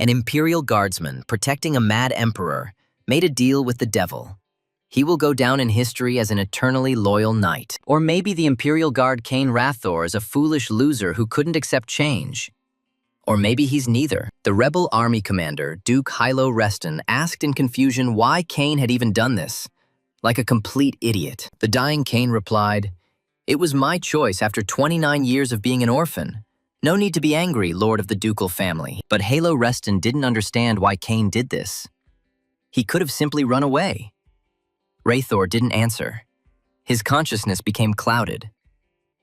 An imperial guardsman protecting a mad emperor made a deal with the devil. He will go down in history as an eternally loyal knight. Or maybe the imperial guard Cain Rathor is a foolish loser who couldn't accept change. Or maybe he's neither. The rebel army commander, Duke Yahello Reston, asked in confusion why Cain had even done this. Like a complete idiot. The dying Cain replied, "It was my choice after 29 years of being an orphan. No need to be angry, lord of the ducal family." But Yahello Reston didn't understand why Cain did this. He could have simply run away. Rathor didn't answer. His consciousness became clouded.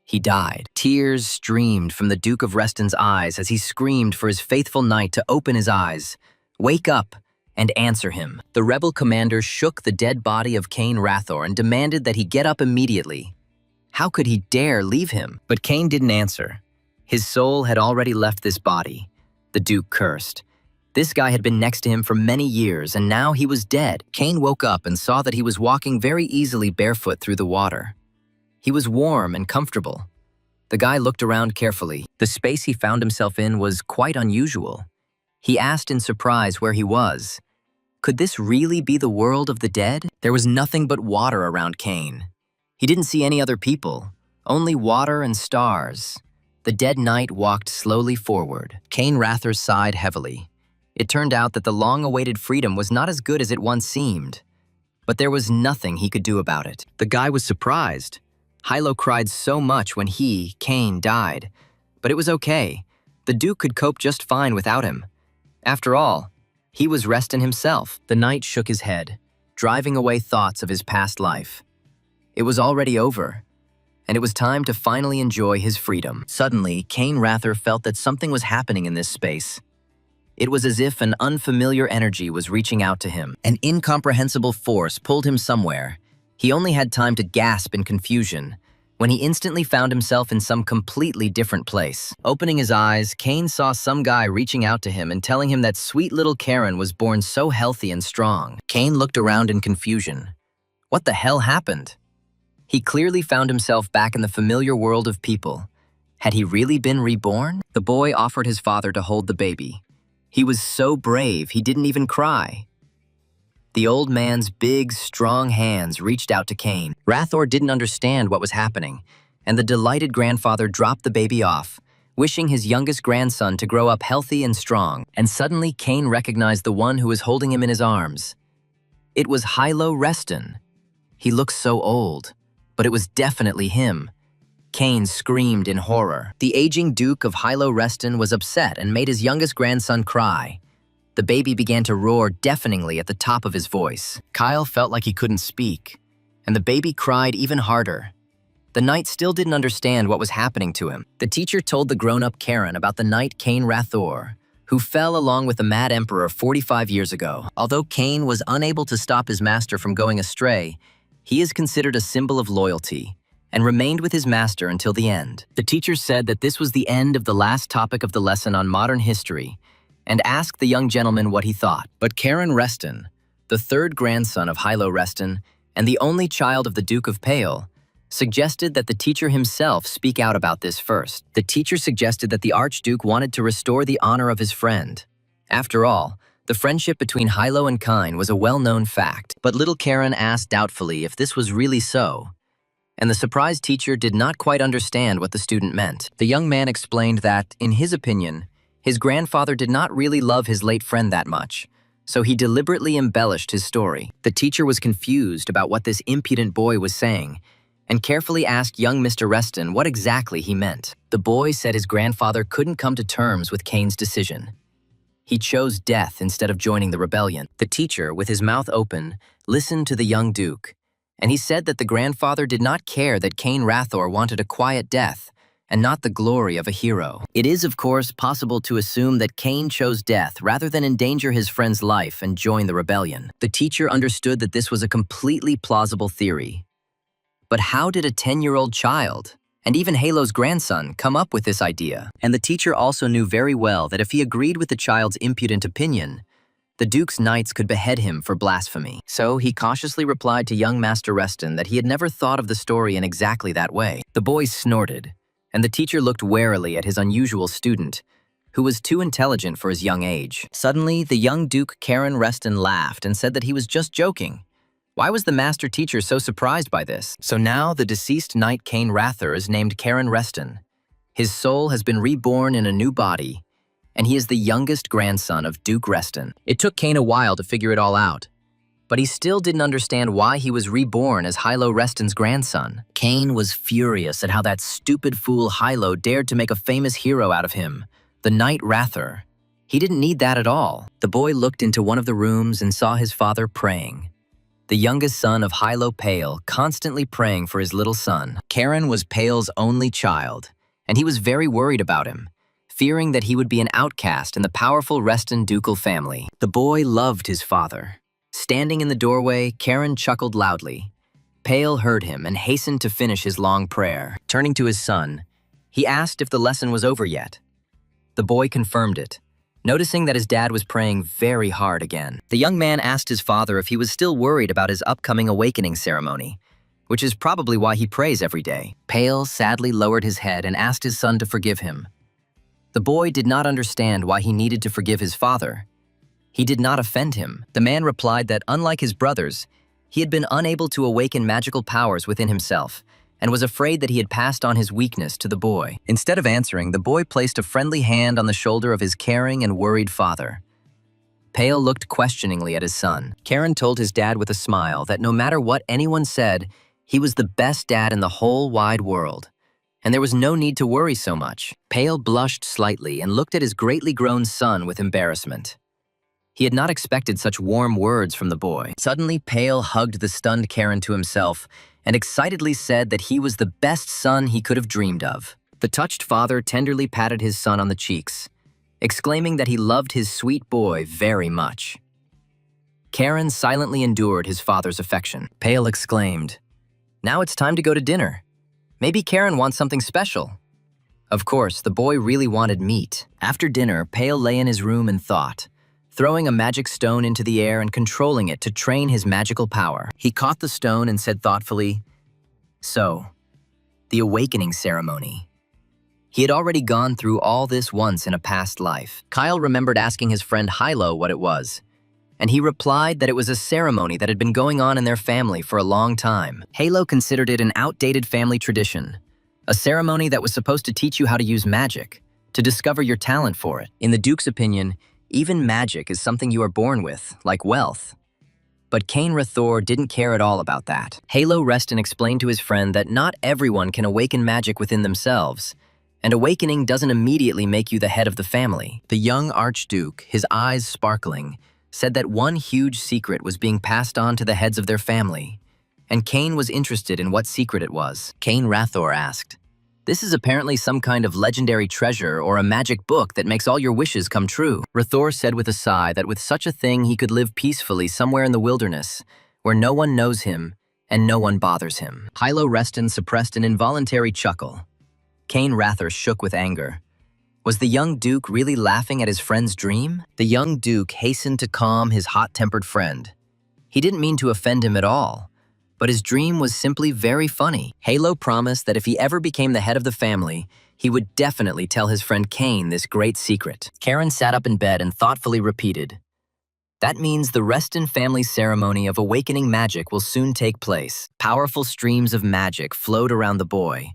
He died. Tears streamed from the Duke of Reston's eyes as he screamed for his faithful knight to open his eyes, wake up, and answer him. The rebel commander shook the dead body of Cain Rathor and demanded that he get up immediately. How could he dare leave him? But Cain didn't answer. His soul had already left this body. The Duke cursed. This guy had been next to him for many years, and now he was dead. Cain woke up and saw that he was walking very easily barefoot through the water. He was warm and comfortable. The guy looked around carefully. The space he found himself in was quite unusual. He asked in surprise where he was. Could this really be the world of the dead? There was nothing but water around Cain. He didn't see any other people, only water and stars. The dead knight walked slowly forward. Cain Rathor sighed heavily. It turned out that the long-awaited freedom was not as good as it once seemed. But there was nothing he could do about it. The guy was surprised. Yahello cried so much when he, Cain, died. But it was okay. The Duke could cope just fine without him. After all, he was Reston himself. The knight shook his head, driving away thoughts of his past life. It was already over, and it was time to finally enjoy his freedom. Suddenly, Cain Rathor felt that something was happening in this space. It was as if an unfamiliar energy was reaching out to him. An incomprehensible force pulled him somewhere. He only had time to gasp in confusion when he instantly found himself in some completely different place. Opening his eyes, Cain saw some guy reaching out to him and telling him that sweet little Karen was born so healthy and strong. Cain looked around in confusion. What the hell happened? He clearly found himself back in the familiar world of people. Had he really been reborn? The boy offered his father to hold the baby. He was so brave, he didn't even cry. The old man's big, strong hands reached out to Cain. Rathor didn't understand what was happening, and the delighted grandfather dropped the baby off, wishing his youngest grandson to grow up healthy and strong. And suddenly, Cain recognized the one who was holding him in his arms. It was Yahello Reston. He looked so old, but it was definitely him. Cain screamed in horror. The aging Duke of Yahello Reston was upset and made his youngest grandson cry. The baby began to roar deafeningly at the top of his voice. Kyle felt like he couldn't speak, and the baby cried even harder. The knight still didn't understand what was happening to him. The teacher told the grown-up Karen about the knight Cain Rathor, who fell along with the mad emperor 45 years ago. Although Cain was unable to stop his master from going astray, he is considered a symbol of loyalty and remained with his master until the end. The teacher said that this was the end of the last topic of the lesson on modern history, and asked the young gentleman what he thought. But Karen Reston, the third grandson of Yahello Reston and the only child of the Duke of Pale, suggested that the teacher himself speak out about this first. The teacher suggested that the Archduke wanted to restore the honor of his friend. After all, the friendship between Yahello and Cain was a well-known fact. But little Karen asked doubtfully if this was really so, and the surprised teacher did not quite understand what the student meant. The young man explained that, in his opinion, his grandfather did not really love his late friend that much, so he deliberately embellished his story. The teacher was confused about what this impudent boy was saying, and carefully asked young Mr. Reston what exactly he meant. The boy said his grandfather couldn't come to terms with Cain's decision. He chose death instead of joining the rebellion. The teacher, with his mouth open, listened to the young Duke, and he said that the grandfather did not care that Cain Rathor wanted a quiet death, and not the glory of a hero. It is, of course, possible to assume that Cain chose death rather than endanger his friend's life and join the rebellion. The teacher understood that this was a completely plausible theory. But how did a 10-year-old child, and even Yahello's grandson, come up with this idea? And the teacher also knew very well that if he agreed with the child's impudent opinion, the Duke's knights could behead him for blasphemy. So he cautiously replied to young Master Reston that he had never thought of the story in exactly that way. The boy snorted, and the teacher looked warily at his unusual student, who was too intelligent for his young age. Suddenly, the young Duke Karen Reston laughed and said that he was just joking. Why was the master teacher so surprised by this? So now the deceased knight Kane Rather is named Karen Reston. His soul has been reborn in a new body, and he is the youngest grandson of Duke Reston. It took Kane a while to figure it all out, but he still didn't understand why he was reborn as Yahello Reston's grandson. Kane was furious at how that stupid fool Yahello dared to make a famous hero out of him, the knight Rather. He didn't need that at all. The boy looked into one of the rooms and saw his father praying. The youngest son of Yahello Pale, constantly praying for his little son. Karen was Pale's only child, and he was very worried about him, fearing that he would be an outcast in the powerful Reston ducal family. The boy loved his father. Standing in the doorway, Karen chuckled loudly. Pale heard him and hastened to finish his long prayer. Turning to his son, he asked if the lesson was over yet. The boy confirmed it, noticing that his dad was praying very hard again. The young man asked his father if he was still worried about his upcoming awakening ceremony, which is probably why he prays every day. Pale sadly lowered his head and asked his son to forgive him. The boy did not understand why he needed to forgive his father. He did not offend him. The man replied that, unlike his brothers, he had been unable to awaken magical powers within himself and was afraid that he had passed on his weakness to the boy. Instead of answering, the boy placed a friendly hand on the shoulder of his caring and worried father. Pale looked questioningly at his son. Karen told his dad with a smile that no matter what anyone said, he was the best dad in the whole wide world, and there was no need to worry so much. Pale blushed slightly and looked at his greatly grown son with embarrassment. He had not expected such warm words from the boy. Suddenly, Pale hugged the stunned Karen to himself and excitedly said that he was the best son he could have dreamed of. The touched father tenderly patted his son on the cheeks, exclaiming that he loved his sweet boy very much. Karen silently endured his father's affection. Pale exclaimed, "Now it's time to go to dinner. Maybe Karen wants something special." Of course, the boy really wanted meat. After dinner, Pale lay in his room and thought, throwing a magic stone into the air and controlling it to train his magical power. He caught the stone and said thoughtfully, "So, the awakening ceremony." He had already gone through all this once in a past life. Kyle remembered asking his friend Yahello what it was, and he replied that it was a ceremony that had been going on in their family for a long time. Yahello considered it an outdated family tradition, a ceremony that was supposed to teach you how to use magic, to discover your talent for it. In the Duke's opinion, even magic is something you are born with, like wealth. But Kane Rather didn't care at all about that. Yahello Reston explained to his friend that not everyone can awaken magic within themselves, and awakening doesn't immediately make you the head of the family. The young Archduke, his eyes sparkling, said that one huge secret was being passed on to the heads of their family, and Kane was interested in what secret it was. Kane Rather asked, "This is apparently some kind of legendary treasure or a magic book that makes all your wishes come true." Rather said with a sigh that with such a thing he could live peacefully somewhere in the wilderness, where no one knows him and no one bothers him. Yahello Reston suppressed an involuntary chuckle. Kane Rather shook with anger. Was the young Duke really laughing at his friend's dream? The young Duke hastened to calm his hot-tempered friend. He didn't mean to offend him at all, but his dream was simply very funny. Yahello promised that if he ever became the head of the family, he would definitely tell his friend Kane this great secret. Karen sat up in bed and thoughtfully repeated, "That means the Reston family ceremony of awakening magic will soon take place." Powerful streams of magic flowed around the boy,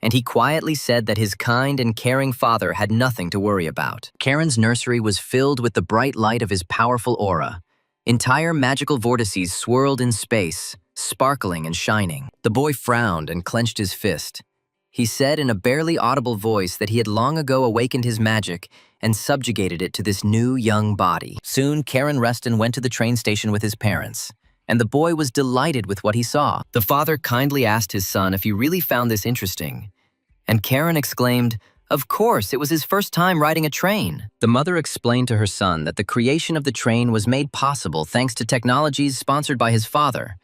and he quietly said that his kind and caring father had nothing to worry about. Karen's nursery was filled with the bright light of his powerful aura. Entire magical vortices swirled in space, sparkling and shining. The boy frowned and clenched his fist. He said in a barely audible voice that he had long ago awakened his magic and subjugated it to this new young body. Soon, Karen Reston went to the train station with his parents, and the boy was delighted with what he saw. The father kindly asked his son if he really found this interesting, and Karen exclaimed, "Of course, it was his first time riding a train." The mother explained to her son that the creation of the train was made possible thanks to technologies sponsored by his father,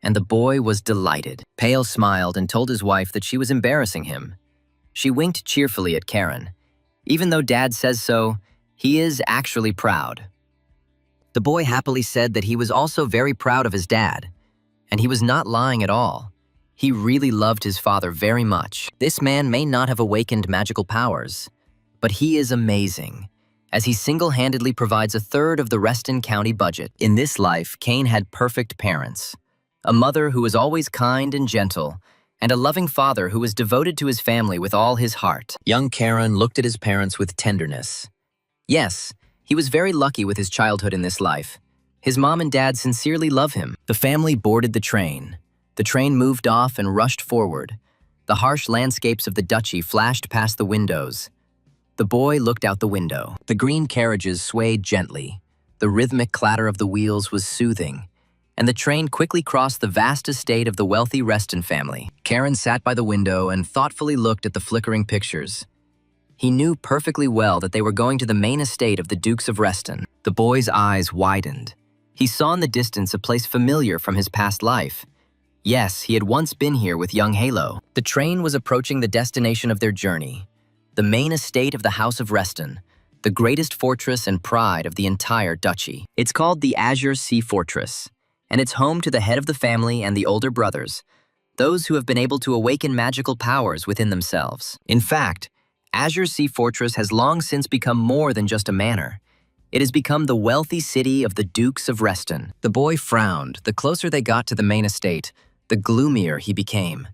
and the boy was delighted. Pale smiled and told his wife that she was embarrassing him. She winked cheerfully at Karen. Even though Dad says so, he is actually proud. The boy happily said that he was also very proud of his dad, and he was not lying at all. He really loved his father very much. This man may not have awakened magical powers, But he is amazing, as he single-handedly provides a third of the Reston County budget. In this life, Cain had perfect parents, a mother who was always kind and gentle, and a loving father who was devoted to his family with all his heart. Young Karen looked at his parents with tenderness. Yes, he was very lucky with his childhood in this life. His mom and dad sincerely love him. The family boarded the train. The train moved off and rushed forward. The harsh landscapes of the duchy flashed past the windows. The boy looked out the window. The green carriages swayed gently. The rhythmic clatter of the wheels was soothing, and the train quickly crossed the vast estate of the wealthy Reston family. Karen sat by the window and thoughtfully looked at the flickering pictures. He knew perfectly well that they were going to the main estate of the Dukes of Reston. The boy's eyes widened. He saw in the distance a place familiar from his past life. Yes, he had once been here with young Yahello. The train was approaching the destination of their journey, the main estate of the House of Reston, the greatest fortress and pride of the entire duchy. It's called the Azure Sea Fortress, and it's home to the head of the family and the older brothers, those who have been able to awaken magical powers within themselves. In fact, Azure Sea Fortress has long since become more than just a manor. It has become the wealthy city of the Dukes of Reston. The boy frowned. The closer they got to the main estate, the gloomier he became,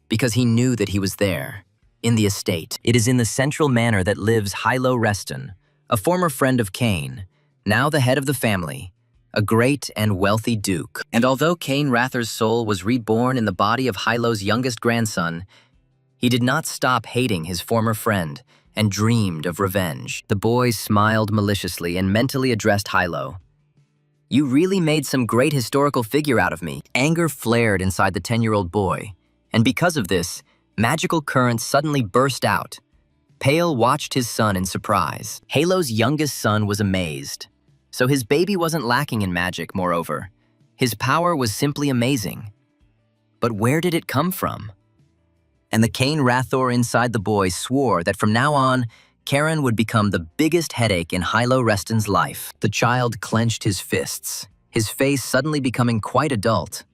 because he knew that he was there, in the estate. It is in the central manor that lives Yahello Reston, a former friend of Cain, now the head of the family, a great and wealthy duke. And although Cain Rather's soul was reborn in the body of Yahello's youngest grandson, he did not stop hating his former friend and dreamed of revenge. The boy smiled maliciously and mentally addressed Yahello. "You really made some great historical figure out of me." Anger flared inside the 10-year-old boy, and because of this, magical currents suddenly burst out. Pale watched his son in surprise. Yahello's youngest son was amazed. So his baby wasn't lacking in magic, moreover. His power was simply amazing. But where did it come from? And the Cain Rathor inside the boy swore that from now on, Karen would become the biggest headache in Yahello Reston's life. The child clenched his fists, his face suddenly becoming quite adult.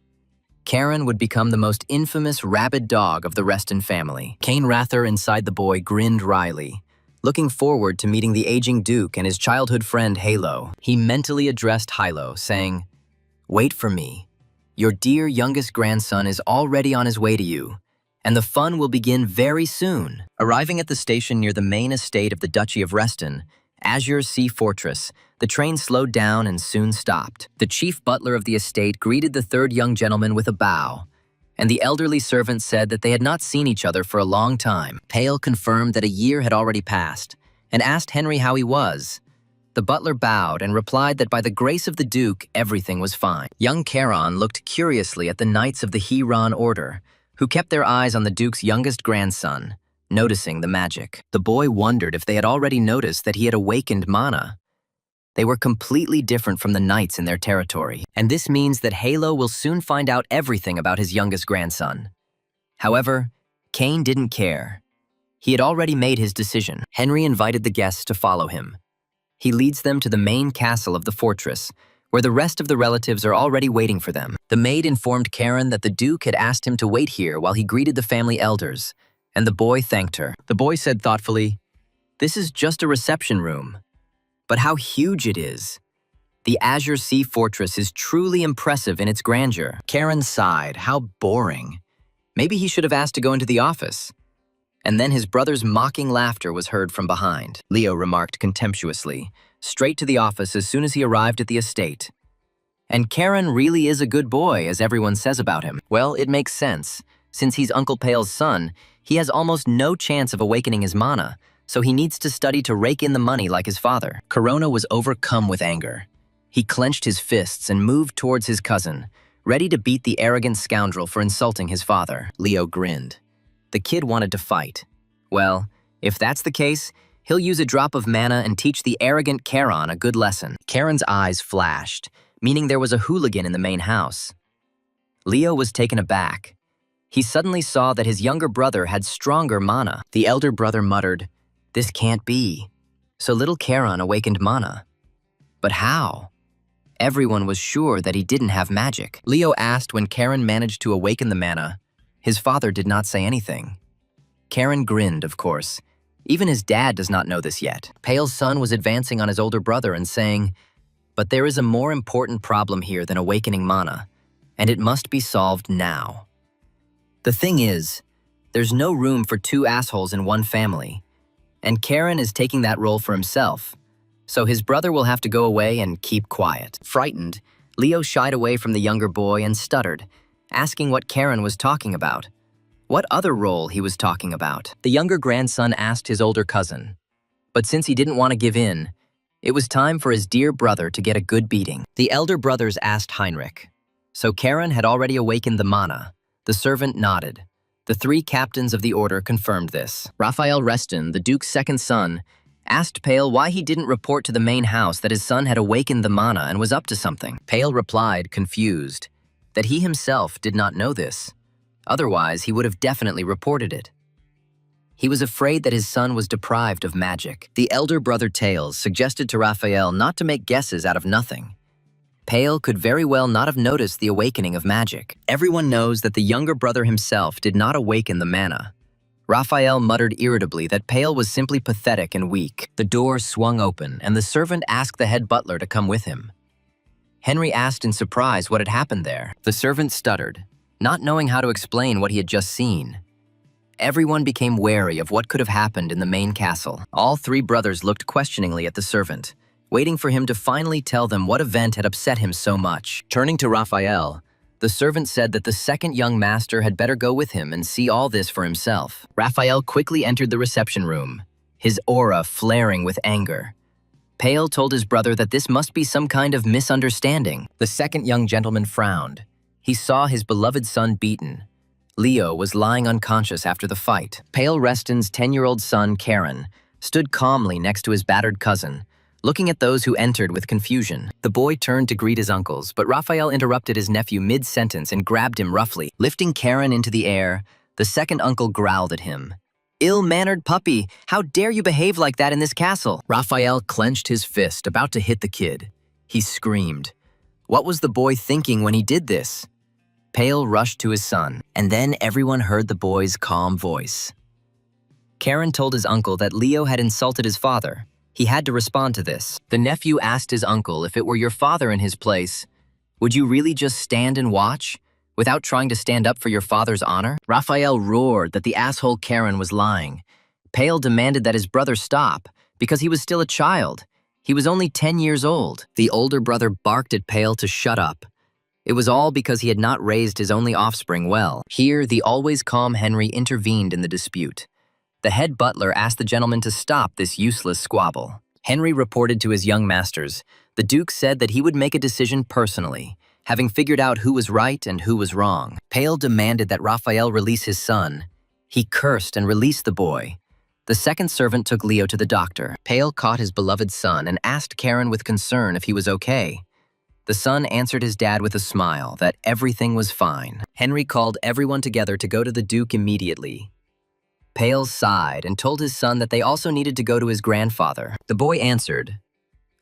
Karen would become the most infamous rabid dog of the Reston family. Cain Rathor inside the boy grinned wryly, looking forward to meeting the aging Duke and his childhood friend Yahello. He mentally addressed Yahello, saying, "Wait for me. Your dear youngest grandson is already on his way to you, and the fun will begin very soon." Arriving at the station near the main estate of the Duchy of Reston, Azure Sea Fortress, the train slowed down and soon stopped. The chief butler of the estate greeted the third young gentleman with a bow, and the elderly servant said that they had not seen each other for a long time. Pale confirmed that a year had already passed, and asked Henry how he was. The butler bowed and replied that by the grace of the Duke, everything was fine. Young Charon looked curiously at the Knights of the Huron Order, who kept their eyes on the Duke's youngest grandson, noticing the magic. The boy wondered if they had already noticed that he had awakened mana. They were completely different from the knights in their territory, and this means that Yahello will soon find out everything about his youngest grandson. However, Cain didn't care. He had already made his decision. Henry invited the guests to follow him. He leads them to the main castle of the fortress, where the rest of the relatives are already waiting for them. The maid informed Karen that the Duke had asked him to wait here while he greeted the family elders, and the boy thanked her. The boy said thoughtfully, "This is just a reception room. But how huge it is. The Azure Sea Fortress is truly impressive in its grandeur." Karen sighed. How boring. Maybe he should have asked to go into the office. And then his brother's mocking laughter was heard from behind. Leo remarked contemptuously, straight to the office as soon as he arrived at the estate. And Karen really is a good boy, as everyone says about him. Well, it makes sense. Since he's Uncle Pale's son, he has almost no chance of awakening his mana, so he needs to study to rake in the money like his father. Corona was overcome with anger. He clenched his fists and moved towards his cousin, ready to beat the arrogant scoundrel for insulting his father. Leo grinned. The kid wanted to fight. Well, if that's the case, he'll use a drop of mana and teach the arrogant Charon a good lesson. Karen's eyes flashed, meaning there was a hooligan in the main house. Leo was taken aback. He suddenly saw that his younger brother had stronger mana. The elder brother muttered, "This can't be." So little Charon awakened mana. But how? Everyone was sure that he didn't have magic. Leo asked when Charon managed to awaken the mana. His father did not say anything. Charon grinned, of course. Even his dad does not know this yet. Pale's son was advancing on his older brother and saying, "But there is a more important problem here than awakening mana, and it must be solved now. The thing is, there's no room for two assholes in one family, and Karen is taking that role for himself, so his brother will have to go away and keep quiet." Frightened, Leo shied away from the younger boy and stuttered, asking what Karen was talking about. What other role he was talking about? The younger grandson asked his older cousin, but since he didn't want to give in, it was time for his dear brother to get a good beating. The elder brothers asked Heinrich. So Karen had already awakened the mana. The servant nodded. The three captains of the order confirmed this. Raphael Reston, the Duke's second son, asked Pale why he didn't report to the main house that his son had awakened the mana and was up to something. Pale replied, confused, that he himself did not know this. Otherwise, he would have definitely reported it. He was afraid that his son was deprived of magic. The elder brother Tails suggested to Raphael not to make guesses out of nothing. Pale could very well not have noticed the awakening of magic. Everyone knows that the younger brother himself did not awaken the mana. Raphael muttered irritably that Pale was simply pathetic and weak. The door swung open, and the servant asked the head butler to come with him. Henry asked in surprise what had happened there. The servant stuttered, not knowing how to explain what he had just seen. Everyone became wary of what could have happened in the main castle. All three brothers looked questioningly at the servant, waiting for him to finally tell them what event had upset him so much. Turning to Raphael, the servant said that the second young master had better go with him and see all this for himself. Raphael quickly entered the reception room, his aura flaring with anger. Pale told his brother that this must be some kind of misunderstanding. The second young gentleman frowned. He saw his beloved son beaten. Leo was lying unconscious after the fight. Pale Reston's 10-year-old son, Karen, stood calmly next to his battered cousin, looking at those who entered with confusion. The boy turned to greet his uncles, but Raphael interrupted his nephew mid-sentence and grabbed him roughly. Lifting Karen into the air, the second uncle growled at him. "Ill-mannered puppy, how dare you behave like that in this castle?" Raphael clenched his fist, about to hit the kid. He screamed. What was the boy thinking when he did this? Pale rushed to his son, and then everyone heard the boy's calm voice. Karen told his uncle that Leo had insulted his father. He had to respond to this. The nephew asked his uncle if it were your father in his place, would you really just stand and watch, without trying to stand up for your father's honor? Raphael roared that the asshole Karen was lying. Pale demanded that his brother stop, because he was still a child. He was only 10 years old. The older brother barked at Pale to shut up. It was all because he had not raised his only offspring well. Here, the always calm Henry intervened in the dispute. The head butler asked the gentleman to stop this useless squabble. Henry reported to his young masters. The Duke said that he would make a decision personally, having figured out who was right and who was wrong. Pale demanded that Raphael release his son. He cursed and released the boy. The second servant took Leo to the doctor. Pale caught his beloved son and asked Karen with concern if he was okay. The son answered his dad with a smile that everything was fine. Henry called everyone together to go to the Duke immediately. Pale sighed and told his son that they also needed to go to his grandfather. The boy answered,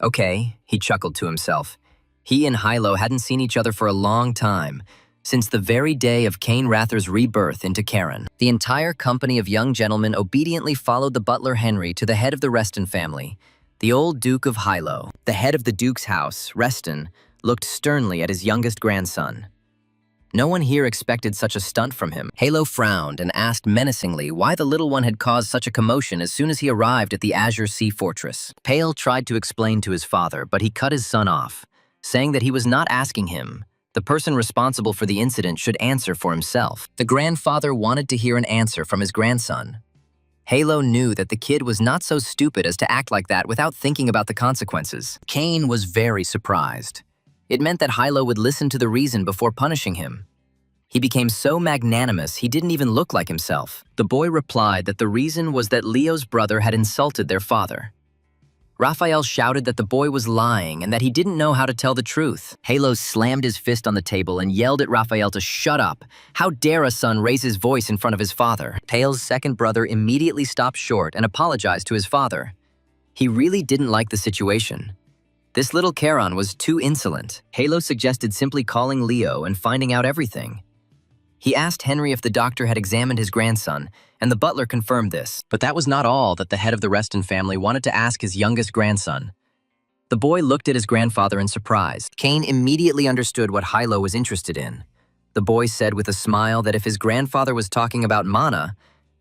"Okay," he chuckled to himself. He and Yahello hadn't seen each other for a long time, since the very day of Cain Rather's rebirth into Karen. The entire company of young gentlemen obediently followed the butler Henry to the head of the Reston family, the old Duke of Yahello. The head of the Duke's house, Reston, looked sternly at his youngest grandson. No one here expected such a stunt from him. Yahello frowned and asked menacingly why the little one had caused such a commotion as soon as he arrived at the Azure Sea Fortress. Pale tried to explain to his father, but he cut his son off, saying that he was not asking him. The person responsible for the incident should answer for himself. The grandfather wanted to hear an answer from his grandson. Yahello knew that the kid was not so stupid as to act like that without thinking about the consequences. Cain was very surprised. It meant that Yahello would listen to the reason before punishing him. He became so magnanimous he didn't even look like himself. The boy replied that the reason was that Leo's brother had insulted their father. Raphael shouted that the boy was lying and that he didn't know how to tell the truth. Yahello slammed his fist on the table and yelled at Raphael to shut up. How dare a son raise his voice in front of his father? Pale's second brother immediately stopped short and apologized to his father. He really didn't like the situation. This little Charon was too insolent. Yahello suggested simply calling Leo and finding out everything. He asked Henry if the doctor had examined his grandson, and the butler confirmed this. But that was not all that the head of the Reston family wanted to ask his youngest grandson. The boy looked at his grandfather in surprise. Cain immediately understood what Yahello was interested in. The boy said with a smile that if his grandfather was talking about mana,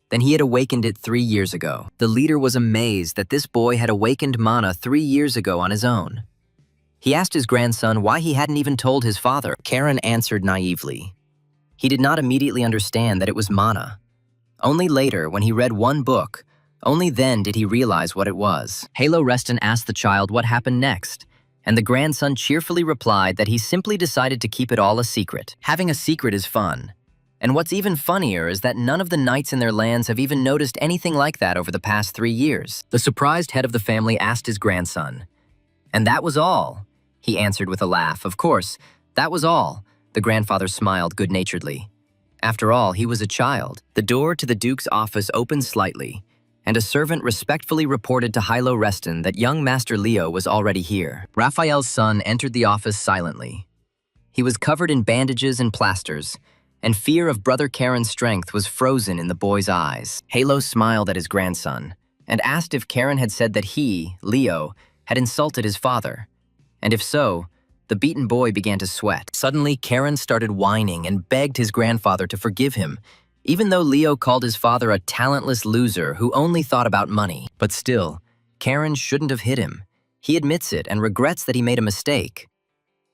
then he had awakened it 3 years ago. The leader was amazed that this boy had awakened mana 3 years ago on his own. He asked his grandson why he hadn't even told his father. Karen answered naively. He did not immediately understand that it was mana. Only later, when he read one book, only then did he realize what it was. Yahello Reston asked the child what happened next, and the grandson cheerfully replied that he simply decided to keep it all a secret. Having a secret is fun. And what's even funnier is that none of the knights in their lands have even noticed anything like that over the past 3 years. The surprised head of the family asked his grandson. And that was all, he answered with a laugh. Of course, that was all. The grandfather smiled good-naturedly. After all, he was a child. The door to the Duke's office opened slightly, and a servant respectfully reported to Yahello Reston that young Master Leo was already here. Raphael's son entered the office silently. He was covered in bandages and plasters, and fear of Brother Karen's strength was frozen in the boy's eyes. Yahello smiled at his grandson and asked if Karen had said that he, Leo, had insulted his father, and if so, the beaten boy began to sweat. Suddenly, Karen started whining and begged his grandfather to forgive him, even though Leo called his father a talentless loser who only thought about money. But still, Karen shouldn't have hit him. He admits it and regrets that he made a mistake.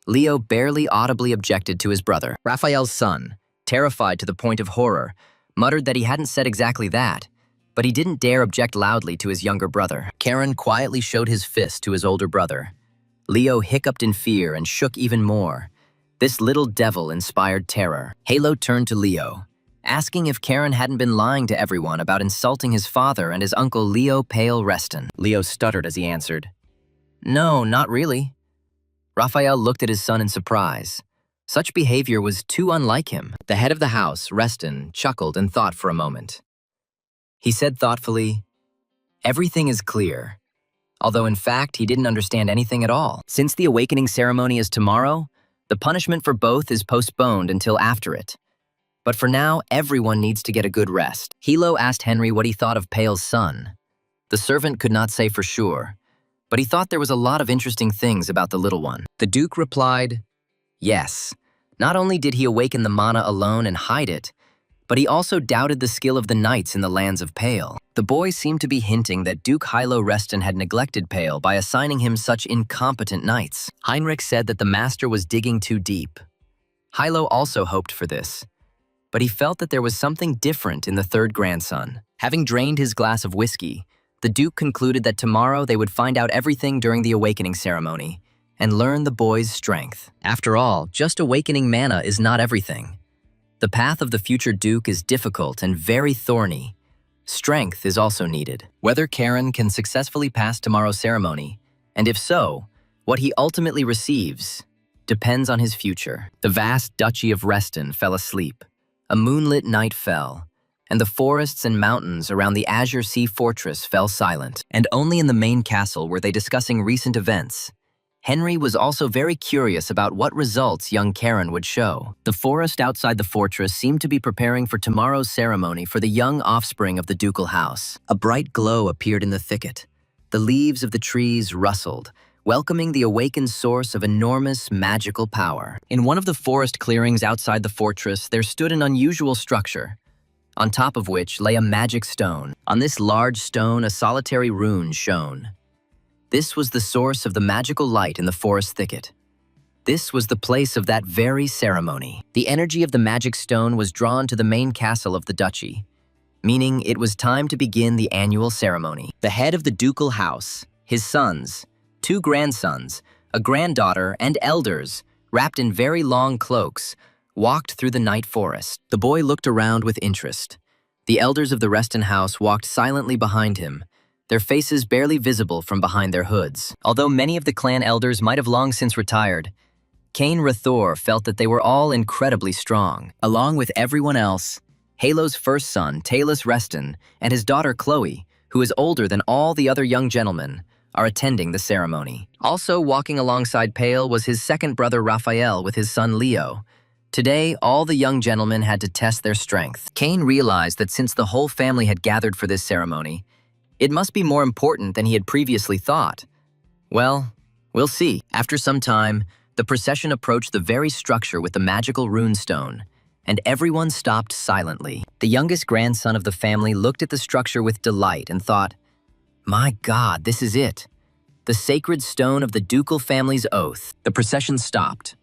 Leo barely audibly objected to his brother. Raphael's son, terrified to the point of horror, muttered that he hadn't said exactly that, but he didn't dare object loudly to his younger brother. Karen quietly showed his fist to his older brother. Leo hiccuped in fear and shook even more. This little devil inspired terror. Yahello turned to Leo, asking if Karen hadn't been lying to everyone about insulting his father and his uncle Leo Pale Reston. Leo stuttered as he answered, "No, not really." Raphael looked at his son in surprise. Such behavior was too unlike him. The head of the house, Reston, chuckled and thought for a moment. He said thoughtfully, "Everything is clear." Although in fact, he didn't understand anything at all. Since the awakening ceremony is tomorrow, the punishment for both is postponed until after it. But for now, everyone needs to get a good rest. Yahello asked Henry what he thought of Pale's son. The servant could not say for sure, but he thought there was a lot of interesting things about the little one. The Duke replied, yes. Not only did he awaken the mana alone and hide it, but he also doubted the skill of the knights in the lands of Pale. The boy seemed to be hinting that Duke Yahello Reston had neglected Pale by assigning him such incompetent knights. Heinrich said that the master was digging too deep. Yahello also hoped for this, but he felt that there was something different in the third grandson. Having drained his glass of whiskey, the Duke concluded that tomorrow they would find out everything during the awakening ceremony and learn the boy's strength. After all, just awakening mana is not everything. The path of the future Duke is difficult and very thorny. Strength is also needed. Whether Karen can successfully pass tomorrow's ceremony, and if so, what he ultimately receives, depends on his future. The vast duchy of Reston fell asleep. A moonlit night fell, and the forests and mountains around the Azure Sea Fortress fell silent. And only in the main castle were they discussing recent events. Henry was also very curious about what results young Karen would show. The forest outside the fortress seemed to be preparing for tomorrow's ceremony for the young offspring of the ducal house. A bright glow appeared in the thicket. The leaves of the trees rustled, welcoming the awakened source of enormous magical power. In one of the forest clearings outside the fortress, there stood an unusual structure, on top of which lay a magic stone. On this large stone, a solitary rune shone. This was the source of the magical light in the forest thicket. This was the place of that very ceremony. The energy of the magic stone was drawn to the main castle of the duchy, meaning it was time to begin the annual ceremony. The head of the ducal house, his sons, 2 grandsons, a granddaughter, and elders, wrapped in very long cloaks, walked through the night forest. The boy looked around with interest. The elders of the Reston house walked silently behind him, their faces barely visible from behind their hoods. Although many of the clan elders might have long since retired, Cain Rathor felt that they were all incredibly strong. Along with everyone else, Yahello's first son, Talus Reston, and his daughter Chloe, who is older than all the other young gentlemen, are attending the ceremony. Also walking alongside Pale was his second brother Raphael with his son Leo. Today, all the young gentlemen had to test their strength. Cain realized that since the whole family had gathered for this ceremony, it must be more important than he had previously thought. Well, we'll see. After some time, the procession approached the very structure with the magical runestone, and everyone stopped silently. The youngest grandson of the family looked at the structure with delight and thought, "My God, this is it. The sacred stone of the ducal family's oath." The procession stopped.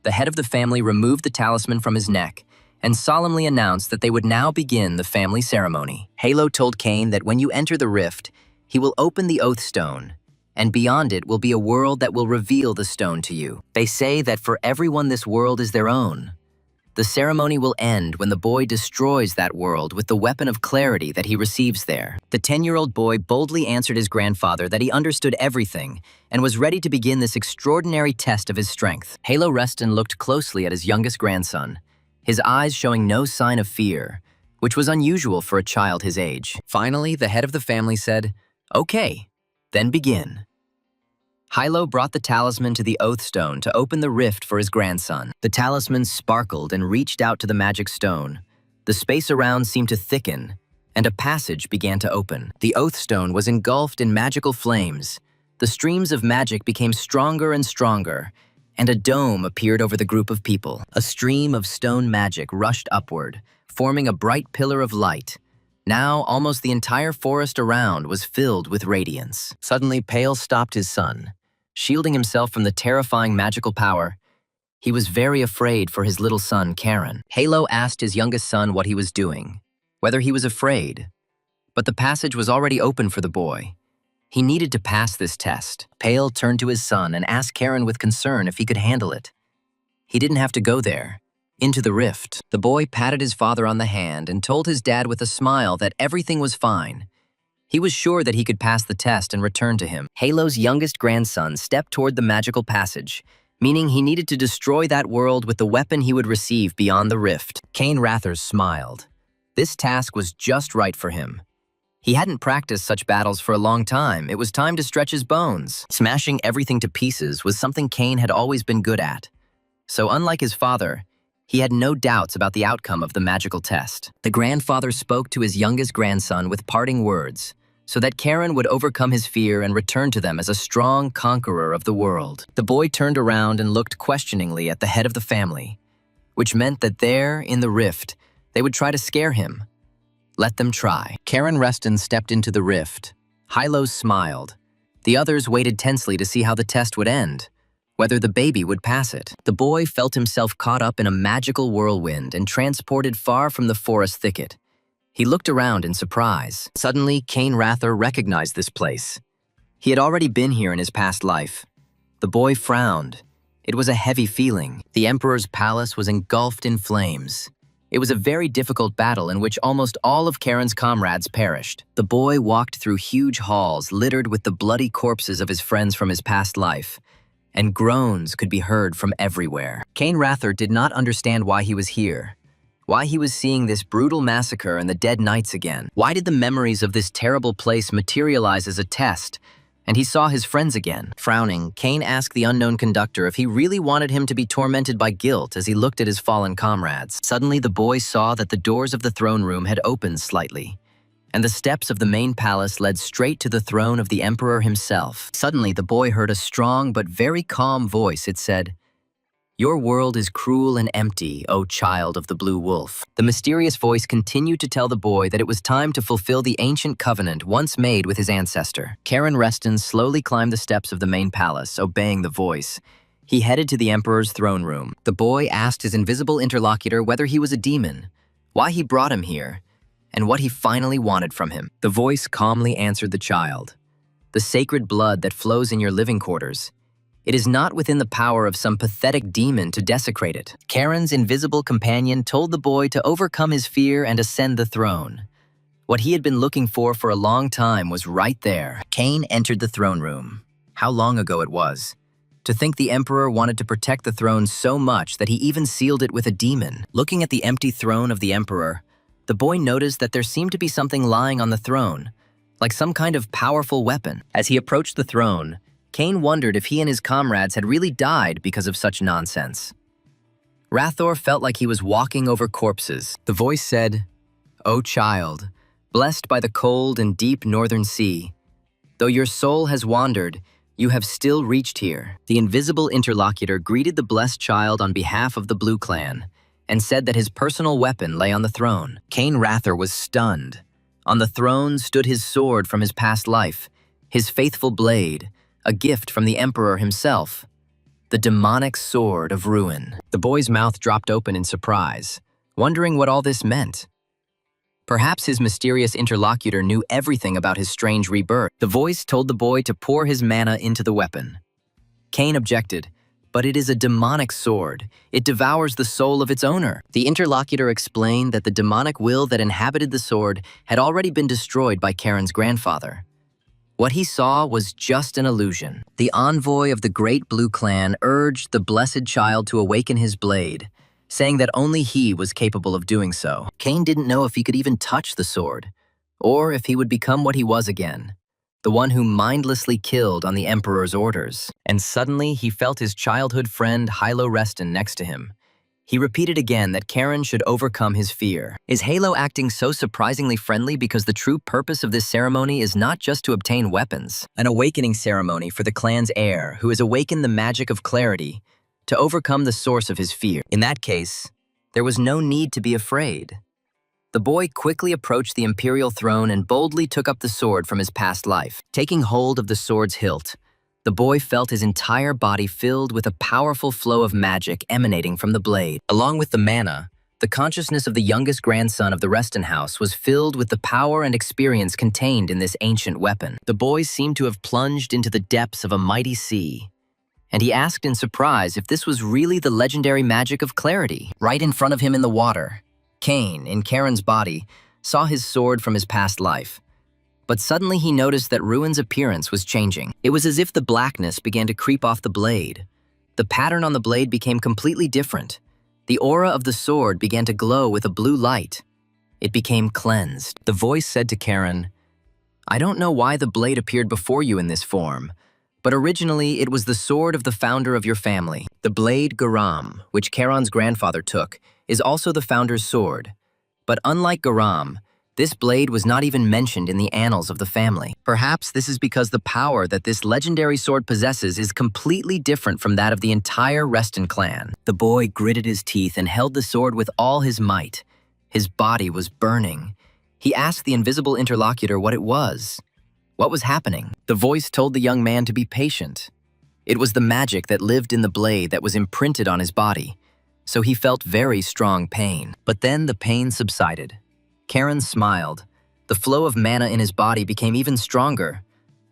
The head of the family removed the talisman from his neck and solemnly announced that they would now begin the family ceremony. Yahello told Cain that when you enter the rift, he will open the oath stone, and beyond it will be a world that will reveal the stone to you. They say that for everyone this world is their own. The ceremony will end when the boy destroys that world with the weapon of clarity that he receives there. The 10-year-old boy boldly answered his grandfather that he understood everything and was ready to begin this extraordinary test of his strength. Yahello Reston looked closely at his youngest grandson, his eyes showing no sign of fear, which was unusual for a child his age. Finally, the head of the family said, "Okay, then begin." Yahello brought the talisman to the oath stone to open the rift for his grandson. The talisman sparkled and reached out to the magic stone. The space around seemed to thicken, and a passage began to open. The oath stone was engulfed in magical flames. The streams of magic became stronger and stronger, and a dome appeared over the group of people. A stream of stone magic rushed upward, forming a bright pillar of light. Now, almost the entire forest around was filled with radiance. Suddenly, Pale stopped his son, shielding himself from the terrifying magical power. He was very afraid for his little son, Karen. Yahello asked his youngest son what he was doing, whether he was afraid. But the passage was already open for the boy. He needed to pass this test. Pale turned to his son and asked Karen with concern if he could handle it. He didn't have to go there. Into the rift. The boy patted his father on the hand and told his dad with a smile that everything was fine. He was sure that he could pass the test and return to him. Yahello's youngest grandson stepped toward the magical passage, meaning he needed to destroy that world with the weapon he would receive beyond the rift. Cain Rathers smiled. This task was just right for him. He hadn't practiced such battles for a long time. It was time to stretch his bones. Smashing everything to pieces was something Cain had always been good at. So unlike his father, he had no doubts about the outcome of the magical test. The grandfather spoke to his youngest grandson with parting words, so that Karen would overcome his fear and return to them as a strong conqueror of the world. The boy turned around and looked questioningly at the head of the family, which meant that there, in the rift, they would try to scare him. Let them try. Karen Reston stepped into the rift. Yahello smiled. The others waited tensely to see how the test would end, whether the baby would pass it. The boy felt himself caught up in a magical whirlwind and transported far from the forest thicket. He looked around in surprise. Suddenly, Cain Rather recognized this place. He had already been here in his past life. The boy frowned. It was a heavy feeling. The Emperor's palace was engulfed in flames. It was a very difficult battle in which almost all of Karen's comrades perished. The boy walked through huge halls littered with the bloody corpses of his friends from his past life, and groans could be heard from everywhere. Cain Rather did not understand why he was here, why he was seeing this brutal massacre and the dead knights again. Why did the memories of this terrible place materialize as a test, and he saw his friends again? Frowning, Cain asked the unknown conductor if he really wanted him to be tormented by guilt as he looked at his fallen comrades. Suddenly, the boy saw that the doors of the throne room had opened slightly, and the steps of the main palace led straight to the throne of the emperor himself. Suddenly, the boy heard a strong but very calm voice. It said, "Your world is cruel and empty, O child of the blue wolf." The mysterious voice continued to tell the boy that it was time to fulfill the ancient covenant once made with his ancestor. Karen Reston slowly climbed the steps of the main palace, obeying the voice. He headed to the emperor's throne room. The boy asked his invisible interlocutor whether he was a demon, why he brought him here, and what he finally wanted from him. The voice calmly answered the child. "The sacred blood that flows in your living quarters. It is not within the power of some pathetic demon to desecrate it." Karen's invisible companion told the boy to overcome his fear and ascend the throne. What he had been looking for a long time was right there. Cain entered the throne room. How long ago it was. To think the emperor wanted to protect the throne so much that he even sealed it with a demon. Looking at the empty throne of the emperor, the boy noticed that there seemed to be something lying on the throne, like some kind of powerful weapon. As he approached the throne, Cain wondered if he and his comrades had really died because of such nonsense. Rathor felt like he was walking over corpses. The voice said, "O child, blessed by the cold and deep northern sea, though your soul has wandered, you have still reached here." The invisible interlocutor greeted the blessed child on behalf of the Blue Clan and said that his personal weapon lay on the throne. Cain Rathor was stunned. On the throne stood his sword from his past life, his faithful blade, a gift from the Emperor himself. The demonic sword of ruin. The boy's mouth dropped open in surprise, wondering what all this meant. Perhaps his mysterious interlocutor knew everything about his strange rebirth. The voice told the boy to pour his mana into the weapon. Cain objected, "But it is a demonic sword. It devours the soul of its owner." The interlocutor explained that the demonic will that inhabited the sword had already been destroyed by Karen's grandfather. What he saw was just an illusion. The envoy of the Great Blue Clan urged the blessed child to awaken his blade, saying that only he was capable of doing so. Cain didn't know if he could even touch the sword, or if he would become what he was again, the one who mindlessly killed on the Emperor's orders. And suddenly he felt his childhood friend Yahello Reston next to him. He repeated again that Karen should overcome his fear. Is Yahello acting so surprisingly friendly because the true purpose of this ceremony is not just to obtain weapons? An awakening ceremony for the clan's heir, who has awakened the magic of clarity to overcome the source of his fear. In that case, there was no need to be afraid. The boy quickly approached the imperial throne and boldly took up the sword from his past life. Taking hold of the sword's hilt, the boy felt his entire body filled with a powerful flow of magic emanating from the blade. Along with the mana, the consciousness of the youngest grandson of the Reston house was filled with the power and experience contained in this ancient weapon. The boy seemed to have plunged into the depths of a mighty sea, and he asked in surprise if this was really the legendary magic of clarity. Right in front of him in the water, Cain, in Karen's body, saw his sword from his past life. But suddenly he noticed that Ruin's appearance was changing. It was as if the blackness began to creep off the blade. The pattern on the blade became completely different. The aura of the sword began to glow with a blue light. It became cleansed. The voice said to Karen, "I don't know why the blade appeared before you in this form, but originally it was the sword of the founder of your family. The blade Garam, which Karen's grandfather took, is also the founder's sword. But unlike Garam, this blade was not even mentioned in the annals of the family. Perhaps this is because the power that this legendary sword possesses is completely different from that of the entire Reston clan." The boy gritted his teeth and held the sword with all his might. His body was burning. He asked the invisible interlocutor what it was. What was happening? The voice told the young man to be patient. It was the magic that lived in the blade that was imprinted on his body, so he felt very strong pain. But then the pain subsided. Karen smiled. The flow of mana in his body became even stronger.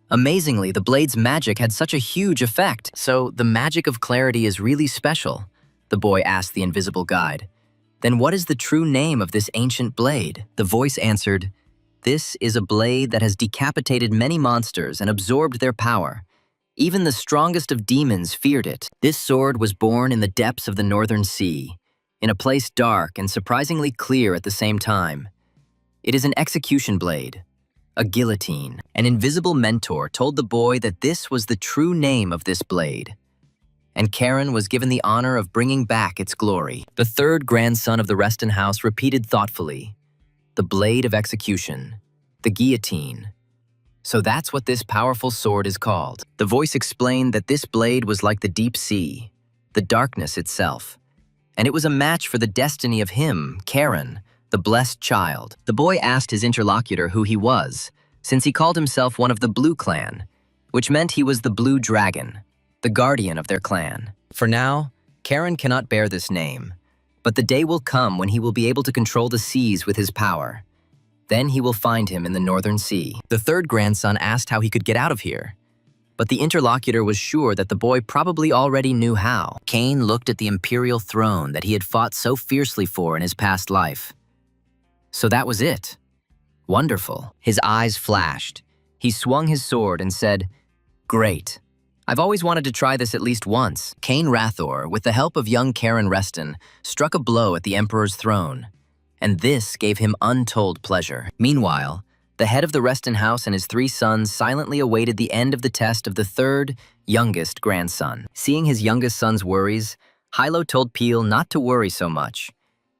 Amazingly, the blade's magic had such a huge effect. "So the magic of clarity is really special?" the boy asked the invisible guide. "Then what is the true name of this ancient blade?" The voice answered, "This is a blade that has decapitated many monsters and absorbed their power. Even the strongest of demons feared it. This sword was born in the depths of the northern sea, in a place dark and surprisingly clear at the same time. It is an execution blade, a guillotine." An invisible mentor told the boy that this was the true name of this blade, and Karen was given the honor of bringing back its glory. The third grandson of the Reston house repeated thoughtfully, "The blade of execution, the guillotine. So that's what this powerful sword is called." The voice explained that this blade was like the deep sea, the darkness itself, and it was a match for the destiny of him, Karen, the blessed child. The boy asked his interlocutor who he was, since he called himself one of the Blue Clan, which meant he was the Blue Dragon, the guardian of their clan. For now, Karen cannot bear this name, but the day will come when he will be able to control the seas with his power. Then he will find him in the northern sea. The third grandson asked how he could get out of here, but the interlocutor was sure that the boy probably already knew how. Cain looked at the imperial throne that he had fought so fiercely for in his past life. So that was it. Wonderful. His eyes flashed. He swung his sword and said, "Great. I've always wanted to try this at least once." Cain Rathor, with the help of young Karen Reston, struck a blow at the Emperor's throne, and this gave him untold pleasure. Meanwhile, the head of the Reston house and his 3 sons silently awaited the end of the test of the third, youngest grandson. Seeing his youngest son's worries, Yahello told Peel not to worry so much,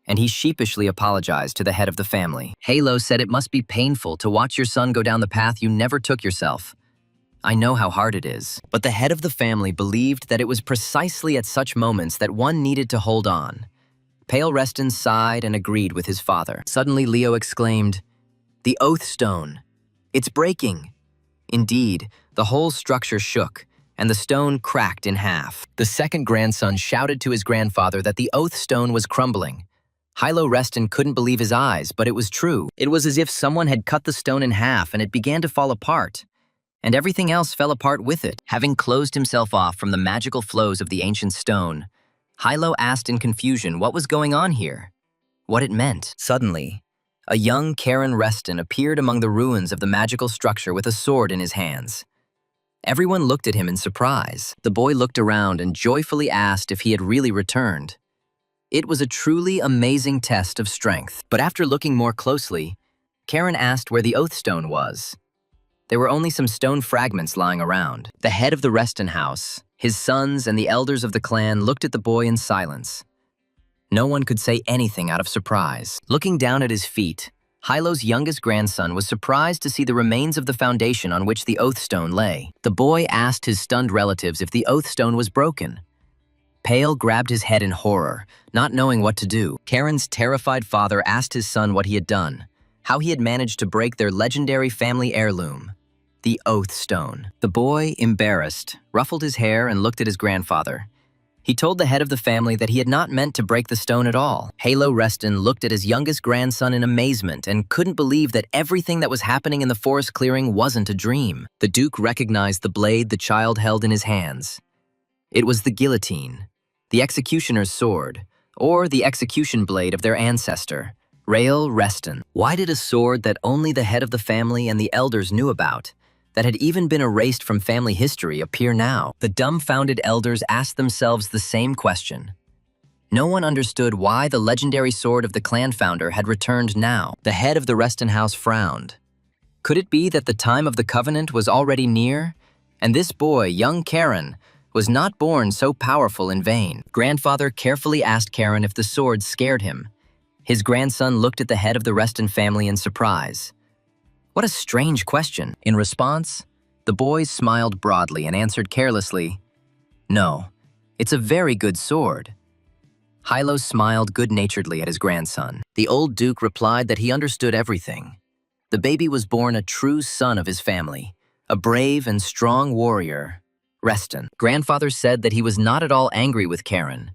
and he sheepishly apologized to the head of the family. Yahello said it must be painful to watch your son go down the path you never took yourself. I know how hard it is. But the head of the family believed that it was precisely at such moments that one needed to hold on. Pale Reston sighed and agreed with his father. Suddenly Leo exclaimed, "The oath stone! It's breaking!" Indeed, the whole structure shook, and the stone cracked in half. The second grandson shouted to his grandfather that the oath stone was crumbling. Yahello Reston couldn't believe his eyes, but it was true. It was as if someone had cut the stone in half and it began to fall apart. And everything else fell apart with it. Having closed himself off from the magical flows of the ancient stone, Yahello asked in confusion what was going on here, what it meant. Suddenly, a young Karen Reston appeared among the ruins of the magical structure with a sword in his hands. Everyone looked at him in surprise. The boy looked around and joyfully asked if he had really returned. It was a truly amazing test of strength. But after looking more closely, Karen asked where the oath stone was. There were only some stone fragments lying around. The head of the Reston house, his sons, and the elders of the clan looked at the boy in silence. No one could say anything out of surprise. Looking down at his feet, Yahello's youngest grandson was surprised to see the remains of the foundation on which the oath stone lay. The boy asked his stunned relatives if the oath stone was broken. Pale grabbed his head in horror, not knowing what to do. Karen's terrified father asked his son what he had done, how he had managed to break their legendary family heirloom, the oath stone. The boy, embarrassed, ruffled his hair and looked at his grandfather. He told the head of the family that he had not meant to break the stone at all. Yahello Reston looked at his youngest grandson in amazement and couldn't believe that everything that was happening in the forest clearing wasn't a dream. The Duke recognized the blade the child held in his hands. It was the guillotine, the executioner's sword, or the execution blade of their ancestor, Yahello Reston. Why did a sword that only the head of the family and the elders knew about, that had even been erased from family history, appear now? The dumbfounded elders asked themselves the same question. No one understood why the legendary sword of the clan founder had returned now. The head of the Reston house frowned. Could it be that the time of the covenant was already near, and this boy, young Karen, was not born so powerful in vain? Grandfather carefully asked Karen if the sword scared him. His grandson looked at the head of the Reston family in surprise. What a strange question. In response, the boy smiled broadly and answered carelessly, "No, it's a very good sword." Yahello smiled good-naturedly at his grandson. The old Duke replied that he understood everything. The baby was born a true son of his family, a brave and strong warrior, Reston. Grandfather said that he was not at all angry with Karen,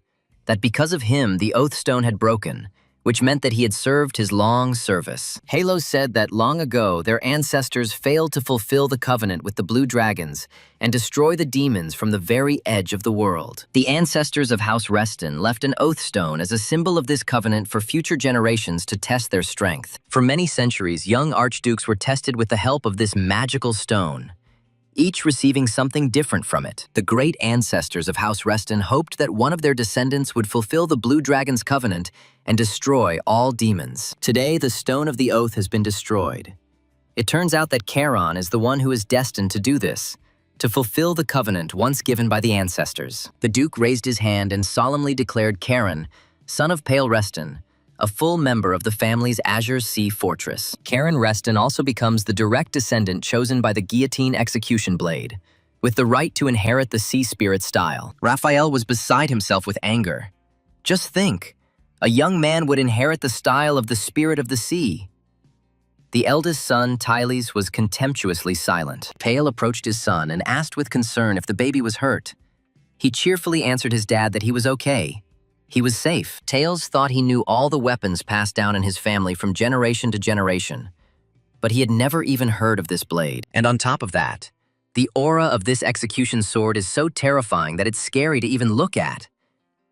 that because of him the oath stone had broken, which meant that he had served his long service. Yahello said that long ago their ancestors failed to fulfill the covenant with the blue dragons and destroy the demons from the very edge of the world. The ancestors of House Reston left an oath stone as a symbol of this covenant for future generations to test their strength. For many centuries, young archdukes were tested with the help of this magical stone, each receiving something different from it. The great ancestors of House Reston hoped that one of their descendants would fulfill the Blue Dragon's covenant and destroy all demons. Today, the Stone of the Oath has been destroyed. It turns out that Charon is the one who is destined to do this, to fulfill the covenant once given by the ancestors. The Duke raised his hand and solemnly declared Charon, son of Pale Reston, a full member of the family's Azure Sea Fortress. Karen Reston also becomes the direct descendant chosen by the guillotine execution blade, with the right to inherit the sea spirit style. Raphael was beside himself with anger. Just think, a young man would inherit the style of the spirit of the sea. The eldest son, Tyles, was contemptuously silent. Pale approached his son and asked with concern if the baby was hurt. He cheerfully answered his dad that he was okay. He was safe. Tails thought he knew all the weapons passed down in his family from generation to generation, but he had never even heard of this blade. And on top of that, the aura of this execution sword is so terrifying that it's scary to even look at.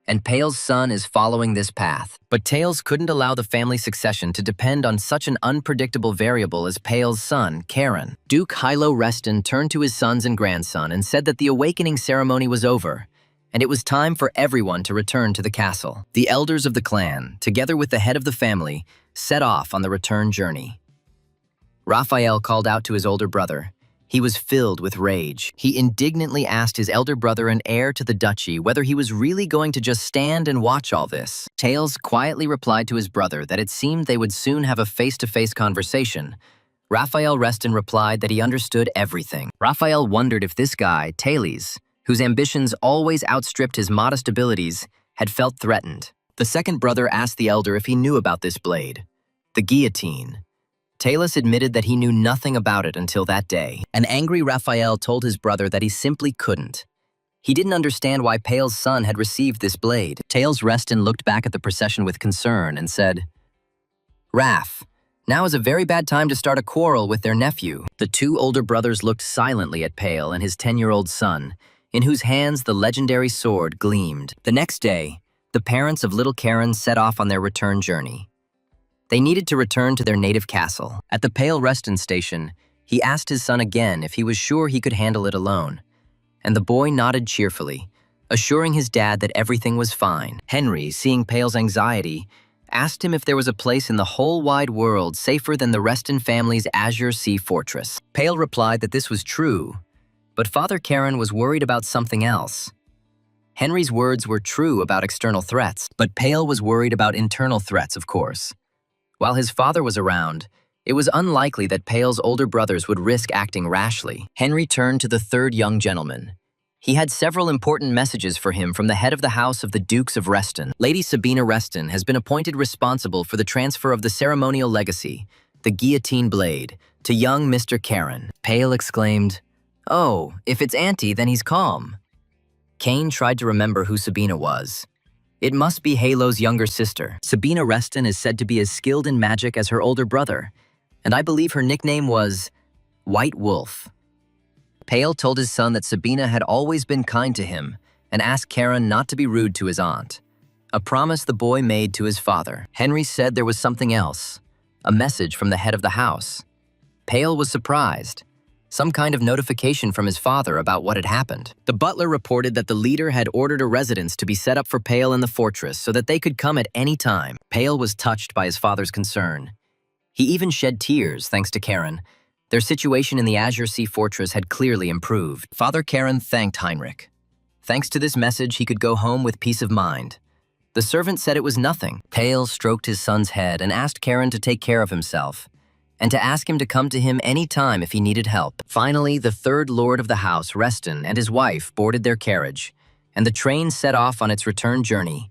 And Pale's son is following this path. But Tails couldn't allow the family succession to depend on such an unpredictable variable as Pale's son, Karen. Duke Yahello Reston turned to his sons and grandson and said that the awakening ceremony was over, and it was time for everyone to return to the castle. The elders of the clan, together with the head of the family, set off on the return journey. Raphael called out to his older brother, He was filled with rage. He indignantly asked his elder brother and heir to the duchy whether he was really going to just stand and watch all this. Tails quietly replied to his brother that it seemed they would soon have a face-to-face conversation. Raphael Reston replied that he understood everything. Raphael wondered if this guy, Tails, whose ambitions always outstripped his modest abilities, had felt threatened. The second brother asked the elder if he knew about this blade, the guillotine. Tails admitted that he knew nothing about it until that day. An angry Raphael told his brother that he simply couldn't. He didn't understand why Pale's son had received this blade. Tails Reston looked back at the procession with concern and said, "Raph, now is a very bad time to start a quarrel with their nephew." The two older brothers looked silently at Pale and his 10-year-old son, in whose hands the legendary sword gleamed. The next day, the parents of little Karen set off on their return journey. They needed to return to their native castle. At the Pale Reston station, he asked his son again if he was sure he could handle it alone, and the boy nodded cheerfully, assuring his dad that everything was fine. Henry, seeing Pale's anxiety, asked him if there was a place in the whole wide world safer than the Reston family's Azure Sea Fortress. Pale replied that this was true, but Father Karen was worried about something else. Henry's words were true about external threats, but Pale was worried about internal threats, of course. While his father was around, it was unlikely that Pale's older brothers would risk acting rashly. Henry turned to the third young gentleman. He had several important messages for him from the head of the house of the Dukes of Reston. Lady Sabina Reston has been appointed responsible for the transfer of the ceremonial legacy, the guillotine blade, to young Mr. Karen. Pale exclaimed, "Oh, if it's Auntie, then he's calm." Kane tried to remember who Sabina was. It must be Halo's younger sister. Sabina Reston is said to be as skilled in magic as her older brother, and I believe her nickname was White Wolf. Pale told his son that Sabina had always been kind to him and asked Karen not to be rude to his aunt, a promise the boy made to his father. Henry said there was something else, a message from the head of the house. Pale was surprised. Some kind of notification from his father about what had happened. The butler reported that the leader had ordered a residence to be set up for Pale in the fortress so that they could come at any time. Pale was touched by his father's concern. He even shed tears thanks to Karen. Their situation in the Azure Sea Fortress had clearly improved. Father Karen thanked Heinrich. Thanks to this message, he could go home with peace of mind. The servant said it was nothing. Pale stroked his son's head and asked Karen to take care of himself, and to ask him to come to him any time if he needed help. Finally, the third lord of the house, Reston, and his wife boarded their carriage, and the train set off on its return journey.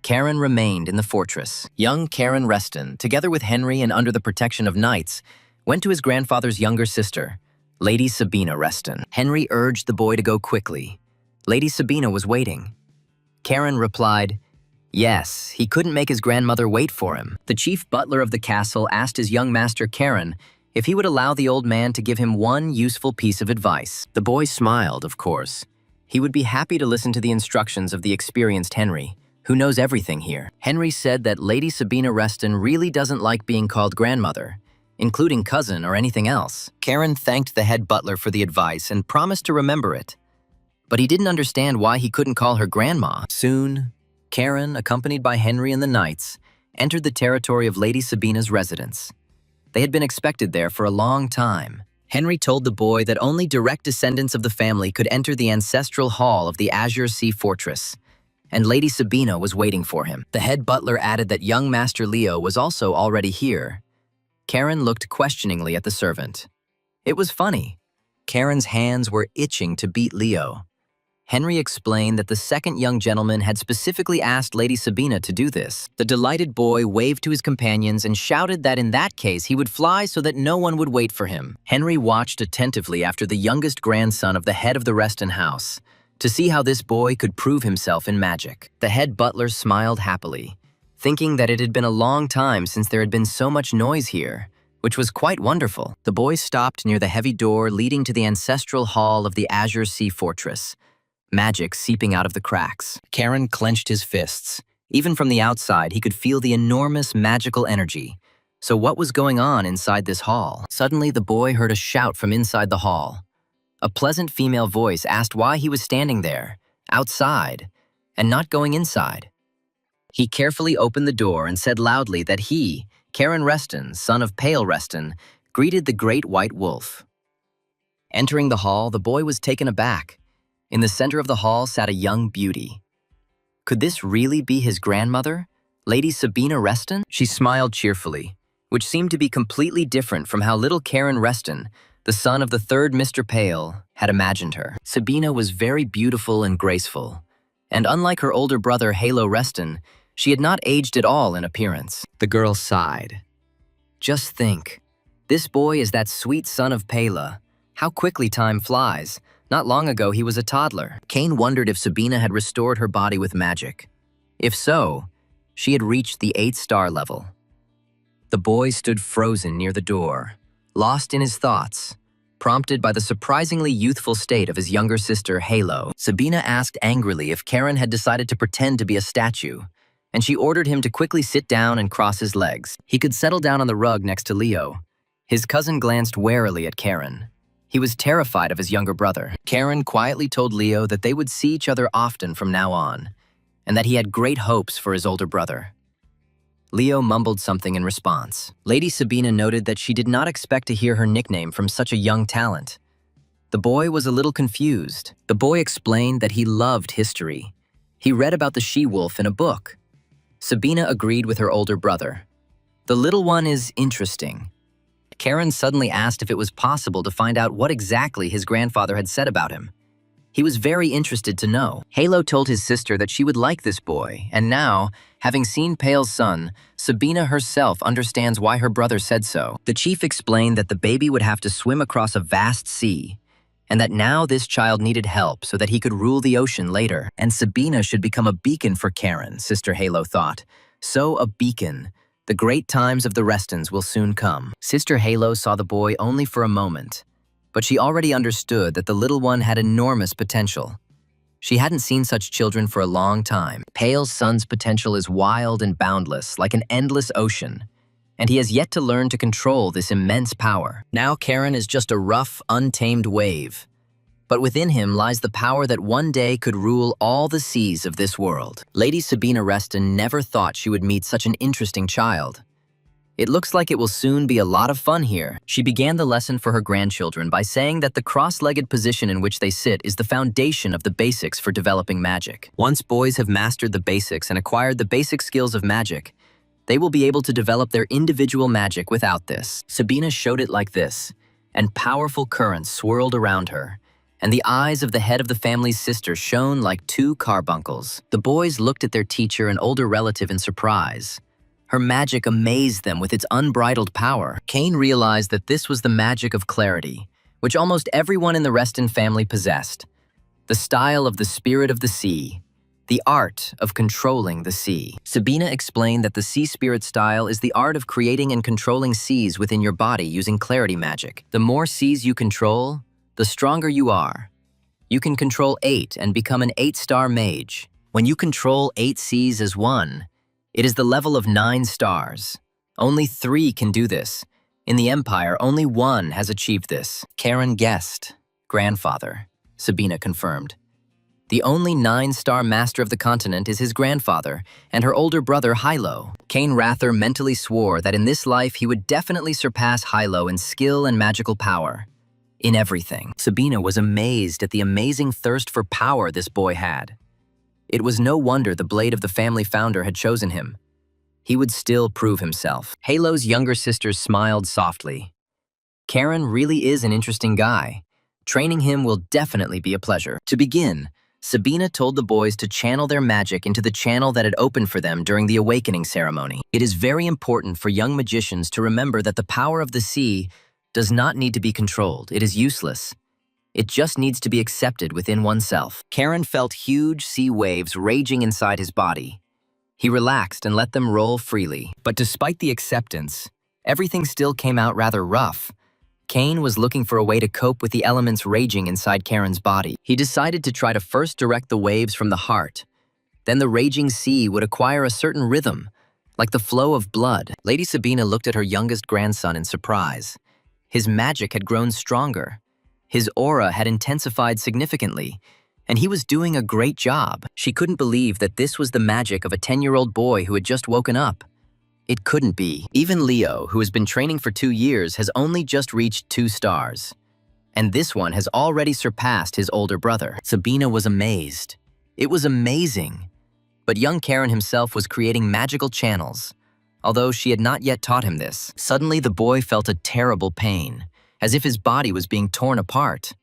Karen remained in the fortress. Young Karen Reston, together with Henry and under the protection of knights, went to his grandfather's younger sister, Lady Sabina Reston. Henry urged the boy to go quickly. Lady Sabina was waiting. Karen replied, yes, he couldn't make his grandmother wait for him. The chief butler of the castle asked his young master Karen if he would allow the old man to give him one useful piece of advice. The boy smiled, of course. He would be happy to listen to the instructions of the experienced Henry, who knows everything here. Henry said that Lady Sabina Reston really doesn't like being called grandmother, including cousin or anything else. Karen thanked the head butler for the advice and promised to remember it. But he didn't understand why he couldn't call her grandma. Soon, Karen, accompanied by Henry and the knights, entered the territory of Lady Sabina's residence. They had been expected there for a long time. Henry told the boy that only direct descendants of the family could enter the ancestral hall of the Azure Sea Fortress, and Lady Sabina was waiting for him. The head butler added that young Master Leo was also already here. Karen looked questioningly at the servant. It was funny. Karen's hands were itching to beat Leo. Henry explained that the second young gentleman had specifically asked Lady Sabina to do this. The delighted boy waved to his companions and shouted that in that case he would fly so that no one would wait for him. Henry watched attentively after the youngest grandson of the head of the Reston house to see how this boy could prove himself in magic. The head butler smiled happily, thinking that it had been a long time since there had been so much noise here, which was quite wonderful. The boy stopped near the heavy door leading to the ancestral hall of the Azure Sea Fortress, magic seeping out of the cracks. Karen clenched his fists. Even from the outside, he could feel the enormous magical energy. So what was going on inside this hall? Suddenly, the boy heard a shout from inside the hall. A pleasant female voice asked why he was standing there, outside, and not going inside. He carefully opened the door and said loudly that he, Karen Reston, son of Pale Reston, greeted the great white wolf. Entering the hall, the boy was taken aback. In the center of the hall sat a young beauty. Could this really be his grandmother, Lady Sabina Reston? She smiled cheerfully, which seemed to be completely different from how little Karen Reston, the son of the third Mr. Pale, had imagined her. Sabina was very beautiful and graceful, and unlike her older brother Yahello Reston, she had not aged at all in appearance. The girl sighed. Just think, this boy is that sweet son of Pela. How quickly time flies. Not long ago he was a toddler. Kane wondered if Sabina had restored her body with magic. If so, she had reached the 8-star level. The boy stood frozen near the door, lost in his thoughts, prompted by the surprisingly youthful state of his younger sister, Yahello. Sabina asked angrily if Karen had decided to pretend to be a statue, and she ordered him to quickly sit down and cross his legs. He could settle down on the rug next to Leo. His cousin glanced warily at Karen. He was terrified of his younger brother. Karen quietly told Leo that they would see each other often from now on, and that he had great hopes for his older brother. Leo mumbled something in response. Lady Sabina noted that she did not expect to hear her nickname from such a young talent. The boy was a little confused. The boy explained that he loved history. He read about the she-wolf in a book. Sabina agreed with her older brother. The little one is interesting. Karen suddenly asked if it was possible to find out what exactly his grandfather had said about him. He was very interested to know. Yahello told his sister that she would like this boy, and now, having seen Pale's son, Sabina herself understands why her brother said so. The chief explained that the baby would have to swim across a vast sea, and that now this child needed help so that he could rule the ocean later. And Sabina should become a beacon for Karen, Sister Yahello thought. So a beacon. The great times of the Restons will soon come. Sister Yahello saw the boy only for a moment, but she already understood that the little one had enormous potential. She hadn't seen such children for a long time. Pale's son's potential is wild and boundless, like an endless ocean, and he has yet to learn to control this immense power. Now Karen is just a rough, untamed wave, but within him lies the power that one day could rule all the seas of this world. Lady Sabina Reston never thought she would meet such an interesting child. It looks like it will soon be a lot of fun here. She began the lesson for her grandchildren by saying that the cross-legged position in which they sit is the foundation of the basics for developing magic. Once boys have mastered the basics and acquired the basic skills of magic, they will be able to develop their individual magic without this. Sabina showed it like this, and powerful currents swirled around her, and the eyes of the head of the family's sister shone like two carbuncles. The boys looked at their teacher and older relative in surprise. Her magic amazed them with its unbridled power. Kane realized that this was the magic of clarity, which almost everyone in the Reston family possessed. The style of the spirit of the sea, the art of controlling the sea. Sabina explained that the sea spirit style is the art of creating and controlling seas within your body using clarity magic. The more seas you control, the stronger you are. You can control 8 and become an 8-star mage. When you control 8 seas as one, it is the level of 9 stars. Only 3 can do this. In the Empire, only 1 has achieved this. Karen guessed. Grandfather, Sabina confirmed. The only 9-star master of the continent is his grandfather and her older brother Yahello. Kane Rather mentally swore that in this life he would definitely surpass Yahello in skill and magical power. In everything. Sabina was amazed at the amazing thirst for power this boy had. It was no wonder the blade of the family founder had chosen him. He would still prove himself. Yahello's younger sisters smiled softly. Karen really is an interesting guy. Training him will definitely be a pleasure. To begin, Sabina told the boys to channel their magic into the channel that had opened for them during the awakening ceremony. It is very important for young magicians to remember that the power of the sea does not need to be controlled. It is useless. It just needs to be accepted within oneself. Karen felt huge sea waves raging inside his body. He relaxed and let them roll freely. But despite the acceptance, everything still came out rather rough. Kane was looking for a way to cope with the elements raging inside Karen's body. He decided to try to first direct the waves from the heart. Then the raging sea would acquire a certain rhythm, like the flow of blood. Lady Sabina looked at her youngest grandson in surprise. His magic had grown stronger. His aura had intensified significantly, and he was doing a great job. She couldn't believe that this was the magic of a 10-year-old boy who had just woken up. It couldn't be. Even Leo, who has been training for 2 years, has only just reached 2 stars. and this one has already surpassed his older brother. Sabina was amazed. It was amazing. But young Karen himself was creating magical channels. Although she had not yet taught him this, suddenly the boy felt a terrible pain, as if his body was being torn apart.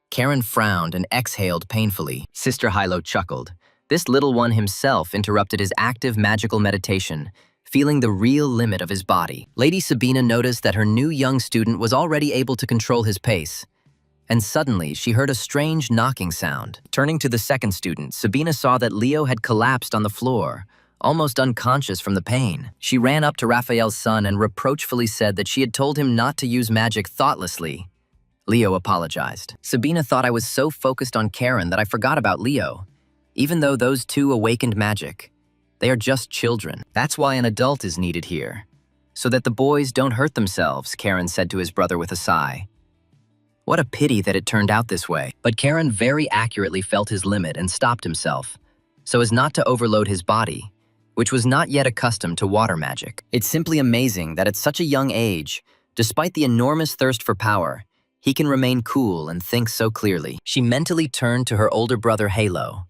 Karen frowned and exhaled painfully. Sister Yahello chuckled. This little one himself interrupted his active magical meditation, feeling the real limit of his body. Lady Sabina noticed that her new young student was already able to control his pace. And suddenly, she heard a strange knocking sound. Turning to the second student, Sabina saw that Leo had collapsed on the floor, almost unconscious from the pain. She ran up to Raphael's son and reproachfully said that she had told him not to use magic thoughtlessly. Leo apologized. Sabina thought I was so focused on Karen that I forgot about Leo. Even though those two awakened magic, they are just children. That's why an adult is needed here. So that the boys don't hurt themselves, Karen said to his brother with a sigh. What a pity that it turned out this way. But Karen very accurately felt his limit and stopped himself, so as not to overload his body, which was not yet accustomed to water magic. It's simply amazing that at such a young age, despite the enormous thirst for power, he can remain cool and think so clearly. She mentally turned to her older brother Yahello.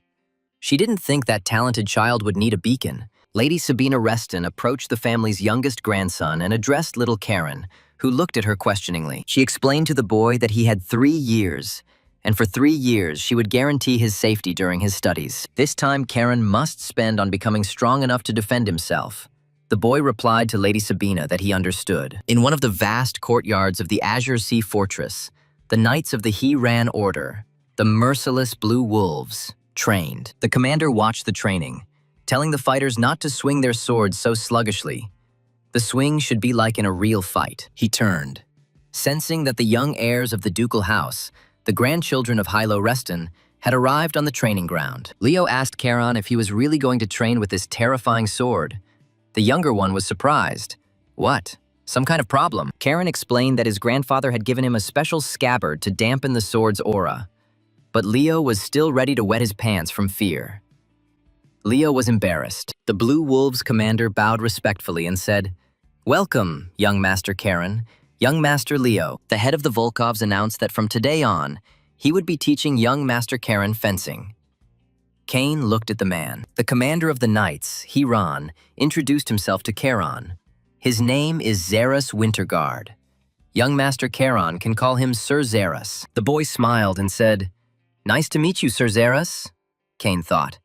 She didn't think that talented child would need a beacon. Lady Sabina Reston approached the family's youngest grandson and addressed little Karen, who looked at her questioningly. She explained to the boy that he had 3 years, and for 3 years she would guarantee his safety during his studies. This time Karen must spend on becoming strong enough to defend himself. The boy replied to Lady Sabina that he understood. In one of the vast courtyards of the Azure Sea Fortress, the Knights of the He-Ran Order, the merciless Blue Wolves, trained. The commander watched the training, telling the fighters not to swing their swords so sluggishly. The swing should be like in a real fight. He turned. Sensing that the young heirs of the ducal house, the grandchildren of Yahello Reston, had arrived on the training ground. Leo asked Karen if he was really going to train with this terrifying sword. The younger one was surprised. What? Some kind of problem? Karen explained that his grandfather had given him a special scabbard to dampen the sword's aura. But Leo was still ready to wet his pants from fear. Leo was embarrassed. The Blue Wolves commander bowed respectfully and said, "Welcome, young Master Karen, young Master Leo." The head of the Volkovs announced that from today on, he would be teaching young Master Karen fencing. Kane looked at the man. The commander of the Knights, Hiran, introduced himself to Karen. His name is Xeras Winterguard. Young Master Karen can call him Sir Xeras. The boy smiled and said, "Nice to meet you, Sir Xeras," Kane thought.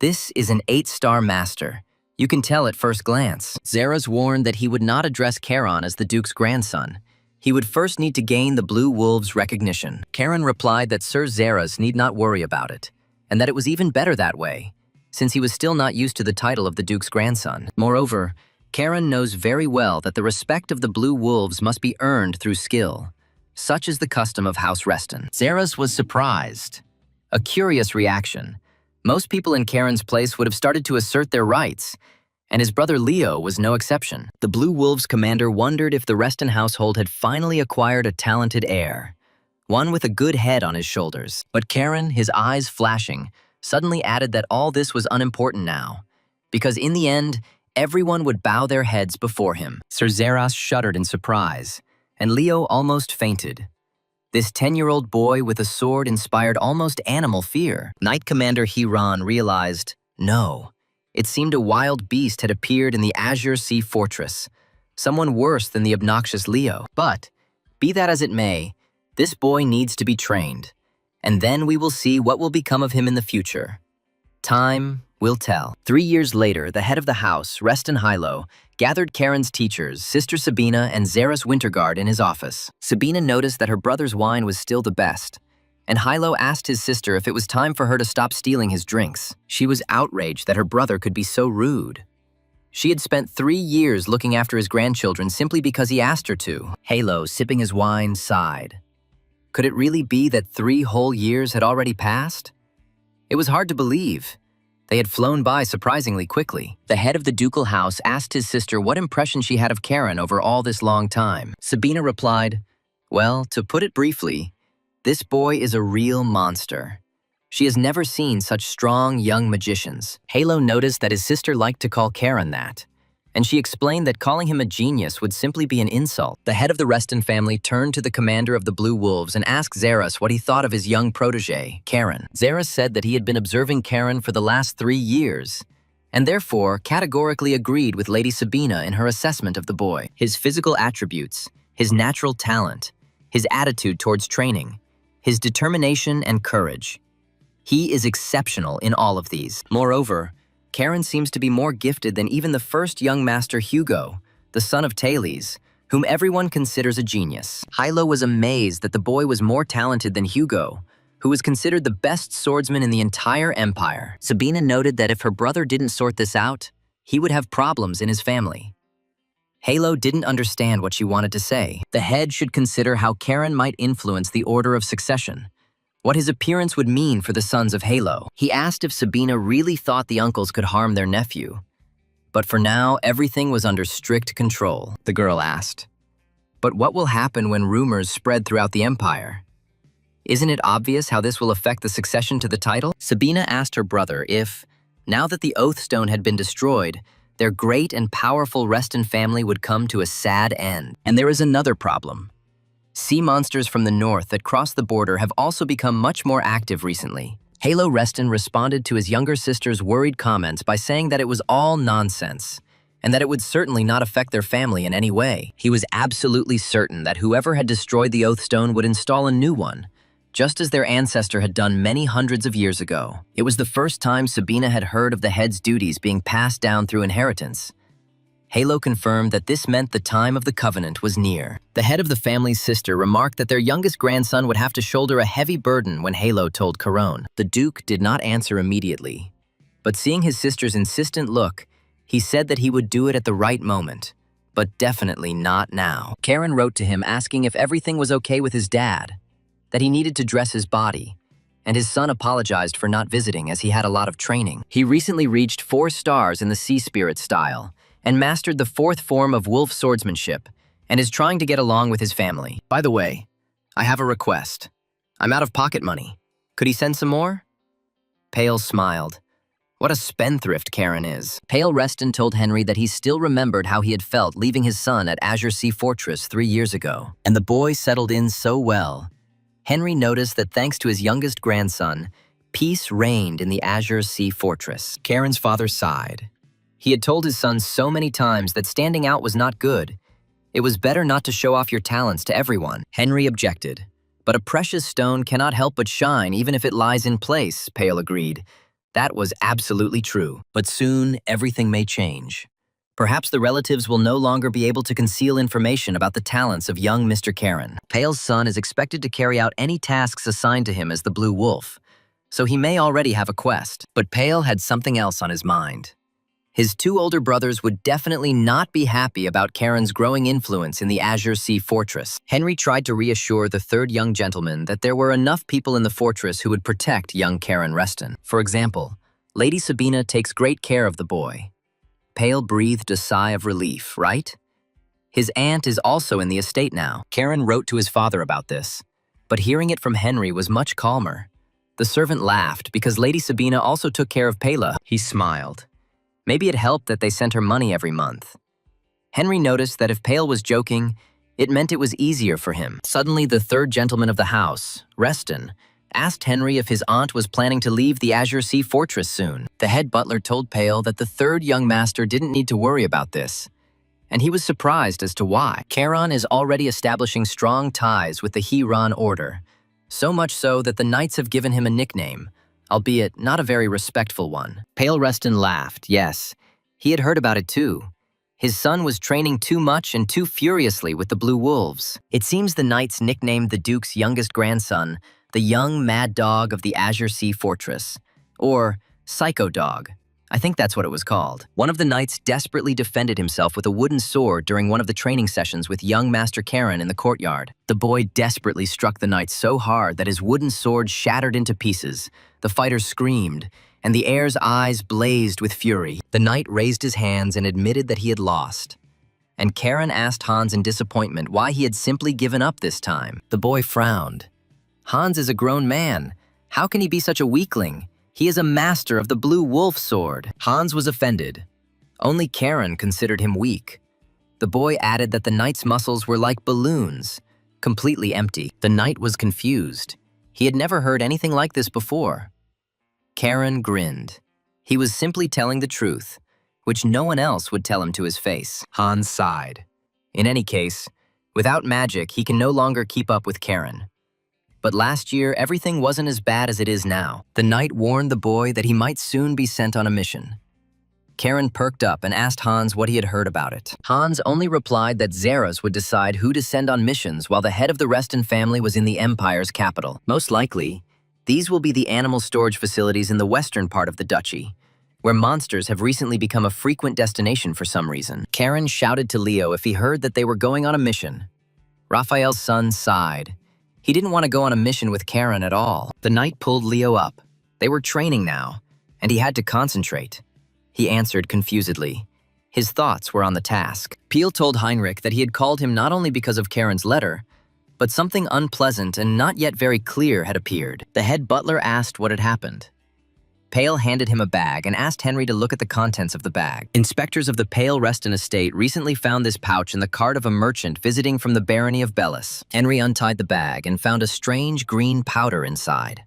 This is an 8-star master. You can tell at first glance. Xeras warned that he would not address Karen as the Duke's grandson. He would first need to gain the Blue Wolves' recognition. Karen replied that Sir Xeras need not worry about it, and that it was even better that way, since he was still not used to the title of the Duke's grandson. Moreover, Karen knows very well that the respect of the Blue Wolves must be earned through skill. Such is the custom of House Reston. Xeras was surprised. A curious reaction. Most people in Karen's place would have started to assert their rights, and his brother Leo was no exception. The Blue Wolves commander wondered if the Reston household had finally acquired a talented heir, one with a good head on his shoulders. But Karen, his eyes flashing, suddenly added that all this was unimportant now, because in the end, everyone would bow their heads before him. Sir Xeras shuddered in surprise, and Leo almost fainted. This 10-year-old boy with a sword inspired almost animal fear. Knight Commander Hiran realized, no, it seemed a wild beast had appeared in the Azure Sea Fortress, someone worse than the obnoxious Leo. But, be that as it may, this boy needs to be trained, and then we will see what will become of him in the future. Time will tell. 3 years later, the head of the house, Reston Yahello, gathered Karen's teachers, Sister Sabina and Xeras Winterguard, in his office. Sabina noticed that her brother's wine was still the best, and Yahello asked his sister if it was time for her to stop stealing his drinks. She was outraged that her brother could be so rude. She had spent 3 years looking after his grandchildren simply because he asked her to. Yahello, sipping his wine, sighed. Could it really be that 3 whole years had already passed? It was hard to believe. They had flown by surprisingly quickly. The head of the ducal house asked his sister what impression she had of Karen over all this long time. Sabina replied, "Well, to put it briefly, this boy is a real monster. She has never seen such strong young magicians." Yahello noticed that his sister liked to call Karen that. and she explained that calling him a genius would simply be an insult. The head of the Reston family turned to the commander of the Blue Wolves and asked Zaras what he thought of his young protege, Karen. Zaras said that he had been observing Karen for the last 3 years, and therefore categorically agreed with Lady Sabina in her assessment of the boy. His physical attributes, his natural talent, his attitude towards training, his determination and courage. He is exceptional in all of these. Moreover, Karen seems to be more gifted than even the first young master Hugo, the son of Thales, whom everyone considers a genius. Yahello was amazed that the boy was more talented than Hugo, who was considered the best swordsman in the entire empire. Sabina noted that if her brother didn't sort this out, he would have problems in his family. Yahello didn't understand what she wanted to say. The head should consider how Karen might influence the order of succession, what his appearance would mean for the sons of Yahello. He asked if Sabina really thought the uncles could harm their nephew. But for now, everything was under strict control, the girl asked. But what will happen when rumors spread throughout the empire? Isn't it obvious how this will affect the succession to the title? Sabina asked her brother if, now that the Oathstone had been destroyed, their great and powerful Reston family would come to a sad end. And there is another problem. Sea monsters from the north that cross the border have also become much more active recently. Yahello Reston responded to his younger sister's worried comments by saying that it was all nonsense, and that it would certainly not affect their family in any way. He was absolutely certain that whoever had destroyed the Oathstone would install a new one, just as their ancestor had done many hundreds of years ago. It was the first time Sabina had heard of the head's duties being passed down through inheritance. Yahello confirmed that this meant the time of the covenant was near. The head of the family's sister remarked that their youngest grandson would have to shoulder a heavy burden when Yahello told Caron. The Duke did not answer immediately, but seeing his sister's insistent look, he said that he would do it at the right moment, but definitely not now. Karen wrote to him asking if everything was okay with his dad, that he needed to dress his body, and his son apologized for not visiting as he had a lot of training. He recently reached 4 stars in the Sea Spirit style, and mastered the 4th form of wolf swordsmanship, and is trying to get along with his family. By the way, I have a request. I'm out of pocket money. Could he send some more? Pale smiled. What a spendthrift Karen is. Pale Reston told Henry that he still remembered how he had felt leaving his son at Azure Sea Fortress 3 years ago, and the boy settled in so well. Henry noticed that thanks to his youngest grandson, peace reigned in the Azure Sea Fortress. Karen's father sighed. He had told his son so many times that standing out was not good. It was better not to show off your talents to everyone. Henry objected. But a precious stone cannot help but shine even if it lies in place, Pale agreed. That was absolutely true. But soon, everything may change. Perhaps the relatives will no longer be able to conceal information about the talents of young Mr. Karen. Pale's son is expected to carry out any tasks assigned to him as the Blue Wolf, so he may already have a quest. But Pale had something else on his mind. His 2 older brothers would definitely not be happy about Karen's growing influence in the Azure Sea Fortress. Henry tried to reassure the 3rd young gentleman that there were enough people in the fortress who would protect young Karen Reston. For example, Lady Sabina takes great care of the boy. Pale breathed a sigh of relief, right? His aunt is also in the estate now. Karen wrote to his father about this, but hearing it from Henry was much calmer. The servant laughed because Lady Sabina also took care of Pela. He smiled. Maybe it helped that they sent her money every month. Henry noticed that if Pale was joking, it meant it was easier for him. Suddenly, the 3rd gentleman of the house, Reston, asked Henry if his aunt was planning to leave the Azure Sea Fortress soon. The head butler told Pale that the 3rd young master didn't need to worry about this, and he was surprised as to why. Charon is already establishing strong ties with the Huron Order, so much so that the knights have given him a nickname, albeit not a very respectful one. Pale Reston laughed. Yes, he had heard about it too. His son was training too much and too furiously with the Blue Wolves. It seems the knights nicknamed the Duke's youngest grandson the young mad dog of the Azure Sea Fortress, or Psycho Dog. I think that's what it was called. One of the knights desperately defended himself with a wooden sword during one of the training sessions with young Master Karen in the courtyard. The boy desperately struck the knight so hard that his wooden sword shattered into pieces. The fighter screamed, and the heir's eyes blazed with fury. The knight raised his hands and admitted that he had lost. And Karen asked Hans in disappointment why he had simply given up this time. The boy frowned. Hans is a grown man. How can he be such a weakling? He is a master of the Blue Wolf sword. Hans was offended. Only Karen considered him weak. The boy added that the knight's muscles were like balloons, completely empty. The knight was confused. He had never heard anything like this before. Karen grinned. He was simply telling the truth, which no one else would tell him to his face. Hans sighed. In any case, without magic, he can no longer keep up with Karen. But last year, everything wasn't as bad as it is now. The knight warned the boy that he might soon be sent on a mission. Karen perked up and asked Hans what he had heard about it. Hans only replied that Zeras would decide who to send on missions while the head of the Reston family was in the Empire's capital. Most likely, these will be the animal storage facilities in the western part of the duchy, where monsters have recently become a frequent destination for some reason. Karen shouted to Leo if he heard that they were going on a mission. Raphael's son sighed. He didn't want to go on a mission with Karen at all. The knight pulled Leo up. They were training now, and he had to concentrate. He answered confusedly. His thoughts were on the task. Peel told Heinrich that he had called him not only because of Karen's letter, but something unpleasant and not yet very clear had appeared. The head butler asked what had happened. Pale handed him a bag and asked Henry to look at the contents of the bag. Inspectors of the Pale Reston estate recently found this pouch in the cart of a merchant visiting from the barony of Bellis. Henry untied the bag and found a strange green powder inside.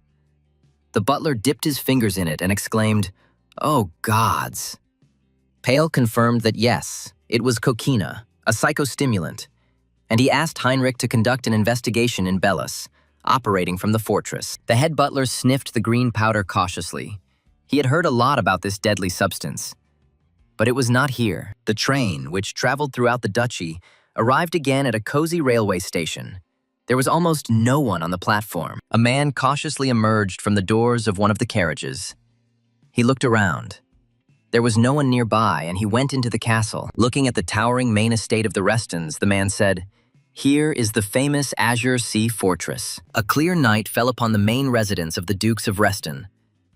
The butler dipped his fingers in it and exclaimed, "Oh, gods." Pale confirmed that yes, it was coquina, a psychostimulant, and he asked Heinrich to conduct an investigation in Bellis, operating from the fortress. The head butler sniffed the green powder cautiously. He had heard a lot about this deadly substance. But it was not here. The train, which traveled throughout the duchy, arrived again at a cozy railway station. There was almost no one on the platform. A man cautiously emerged from the doors of one of the carriages. He looked around. There was no one nearby, and he went into the castle. Looking at the towering main estate of the Restons, the man said, "Here is the famous Azure Sea Fortress." A clear night fell upon the main residence of the Dukes of Reston,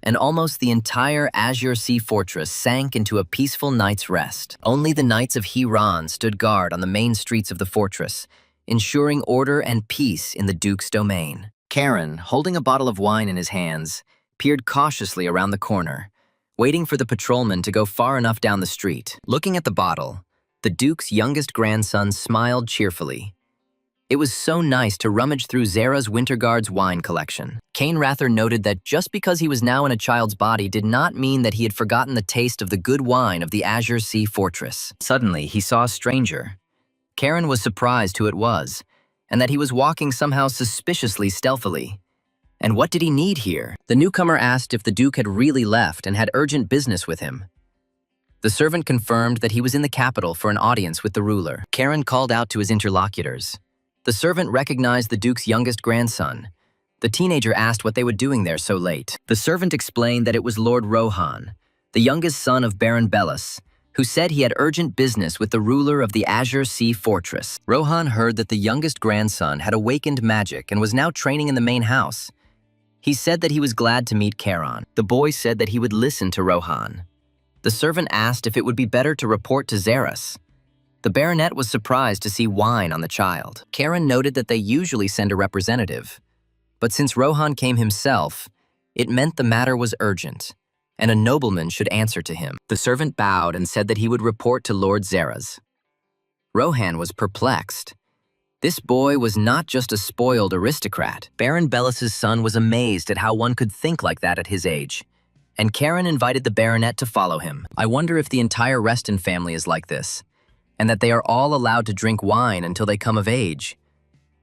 and almost the entire Azure Sea Fortress sank into a peaceful night's rest. Only the Knights of Hiran stood guard on the main streets of the fortress, ensuring order and peace in the Duke's domain. Karen, holding a bottle of wine in his hands, peered cautiously around the corner, waiting for the patrolman to go far enough down the street. Looking at the bottle, the Duke's youngest grandson smiled cheerfully. It was so nice to rummage through Zara's Winterguard's wine collection. Cain Rather noted that just because he was now in a child's body did not mean that he had forgotten the taste of the good wine of the Azure Sea Fortress. Suddenly, he saw a stranger. Karen was surprised who it was, and that he was walking somehow suspiciously stealthily. And what did he need here? The newcomer asked if the Duke had really left and had urgent business with him. The servant confirmed that he was in the capital for an audience with the ruler. Karen called out to his interlocutors. The servant recognized the Duke's youngest grandson. The teenager asked what they were doing there so late. The servant explained that it was Lord Rohan, the youngest son of Baron Bellis, who said he had urgent business with the ruler of the Azure Sea Fortress. Rohan heard that the youngest grandson had awakened magic and was now training in the main house. He said that he was glad to meet Karen. The boy said that he would listen to Rohan. The servant asked if it would be better to report to Zeras. The baronet was surprised to see wine on the child. Karen noted that they usually send a representative. But since Rohan came himself, it meant the matter was urgent, and a nobleman should answer to him. The servant bowed and said that he would report to Lord Zeras. Rohan was perplexed. This boy was not just a spoiled aristocrat. Baron Bellis's son was amazed at how one could think like that at his age, and Karen invited the baronet to follow him. I wonder if the entire Reston family is like this, and that they are all allowed to drink wine until they come of age.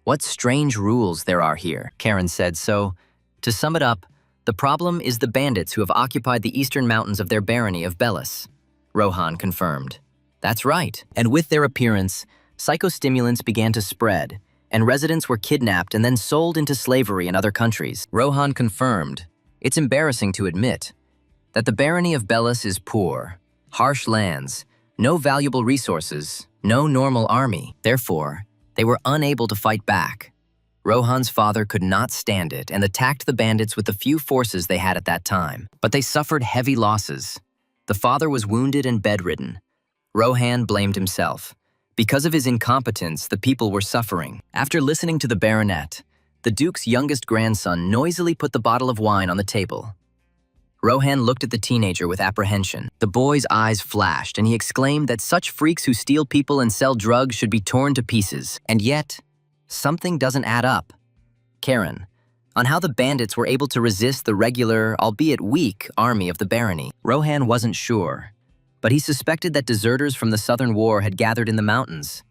What strange rules there are here, Karen said. So, to sum it up, the problem is the bandits who have occupied the eastern mountains of their barony of Bellis, Rohan confirmed. That's right, and with their appearance, psychostimulants began to spread, and residents were kidnapped and then sold into slavery in other countries. Rohan confirmed, it's embarrassing to admit, that the barony of Bellis is poor, harsh lands, no valuable resources, no normal army. Therefore, they were unable to fight back. Rohan's father could not stand it and attacked the bandits with the few forces they had at that time. But they suffered heavy losses. The father was wounded and bedridden. Rohan blamed himself. Because of his incompetence, the people were suffering. After listening to the baronet, the Duke's youngest grandson noisily put the bottle of wine on the table. Rohan looked at the teenager with apprehension. The boy's eyes flashed, and he exclaimed that such freaks who steal people and sell drugs should be torn to pieces. And yet, something doesn't add up. Karen, on how the bandits were able to resist the regular, albeit weak, army of the barony. Rohan wasn't sure, but he suspected that deserters from the Southern War had gathered in the mountains.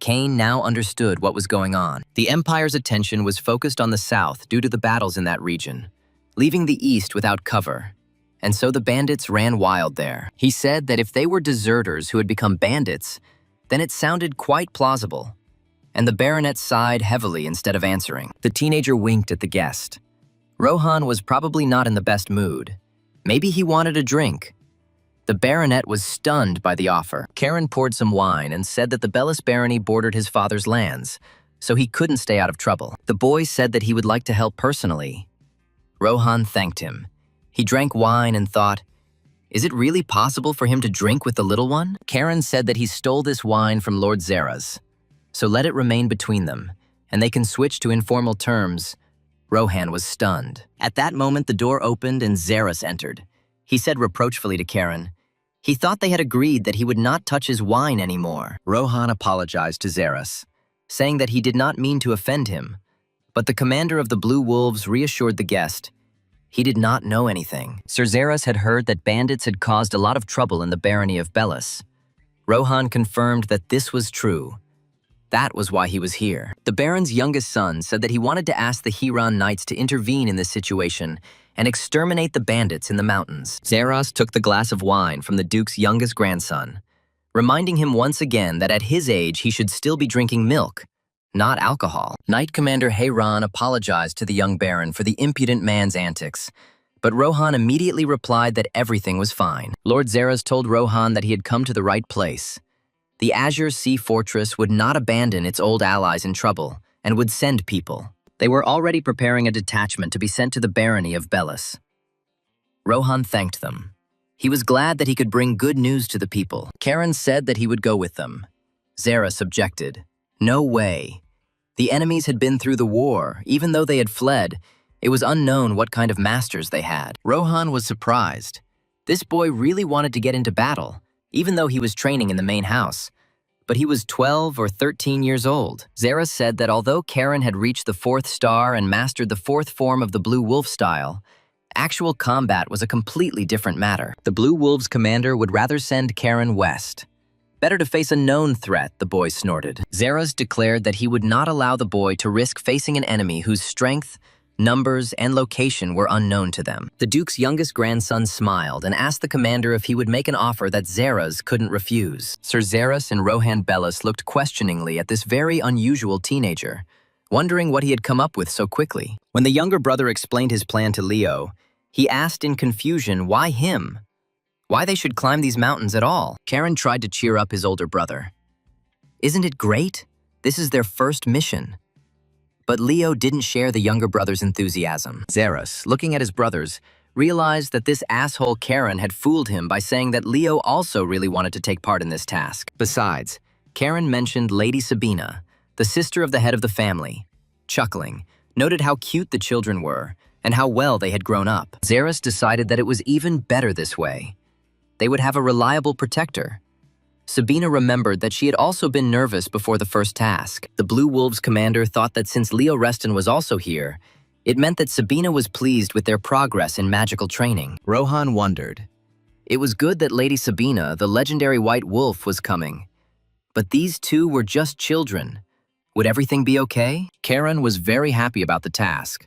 Kane now understood what was going on. The Empire's attention was focused on the south due to the battles in that region, leaving the east without cover, and so the bandits ran wild there. He said that if they were deserters who had become bandits, then it sounded quite plausible, and the baronet sighed heavily instead of answering. The teenager winked at the guest. Rohan was probably not in the best mood. Maybe he wanted a drink. The baronet was stunned by the offer. Karen poured some wine and said that the Bellis barony bordered his father's lands, so he couldn't stay out of trouble. The boy said that he would like to help personally. Rohan thanked him. He drank wine and thought, is it really possible for him to drink with the little one? Karen said that he stole this wine from Lord Zera's, so let it remain between them, and they can switch to informal terms. Rohan was stunned. At that moment, the door opened and Zeras entered. He said reproachfully to Karen, he thought they had agreed that he would not touch his wine anymore. Rohan apologized to Zeras, saying that he did not mean to offend him, but the commander of the Blue Wolves reassured the guest. He did not know anything. Sir Zeras had heard that bandits had caused a lot of trouble in the barony of Bellis. Rohan confirmed that this was true. That was why he was here. The Baron's youngest son said that he wanted to ask the Huron Knights to intervene in this situation and exterminate the bandits in the mountains. Zeras took the glass of wine from the Duke's youngest grandson, reminding him once again that at his age he should still be drinking milk, not alcohol. Knight Commander Hayron apologized to the young Baron for the impudent man's antics, but Rohan immediately replied that everything was fine. Lord Zeras told Rohan that he had come to the right place. The Azure Sea Fortress would not abandon its old allies in trouble and would send people. They were already preparing a detachment to be sent to the barony of Bellis. Rohan thanked them. He was glad that he could bring good news to the people. Karen said that he would go with them. Zeras objected. No way. The enemies had been through the war. Even though they had fled, it was unknown what kind of masters they had. Rohan was surprised. This boy really wanted to get into battle, even though he was training in the main house. But he was 12 or 13 years old. Zeras said that although Karen had reached the 4th star and mastered the 4th form of the Blue Wolf style, actual combat was a completely different matter. The Blue Wolves commander would rather send Karen west. Better to face a known threat, the boy snorted. Zeras declared that he would not allow the boy to risk facing an enemy whose strength, numbers, and location were unknown to them. The Duke's youngest grandson smiled and asked the commander if he would make an offer that Zeras couldn't refuse. Sir Zeras and Rohan Bellis looked questioningly at this very unusual teenager, wondering what he had come up with so quickly. When the younger brother explained his plan to Leo, he asked in confusion why him? Why they should climb these mountains at all? Karen tried to cheer up his older brother. Isn't it great? This is their first mission. But Leo didn't share the younger brother's enthusiasm. Zeras, looking at his brothers, realized that this asshole Karen had fooled him by saying that Leo also really wanted to take part in this task. Besides, Karen mentioned Lady Sabina, the sister of the head of the family. Chuckling, noted how cute the children were and how well they had grown up. Zeras decided that it was even better this way. They would have a reliable protector. Sabina remembered that she had also been nervous before the first task. The Blue Wolves commander thought that since Leo Reston was also here, it meant that Sabina was pleased with their progress in magical training. Rohan wondered. It was good that Lady Sabina, the legendary White Wolf, was coming. But these two were just children. Would everything be okay? Karen was very happy about the task,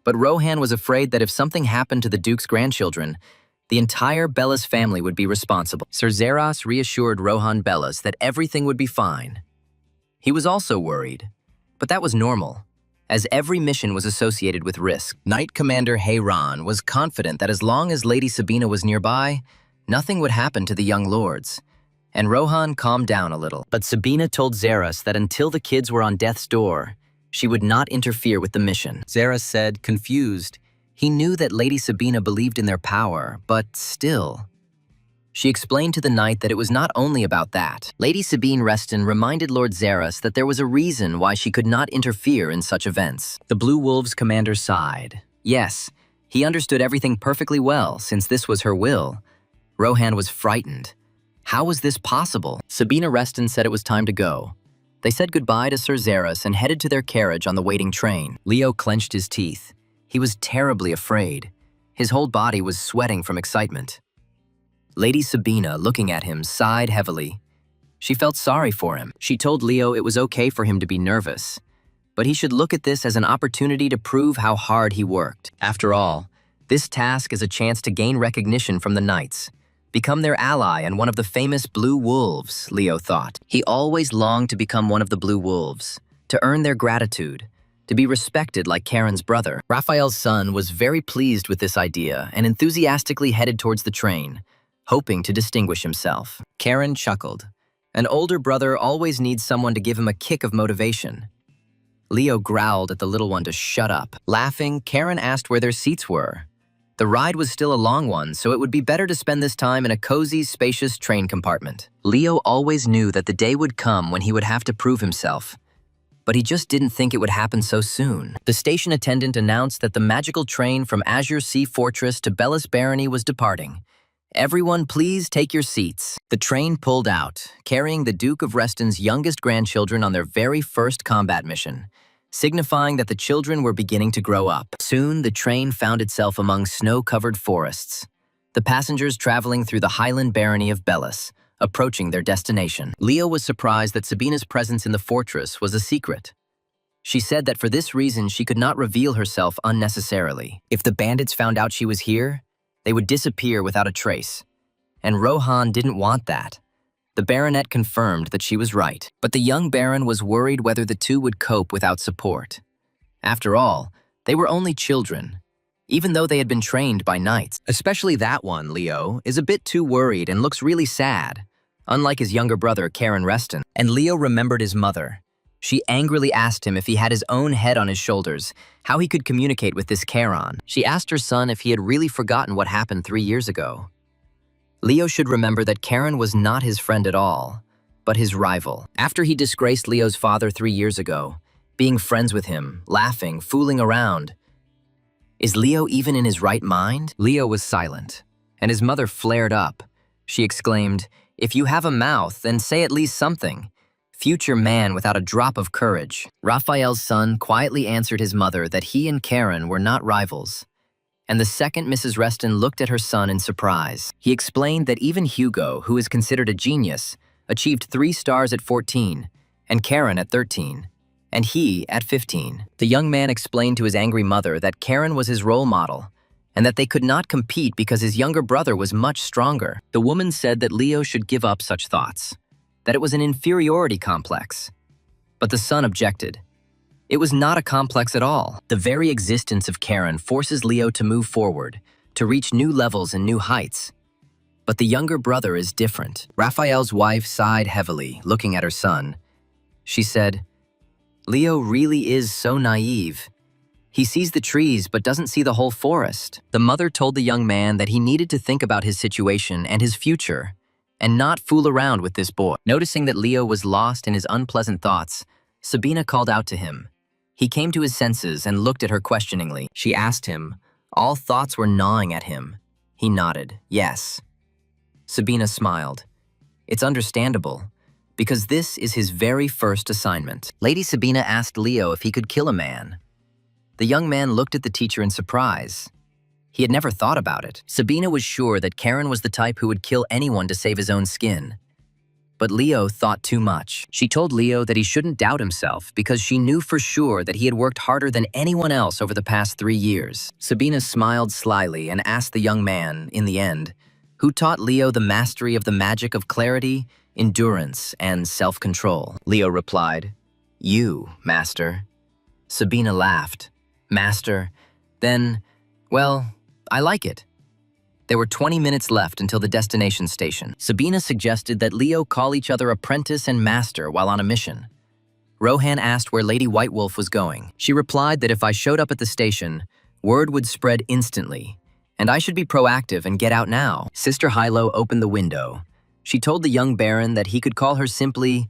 but Rohan was afraid that if something happened to the Duke's grandchildren, the entire Bellis family would be responsible. Sir Zeras reassured Rohan Bellis that everything would be fine. He was also worried, but that was normal, as every mission was associated with risk. Knight Commander Hayron was confident that as long as Lady Sabina was nearby, nothing would happen to the young lords, and Rohan calmed down a little. But Sabina told Zeras that until the kids were on death's door, she would not interfere with the mission. Zeras said, confused, he knew that Lady Sabina believed in their power, but still. She explained to the knight that it was not only about that. Lady Sabine Reston reminded Lord Zeras that there was a reason why she could not interfere in such events. The Blue Wolves commander sighed. Yes, He understood everything perfectly well, since this was her will. Rohan was frightened. How was this possible? Sabina Reston said it was time to go. They said goodbye to Sir Xeris and headed to their carriage on the waiting train. Leo clenched his teeth. He was terribly afraid. His whole body was sweating from excitement. Lady Sabina, looking at him, sighed heavily. She felt sorry for him. She told Leo it was okay for him to be nervous, but he should look at this as an opportunity to prove how hard he worked. After all, this task is a chance to gain recognition from the knights, become their ally and one of the famous Blue Wolves, Leo thought. He always longed to become one of the Blue Wolves, to earn their gratitude, to be respected like Karen's brother. Raphael's son was very pleased with this idea and enthusiastically headed towards the train, hoping to distinguish himself. Karen chuckled. An older brother always needs someone to give him a kick of motivation. Leo growled at the little one to shut up. Laughing, Karen asked where their seats were. The ride was still a long one, so it would be better to spend this time in a cozy, spacious train compartment. Leo always knew that the day would come when he would have to prove himself, but he just didn't think it would happen so soon. The station attendant announced that the magical train from Azure Sea Fortress to Bellis Barony was departing. Everyone, please take your seats. The train pulled out, carrying the Duke of Reston's youngest grandchildren on their very first combat mission, signifying that the children were beginning to grow up. Soon, the train found itself among snow-covered forests, the passengers traveling through the highland barony of Bellis, approaching their destination. Leo was surprised that Sabina's presence in the fortress was a secret. She said that for this reason she could not reveal herself unnecessarily. If the bandits found out she was here, they would disappear without a trace. And Rohan didn't want that. The baronet confirmed that she was right, but the young baron was worried whether the two would cope without support. After all, they were only children, even though they had been trained by knights. Especially that one, Leo, is a bit too worried and looks really sad, unlike his younger brother, Karen Reston. And Leo remembered his mother. She angrily asked him if he had his own head on his shoulders, how he could communicate with this Charon. She asked her son if he had really forgotten what happened 3 years ago. Leo should remember that Karen was not his friend at all, but his rival. After he disgraced Leo's father 3 years ago, being friends with him, laughing, fooling around. Is Leo even in his right mind? Leo was silent, and his mother flared up. She exclaimed, "If you have a mouth, then say at least something. Future man without a drop of courage." Raphael's son quietly answered his mother that he and Karen were not rivals. And the second Mrs. Reston looked at her son in surprise. He explained that even Hugo, who is considered a genius, achieved 3 stars at 14, and Karen at 13, and he at 15. The young man explained to his angry mother that Karen was his role model, and that they could not compete because his younger brother was much stronger. The woman said that Leo should give up such thoughts, that it was an inferiority complex. But the son objected. It was not a complex at all. The very existence of Karen forces Leo to move forward, to reach new levels and new heights. But the younger brother is different. Raphael's wife sighed heavily, looking at her son. She said, "Leo really is so naive. He sees the trees but doesn't see the whole forest." The mother told the young man that he needed to think about his situation and his future, and not fool around with this boy. Noticing that Leo was lost in his unpleasant thoughts, Sabina called out to him. He came to his senses and looked at her questioningly. She asked him. All thoughts were gnawing at him. He nodded, yes. Sabina smiled. It's understandable, because this is his very first assignment. Lady Sabina asked Leo if he could kill a man. The young man looked at the teacher in surprise. He had never thought about it. Sabina was sure that Karen was the type who would kill anyone to save his own skin. But Leo thought too much. She told Leo that he shouldn't doubt himself because she knew for sure that he had worked harder than anyone else over the past 3 years. Sabina smiled slyly and asked the young man, in the end, who taught Leo the mastery of the magic of clarity, endurance, and self-control. Leo replied, "You, master." Sabina laughed. "Master? Then, well, I like it." There were 20 minutes left until the destination station. Sabina suggested that Leo call each other apprentice and master while on a mission. Rohan asked where Lady White Wolf was going. She replied that if I showed up at the station, word would spread instantly, and I should be proactive and get out now. Sister Yahello opened the window. She told the young baron that he could call her simply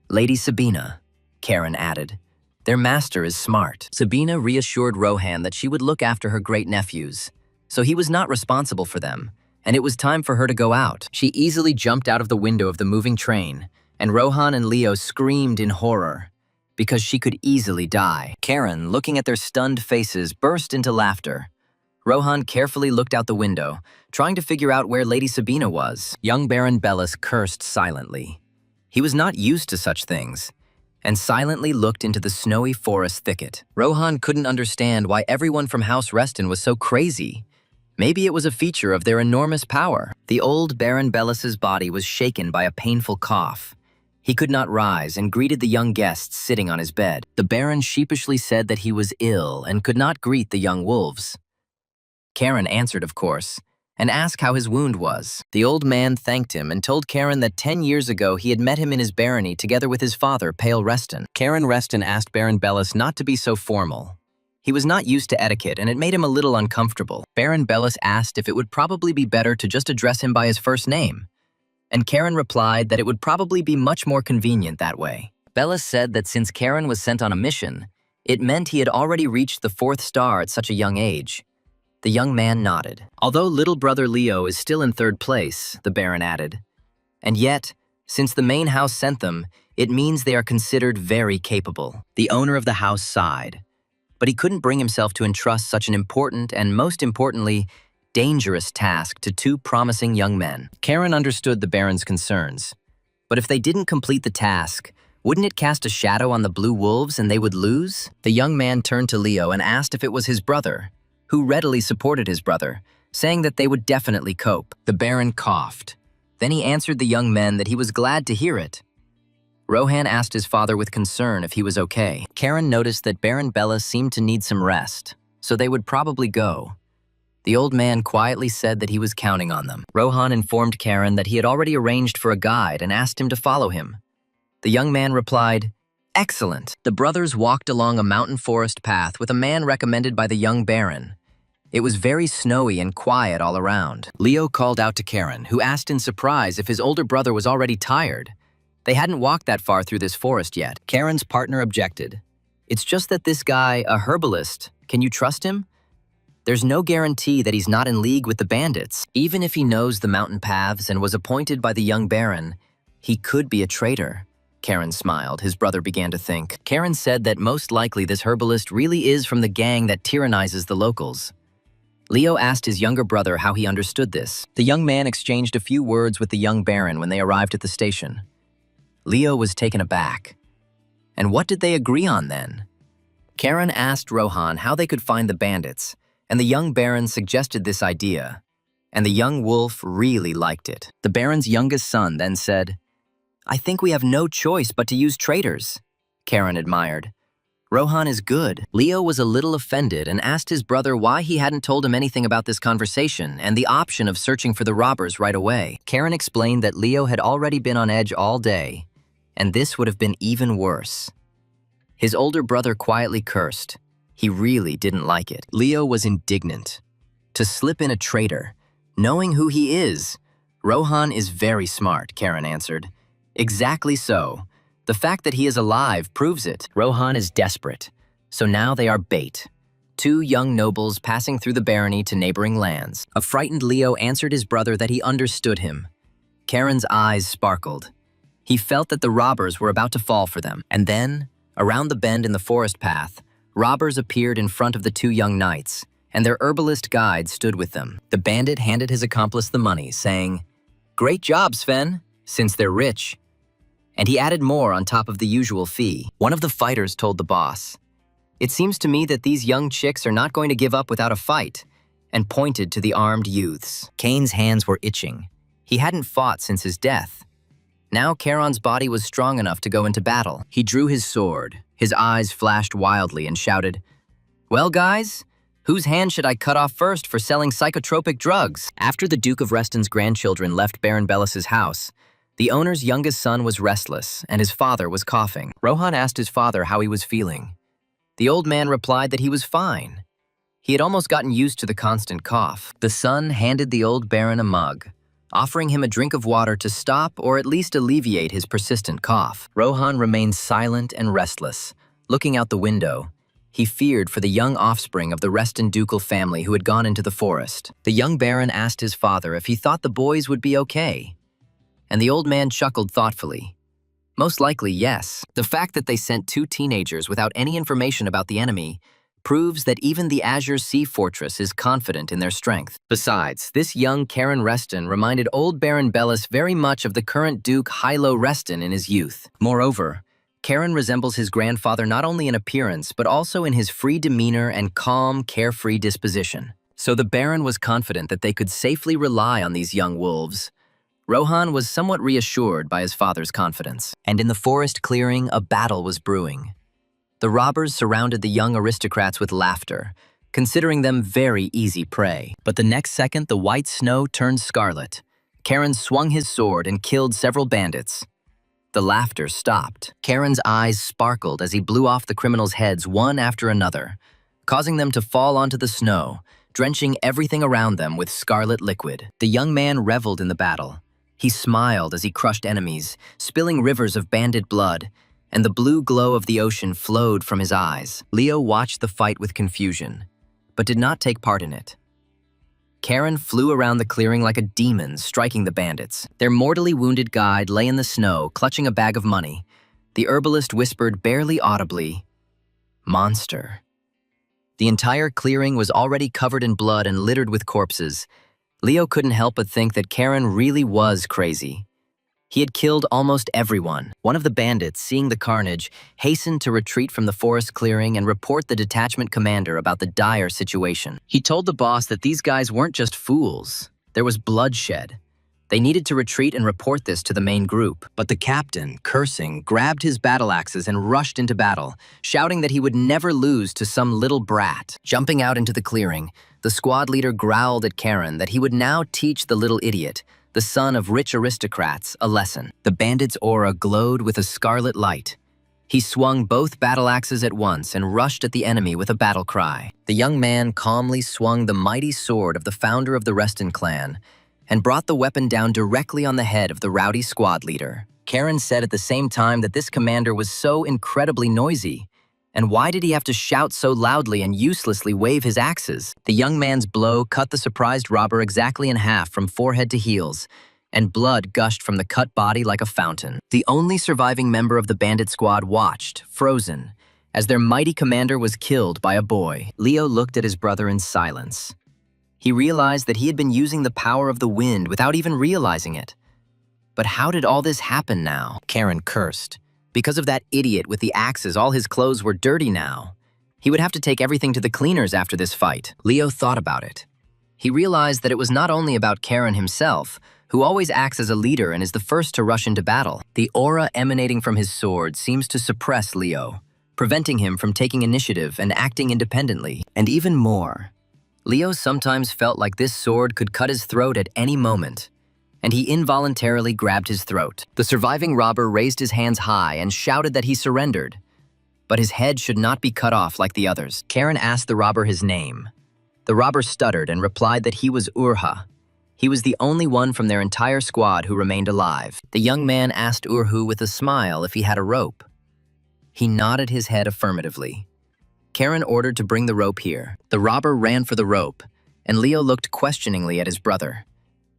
Lady Sabina, Karen added. Their master is smart. Sabina reassured Rohan that she would look after her great-nephews, so he was not responsible for them, and it was time for her to go out. She easily jumped out of the window of the moving train, and Rohan and Leo screamed in horror, because she could easily die. Karen, looking at their stunned faces, burst into laughter. Rohan carefully looked out the window, trying to figure out where Lady Sabina was. Young Baron Bellis cursed silently. He was not used to such things, and silently looked into the snowy forest thicket. Rohan couldn't understand why everyone from House Reston was so crazy. Maybe it was a feature of their enormous power. The old Baron Bellis's body was shaken by a painful cough. He could not rise and greeted the young guests sitting on his bed. The Baron sheepishly said that he was ill and could not greet the young wolves. Karen answered, of course, and asked how his wound was. The old man thanked him and told Karen that 10 years ago he had met him in his barony together with his father, Pale Reston. Karen Reston asked Baron Bellis not to be so formal. He was not used to etiquette, and it made him a little uncomfortable. Baron Bellis asked if it would probably be better to just address him by his first name, and Karen replied that it would probably be much more convenient that way. Bellis said that since Karen was sent on a mission, it meant he had already reached the 4th star at such a young age. The young man nodded. Although little brother Leo is still in 3rd place, the Baron added. And yet, since the main house sent them, it means they are considered very capable. The owner of the house sighed, but he couldn't bring himself to entrust such an important and, most importantly, dangerous task to 2 promising young men. Karen understood the Baron's concerns, but if they didn't complete the task, wouldn't it cast a shadow on the Blue Wolves and they would lose? The young man turned to Leo and asked if it was his brother, who readily supported his brother, saying that they would definitely cope. The Baron coughed. Then he answered the young men that he was glad to hear it. Rohan asked his father with concern if he was okay. Karen noticed that Baron Bellis seemed to need some rest, so they would probably go. The old man quietly said that he was counting on them. Rohan informed Karen that he had already arranged for a guide and asked him to follow him. The young man replied, "Excellent." The brothers walked along a mountain forest path with a man recommended by the young Baron. It was very snowy and quiet all around. Leo called out to Karen, who asked in surprise if his older brother was already tired. They hadn't walked that far through this forest yet. Karen's partner objected. "It's just that this guy, a herbalist, can you trust him? There's no guarantee that he's not in league with the bandits. Even if he knows the mountain paths and was appointed by the young Baron, he could be a traitor." Karen smiled. His brother began to think. Karen said that most likely this herbalist really is from the gang that tyrannizes the locals. Leo asked his younger brother how he understood this. The young man exchanged a few words with the young Baron when they arrived at the station. Leo was taken aback. And what did they agree on then? Karen asked Rohan how they could find the bandits, and the young Baron suggested this idea, and the young wolf really liked it. The Baron's youngest son then said, "I think we have no choice but to use traitors." Karen admired. "Rohan is good." Leo was a little offended and asked his brother why he hadn't told him anything about this conversation and the option of searching for the robbers right away. Karen explained that Leo had already been on edge all day, and this would have been even worse. His older brother quietly cursed. He really didn't like it. Leo was indignant. To slip in a traitor, knowing who he is. "Rohan is very smart," Karen answered. "Exactly so. The fact that he is alive proves it. Rohan is desperate. So now they are bait. 2 young nobles passing through the barony to neighboring lands." A frightened Leo answered his brother that he understood him. Karen's eyes sparkled. He felt that the robbers were about to fall for them. And then, around the bend in the forest path, robbers appeared in front of the 2 young knights, and their herbalist guide stood with them. The bandit handed his accomplice the money, saying, "Great job, Sven, since they're rich." And he added more on top of the usual fee. One of the fighters told the boss, "It seems to me that these young chicks are not going to give up without a fight," and pointed to the armed youths. Kane's hands were itching. He hadn't fought since his death. Now Charon's body was strong enough to go into battle. He drew his sword. His eyes flashed wildly and shouted, "Well, guys, whose hand should I cut off first for selling psychotropic drugs?" After the Duke of Reston's grandchildren left Baron Bellis's house, the owner's youngest son was restless, and his father was coughing. Rohan asked his father how he was feeling. The old man replied that he was fine. He had almost gotten used to the constant cough. The son handed the old Baron a mug, offering him a drink of water to stop or at least alleviate his persistent cough. Rohan remained silent and restless, Looking out the window, he feared for the young offspring of the Reston ducal family who had gone into the forest. The young baron asked his father if he thought the boys would be okay, and the old man chuckled thoughtfully. Most likely, yes. The fact that they sent two teenagers without any information about the enemy proves that even the Azure Sea Fortress is confident in their strength. Besides, this young Karen Reston reminded old Baron Bellis very much of the current Duke Yahello Reston in his youth. Moreover, Karen resembles his grandfather not only in appearance, but also in his free demeanor and calm, carefree disposition. So the Baron was confident that they could safely rely on these young wolves. Rohan was somewhat reassured by his father's confidence. And in the forest clearing, a battle was brewing. The robbers surrounded the young aristocrats with laughter, considering them very easy prey. But the next second, the white snow turned scarlet. Karen swung his sword and killed several bandits. The laughter stopped. Karen's eyes sparkled as he blew off the criminals' heads one after another, causing them to fall onto the snow, drenching everything around them with scarlet liquid. The young man reveled in the battle. He smiled as he crushed enemies, spilling rivers of bandit blood, and the blue glow of the ocean flowed from his eyes. Leo watched the fight with confusion, but did not take part in it. Karen flew around the clearing like a demon, striking the bandits. Their mortally wounded guide lay in the snow, clutching a bag of money. The herbalist whispered barely audibly, "Monster." The entire clearing was already covered in blood and littered with corpses. Leo couldn't help but think that Karen really was crazy. He had killed almost everyone. One of the bandits, seeing the carnage, hastened to retreat from the forest clearing and report the detachment commander about the dire situation. He told the boss that these guys weren't just fools. There was bloodshed. They needed to retreat and report this to the main group. But the captain, cursing, grabbed his battle axes and rushed into battle, shouting that he would never lose to some little brat. Jumping out into the clearing, the squad leader growled at Karen that he would now teach the little idiot, the son of rich aristocrats, a lesson. The bandit's aura glowed with a scarlet light. He swung both battle axes at once and rushed at the enemy with a battle cry. The young man calmly swung the mighty sword of the founder of the Reston clan and brought the weapon down directly on the head of the rowdy squad leader. Karen said at the same time that this commander was so incredibly noisy. And why did he have to shout so loudly and uselessly wave his axes? The young man's blow cut the surprised robber exactly in half from forehead to heels, and blood gushed from the cut body like a fountain. The only surviving member of the bandit squad watched, frozen, as their mighty commander was killed by a boy. Leo looked at his brother in silence. He realized that he had been using the power of the wind without even realizing it. But how did all this happen now? Karen cursed. Because of that idiot with the axes, all his clothes were dirty now. He would have to take everything to the cleaners after this fight. Leo thought about it. He realized that it was not only about Karen himself, who always acts as a leader and is the first to rush into battle. The aura emanating from his sword seems to suppress Leo, preventing him from taking initiative and acting independently. And even more, Leo sometimes felt like this sword could cut his throat at any moment, and he involuntarily grabbed his throat. The surviving robber raised his hands high and shouted that he surrendered, but his head should not be cut off like the others. Karen asked the robber his name. The robber stuttered and replied that he was Urha. He was the only one from their entire squad who remained alive. The young man asked Urhu with a smile if he had a rope. He nodded his head affirmatively. Karen ordered to bring the rope here. The robber ran for the rope, and Leo looked questioningly at his brother,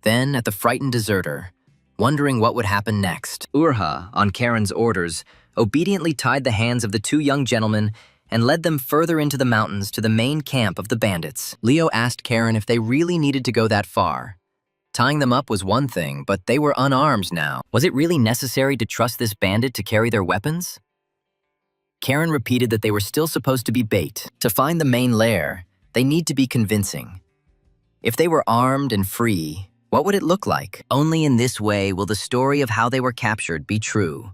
then at the frightened deserter, wondering what would happen next. Urha, on Karen's orders, obediently tied the hands of the two young gentlemen and led them further into the mountains to the main camp of the bandits. Leo asked Karen if they really needed to go that far. Tying them up was one thing, but they were unarmed now. Was it really necessary to trust this bandit to carry their weapons? Karen repeated that they were still supposed to be bait. To find the main lair, they need to be convincing. If they were armed and free, what would it look like? Only in this way will the story of how they were captured be true.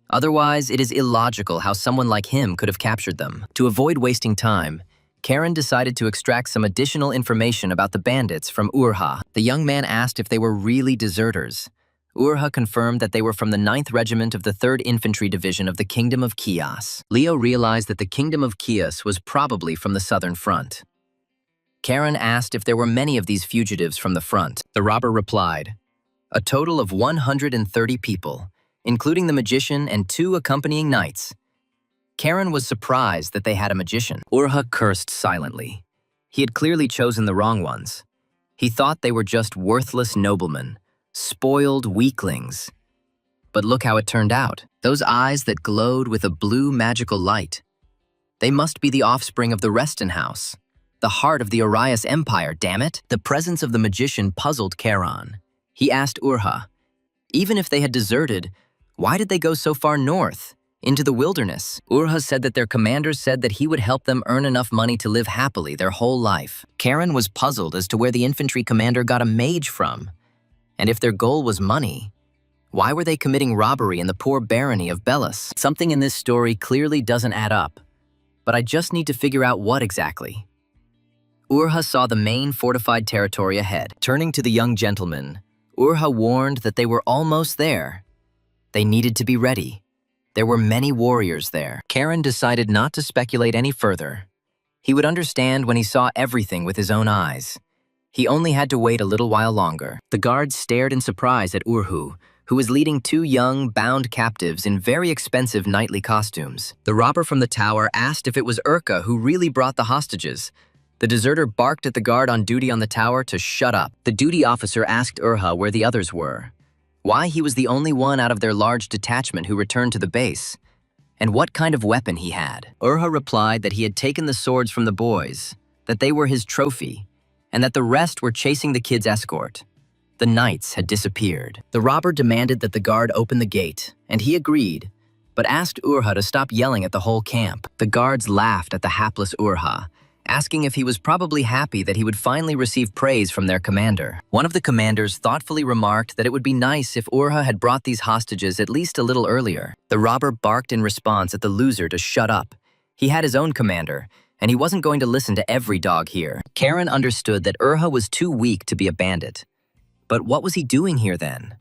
Otherwise, it is illogical how someone like him could have captured them. To avoid wasting time, Karen decided to extract some additional information about the bandits from Urha. The young man asked if they were really deserters. Urha confirmed that they were from the 9th Regiment of the 3rd Infantry Division of the Kingdom of Chios. Leo realized that the Kingdom of Chios was probably from the Southern Front. Karen asked if there were many of these fugitives from the front. The robber replied, "A total of 130 people, including the magician and 2 accompanying knights. Karen was surprised that they had a magician. Urha cursed silently. He had clearly chosen the wrong ones. He thought they were just worthless noblemen, spoiled weaklings. But look how it turned out. Those eyes that glowed with a blue magical light. They must be the offspring of the Reston House, the heart of the Arias Empire, damn it. The presence of the magician puzzled Karen. He asked Urha, even if they had deserted, why did they go so far north, into the wilderness? Urha said that their commander said that he would help them earn enough money to live happily their whole life. Karen was puzzled as to where the infantry commander got a mage from. And if their goal was money, why were they committing robbery in the poor barony of Bellis? Something in this story clearly doesn't add up, but I just need to figure out what exactly. Urha saw the main fortified territory ahead. Turning to the young gentleman, Urha warned that they were almost there. They needed to be ready. There were many warriors there. Karen decided not to speculate any further. He would understand when he saw everything with his own eyes. He only had to wait a little while longer. The guards stared in surprise at Urhu, who was leading two young, bound captives in very expensive nightly costumes. The robber from the tower asked if it was Urka who really brought the hostages. The deserter barked at the guard on duty on the tower to shut up. The duty officer asked Urha where the others were, why he was the only one out of their large detachment who returned to the base, and what kind of weapon he had. Urha replied that he had taken the swords from the boys, that they were his trophy, and that the rest were chasing the kid's escort. The knights had disappeared. The robber demanded that the guard open the gate, and he agreed, but asked Urha to stop yelling at the whole camp. The guards laughed at the hapless Urha, asking if he was probably happy that he would finally receive praise from their commander. One of the commanders thoughtfully remarked that it would be nice if Urha had brought these hostages at least a little earlier. The robber barked in response at the loser to shut up. He had his own commander, and he wasn't going to listen to every dog here. Karen understood that Urha was too weak to be a bandit. But what was he doing here then?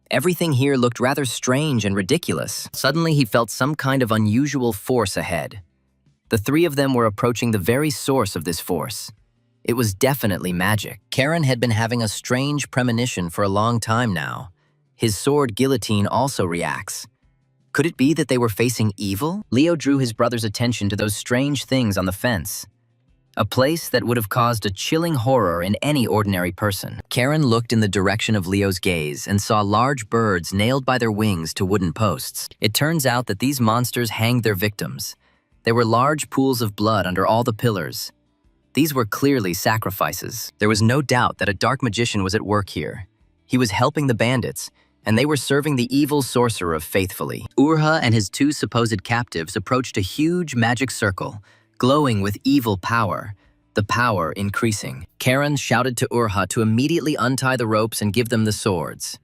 Everything here looked rather strange and ridiculous. Suddenly he felt some kind of unusual force ahead. The three of them were approaching the very source of this force. It was definitely magic. Karen had been having a strange premonition for a long time now. His sword guillotine also reacts. Could it be that they were facing evil? Leo drew his brother's attention to those strange things on the fence. A place that would have caused a chilling horror in any ordinary person. Karen looked in the direction of Leo's gaze and saw large birds nailed by their wings to wooden posts. It turns out that these monsters hanged their victims. There were large pools of blood under all the pillars. These were clearly sacrifices. There was no doubt that a dark magician was at work here. He was helping the bandits, and they were serving the evil sorcerer faithfully. Urha and his two supposed captives approached a huge magic circle, glowing with evil power, the power increasing. Karen shouted to Urha to immediately untie the ropes and give them the swords.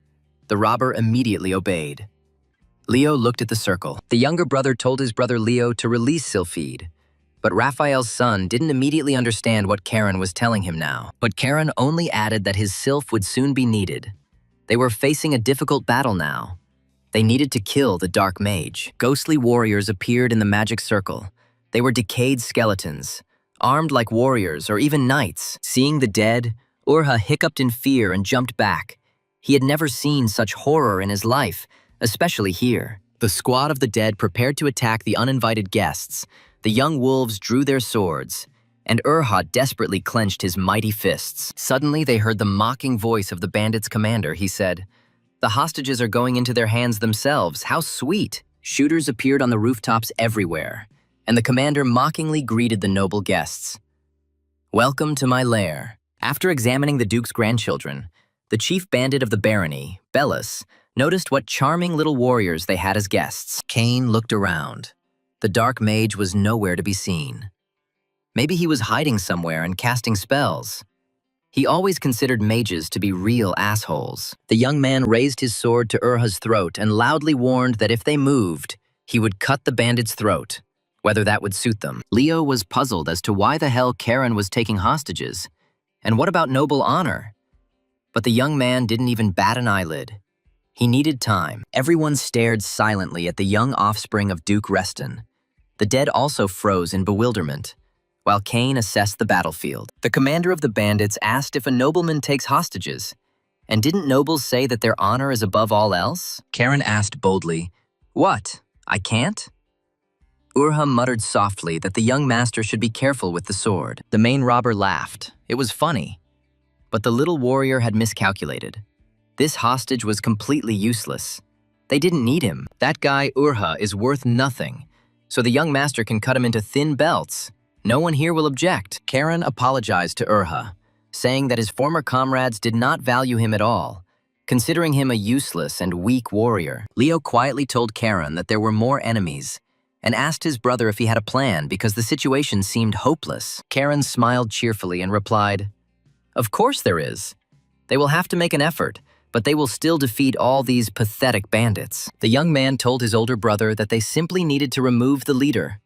The robber immediately obeyed. Leo looked at the circle. The younger brother told his brother Leo to release Sylphide, but Raphael's son didn't immediately understand what Karen was telling him now. But Karen only added that his Sylph would soon be needed. They were facing a difficult battle now. They needed to kill the dark mage. Ghostly warriors appeared in the magic circle. They were decayed skeletons, armed like warriors or even knights. Seeing the dead, Urha hiccuped in fear and jumped back. He had never seen such horror in his life, especially here. The squad of the dead prepared to attack the uninvited guests. The young wolves drew their swords, and Urha desperately clenched his mighty fists. Suddenly they heard the mocking voice of the bandits' commander. He said, "The hostages are going into their hands themselves. How sweet!" Shooters appeared on the rooftops everywhere, and the commander mockingly greeted the noble guests. "Welcome to my lair." After examining the duke's grandchildren, the chief bandit of the barony, Bellis, noticed what charming little warriors they had as guests. Cain looked around. The dark mage was nowhere to be seen. Maybe he was hiding somewhere and casting spells. He always considered mages to be real assholes. The young man raised his sword to Urha's throat and loudly warned that if they moved, he would cut the bandit's throat, whether that would suit them. Leo was puzzled as to why the hell Karen was taking hostages, and what about noble honor? But the young man didn't even bat an eyelid. He needed time. Everyone stared silently at the young offspring of Duke Reston. The dead also froze in bewilderment, while Cain assessed the battlefield. The commander of the bandits asked if a nobleman takes hostages, and didn't nobles say that their honor is above all else? Karen asked boldly, "What? I can't?" Urha muttered softly that the young master should be careful with the sword. The main robber laughed. It was funny. But the little warrior had miscalculated. This hostage was completely useless. They didn't need him. That guy, Urha, is worth nothing. So the young master can cut him into thin belts. No one here will object. Karen apologized to Urha, saying that his former comrades did not value him at all, considering him a useless and weak warrior. Leo quietly told Karen that there were more enemies and asked his brother if he had a plan because the situation seemed hopeless. Karen smiled cheerfully and replied, "Of course there is. They will have to make an effort, but they will still defeat all these pathetic bandits." The young man told his older brother that they simply needed to remove the leader,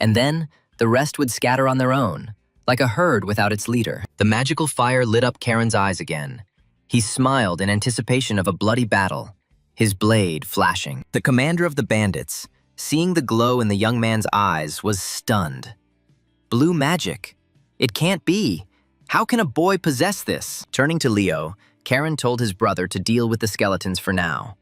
and then the rest would scatter on their own, like a herd without its leader. The magical fire lit up Karen's eyes again. He smiled in anticipation of a bloody battle, his blade flashing. The commander of the bandits, seeing the glow in the young man's eyes, was stunned. Blue magic? It can't be. How can a boy possess this? Turning to Leo, Karen told his brother to deal with the skeletons for now.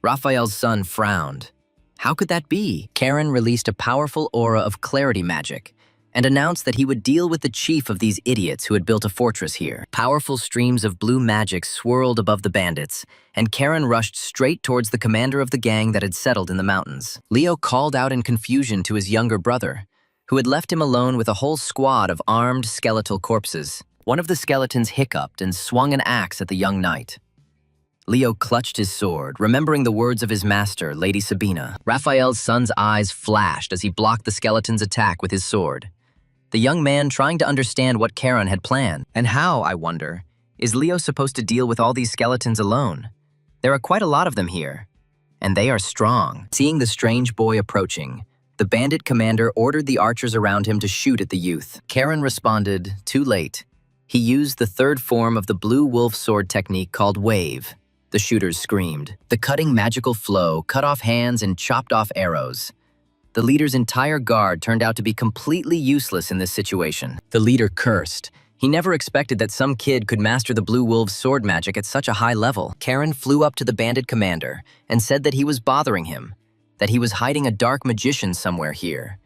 Raphael's son frowned. How could that be? Karen released a powerful aura of clarity magic and announced that he would deal with the chief of these idiots who had built a fortress here. Powerful streams of blue magic swirled above the bandits, and Karen rushed straight towards the commander of the gang that had settled in the mountains. Leo called out in confusion to his younger brother, who had left him alone with a whole squad of armed skeletal corpses. One of the skeletons hiccuped and swung an axe at the young knight. Leo clutched his sword, remembering the words of his master, Lady Sabina. Raphael's son's eyes flashed as he blocked the skeleton's attack with his sword. The young man trying to understand what Karen had planned. And how, I wonder, is Leo supposed to deal with all these skeletons alone? There are quite a lot of them here, and they are strong. Seeing the strange boy approaching, the bandit commander ordered the archers around him to shoot at the youth. Karen responded, too late. He used the third form of the blue wolf sword technique called wave. The shooters screamed. The cutting magical flow cut off hands and chopped off arrows. The leader's entire guard turned out to be completely useless in this situation. The leader cursed. He never expected that some kid could master the blue wolf's sword magic at such a high level. Karen flew up to the bandit commander and said that he was bothering him, that he was hiding a dark magician somewhere here,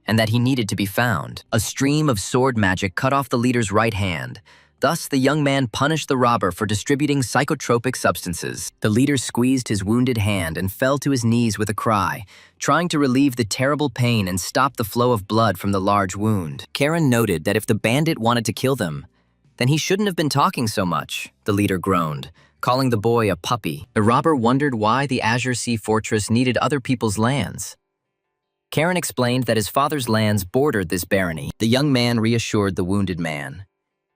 and that he needed to be found. A stream of sword magic cut off the leader's right hand. Thus, the young man punished the robber for distributing psychotropic substances. The leader squeezed his wounded hand and fell to his knees with a cry, trying to relieve the terrible pain and stop the flow of blood from the large wound. Karen noted that if the bandit wanted to kill them, then he shouldn't have been talking so much, the leader groaned, calling the boy a puppy. The robber wondered why the Azure Sea Fortress needed other people's lands. Karen explained that his father's lands bordered this barony. The young man reassured the wounded man.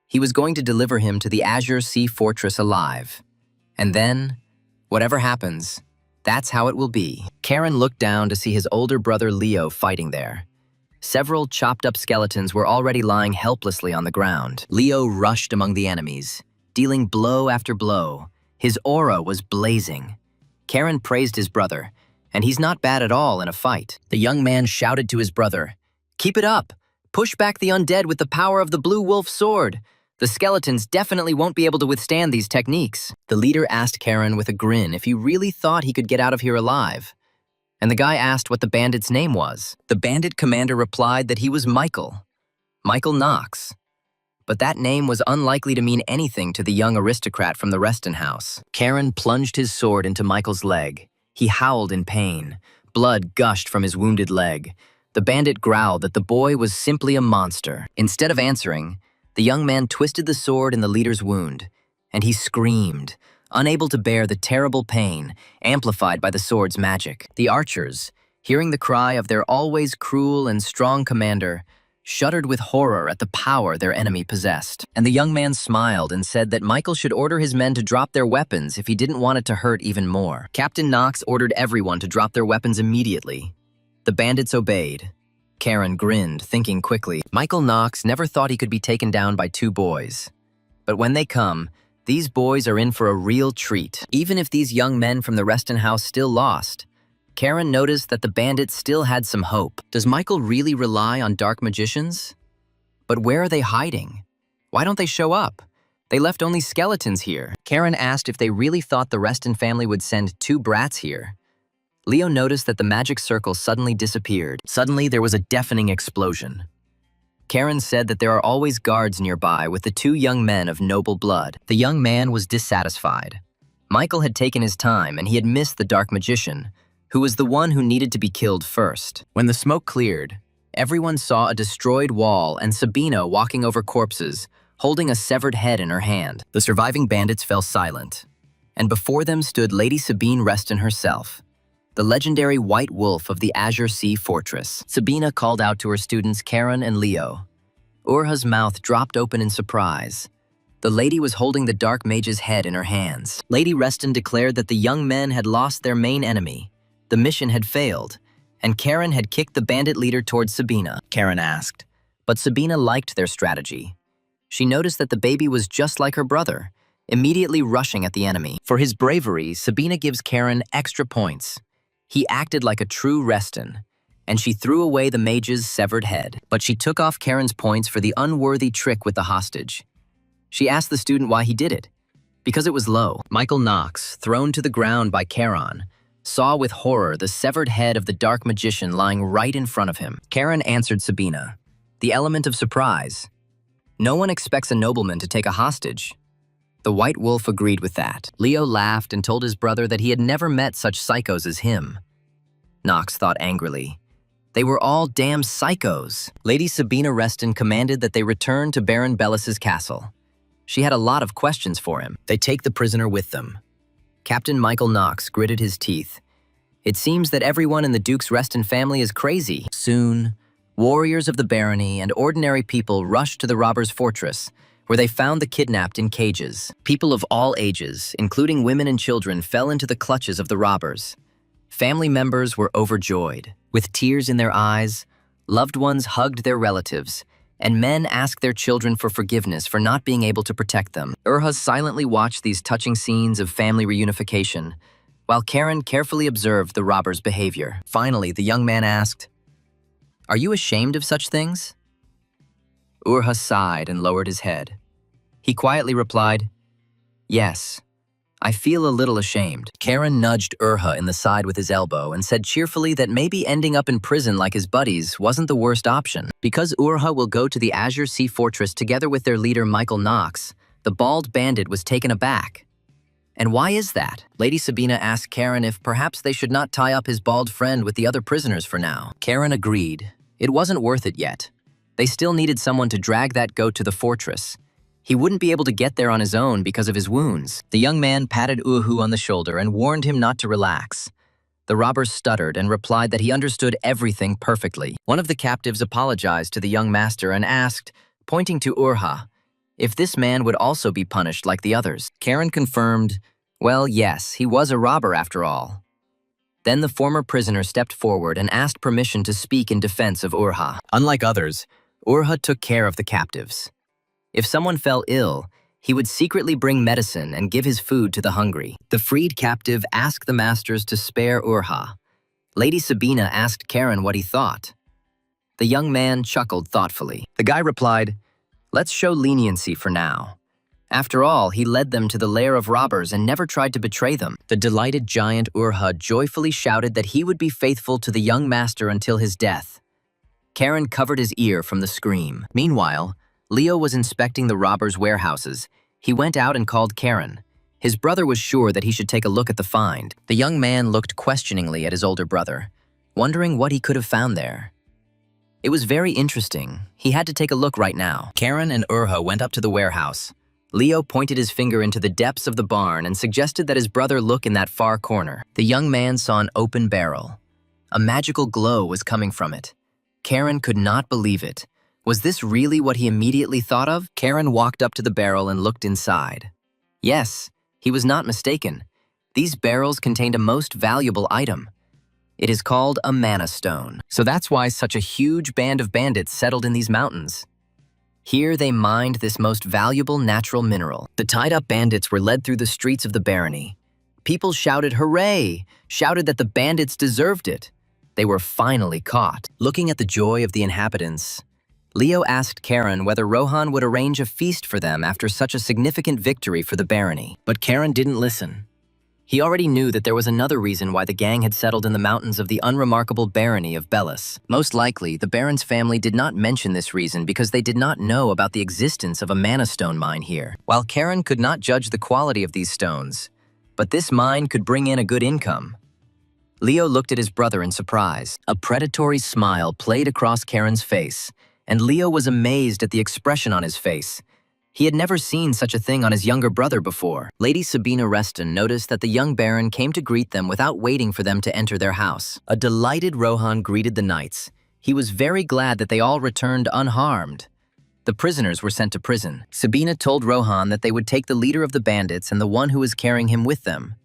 He was going to deliver him to the Azure Sea Fortress alive. And then, whatever happens, that's how it will be. Karen looked down to see his older brother Leo fighting there. Several chopped-up skeletons were already lying helplessly on the ground. Leo rushed among the enemies, dealing blow after blow. His aura was blazing. Karen praised his brother, and he's not bad at all in a fight. The young man shouted to his brother, "Keep it up! Push back the undead with the power of the blue wolf sword! The skeletons definitely won't be able to withstand these techniques." The leader asked Karen with a grin if he really thought he could get out of here alive. And the guy asked what the bandit's name was. The bandit commander replied that he was Michael Knox. But that name was unlikely to mean anything to the young aristocrat from the Reston house. Karen plunged his sword into Michael's leg. He howled in pain. Blood gushed from his wounded leg. The bandit growled that the boy was simply a monster. Instead of answering, the young man twisted the sword in the leader's wound, and he screamed, unable to bear the terrible pain amplified by the sword's magic. The archers, hearing the cry of their always cruel and strong commander, shuddered with horror at the power their enemy possessed. And the young man smiled and said that Michael should order his men to drop their weapons if he didn't want it to hurt even more. Captain Knox ordered everyone to drop their weapons immediately. The bandits obeyed. Karen grinned, thinking quickly. Michael Knox never thought he could be taken down by two boys. But when they come, these boys are in for a real treat. Even if these young men from the Reston house still lost, Karen noticed that the bandits still had some hope. Does Michael really rely on dark magicians? But where are they hiding? Why don't they show up? They left only skeletons here. Karen asked if they really thought the Reston family would send two brats here. Leo noticed that the magic circle suddenly disappeared. Suddenly, there was a deafening explosion. Karen said that there are always guards nearby with the two young men of noble blood. The young man was dissatisfied. Michael had taken his time and he had missed the dark magician, who was the one who needed to be killed first. When the smoke cleared, everyone saw a destroyed wall and Sabina walking over corpses, holding a severed head in her hand. The surviving bandits fell silent, and before them stood Lady Sabine Reston herself, the legendary White Wolf of the Azure Sea Fortress. Sabina called out to her students Karen and Leo. Urha's mouth dropped open in surprise. The lady was holding the dark mage's head in her hands. Lady Reston declared that the young men had lost their main enemy. The mission had failed, and Karen had kicked the bandit leader towards Sabina. Karen asked, but Sabina liked their strategy. She noticed that the baby was just like her brother, immediately rushing at the enemy. For his bravery, Sabina gives Karen extra points. He acted like a true Reston, and she threw away the mage's severed head. But she took off Karen's points for the unworthy trick with the hostage. She asked the student why he did it. Because it was low. Michael Knox, thrown to the ground by Karen, saw with horror the severed head of the dark magician lying right in front of him. Karen answered Sabina, the element of surprise. No one expects a nobleman to take a hostage. The White Wolf agreed with that. Leo laughed and told his brother that he had never met such psychos as him. Knox thought angrily. They were all damn psychos. Lady Sabina Reston commanded that they return to Baron Bellis's castle. She had a lot of questions for him. They take the prisoner with them. Captain Michael Knox gritted his teeth. It seems that everyone in the Duke's Reston family is crazy. Soon, warriors of the barony and ordinary people rushed to the robbers' fortress, where they found the kidnapped in cages. People of all ages, including women and children, fell into the clutches of the robbers. Family members were overjoyed. With tears in their eyes, loved ones hugged their relatives, and men asked their children for forgiveness for not being able to protect them. Urha silently watched these touching scenes of family reunification, while Karen carefully observed the robbers' behavior. Finally, the young man asked, "Are you ashamed of such things?" Urha sighed and lowered his head. He quietly replied, "Yes, I feel a little ashamed." Karen nudged Urha in the side with his elbow and said cheerfully that maybe ending up in prison like his buddies wasn't the worst option. Because Urha will go to the Azure Sea Fortress together with their leader Michael Knox, the bald bandit was taken aback. And why is that? Lady Sabina asked Karen if perhaps they should not tie up his bald friend with the other prisoners for now. Karen agreed. It wasn't worth it yet. They still needed someone to drag that goat to the fortress. He wouldn't be able to get there on his own because of his wounds. The young man patted Uhu on the shoulder and warned him not to relax. The robber stuttered and replied that he understood everything perfectly. One of the captives apologized to the young master and asked, pointing to Urha, if this man would also be punished like the others. Karen confirmed, well, yes, he was a robber after all. Then the former prisoner stepped forward and asked permission to speak in defense of Urha. Unlike others, Urha took care of the captives. If someone fell ill, he would secretly bring medicine and give his food to the hungry. The freed captive asked the masters to spare Urha. Lady Sabina asked Karen what he thought. The young man chuckled thoughtfully. The guy replied, "Let's show leniency for now. After all, he led them to the lair of robbers and never tried to betray them." The delighted giant Urha joyfully shouted that he would be faithful to the young master until his death. Karen covered his ear from the scream. Meanwhile, Leo was inspecting the robbers' warehouses. He went out and called Karen. His brother was sure that he should take a look at the find. The young man looked questioningly at his older brother, wondering what he could have found there. It was very interesting. He had to take a look right now. Karen and Urha went up to the warehouse. Leo pointed his finger into the depths of the barn and suggested that his brother look in that far corner. The young man saw an open barrel. A magical glow was coming from it. Karen could not believe it. Was this really what he immediately thought of? Karen walked up to the barrel and looked inside. Yes, he was not mistaken. These barrels contained a most valuable item. It is called a mana stone. So that's why such a huge band of bandits settled in these mountains. Here they mined this most valuable natural mineral. The tied-up bandits were led through the streets of the barony. People shouted, "Hooray!" shouted that the bandits deserved it. They were finally caught. Looking at the joy of the inhabitants, Leo asked Karen whether Rohan would arrange a feast for them after such a significant victory for the barony. But Karen didn't listen. He already knew that there was another reason why the gang had settled in the mountains of the unremarkable barony of Bellis. Most likely, the Baron's family did not mention this reason because they did not know about the existence of a mana stone mine here. While Karen could not judge the quality of these stones, but this mine could bring in a good income. Leo looked at his brother in surprise. A predatory smile played across Karen's face, and Leo was amazed at the expression on his face. He had never seen such a thing on his younger brother before. Lady Sabina Reston noticed that the young baron came to greet them without waiting for them to enter their house. A delighted Rohan greeted the knights. He was very glad that they all returned unharmed. The prisoners were sent to prison. Sabina told Rohan that they would take the leader of the bandits and the one who was carrying him with them.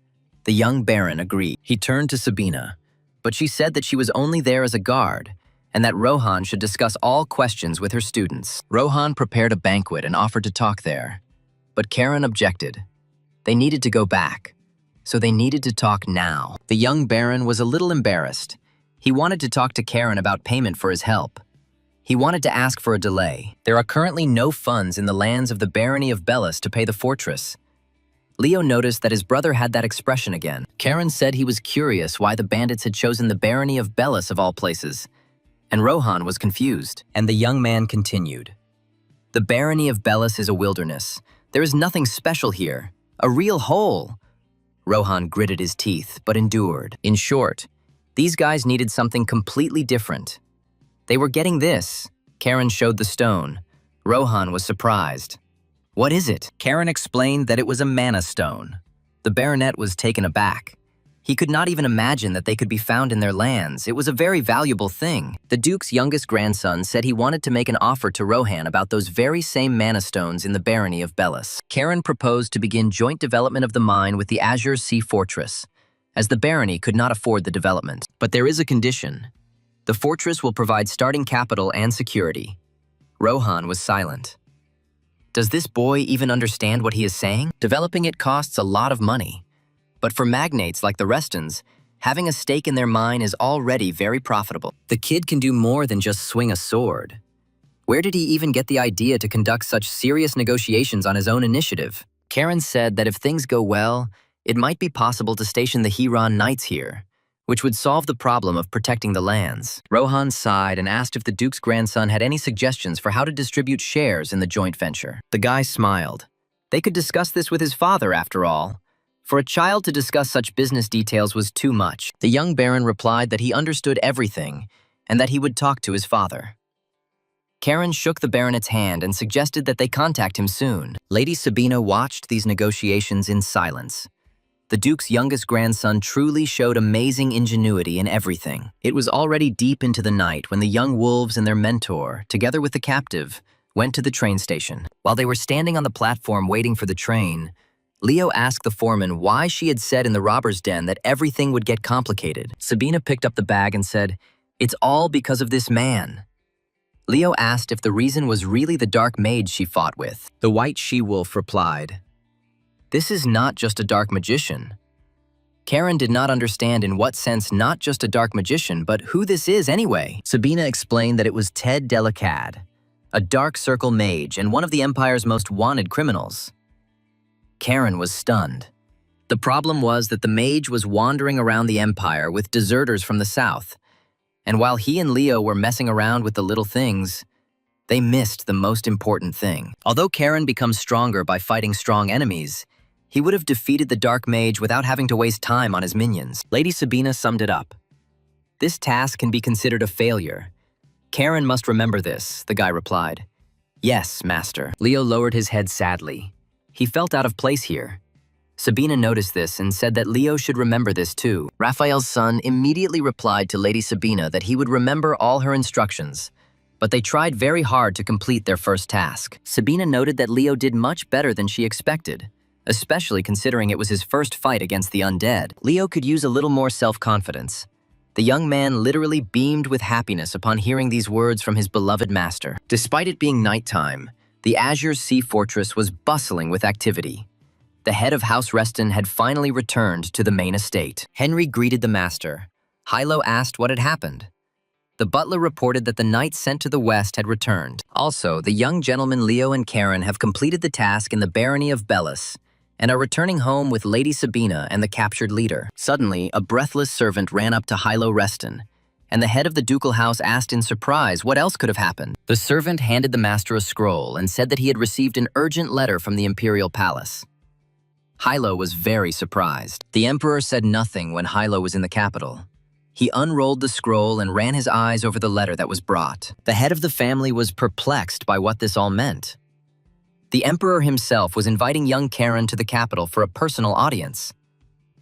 The young baron agreed. He turned to Sabina, but she said that she was only there as a guard, and that Rohan should discuss all questions with her students. Rohan prepared a banquet and offered to talk there, but Karen objected. They needed to go back, so they needed to talk now. The young baron was a little embarrassed. He wanted to talk to Karen about payment for his help. He wanted to ask for a delay. There are currently no funds in the lands of the barony of Bellis to pay the fortress. Leo noticed that his brother had that expression again. Karen said he was curious why the bandits had chosen the barony of Bellis of all places, and Rohan was confused. And the young man continued. The barony of Bellis is a wilderness. There is nothing special here. A real hole. Rohan gritted his teeth, but endured. In short, these guys needed something completely different. They were getting this. Karen showed the stone. Rohan was surprised. What is it? Karen explained that it was a mana stone. The baronet was taken aback. He could not even imagine that they could be found in their lands. It was a very valuable thing. The Duke's youngest grandson said he wanted to make an offer to Rohan about those very same mana stones in the barony of Bellis. Karen proposed to begin joint development of the mine with the Azure Sea Fortress, as the barony could not afford the development. But there is a condition. The fortress will provide starting capital and security. Rohan was silent. Does this boy even understand what he is saying? Developing it costs a lot of money. But for magnates like the Restons, having a stake in their mine is already very profitable. The kid can do more than just swing a sword. Where did he even get the idea to conduct such serious negotiations on his own initiative? Karen said that if things go well, it might be possible to station the Huron Knights here, which would solve the problem of protecting the lands. Rohan sighed and asked if the Duke's grandson had any suggestions for how to distribute shares in the joint venture. The guy smiled. They could discuss this with his father, after all. For a child to discuss such business details was too much. The young baron replied that he understood everything and that he would talk to his father. Karen shook the baronet's hand and suggested that they contact him soon. Lady Sabina watched these negotiations in silence. The Duke's youngest grandson truly showed amazing ingenuity in everything. It was already deep into the night when the young wolves and their mentor, together with the captive, went to the train station. While they were standing on the platform waiting for the train, Leo asked the foreman why she had said in the robber's den that everything would get complicated. Sabina picked up the bag and said, "It's all because of this man." Leo asked if the reason was really the dark mage she fought with. The white she-wolf replied, "This is not just a dark magician." Karen did not understand in what sense not just a dark magician, but who this is anyway. Sabina explained that it was Ted Delicad, a dark circle mage and one of the Empire's most wanted criminals. Karen was stunned. The problem was that the mage was wandering around the Empire with deserters from the south, and while he and Leo were messing around with the little things, they missed the most important thing. Although Karen becomes stronger by fighting strong enemies, he would have defeated the dark mage without having to waste time on his minions. Lady Sabina summed it up. This task can be considered a failure. Karen must remember this, the guy replied. Yes, master. Leo lowered his head sadly. He felt out of place here. Sabina noticed this and said that Leo should remember this too. Raphael's son immediately replied to Lady Sabina that he would remember all her instructions, but they tried very hard to complete their first task. Sabina noted that Leo did much better than she expected, especially considering it was his first fight against the undead. Leo could use a little more self-confidence. The young man literally beamed with happiness upon hearing these words from his beloved master. Despite it being nighttime, the Azure Sea Fortress was bustling with activity. The head of House Reston had finally returned to the main estate. Henry greeted the master. Yahello asked what had happened. The butler reported that the knights sent to the west had returned. Also, the young gentlemen Leo and Karen have completed the task in the barony of Bellis and are returning home with Lady Sabina and the captured leader. Suddenly, a breathless servant ran up to Yahello Reston, and the head of the ducal house asked in surprise what else could have happened. The servant handed the master a scroll and said that he had received an urgent letter from the imperial palace. Yahello was very surprised. The emperor said nothing when Yahello was in the capital. He unrolled the scroll and ran his eyes over the letter that was brought. The head of the family was perplexed by what this all meant. The emperor himself was inviting young Karen to the capital for a personal audience.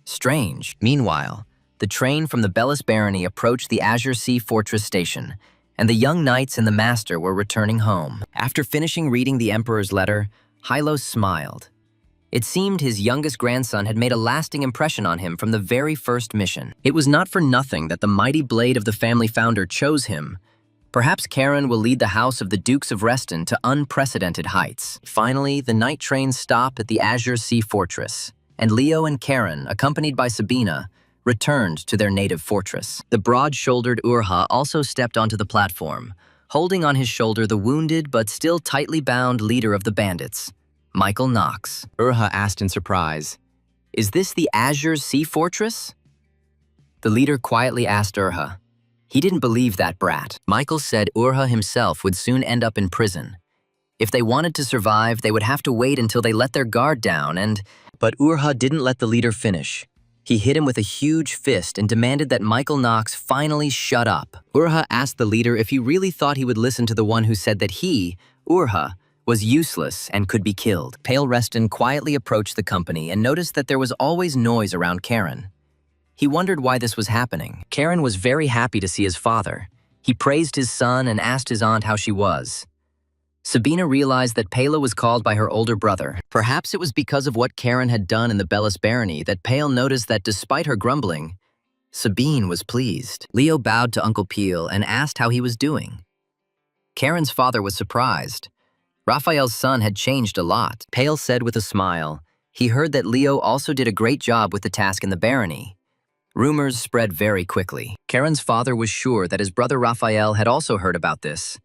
Strange. Meanwhile, the train from the Bellis Barony approached the Azure Sea Fortress station, and the young knights and the master were returning home. After finishing reading the emperor's letter, Yahello smiled. It seemed his youngest grandson had made a lasting impression on him from the very first mission. It was not for nothing that the mighty blade of the family founder chose him. Perhaps Karen will lead the house of the Dukes of Reston to unprecedented heights. Finally, the night train stopped at the Azure Sea Fortress, and Leo and Karen, accompanied by Sabina, returned to their native fortress. The broad-shouldered Urha also stepped onto the platform, holding on his shoulder the wounded but still tightly bound leader of the bandits, Michael Knox. Urha asked in surprise, "Is this the Azure Sea Fortress?" The leader quietly asked Urha. He didn't believe that brat. Michael said Urha himself would soon end up in prison. If they wanted to survive, they would have to wait until they let their guard down But Urha didn't let the leader finish. He hit him with a huge fist and demanded that Michael Knox finally shut up. Urha asked the leader if he really thought he would listen to the one who said that he, Urha, was useless and could be killed. Pale Reston quietly approached the company and noticed that there was always noise around Karen. He wondered why this was happening. Karen was very happy to see his father. He praised his son and asked his aunt how she was. Sabina realized that Pale was called by her older brother. Perhaps it was because of what Karen had done in the Bellis Barony that Pale noticed that despite her grumbling, Sabine was pleased. Leo bowed to Uncle Peel and asked how he was doing. Karen's father was surprised. Raphael's son had changed a lot. Pale said with a smile, he heard that Leo also did a great job with the task in the barony. Rumors spread very quickly. Karen's father was sure that his brother Raphael had also heard about this,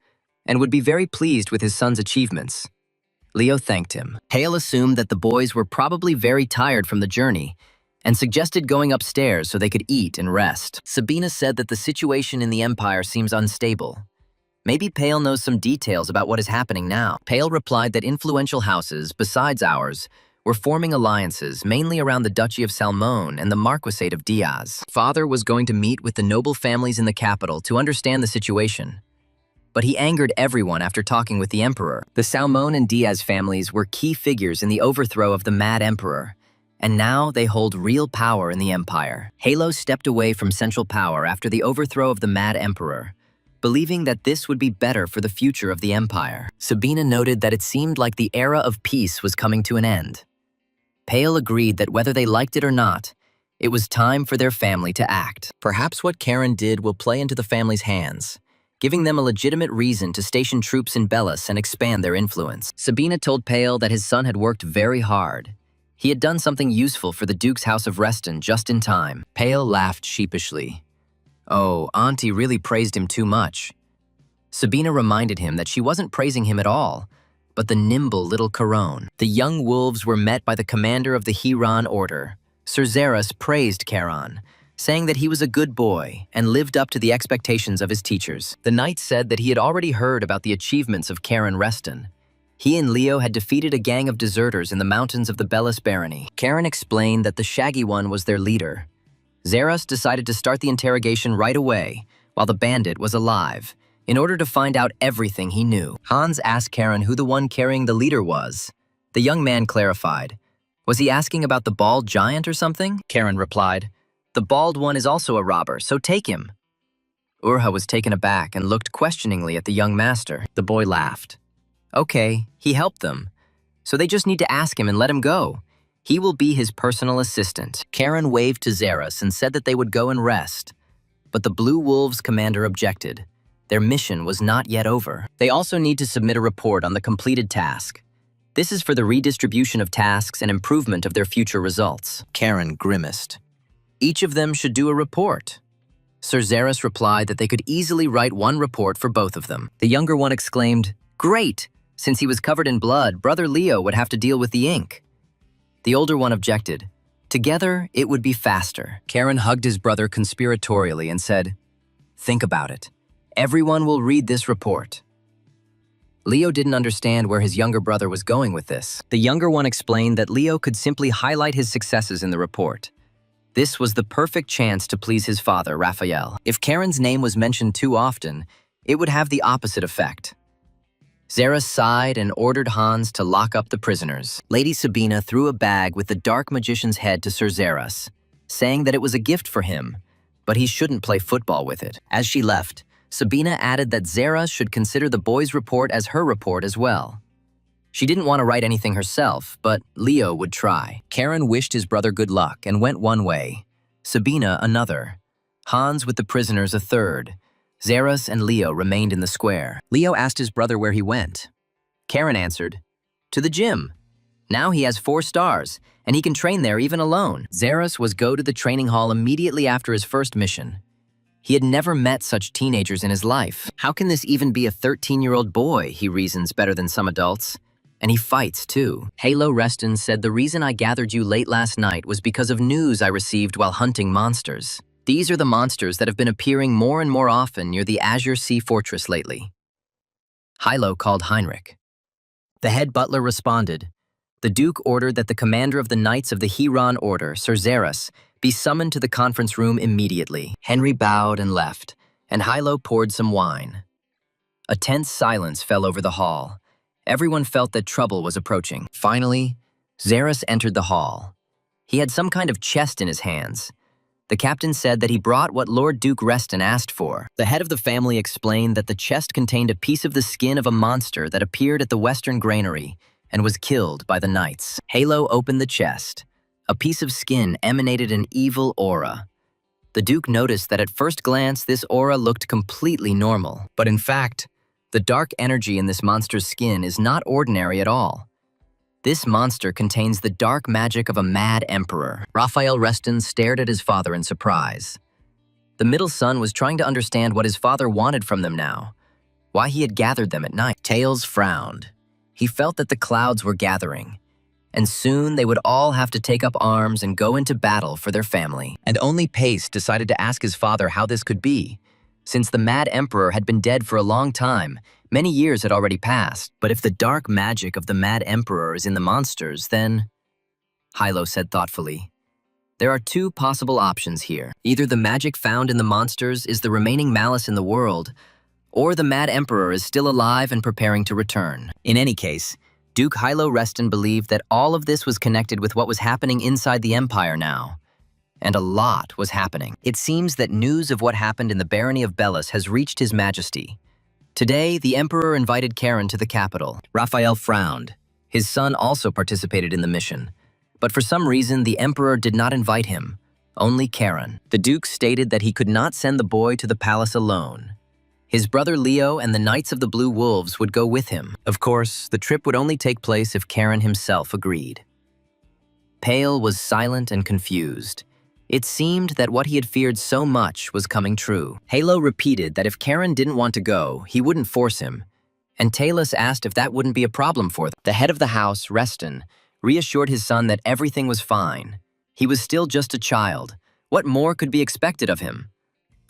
and would be very pleased with his son's achievements. Leo thanked him. Pale assumed that the boys were probably very tired from the journey, and suggested going upstairs so they could eat and rest. Sabina said that the situation in the Empire seems unstable. Maybe Pale knows some details about what is happening now. Pale replied that influential houses, besides ours, were forming alliances mainly around the Duchy of Salmone and the Marquisate of Diaz. Father was going to meet with the noble families in the capital to understand the situation. But he angered everyone after talking with the emperor. The Salmone and Diaz families were key figures in the overthrow of the Mad Emperor, and now they hold real power in the empire. Yahello stepped away from central power after the overthrow of the Mad Emperor, believing that this would be better for the future of the empire. Sabina noted that it seemed like the era of peace was coming to an end. Pale agreed that whether they liked it or not, it was time for their family to act. Perhaps what Karen did will play into the family's hands, giving them a legitimate reason to station troops in Bellis and expand their influence. Sabina told Pale that his son had worked very hard. He had done something useful for the Duke's House of Reston just in time. Pale laughed sheepishly. Oh, Auntie really praised him too much. Sabina reminded him that she wasn't praising him at all, but the nimble little Caron. The young wolves were met by the commander of the Huron Order. Sir Xeris praised Caron, saying that he was a good boy and lived up to the expectations of his teachers. The knight said that he had already heard about the achievements of Karen Reston. He and Leo had defeated a gang of deserters in the mountains of the Bellis Barony. Karen explained that the Shaggy One was their leader. Xeris decided to start the interrogation right away, while the bandit was alive, in order to find out everything he knew. Hans asked Karen who the one carrying the leader was. The young man clarified. Was he asking about the bald giant or something? Karen replied, "The bald one is also a robber, so take him." Urha was taken aback and looked questioningly at the young master. The boy laughed. Okay, he helped them, so they just need to ask him and let him go. He will be his personal assistant. Karen waved to Xeris and said that they would go and rest, but the Blue Wolves commander objected. Their mission was not yet over. They also need to submit a report on the completed task. This is for the redistribution of tasks and improvement of their future results. Karen grimaced. Each of them should do a report. Sir Xeris replied that they could easily write one report for both of them. The younger one exclaimed, "Great! Since he was covered in blood, Brother Leo would have to deal with the ink." The older one objected. Together, it would be faster. Karen hugged his brother conspiratorially and said, "Think about it. Everyone will read this report." Leo didn't understand where his younger brother was going with this. The younger one explained that Leo could simply highlight his successes in the report. This was the perfect chance to please his father, Raphael. If Karen's name was mentioned too often, it would have the opposite effect. Zara sighed and ordered Hans to lock up the prisoners. Lady Sabina threw a bag with the dark magician's head to Sir Zaras, saying that it was a gift for him, but he shouldn't play football with it. As she left, Sabina added that Zaras should consider the boy's report as her report as well. She didn't want to write anything herself, but Leo would try. Karen wished his brother good luck and went one way, Sabina another, Hans with the prisoners a third. Zaras and Leo remained in the square. Leo asked his brother where he went. Karen answered, "To the gym. Now he has 4 stars, and he can train there even alone." Zaras was go to the training hall immediately after his first mission. He had never met such teenagers in his life. How can this even be a 13-year-old boy, he reasons better than some adults. And he fights, too. Yahello Reston said, "The reason I gathered you late last night was because of news I received while hunting monsters. These are the monsters that have been appearing more and more often near the Azure Sea Fortress lately." Yahello called Heinrich. The head butler responded. The Duke ordered that the commander of the Knights of the Huron Order, Sir Zaras, be summoned to the conference room immediately. Henry bowed and left, and Yahello poured some wine. A tense silence fell over the hall. Everyone felt that trouble was approaching. Finally, Zaras entered the hall. He had some kind of chest in his hands. The captain said that he brought what Lord Duke Reston asked for. The head of the family explained that the chest contained a piece of the skin of a monster that appeared at the Western Granary and was killed by the knights. Yahello opened the chest. A piece of skin emanated an evil aura. The Duke noticed that at first glance this aura looked completely normal, but in fact, the dark energy in this monster's skin is not ordinary at all. This monster contains the dark magic of a mad emperor. Raphael Reston stared at his father in surprise. The middle son was trying to understand what his father wanted from them now, why he had gathered them at night. Tails frowned. He felt that the clouds were gathering, and soon they would all have to take up arms and go into battle for their family. And only Pace decided to ask his father how this could be, since the Mad Emperor had been dead for a long time. Many years had already passed. But if the dark magic of the Mad Emperor is in the monsters, then... Yahello said thoughtfully, "There are 2 possible options here. Either the magic found in the monsters is the remaining malice in the world, or the Mad Emperor is still alive and preparing to return." In any case, Duke Yahello Reston believed that all of this was connected with what was happening inside the Empire now. And a lot was happening. It seems that news of what happened in the barony of Bellis has reached His Majesty. Today, the Emperor invited Karen to the capital. Raphael frowned. His son also participated in the mission. But for some reason, the Emperor did not invite him, only Karen. The Duke stated that he could not send the boy to the palace alone. His brother Leo and the Knights of the Blue Wolves would go with him. Of course, the trip would only take place if Karen himself agreed. Pale was silent and confused. It seemed that what he had feared so much was coming true. Yahello repeated that if Karen didn't want to go, he wouldn't force him, and Talus asked if that wouldn't be a problem for them. The head of the house, Reston, reassured his son that everything was fine. He was still just a child. What more could be expected of him?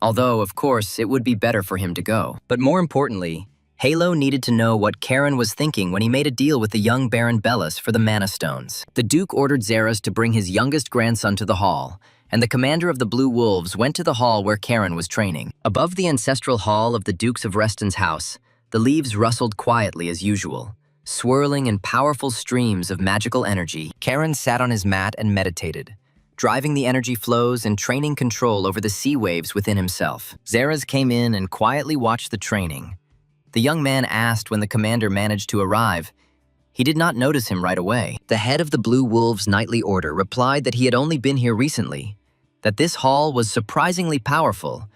Although, of course, it would be better for him to go. But more importantly, Yahello needed to know what Karen was thinking when he made a deal with the young Baron Bellis for the Mana Stones. The Duke ordered Zaras to bring his youngest grandson to the hall, and the commander of the Blue Wolves went to the hall where Karen was training. Above the ancestral hall of the Dukes of Reston's house, the leaves rustled quietly as usual, swirling in powerful streams of magical energy. Karen sat on his mat and meditated, driving the energy flows and training control over the sea waves within himself. Zaras came in and quietly watched the training. The young man asked when the commander managed to arrive. He did not notice him right away. The head of the Blue Wolves' nightly order replied that he had only been here recently, that this hall was surprisingly powerful,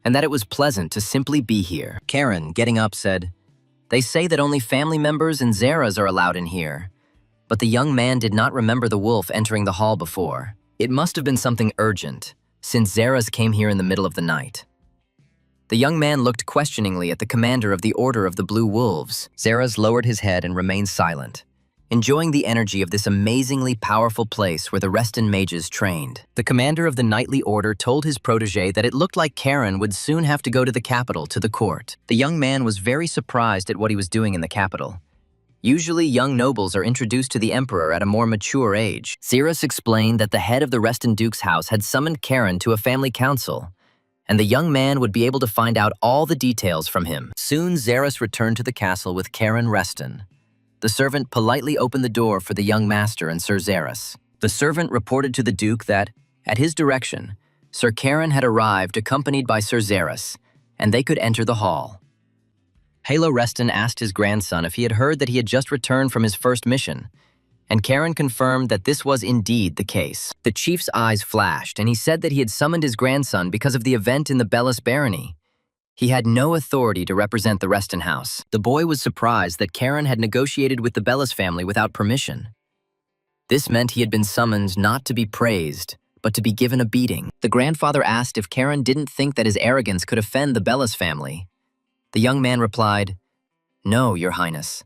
and that it was pleasant to simply be here. Karen, getting up, said, "They say that only family members and Zaras are allowed in here." But the young man did not remember the wolf entering the hall before. It must have been something urgent, since Zaras came here in the middle of the night. The young man looked questioningly at the commander of the Order of the Blue Wolves. Zaras lowered his head and remained silent. enjoying the energy of this amazingly powerful place where the Reston mages trained. The commander of the knightly order told his protege that it looked like Karen would soon have to go to the capital, to the court. The young man was very surprised at what he was doing in the capital. Usually, young nobles are introduced to the emperor at a more mature age. Xeris explained that the head of the Reston Duke's house had summoned Karen to a family council, and the young man would be able to find out all the details from him. Soon, Xeris returned to the castle with Karen Reston. The servant politely opened the door for the young master and Sir Xeris. The servant reported to the Duke that, at his direction, Sir Karen had arrived accompanied by Sir Xeris, and they could enter the hall. Yahello Reston asked his grandson if he had heard that he had just returned from his first mission, and Karen confirmed that this was indeed the case. The chief's eyes flashed, and he said that he had summoned his grandson because of the event in the Bellis barony. He had no authority to represent the Reston house. The boy was surprised that Karen had negotiated with the Bellis family without permission. This meant he had been summoned not to be praised, but to be given a beating. The grandfather asked if Karen didn't think that his arrogance could offend the Bellis family. The young man replied, "No, Your Highness."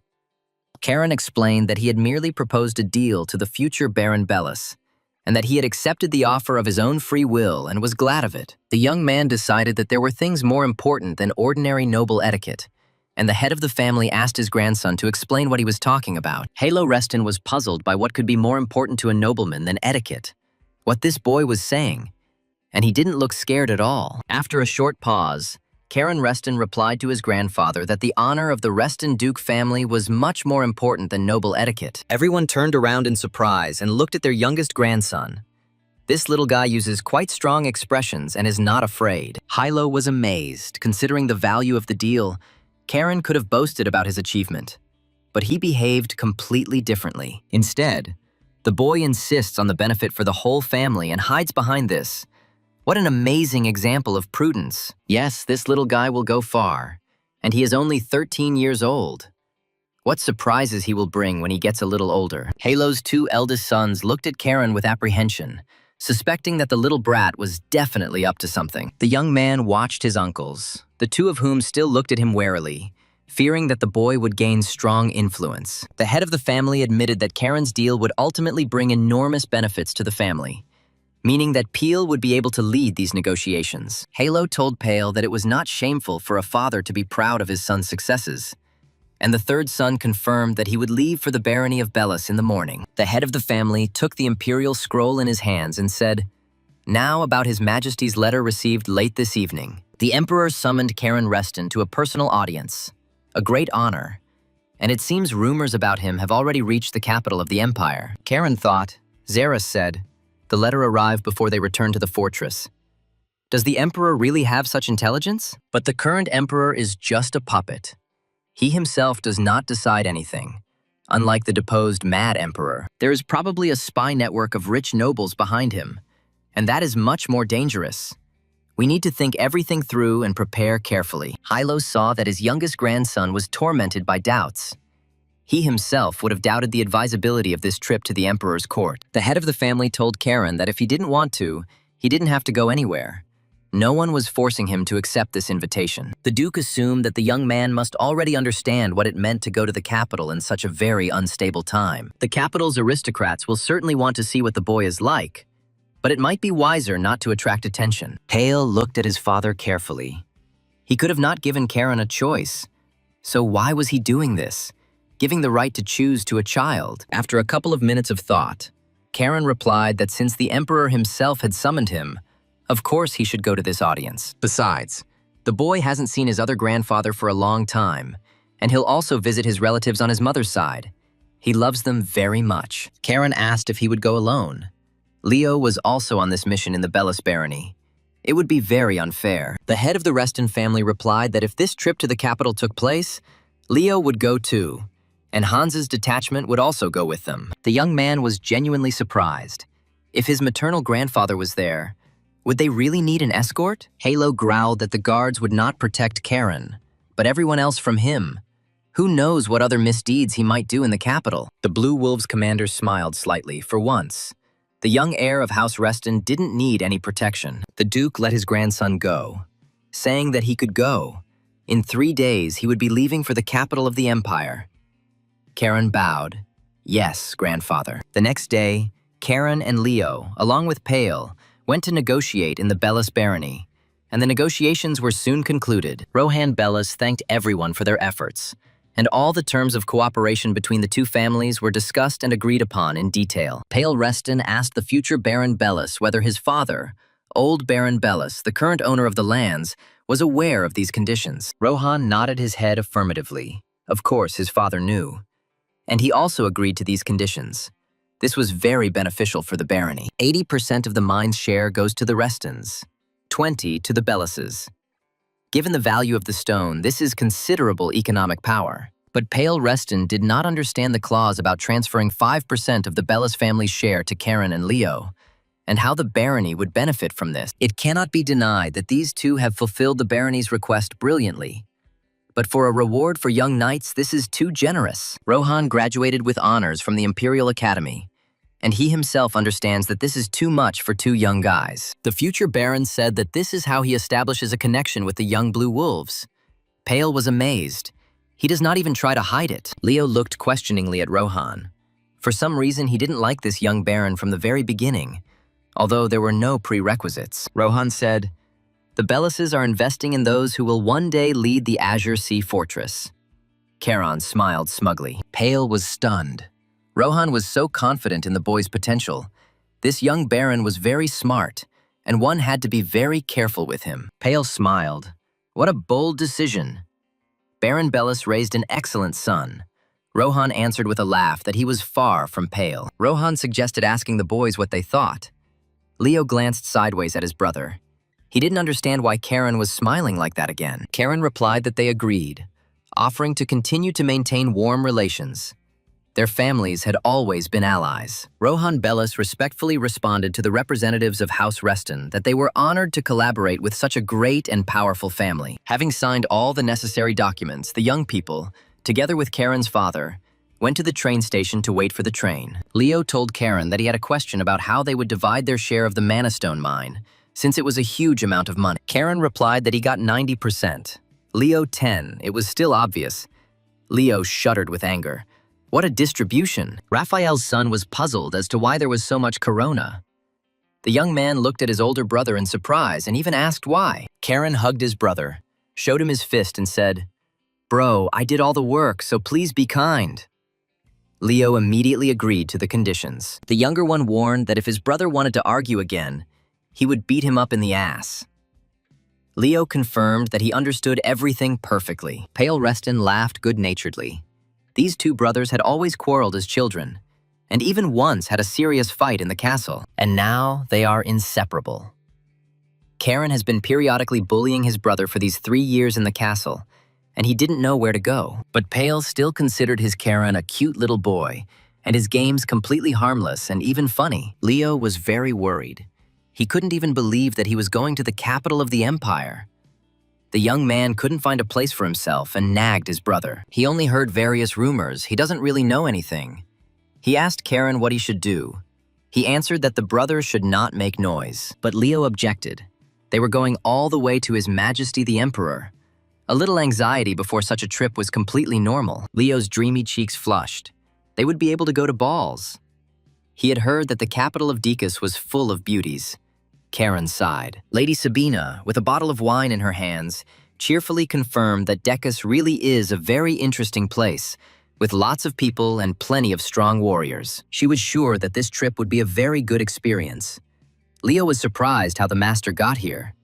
Karen explained that he had merely proposed a deal to the future Baron Bellis, and that he had accepted the offer of his own free will and was glad of it. The young man decided that there were things more important than ordinary noble etiquette, and the head of the family asked his grandson to explain what he was talking about. Yahello Reston was puzzled by what could be more important to a nobleman than etiquette, what this boy was saying, and he didn't look scared at all. After a short pause, Karen Reston replied to his grandfather that the honor of the Reston Duke family was much more important than noble etiquette. Everyone turned around in surprise and looked at their youngest grandson. This little guy uses quite strong expressions and is not afraid. Yahello was amazed. Considering the value of the deal, Karen could have boasted about his achievement, but he behaved completely differently. Instead, the boy insists on the benefit for the whole family and hides behind this. What an amazing example of prudence. Yes, this little guy will go far, and he is only 13 years old. What surprises he will bring when he gets a little older. Yahello's two eldest sons looked at Karen with apprehension, suspecting that the little brat was definitely up to something. The young man watched his uncles, the two of whom still looked at him warily, fearing that the boy would gain strong influence. The head of the family admitted that Karen's deal would ultimately bring enormous benefits to the family, meaning that Peel would be able to lead these negotiations. Yahello told Pale that it was not shameful for a father to be proud of his son's successes, and the third son confirmed that he would leave for the barony of Bellis in the morning. The head of the family took the imperial scroll in his hands and said, "Now about His Majesty's letter received late this evening." The emperor summoned Karen Reston to a personal audience, a great honor, and it seems rumors about him have already reached the capital of the empire. Karen thought. Xeris said, "The letter arrived before they returned to the fortress. Does the emperor really have such intelligence?" But the current emperor is just a puppet. He himself does not decide anything. Unlike the deposed mad emperor, there is probably a spy network of rich nobles behind him, and that is much more dangerous. We need to think everything through and prepare carefully. Yahello saw that his youngest grandson was tormented by doubts. He himself would have doubted the advisability of this trip to the emperor's court. The head of the family told Karen that if he didn't want to, he didn't have to go anywhere. No one was forcing him to accept this invitation. The Duke assumed that the young man must already understand what it meant to go to the capital in such a very unstable time. The capital's aristocrats will certainly want to see what the boy is like, but it might be wiser not to attract attention. Pale looked at his father carefully. He could have not given Karen a choice. So why was he doing this? Giving the right to choose to a child? After a couple of minutes of thought, Karen replied that since the emperor himself had summoned him, of course he should go to this audience. Besides, the boy hasn't seen his other grandfather for a long time, and he'll also visit his relatives on his mother's side. He loves them very much. Karen asked if he would go alone. Leo was also on this mission in the Bellis barony. It would be very unfair. The head of the Reston family replied that if this trip to the capital took place, Leo would go too, and Hans's detachment would also go with them. The young man was genuinely surprised. If his maternal grandfather was there, would they really need an escort? Yahello growled that the guards would not protect Karen, but everyone else from him. Who knows what other misdeeds he might do in the capital? The Blue Wolves commander smiled slightly for once. The young heir of House Reston didn't need any protection. The Duke let his grandson go, saying that he could go. In 3 days, he would be leaving for the capital of the empire. Karen bowed. Yes, grandfather. The next day, Karen and Leo, along with Pale, went to negotiate in the Bellis barony, and the negotiations were soon concluded. Rohan Bellis thanked everyone for their efforts, and all the terms of cooperation between the two families were discussed and agreed upon in detail. Pale Reston asked the future Baron Bellis whether his father, old Baron Bellis, the current owner of the lands, was aware of these conditions. Rohan nodded his head affirmatively. Of course, his father knew. And he also agreed to these conditions. This was very beneficial for the barony. 80% of the mine's share goes to the Restons, 20% to the Bellises. Given the value of the stone, this is considerable economic power. But Pale Reston did not understand the clause about transferring 5% of the Bellis family's share to Karen and Leo, and how the barony would benefit from this. It cannot be denied that these two have fulfilled the barony's request brilliantly. But for a reward for young knights, this is too generous. Rohan graduated with honors from the Imperial Academy, and he himself understands that this is too much for two young guys. The future Baron said that this is how he establishes a connection with the young Blue Wolves. Pale was amazed. He does not even try to hide it. Leo looked questioningly at Rohan. For some reason, he didn't like this young Baron from the very beginning, although there were no prerequisites. Rohan said, "The Bellises are investing in those who will one day lead the Azure Sea Fortress." Charon smiled smugly. Pale was stunned. Rohan was so confident in the boy's potential. This young Baron was very smart, and one had to be very careful with him. Pale smiled. What a bold decision. Baron Bellis raised an excellent son. Rohan answered with a laugh that he was far from Pale. Rohan suggested asking the boys what they thought. Leo glanced sideways at his brother. He didn't understand why Karen was smiling like that again. Karen replied that they agreed, offering to continue to maintain warm relations. Their families had always been allies. Rohan Bellis respectfully responded to the representatives of House Reston that they were honored to collaborate with such a great and powerful family. Having signed all the necessary documents, the young people, together with Karen's father, went to the train station to wait for the train. Leo told Karen that he had a question about how they would divide their share of the Mana Stone mine, since it was a huge amount of money. Karen replied that he got 90%. Leo 10%. It was still obvious. Leo shuddered with anger. What a distribution! Raphael's son was puzzled as to why there was so much corona. The young man looked at his older brother in surprise and even asked why. Karen hugged his brother, showed him his fist and said, "Bro, I did all the work, so please be kind." Leo immediately agreed to the conditions. The younger one warned that if his brother wanted to argue again, he would beat him up in the ass. Leo confirmed that he understood everything perfectly. Pale Reston laughed good-naturedly. These two brothers had always quarreled as children, and even once had a serious fight in the castle, and now they are inseparable. Karen has been periodically bullying his brother for these 3 years in the castle, and he didn't know where to go. But Pale still considered his Karen a cute little boy, and his games completely harmless and even funny. Leo was very worried. He couldn't even believe that he was going to the capital of the empire. The young man couldn't find a place for himself and nagged his brother. He only heard various rumors. He doesn't really know anything. He asked Karen what he should do. He answered that the brothers should not make noise. But Leo objected. They were going all the way to His Majesty the Emperor. A little anxiety before such a trip was completely normal. Leo's dreamy cheeks flushed. They would be able to go to balls. He had heard that the capital of Decus was full of beauties. Karen sighed. Lady Sabina, with a bottle of wine in her hands, cheerfully confirmed that Decus really is a very interesting place, with lots of people and plenty of strong warriors. She was sure that this trip would be a very good experience. Leo was surprised how the master got here.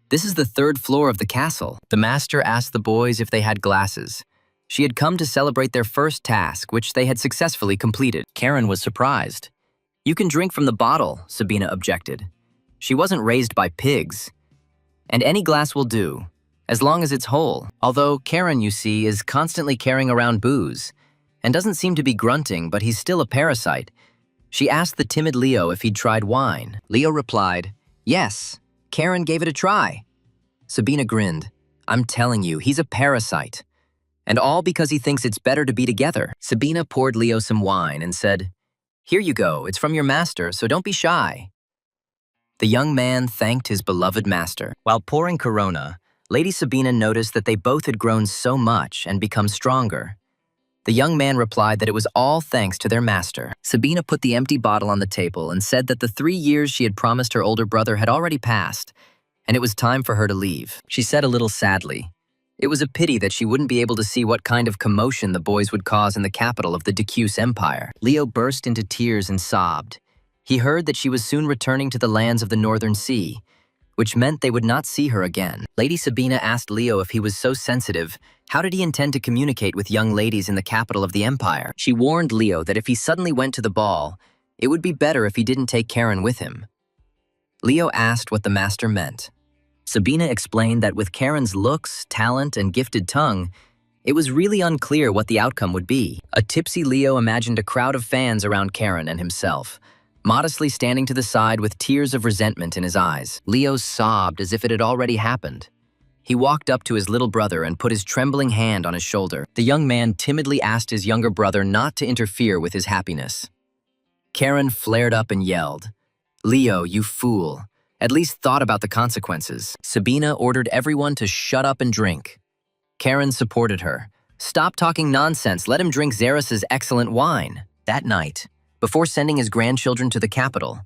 This is the 3rd floor of the castle. The master asked the boys if they had glasses. She had come to celebrate their first task, which they had successfully completed. Karen was surprised. "You can drink from the bottle," Sabina objected. She wasn't raised by pigs. "And any glass will do, as long as it's whole." Although Karen, you see, is constantly carrying around booze, and doesn't seem to be grunting, but he's still a parasite. She asked the timid Leo if he'd tried wine. Leo replied, "Yes, Karen gave it a try." Sabina grinned. "I'm telling you, he's a parasite. And all because he thinks it's better to be together." Sabina poured Leo some wine and said, "Here you go, it's from your master, so don't be shy." The young man thanked his beloved master. While pouring Corona, Lady Sabina noticed that they both had grown so much and become stronger. The young man replied that it was all thanks to their master. Sabina put the empty bottle on the table and said that the 3 years she had promised her older brother had already passed, and it was time for her to leave. She said a little sadly, it was a pity that she wouldn't be able to see what kind of commotion the boys would cause in the capital of the Decuse Empire. Leo burst into tears and sobbed. He heard that she was soon returning to the lands of the Northern Sea, which meant they would not see her again. Lady Sabina asked Leo if he was so sensitive, how did he intend to communicate with young ladies in the capital of the empire? She warned Leo that if he suddenly went to the ball, it would be better if he didn't take Karen with him. Leo asked what the master meant. Sabina explained that with Karen's looks, talent, and gifted tongue, it was really unclear what the outcome would be. A tipsy Leo imagined a crowd of fans around Karen and himself, modestly standing to the side with tears of resentment in his eyes. Leo sobbed as if it had already happened. He walked up to his little brother and put his trembling hand on his shoulder. The young man timidly asked his younger brother not to interfere with his happiness. Karen flared up and yelled, "Leo, you fool. At least thought about the consequences." Sabina ordered everyone to shut up and drink. Karen supported her. "Stop talking nonsense. Let him drink Xeris's excellent wine." That night, before sending his grandchildren to the capital,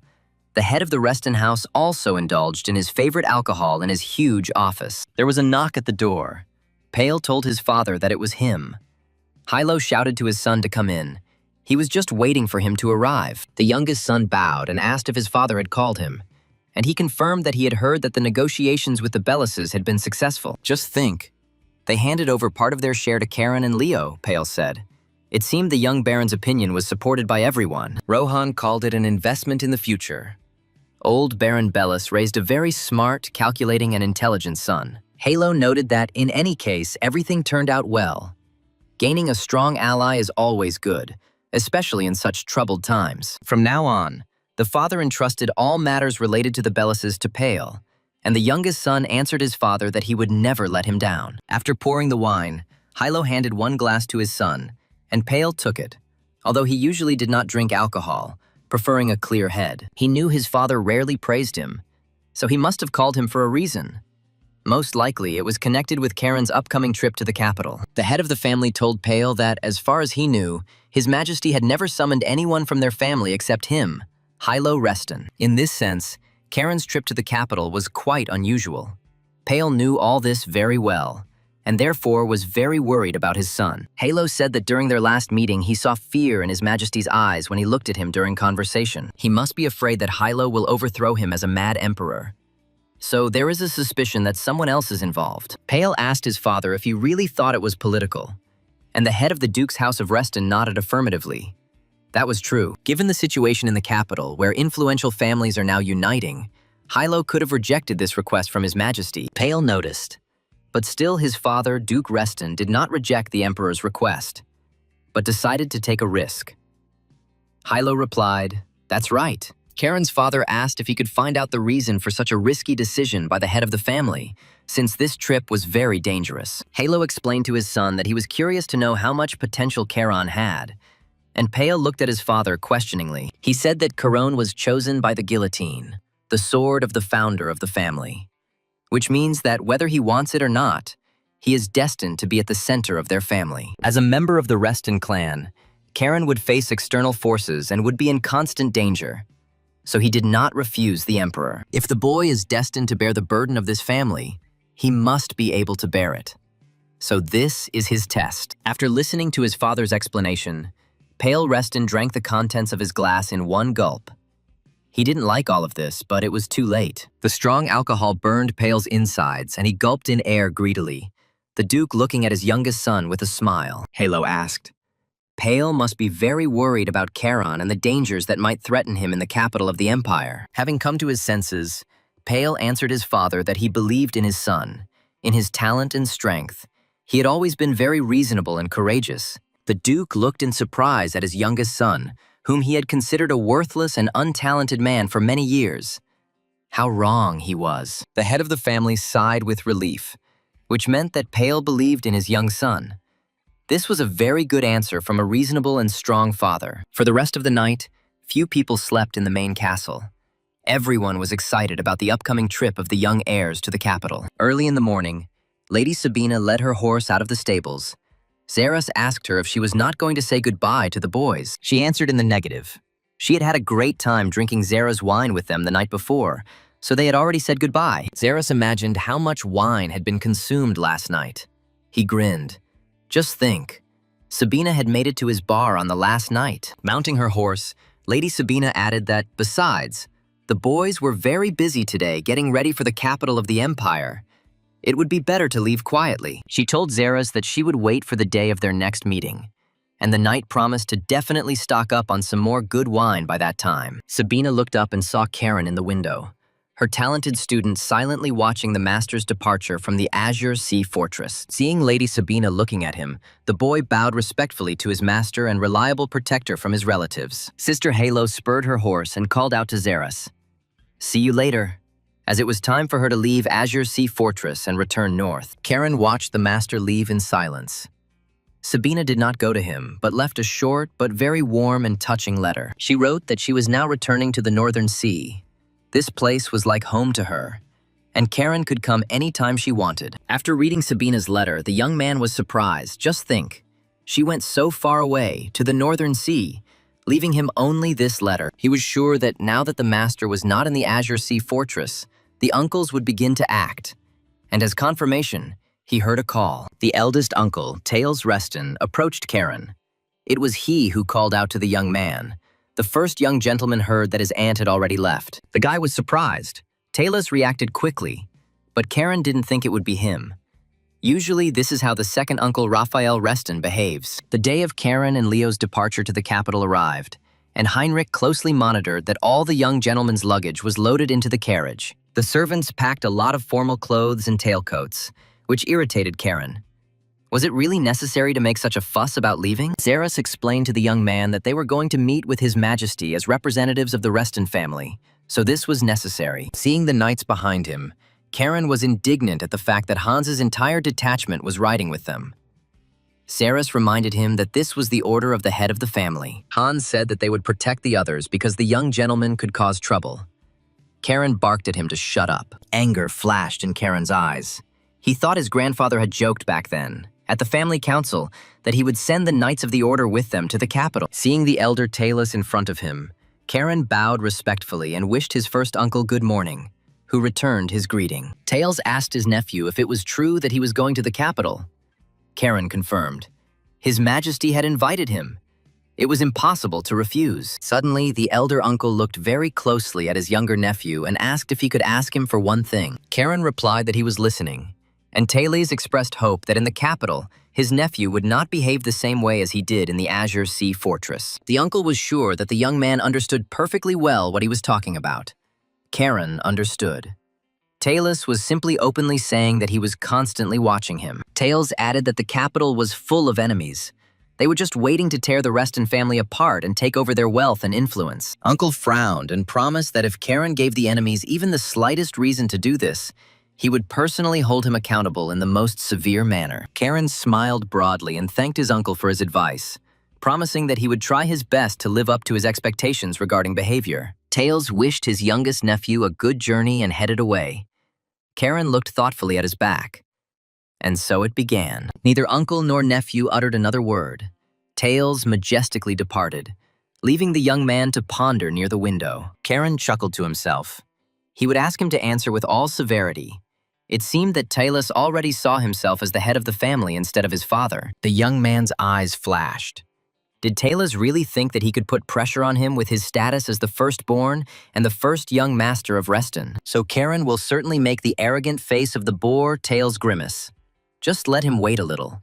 the head of the Reston house also indulged in his favorite alcohol in his huge office. There was a knock at the door. Pale told his father that it was him. Yahello shouted to his son to come in. He was just waiting for him to arrive. The youngest son bowed and asked if his father had called him, and he confirmed that he had heard that the negotiations with the Bellises had been successful. "Just think. They handed over part of their share to Karen and Leo," Pale said. It seemed the young baron's opinion was supported by everyone. Rohan called it an investment in the future. Old Baron Bellis raised a very smart, calculating, and intelligent son. Yahello noted that, in any case, everything turned out well. Gaining a strong ally is always good, especially in such troubled times. From now on, the father entrusted all matters related to the Bellises to Pale, and the youngest son answered his father that he would never let him down. After pouring the wine, Yahello handed one glass to his son, and Pale took it, although he usually did not drink alcohol, preferring a clear head. He knew his father rarely praised him, so he must have called him for a reason. Most likely, it was connected with Karen's upcoming trip to the capital. The head of the family told Pale that, as far as he knew, His Majesty had never summoned anyone from their family except him, Yahello Reston. In this sense, Karen's trip to the capital was quite unusual. Pale knew all this very well, and therefore was very worried about his son. Yahello said that during their last meeting he saw fear in His Majesty's eyes when he looked at him during conversation. He must be afraid that Yahello will overthrow him as a mad emperor. So there is a suspicion that someone else is involved. Pale asked his father if he really thought it was political, and the head of the Duke's House of Reston nodded affirmatively. That was true. Given the situation in the capital, where influential families are now uniting, Yahello could have rejected this request from His Majesty. Pale noticed. But still his father, Duke Reston, did not reject the Emperor's request, but decided to take a risk. Yahello replied, "That's right." Karen's father asked if he could find out the reason for such a risky decision by the head of the family, since this trip was very dangerous. Yahello explained to his son that he was curious to know how much potential Charon had, and Pale looked at his father questioningly. He said that Charon was chosen by the guillotine, the sword of the founder of the family, which means that whether he wants it or not, he is destined to be at the center of their family. As a member of the Reston clan, Karen would face external forces and would be in constant danger, so he did not refuse the Emperor. If the boy is destined to bear the burden of this family, he must be able to bear it. So this is his test. After listening to his father's explanation, Pale Reston drank the contents of his glass in one gulp. He didn't like all of this, but it was too late. The strong alcohol burned Pale's insides, and he gulped in air greedily, the Duke looking at his youngest son with a smile. Yahello asked. Pale must be very worried about Charon and the dangers that might threaten him in the capital of the empire. Having come to his senses, Pale answered his father that he believed in his son, in his talent and strength. He had always been very reasonable and courageous. The Duke looked in surprise at his youngest son, whom he had considered a worthless and untalented man for many years. How wrong he was. The head of the family sighed with relief, which meant that Pale believed in his young son. This was a very good answer from a reasonable and strong father. For the rest of the night, few people slept in the main castle. Everyone was excited about the upcoming trip of the young heirs to the capital. Early in the morning, Lady Sabina led her horse out of the stables, Zeres asked her if she was not going to say goodbye to the boys. She answered in the negative. She had had a great time drinking Zera's wine with them the night before, so they had already said goodbye. Zeres imagined how much wine had been consumed last night. He grinned. Just think. Sabina had made it to his bar on the last night. Mounting her horse, Lady Sabina added that, besides, the boys were very busy today getting ready for the capital of the empire. It would be better to leave quietly. She told Zeres that she would wait for the day of their next meeting, and the knight promised to definitely stock up on some more good wine by that time. Sabina looked up and saw Karen in the window, her talented student silently watching the master's departure from the Azure Sea Fortress. Seeing Lady Sabina looking at him, the boy bowed respectfully to his master and reliable protector from his relatives. Sister Yahello spurred her horse and called out to Zeres, "See you later." As it was time for her to leave Azure Sea Fortress and return north, Karen watched the master leave in silence. Sabina did not go to him, but left a short but very warm and touching letter. She wrote that she was now returning to the Northern Sea. This place was like home to her, and Karen could come anytime she wanted. After reading Sabina's letter, the young man was surprised. Just think, she went so far away, to the Northern Sea, leaving him only this letter. He was sure that now that the master was not in the Azure Sea Fortress, the uncles would begin to act. And as confirmation, he heard a call. The eldest uncle, Tails Reston, approached Karen. It was he who called out to the young man. The first young gentleman heard that his aunt had already left. The guy was surprised. Tails reacted quickly, but Karen didn't think it would be him. Usually, this is how the second uncle, Raphael Reston, behaves. The day of Karen and Leo's departure to the capital arrived, and Heinrich closely monitored that all the young gentleman's luggage was loaded into the carriage. The servants packed a lot of formal clothes and tailcoats, which irritated Karen. Was it really necessary to make such a fuss about leaving? Zeres explained to the young man that they were going to meet with His Majesty as representatives of the Reston family, so this was necessary. Seeing the knights behind him, Karen was indignant at the fact that Hans's entire detachment was riding with them. Zeres reminded him that this was the order of the head of the family. Hans said that they would protect the others because the young gentleman could cause trouble. Karen barked at him to shut up. Anger flashed in Karen's eyes. He thought his grandfather had joked back then, at the family council, that he would send the Knights of the Order with them to the capital. Seeing the elder Talis in front of him, Karen bowed respectfully and wished his first uncle good morning, who returned his greeting. Tails asked his nephew if it was true that he was going to the capital. Karen confirmed. His Majesty had invited him. It was impossible to refuse. Suddenly, the elder uncle looked very closely at his younger nephew and asked if he could ask him for one thing. Karen replied that he was listening, and Talis expressed hope that in the capital, his nephew would not behave the same way as he did in the Azure Sea Fortress. The uncle was sure that the young man understood perfectly well what he was talking about. Karen understood. Talis was simply openly saying that he was constantly watching him. Tails added that the capital was full of enemies. They were just waiting to tear the Reston family apart and take over their wealth and influence. Uncle frowned and promised that if Karen gave the enemies even the slightest reason to do this, he would personally hold him accountable in the most severe manner. Karen smiled broadly and thanked his uncle for his advice, promising that he would try his best to live up to his expectations regarding behavior. Tails wished his youngest nephew a good journey and headed away. Karen looked thoughtfully at his back. And so it began. Neither uncle nor nephew uttered another word. Tails majestically departed, leaving the young man to ponder near the window. Karen chuckled to himself. He would ask him to answer with all severity. It seemed that Talis already saw himself as the head of the family instead of his father. The young man's eyes flashed. Did Talis really think that he could put pressure on him with his status as the firstborn and the first young master of Reston? So Karen will certainly make the arrogant face of the boar Tails grimace. Just let him wait a little.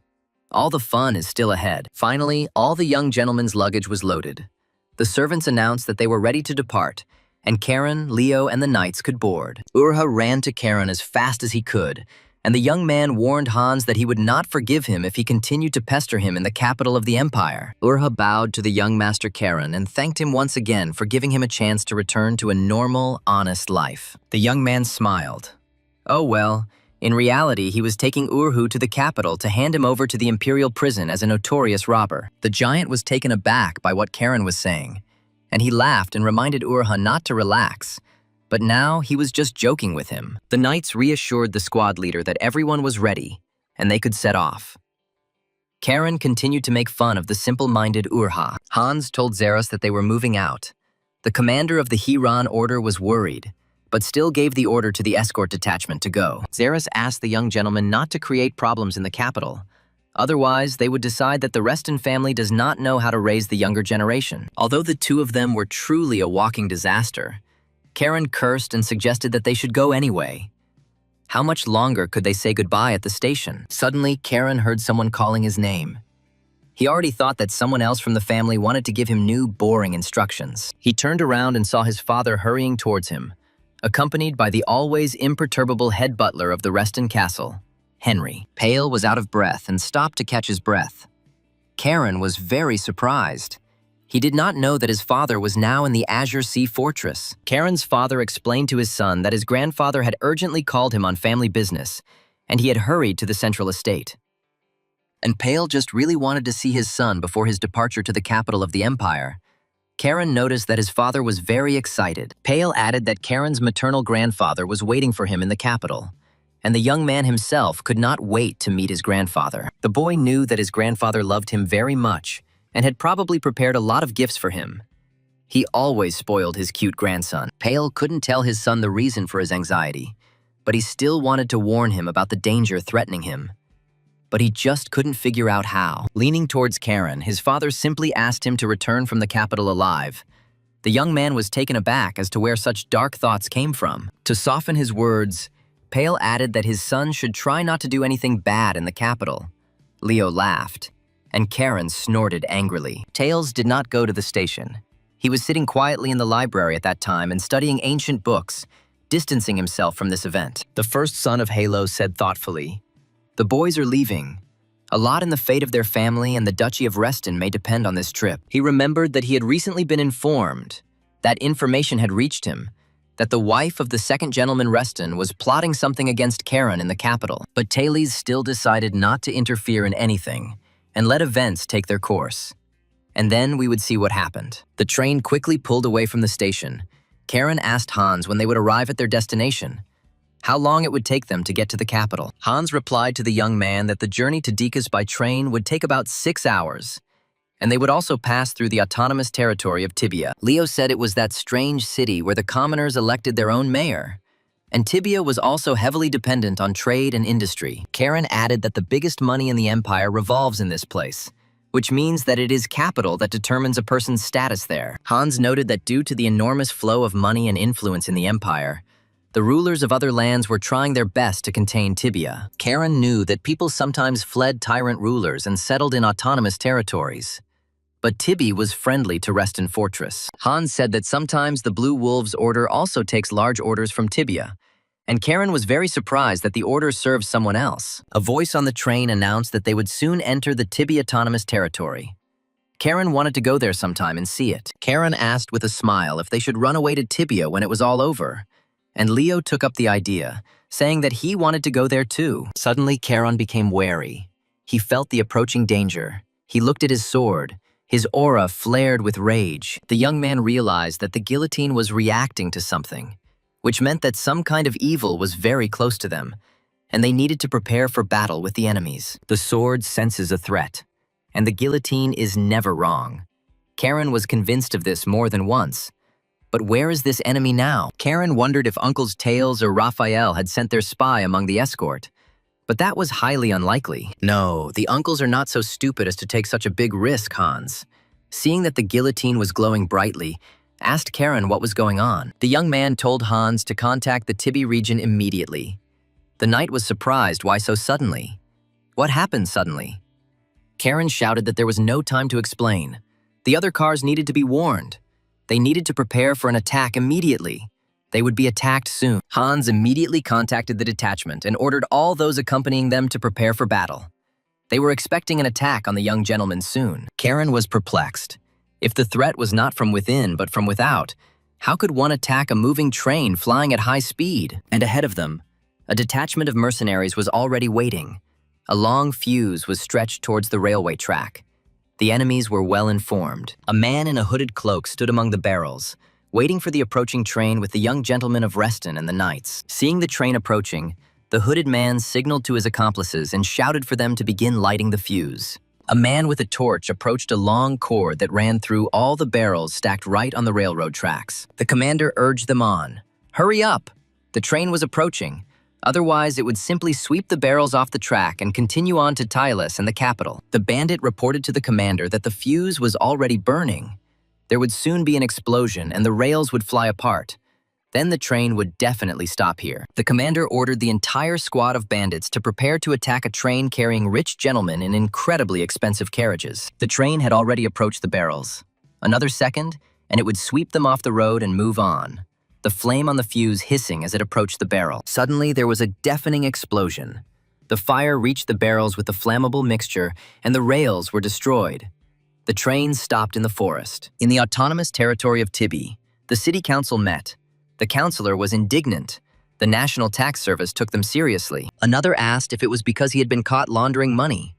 All the fun is still ahead. Finally, all the young gentleman's luggage was loaded. The servants announced that they were ready to depart, and Karen, Leo, and the knights could board. Urha ran to Karen as fast as he could, and the young man warned Hans that he would not forgive him if he continued to pester him in the capital of the empire. Urha bowed to the young master Karen and thanked him once again for giving him a chance to return to a normal, honest life. The young man smiled. Oh well, in reality, he was taking Urhu to the capital to hand him over to the imperial prison as a notorious robber. The giant was taken aback by what Karen was saying, and he laughed and reminded Urha not to relax. But now he was just joking with him. The knights reassured the squad leader that everyone was ready, and they could set off. Karen continued to make fun of the simple-minded Urha. Hans told Zeros that they were moving out. The commander of the Hiran order was worried, but still gave the order to the escort detachment to go. Zeros asked the young gentleman not to create problems in the capital. Otherwise, they would decide that the Reston family does not know how to raise the younger generation. Although the two of them were truly a walking disaster, Karen cursed and suggested that they should go anyway. How much longer could they say goodbye at the station? Suddenly, Karen heard someone calling his name. He already thought that someone else from the family wanted to give him new, boring instructions. He turned around and saw his father hurrying towards him, accompanied by the always imperturbable head butler of the Reston Castle, Henry. Pale was out of breath and stopped to catch his breath. Karen was very surprised. He did not know that his father was now in the Azure Sea Fortress. Karen's father explained to his son that his grandfather had urgently called him on family business, and he had hurried to the central estate. And Pale just really wanted to see his son before his departure to the capital of the empire. Karen noticed that his father was very excited. Pale added that Karen's maternal grandfather was waiting for him in the capital, and the young man himself could not wait to meet his grandfather. The boy knew that his grandfather loved him very much, and had probably prepared a lot of gifts for him. He always spoiled his cute grandson. Pale couldn't tell his son the reason for his anxiety, but he still wanted to warn him about the danger threatening him. But he just couldn't figure out how. Leaning towards Karen, his father simply asked him to return from the capital alive. The young man was taken aback as to where such dark thoughts came from. To soften his words, Pale added that his son should try not to do anything bad in the capital. Leo laughed, and Karen snorted angrily. Tails did not go to the station. He was sitting quietly in the library at that time and studying ancient books, distancing himself from this event. The first son of Yahello said thoughtfully, "The boys are leaving. A lot in the fate of their family and the Duchy of Reston may depend on this trip." He remembered that he had recently been informed, that information had reached him, that the wife of the second gentleman Reston was plotting something against Karen in the capital. But Taylor still decided not to interfere in anything, and let events take their course. And then we would see what happened. The train quickly pulled away from the station. Karen asked Hans when they would arrive at their destination, how long it would take them to get to the capital. Hans replied to the young man that the journey to Dikas by train would take about 6 hours, and they would also pass through the autonomous territory of Tibia. Leo said it was that strange city where the commoners elected their own mayor, and Tibia was also heavily dependent on trade and industry. Karen added that the biggest money in the empire revolves in this place, which means that it is capital that determines a person's status there. Hans noted that due to the enormous flow of money and influence in the empire, the rulers of other lands were trying their best to contain Tibia. Karen knew that people sometimes fled tyrant rulers and settled in autonomous territories, but Tibi was friendly to Reston Fortress. Hans said that sometimes the Blue Wolves Order also takes large orders from Tibia, and Karen was very surprised that the order served someone else. A voice on the train announced that they would soon enter the Tibi autonomous territory. Karen wanted to go there sometime and see it. Karen asked with a smile if they should run away to Tibia when it was all over, and Leo took up the idea, saying that he wanted to go there too. Suddenly, Karen became wary. He felt the approaching danger. He looked at his sword. His aura flared with rage. The young man realized that the guillotine was reacting to something, which meant that some kind of evil was very close to them, and they needed to prepare for battle with the enemies. The sword senses a threat, and the guillotine is never wrong. Karen was convinced of this more than once. But where is this enemy now? Karen wondered if Uncles Tails or Raphael had sent their spy among the escort, but that was highly unlikely. No, the uncles are not so stupid as to take such a big risk, Hans. Seeing that the guillotine was glowing brightly, asked Karen what was going on. The young man told Hans to contact the Tibi region immediately. The knight was surprised why so suddenly. What happened suddenly? Karen shouted that there was no time to explain. The other cars needed to be warned. They needed to prepare for an attack immediately. They would be attacked soon. Hans immediately contacted the detachment and ordered all those accompanying them to prepare for battle. They were expecting an attack on the young gentleman soon. Karen was perplexed. If the threat was not from within but from without, how could one attack a moving train flying at high speed? And ahead of them, a detachment of mercenaries was already waiting. A long fuse was stretched towards the railway track. The enemies were well informed. A man in a hooded cloak stood among the barrels, waiting for the approaching train with the young gentleman of Reston and the knights. Seeing the train approaching, the hooded man signaled to his accomplices and shouted for them to begin lighting the fuse. A man with a torch approached a long cord that ran through all the barrels stacked right on the railroad tracks. The commander urged them on. Hurry up! The train was approaching. Otherwise, it would simply sweep the barrels off the track and continue on to Tylus and the capital. The bandit reported to the commander that the fuse was already burning. There would soon be an explosion and the rails would fly apart. Then the train would definitely stop here. The commander ordered the entire squad of bandits to prepare to attack a train carrying rich gentlemen in incredibly expensive carriages. The train had already approached the barrels. Another second, and it would sweep them off the road and move on, the flame on the fuse hissing as it approached the barrel. Suddenly, there was a deafening explosion. The fire reached the barrels with the flammable mixture, and the rails were destroyed. The train stopped in the forest. In the autonomous territory of Tibi, the city council met. The councillor was indignant. The National Tax Service took them seriously. Another asked if it was because he had been caught laundering money.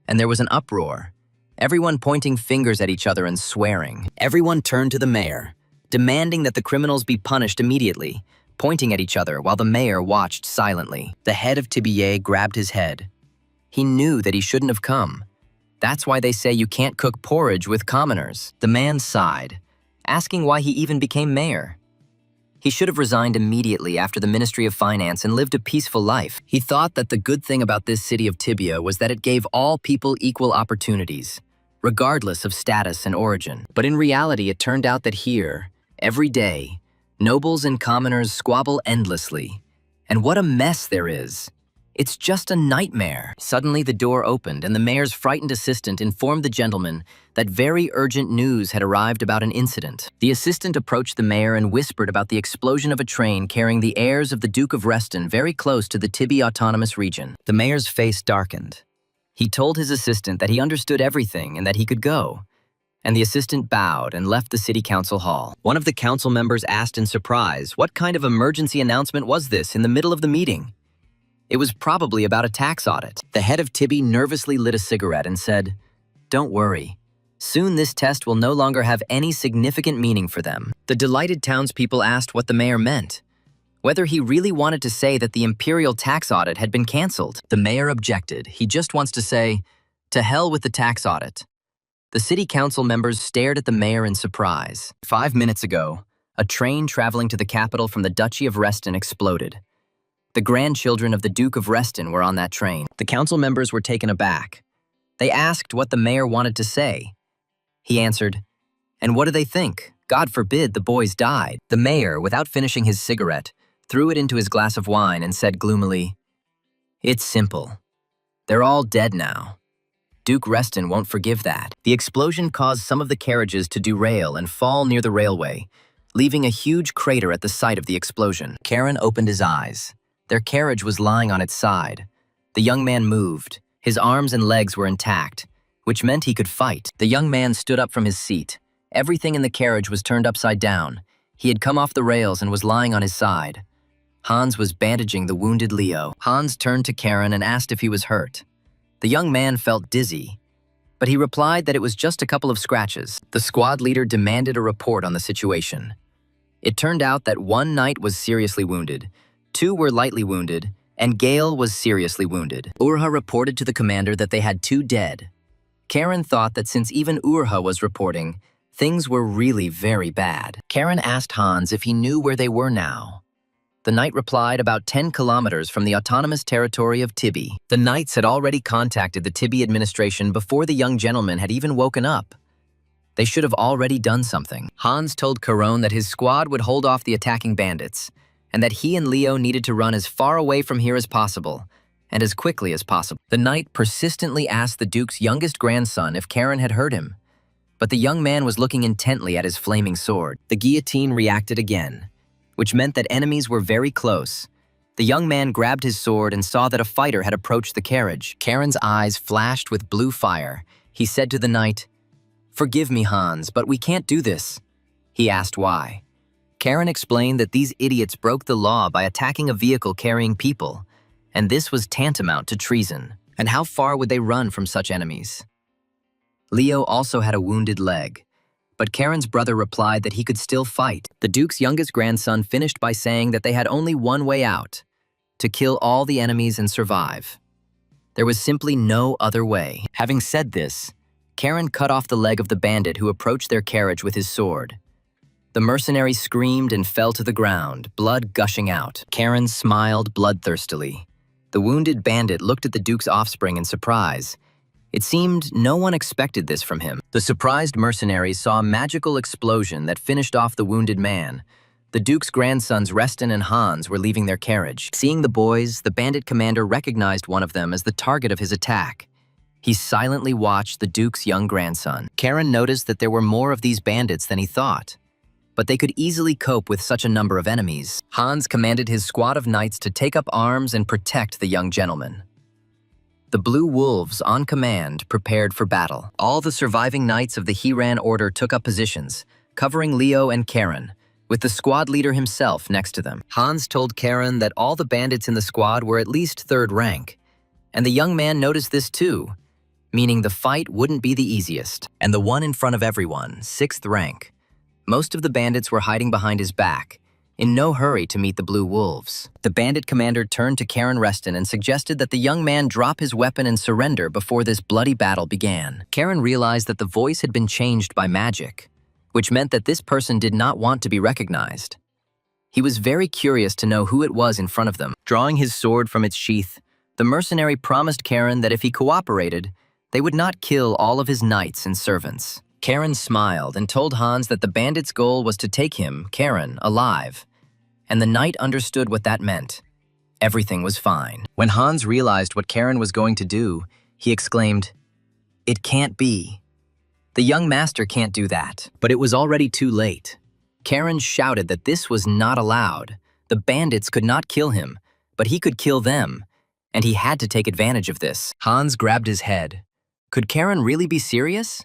And there was an uproar. Everyone pointing fingers at each other and swearing. Everyone turned to the mayor, demanding that the criminals be punished immediately, pointing at each other while the mayor watched silently. The head of Tibier grabbed his head. He knew that he shouldn't have come. That's why they say you can't cook porridge with commoners. The man sighed, asking why he even became mayor. He should have resigned immediately after the Ministry of Finance and lived a peaceful life. He thought that the good thing about this city of Tibia was that it gave all people equal opportunities, regardless of status and origin. But in reality, it turned out that here, every day, nobles and commoners squabble endlessly. And what a mess there is. It's just a nightmare. Suddenly, the door opened, and the mayor's frightened assistant informed the gentleman that very urgent news had arrived about an incident. The assistant approached the mayor and whispered about the explosion of a train carrying the heirs of the Duke of Reston very close to the Tibi Autonomous Region. The mayor's face darkened. He told his assistant that he understood everything and that he could go. And the assistant bowed and left the city council hall. One of the council members asked in surprise, what kind of emergency announcement was this in the middle of the meeting? It was probably about a tax audit. The head of Tibi nervously lit a cigarette and said, "Don't worry. Soon this test will no longer have any significant meaning for them." The delighted townspeople asked what the mayor meant, whether he really wanted to say that the imperial tax audit had been canceled. The mayor objected. He just wants to say, "To hell with the tax audit." The city council members stared at the mayor in surprise. 5 minutes ago, a train traveling to the capital from the Duchy of Reston exploded. The grandchildren of the Duke of Reston were on that train. The council members were taken aback. They asked what the mayor wanted to say. He answered, "And what do they think? God forbid the boys died." The mayor, without finishing his cigarette, threw it into his glass of wine and said gloomily, "It's simple. They're all dead now. Duke Reston won't forgive that." The explosion caused some of the carriages to derail and fall near the railway, leaving a huge crater at the site of the explosion. Karen opened his eyes. Their carriage was lying on its side. The young man moved. His arms and legs were intact, which meant he could fight. The young man stood up from his seat. Everything in the carriage was turned upside down. He had come off the rails and was lying on his side. Hans was bandaging the wounded Leo. Hans turned to Karen and asked if he was hurt. The young man felt dizzy, but he replied that it was just a couple of scratches. The squad leader demanded a report on the situation. It turned out that one knight was seriously wounded, 2 were lightly wounded, and Gale was seriously wounded. Urha reported to the commander that they had 2 dead. Karen thought that since even Urha was reporting, things were really very bad. Karen asked Hans if he knew where they were now. The knight replied about 10 kilometers from the autonomous territory of Tibi. The knights had already contacted the Tibi administration before the young gentleman had even woken up. They should have already done something. Hans told Caron that his squad would hold off the attacking bandits, and that he and Leo needed to run as far away from here as possible, and as quickly as possible. The knight persistently asked the Duke's youngest grandson if Karen had heard him, but the young man was looking intently at his flaming sword. The guillotine reacted again, which meant that enemies were very close. The young man grabbed his sword and saw that a fighter had approached the carriage. Karen's eyes flashed with blue fire. He said to the knight, "Forgive me, Hans, but we can't do this." He asked why. Karen explained that these idiots broke the law by attacking a vehicle carrying people, and this was tantamount to treason. And how far would they run from such enemies? Leo also had a wounded leg, but Karen's brother replied that he could still fight. The Duke's youngest grandson finished by saying that they had only one way out, to kill all the enemies and survive. There was simply no other way. Having said this, Karen cut off the leg of the bandit who approached their carriage with his sword. The mercenary screamed and fell to the ground, blood gushing out. Karen smiled bloodthirstily. The wounded bandit looked at the Duke's offspring in surprise. It seemed no one expected this from him. The surprised mercenaries saw a magical explosion that finished off the wounded man. The Duke's grandsons Reston and Hans were leaving their carriage. Seeing the boys, the bandit commander recognized one of them as the target of his attack. He silently watched the Duke's young grandson. Karen noticed that there were more of these bandits than he thought, but they could easily cope with such a number of enemies. Hans commanded his squad of knights to take up arms and protect the young gentleman. The Blue Wolves, on command, prepared for battle. All the surviving knights of the Hiran Order took up positions, covering Leo and Karen, with the squad leader himself next to them. Hans told Karen that all the bandits in the squad were at least third rank, and the young man noticed this too, meaning the fight wouldn't be the easiest. And the one in front of everyone, sixth rank. Most of the bandits were hiding behind his back, in no hurry to meet the Blue Wolves. The bandit commander turned to Karen Reston and suggested that the young man drop his weapon and surrender before this bloody battle began. Karen realized that the voice had been changed by magic, which meant that this person did not want to be recognized. He was very curious to know who it was in front of them. Drawing his sword from its sheath, the mercenary promised Karen that if he cooperated, they would not kill all of his knights and servants. Karen smiled and told Hans that the bandit's goal was to take him, Karen, alive, and the knight understood what that meant. Everything was fine. When Hans realized what Karen was going to do, he exclaimed, "It can't be. The young master can't do that." But it was already too late. Karen shouted that this was not allowed. The bandits could not kill him, but he could kill them, and he had to take advantage of this. Hans grabbed his head. Could Karen really be serious?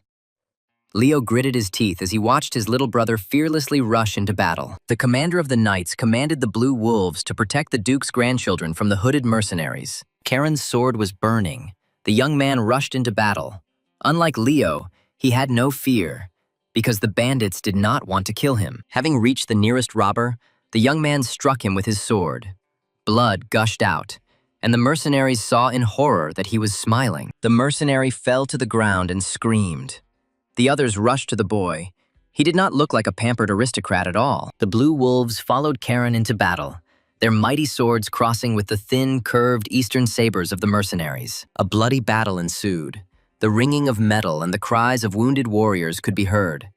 Leo gritted his teeth as he watched his little brother fearlessly rush into battle. The commander of the knights commanded the Blue Wolves to protect the Duke's grandchildren from the hooded mercenaries. Karen's sword was burning. The young man rushed into battle. Unlike Leo, he had no fear, because the bandits did not want to kill him. Having reached the nearest robber, the young man struck him with his sword. Blood gushed out, and the mercenaries saw in horror that he was smiling. The mercenary fell to the ground and screamed. The others rushed to the boy. He did not look like a pampered aristocrat at all. The Blue Wolves followed Karen into battle, their mighty swords crossing with the thin, curved eastern sabers of the mercenaries. A bloody battle ensued. The ringing of metal and the cries of wounded warriors could be heard.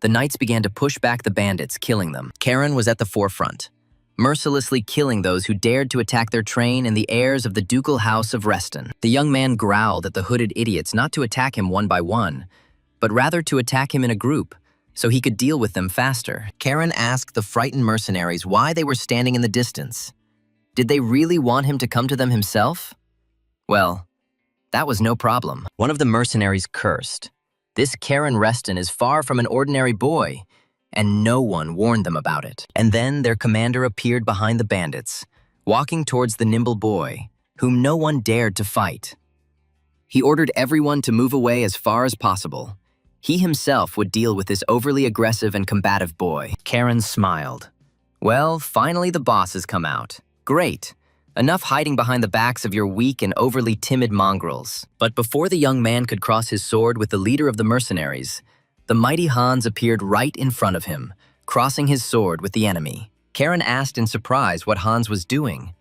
The knights began to push back the bandits, killing them. Karen was at the forefront, mercilessly killing those who dared to attack their train and the heirs of the ducal house of Reston. The young man growled at the hooded idiots not to attack him one by one, but rather to attack him in a group, so he could deal with them faster. Karen asked the frightened mercenaries why they were standing in the distance. Did they really want him to come to them himself? Well, that was no problem. One of the mercenaries cursed. This Karen Reston is far from an ordinary boy, and no one warned them about it. And then their commander appeared behind the bandits, walking towards the nimble boy, whom no one dared to fight. He ordered everyone to move away as far as possible. He himself would deal with this overly aggressive and combative boy. Karen smiled. Well, finally the boss has come out. Great. Enough hiding behind the backs of your weak and overly timid mongrels. But before the young man could cross his sword with the leader of the mercenaries, the mighty Hans appeared right in front of him, crossing his sword with the enemy. Karen asked in surprise what Hans was doing,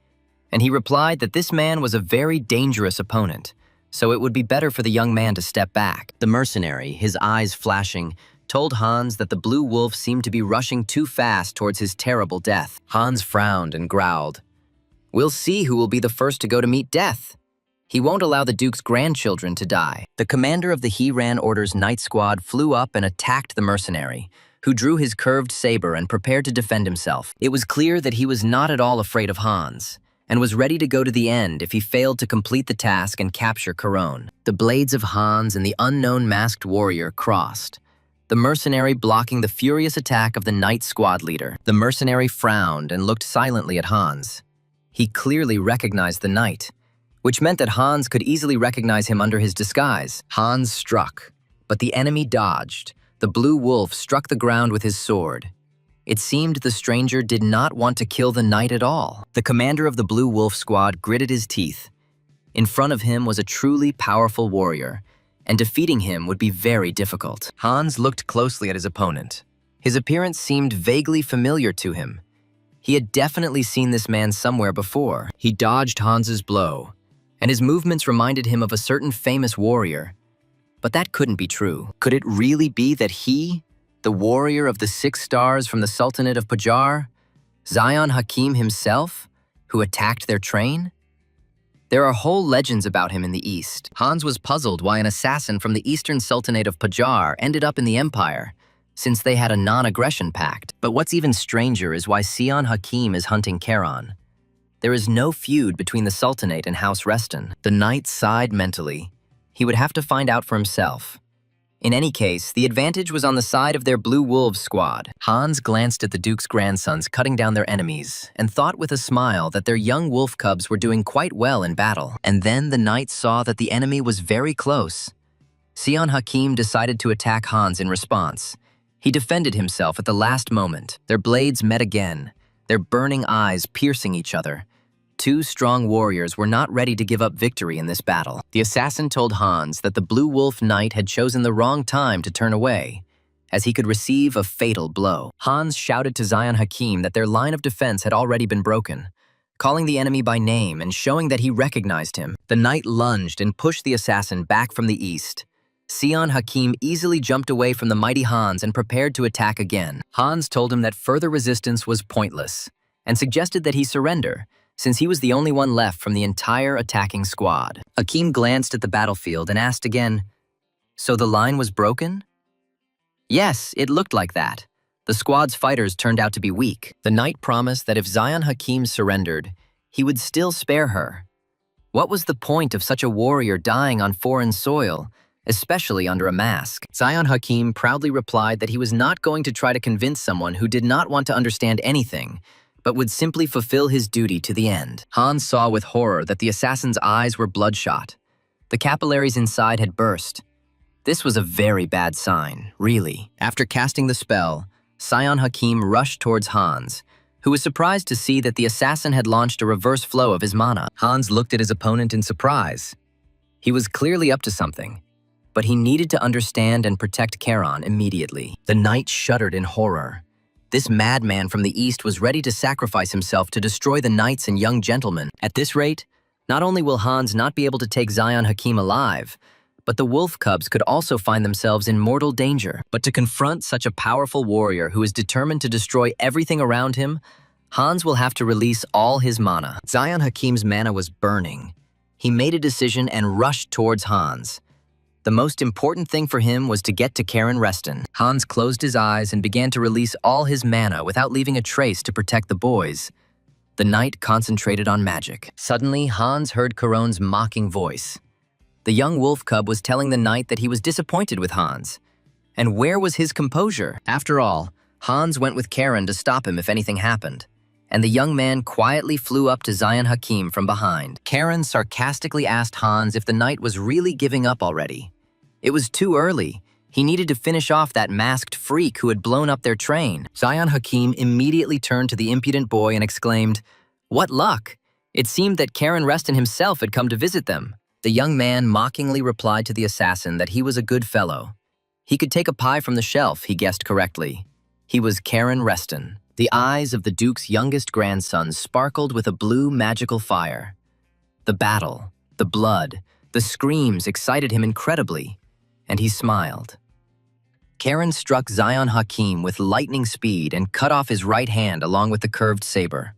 and he replied that this man was a very dangerous opponent, so it would be better for the young man to step back. The mercenary, his eyes flashing, told Hans that the Blue Wolf seemed to be rushing too fast towards his terrible death. Hans frowned and growled. We'll see who will be the first to go to meet death. He won't allow the Duke's grandchildren to die. The commander of the Hiran Order's night squad flew up and attacked the mercenary, who drew his curved saber and prepared to defend himself. It was clear that he was not at all afraid of Hans, and was ready to go to the end if he failed to complete the task and capture Caron. The blades of Hans and the unknown masked warrior crossed, the mercenary blocking the furious attack of the night squad leader. The mercenary frowned and looked silently at Hans. He clearly recognized the knight, which meant that Hans could easily recognize him under his disguise. Hans struck, but the enemy dodged. The Blue Wolf struck the ground with his sword. It seemed the stranger did not want to kill the knight at all. The commander of the Blue Wolf squad gritted his teeth. In front of him was a truly powerful warrior, and defeating him would be very difficult. Hans looked closely at his opponent. His appearance seemed vaguely familiar to him. He had definitely seen this man somewhere before. He dodged Hans's blow, and his movements reminded him of a certain famous warrior. But that couldn't be true. Could it really be that he, the warrior of the 6 stars from the Sultanate of Pajar, Zion Hakim himself, who attacked their train? There are whole legends about him in the East. Hans was puzzled why an assassin from the Eastern Sultanate of Pajar ended up in the Empire, since they had a non-aggression pact. But what's even stranger is why Zion Hakim is hunting Charon. There is no feud between the Sultanate and House Reston. The knight sighed mentally. He would have to find out for himself. In any case, the advantage was on the side of their Blue Wolves squad. Hans glanced at the Duke's grandsons cutting down their enemies and thought with a smile that their young wolf cubs were doing quite well in battle. And then the knight saw that the enemy was very close. Zion Hakim decided to attack Hans in response. He defended himself at the last moment. Their blades met again, their burning eyes piercing each other. 2 strong warriors were not ready to give up victory in this battle. The assassin told Hans that the Blue Wolf Knight had chosen the wrong time to turn away, as he could receive a fatal blow. Hans shouted to Zion Hakim that their line of defense had already been broken, calling the enemy by name and showing that he recognized him. The knight lunged and pushed the assassin back from the east. Zion Hakim easily jumped away from the mighty Hans and prepared to attack again. Hans told him that further resistance was pointless and suggested that he surrender, since he was the only one left from the entire attacking squad. Hakim glanced at the battlefield and asked again, "So the line was broken?" Yes, it looked like that. The squad's fighters turned out to be weak. The knight promised that if Zion Hakim surrendered, he would still spare her. What was the point of such a warrior dying on foreign soil, especially under a mask? Zion Hakim proudly replied that he was not going to try to convince someone who did not want to understand anything, but would simply fulfill his duty to the end. Hans saw with horror that the assassin's eyes were bloodshot. The capillaries inside had burst. This was a very bad sign, really. After casting the spell, Zion Hakim rushed towards Hans, who was surprised to see that the assassin had launched a reverse flow of his mana. Hans looked at his opponent in surprise. He was clearly up to something, but he needed to understand and protect Charon immediately. The knight shuddered in horror. This madman from the east was ready to sacrifice himself to destroy the knights and young gentlemen. At this rate, not only will Hans not be able to take Zion Hakim alive, but the wolf cubs could also find themselves in mortal danger. But to confront such a powerful warrior who is determined to destroy everything around him, Hans will have to release all his mana. Zion Hakim's mana was burning. He made a decision and rushed towards Hans. The most important thing for him was to get to Karen Reston. Hans closed his eyes and began to release all his mana without leaving a trace to protect the boys. The knight concentrated on magic. Suddenly, Hans heard Charon's mocking voice. The young wolf cub was telling the knight that he was disappointed with Hans. And where was his composure? After all, Hans went with Karen to stop him if anything happened. And the young man quietly flew up to Zion Hakim from behind. Karen sarcastically asked Hans if the knight was really giving up already. It was too early. He needed to finish off that masked freak who had blown up their train. Zion Hakim immediately turned to the impudent boy and exclaimed, "What luck! It seemed that Karen Reston himself had come to visit them." The young man mockingly replied to the assassin that he was a good fellow. He could take a pie from the shelf, he guessed correctly. He was Karen Reston. The eyes of the Duke's youngest grandson sparkled with a blue magical fire. The battle, the blood, the screams excited him incredibly, and he smiled. Karen struck Zion Hakim with lightning speed and cut off his right hand along with the curved saber.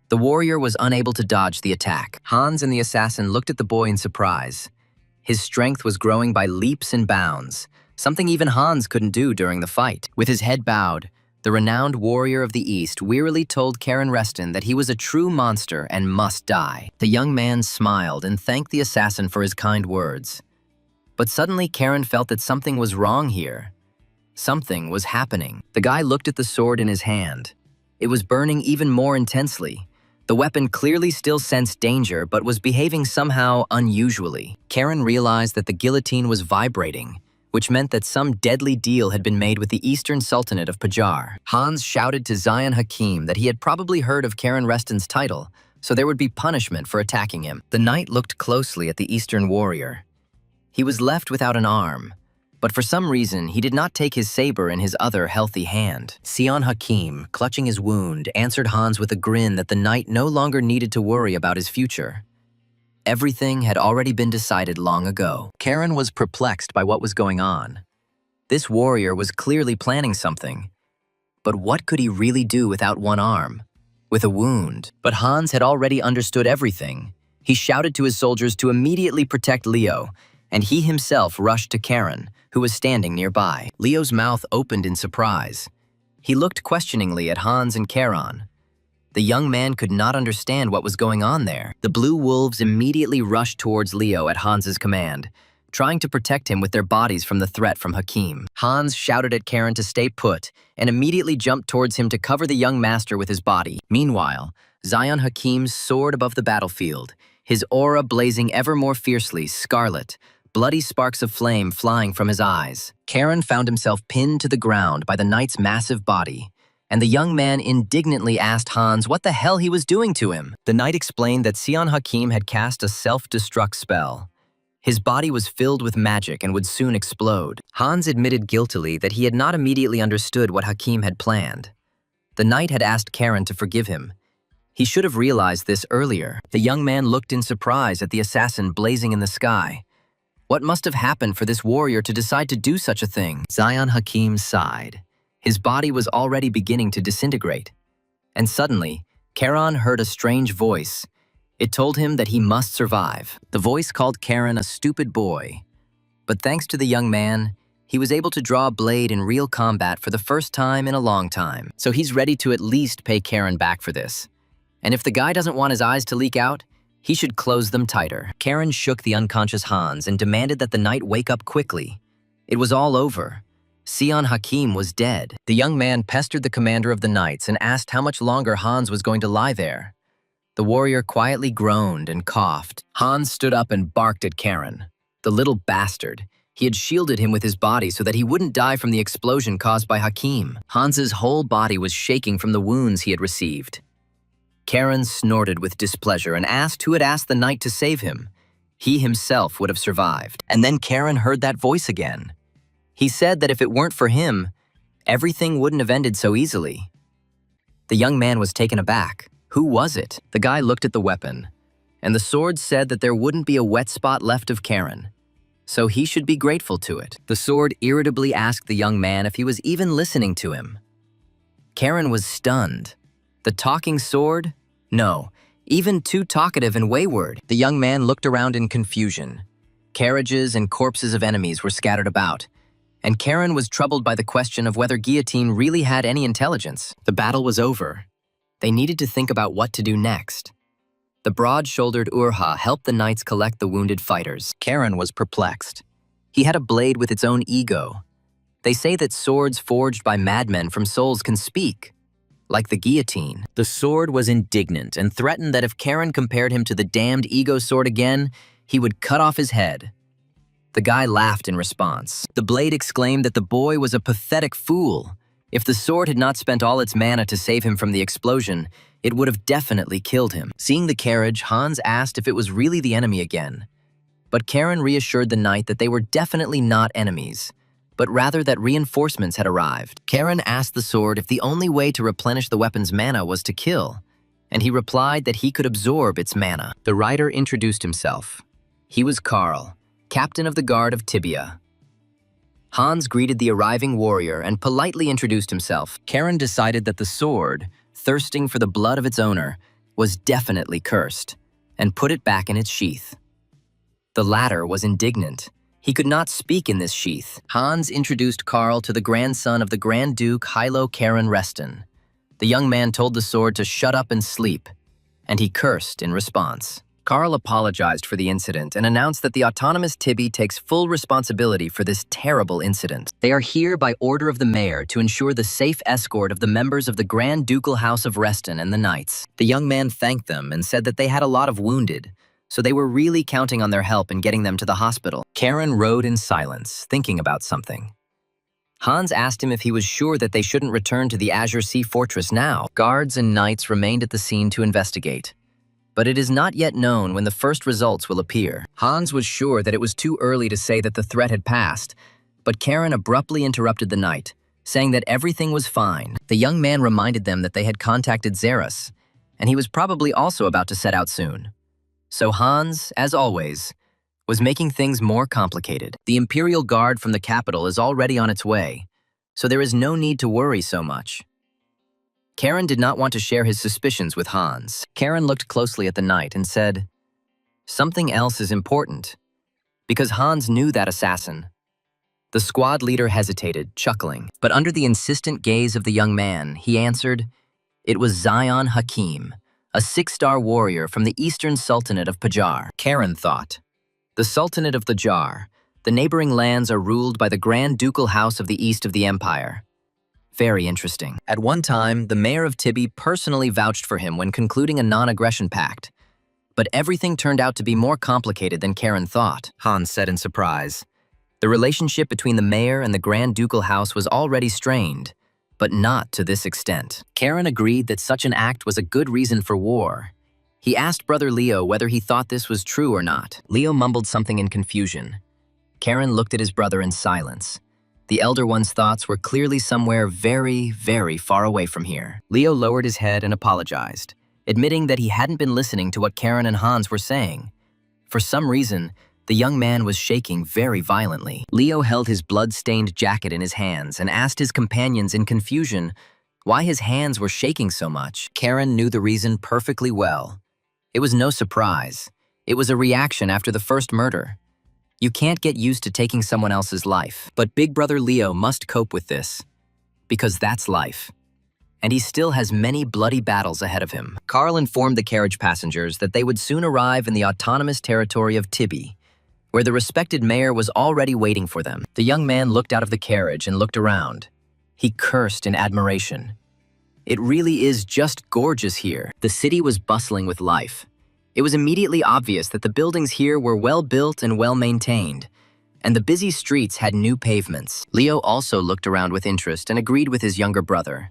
The warrior was unable to dodge the attack. Hans and the assassin looked at the boy in surprise. His strength was growing by leaps and bounds, something even Hans couldn't do during the fight. With his head bowed, the renowned warrior of the East wearily told Karen Reston that he was a true monster and must die. The young man smiled and thanked the assassin for his kind words. But suddenly Karen felt that something was wrong here. Something was happening. The guy looked at the sword in his hand. It was burning even more intensely. The weapon clearly still sensed danger, but was behaving somehow unusually. Karen realized that the guillotine was vibrating, which meant that some deadly deal had been made with the Eastern Sultanate of Pajar. Hans shouted to Zion Hakim that he had probably heard of Karen Reston's title, so there would be punishment for attacking him. The knight looked closely at the Eastern warrior. He was left without an arm, but for some reason he did not take his saber in his other healthy hand. Sion Hakim, clutching his wound, answered Hans with a grin that the knight no longer needed to worry about his future. Everything had already been decided long ago. Karen was perplexed by what was going on. This warrior was clearly planning something. But what could he really do without one arm? With a wound? But Hans had already understood everything. He shouted to his soldiers to immediately protect Leo, and he himself rushed to Karen, who was standing nearby. Leo's mouth opened in surprise. He looked questioningly at Hans and Karen. The young man could not understand what was going on there. The blue wolves immediately rushed towards Leo at Hans's command, trying to protect him with their bodies from the threat from Hakim. Hans shouted at Karen to stay put and immediately jumped towards him to cover the young master with his body. Meanwhile, Sion Hakim soared above the battlefield, his aura blazing ever more fiercely, scarlet, bloody sparks of flame flying from his eyes. Karen found himself pinned to the ground by the knight's massive body, and the young man indignantly asked Hans what the hell he was doing to him. The knight explained that Sion Hakim had cast a self-destruct spell. His body was filled with magic and would soon explode. Hans admitted guiltily that he had not immediately understood what Hakim had planned. The knight had asked Karen to forgive him. He should have realized this earlier. The young man looked in surprise at the assassin blazing in the sky. What must have happened for this warrior to decide to do such a thing? Sion Hakim sighed. His body was already beginning to disintegrate. And suddenly, Karen heard a strange voice. It told him that he must survive. The voice called Karen a stupid boy. But thanks to the young man, he was able to draw a blade in real combat for the first time in a long time. So he's ready to at least pay Karen back for this. And if the guy doesn't want his eyes to leak out, he should close them tighter. Karen shook the unconscious Hans and demanded that the knight wake up quickly. It was all over. Sion Hakim was dead. The young man pestered the commander of the knights and asked how much longer Hans was going to lie there. The warrior quietly groaned and coughed. Hans stood up and barked at Karen. The little bastard. He had shielded him with his body so that he wouldn't die from the explosion caused by Hakim. Hans's whole body was shaking from the wounds he had received. Karen snorted with displeasure and asked who had asked the knight to save him. He himself would have survived. And then Karen heard that voice again. He said that if it weren't for him, everything wouldn't have ended so easily. The young man was taken aback. Who was it? The guy looked at the weapon, and the sword said that there wouldn't be a wet spot left of Karen, so he should be grateful to it. The sword irritably asked the young man if he was even listening to him. Karen was stunned. The talking sword? No, even too talkative and wayward. The young man looked around in confusion. Carriages and corpses of enemies were scattered about, and Karen was troubled by the question of whether Guillotine really had any intelligence. The battle was over. They needed to think about what to do next. The broad-shouldered Urha helped the knights collect the wounded fighters. Karen was perplexed. He had a blade with its own ego. They say that swords forged by madmen from souls can speak, like the guillotine. The sword was indignant and threatened that if Karen compared him to the damned ego sword again, he would cut off his head. The guy laughed in response. The blade exclaimed that the boy was a pathetic fool. If the sword had not spent all its mana to save him from the explosion, it would have definitely killed him. Seeing the carriage, Hans asked if it was really the enemy again. But Karen reassured the knight that they were definitely not enemies, but rather that reinforcements had arrived. Karen asked the sword if the only way to replenish the weapon's mana was to kill, and he replied that he could absorb its mana. The rider introduced himself. He was Karl, captain of the guard of Tibia. Hans greeted the arriving warrior and politely introduced himself. Karen decided that the sword, thirsting for the blood of its owner, was definitely cursed, and put it back in its sheath. The latter was indignant. He could not speak in this sheath. Hans introduced Karl to the grandson of the Grand Duke Yahello Karen Reston. The young man told the sword to shut up and sleep, and he cursed in response. Karl apologized for the incident and announced that the autonomous Tibi takes full responsibility for this terrible incident. They are here by order of the mayor to ensure the safe escort of the members of the Grand Ducal House of Reston and the knights. The young man thanked them and said that they had a lot of wounded, so they were really counting on their help in getting them to the hospital. Karen rode in silence, thinking about something. Hans asked him if he was sure that they shouldn't return to the Azure Sea Fortress now. Guards and knights remained at the scene to investigate. but it is not yet known when the first results will appear. Hans was sure that it was too early to say that the threat had passed, but Karen abruptly interrupted the night, saying that everything was fine. The young man reminded them that they had contacted Xeris, and he was probably also about to set out soon. So Hans, as always, was making things more complicated. The Imperial Guard from the capital is already on its way, so there is no need to worry so much. Karen did not want to share his suspicions with Hans. Karen looked closely at the knight and said, "Something else is important," because Hans knew that assassin. The squad leader hesitated, chuckling, but under the insistent gaze of the young man, he answered, "It was Zion Hakim, a 6-star warrior from the Eastern Sultanate of Pajar." Karen thought, the Sultanate of Pajar, the neighboring lands are ruled by the Grand Ducal House of the East of the Empire. Very interesting. At one time, the mayor of Tibby personally vouched for him when concluding a non-aggression pact. But everything turned out to be more complicated than Karen thought, Hans said in surprise. The relationship between the mayor and the Grand Ducal House was already strained, but not to this extent. Karen agreed that such an act was a good reason for war. He asked brother Leo whether he thought this was true or not. Leo mumbled something in confusion. Karen looked at his brother in silence. The elder one's thoughts were clearly somewhere very, very far away from here. Leo lowered his head and apologized, admitting that he hadn't been listening to what Karen and Hans were saying. For some reason, the young man was shaking very violently. Leo held his blood-stained jacket in his hands and asked his companions in confusion why his hands were shaking so much. Karen knew the reason perfectly well. It was no surprise. It was a reaction after the first murder. You can't get used to taking someone else's life, but Big Brother Leo must cope with this, because that's life. And he still has many bloody battles ahead of him. Carl informed the carriage passengers that they would soon arrive in the autonomous territory of Tibby, where the respected mayor was already waiting for them. The young man looked out of the carriage and looked around. He cursed in admiration. It really is just gorgeous here. The city was bustling with life. It was immediately obvious that the buildings here were well built and well maintained, and the busy streets had new pavements. Leo also looked around with interest and agreed with his younger brother.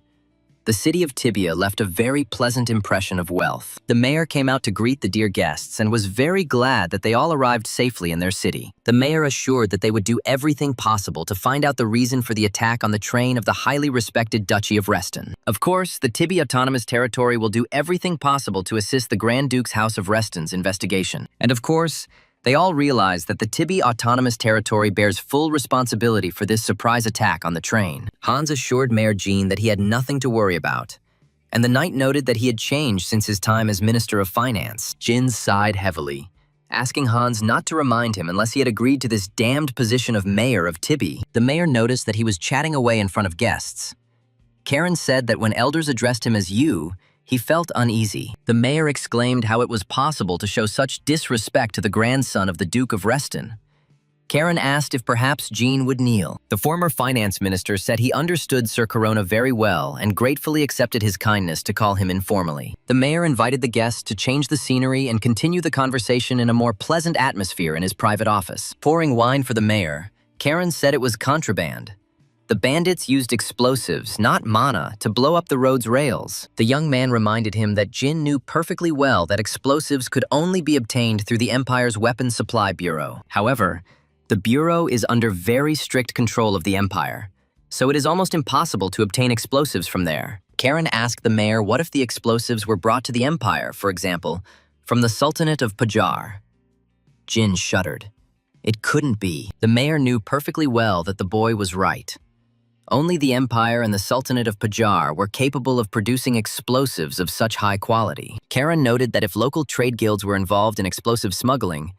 The city of Tibia left a very pleasant impression of wealth. The mayor came out to greet the dear guests and was very glad that they all arrived safely in their city. The mayor assured that they would do everything possible to find out the reason for the attack on the train of the highly respected Duchy of Reston. Of course, the Tibby Autonomous Territory will do everything possible to assist the Grand Duke's House of Reston's investigation. And of course, they all realized that the Tibby Autonomous Territory bears full responsibility for this surprise attack on the train. Hans assured Mayor Jean that he had nothing to worry about, and the knight noted that he had changed since his time as Minister of Finance. Jin sighed heavily, asking Hans not to remind him unless he had agreed to this damned position of mayor of Tibby. The mayor noticed that he was chatting away in front of guests. Karen said that when elders addressed him as you, he felt uneasy. The mayor exclaimed how it was possible to show such disrespect to the grandson of the Duke of Reston. Karen asked if perhaps Jean would kneel. The former finance minister said he understood Sir Corona very well and gratefully accepted his kindness to call him informally. The mayor invited the guests to change the scenery and continue the conversation in a more pleasant atmosphere in his private office. Pouring wine for the mayor, Karen said it was contraband. The bandits used explosives, not mana, to blow up the road's rails. The young man reminded him that Jin knew perfectly well that explosives could only be obtained through the Empire's Weapons Supply Bureau. However, the Bureau is under very strict control of the Empire, so it is almost impossible to obtain explosives from there. Karen asked the mayor what if the explosives were brought to the Empire, for example, from the Sultanate of Pajar. Jin shuddered. It couldn't be. The mayor knew perfectly well that the boy was right. Only the Empire and the Sultanate of Pajar were capable of producing explosives of such high quality. Karen noted that if local trade guilds were involved in explosive smuggling,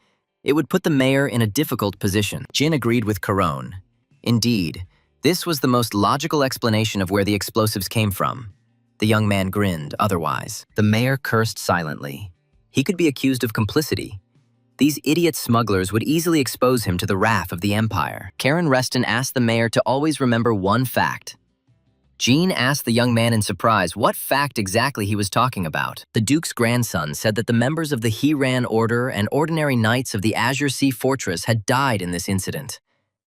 it would put the mayor in a difficult position. Jin agreed with Caron. Indeed, this was the most logical explanation of where the explosives came from. The young man grinned otherwise. The mayor cursed silently. He could be accused of complicity. These idiot smugglers would easily expose him to the wrath of the Empire. Karen Reston asked the mayor to always remember one fact. Jean asked the young man in surprise what fact exactly he was talking about. The Duke's grandson said that the members of the Hiran Order and ordinary knights of the Azure Sea Fortress had died in this incident,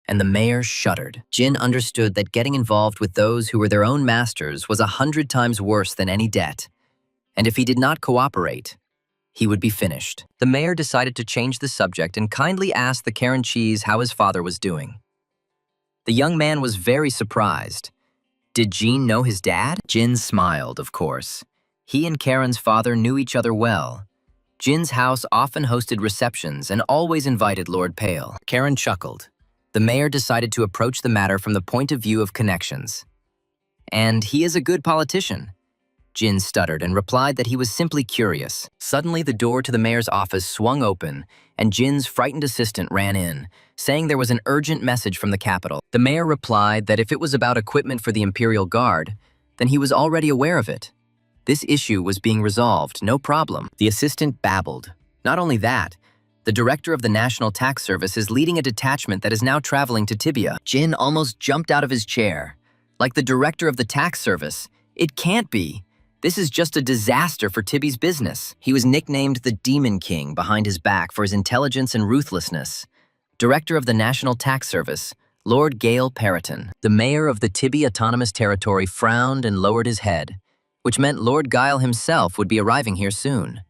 and the mayor shuddered. Jin understood that getting involved with those who were their own masters was 100 times worse than any debt, and if he did not cooperate, he would be finished. The mayor decided to change the subject and kindly asked the Karen Cheese how his father was doing. The young man was very surprised. Did Jin know his dad? Jin smiled, of course. He and Karen's father knew each other well. Jin's house often hosted receptions and always invited Lord Pale. Karen chuckled. The mayor decided to approach the matter from the point of view of connections. And he is a good politician. Jin stuttered and replied that he was simply curious. Suddenly, the door to the mayor's office swung open, and Jin's frightened assistant ran in, saying there was an urgent message from the capital. The mayor replied that if it was about equipment for the Imperial Guard, then he was already aware of it. This issue was being resolved, no problem. The assistant babbled. Not only that, the director of the National Tax Service is leading a detachment that is now traveling to Tibia. Jin almost jumped out of his chair. Like the director of the tax service, it can't be. This is just a disaster for Tibby's business. He was nicknamed the Demon King behind his back for his intelligence and ruthlessness. Director of the National Tax Service, Lord Gale Periton. The mayor of the Tibby Autonomous Territory frowned and lowered his head, which meant Lord Guile himself would be arriving here soon.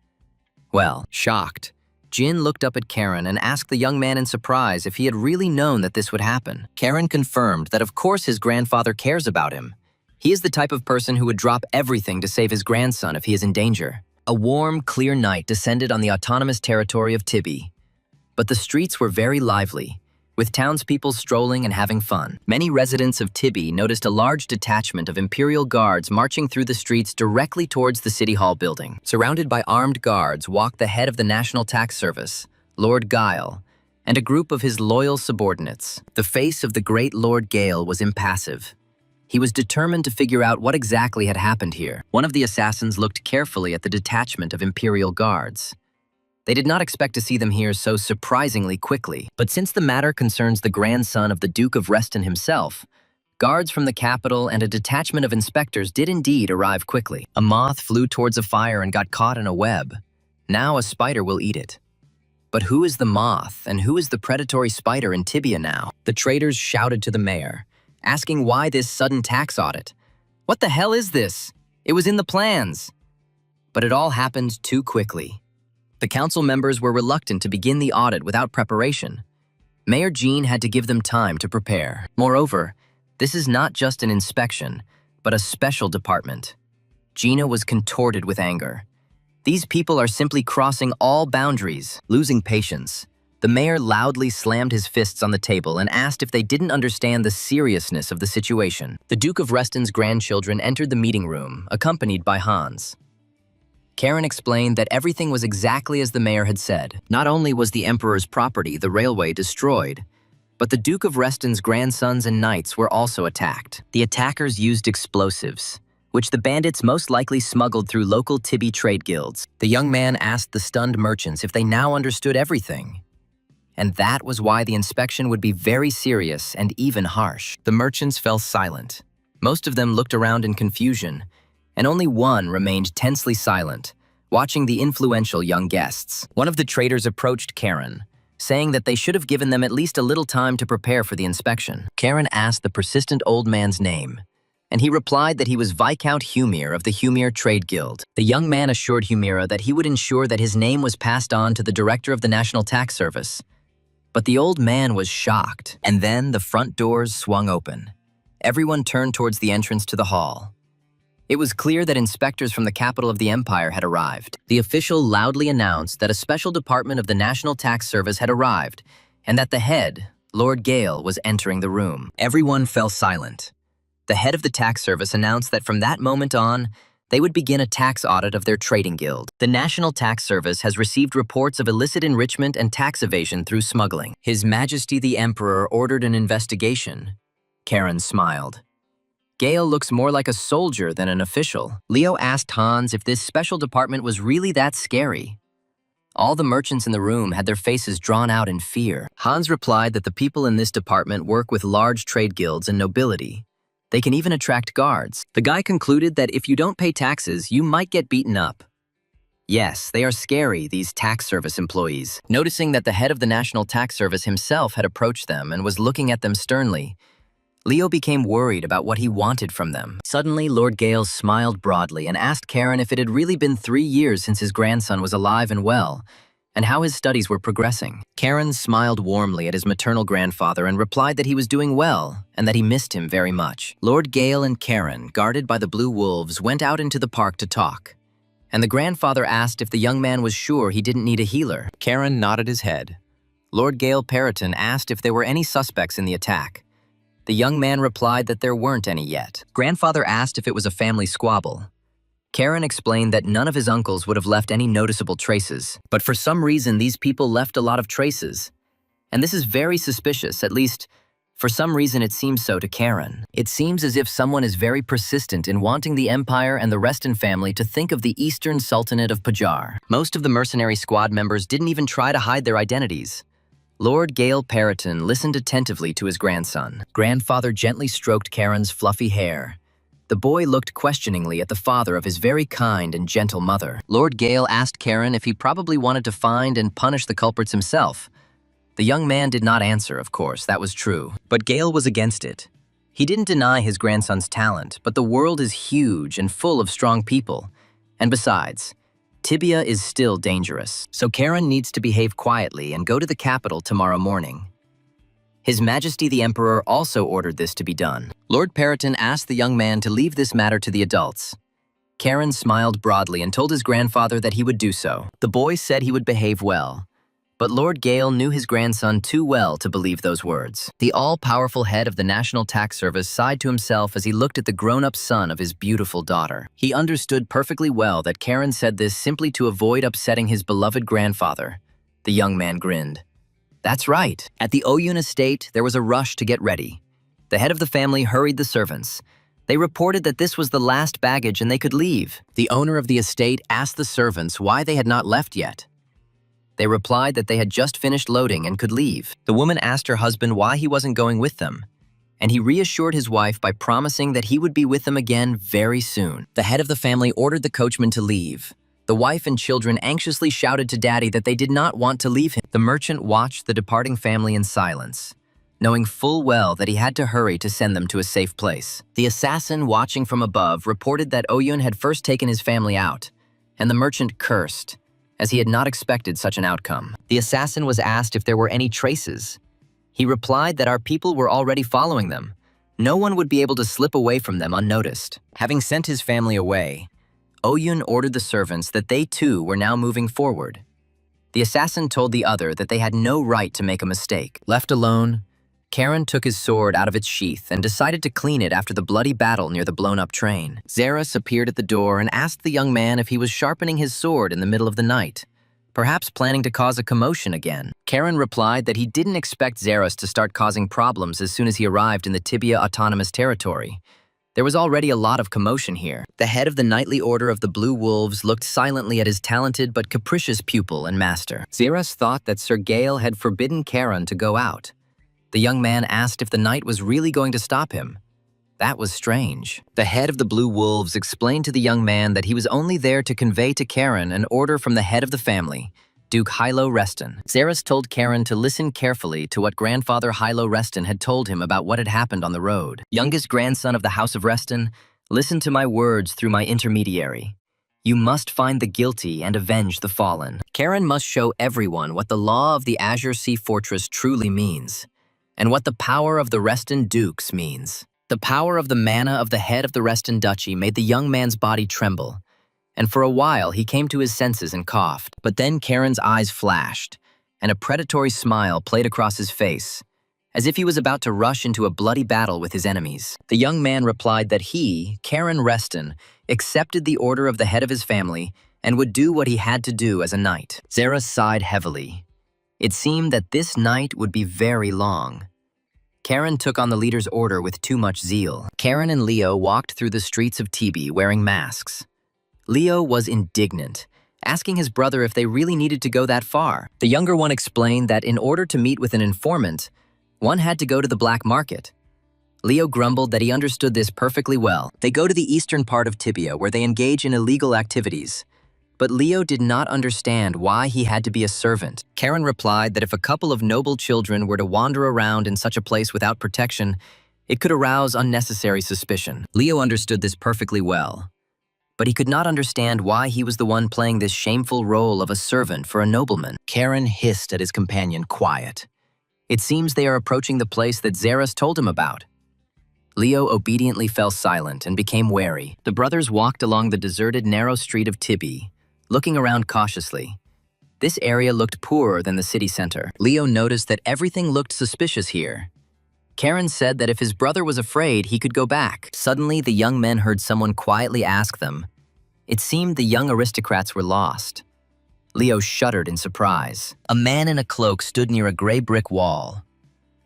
Well, shocked, Jin looked up at Karen and asked the young man in surprise if he had really known that this would happen. Karen confirmed that of course his grandfather cares about him. He is the type of person who would drop everything to save his grandson if he is in danger. A warm, clear night descended on the autonomous territory of Tibby. But the streets were very lively, with townspeople strolling and having fun. Many residents of Tibby noticed a large detachment of Imperial Guards marching through the streets directly towards the City Hall building. Surrounded by armed guards walked the head of the National Tax Service, Lord Guile, and a group of his loyal subordinates. The face of the great Lord Gale was impassive. He was determined to figure out what exactly had happened here. One of the assassins looked carefully at the detachment of Imperial Guards. They did not expect to see them here so surprisingly quickly. But since the matter concerns the grandson of the Duke of Reston himself, guards from the capital and a detachment of inspectors did indeed arrive quickly. A moth flew towards a fire and got caught in a web. Now a spider will eat it. But who is the moth and who is the predatory spider in Tibia now? The traders shouted to the mayor, asking why this sudden tax audit. What the hell is this? It was in the plans. But it all happened too quickly. The council members were reluctant to begin the audit without preparation. Mayor Jean had to give them time to prepare. Moreover, this is not just an inspection, but a special department. Gina was contorted with anger. These people are simply crossing all boundaries. Losing patience, the mayor loudly slammed his fists on the table and asked if they didn't understand the seriousness of the situation. The Duke of Reston's grandchildren entered the meeting room, accompanied by Hans. Karen explained that everything was exactly as the mayor had said. Not only was the emperor's property, the railway, destroyed, but the Duke of Reston's grandsons and knights were also attacked. The attackers used explosives, which the bandits most likely smuggled through local Tibby trade guilds. The young man asked the stunned merchants if they now understood everything. And that was why the inspection would be very serious and even harsh. The merchants fell silent. Most of them looked around in confusion, and only one remained tensely silent, watching the influential young guests. One of the traders approached Karen, saying that they should have given them at least a little time to prepare for the inspection. Karen asked the persistent old man's name, and he replied that he was Viscount Humir of the Humir Trade Guild. The young man assured Humira that he would ensure that his name was passed on to the director of the National Tax Service. But the old man was shocked, and then the front doors swung open. Everyone turned towards the entrance to the hall. It was clear that inspectors from the capital of the empire had arrived. The official loudly announced that a special department of the National Tax Service had arrived, and that the head, Lord Gale, was entering the room. Everyone fell silent. The head of the tax service announced that from that moment on, they would begin a tax audit of their trading guild. The National Tax Service has received reports of illicit enrichment and tax evasion through smuggling. His Majesty the Emperor ordered an investigation. Karen smiled. Gale looks more like a soldier than an official. Leo asked Hans if this special department was really that scary. All the merchants in the room had their faces drawn out in fear. Hans replied that the people in this department work with large trade guilds and nobility. They can even attract guards. The guy concluded that if you don't pay taxes, you might get beaten up. Yes, they are scary, these tax service employees. Noticing that the head of the National Tax Service himself had approached them and was looking at them sternly, Leo became worried about what he wanted from them. Suddenly, Lord Gale smiled broadly and asked Karen if it had really been 3 years since his grandson was alive and well, and how his studies were progressing. Karen smiled warmly at his maternal grandfather and replied that he was doing well and that he missed him very much. Lord Gale and Karen, guarded by the blue wolves, went out into the park to talk, and the grandfather asked if the young man was sure he didn't need a healer. Karen nodded his head. Lord Gale Periton asked if there were any suspects in the attack. The young man replied that there weren't any yet. Grandfather asked if it was a family squabble. Karen explained that none of his uncles would have left any noticeable traces, but for some reason these people left a lot of traces. And this is very suspicious, at least for some reason it seems so to Karen. It seems as if someone is very persistent in wanting the Empire and the Reston family to think of the Eastern Sultanate of Pajar. Most of the mercenary squad members didn't even try to hide their identities. Lord Gale Periton listened attentively to his grandson. Grandfather gently stroked Karen's fluffy hair. The boy looked questioningly at the father of his very kind and gentle mother. Lord Gale asked Karen if he probably wanted to find and punish the culprits himself. The young man did not answer, of course, that was true. But Gale was against it. He didn't deny his grandson's talent, but the world is huge and full of strong people. And besides, Tibia is still dangerous, so Karen needs to behave quietly and go to the capital tomorrow morning. His Majesty the Emperor also ordered this to be done. Lord Periton asked the young man to leave this matter to the adults. Karen smiled broadly and told his grandfather that he would do so. The boy said he would behave well, but Lord Gale knew his grandson too well to believe those words. The all-powerful head of the National Tax Service sighed to himself as he looked at the grown-up son of his beautiful daughter. He understood perfectly well that Karen said this simply to avoid upsetting his beloved grandfather. The young man grinned. That's right. At the Oyun estate, there was a rush to get ready. The head of the family hurried the servants. They reported that this was the last baggage and they could leave. The owner of the estate asked the servants why they had not left yet. They replied that they had just finished loading and could leave. The woman asked her husband why he wasn't going with them, and he reassured his wife by promising that he would be with them again very soon. The head of the family ordered the coachman to leave. The wife and children anxiously shouted to Daddy that they did not want to leave him. The merchant watched the departing family in silence, knowing full well that he had to hurry to send them to a safe place. The assassin, watching from above, reported that Oyun had first taken his family out, and the merchant cursed, as he had not expected such an outcome. The assassin was asked if there were any traces. He replied that our people were already following them. No one would be able to slip away from them unnoticed. Having sent his family away, Oyun ordered the servants that they too were now moving forward. The assassin told the other that they had no right to make a mistake. Left alone, Karen took his sword out of its sheath and decided to clean it after the bloody battle near the blown-up train. Zeras appeared at the door and asked the young man if he was sharpening his sword in the middle of the night, perhaps planning to cause a commotion again. Karen replied that he didn't expect Zeras to start causing problems as soon as he arrived in the Tibia Autonomous Territory. There was already a lot of commotion here. The head of the Knightly Order of the Blue Wolves looked silently at his talented but capricious pupil and master. Zeras thought that Sir Gale had forbidden Karen to go out. The young man asked if the knight was really going to stop him. That was strange. The head of the Blue Wolves explained to the young man that he was only there to convey to Karen an order from the head of the family, Duke Yahello Reston. Zeras told Karen to listen carefully to what grandfather Yahello Reston had told him about what had happened on the road. Youngest grandson of the House of Reston, listen to my words through my intermediary. You must find the guilty and avenge the fallen. Karen must show everyone what the law of the Azure Sea Fortress truly means, and what the power of the Reston Dukes means. The power of the mana of the head of the Reston Duchy made the young man's body tremble, and for a while he came to his senses and coughed. But then Karen's eyes flashed, and a predatory smile played across his face, as if he was about to rush into a bloody battle with his enemies. The young man replied that he, Karen Reston, accepted the order of the head of his family and would do what he had to do as a knight. Zeras sighed heavily. It seemed that this night would be very long. Karen took on the leader's order with too much zeal. Karen and Leo walked through the streets of Tibi wearing masks. Leo was indignant, asking his brother if they really needed to go that far. The younger one explained that in order to meet with an informant, one had to go to the black market. Leo grumbled that he understood this perfectly well. They go to the eastern part of Tibia where they engage in illegal activities. But Leo did not understand why he had to be a servant. Karen replied that if a couple of noble children were to wander around in such a place without protection, It could arouse unnecessary suspicion. Leo understood this perfectly well, but he could not understand why he was the one playing this shameful role of a servant for a nobleman. Karen hissed at his companion, quiet. It seems they are approaching the place that Xeris told him about. Leo obediently fell silent and became wary. The brothers walked along the deserted narrow street of Tibi, looking around cautiously. This area looked poorer than the city center. Leo noticed that everything looked suspicious here. Karen said that if his brother was afraid, he could go back. Suddenly, the young men heard someone quietly ask them. It seemed the young aristocrats were lost. Leo shuddered in surprise. A man in a cloak stood near a gray brick wall.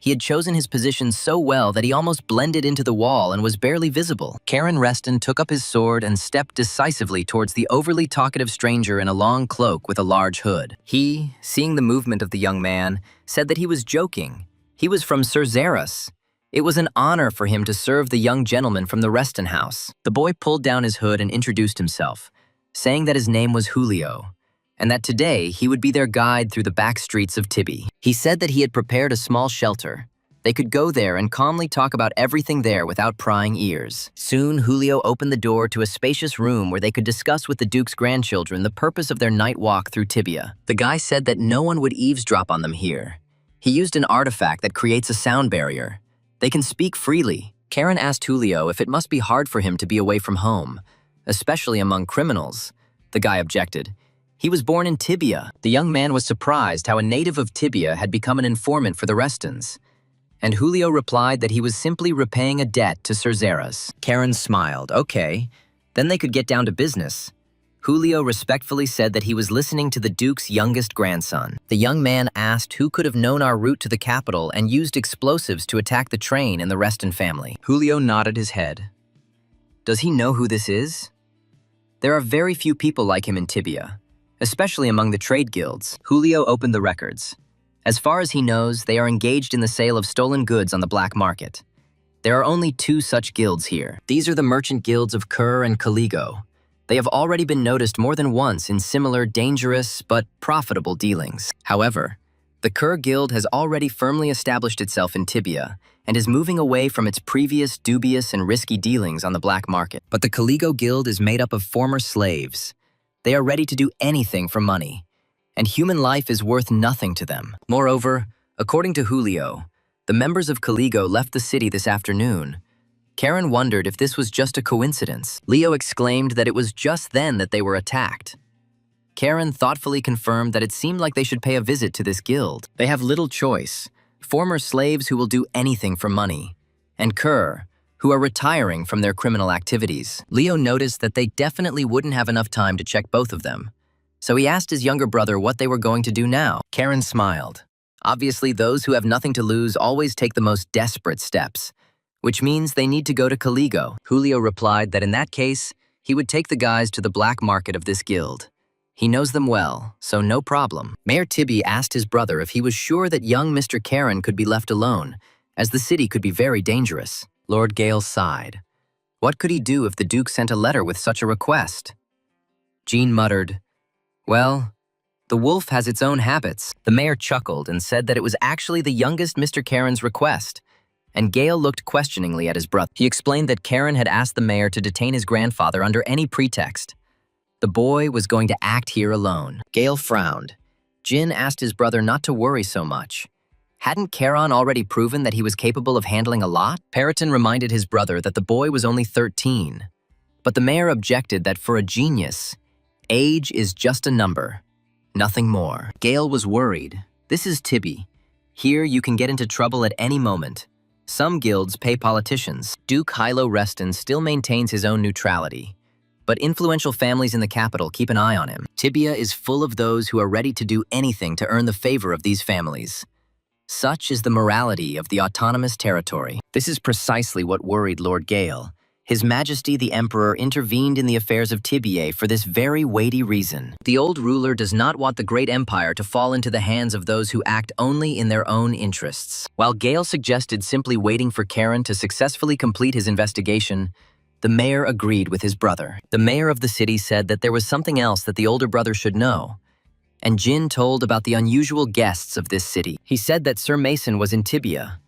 He had chosen his position so well that he almost blended into the wall and was barely visible. Karen Reston took up his sword and stepped decisively towards the overly talkative stranger in a long cloak with a large hood. He, seeing the movement of the young man, said that he was joking. He was from Sir Xeris. It was an honor for him to serve the young gentleman from the Reston house. The boy pulled down his hood and introduced himself, saying that his name was Julio, and that today he would be their guide through the back streets of Tibi. He said that he had prepared a small shelter. They could go there and calmly talk about everything there without prying ears. Soon, Julio opened the door to a spacious room where they could discuss with the Duke's grandchildren the purpose of their night walk through Tibia. The guy said that no one would eavesdrop on them here. He used an artifact that creates a sound barrier. They can speak freely. Karen asked Julio if it must be hard for him to be away from home, especially among criminals. The guy objected. He was born in Tibia. The young man was surprised how a native of Tibia had become an informant for the Restons. And Julio replied that he was simply repaying a debt to Sir Xeris. Karen smiled. Okay, then they could get down to business. Julio respectfully said that he was listening to the Duke's youngest grandson. The young man asked who could have known our route to the capital and used explosives to attack the train and the Reston family. Julio nodded his head. Does he know who this is? There are very few people like him in Tibia, especially among the trade guilds. Julio opened the records. As far as he knows, they are engaged in the sale of stolen goods on the black market. There are only 2 such guilds here. These are the merchant guilds of Kur and Caligo. They have already been noticed more than once in similar dangerous but profitable dealings. However, the Kur Guild has already firmly established itself in Tibia and is moving away from its previous dubious and risky dealings on the black market. But the Caligo Guild is made up of former slaves. They are ready to do anything for money, and human life is worth nothing to them. Moreover, according to Julio, the members of Caligo left the city this afternoon. Karen wondered if this was just a coincidence. Leo exclaimed that it was just then that they were attacked. Karen thoughtfully confirmed that it seemed like they should pay a visit to this guild. They have little choice, former slaves who will do anything for money, and Kur, who are retiring from their criminal activities. Leo noticed that they definitely wouldn't have enough time to check both of them, so he asked his younger brother what they were going to do now. Karen smiled. Obviously, those who have nothing to lose always take the most desperate steps, which means they need to go to Caligo. Julio replied that in that case, he would take the guys to the black market of this guild. He knows them well, so no problem. Mayor Tibi asked his brother if he was sure that young Mr. Karen could be left alone, as the city could be very dangerous. Lord Gale sighed. What could he do if the Duke sent a letter with such a request? Jean muttered, well, the wolf has its own habits. The mayor chuckled and said that it was actually the youngest Mr. Karen's request, and Gale looked questioningly at his brother. He explained that Karen had asked the mayor to detain his grandfather under any pretext. The boy was going to act here alone. Gale frowned. Jin asked his brother not to worry so much. Hadn't Charon already proven that he was capable of handling a lot? Periton reminded his brother that the boy was only 13. But the mayor objected that for a genius, age is just a number, nothing more. Gale was worried. This is Tibi. Here you can get into trouble at any moment. Some guilds pay politicians. Duke Yahello Reston still maintains his own neutrality, but influential families in the capital keep an eye on him. Tibia is full of those who are ready to do anything to earn the favor of these families. Such is the morality of the autonomous territory. This is precisely what worried Lord Gale. His Majesty the Emperor intervened in the affairs of Tibia for this very weighty reason. The old ruler does not want the great empire to fall into the hands of those who act only in their own interests. While Gale suggested simply waiting for Karen to successfully complete his investigation, the mayor agreed with his brother. The mayor of the city said that there was something else that the older brother should know, and Jin told about the unusual guests of this city. He said that Sir Mason was in Tibia.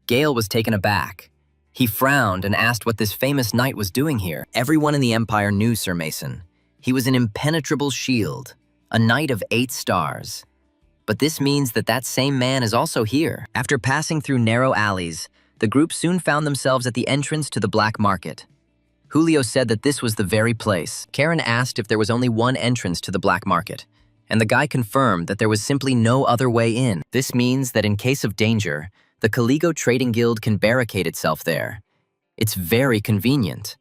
Gale was taken aback. He frowned and asked what this famous knight was doing here. Everyone in the Empire knew Sir Mason. He was an impenetrable shield, a knight of 8 stars. But this means that that same man is also here. After passing through narrow alleys, the group soon found themselves at the entrance to the black market. Julio said that this was the very place. Karen asked if there was only one entrance to the black market, and the guy confirmed that there was simply no other way in. This means that in case of danger, the Caligo Trading Guild can barricade itself there. It's very convenient.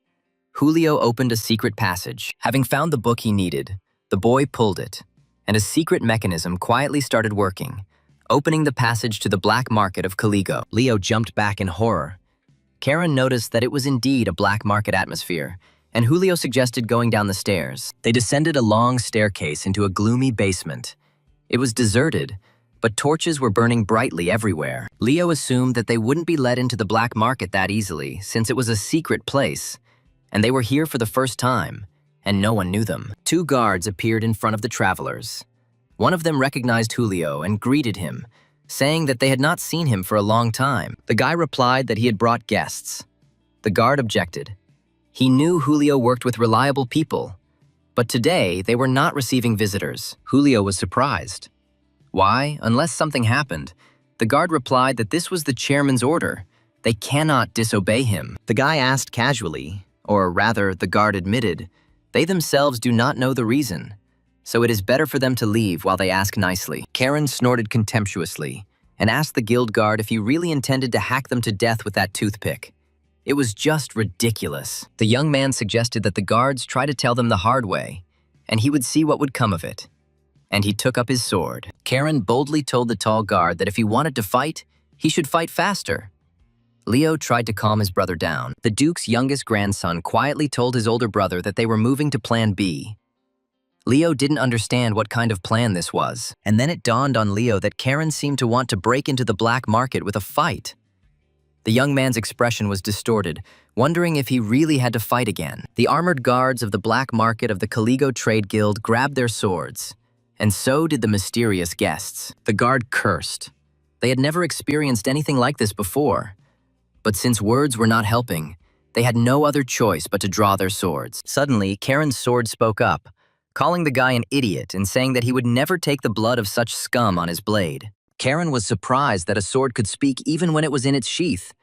Julio opened a secret passage. Having found the book he needed, the boy pulled it, and a secret mechanism quietly started working, opening the passage to the black market of Caligo. Leo jumped back in horror. Karen noticed that it was indeed a black market atmosphere, and Julio suggested going down the stairs. They descended a long staircase into a gloomy basement. It was deserted, but torches were burning brightly everywhere. Leo assumed that they wouldn't be let into the black market that easily, since it was a secret place, and they were here for the first time, and no one knew them. 2 guards appeared in front of the travelers. One of them recognized Julio and greeted him, saying that they had not seen him for a long time. The guy replied that he had brought guests. The guard objected. He knew Julio worked with reliable people, but today they were not receiving visitors. Julio was surprised. Why? Unless something happened. The guard replied that this was the chairman's order. They cannot disobey him. The guy asked casually, or rather, the guard admitted, they themselves do not know the reason, so it is better for them to leave while they ask nicely. Karen snorted contemptuously and asked the guild guard if he really intended to hack them to death with that toothpick. It was just ridiculous. The young man suggested that the guards try to tell them the hard way, and he would see what would come of it. And he took up his sword. Karen boldly told the tall guard that if he wanted to fight, he should fight faster. Leo tried to calm his brother down. The Duke's youngest grandson quietly told his older brother that they were moving to Plan B. Leo didn't understand what kind of plan this was, and then it dawned on Leo that Karen seemed to want to break into the black market with a fight. The young man's expression was distorted, wondering if he really had to fight again. The armored guards of the black market of the Caligo Trade Guild grabbed their swords, and so did the mysterious guests. The guard cursed. They had never experienced anything like this before. But since words were not helping, they had no other choice but to draw their swords. Suddenly, Karen's sword spoke up, calling the guy an idiot and saying that he would never take the blood of such scum on his blade. Karen was surprised that a sword could speak even when it was in its sheath,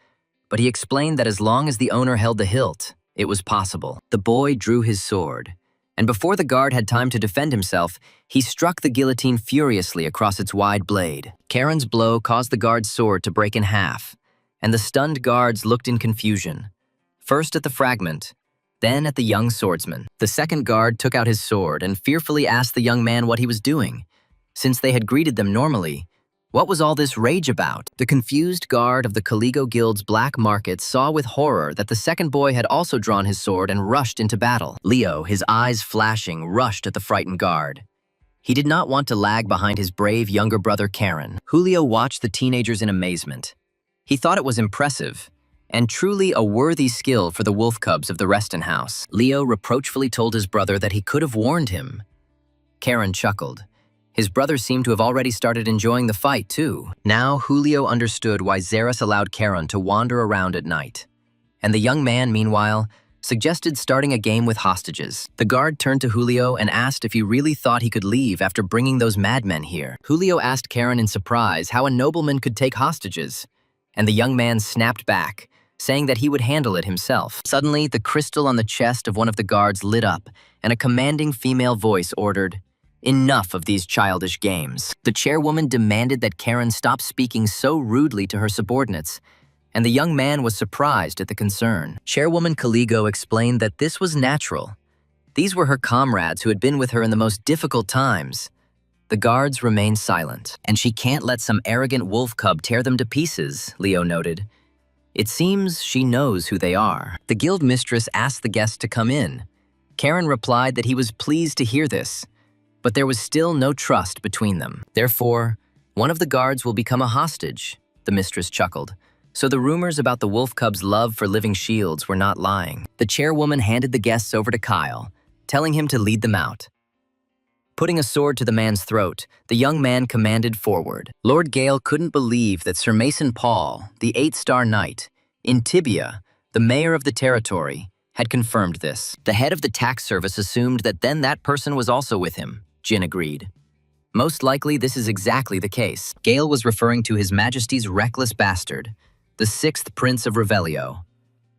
but he explained that as long as the owner held the hilt, it was possible. The boy drew his sword, and before the guard had time to defend himself, he struck the guillotine furiously across its wide blade. Karen's blow caused the guard's sword to break in half, and the stunned guards looked in confusion, first at the fragment, then at the young swordsman. The second guard took out his sword and fearfully asked the young man what he was doing. Since they had greeted them normally, what was all this rage about? The confused guard of the Caligo Guild's black market saw with horror that the second boy had also drawn his sword and rushed into battle. Leo, his eyes flashing, rushed at the frightened guard. He did not want to lag behind his brave younger brother Karen. Julio watched the teenagers in amazement. He thought it was impressive, and truly a worthy skill for the wolf cubs of the Reston house. Leo reproachfully told his brother that he could have warned him. Karen chuckled. His brother seemed to have already started enjoying the fight, too. Now Julio understood why Xeris allowed Karen to wander around at night. And the young man, meanwhile, suggested starting a game with hostages. The guard turned to Julio and asked if he really thought he could leave after bringing those madmen here. Julio asked Karen in surprise how a nobleman could take hostages, and the young man snapped back, saying that he would handle it himself. Suddenly, the crystal on the chest of one of the guards lit up, and a commanding female voice ordered, "Enough of these childish games." The chairwoman demanded that Karen stop speaking so rudely to her subordinates, and the young man was surprised at the concern. Chairwoman Caligo explained that this was natural. These were her comrades who had been with her in the most difficult times. The guards remained silent. "And she can't let some arrogant wolf cub tear them to pieces," Leo noted. "It seems she knows who they are." The guild mistress asked the guests to come in. Karen replied that he was pleased to hear this, but there was still no trust between them. "Therefore, one of the guards will become a hostage," the mistress chuckled. So the rumors about the wolf cub's love for living shields were not lying. The chairwoman handed the guests over to Kyle, telling him to lead them out. Putting a sword to the man's throat, the young man commanded forward. Lord Gale couldn't believe that Sir Mason Paul, the 8-star knight, In Tibia, the mayor of the territory had confirmed this. The head of the tax service assumed that then that person was also with him. Jin agreed. Most likely, this is exactly the case. Gale was referring to His Majesty's reckless bastard, the 6th Prince of Revelio.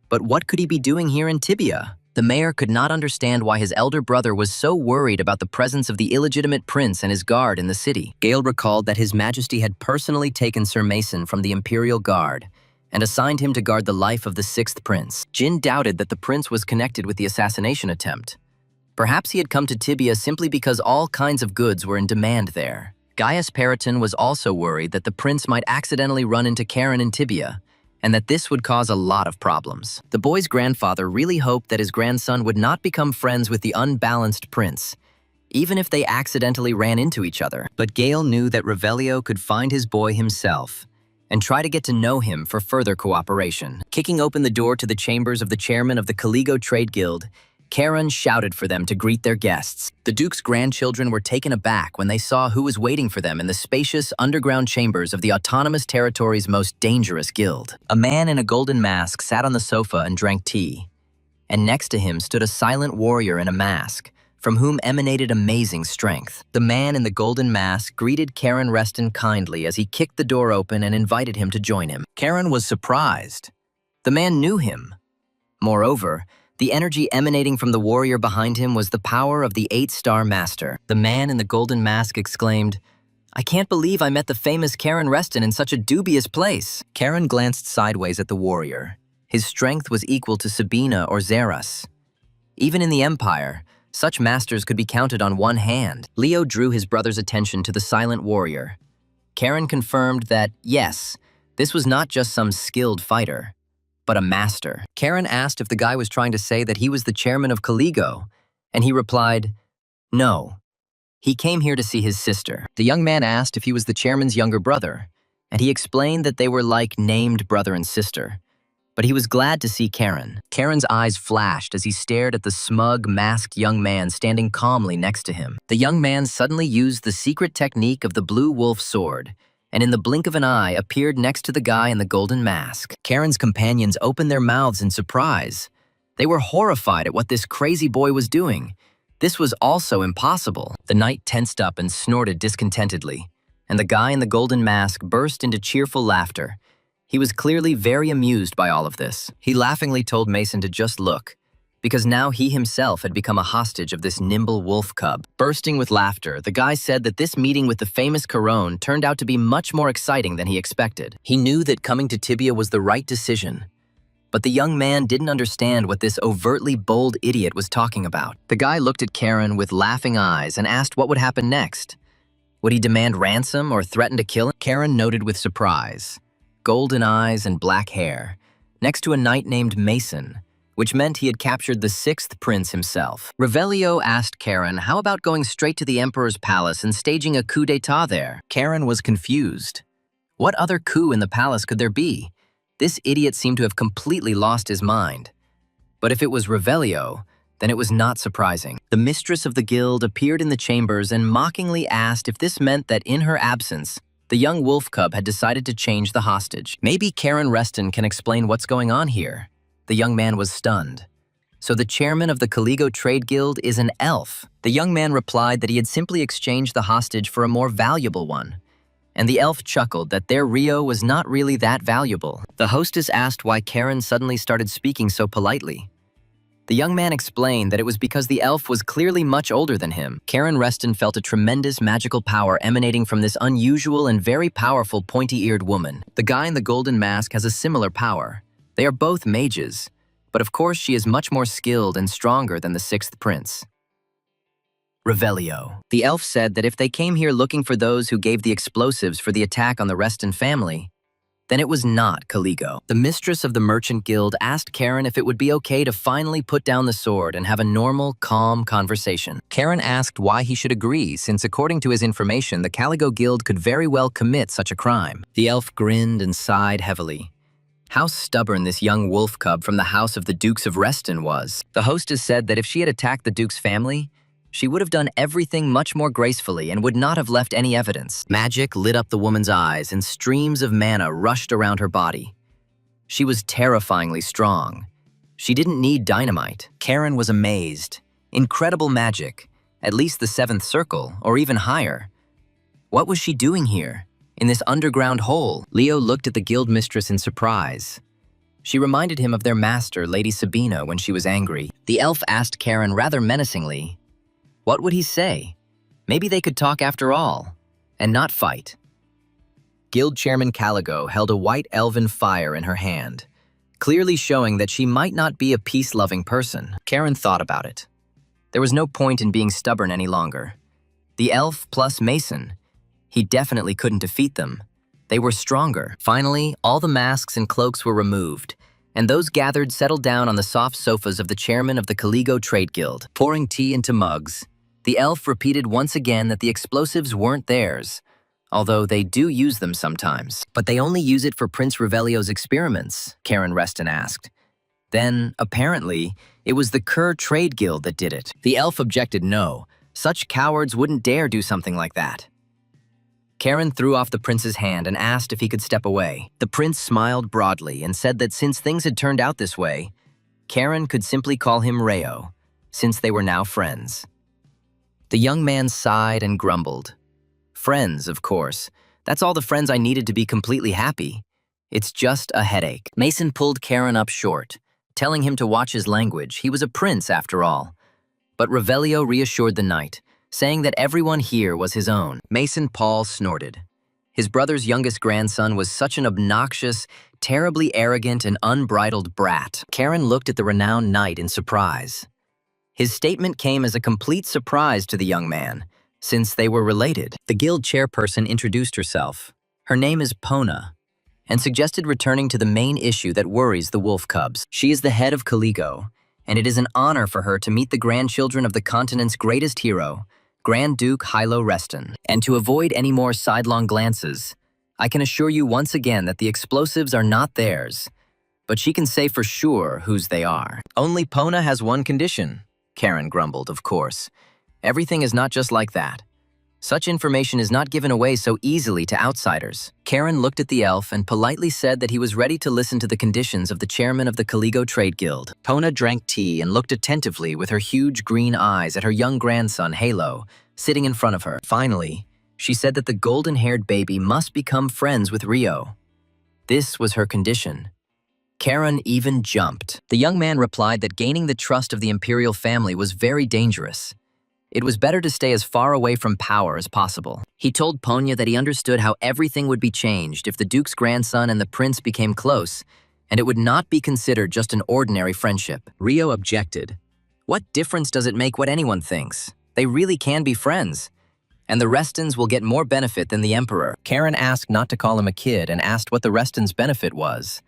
But what could he be doing here in Tibia? The mayor could not understand why his elder brother was so worried about the presence of the illegitimate prince and his guard in the city. Gale recalled that His Majesty had personally taken Sir Mason from the Imperial Guard and assigned him to guard the life of the 6th prince. Jin doubted that the prince was connected with the assassination attempt. Perhaps he had come to Tibia simply because all kinds of goods were in demand there. Gaius Periton was also worried that the prince might accidentally run into Karen in Tibia, and that this would cause a lot of problems. The boy's grandfather really hoped that his grandson would not become friends with the unbalanced prince, even if they accidentally ran into each other. But Gale knew that Revelio could find his boy himself and try to get to know him for further cooperation. Kicking open the door to the chambers of the chairman of the Caligo Trade Guild, Karen shouted for them to greet their guests. The Duke's grandchildren were taken aback when they saw who was waiting for them in the spacious underground chambers of the autonomous territory's most dangerous guild. A man in a golden mask sat on the sofa and drank tea, and next to him stood a silent warrior in a mask, from whom emanated amazing strength. The man in the golden mask greeted Karen Reston kindly as he kicked the door open and invited him to join him. Karen was surprised. The man knew him. Moreover, the energy emanating from the warrior behind him was the power of the 8-star master. The man in the golden mask exclaimed, "I can't believe I met the famous Karen Reston in such a dubious place." Karen glanced sideways at the warrior. His strength was equal to Sabina or Zeras. Even in the Empire, such masters could be counted on one hand. Leo drew his brother's attention to the silent warrior. Karen confirmed that, yes, this was not just some skilled fighter, but a master. Karen asked if the guy was trying to say that he was the chairman of Caligo, and he replied, "No. He came here to see his sister." The young man asked if he was the chairman's younger brother, and he explained that they were like named brother and sister. But he was glad to see Karen. Karen's eyes flashed as he stared at the smug, masked young man standing calmly next to him. The young man suddenly used the secret technique of the blue wolf sword, and in the blink of an eye appeared next to the guy in the golden mask. Karen's companions opened their mouths in surprise. They were horrified at what this crazy boy was doing. This was also impossible. The knight tensed up and snorted discontentedly, and the guy in the golden mask burst into cheerful laughter. He was clearly very amused by all of this. He laughingly told Mason to just look, because now he himself had become a hostage of this nimble wolf cub. Bursting with laughter, the guy said that this meeting with the famous Caron turned out to be much more exciting than he expected. He knew that coming to Tibia was the right decision, but the young man didn't understand what this overtly bold idiot was talking about. The guy looked at Karen with laughing eyes and asked what would happen next. Would he demand ransom or threaten to kill him? Karen noted with surprise. Golden eyes and black hair, next to a knight named Mason, which meant he had captured the 6th prince himself. Revelio asked Karen how about going straight to the emperor's palace and staging a coup d'etat there. Karen was confused. What other coup in the palace could there be? This idiot seemed to have completely lost his mind. But if it was Revelio, then it was not surprising. The mistress of the guild appeared in the chambers and mockingly asked if this meant that in her absence, the young wolf cub had decided to change the hostage. Maybe Karen Reston can explain what's going on here. The young man was stunned. So the chairman of the Caligo Trade Guild is an elf. The young man replied that he had simply exchanged the hostage for a more valuable one. And the elf chuckled that their Rio was not really that valuable. The hostess asked why Karen suddenly started speaking so politely. The young man explained that it was because the elf was clearly much older than him. Karen Reston felt a tremendous magical power emanating from this unusual and very powerful pointy-eared woman. The guy in the golden mask has a similar power. They are both mages, but of course she is much more skilled and stronger than the 6th prince. Revelio. The elf said that if they came here looking for those who gave the explosives for the attack on the Reston family, then it was not Caligo. The mistress of the merchant guild asked Karen if it would be okay to finally put down the sword and have a normal, calm conversation. Karen asked why he should agree, since according to his information, the Caligo guild could very well commit such a crime. The elf grinned and sighed heavily. How stubborn this young wolf cub from the house of the Dukes of Reston was. The hostess said that if she had attacked the Duke's family, she would have done everything much more gracefully and would not have left any evidence. Magic lit up the woman's eyes and streams of mana rushed around her body. She was terrifyingly strong. She didn't need dynamite. Karen was amazed. Incredible magic. At least the 7th circle, or even higher. What was she doing here, in this underground hole? Leo looked at the guild mistress in surprise. She reminded him of their master, Lady Sabina, when she was angry. The elf asked Karen rather menacingly, what would he say? Maybe they could talk after all, and not fight. Guild Chairman Caligo held a white elven fire in her hand, clearly showing that she might not be a peace-loving person. Karen thought about it. There was no point in being stubborn any longer. The elf plus Mason, he definitely couldn't defeat them. They were stronger. Finally, all the masks and cloaks were removed, and those gathered settled down on the soft sofas of the chairman of the Caligo Trade Guild. Pouring tea into mugs, the elf repeated once again that the explosives weren't theirs, although they do use them sometimes. But they only use it for Prince Revelio's experiments, Karen Reston asked. Then, apparently, it was the Kerr Trade Guild that did it. The elf objected no. Such cowards wouldn't dare do something like that. Karen threw off the prince's hand and asked if he could step away. The prince smiled broadly and said that since things had turned out this way, Karen could simply call him Rayo, since they were now friends. The young man sighed and grumbled. Friends, of course. That's all the friends I needed to be completely happy. It's just a headache. Mason pulled Karen up short, telling him to watch his language. He was a prince, after all. But Revelio reassured the knight, saying that everyone here was his own. Mason Paul snorted. His brother's youngest grandson was such an obnoxious, terribly arrogant, and unbridled brat. Karen looked at the renowned knight in surprise. His statement came as a complete surprise to the young man, since they were related. The guild chairperson introduced herself. Her name is Pona, and suggested returning to the main issue that worries the wolf cubs. She is the head of Caligo, and it is an honor for her to meet the grandchildren of the continent's greatest hero, Grand Duke Yahello Reston. And to avoid any more sidelong glances, I can assure you once again that the explosives are not theirs, but she can say for sure whose they are. Only Pona has one condition, Karen grumbled, of course. Everything is not just like that. Such information is not given away so easily to outsiders. Karen looked at the elf and politely said that he was ready to listen to the conditions of the chairman of the Caligo Trade Guild. Pona drank tea and looked attentively with her huge green eyes at her young grandson, Yahello, sitting in front of her. Finally, she said that the golden-haired baby must become friends with Rio. This was her condition. Karen even jumped. The young man replied that gaining the trust of the imperial family was very dangerous. It was better to stay as far away from power as possible. He told Ponya that he understood how everything would be changed if the Duke's grandson and the prince became close, and it would not be considered just an ordinary friendship. Rio objected. What difference does it make what anyone thinks? They really can be friends, and the Restons will get more benefit than the Emperor. Karen asked not to call him a kid and asked what the Restons' benefit was.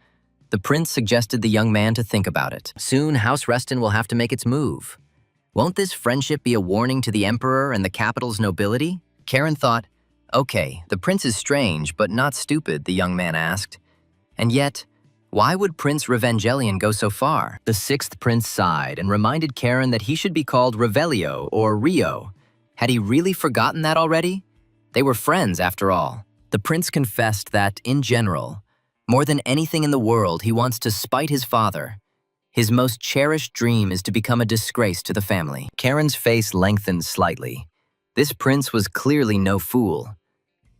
The prince suggested the young man to think about it. Soon, House Reston will have to make its move. Won't this friendship be a warning to the Emperor and the capital's nobility? Karen thought, okay, the prince is strange, but not stupid, the young man asked. And yet, why would Prince Revengelion go so far? The 6th prince sighed and reminded Karen that he should be called Revelio or Rio. Had he really forgotten that already? They were friends, after all. The prince confessed that, in general, more than anything in the world, he wants to spite his father. His most cherished dream is to become a disgrace to the family. Karen's face lengthened slightly. This prince was clearly no fool,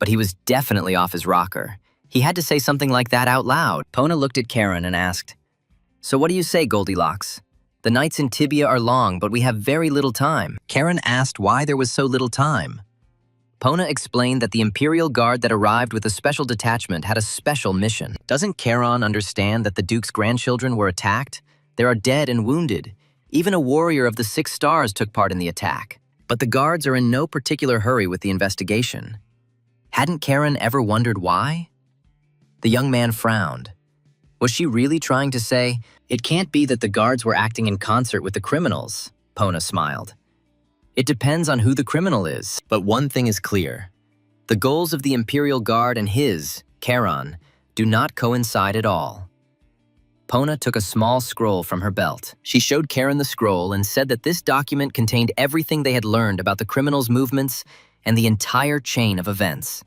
but he was definitely off his rocker. He had to say something like that out loud. Pona looked at Karen and asked, "So what do you say, Goldilocks? The nights in Tibia are long, but we have very little time." Karen asked why there was so little time. Pona explained that the Imperial Guard that arrived with a special detachment had a special mission. Doesn't Charon understand that the Duke's grandchildren were attacked? There are dead and wounded. Even a warrior of the 6 stars took part in the attack. But the guards are in no particular hurry with the investigation. Hadn't Karen ever wondered why? The young man frowned. Was she really trying to say, it can't be that the guards were acting in concert with the criminals? Pona smiled. It depends on who the criminal is. But one thing is clear. The goals of the Imperial Guard and his, Charon, do not coincide at all. Pona took a small scroll from her belt. She showed Karen the scroll and said that this document contained everything they had learned about the criminals' movements and the entire chain of events.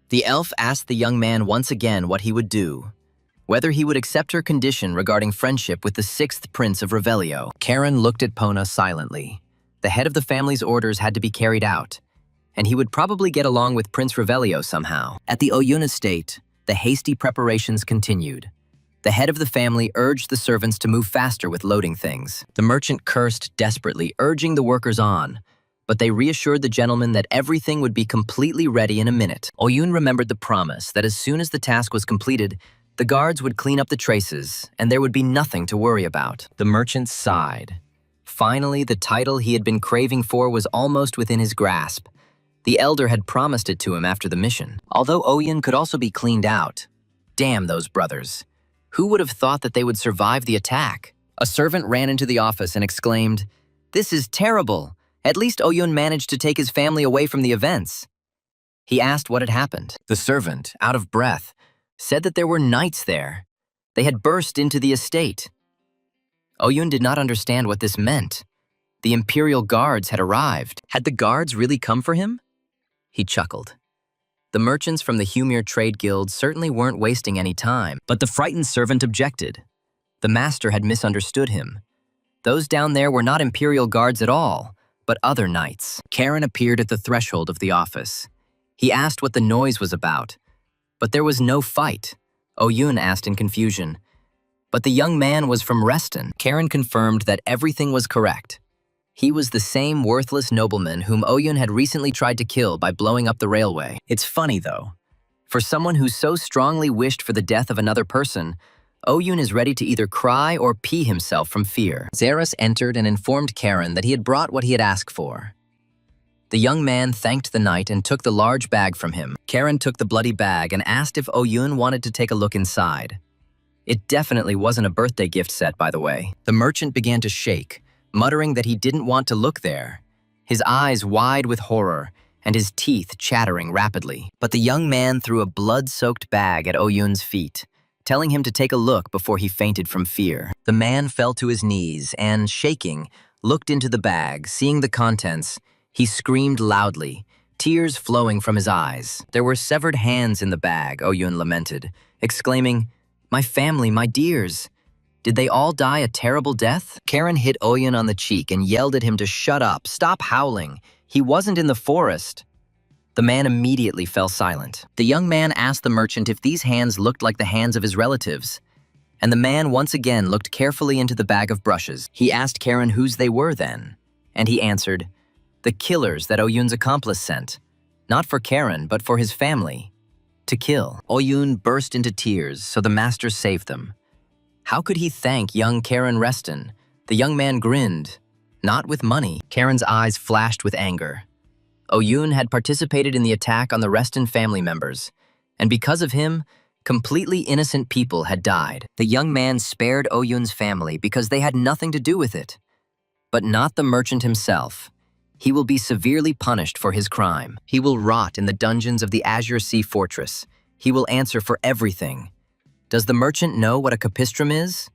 The elf asked the young man once again what he would do. whether he would accept her condition regarding friendship with the sixth prince of Revelio. Karen looked at Pona silently. The head of the family's orders had to be carried out, and he would probably get along with Prince Revelio somehow. At the Oyun estate, the hasty preparations continued. The head of the family urged the servants to move faster with loading things. The merchant cursed desperately, urging the workers on, but they reassured the gentleman that everything would be completely ready in a minute. Oyun remembered the promise that as soon as the task was completed, the guards would clean up the traces, and there would be nothing to worry about. The merchant sighed. Finally, the title he had been craving for was almost within his grasp. The elder had promised it to him after the mission. Although Oyun could also be cleaned out. Damn those brothers. Who would have thought that they would survive the attack? A servant ran into the office and exclaimed, "This is terrible. At least Oyun managed to take his family away from the events." He asked what had happened. The servant, out of breath, said that there were knights there. They had burst into the estate. Oyun did not understand what this meant. The Imperial Guards had arrived. Had the guards really come for him? He chuckled. The merchants from the Humir Trade Guild certainly weren't wasting any time, but the frightened servant objected. The master had misunderstood him. Those down there were not Imperial Guards at all, but other knights. Karen appeared at the threshold of the office. He asked what the noise was about, but there was no fight. Oyun asked in confusion. But the young man was from Reston. Karen confirmed that everything was correct. He was the same worthless nobleman whom Oyun had recently tried to kill by blowing up the railway. It's funny, though. For someone who so strongly wished for the death of another person, Oyun is ready to either cry or pee himself from fear. Zeras entered and informed Karen that he had brought what he had asked for. The young man thanked the knight and took the large bag from him. Karen took the bloody bag and asked if Oyun wanted to take a look inside. It definitely wasn't a birthday gift set, by the way. The merchant began to shake, muttering that he didn't want to look there, his eyes wide with horror and his teeth chattering rapidly. But the young man threw a blood-soaked bag at Oyun's feet, telling him to take a look before he fainted from fear. The man fell to his knees and, shaking, looked into the bag. Seeing the contents, he screamed loudly, tears flowing from his eyes. There were severed hands in the bag, Oyun lamented, exclaiming, "My family, my dears. Did they all die a terrible death?" Karen hit Oyun on the cheek and yelled at him to shut up, stop howling. He wasn't in the forest. The man immediately fell silent. The young man asked the merchant if these hands looked like the hands of his relatives, and the man once again looked carefully into the bag of brushes. He asked Karen whose they were then, and he answered, "The killers that Oyun's accomplice sent. Not for Karen, but for his family. To kill." Oyun burst into tears, so the master saved them. How could he thank young Karen Reston? The young man grinned. Not with money. Karen's eyes flashed with anger. Oyun had participated in the attack on the Reston family members, and because of him, completely innocent people had died. The young man spared Oyun's family because they had nothing to do with it. But not the merchant himself. He will be severely punished for his crime. He will rot in the dungeons of the Azure Sea Fortress. He will answer for everything. Does the merchant know what a capistrum is?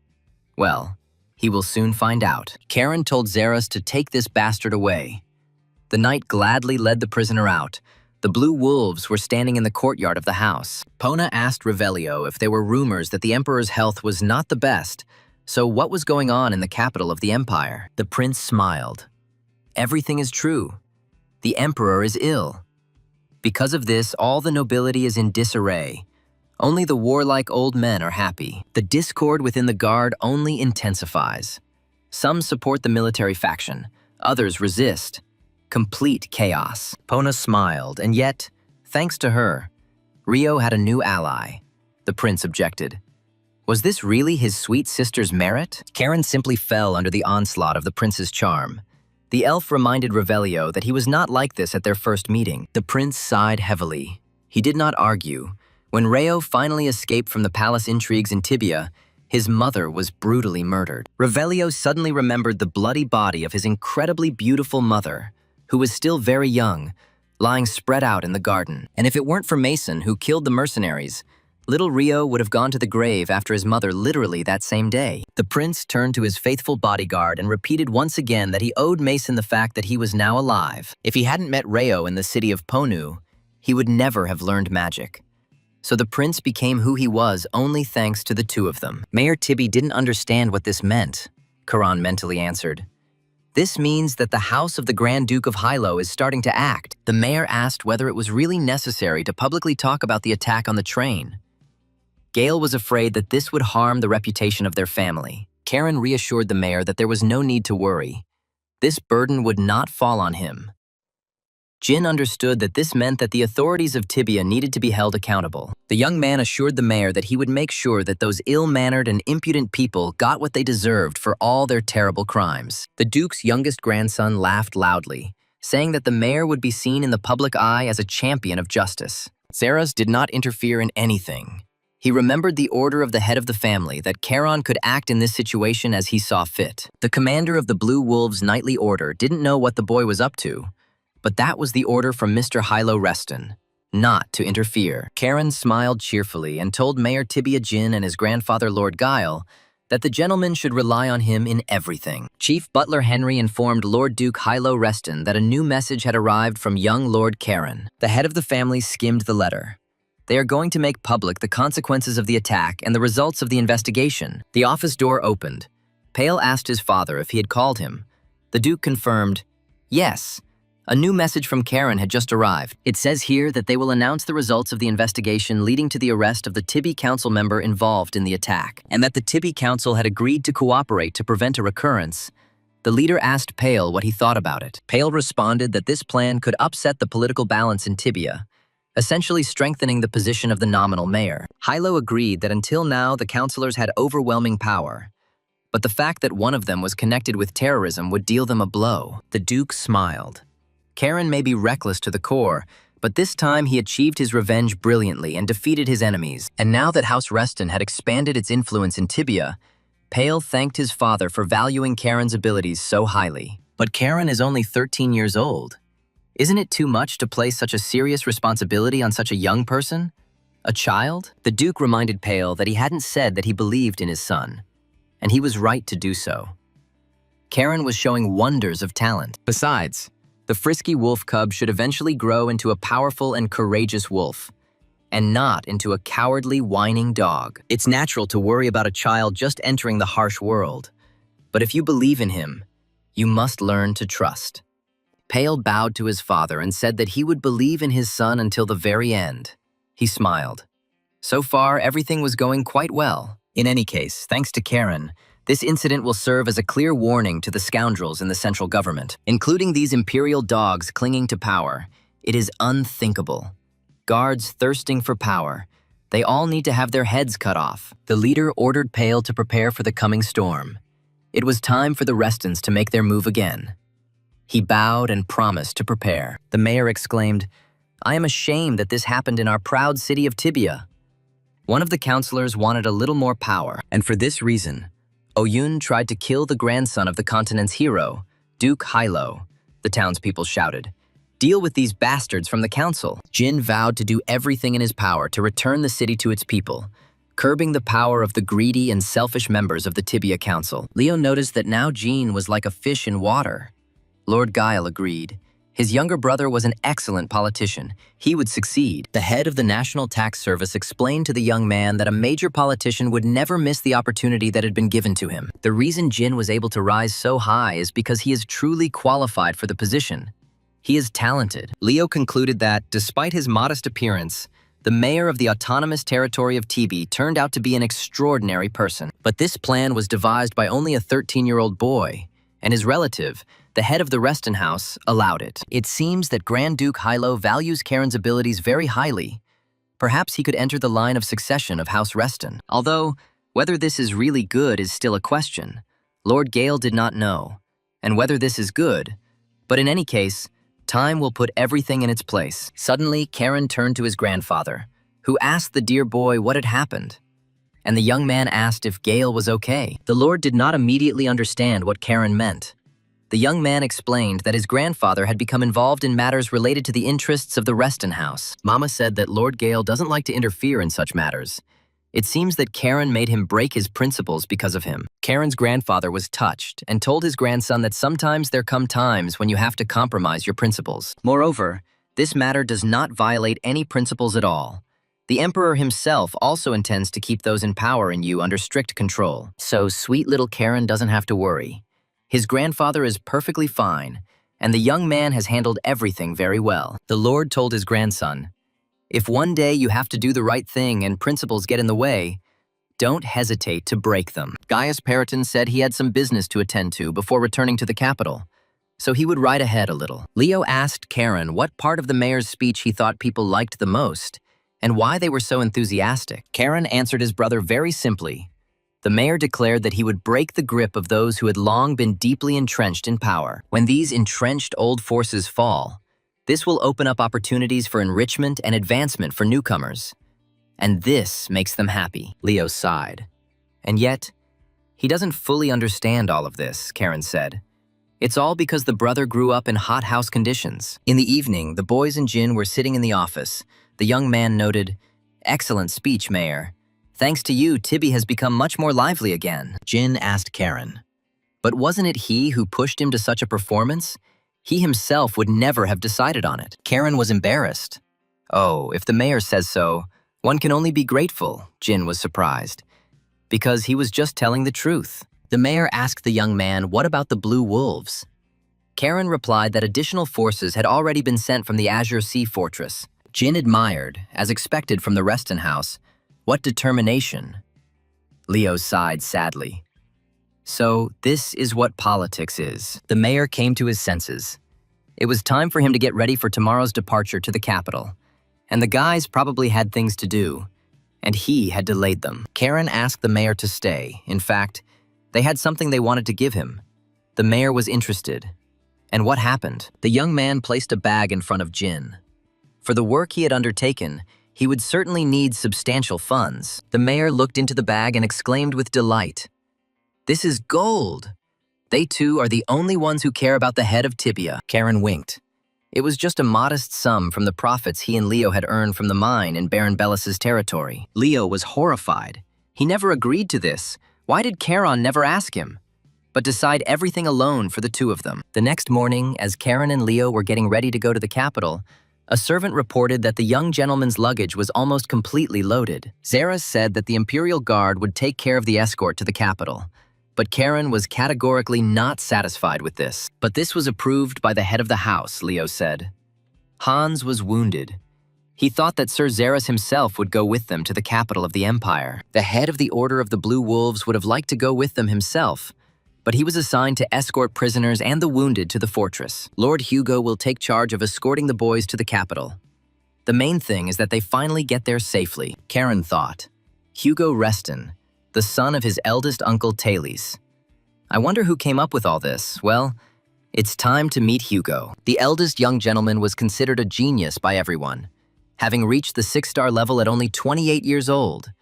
Well, he will soon find out. Karen told Zeras to take this bastard away. The knight gladly led the prisoner out. The blue wolves were standing in the courtyard of the house. Pona asked Revelio if there were rumors that the emperor's health was not the best, so what was going on in the capital of the empire? The prince smiled. Everything is true. The emperor is ill. Because of this, all the nobility is in disarray. Only the warlike old men are happy. The discord within the guard only intensifies. Some support the military faction, others resist. Complete chaos. Pona smiled, and yet, thanks to her, Rio had a new ally. The prince objected. Was this really his sweet sister's merit? Karen simply fell under the onslaught of the prince's charm. The elf reminded Revelio that he was not like this at their first meeting. The prince sighed heavily. He did not argue. When Reo finally escaped from the palace intrigues in Tibia, his mother was brutally murdered. Revelio suddenly remembered the bloody body of his incredibly beautiful mother, who was still very young, lying spread out in the garden. And if it weren't for Mason, who killed the mercenaries, little Rio would have gone to the grave after his mother literally that same day. The prince turned to his faithful bodyguard and repeated once again that he owed Mason the fact that he was now alive. If he hadn't met Reo in the city of Ponu, he would never have learned magic. So the prince became who he was only thanks to the two of them. Mayor Tibby didn't understand what this meant, Karan mentally answered. This means that the house of the Grand Duke of Yahello is starting to act. The mayor asked whether it was really necessary to publicly talk about the attack on the train. Gale was afraid that this would harm the reputation of their family. Karen reassured the mayor that there was no need to worry. This burden would not fall on him. Jin understood that this meant that the authorities of Tibia needed to be held accountable. The young man assured the mayor that he would make sure that those ill-mannered and impudent people got what they deserved for all their terrible crimes. The Duke's youngest grandson laughed loudly, saying that the mayor would be seen in the public eye as a champion of justice. Zeras did not interfere in anything. He remembered the order of the head of the family that Charon could act in this situation as he saw fit. The commander of the Blue Wolves' nightly order didn't know what the boy was up to, but that was the order from Mr. Yahello Reston, not to interfere. Karen smiled cheerfully and told Mayor Tibia Jin and his grandfather Lord Guile that the gentleman should rely on him in everything. Chief Butler Henry informed Lord Duke Yahello Reston that a new message had arrived from young Lord Karen. The head of the family skimmed the letter. They are going to make public the consequences of the attack and the results of the investigation. The office door opened. Pale asked his father if he had called him. The Duke confirmed, yes. A new message from Karen had just arrived. It says here that they will announce the results of the investigation leading to the arrest of the Tibby Council member involved in the attack, and that the Tibby Council had agreed to cooperate to prevent a recurrence. The leader asked Pale what he thought about it. Pale responded that this plan could upset the political balance in Tibia, essentially strengthening the position of the nominal mayor. Yahello agreed that until now the councillors had overwhelming power, but the fact that one of them was connected with terrorism would deal them a blow. The Duke smiled. Karen may be reckless to the core, but this time he achieved his revenge brilliantly and defeated his enemies. And now that House Reston had expanded its influence in Tibia, Pale thanked his father for valuing Karen's abilities so highly. But Karen is only 13 years old. Isn't it too much to place such a serious responsibility on such a young person? A child? The Duke reminded Pale that he hadn't said that he believed in his son, and he was right to do so. Karen was showing wonders of talent. Besides, the frisky wolf cub should eventually grow into a powerful and courageous wolf, and not into a cowardly, whining dog. It's natural to worry about a child just entering the harsh world, but if you believe in him, you must learn to trust. Pale bowed to his father and said that he would believe in his son until the very end. He smiled. So far, everything was going quite well. In any case, thanks to Karen, this incident will serve as a clear warning to the scoundrels in the central government, including these imperial dogs clinging to power. It is unthinkable. Guards thirsting for power. They all need to have their heads cut off. The leader ordered Pale to prepare for the coming storm. It was time for the Restons to make their move again. He bowed and promised to prepare. The mayor exclaimed, I am ashamed that this happened in our proud city of Tibia. One of the councillors wanted a little more power, and for this reason, Oyun tried to kill the grandson of the continent's hero, Duke Yahello, the townspeople shouted. Deal with these bastards from the council. Jin vowed to do everything in his power to return the city to its people, curbing the power of the greedy and selfish members of the Tibia Council. Leo noticed that now Jean was like a fish in water. Lord Guile agreed. His younger brother was an excellent politician. He would succeed. The head of the National Tax Service explained to the young man that a major politician would never miss the opportunity that had been given to him. The reason Jin was able to rise so high is because he is truly qualified for the position. He is talented. Leo concluded that, despite his modest appearance, the mayor of the autonomous territory of Tibi turned out to be an extraordinary person. But this plan was devised by only a 13-year-old boy, and his relative, the head of the Reston house, allowed it. It seems that Grand Duke Yahello values Karen's abilities very highly. Perhaps he could enter the line of succession of House Reston. Although, whether this is really good is still a question. Lord Gale did not know, and whether this is good. But in any case, time will put everything in its place. Suddenly, Karen turned to his grandfather, who asked the dear boy what had happened. And the young man asked if Gale was okay. The Lord did not immediately understand what Karen meant. The young man explained that his grandfather had become involved in matters related to the interests of the Reston house. Mama said that Lord Gale doesn't like to interfere in such matters. It seems that Karen made him break his principles because of him. Karen's grandfather was touched and told his grandson that sometimes there come times when you have to compromise your principles. Moreover, this matter does not violate any principles at all. The emperor himself also intends to keep those in power in Yu under strict control. So sweet little Karen doesn't have to worry. His grandfather is perfectly fine, and the young man has handled everything very well. The Lord told his grandson, "If one day you have to do the right thing and principles get in the way, don't hesitate to break them." Gaius Periton said he had some business to attend to before returning to the capital, so he would ride ahead a little. Leo asked Karen what part of the mayor's speech he thought people liked the most, and why they were so enthusiastic. Karen answered his brother very simply. The mayor declared that he would break the grip of those who had long been deeply entrenched in power. When these entrenched old forces fall, this will open up opportunities for enrichment and advancement for newcomers. And this makes them happy. Leo sighed. And yet, he doesn't fully understand all of this, Karen said. It's all because the brother grew up in hothouse conditions. In the evening, the boys and Jin were sitting in the office. The young man noted, "Excellent speech, Mayor. Thanks to you, Tibby has become much more lively again." Jin asked Karen, "But wasn't it he who pushed him to such a performance? He himself would never have decided on it." Karen was embarrassed. "Oh, if the mayor says so, one can only be grateful," Jin was surprised, because he was just telling the truth. The mayor asked the young man, "What about the Blue Wolves?" Karen replied that additional forces had already been sent from the Azure Sea Fortress. Jin admired, as expected from the Reston house, what determination. Leo sighed sadly. So this is what politics is. The mayor came to his senses. It was time for him to get ready for tomorrow's departure to the capital. And the guys probably had things to do, and he had delayed them. Karen asked the mayor to stay. In fact, they had something they wanted to give him. The mayor was interested. And what happened? The young man placed a bag in front of Jin. For the work he had undertaken, he would certainly need substantial funds. The mayor looked into the bag and exclaimed with delight, "This is gold! They two are the only ones who care about the head of Tibia." Karen winked. It was just a modest sum from the profits he and Leo had earned from the mine in Baron Bellis's territory. Leo was horrified. He never agreed to this. Why did Charon never ask him? But decide everything alone for the two of them. The next morning, as Karen and Leo were getting ready to go to the capital, a servant reported that the young gentleman's luggage was almost completely loaded. Zeras said that the Imperial Guard would take care of the escort to the capital, but Karen was categorically not satisfied with this. But this was approved by the head of the house, Leo said. Hans was wounded. He thought that Sir Zeras himself would go with them to the capital of the Empire. The head of the Order of the Blue Wolves would have liked to go with them himself, but he was assigned to escort prisoners and the wounded to the fortress. Lord Hugo will take charge of escorting the boys to the capital. The main thing is that they finally get there safely, Karen thought. Hugo Reston, the son of his eldest uncle Thales. I wonder who came up with all this. Well, it's time to meet Hugo. The eldest young gentleman was considered a genius by everyone, having reached the 6-star level at only 28 years old.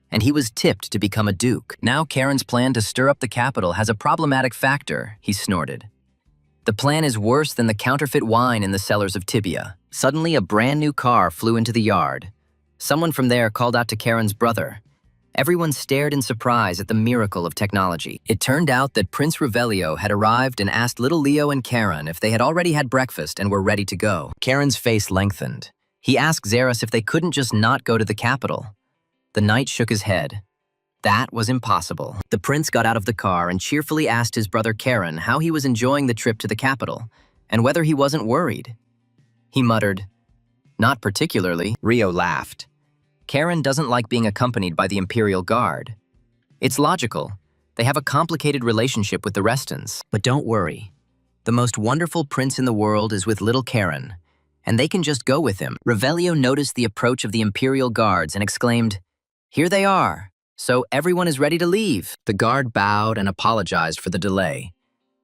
And he was tipped to become a duke. Now Karen's plan to stir up the capital has a problematic factor, he snorted. The plan is worse than the counterfeit wine in the cellars of Tibia. Suddenly, a brand new car flew into the yard. Someone from there called out to Karen's brother. Everyone stared in surprise at the miracle of technology. It turned out that Prince Revelio had arrived and asked little Leo and Karen if they had already had breakfast and were ready to go. Karen's face lengthened. He asked Zeras if they couldn't just not go to the capital. The knight shook his head. That was impossible. The prince got out of the car and cheerfully asked his brother Karen how he was enjoying the trip to the capital and whether he wasn't worried. He muttered, "Not particularly." Rio laughed. Karen doesn't like being accompanied by the Imperial Guard. It's logical. They have a complicated relationship with the Restons. But don't worry. The most wonderful prince in the world is with little Karen, and they can just go with him. Revelio noticed the approach of the Imperial Guards and exclaimed, "Here they are, so everyone is ready to leave." The guard bowed and apologized for the delay.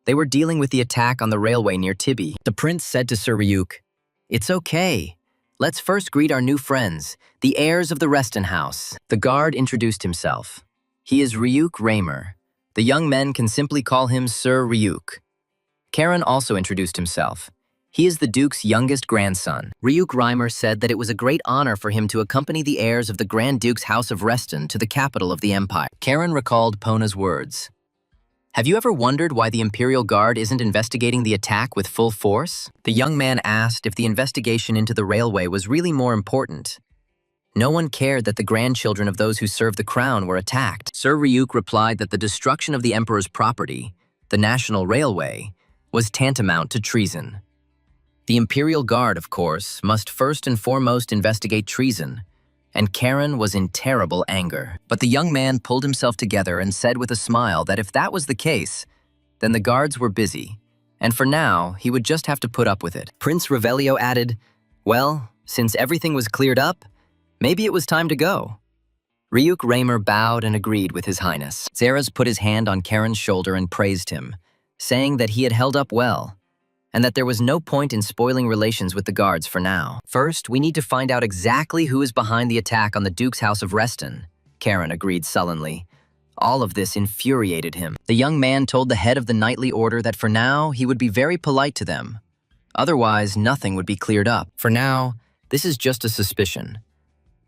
They were dealing with the attack on the railway near Tibi. The prince said to Sir Ryuk, "It's okay. Let's first greet our new friends, the heirs of the Reston house." The guard introduced himself. He is Ryuk Raymer. The young men can simply call him Sir Ryuk. Karen also introduced himself. He is the Duke's youngest grandson. Ryuk Reimer said that it was a great honor for him to accompany the heirs of the Grand Duke's House of Reston to the capital of the Empire. Karen recalled Pona's words. "Have you ever wondered why the Imperial Guard isn't investigating the attack with full force?" The young man asked if the investigation into the railway was really more important. No one cared that the grandchildren of those who served the crown were attacked. Sir Ryuk replied that the destruction of the emperor's property, the national railway, was tantamount to treason. The Imperial Guard, of course, must first and foremost investigate treason, and Karen was in terrible anger. But the young man pulled himself together and said with a smile that if that was the case, then the guards were busy, and for now, he would just have to put up with it. Prince Revelio added, "Well, since everything was cleared up, maybe it was time to go." Ryuk Raymer bowed and agreed with His Highness. Zeres put his hand on Karen's shoulder and praised him, saying that he had held up well, and that there was no point in spoiling relations with the guards for now. "First, we need to find out exactly who is behind the attack on the Duke's house of Reston," Karen agreed sullenly. All of this infuriated him. The young man told the head of the knightly order that for now, he would be very polite to them. Otherwise, nothing would be cleared up. For now, this is just a suspicion.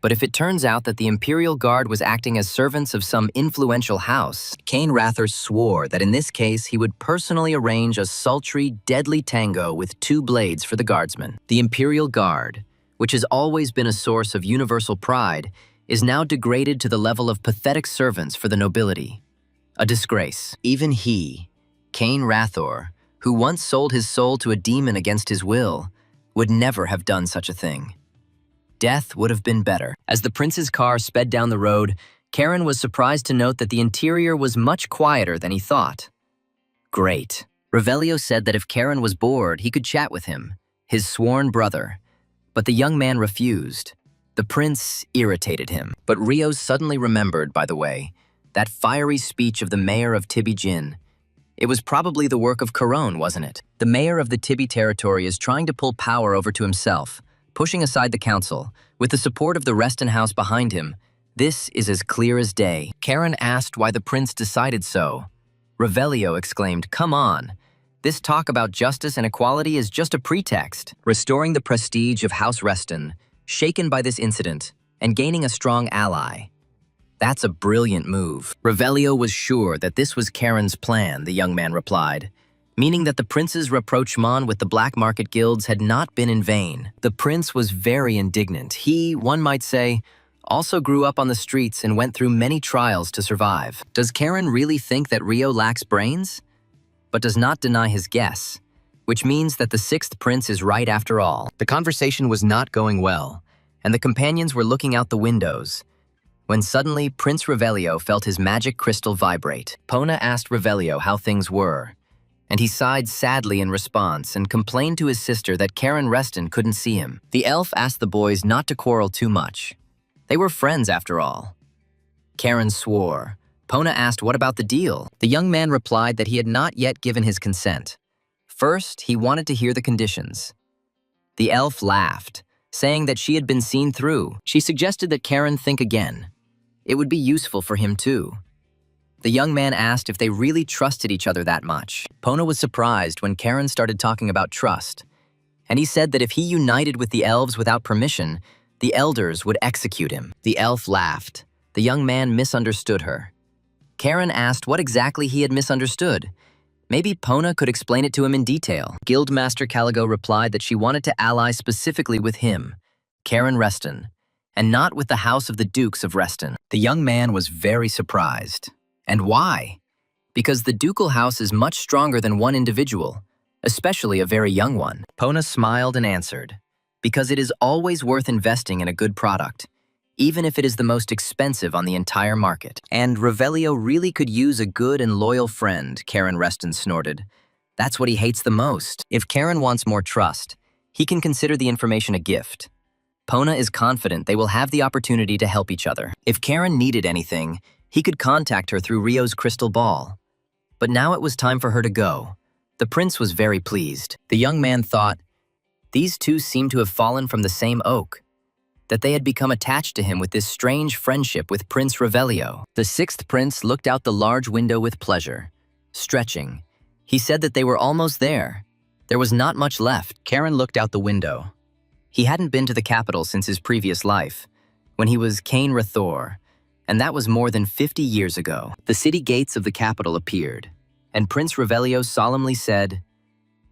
But if it turns out that the Imperial Guard was acting as servants of some influential house, Cain Rather swore that in this case he would personally arrange a sultry, deadly tango with 2 blades for the guardsmen. The Imperial Guard, which has always been a source of universal pride, is now degraded to the level of pathetic servants for the nobility. A disgrace. Even he, Cain Rathor, who once sold his soul to a demon against his will, would never have done such a thing. Death would have been better. As the prince's car sped down the road, Karen was surprised to note that the interior was much quieter than he thought. Great. Revelio said that if Karen was bored, he could chat with him, his sworn brother. But the young man refused. The prince irritated him. But Rios suddenly remembered, by the way, that fiery speech of the mayor of Tibi-Jin. It was probably the work of Caron, wasn't it? The mayor of the Tibi territory is trying to pull power over to himself, pushing aside the council, with the support of the Reston house behind him. This is as clear as day. Karen asked why the prince decided so. Revelio exclaimed, "Come on. This talk about justice and equality is just a pretext." Restoring the prestige of House Reston, shaken by this incident, and gaining a strong ally. That's a brilliant move. Revelio was sure that this was Karen's plan, the young man replied, meaning that the prince's rapprochement with the black market guilds had not been in vain. The prince was very indignant. He, one might say, also grew up on the streets and went through many trials to survive. Does Karen really think that Rio lacks brains? But does not deny his guess, which means that the 6th prince is right after all. The conversation was not going well, and the companions were looking out the windows, when suddenly Prince Revelio felt his magic crystal vibrate. Pona asked Revelio how things were, and he sighed sadly in response and complained to his sister that Karen Reston couldn't see him. The elf asked the boys not to quarrel too much. They were friends after all. Karen swore. Pona asked what about the deal. The young man replied that he had not yet given his consent. First, he wanted to hear the conditions. The elf laughed, saying that she had been seen through. She suggested that Karen think again. It would be useful for him too. The young man asked if they really trusted each other that much. Pona was surprised when Karen started talking about trust, and he said that if he united with the elves without permission, the elders would execute him. The elf laughed. The young man misunderstood her. Karen asked what exactly he had misunderstood. Maybe Pona could explain it to him in detail. Guildmaster Caligo replied that she wanted to ally specifically with him, Karen Reston, and not with the house of the Dukes of Reston. The young man was very surprised. And why? Because the ducal house is much stronger than one individual, especially a very young one. Pona smiled and answered, because it is always worth investing in a good product, even if it is the most expensive on the entire market. And Revelio really could use a good and loyal friend, Karen Reston snorted. That's what he hates the most. If Karen wants more trust, he can consider the information a gift. Pona is confident they will have the opportunity to help each other. If Karen needed anything, he could contact her through Rio's crystal ball. But now it was time for her to go. The prince was very pleased. The young man thought, these two seemed to have fallen from the same oak, that they had become attached to him with this strange friendship with Prince Revelio. The 6th prince looked out the large window with pleasure. Stretching, he said that they were almost there. There was not much left. Karen looked out the window. He hadn't been to the capital since his previous life, when he was Cain Rathor, and that was more than 50 years ago. The city gates of the capital appeared, and Prince Revelio solemnly said,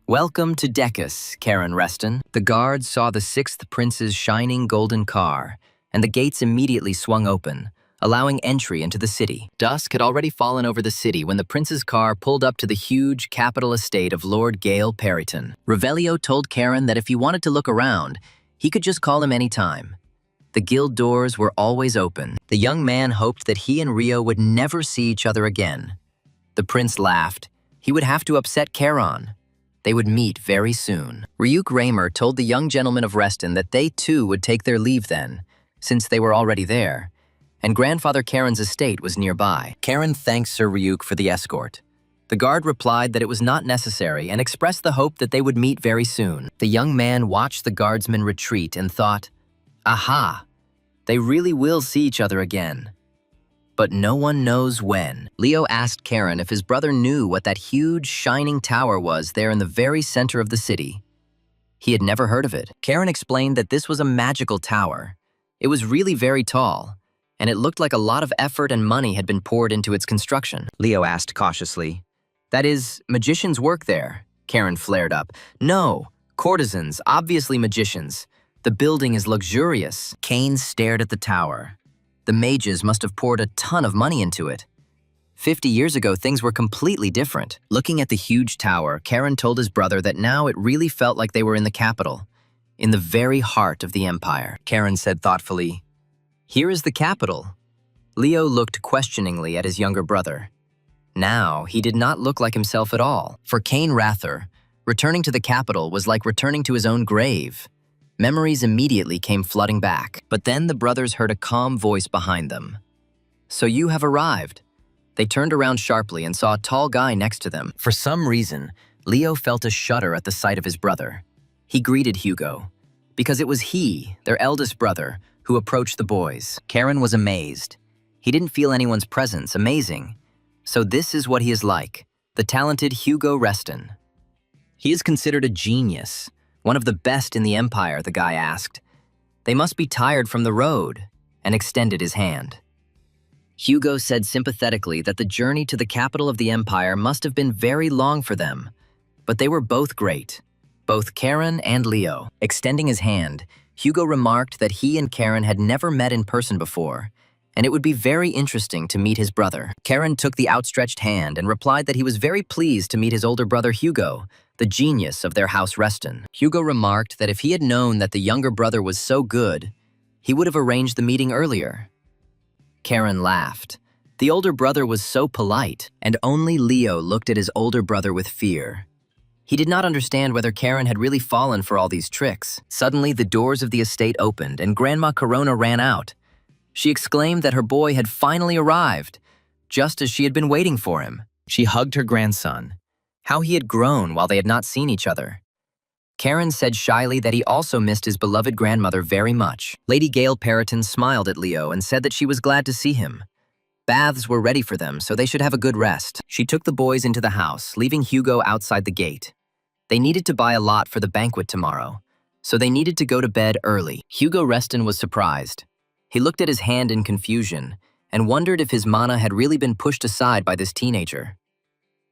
"Welcome to Decus, Karen Reston." The guards saw the 6th prince's shining golden car and the gates immediately swung open, allowing entry into the city. Dusk had already fallen over the city when the prince's car pulled up to the huge capital estate of Lord Gale Perryton. Revelio told Karen that if he wanted to look around, he could just call him any time. The guild doors were always open. The young man hoped that he and Rio would never see each other again. The prince laughed. He would have to upset Charon. They would meet very soon. Ryuk Raymer told the young gentlemen of Reston that they too would take their leave then, since they were already there, and Grandfather Karen's estate was nearby. Karen thanked Sir Ryuk for the escort. The guard replied that it was not necessary and expressed the hope that they would meet very soon. The young man watched the guardsmen retreat and thought, "Aha! They really will see each other again." But no one knows when. Leo asked Karen if his brother knew what that huge, shining tower was there in the very center of the city. He had never heard of it. Karen explained that this was a magical tower. It was really very tall, and it looked like a lot of effort and money had been poured into its construction. Leo asked cautiously, "That is, magicians work there?" Karen flared up. "No, courtesans, obviously magicians. The building is luxurious." Kane stared at the tower. The mages must have poured a ton of money into it. 50 years ago, things were completely different. Looking at the huge tower, Karen told his brother that now it really felt like they were in the capital, in the very heart of the empire. Karen said thoughtfully, "Here is the capital." Leo looked questioningly at his younger brother. Now, he did not look like himself at all. For Kane Rather, returning to the capital was like returning to his own grave. Memories immediately came flooding back. But then the brothers heard a calm voice behind them. "So you have arrived." They turned around sharply and saw a tall guy next to them. For some reason, Leo felt a shudder at the sight of his brother. He greeted Hugo, because it was he, their eldest brother, who approached the boys. Karen was amazed. He didn't feel anyone's presence. Amazing. So this is what he is like, the talented Hugo Reston. He is considered a genius. One of the best in the empire, the guy asked. They must be tired from the road, and extended his hand. Hugo said sympathetically that the journey to the capital of the empire must have been very long for them, but they were both great, both Karen and Leo. Extending his hand, Hugo remarked that he and Karen had never met in person before, and it would be very interesting to meet his brother. Karen took the outstretched hand and replied that he was very pleased to meet his older brother Hugo, the genius of their house Reston. Hugo remarked that if he had known that the younger brother was so good, he would have arranged the meeting earlier. Karen laughed. The older brother was so polite, and only Leo looked at his older brother with fear. He did not understand whether Karen had really fallen for all these tricks. Suddenly, the doors of the estate opened, and Grandma Corona ran out. She exclaimed that her boy had finally arrived, just as she had been waiting for him. She hugged her grandson. How he had grown while they had not seen each other. Karen said shyly that he also missed his beloved grandmother very much. Lady Gale Perryton smiled at Leo and said that she was glad to see him. Baths were ready for them, so they should have a good rest. She took the boys into the house, leaving Hugo outside the gate. They needed to buy a lot for the banquet tomorrow, so they needed to go to bed early. Hugo Reston was surprised. He looked at his hand in confusion and wondered if his mana had really been pushed aside by this teenager.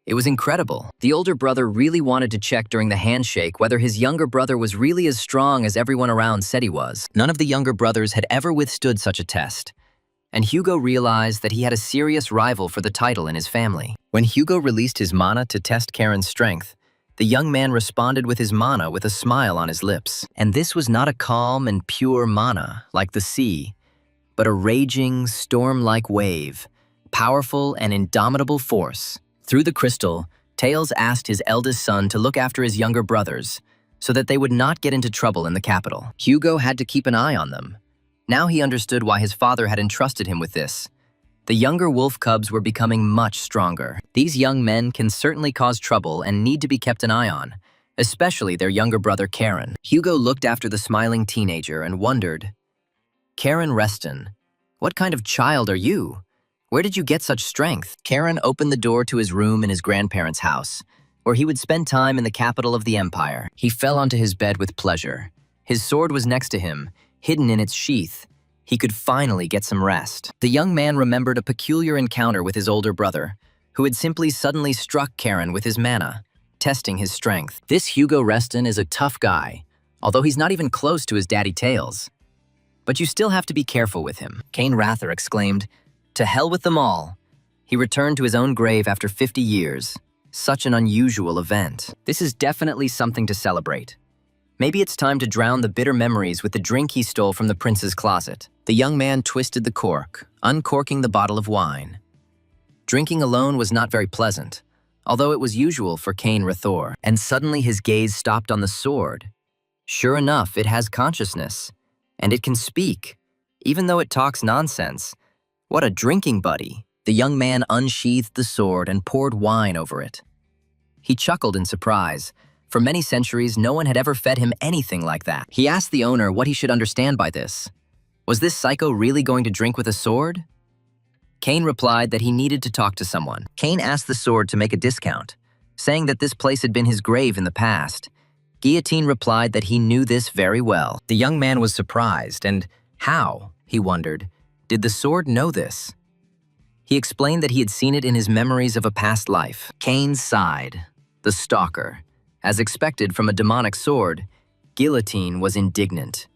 It was incredible. The older brother really wanted to check during the handshake whether his younger brother was really as strong as everyone around said he was. None of the younger brothers had ever withstood such a test, and Hugo realized that he had a serious rival for the title in his family. When Hugo released his mana to test Karen's strength, the young man responded with his mana with a smile on his lips. And this was not a calm and pure mana like the sea, but a raging, storm-like wave, powerful and indomitable force. Through the crystal, Tails asked his eldest son to look after his younger brothers so that they would not get into trouble in the capital. Hugo had to keep an eye on them. Now he understood why his father had entrusted him with this. The younger wolf cubs were becoming much stronger. These young men can certainly cause trouble and need to be kept an eye on, especially their younger brother Karen. Hugo looked after the smiling teenager and wondered, "Karen Reston, what kind of child are you? Where did you get such strength?" Karen opened the door to his room in his grandparents' house, where he would spend time in the capital of the empire. He fell onto his bed with pleasure. His sword was next to him, hidden in its sheath. He could finally get some rest. The young man remembered a peculiar encounter with his older brother, who had simply suddenly struck Karen with his mana, testing his strength. This Hugo Reston is a tough guy, although he's not even close to his daddy Tails. But you still have to be careful with him. Cain Rather exclaimed, "To hell with them all." He returned to his own grave after 50 years. Such an unusual event. This is definitely something to celebrate. Maybe it's time to drown the bitter memories with the drink he stole from the prince's closet. The young man twisted the cork, uncorking the bottle of wine. Drinking alone was not very pleasant, although it was usual for Cain Rather. And suddenly his gaze stopped on the sword. Sure enough, it has consciousness, and it can speak, even though it talks nonsense. What a drinking buddy. The young man unsheathed the sword and poured wine over it. He chuckled in surprise. For many centuries, no one had ever fed him anything like that. He asked the owner what he should understand by this. Was this psycho really going to drink with a sword? Cain replied that he needed to talk to someone. Cain asked the sword to make a discount, saying that this place had been his grave in the past. Guillotine replied that he knew this very well. The young man was surprised, and how, he wondered, did the sword know this? He explained that he had seen it in his memories of a past life. Cain sighed. The stalker. As expected from a demonic sword, Guillotine was indignant.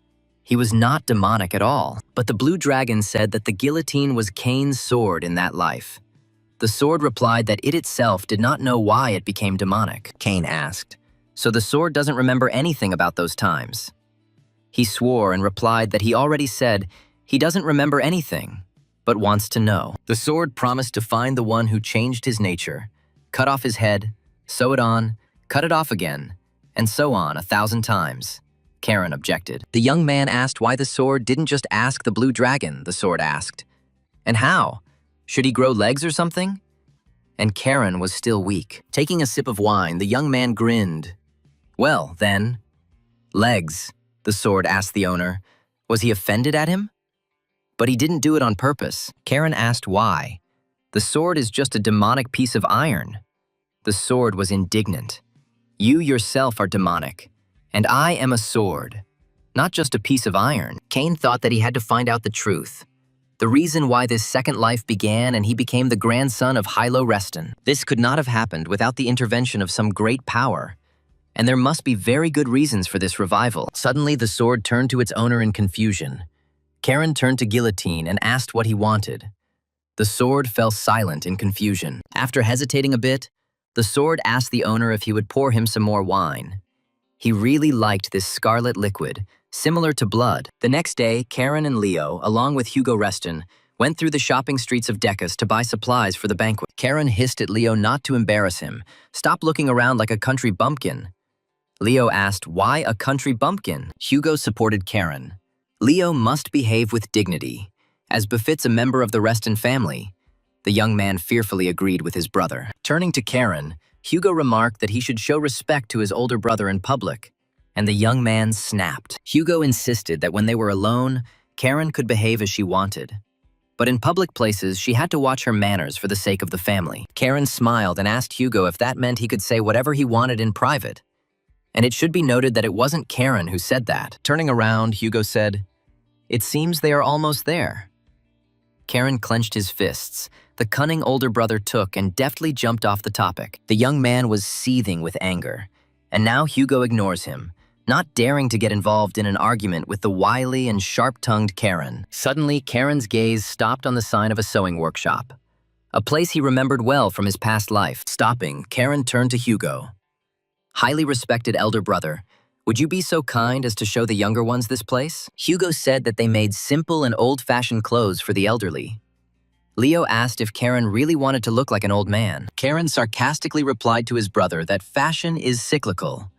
He was not demonic at all, but the blue dragon said that the guillotine was Cain's sword in that life. The sword replied that it itself did not know why it became demonic. Cain asked, "So the sword doesn't remember anything about those times?" He swore and replied that he already said he doesn't remember anything, but wants to know. The sword promised to find the one who changed his nature, cut off his head, sew it on, cut it off again, and so on 1,000 times. Karen objected. The young man asked why the sword didn't just ask the blue dragon, the sword asked. And how? Should he grow legs or something? And Karen was still weak. Taking a sip of wine, the young man grinned. Well, then, legs, the sword asked the owner. Was he offended at him? But he didn't do it on purpose. Karen asked why. The sword is just a demonic piece of iron. The sword was indignant. You yourself are demonic, and I am a sword, not just a piece of iron. Cain thought that he had to find out the truth, the reason why this second life began, and he became the grandson of Yahello Reston. This could not have happened without the intervention of some great power, and there must be very good reasons for this revival. Suddenly, the sword turned to its owner in confusion. Karen turned to Guillotine and asked what he wanted. The sword fell silent in confusion. After hesitating a bit, the sword asked the owner if he would pour him some more wine. He really liked this scarlet liquid, similar to blood. The next day, Karen and Leo, along with Hugo Reston, went through the shopping streets of Decus to buy supplies for the banquet. Karen hissed at Leo not to embarrass him. Stop looking around like a country bumpkin. Leo asked, why a country bumpkin? Hugo supported Karen. Leo must behave with dignity, as befits a member of the Reston family. The young man fearfully agreed with his brother. Turning to Karen, Hugo remarked that he should show respect to his older brother in public, and the young man snapped. Hugo insisted that when they were alone, Karen could behave as she wanted. But in public places, she had to watch her manners for the sake of the family. Karen smiled and asked Hugo if that meant he could say whatever he wanted in private. And it should be noted that it wasn't Karen who said that. Turning around, Hugo said, "It seems they are almost there." Karen clenched his fists. The cunning older brother took and deftly jumped off the topic. The young man was seething with anger, and now Hugo ignores him, not daring to get involved in an argument with the wily and sharp-tongued Karen. Suddenly, Karen's gaze stopped on the sign of a sewing workshop, a place he remembered well from his past life. Stopping, Karen turned to Hugo. "Highly respected elder brother, would you be so kind as to show the younger ones this place?" Hugo said that they made simple and old-fashioned clothes for the elderly. Leo asked if Karen really wanted to look like an old man. Karen sarcastically replied to his brother that fashion is cyclical,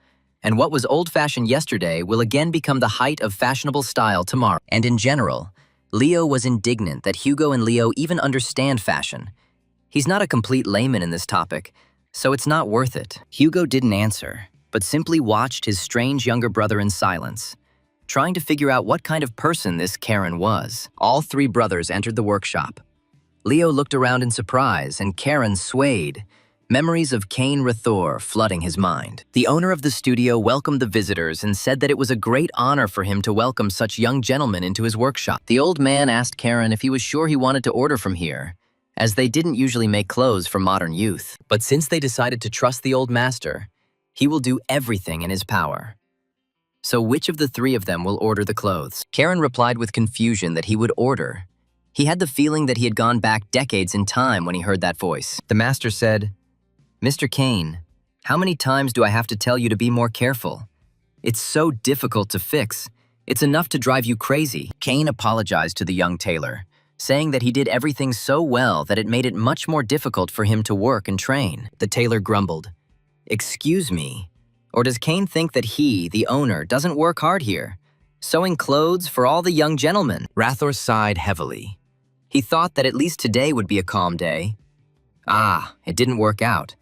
and what was old-fashioned yesterday will again become the height of fashionable style tomorrow. And in general, Leo was indignant that Hugo and Leo even understand fashion. He's not a complete layman in this topic, so it's not worth it. Hugo didn't answer, but simply watched his strange younger brother in silence, trying to figure out what kind of person this Karen was. All three brothers entered the workshop. Leo looked around in surprise, and Karen swayed, memories of Cain Rather flooding his mind. The owner of the studio welcomed the visitors and said that it was a great honor for him to welcome such young gentlemen into his workshop. The old man asked Karen if he was sure he wanted to order from here, as they didn't usually make clothes for modern youth. But since they decided to trust the old master, he will do everything in his power. So which of the three of them will order the clothes? Karen replied with confusion that he would order. He had the feeling that he had gone back decades in time when he heard that voice. The master said, "Mr. Kane, how many times do I have to tell you to be more careful? It's so difficult to fix. It's enough to drive you crazy." Kane apologized to the young tailor, saying that he did everything so well that it made it much more difficult for him to work and train. The tailor grumbled, "Excuse me, or does Kane think that he, the owner, doesn't work hard here, sewing clothes for all the young gentlemen?" Rathor sighed heavily. He thought that at least today would be a calm day. It didn't work out.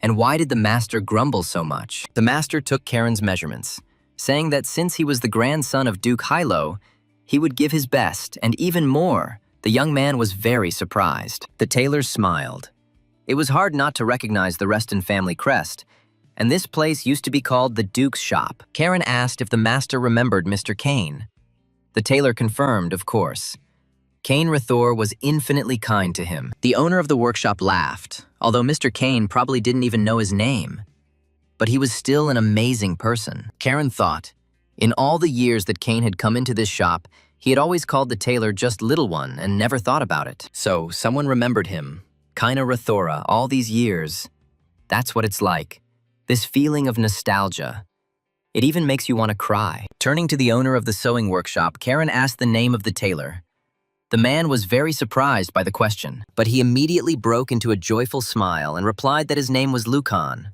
And why did the master grumble so much? The master took Karen's measurements, saying that since he was the grandson of Duke Yahello, he would give his best, and even more. The young man was very surprised. The tailor smiled. It was hard not to recognize the Reston family crest, and this place used to be called the Duke's Shop. Karen asked if the master remembered Mr. Kane. The tailor confirmed, of course. Kane Rathor was infinitely kind to him. The owner of the workshop laughed, although Mr. Kane probably didn't even know his name. But he was still an amazing person. Karen thought, in all the years that Kane had come into this shop, he had always called the tailor just Little One and never thought about it. So someone remembered him, Kaina Rathora, all these years. That's what it's like, this feeling of nostalgia. It even makes you want to cry. Turning to the owner of the sewing workshop, Karen asked the name of the tailor. The man was very surprised by the question, but he immediately broke into a joyful smile and replied that his name was Lucan.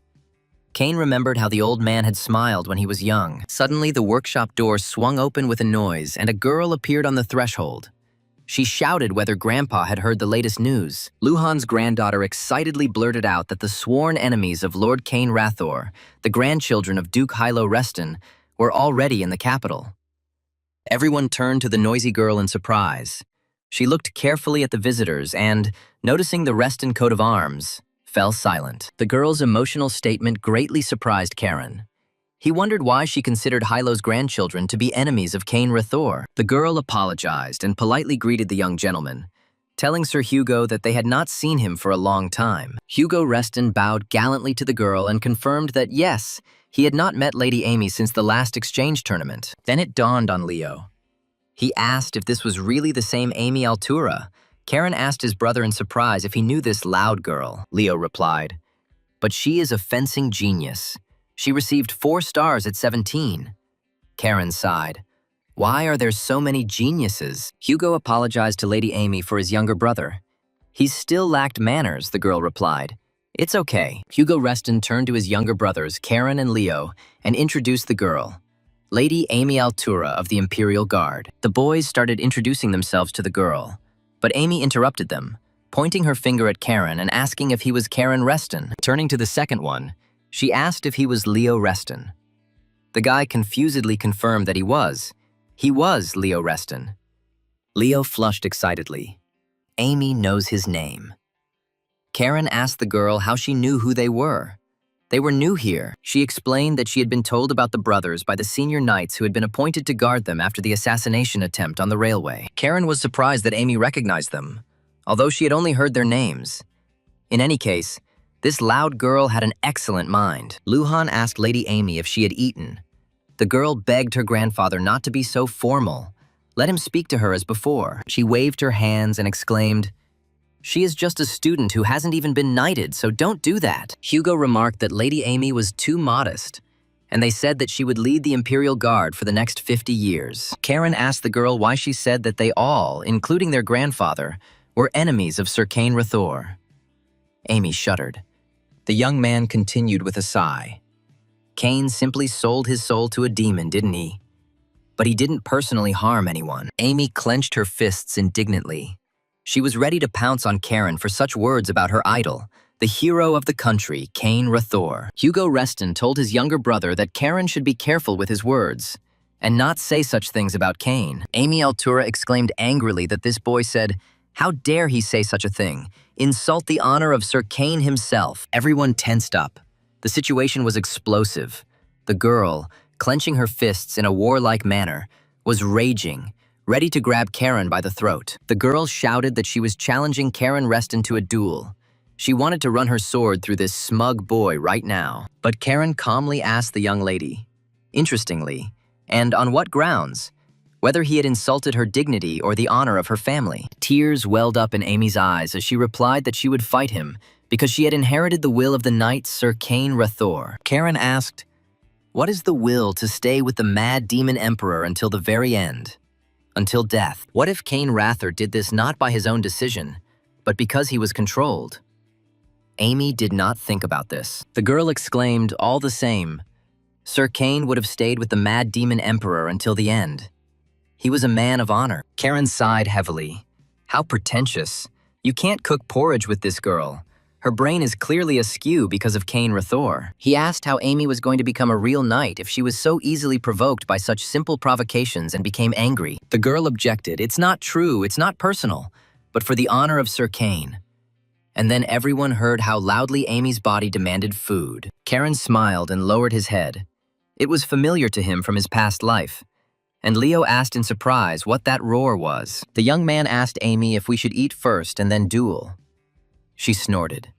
Kane remembered how the old man had smiled when he was young. Suddenly, the workshop door swung open with a noise, and a girl appeared on the threshold. She shouted whether Grandpa had heard the latest news. Luhan's granddaughter excitedly blurted out that the sworn enemies of Lord Kane Rathor, the grandchildren of Duke Yahello Reston, were already in the capital. Everyone turned to the noisy girl in surprise. She looked carefully at the visitors and, noticing the Reston coat of arms, fell silent. The girl's emotional statement greatly surprised Karen. He wondered why she considered Yahello's grandchildren to be enemies of Kane Rathor. The girl apologized and politely greeted the young gentleman, telling Sir Hugo that they had not seen him for a long time. Hugo Reston bowed gallantly to the girl and confirmed that yes, he had not met Lady Amy since the last exchange tournament. Then it dawned on Leo. He asked if this was really the same Amy Altura. Karen asked his brother in surprise if he knew this loud girl. Leo replied, "But she is a fencing genius. She received 4 stars at 17. Karen sighed. Why are there so many geniuses? Hugo apologized to Lady Amy for his younger brother. He still lacked manners, the girl replied. It's okay. Hugo Reston turned to his younger brothers, Karen and Leo, and introduced the girl. Lady Amy Altura of the Imperial Guard. The boys started introducing themselves to the girl, but Amy interrupted them, pointing her finger at Karen and asking if he was Karen Reston. Turning to the second one, she asked if he was Leo Reston. The guy confusedly confirmed that he was. He was Leo Reston. Leo flushed excitedly. Amy knows his name. Karen asked the girl how she knew who they were. They were new here. She explained that she had been told about the brothers by the senior knights who had been appointed to guard them after the assassination attempt on the railway. Karen was surprised that Amy recognized them, although she had only heard their names. In any case, this loud girl had an excellent mind. Luhan asked Lady Amy if she had eaten. The girl begged her grandfather not to be so formal. Let him speak to her as before. She waved her hands and exclaimed, "She is just a student who hasn't even been knighted, so don't do that." Hugo remarked that Lady Amy was too modest, and they said that she would lead the Imperial Guard for the next 50 years. Karen asked the girl why she said that they all, including their grandfather, were enemies of Sir Kane Rathor. Amy shuddered. The young man continued with a sigh. Kane simply sold his soul to a demon, didn't he? But he didn't personally harm anyone. Amy clenched her fists indignantly. She was ready to pounce on Karen for such words about her idol, the hero of the country, Kane Rathor. Hugo Reston told his younger brother that Karen should be careful with his words and not say such things about Kane. Amy Altura exclaimed angrily that this boy said, "How dare he say such a thing? Insult the honor of Sir Kane himself." Everyone tensed up. The situation was explosive. The girl, clenching her fists in a warlike manner, was raging, ready to grab Karen by the throat. The girl shouted that she was challenging Karen Reston to a duel. She wanted to run her sword through this smug boy right now. But Karen calmly asked the young lady. Interestingly, And on what grounds? Whether he had insulted her dignity or the honor of her family. Tears welled up in Amy's eyes as she replied that she would fight him because she had inherited the will of the knight Sir Cain Rathor. Karen asked, "What is the will to stay with the mad demon emperor until the very end? Until death? What if Cain Rathor did this not by his own decision, but because he was controlled?" Amy did not think about this. The girl exclaimed, all the same, Sir Cain would have stayed with the mad demon emperor until the end. He was a man of honor. Karen sighed heavily. How pretentious. You can't cook porridge with this girl. Her brain is clearly askew because of Cain Rathor. He asked how Amy was going to become a real knight if she was so easily provoked by such simple provocations and became angry. The girl objected, "It's not true, it's not personal, but for the honor of Sir Cain." And then everyone heard how loudly Amy's body demanded food. Karen smiled and lowered his head. It was familiar to him from his past life. And Leo asked in surprise what that roar was. The young man asked Amy if we should eat first and then duel. She snorted.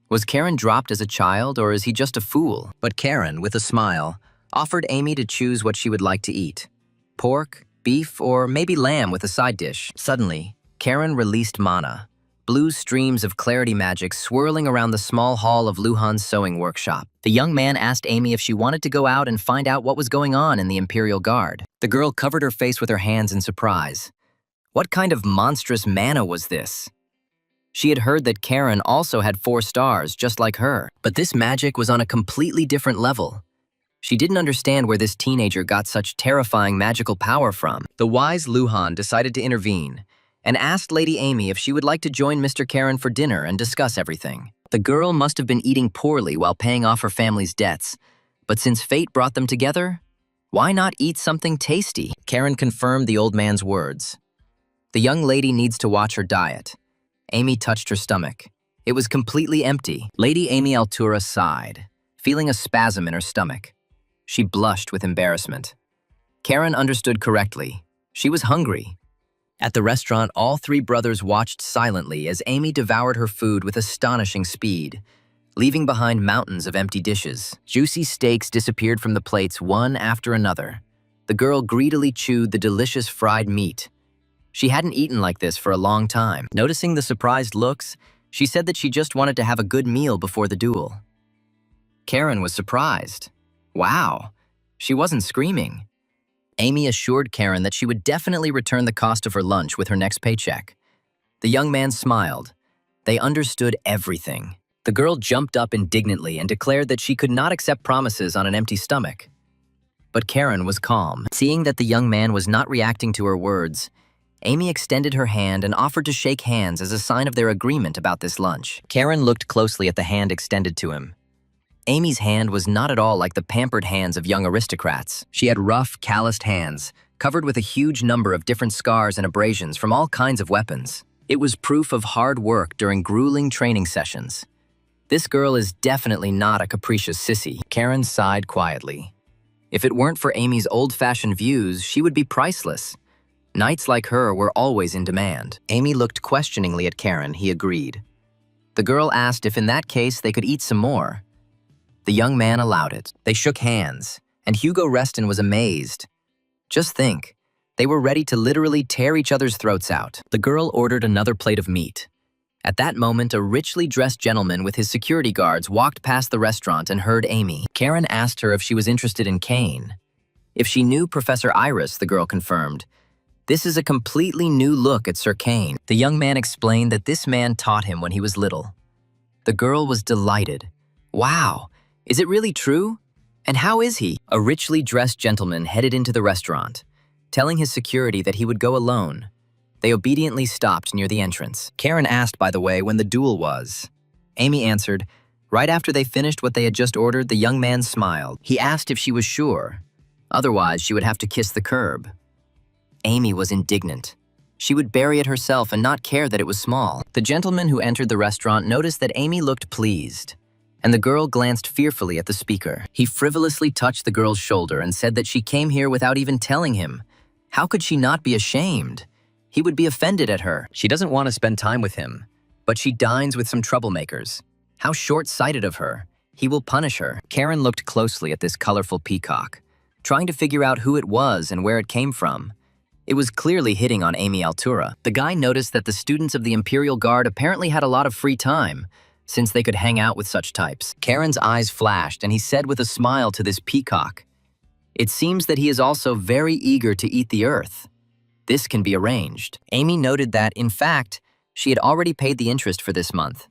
Was Karen dropped as a child, or is he just a fool? But Karen, with a smile, offered Amy to choose what she would like to eat. Pork, beef, or maybe lamb with a side dish. Suddenly, Karen released mana, blue streams of clarity magic swirling around the small hall of Luhan's sewing workshop. The young man asked Amy if she wanted to go out and find out what was going on in the Imperial Guard. The girl covered her face with her hands in surprise. What kind of monstrous mana was this? She had heard that Karen also had 4 stars, just like her. But this magic was on a completely different level. She didn't understand where this teenager got such terrifying magical power from. The wise Luhan decided to intervene and asked Lady Amy if she would like to join Mr. Karen for dinner and discuss everything. The girl must have been eating poorly while paying off her family's debts, but since fate brought them together, why not eat something tasty? Karen confirmed the old man's words. The young lady needs to watch her diet. Amy touched her stomach. It was completely empty. Lady Amy Altura sighed, feeling a spasm in her stomach. She blushed with embarrassment. Karen understood correctly. She was hungry. At the restaurant, all 3 brothers watched silently as Amy devoured her food with astonishing speed, leaving behind mountains of empty dishes. Juicy steaks disappeared from the plates one after another. The girl greedily chewed the delicious fried meat. She hadn't eaten like this for a long time. Noticing the surprised looks, she said that she just wanted to have a good meal before the duel. Karen was surprised. Wow, she wasn't screaming. Amy assured Karen that she would definitely return the cost of her lunch with her next paycheck. The young man smiled. They understood everything. The girl jumped up indignantly and declared that she could not accept promises on an empty stomach. But Karen was calm. Seeing that the young man was not reacting to her words, Amy extended her hand and offered to shake hands as a sign of their agreement about this lunch. Karen looked closely at the hand extended to him. Amy's hand was not at all like the pampered hands of young aristocrats. She had rough, calloused hands, covered with a huge number of different scars and abrasions from all kinds of weapons. It was proof of hard work during grueling training sessions. This girl is definitely not a capricious sissy. Karen sighed quietly. If it weren't for Amy's old-fashioned views, she would be priceless. Knights like her were always in demand. Amy looked questioningly at Karen. He agreed. The girl asked if in that case they could eat some more. The young man allowed it. They shook hands, and Hugo Reston was amazed. Just think, they were ready to literally tear each other's throats out. The girl ordered another plate of meat. At that moment, a richly dressed gentleman with his security guards walked past the restaurant and heard Amy. Karen asked her if she was interested in Cain. If she knew Professor Iris, the girl confirmed. This is a completely new look at Sir Cain. The young man explained that this man taught him when he was little. The girl was delighted. Wow! Is it really true? And how is he? A richly dressed gentleman headed into the restaurant, telling his security that he would go alone. They obediently stopped near the entrance. Karen asked, by the way, when the duel was. Amy answered. Right after they finished what they had just ordered, the young man smiled. He asked if she was sure. Otherwise, she would have to kiss the curb. Amy was indignant. She would bury it herself and not care that it was small. The gentleman who entered the restaurant noticed that Amy looked pleased, and the girl glanced fearfully at the speaker. He frivolously touched the girl's shoulder and said that she came here without even telling him. How could she not be ashamed? He would be offended at her. She doesn't want to spend time with him, but she dines with some troublemakers. How short-sighted of her. He will punish her. Karen looked closely at this colorful peacock. trying to figure out who it was and where it came from. It was clearly hitting on Amy Altura. The guy noticed that the students of the Imperial Guard apparently had a lot of free time, since they could hang out with such types. Karen's eyes flashed, and he said with a smile to this peacock, "It seems that he is also very eager to eat the earth. This can be arranged." Amy noted that, in fact, she had already paid the interest for this month.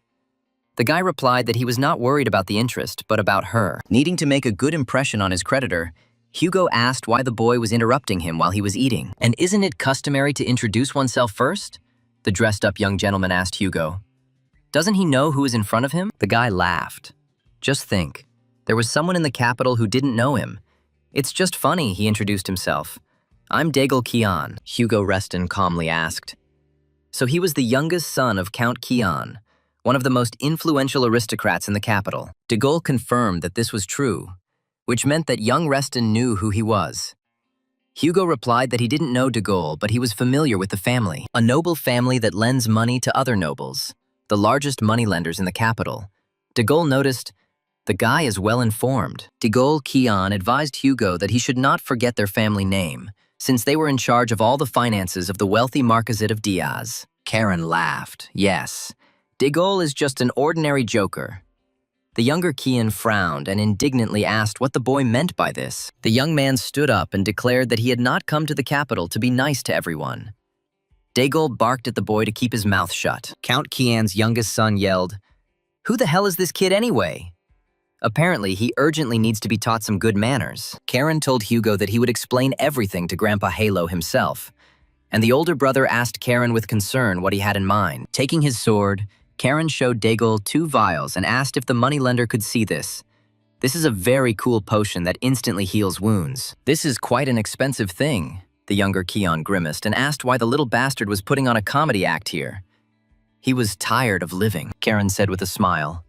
The guy replied that he was not worried about the interest, but about her. Needing to make a good impression on his creditor, Hugo asked why the boy was interrupting him while he was eating. "And isn't it customary to introduce oneself first?" the dressed-up young gentleman asked Hugo. "Doesn't he know who is in front of him?" The guy laughed. "Just think, there was someone in the capital who didn't know him. It's just funny," he introduced himself. "I'm Daigle Kian," Hugo Reston calmly asked. So he was the youngest son of Count Kian, one of the most influential aristocrats in the capital. De Gaulle confirmed that this was true, which meant that young Reston knew who he was. Hugo replied that he didn't know de Gaulle, but he was familiar with the family. A noble family that lends money to other nobles, the largest moneylenders in the capital. De Gaulle noticed, the guy is well informed. De Gaulle Kian advised Hugo that he should not forget their family name, since they were in charge of all the finances of the wealthy Marquisate of Diaz. Karen laughed. Yes, de Gaulle is just an ordinary joker. The younger Kian frowned and indignantly asked what the boy meant by this. The young man stood up and declared that he had not come to the capital to be nice to everyone. De Gaulle barked at the boy to keep his mouth shut. Count Kian's youngest son yelled, "Who the hell is this kid anyway?" Apparently, he urgently needs to be taught some good manners. Karen told Hugo that he would explain everything to Grandpa Yahello himself, and the older brother asked Karen with concern what he had in mind. Taking his sword, Karen showed de Gaulle 2 vials and asked if the moneylender could see this. "This is a very cool potion that instantly heals wounds." "This is quite an expensive thing," the younger Kian grimaced and asked why the little bastard was putting on a comedy act here. "He was tired of living," Karen said with a smile.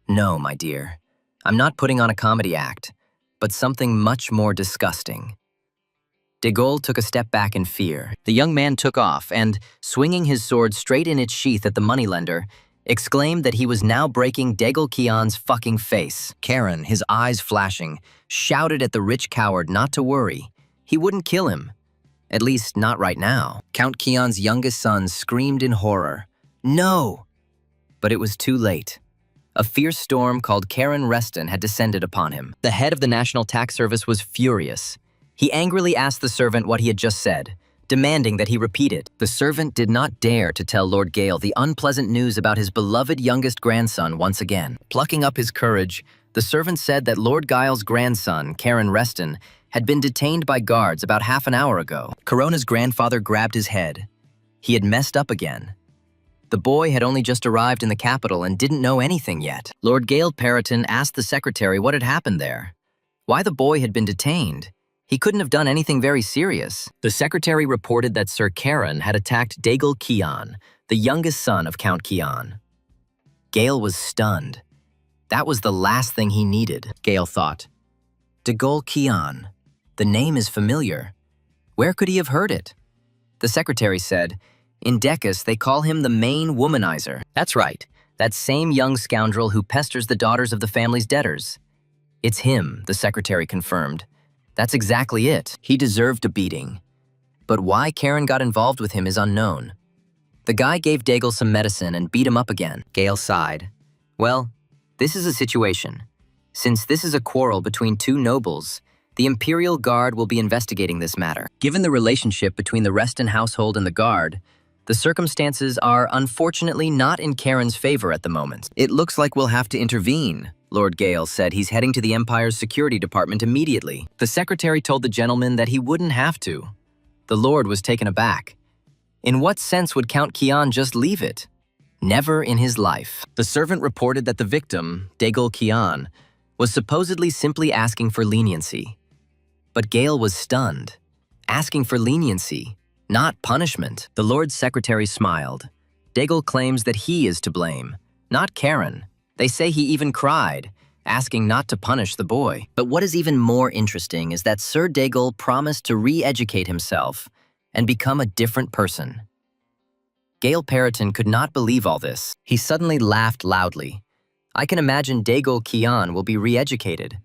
"No, my dear. I'm not putting on a comedy act, but something much more disgusting." De Gaulle took a step back in fear. The young man took off and, swinging his sword straight in its sheath at the moneylender, exclaimed that he was now breaking Daigle Kian's fucking face. Karen, his eyes flashing, shouted at the rich coward not to worry. He wouldn't kill him. At least, not right now. Count Kian's youngest son screamed in horror. "No!" But it was too late. A fierce storm called Karen Reston had descended upon him. The head of the National Tax Service was furious. He angrily asked the servant what he had just said, demanding that he repeat it. The servant did not dare to tell Lord Gale the unpleasant news about his beloved youngest grandson once again. Plucking up his courage, the servant said that Lord Gile's grandson, Karen Reston, had been detained by guards about half an hour ago. Corona's grandfather grabbed his head. He had messed up again. The boy had only just arrived in the capital and didn't know anything yet. Lord Gale Peroton asked the secretary what had happened there, why the boy had been detained. He couldn't have done anything very serious. The secretary reported that Sir Karen had attacked Daigle Kian, the youngest son of Count Kian. Gale was stunned. That was the last thing he needed, Gale thought. Daigle Kian. The name is familiar. Where could he have heard it? The secretary said, "In Decus, they call him the main womanizer." That's right, that same young scoundrel who pesters the daughters of the family's debtors. It's him, the secretary confirmed. That's exactly it. He deserved a beating. But why Karen got involved with him is unknown. The guy gave Daigle some medicine and beat him up again. Gale sighed. Well, this is a situation. Since this is a quarrel between 2 nobles, the Imperial Guard will be investigating this matter. Given the relationship between the Reston household and the Guard, the circumstances are unfortunately not in Karen's favor at the moment. It looks like we'll have to intervene. Lord Gale said he's heading to the Empire's security department immediately. The secretary told the gentleman that he wouldn't have to. The Lord was taken aback. In what sense would Count Kian just leave it? Never in his life. The servant reported that the victim, Daigle Kian, was supposedly simply asking for leniency. But Gale was stunned. Asking for leniency, not punishment. The Lord's secretary smiled. Daigle claims that he is to blame, not Karen. They say he even cried, asking not to punish the boy. But what is even more interesting is that Sir Daigle promised to re-educate himself and become a different person. Gale Peroton could not believe all this. He suddenly laughed loudly. I can imagine Daigle Kian will be re-educated.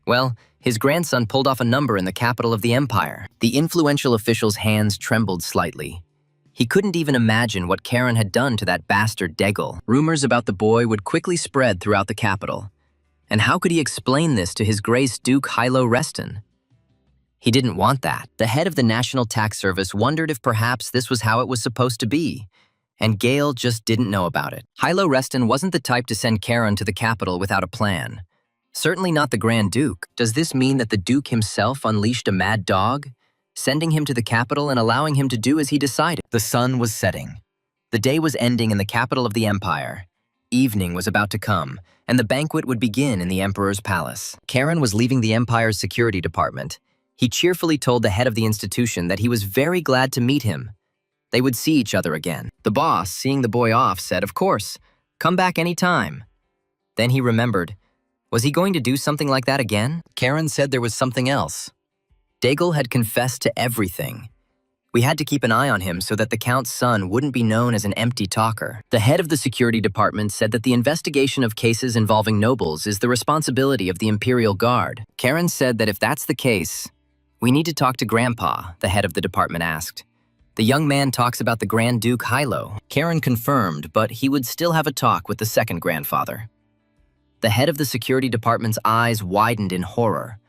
Well, his grandson pulled off a number in the capital of the empire. The influential official's hands trembled slightly. He couldn't even imagine what Karen had done to that bastard Degel. Rumors about the boy would quickly spread throughout the capital. And how could he explain this to his Grace Duke Yahello Reston? He didn't want that. The head of the National Tax Service wondered if perhaps this was how it was supposed to be. And Gale just didn't know about it. Yahello Reston wasn't the type to send Karen to the capital without a plan. Certainly not the Grand Duke. Does this mean that the Duke himself unleashed a mad dog, sending him to the capital and allowing him to do as he decided? The sun was setting. The day was ending in the capital of the empire. Evening was about to come, and the banquet would begin in the emperor's palace. Karen was leaving the empire's security department. He cheerfully told the head of the institution that he was very glad to meet him. They would see each other again. The boss, seeing the boy off, said, "Of course, come back any time." Then he remembered. Was he going to do something like that again? Karen said there was something else. Daigle had confessed to everything. We had to keep an eye on him so that the Count's son wouldn't be known as an empty talker. The head of the security department said that the investigation of cases involving nobles is the responsibility of the Imperial Guard. Karen said that if that's the case, we need to talk to Grandpa, the head of the department asked. The young man talks about the Grand Duke Yahello. Karen confirmed, but he would still have a talk with the second grandfather. The head of the security department's eyes widened in horror.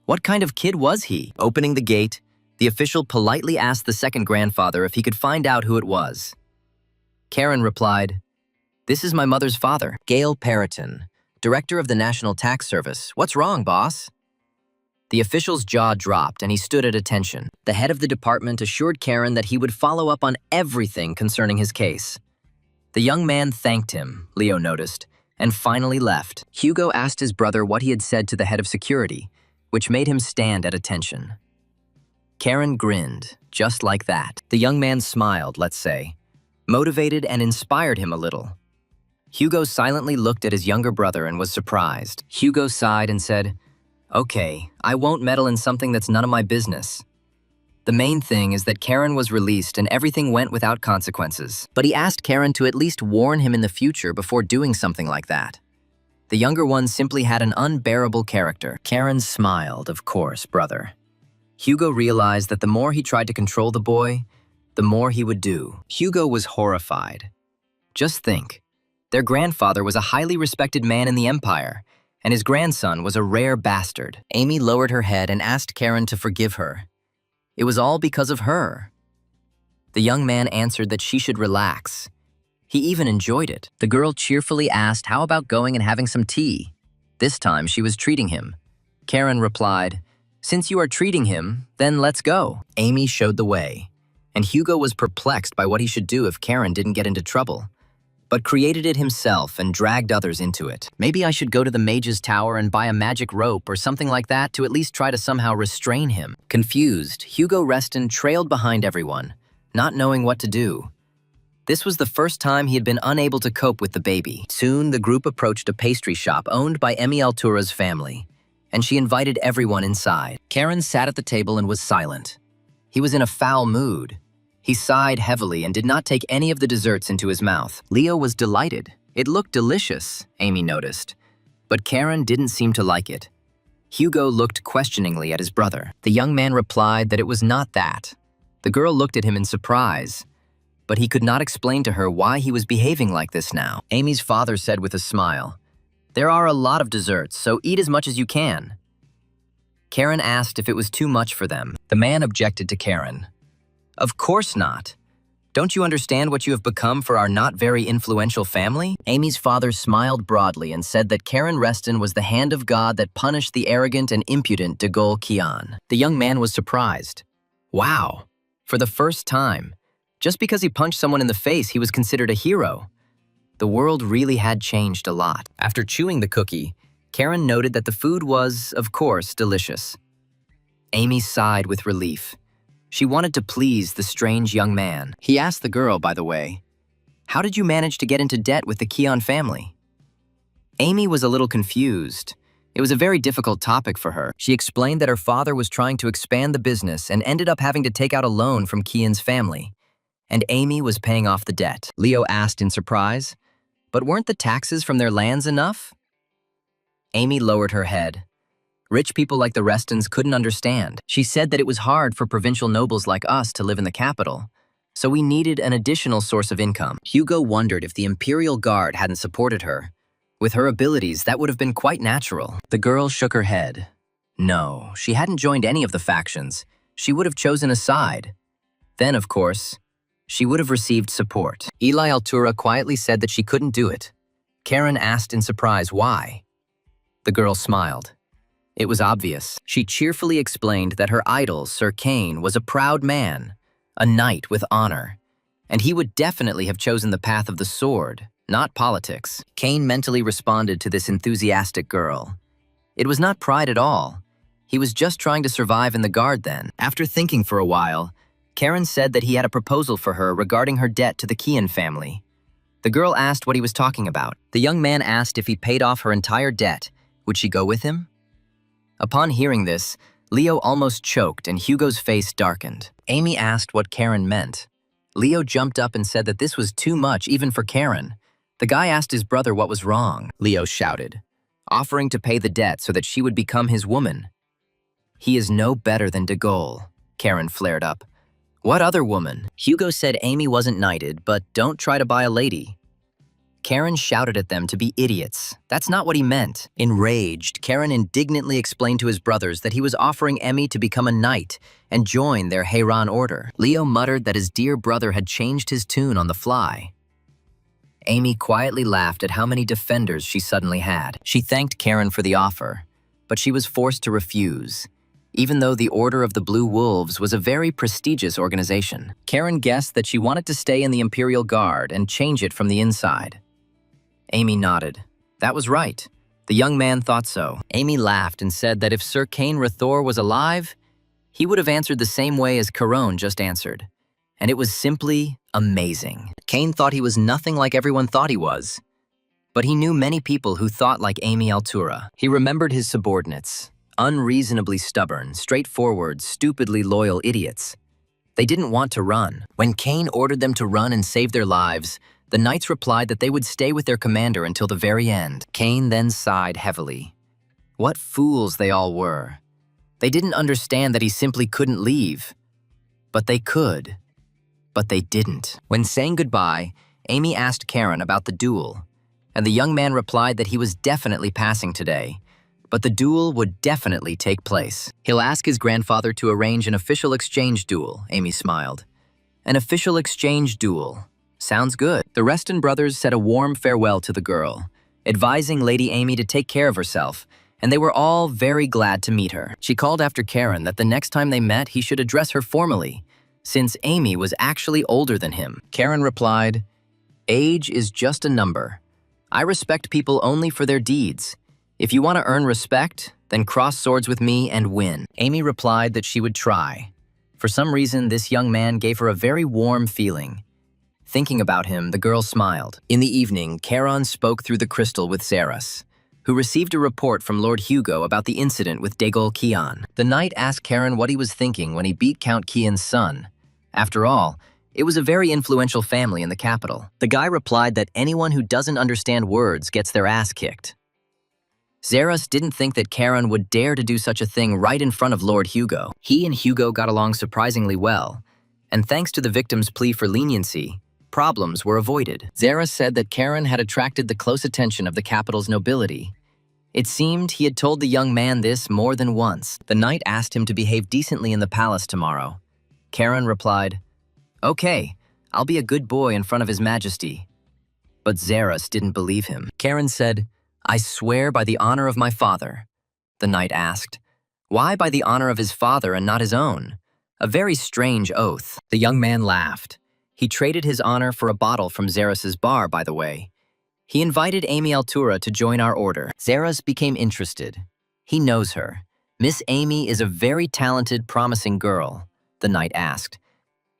What kind of kid was he? Opening the gate, the official politely asked the second grandfather if he could find out who it was. Karen replied, "This is my mother's father, Gale Periton, director of the National Tax Service. What's wrong, boss?" The official's jaw dropped and he stood at attention. The head of the department assured Karen that he would follow up on everything concerning his case. The young man thanked him, Leo noticed, and finally left. Hugo asked his brother what he had said to the head of security, which made him stand at attention. Karen grinned, just like that. The young man smiled, let's say, motivated and inspired him a little. Hugo silently looked at his younger brother and was surprised. Hugo sighed and said, "Okay, I won't meddle in something that's none of my business." The main thing is that Karen was released and everything went without consequences. But he asked Karen to at least warn him in the future before doing something like that. The younger one simply had an unbearable character. Karen smiled, "Of course, brother." Hugo realized that the more he tried to control the boy, the more he would do. Hugo was horrified. Just think, their grandfather was a highly respected man in the empire, and his grandson was a rare bastard. Amy lowered her head and asked Karen to forgive her. It was all because of her. The young man answered that she should relax. He even enjoyed it. The girl cheerfully asked how about going and having some tea. This time she was treating him. Karen replied, "Since you are treating him, then let's go." Amy showed the way, and Hugo was perplexed by what he should do if Karen didn't get into trouble, but created it himself and dragged others into it. Maybe I should go to the mage's tower and buy a magic rope or something like that to at least try to somehow restrain him. Confused, Hugo Reston trailed behind everyone, not knowing what to do. This was the first time he had been unable to cope with the baby. Soon, the group approached a pastry shop owned by Emi Altura's family, and she invited everyone inside. Karen sat at the table and was silent. He was in a foul mood. He sighed heavily and did not take any of the desserts into his mouth. Leo was delighted. It looked delicious, Amy noticed. But Karen didn't seem to like it. Hugo looked questioningly at his brother. The young man replied that it was not that. The girl looked at him in surprise, but he could not explain to her why he was behaving like this now. Amy's father said with a smile, "There are a lot of desserts, so eat as much as you can." Karen asked if it was too much for them. The man objected to Karen. "Of course not. Don't you understand what you have become for our not very influential family?" Amy's father smiled broadly and said that Karen Reston was the hand of God that punished the arrogant and impudent de Gaulle Kian. The young man was surprised. Wow, for the first time. Just because he punched someone in the face, he was considered a hero. The world really had changed a lot. After chewing the cookie, Karen noted that the food was, of course, delicious. Amy sighed with relief. She wanted to please the strange young man. He asked the girl, by the way, "How did you manage to get into debt with the Kian family?" Amy was a little confused. It was a very difficult topic for her. She explained that her father was trying to expand the business and ended up having to take out a loan from Kian's family, and Amy was paying off the debt. Leo asked in surprise, "But weren't the taxes from their lands enough?" Amy lowered her head. Rich people like the Restons couldn't understand. She said that it was hard for provincial nobles like us to live in the capital, so we needed an additional source of income. Hugo wondered if the Imperial Guard hadn't supported her. With her abilities, that would have been quite natural. The girl shook her head. No, she hadn't joined any of the factions. She would have chosen a side. Then, of course, she would have received support. Eli Altura quietly said that she couldn't do it. Karen asked in surprise why. The girl smiled. It was obvious. She cheerfully explained that her idol, Sir Kane, was a proud man, a knight with honor, and he would definitely have chosen the path of the sword, not politics. Kane mentally responded to this enthusiastic girl. It was not pride at all. He was just trying to survive in the guard then. After thinking for a while, Karen said that he had a proposal for her regarding her debt to the Kian family. The girl asked what he was talking about. The young man asked if he paid off her entire debt. Would she go with him? Upon hearing this, Leo almost choked and Hugo's face darkened. Amy asked what Karen meant. Leo jumped up and said that this was too much even for Karen. The guy asked his brother what was wrong. Leo shouted, offering to pay the debt so that she would become his woman. He is no better than de Gaulle, Karen flared up. What other woman? Hugo said Amy wasn't knighted, but don't try to buy a lady. Karen shouted at them to be idiots. That's not what he meant. Enraged, Karen indignantly explained to his brothers that he was offering Emmy to become a knight and join their Heiran order. Leo muttered that his dear brother had changed his tune on the fly. Amy quietly laughed at how many defenders she suddenly had. She thanked Karen for the offer, but she was forced to refuse, even though the Order of the Blue Wolves was a very prestigious organization. Karen guessed that she wanted to stay in the Imperial Guard and change it from the inside. Amy nodded. That was right. The young man thought so. Amy laughed and said that if Sir Kane Rathor was alive, he would have answered the same way as Caron just answered. And it was simply amazing. Kane thought he was nothing like everyone thought he was. But he knew many people who thought like Amy Altura. He remembered his subordinates. Unreasonably stubborn, straightforward, stupidly loyal idiots. They didn't want to run. When Kane ordered them to run and save their lives, the knights replied that they would stay with their commander until the very end. Kane then sighed heavily. What fools they all were. They didn't understand that he simply couldn't leave. But they could. But they didn't. When saying goodbye, Amy asked Karen about the duel, and the young man replied that he was definitely passing today, but the duel would definitely take place. He'll ask his grandfather to arrange an official exchange duel, Amy smiled. An official exchange duel. Sounds good. The Reston brothers said a warm farewell to the girl, advising Lady Amy to take care of herself, and they were all very glad to meet her. She called after Karen that the next time they met, he should address her formally, since Amy was actually older than him. Karen replied, "Age is just a number. I respect people only for their deeds. If you want to earn respect, then cross swords with me and win." Amy replied that she would try. For some reason, this young man gave her a very warm feeling. Thinking about him, the girl smiled. In the evening, Charon spoke through the crystal with Zeras, who received a report from Lord Hugo about the incident with Degol Kian. The knight asked Charon what he was thinking when he beat Count Kian's son. After all, it was a very influential family in the capital. The guy replied that anyone who doesn't understand words gets their ass kicked. Zeras didn't think that Charon would dare to do such a thing right in front of Lord Hugo. He and Hugo got along surprisingly well, and thanks to the victim's plea for leniency, problems were avoided. Zeras said that Charon had attracted the close attention of the capital's nobility. It seemed he had told the young man this more than once. The knight asked him to behave decently in the palace tomorrow. Charon replied, "Okay, I'll be a good boy in front of His Majesty." But Zeras didn't believe him. Charon said, "I swear by the honor of my father." The knight asked, "Why by the honor of his father and not his own?" A very strange oath. The young man laughed. He traded his honor for a bottle from Zeras's bar, by the way. He invited Amy Altura to join our order. Zeras became interested. He knows her. Miss Amy is a very talented, promising girl, the knight asked.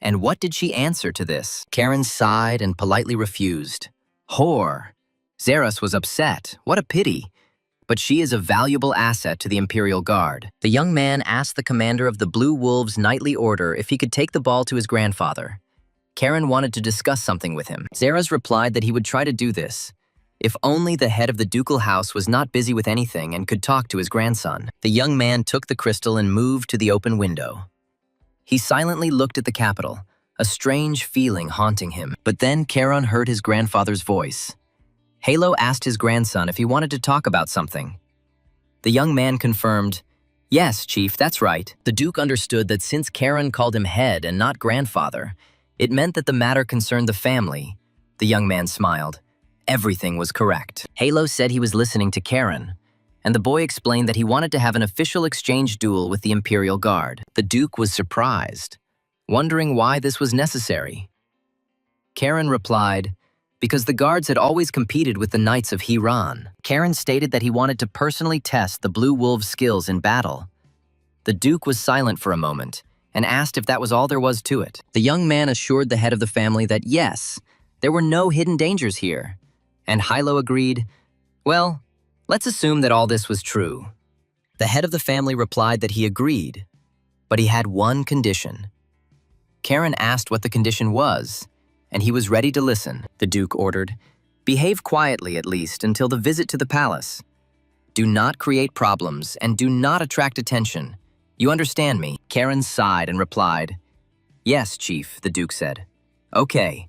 And what did she answer to this? Karen sighed and politely refused. Whore. Zeras was upset. What a pity. But she is a valuable asset to the Imperial Guard. The young man asked the commander of the Blue Wolves' knightly order if he could take the ball to his grandfather. Karen wanted to discuss something with him. Zeras replied that he would try to do this. If only the head of the ducal house was not busy with anything and could talk to his grandson. The young man took the crystal and moved to the open window. He silently looked at the capital, a strange feeling haunting him. But then Charon heard his grandfather's voice. Yahello asked his grandson if he wanted to talk about something. The young man confirmed, "Yes, Chief, that's right." The Duke understood that since Charon called him head and not grandfather, it meant that the matter concerned the family. The young man smiled. Everything was correct. Yahello said he was listening to Charon, and the boy explained that he wanted to have an official exchange duel with the Imperial Guard. The Duke was surprised, wondering why this was necessary. Charon replied, because the guards had always competed with the Knights of Hiran. Charon stated that he wanted to personally test the Blue Wolves' skills in battle. The Duke was silent for a moment and asked if that was all there was to it. The young man assured the head of the family that yes, there were no hidden dangers here. And Yahello agreed, well, let's assume that all this was true. The head of the family replied that he agreed, but he had one condition. Charon asked what the condition was, and he was ready to listen. The Duke ordered, behave quietly at least until the visit to the palace. Do not create problems and do not attract attention. You understand me? Charon sighed and replied, yes, Chief, the Duke said. Okay,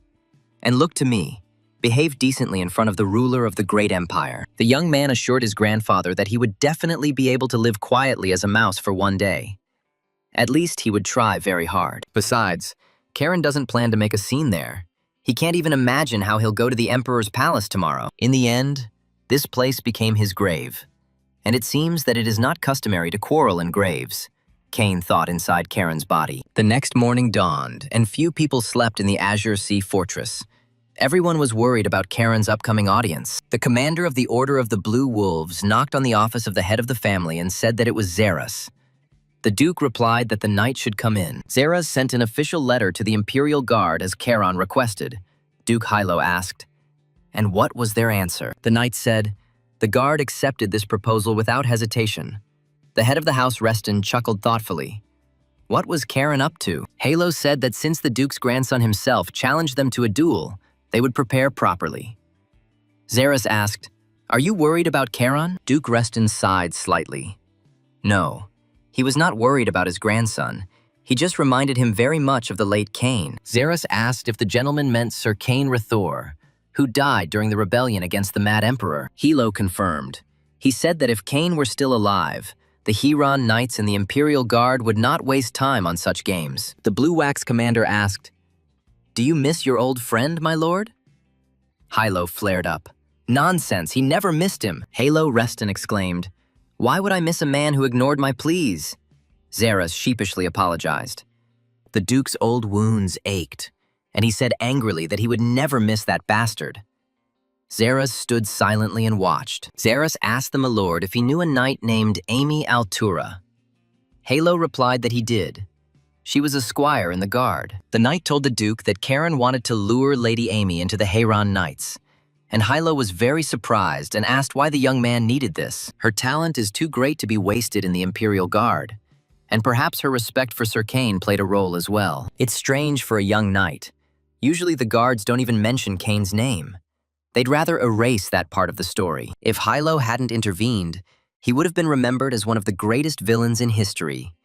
and look to me. Behave decently in front of the ruler of the great empire. The young man assured his grandfather that he would definitely be able to live quietly as a mouse for one day. At least he would try very hard. Besides, Charon doesn't plan to make a scene there. He can't even imagine how he'll go to the emperor's palace tomorrow. In the end, this place became his grave. And it seems that it is not customary to quarrel in graves, Cain thought inside Charon's body. The next morning dawned, and few people slept in the Azure Sea fortress. Everyone was worried about Charon's upcoming audience. The commander of the Order of the Blue Wolves knocked on the office of the head of the family and said that it was Zeras. The Duke replied that the knight should come in. Zeras sent an official letter to the Imperial Guard as Charon requested. Duke Yahello asked, and what was their answer? The knight said, the guard accepted this proposal without hesitation. The head of the house Reston chuckled thoughtfully. What was Charon up to? Yahello said that since the Duke's grandson himself challenged them to a duel, they would prepare properly. Zeras asked, are you worried about Charon? Duke Reston sighed slightly. No, he was not worried about his grandson. He just reminded him very much of the late Cain. Zeras asked if the gentleman meant Sir Cain Rathor, who died during the rebellion against the Mad Emperor. Yahello confirmed. He said that if Cain were still alive, the Hiran Knights and the Imperial Guard would not waste time on such games. The Blue Wax commander asked, do you miss your old friend, my lord? Yahello flared up. Nonsense, he never missed him. Yahello Reston exclaimed, why would I miss a man who ignored my pleas? Zeras sheepishly apologized. The Duke's old wounds ached, and he said angrily that he would never miss that bastard. Zeras stood silently and watched. Zeras asked the milord if he knew a knight named Amy Altura. Yahello replied that he did. She was a squire in the guard. The knight told the Duke that Charon wanted to lure Lady Amy into the Hiran Knights, and Yahello was very surprised and asked why the young man needed this. Her talent is too great to be wasted in the Imperial Guard, and perhaps her respect for Sir Cain played a role as well. It's strange for a young knight. Usually the guards don't even mention Cain's name. They'd rather erase that part of the story. If Yahello hadn't intervened, he would have been remembered as one of the greatest villains in history.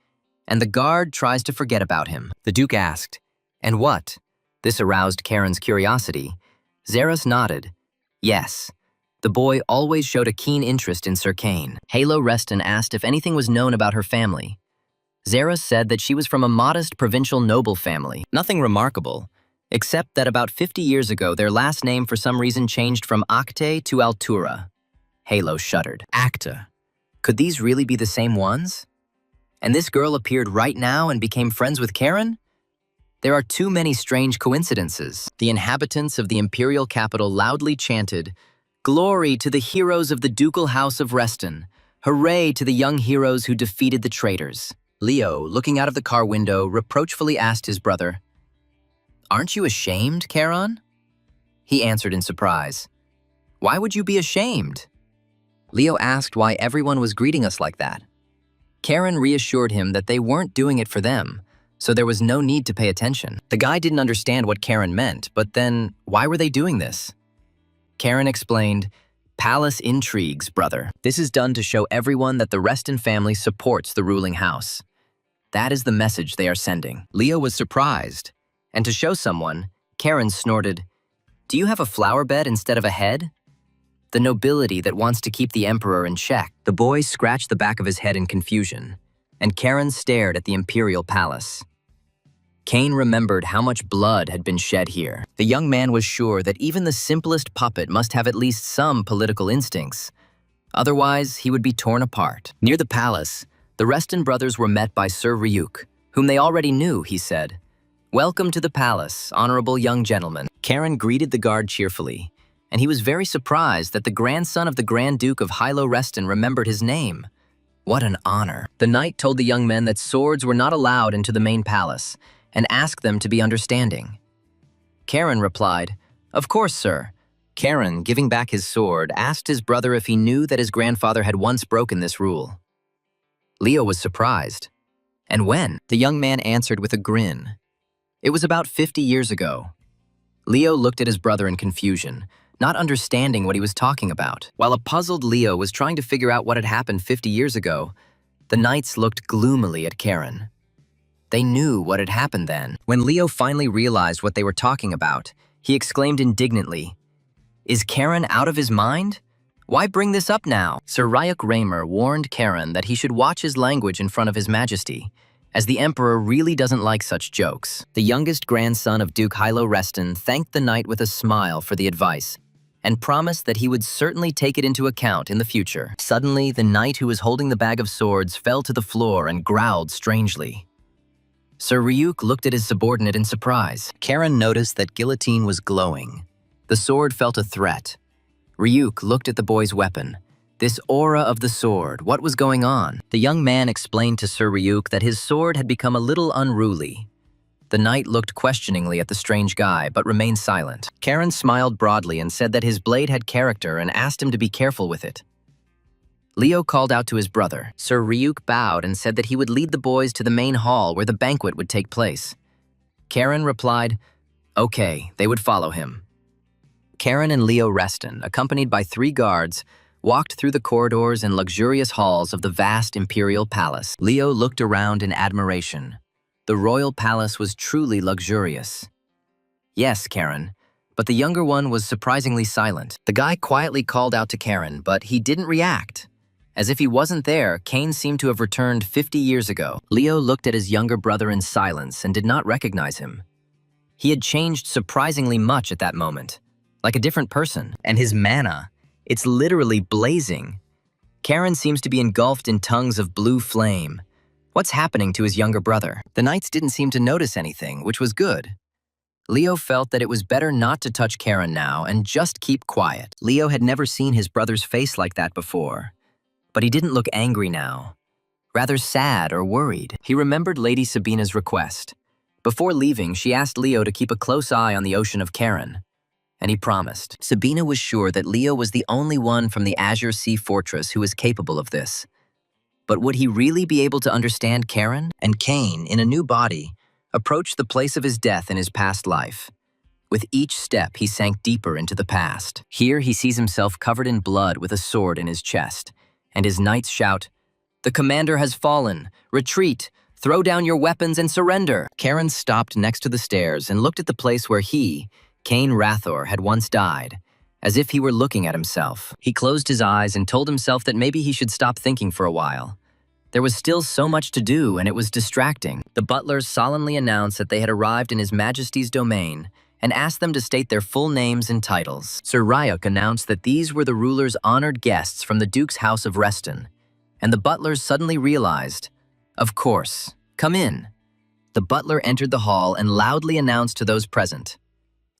And the guard tries to forget about him. The Duke asked, and what? This aroused Charon's curiosity. Zeras nodded. Yes. The boy always showed a keen interest in Sir Cain. Yahello Reston asked if anything was known about her family. Zeras said that she was from a modest provincial noble family. Nothing remarkable, except that about 50 years ago their last name for some reason changed from Acte to Altura. Yahello shuddered. Acta. Could these really be the same ones? And this girl appeared right now and became friends with Charon? There are too many strange coincidences. The inhabitants of the imperial capital loudly chanted, "Glory to the heroes of the ducal house of Reston! Hooray to the young heroes who defeated the traitors!" Leo, looking out of the car window, reproachfully asked his brother, "Aren't you ashamed, Charon?" He answered in surprise, "Why would you be ashamed?" Leo asked why everyone was greeting us like that. Charon reassured him that they weren't doing it for them, so there was no need to pay attention. The guy didn't understand what Charon meant, but then why were they doing this? Karen explained, "Palace intrigues, brother. This is done to show everyone that the Reston family supports the ruling house. That is the message they are sending." Leo was surprised, and to show someone, Karen snorted, "Do you have a flower bed instead of a head? The nobility that wants to keep the emperor in check." The boy scratched the back of his head in confusion, and Karen stared at the imperial palace. Kane remembered how much blood had been shed here. The young man was sure that even the simplest puppet must have at least some political instincts. Otherwise, he would be torn apart. Near the palace, the Reston brothers were met by Sir Ryuk, whom they already knew, he said. "Welcome to the palace, honorable young gentleman." Karen greeted the guard cheerfully, and he was very surprised that the grandson of the Grand Duke of Yahello Reston remembered his name. What an honor. The knight told the young men that swords were not allowed into the main palace, and asked them to be understanding. Karen replied, "Of course, sir." Karen, giving back his sword, asked his brother if he knew that his grandfather had once broken this rule. Leo was surprised. "And when?" The young man answered with a grin. "It was about 50 years ago." Leo looked at his brother in confusion, not understanding what he was talking about. While a puzzled Leo was trying to figure out what had happened 50 years ago, the knights looked gloomily at Karen. They knew what had happened then. When Leo finally realized what they were talking about, he exclaimed indignantly, "Is Karen out of his mind? Why bring this up now?" Sir Ryuk Raymer warned Karen that he should watch his language in front of His Majesty, as the Emperor really doesn't like such jokes. The youngest grandson of Duke Yahello Reston thanked the knight with a smile for the advice, and promised that he would certainly take it into account in the future. Suddenly, the knight who was holding the bag of swords fell to the floor and growled strangely. Sir Ryuk looked at his subordinate in surprise. Karen noticed that guillotine was glowing. The sword felt a threat. Ryuk looked at the boy's weapon. This aura of the sword, what was going on? The young man explained to Sir Ryuk that his sword had become a little unruly. The knight looked questioningly at the strange guy, but remained silent. Karen smiled broadly and said that his blade had character and asked him to be careful with it. Leo called out to his brother. Sir Ryuk bowed and said that he would lead the boys to the main hall where the banquet would take place. Karen replied, "Okay," they would follow him. Karen and Leo Reston, accompanied by 3 guards, walked through the corridors and luxurious halls of the vast imperial palace. Leo looked around in admiration. The royal palace was truly luxurious. "Yes, Karen," but the younger one was surprisingly silent. The guy quietly called out to Karen, but he didn't react. As if he wasn't there, Kane seemed to have returned 50 years ago. Leo looked at his younger brother in silence and did not recognize him. He had changed surprisingly much at that moment, like a different person. And his mana, it's literally blazing. Karen seems to be engulfed in tongues of blue flame. What's happening to his younger brother? The knights didn't seem to notice anything, which was good. Leo felt that it was better not to touch Karen now and just keep quiet. Leo had never seen his brother's face like that before. But he didn't look angry now, rather sad or worried. He remembered Lady Sabina's request. Before leaving, she asked Leo to keep a close eye on the ocean of Karen, and he promised. Sabina was sure that Leo was the only one from the Azure Sea Fortress who was capable of this. But would he really be able to understand Karen? And Kane, in a new body, approached the place of his death in his past life. With each step, he sank deeper into the past. Here, he sees himself covered in blood with a sword in his chest, and his knights shout, "The commander has fallen! Retreat! Throw down your weapons and surrender!" Karen stopped next to the stairs and looked at the place where he, Kane Rathor, had once died, as if he were looking at himself. He closed his eyes and told himself that maybe he should stop thinking for a while. There was still so much to do, and it was distracting. The butlers solemnly announced that they had arrived in His Majesty's domain and asked them to state their full names and titles. Sir Ryuk announced that these were the ruler's honored guests from the Duke's House of Reston, and the butlers suddenly realized, "Of course, come in." The butler entered the hall and loudly announced to those present,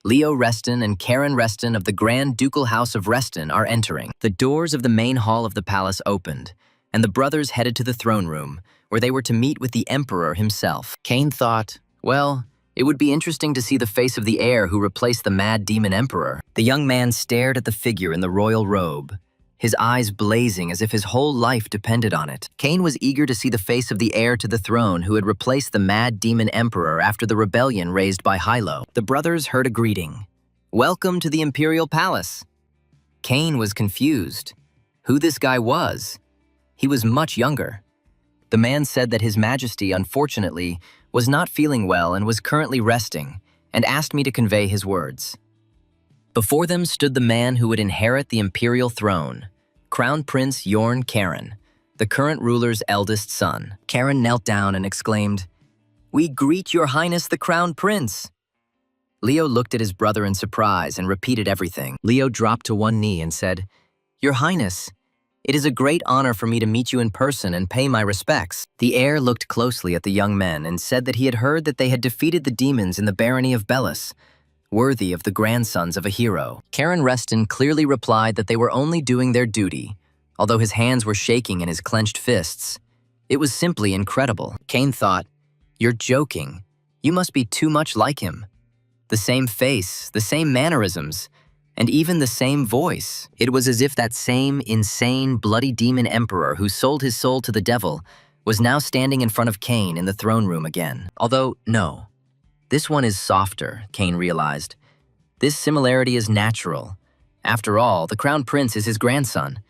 "Leo Reston and Karen Reston of the Grand Ducal House of Reston are entering." The doors of the main hall of the palace opened, and the brothers headed to the throne room, where they were to meet with the Emperor himself. Kane thought, well, it would be interesting to see the face of the heir who replaced the mad demon emperor. The young man stared at the figure in the royal robe, his eyes blazing as if his whole life depended on it. Kane was eager to see the face of the heir to the throne who had replaced the mad demon emperor after the rebellion raised by Yahello. The brothers heard a greeting. "Welcome to the imperial palace." Kane was confused. Who this guy was? He was much younger. The man said that His Majesty, unfortunately, was not feeling well and was currently resting, and asked me to convey his words. Before them stood the man who would inherit the imperial throne, Crown Prince Yorn Karen, the current ruler's eldest son. Karen knelt down and exclaimed, "We greet Your Highness the Crown Prince." Leo looked at his brother in surprise and repeated everything. Leo dropped to one knee and said, "Your Highness, it is a great honor for me to meet you in person and pay my respects." The heir looked closely at the young men and said that he had heard that they had defeated the demons in the barony of Bellis, worthy of the grandsons of a hero. Karen Reston clearly replied that they were only doing their duty, although his hands were shaking in his clenched fists. It was simply incredible. Kane thought, "You're joking. You must be too much like him. The same face, the same mannerisms, and even the same voice." It was as if that same insane, bloody demon emperor who sold his soul to the devil was now standing in front of Kane in the throne room again. Although, no. This one is softer, Kane realized. This similarity is natural. After all, the Crown Prince is his grandson.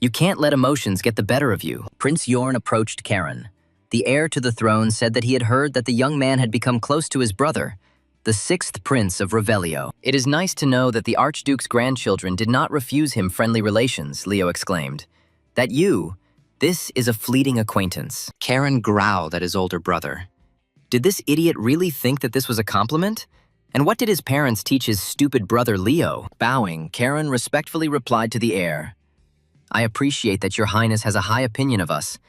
You can't let emotions get the better of you. Prince Yorn approached Karen. The heir to the throne said that he had heard that the young man had become close to his brother, the sixth prince of Revelio. "It is nice to know that the Archduke's grandchildren did not refuse him friendly relations," Leo exclaimed. This is a fleeting acquaintance." Karen growled at his older brother. Did this idiot really think that this was a compliment? And what did his parents teach his stupid brother Leo? Bowing, Karen respectfully replied to the heir, "I appreciate that Your Highness has a high opinion of us.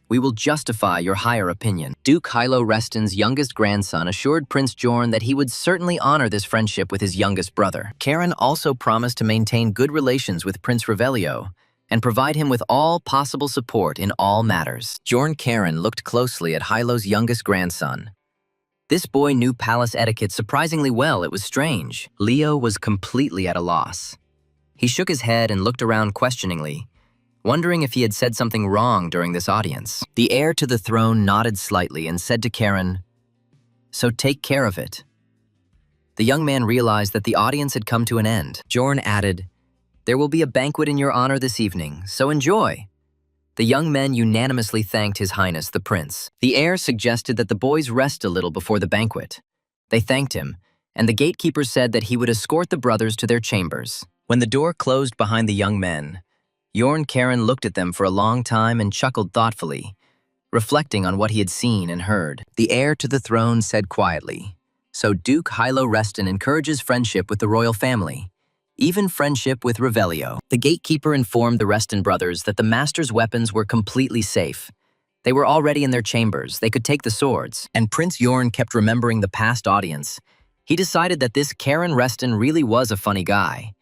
We will justify your higher opinion." Duke Yahello Reston's youngest grandson assured Prince Jorn that he would certainly honor this friendship with his youngest brother. Karen also promised to maintain good relations with Prince Revelio and provide him with all possible support in all matters. Jorn Karen looked closely at Yahello's youngest grandson. This boy knew palace etiquette surprisingly well. It was strange. Leo was completely at a loss. He shook his head and looked around questioningly, wondering if he had said something wrong during this audience. The heir to the throne nodded slightly and said to Karen, "So take care of it." The young man realized that the audience had come to an end. Jorn added, "There will be a banquet in your honor this evening, so enjoy." The young men unanimously thanked His Highness the Prince. The heir suggested that the boys rest a little before the banquet. They thanked him, and the gatekeeper said that he would escort the brothers to their chambers. When the door closed behind the young men, Yorn Karen looked at them for a long time and chuckled thoughtfully, reflecting on what he had seen and heard. The heir to the throne said quietly, "So Duke Yahello Reston encourages friendship with the royal family, even friendship with Revelio." The gatekeeper informed the Reston brothers that the master's weapons were completely safe. They were already in their chambers, they could take the swords. And Prince Yorn kept remembering the past audience. He decided that this Karen Reston really was a funny guy,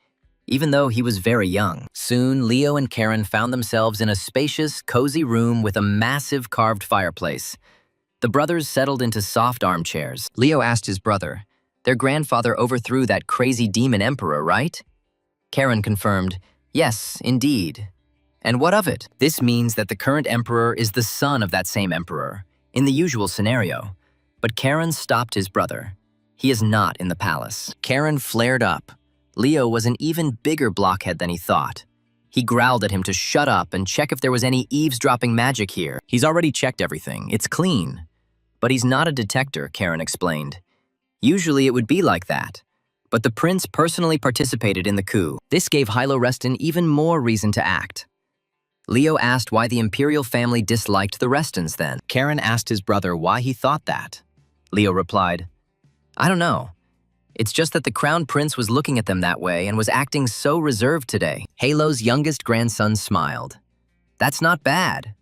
even though he was very young. Soon, Leo and Karen found themselves in a spacious, cozy room with a massive carved fireplace. The brothers settled into soft armchairs. Leo asked his brother, "Their grandfather overthrew that crazy demon emperor, right?" Karen confirmed, "Yes, indeed." "And what of it?" "This means that the current emperor is the son of that same emperor, in the usual scenario." But Karen stopped his brother. "He is not in the palace." Karen flared up. Leo was an even bigger blockhead than he thought. He growled at him to shut up and check if there was any eavesdropping magic here. "He's already checked everything. It's clean." "But he's not a detector," Karen explained. "Usually it would be like that. But the prince personally participated in the coup." This gave Yahello Reston even more reason to act. Leo asked why the imperial family disliked the Restons then. Karen asked his brother why he thought that. Leo replied, "I don't know. It's just that the crown prince was looking at them that way and was acting so reserved today." Yahello's youngest grandson smiled. "That's not bad."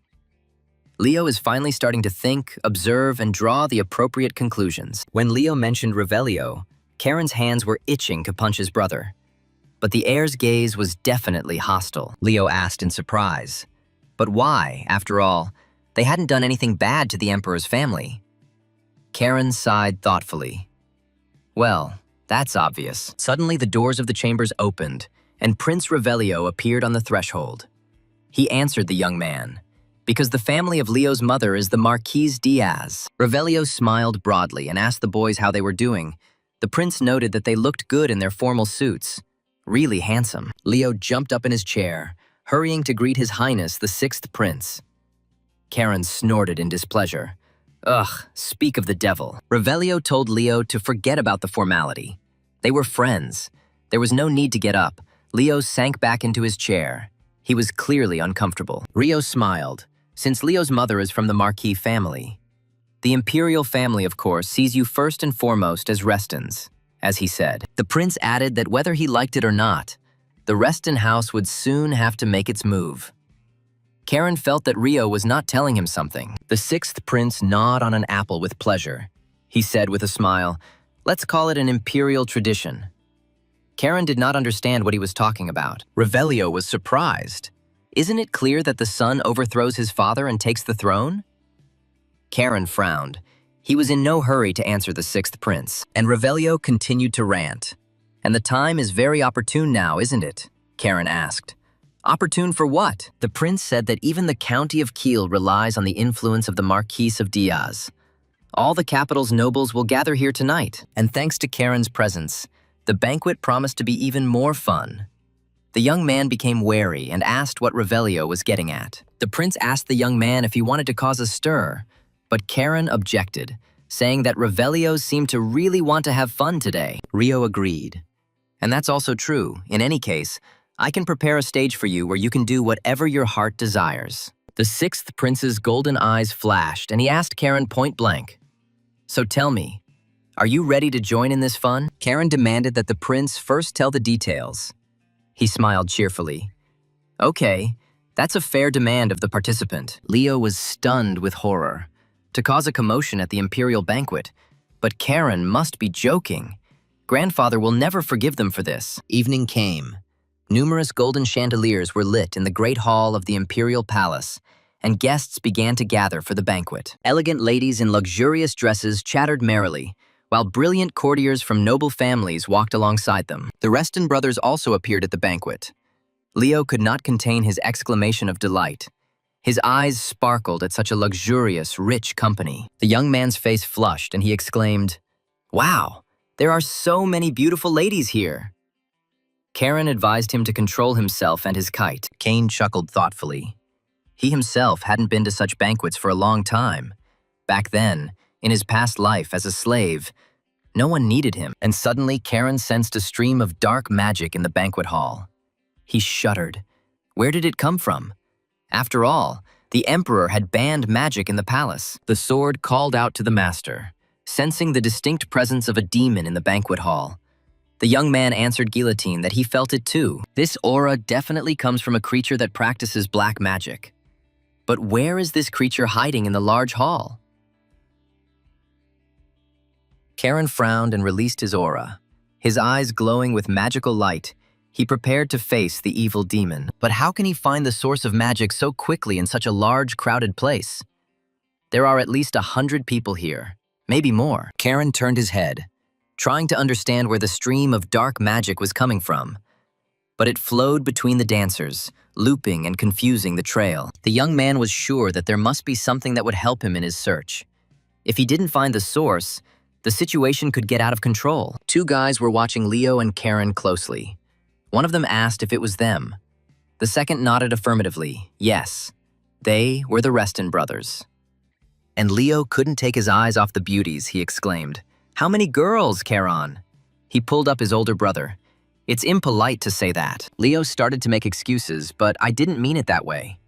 Leo is finally starting to think, observe, and draw the appropriate conclusions. When Leo mentioned Revelio, Karen's hands were itching to punch his brother. But the heir's gaze was definitely hostile. Leo asked in surprise, "But why, after all? They hadn't done anything bad to the emperor's family." Karen sighed thoughtfully. "Well, that's obvious." Suddenly the doors of the chambers opened, and Prince Revelio appeared on the threshold. He answered the young man, "Because the family of Leo's mother is the Marquise Diaz." Revelio smiled broadly and asked the boys how they were doing. The prince noted that they looked good in their formal suits. really handsome. Leo jumped up in his chair, hurrying to greet His Highness the Sixth Prince. Karen snorted in displeasure. Ugh, speak of the devil. Revelio told Leo to forget about the formality. They were friends. There was no need to get up. Leo sank back into his chair. He was clearly uncomfortable. Rio smiled, since Leo's mother is from the Marquis family. The imperial family, of course, sees you first and foremost as Restons, as he said. The prince added that whether he liked it or not, the Reston house would soon have to make its move. Karen felt that Rio was not telling him something. The sixth prince gnawed on an apple with pleasure. He said with a smile, "Let's call it an imperial tradition." Karen did not understand what he was talking about. Revelio was surprised. Isn't it clear that the son overthrows his father and takes the throne? Karen frowned. He was in no hurry to answer the sixth prince, and Revelio continued to rant. "And the time is very opportune now, isn't it?" Karen asked. "Opportune for what?" The prince said that even the county of Kiel relies on the influence of the Marquis of Diaz. All the capital's nobles will gather here tonight, and thanks to Karen's presence, the banquet promised to be even more fun. The young man became wary and asked what Revelio was getting at. The prince asked the young man if he wanted to cause a stir, but Karen objected, saying that Revelio seemed to really want to have fun today. Rio agreed. And that's also true. In any case, I can prepare a stage for you where you can do whatever your heart desires. The sixth prince's golden eyes flashed, and he asked Karen point blank, "So tell me, are you ready to join in this fun?" Karen demanded that the prince first tell the details. He smiled cheerfully. "Okay, that's a fair demand of the participant." Leo was stunned with horror. To cause a commotion at the imperial banquet. But Karen must be joking. Grandfather will never forgive them for this. Evening came. Numerous golden chandeliers were lit in the great hall of the imperial palace, and guests began to gather for the banquet. Elegant ladies in luxurious dresses chattered merrily, while brilliant courtiers from noble families walked alongside them. The Reston brothers also appeared at the banquet. Leo could not contain his exclamation of delight. His eyes sparkled at such a luxurious, rich company. The young man's face flushed, and he exclaimed, "Wow, there are so many beautiful ladies here." Karen advised him to control himself and his kite. Kane chuckled thoughtfully. He himself hadn't been to such banquets for a long time. Back then, in his past life as a slave, no one needed him, and suddenly Karen sensed a stream of dark magic in the banquet hall. He shuddered. Where did it come from? After all, the emperor had banned magic in the palace. The sword called out to the master, sensing the distinct presence of a demon in the banquet hall. The young man answered Guillotine that he felt it too. This aura definitely comes from a creature that practices black magic. But where is this creature hiding in the large hall? Karen frowned and released his aura. His eyes glowing with magical light, he prepared to face the evil demon. But how can he find the source of magic so quickly in such a large, crowded place? There are at least 100 people here, maybe more. Karen turned his head, trying to understand where the stream of dark magic was coming from. But it flowed between the dancers, looping and confusing the trail. The young man was sure that there must be something that would help him in his search. If he didn't find the source, the situation could get out of control. Two guys were watching Leo and Karen closely. One of them asked if it was them. The second nodded affirmatively, yes. They were the Reston brothers. And Leo couldn't take his eyes off the beauties, he exclaimed. "How many girls, Karen?" He pulled up his older brother. "It's impolite to say that." Leo started to make excuses, but I didn't mean it that way.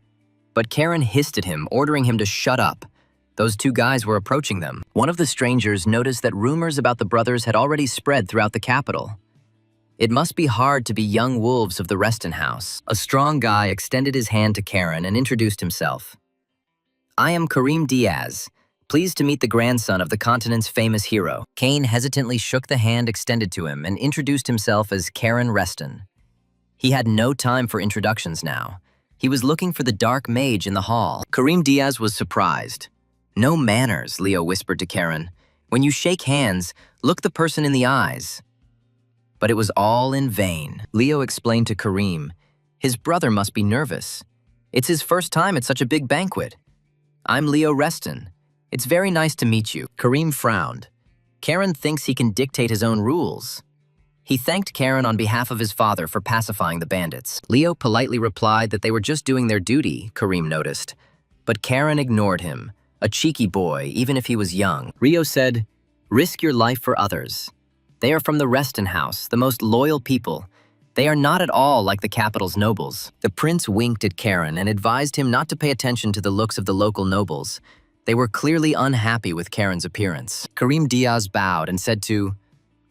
But Karen hissed at him, ordering him to shut up. Those two guys were approaching them. One of the strangers noticed that rumors about the brothers had already spread throughout the capital. It must be hard to be young wolves of the Reston house. A strong guy extended his hand to Karen and introduced himself. "I am Karim Diaz, pleased to meet the grandson of the continent's famous hero." Kane hesitantly shook the hand extended to him and introduced himself as Karen Reston. He had no time for introductions now. He was looking for the dark mage in the hall. Karim Diaz was surprised. "No manners," Leo whispered to Karen. "When you shake hands, look the person in the eyes." But it was all in vain. Leo explained to Karim, his brother must be nervous. It's his first time at such a big banquet. "I'm Leo Reston. It's very nice to meet you." Karim frowned. Karen thinks he can dictate his own rules. He thanked Karen on behalf of his father for pacifying the bandits. Leo politely replied that they were just doing their duty, Kareem noticed. But Karen ignored him, a cheeky boy, even if he was young. Rio said, "Risk your life for others. They are from the Reston house, the most loyal people. They are not at all like the capital's nobles." The prince winked at Karen and advised him not to pay attention to the looks of the local nobles. They were clearly unhappy with Karen's appearance. Kareem Diaz bowed and said to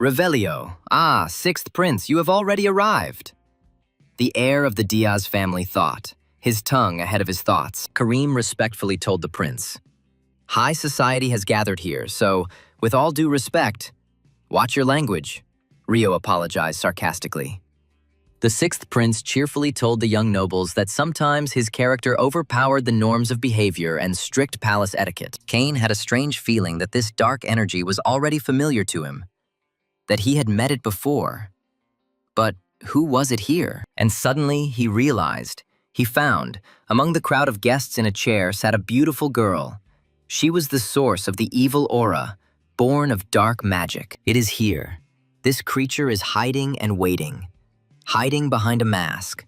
Revelio, "Ah, sixth prince, you have already arrived." The heir of the Diaz family thought, his tongue ahead of his thoughts. Kareem respectfully told the prince, "High society has gathered here, so, with all due respect, watch your language." Rio apologized sarcastically. The sixth prince cheerfully told the young nobles that sometimes his character overpowered the norms of behavior and strict palace etiquette. Kane had a strange feeling that this dark energy was already familiar to him, that he had met it before. But who was it here? And suddenly he realized. He found, among the crowd of guests in a chair sat a beautiful girl. She was the source of the evil aura, born of dark magic. It is here. This creature is hiding and waiting. Hiding behind a mask.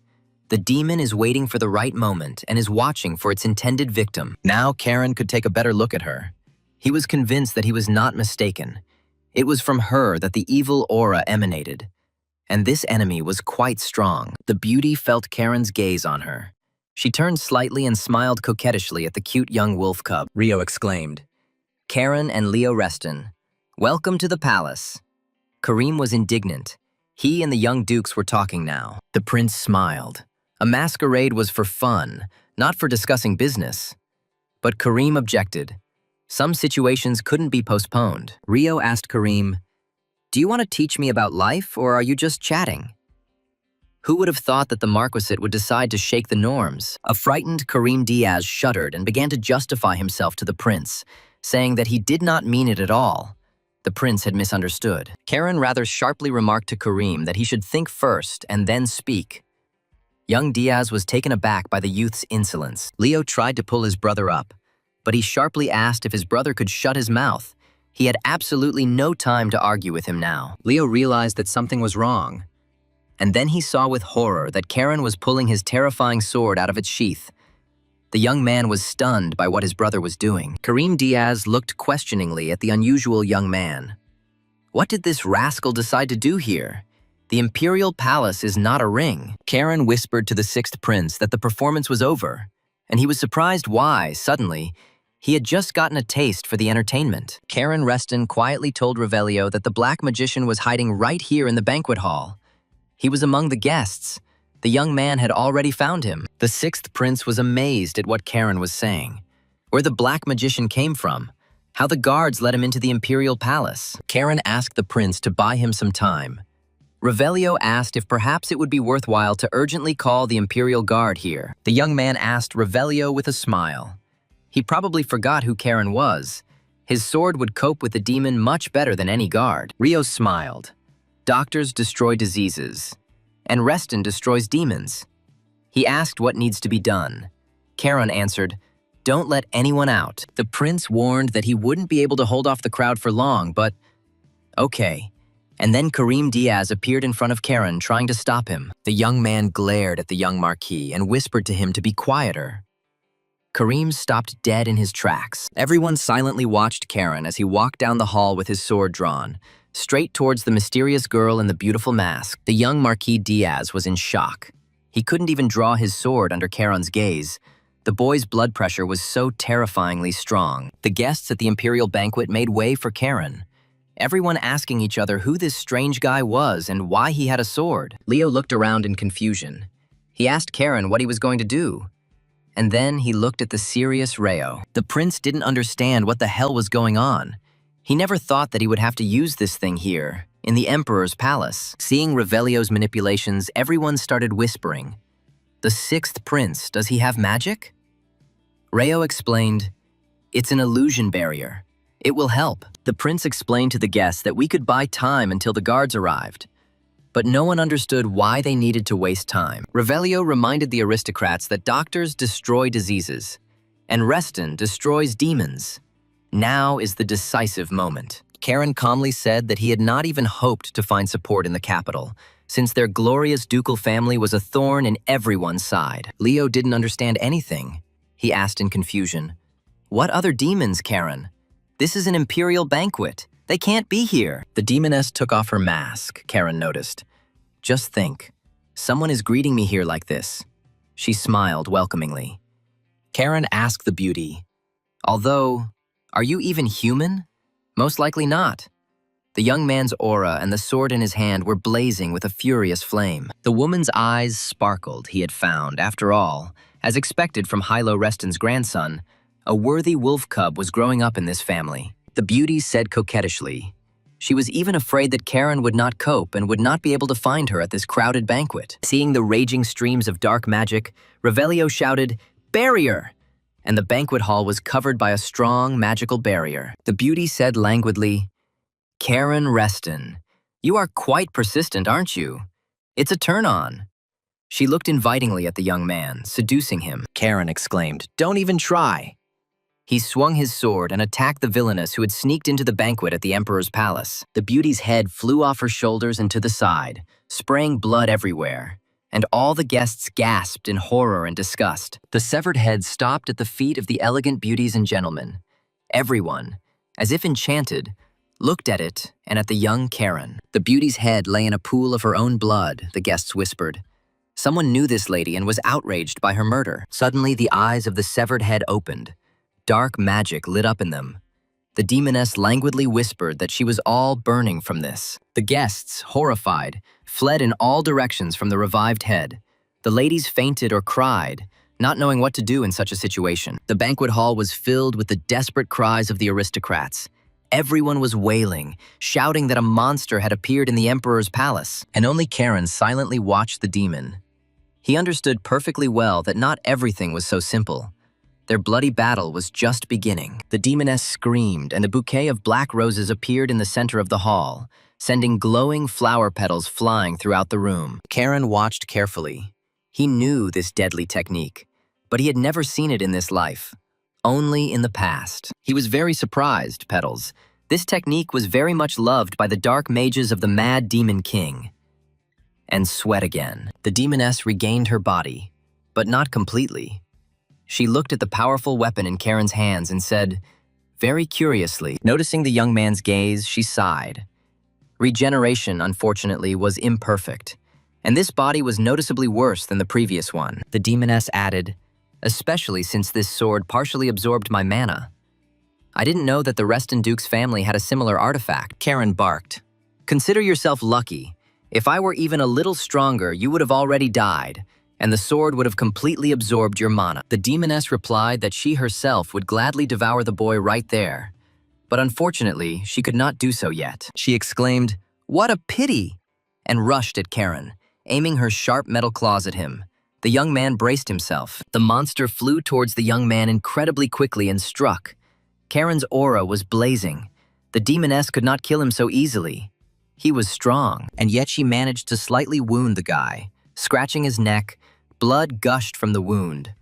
The demon is waiting for the right moment and is watching for its intended victim. Now Karen could take a better look at her. He was convinced that he was not mistaken. It was from her that the evil aura emanated. And this enemy was quite strong. The beauty felt Karen's gaze on her. She turned slightly and smiled coquettishly at the cute young wolf cub. Rio exclaimed, "Karen and Leo Reston, welcome to the palace." Kareem was indignant. He and the young dukes were talking now. The prince smiled. A masquerade was for fun, not for discussing business. But Kareem objected. Some situations couldn't be postponed. Rio asked Kareem, "Do you want to teach me about life, or are you just chatting?" Who would have thought that the marquisate would decide to shake the norms? A frightened Kareem Diaz shuddered and began to justify himself to the prince, saying that he did not mean it at all. The prince had misunderstood. Karen rather sharply remarked to Kareem that he should think first and then speak. Young Diaz was taken aback by the youth's insolence. Leo tried to pull his brother up, but he sharply asked if his brother could shut his mouth. He had absolutely no time to argue with him now. Leo realized that something was wrong. And then he saw with horror that Karen was pulling his terrifying sword out of its sheath. The young man was stunned by what his brother was doing. Kareem Diaz looked questioningly at the unusual young man. What did this rascal decide to do here? The imperial palace is not a ring. Karen whispered to the sixth prince that the performance was over, and he was surprised why, suddenly, he had just gotten a taste for the entertainment. Karen Reston quietly told Revelio that the black magician was hiding right here in the banquet hall. He was among the guests. The young man had already found him. The sixth prince was amazed at what Karen was saying. Where the black magician came from. How the guards let him into the imperial palace. Karen asked the prince to buy him some time. Revelio asked if perhaps it would be worthwhile to urgently call the imperial guard here. The young man asked Revelio with a smile. He probably forgot who Karen was. His sword would cope with the demon much better than any guard. Rio smiled. Doctors destroy diseases, and Reston destroys demons. He asked what needs to be done. Karen answered, "Don't let anyone out." The prince warned that he wouldn't be able to hold off the crowd for long, but okay. And then Kareem Diaz appeared in front of Karen, trying to stop him. The young man glared at the young marquis and whispered to him to be quieter. Kareem stopped dead in his tracks. Everyone silently watched Karen as he walked down the hall with his sword drawn, straight towards the mysterious girl in the beautiful mask. The young Marquis Diaz was in shock. He couldn't even draw his sword under Karen's gaze. The boy's blood pressure was so terrifyingly strong. The guests at the imperial banquet made way for Karen, everyone asking each other who this strange guy was and why he had a sword. Leo looked around in confusion. He asked Karen what he was going to do. And then he looked at the serious Rayo. The prince didn't understand what the hell was going on. He never thought that he would have to use this thing here, in the Emperor's palace. Seeing Revelio's manipulations, everyone started whispering. The sixth prince, does he have magic? Rayo explained, "It's an illusion barrier. It will help." The prince explained to the guests that we could buy time until the guards arrived. But no one understood why they needed to waste time. Revelio reminded the aristocrats that doctors destroy diseases, and Reston destroys demons. Now is the decisive moment. Karen calmly said that he had not even hoped to find support in the capital, since their glorious ducal family was a thorn in everyone's side. Leo didn't understand anything. He asked in confusion, "What other demons, Karen? This is an imperial banquet. They can't be here." The demoness took off her mask, Karen noticed. "Just think, someone is greeting me here like this." She smiled welcomingly. Karen asked the beauty, "Although, are you even human?" "Most likely not." The young man's aura and the sword in his hand were blazing with a furious flame. The woman's eyes sparkled, he had found. After all, as expected from Yahello Reston's grandson, a worthy wolf cub was growing up in this family. The beauty said coquettishly. She was even afraid that Karen would not cope and would not be able to find her at this crowded banquet. Seeing the raging streams of dark magic, Revelio shouted, "Barrier!" And the banquet hall was covered by a strong magical barrier. The beauty said languidly, "Karen Reston, you are quite persistent, aren't you? It's a turn-on." She looked invitingly at the young man, seducing him. Karen exclaimed, "Don't even try." He swung his sword and attacked the villainess who had sneaked into the banquet at the emperor's palace. The beauty's head flew off her shoulders and to the side, spraying blood everywhere, and all the guests gasped in horror and disgust. The severed head stopped at the feet of the elegant beauties and gentlemen. Everyone, as if enchanted, looked at it and at the young Karen. The beauty's head lay in a pool of her own blood, the guests whispered. Someone knew this lady and was outraged by her murder. Suddenly, the eyes of the severed head opened. Dark magic lit up in them. The demoness languidly whispered that she was all burning from this. The guests, horrified, fled in all directions from the revived head. The ladies fainted or cried, not knowing what to do in such a situation. The banquet hall was filled with the desperate cries of the aristocrats. Everyone was wailing, shouting that a monster had appeared in the emperor's palace, and only Karen silently watched the demon. He understood perfectly well that not everything was so simple. Their bloody battle was just beginning. The demoness screamed, and a bouquet of black roses appeared in the center of the hall, sending glowing flower petals flying throughout the room. Karen watched carefully. He knew this deadly technique, but he had never seen it in this life, only in the past. He was very surprised, Petals. This technique was very much loved by the dark mages of the Mad Demon King. And sweat again. The demoness regained her body, but not completely. She looked at the powerful weapon in Karen's hands and said, very curiously, noticing the young man's gaze, she sighed. Regeneration, unfortunately, was imperfect, and this body was noticeably worse than the previous one. The demoness added, especially since this sword partially absorbed my mana. I didn't know that the Reston Duke's family had a similar artifact. Karen barked. Consider yourself lucky. If I were even a little stronger, you would have already died, and the sword would have completely absorbed your mana. The demoness replied that she herself would gladly devour the boy right there. But unfortunately, she could not do so yet. She exclaimed, "What a pity!" and rushed at Karen, aiming her sharp metal claws at him. The young man braced himself. The monster flew towards the young man incredibly quickly and struck. Karen's aura was blazing. The demoness could not kill him so easily. He was strong, and yet she managed to slightly wound the guy. Scratching his neck, blood gushed from the wound.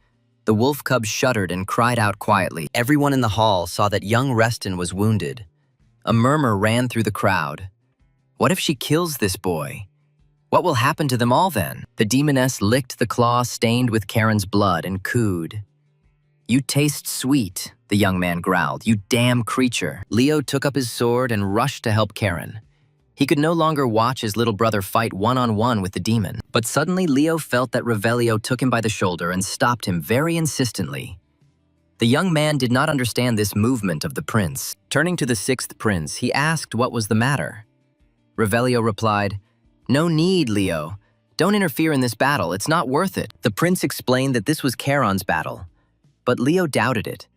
The wolf cub shuddered and cried out quietly. Everyone in the hall saw that young Reston was wounded. A murmur ran through the crowd. What if she kills this boy? What will happen to them all then? The demoness licked the claw stained with Karen's blood and cooed. You taste sweet, the young man growled. You damn creature. Leo took up his sword and rushed to help Karen. He could no longer watch his little brother fight one-on-one with the demon. But suddenly Leo felt that Revelio took him by the shoulder and stopped him very insistently. The young man did not understand this movement of the prince. Turning to the sixth prince, he asked what was the matter. Revelio replied, No need, Leo. Don't interfere in this battle, it's not worth it. The prince explained that this was Charon's battle, but Leo doubted it.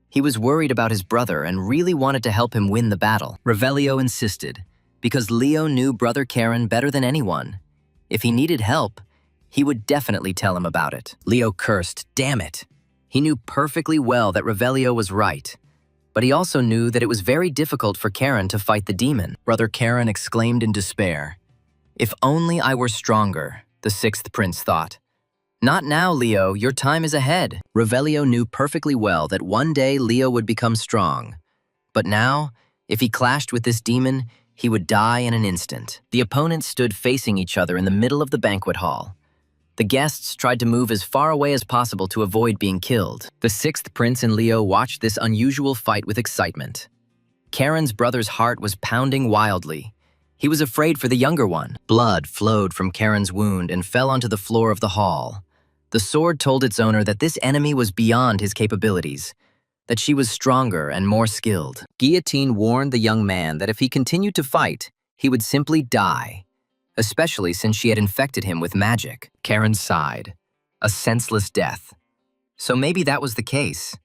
He was worried about his brother and really wanted to help him win the battle. Revelio insisted, because Leo knew Brother Charon better than anyone. If he needed help, he would definitely tell him about it. Leo cursed, damn it. He knew perfectly well that Revelio was right, but he also knew that it was very difficult for Charon to fight the demon. Brother Charon exclaimed in despair. If only I were stronger, the sixth prince thought. Not now, Leo, your time is ahead. Revelio knew perfectly well that one day Leo would become strong, but now If he clashed with this demon, he would die in an instant. The opponents stood facing each other in the middle of the banquet hall. The guests tried to move as far away as possible to avoid being killed. The sixth prince and Leo watched this unusual fight with excitement. Karen's brother's heart was pounding wildly. He was afraid for the younger one. Blood flowed from Karen's wound and fell onto the floor of the hall. The sword told its owner that this enemy was beyond his capabilities, that she was stronger and more skilled. Guillotine warned the young man that if he continued to fight, he would simply die, especially since she had infected him with magic. Karen sighed. A senseless death. So maybe that was the case.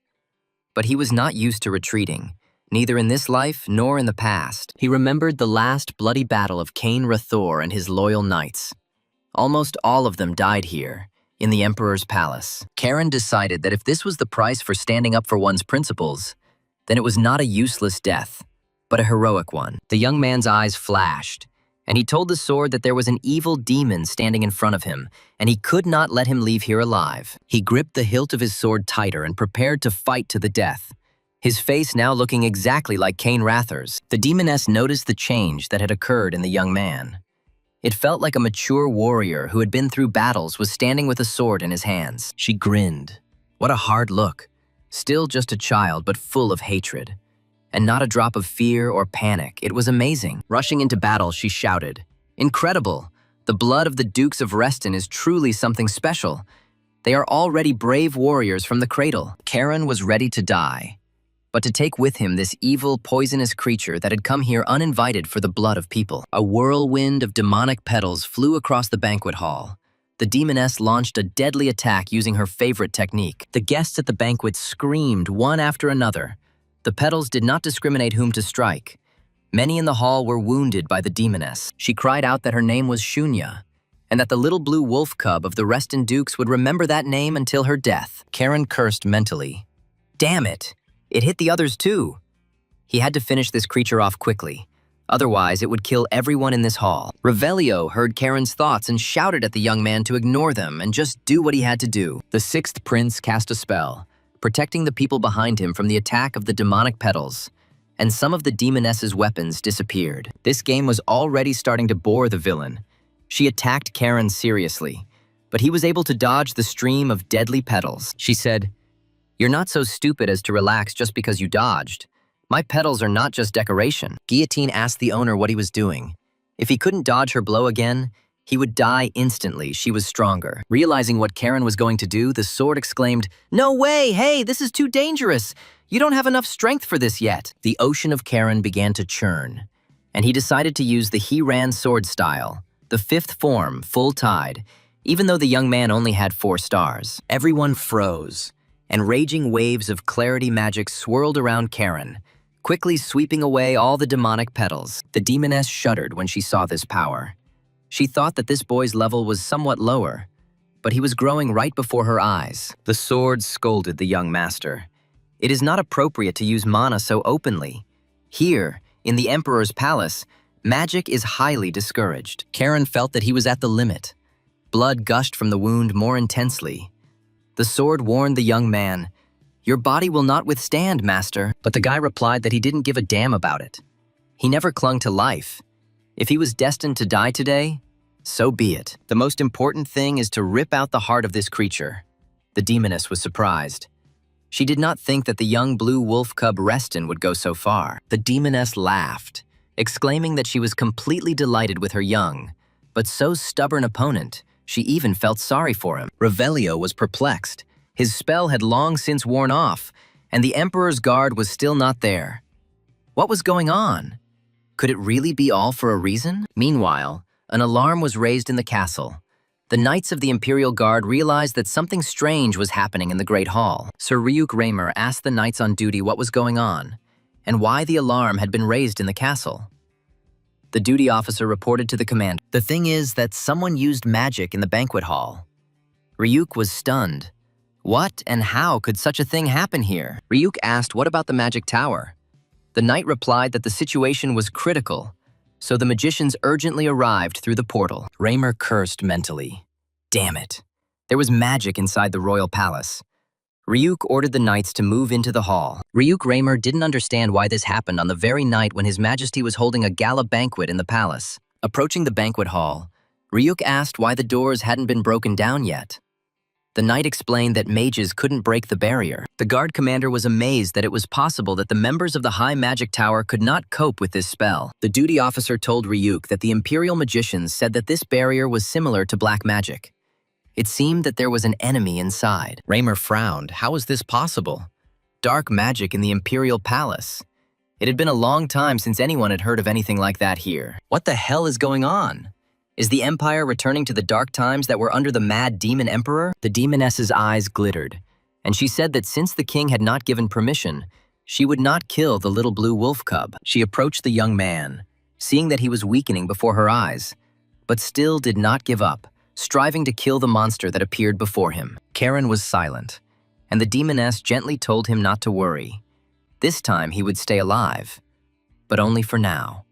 But he was not used to retreating, neither in this life nor in the past. He remembered the last bloody battle of Cain Rathor and his loyal knights. Almost all of them died here, in the Emperor's palace. Karen decided that if this was the price for standing up for one's principles, then it was not a useless death, but a heroic one. The young man's eyes flashed, and he told the sword that there was an evil demon standing in front of him, and he could not let him leave here alive. He gripped the hilt of his sword tighter and prepared to fight to the death, his face now looking exactly like Cain Rathor's. The demoness noticed the change that had occurred in the young man. It felt like a mature warrior who had been through battles was standing with a sword in his hands. She grinned. What a hard look. Still just a child, but full of hatred. And not a drop of fear or panic. It was amazing. Rushing into battle, she shouted, "Incredible! The blood of the Dukes of Reston is truly something special. They are already brave warriors from the cradle." Karen was ready to die, but to take with him this evil, poisonous creature that had come here uninvited for the blood of people. A whirlwind of demonic petals flew across the banquet hall. The demoness launched a deadly attack using her favorite technique. The guests at the banquet screamed one after another. The petals did not discriminate whom to strike. Many in the hall were wounded by the demoness. She cried out that her name was Shunya, and that the little blue wolf cub of the Reston Dukes would remember that name until her death. Karen cursed mentally. Damn it! It hit the others too. He had to finish this creature off quickly. Otherwise, it would kill everyone in this hall. Revelio heard Karen's thoughts and shouted at the young man to ignore them and just do what he had to do. The sixth prince cast a spell, protecting the people behind him from the attack of the demonic petals, and some of the demoness's weapons disappeared. This game was already starting to bore the villain. She attacked Karen seriously, but he was able to dodge the stream of deadly petals. She said, "You're not so stupid as to relax just because you dodged. My petals are not just decoration." Guillotine asked the owner what he was doing. If he couldn't dodge her blow again, he would die instantly. She was stronger. Realizing what Karen was going to do, the sword exclaimed, "No way! Hey, this is too dangerous! You don't have enough strength for this yet." The ocean of Karen began to churn, and he decided to use the He-Ran sword style, the fifth form, full tide, even though the young man only had 4 stars. Everyone froze, and raging waves of clarity magic swirled around Karen, quickly sweeping away all the demonic petals. The demoness shuddered when she saw this power. She thought that this boy's level was somewhat lower, but he was growing right before her eyes. The sword scolded the young master. It is not appropriate to use mana so openly. Here, in the Emperor's palace, magic is highly discouraged. Karen felt that he was at the limit. Blood gushed from the wound more intensely. The sword warned the young man, "Your body will not withstand, master." But the guy replied that he didn't give a damn about it. He never clung to life. If he was destined to die today, so be it. The most important thing is to rip out the heart of this creature. The demoness was surprised. She did not think that the young blue wolf cub Reston would go so far. The demoness laughed, exclaiming that she was completely delighted with her young, but so stubborn opponent, she even felt sorry for him. Revelio was perplexed. His spell had long since worn off, and the Emperor's guard was still not there. What was going on? Could it really be all for a reason? Meanwhile, an alarm was raised in the castle. The knights of the Imperial Guard realized that something strange was happening in the Great Hall. Sir Ryuk Raymer asked the knights on duty what was going on, and why the alarm had been raised in the castle. The duty officer reported to the commander. The thing is that someone used magic in the banquet hall. Ryuk was stunned. What and how could such a thing happen here? Ryuk asked what about the magic tower? The knight replied that the situation was critical, so the magicians urgently arrived through the portal. Raymer cursed mentally. Damn it. There was magic inside the royal palace. Ryuk ordered the knights to move into the hall. Ryuk Raymer didn't understand why this happened on the very night when His Majesty was holding a gala banquet in the palace. Approaching the banquet hall, Ryuk asked why the doors hadn't been broken down yet. The knight explained that mages couldn't break the barrier. The guard commander was amazed that it was possible that the members of the High Magic Tower could not cope with this spell. The duty officer told Ryuk that the Imperial magicians said that this barrier was similar to black magic. It seemed that there was an enemy inside. Raymer frowned. How was this possible? Dark magic in the Imperial Palace. It had been a long time since anyone had heard of anything like that here. What the hell is going on? Is the Empire returning to the dark times that were under the mad demon emperor? The demoness's eyes glittered, and she said that since the king had not given permission, she would not kill the little blue wolf cub. She approached the young man, seeing that he was weakening before her eyes, but still did not give up, striving to kill the monster that appeared before him. Karen was silent, and the demoness gently told him not to worry. This time he would stay alive, but only for now.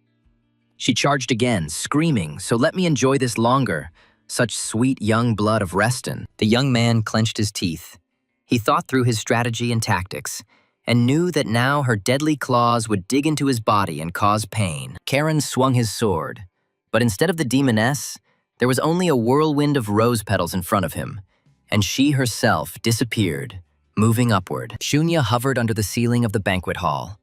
She charged again, screaming, "So let me enjoy this longer." Such sweet young blood of Reston. The young man clenched his teeth. He thought through his strategy and tactics, and knew that now her deadly claws would dig into his body and cause pain. Karen swung his sword, but instead of the demoness, there was only a whirlwind of rose petals in front of him, and she herself disappeared, moving upward. Shunya hovered under the ceiling of the banquet hall.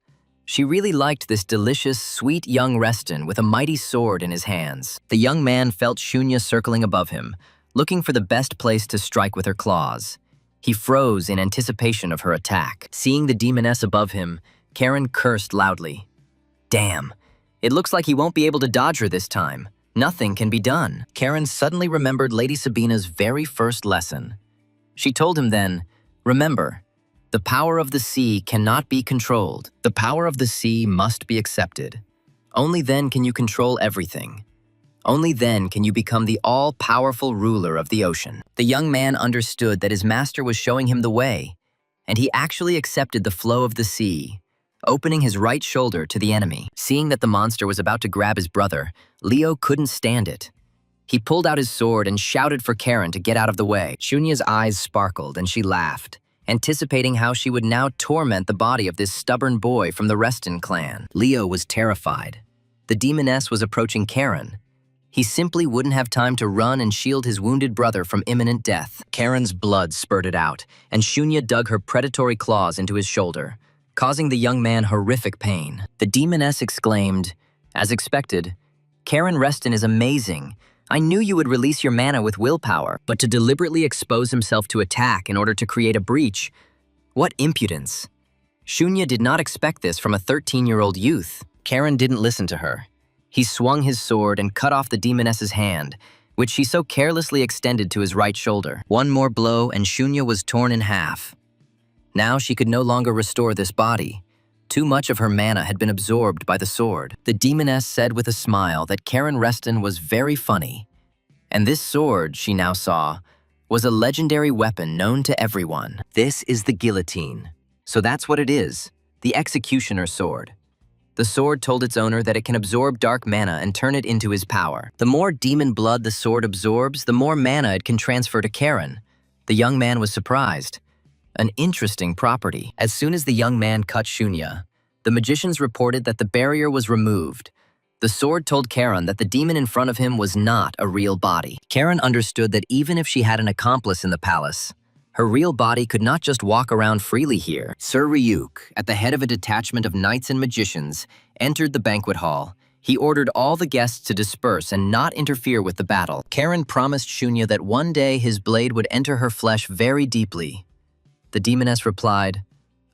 She really liked this delicious, sweet young Reston with a mighty sword in his hands. The young man felt Shunya circling above him, looking for the best place to strike with her claws. He froze in anticipation of her attack. Seeing the demoness above him, Karen cursed loudly. Damn, it looks like he won't be able to dodge her this time. Nothing can be done. Karen suddenly remembered Lady Sabina's very first lesson. She told him then, "Remember, the power of the sea cannot be controlled. The power of the sea must be accepted. Only then can you control everything. Only then can you become the all-powerful ruler of the ocean." The young man understood that his master was showing him the way, and he actually accepted the flow of the sea, opening his right shoulder to the enemy. Seeing that the monster was about to grab his brother, Leo couldn't stand it. He pulled out his sword and shouted for Karen to get out of the way. Shunya's eyes sparkled and she laughed, anticipating how she would now torment the body of this stubborn boy from the Reston clan. Leo was terrified. The demoness was approaching Karen. He simply wouldn't have time to run and shield his wounded brother from imminent death. Karen's blood spurted out, and Shunya dug her predatory claws into his shoulder, causing the young man horrific pain. The demoness exclaimed, "As expected, Karen Reston is amazing. I knew you would release your mana with willpower, but to deliberately expose himself to attack in order to create a breach, what impudence." Shunya did not expect this from a 13-year-old youth. Karen didn't listen to her. He swung his sword and cut off the demoness's hand, which she so carelessly extended to his right shoulder. One more blow and Shunya was torn in half. Now she could no longer restore this body. Too much of her mana had been absorbed by the sword. The demoness said with a smile that Karen Reston was very funny. And this sword, she now saw, was a legendary weapon known to everyone. This is the guillotine. So that's what it is, the executioner's sword. The sword told its owner that it can absorb dark mana and turn it into his power. The more demon blood the sword absorbs, the more mana it can transfer to Karen. The young man was surprised. An interesting property. As soon as the young man cut Shunya, the magicians reported that the barrier was removed. The sword told Karen that the demon in front of him was not a real body. Karen understood that even if she had an accomplice in the palace, her real body could not just walk around freely here. Sir Ryuk, at the head of a detachment of knights and magicians, entered the banquet hall. He ordered all the guests to disperse and not interfere with the battle. Karen promised Shunya that one day his blade would enter her flesh very deeply. The demoness replied,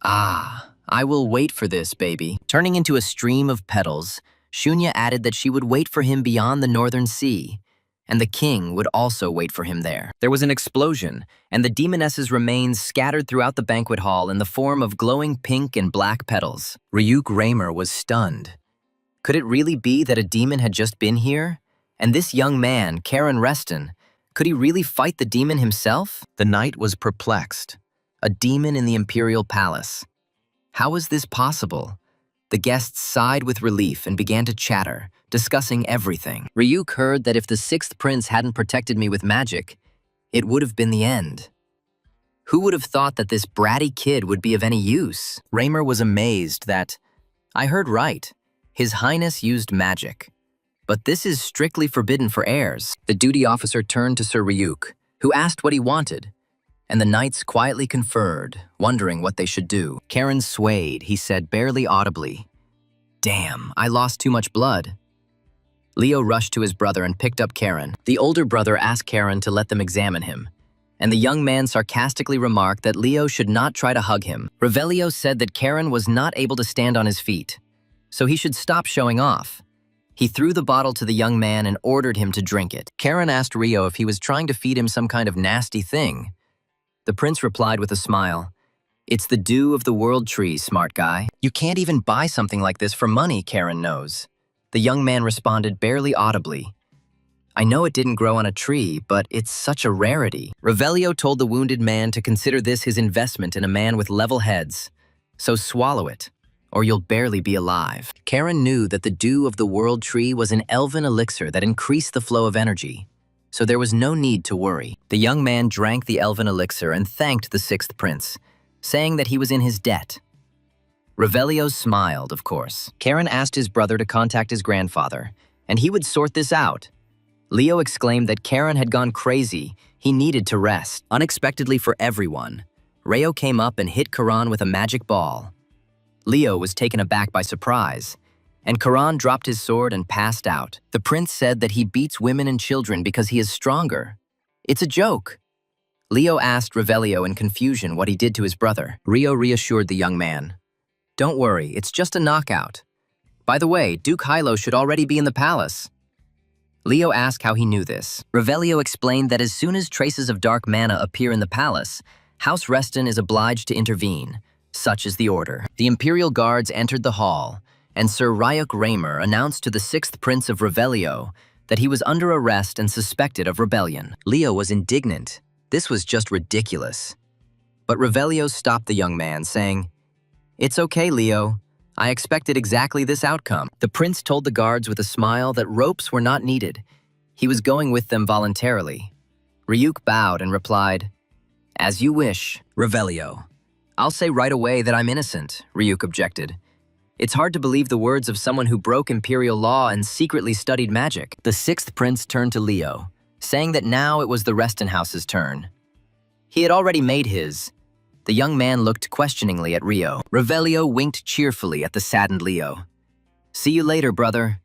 "Ah, I will wait for this, baby." Turning into a stream of petals, Shunya added that she would wait for him beyond the northern sea, and the king would also wait for him there. There was an explosion, and the demoness's remains scattered throughout the banquet hall in the form of glowing pink and black petals. Ryuk Raymer was stunned. Could it really be that a demon had just been here? And this young man, Karen Reston, could he really fight the demon himself? The knight was perplexed. A demon in the imperial palace. How was this possible? The guests sighed with relief and began to chatter, discussing everything. Ryuk heard that if the sixth prince hadn't protected me with magic, it would have been the end. Who would have thought that this bratty kid would be of any use? Raymer was amazed that, I heard right, His Highness used magic. But this is strictly forbidden for heirs. The duty officer turned to Sir Ryuk, who asked what he wanted, and the knights quietly conferred, wondering what they should do. Karen swayed, he said barely audibly. Damn, I lost too much blood. Leo rushed to his brother and picked up Karen. The older brother asked Karen to let them examine him, and the young man sarcastically remarked that Leo should not try to hug him. Revelio said that Karen was not able to stand on his feet, so he should stop showing off. He threw the bottle to the young man and ordered him to drink it. Karen asked Rio if he was trying to feed him some kind of nasty thing. The prince replied with a smile, "It's the dew of the world tree, smart guy. You can't even buy something like this for money, Karen knows." The young man responded barely audibly, "I know it didn't grow on a tree, but it's such a rarity." Revelio told the wounded man to consider this his investment in a man with level heads. So swallow it, or you'll barely be alive. Karen knew that the dew of the world tree was an elven elixir that increased the flow of energy, so there was no need to worry. The young man drank the elven elixir and thanked the sixth prince, saying that he was in his debt. Revelio smiled, of course. Karen asked his brother to contact his grandfather, and he would sort this out. Leo exclaimed that Karen had gone crazy. He needed to rest. Unexpectedly for everyone, Rayo came up and hit Karan with a magic ball. Leo was taken aback by surprise, and Karan dropped his sword and passed out. The prince said that he beats women and children because he is stronger. It's a joke. Leo asked Revelio in confusion what he did to his brother. Rio reassured the young man. Don't worry, it's just a knockout. By the way, Duke Hylo should already be in the palace. Leo asked how he knew this. Revelio explained that as soon as traces of dark mana appear in the palace, House Reston is obliged to intervene. Such is the order. The Imperial Guards entered the hall, and Sir Ryuk Raymer announced to the sixth prince of Revelio that he was under arrest and suspected of rebellion. Leo was indignant. This was just ridiculous. But Revelio stopped the young man, saying, "It's okay, Leo. I expected exactly this outcome." The prince told the guards with a smile that ropes were not needed. He was going with them voluntarily. Ryuk bowed and replied, "As you wish, Revelio." "I'll say right away that I'm innocent," Ryuk objected. "It's hard to believe the words of someone who broke imperial law and secretly studied magic." The sixth prince turned to Leo, saying that now it was the Reston house's turn. He had already made his. The young man looked questioningly at Rio. Revelio winked cheerfully at the saddened Leo. "See you later, brother.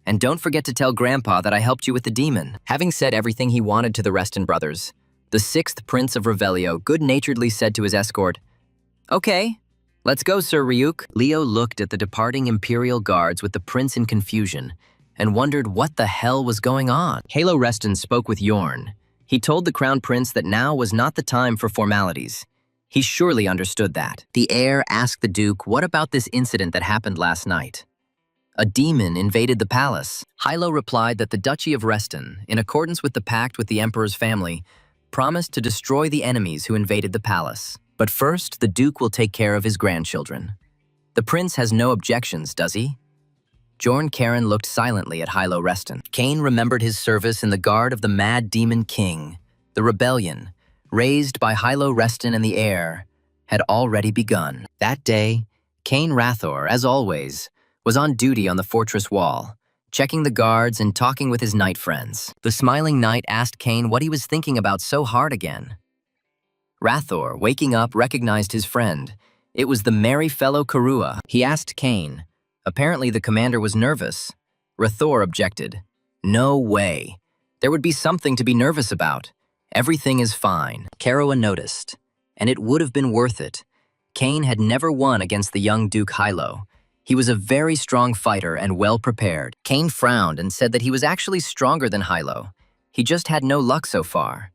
And don't forget to tell Grandpa that I helped you with the demon." Having said everything he wanted to the Reston brothers, the sixth prince of Revelio good-naturedly said to his escort, "Okay, let's go, Sir Ryuk." Leo looked at the departing Imperial Guards with the prince in confusion and wondered what the hell was going on. Halo Reston spoke with Yorn. He told the Crown Prince that now was not the time for formalities. He surely understood that. The heir asked the Duke what about this incident that happened last night. A demon invaded the palace. Hylo replied that the Duchy of Reston, in accordance with the pact with the Emperor's family, promised to destroy the enemies who invaded the palace. But first, the Duke will take care of his grandchildren. The prince has no objections, does he? Jorn Karen looked silently at Hylo Reston. Kane remembered his service in the guard of the Mad Demon King. The rebellion, raised by Hylo Reston and the heir, had already begun. That day, Kane Rathor, as always, was on duty on the fortress wall, checking the guards and talking with his knight friends. The smiling knight asked Kane what he was thinking about so hard again. Rathor, waking up, recognized his friend. It was the merry fellow Karua. He asked Kane. Apparently the commander was nervous. Rathor objected. "No way. There would be something to be nervous about. Everything is fine." Karua noticed, and it would have been worth it. Kane had never won against the young Duke Hylo. He was a very strong fighter and well prepared. Kane frowned and said that he was actually stronger than Hylo. He just had no luck so far.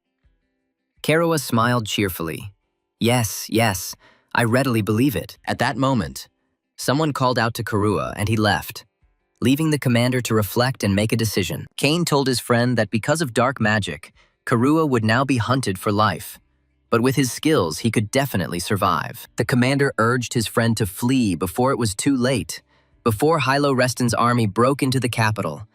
Karua smiled cheerfully. Yes, I readily believe it." At that moment, someone called out to Karua and he left, leaving the commander to reflect and make a decision. Kane told his friend that because of dark magic, Karua would now be hunted for life, but with his skills he could definitely survive. The commander urged his friend to flee before it was too late, before Hylo Reston's army broke into the capital,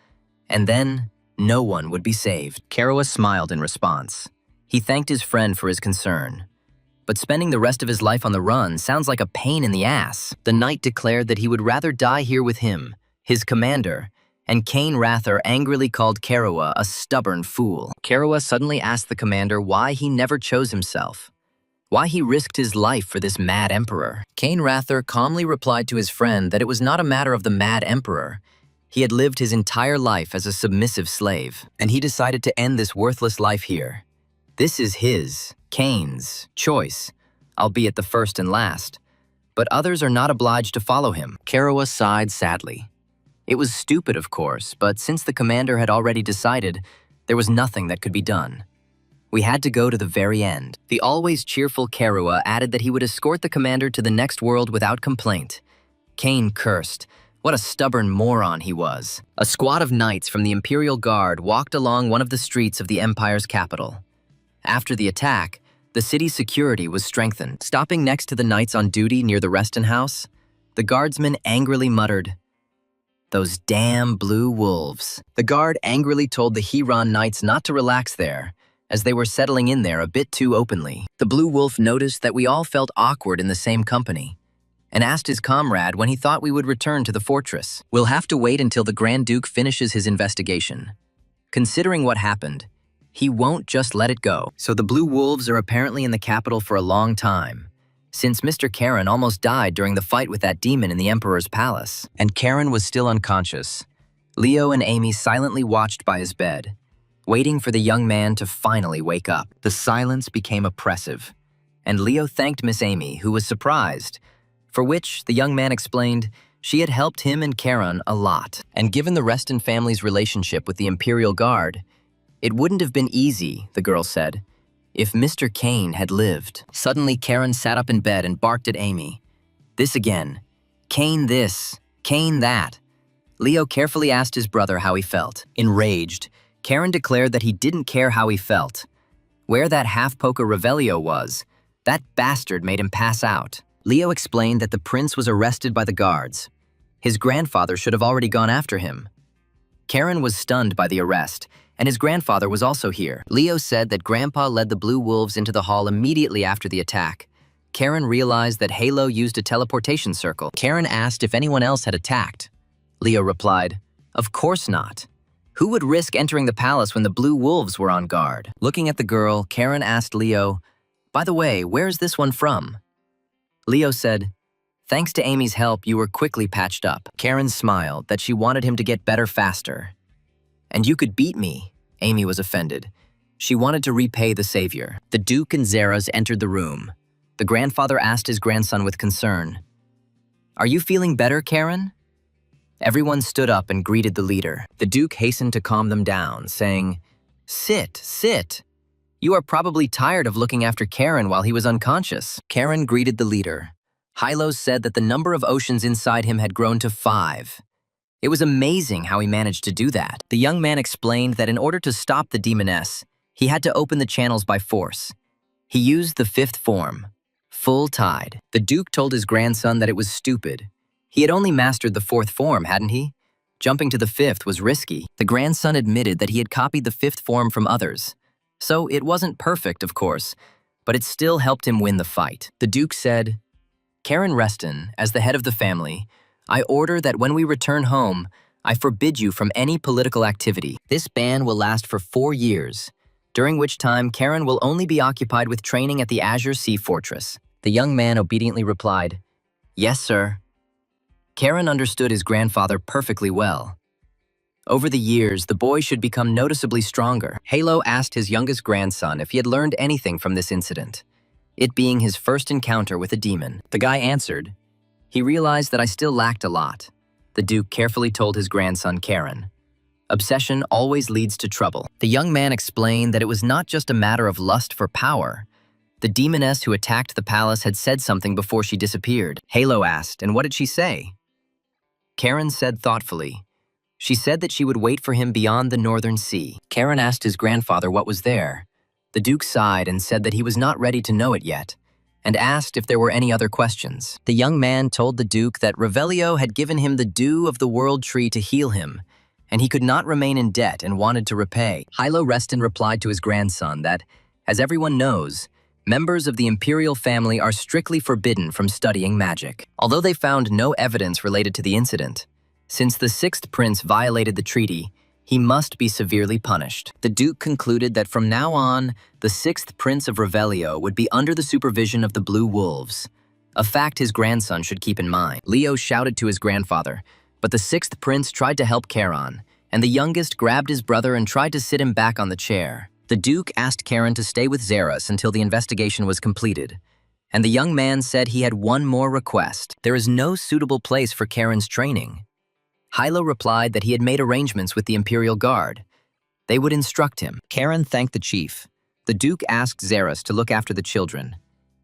and then no one would be saved. Karua smiled in response. He thanked his friend for his concern, but spending the rest of his life on the run sounds like a pain in the ass. The knight declared that he would rather die here with him, his commander, and Cain Rather angrily called Karawa a stubborn fool. Karawa suddenly asked the commander why he never chose himself, why he risked his life for this mad emperor. Cain Rather calmly replied to his friend that it was not a matter of the mad emperor. He had lived his entire life as a submissive slave, and he decided to end this worthless life here. This is his, Cain's, choice, albeit the first and last, but others are not obliged to follow him. Karawa sighed sadly. It was stupid, of course, but since the commander had already decided, there was nothing that could be done. We had to go to the very end. The always cheerful Karawa added that he would escort the commander to the next world without complaint. Cain cursed. What a stubborn moron he was. A squad of knights from the Imperial Guard walked along one of the streets of the Empire's capital. After the attack, the city's security was strengthened. Stopping next to the knights on duty near the Reston house, the guardsman angrily muttered, "Those damn blue wolves." The guard angrily told the Huron knights not to relax there, as they were settling in there a bit too openly. The blue wolf noticed that we all felt awkward in the same company, and asked his comrade when he thought we would return to the fortress. "We'll have to wait until the Grand Duke finishes his investigation. Considering what happened, he won't just let it go." So the blue wolves are apparently in the capital for a long time, since Mr. Karen almost died during the fight with that demon in the Emperor's palace. And Karen was still unconscious. Leo and Amy silently watched by his bed, waiting for the young man to finally wake up. The silence became oppressive, and Leo thanked Miss Amy, who was surprised, for which the young man explained she had helped him and Karen a lot. And given the Reston family's relationship with the Imperial Guard, it wouldn't have been easy, the girl said, if Mr. Cain had lived. Suddenly, Karen sat up in bed and barked at Amy. This again. Cain this, Cain that. Leo carefully asked his brother how he felt. Enraged, Karen declared that he didn't care how he felt. Where that half-poker Revelio was, that bastard made him pass out. Leo explained that the prince was arrested by the guards. His grandfather should have already gone after him. Karen was stunned by the arrest, and his grandfather was also here. Leo said that Grandpa led the Blue Wolves into the hall immediately after the attack. Karen realized that Yahello used a teleportation circle. Karen asked if anyone else had attacked. Leo replied, "Of course not. Who would risk entering the palace when the Blue Wolves were on guard?" Looking at the girl, Karen asked Leo, "By the way, where's this one from?" Leo said, "Thanks to Amy's help, you were quickly patched up." Karen smiled that she wanted him to get better faster. "And you could beat me," Amy was offended. She wanted to repay the savior. The Duke and Zeras entered the room. The grandfather asked his grandson with concern, "Are you feeling better, Karen?" Everyone stood up and greeted the leader. The Duke hastened to calm them down, saying, "Sit, sit. You are probably tired of looking after Karen while he was unconscious." Karen greeted the leader. Yahello said that the number of oceans inside him had grown to 5. It was amazing how he managed to do that. The young man explained that in order to stop the demoness, he had to open the channels by force. He used the 5th form, full tide. The Duke told his grandson that it was stupid. He had only mastered the 4th form, hadn't he? Jumping to the 5th was risky. The grandson admitted that he had copied the 5th form from others. So it wasn't perfect, of course, but it still helped him win the fight. The Duke said, "Karen Reston, as the head of the family, I order that when we return home, I forbid you from any political activity. This ban will last for 4 years, during which time Karen will only be occupied with training at the Azure Sea Fortress." The young man obediently replied, "Yes, sir." Karen understood his grandfather perfectly well. Over the years, the boy should become noticeably stronger. Yahello asked his youngest grandson if he had learned anything from this incident, it being his first encounter with a demon. The guy answered, "He realized that I still lacked a lot." The Duke carefully told his grandson Karen, "Obsession always leads to trouble." The young man explained that it was not just a matter of lust for power. The demoness who attacked the palace had said something before she disappeared. Yahello asked, "And what did she say?" Karen said thoughtfully, "She said that she would wait for him beyond the northern sea." Karen asked his grandfather what was there. The Duke sighed and said that he was not ready to know it yet, and asked if there were any other questions. The young man told the Duke that Revelio had given him the dew of the world tree to heal him, and he could not remain in debt and wanted to repay. Yahello Reston replied to his grandson that, as everyone knows, Members of the imperial family are strictly forbidden from studying magic. Although they found no evidence related to the incident, since the sixth prince violated the treaty, he must be severely punished. The Duke concluded that from now on, the sixth prince of Revelio would be under the supervision of the Blue Wolves, a fact his grandson should keep in mind. Leo shouted to his grandfather, but the sixth prince tried to help Charon, and the youngest grabbed his brother and tried to sit him back on the chair. The Duke asked Charon to stay with Xeris until the investigation was completed, and the young man said he had one more request. There is no suitable place for Charon's training. Yahello replied that he had made arrangements with the Imperial Guard. They would instruct him. Charon thanked the chief. The Duke asked Xeris to look after the children.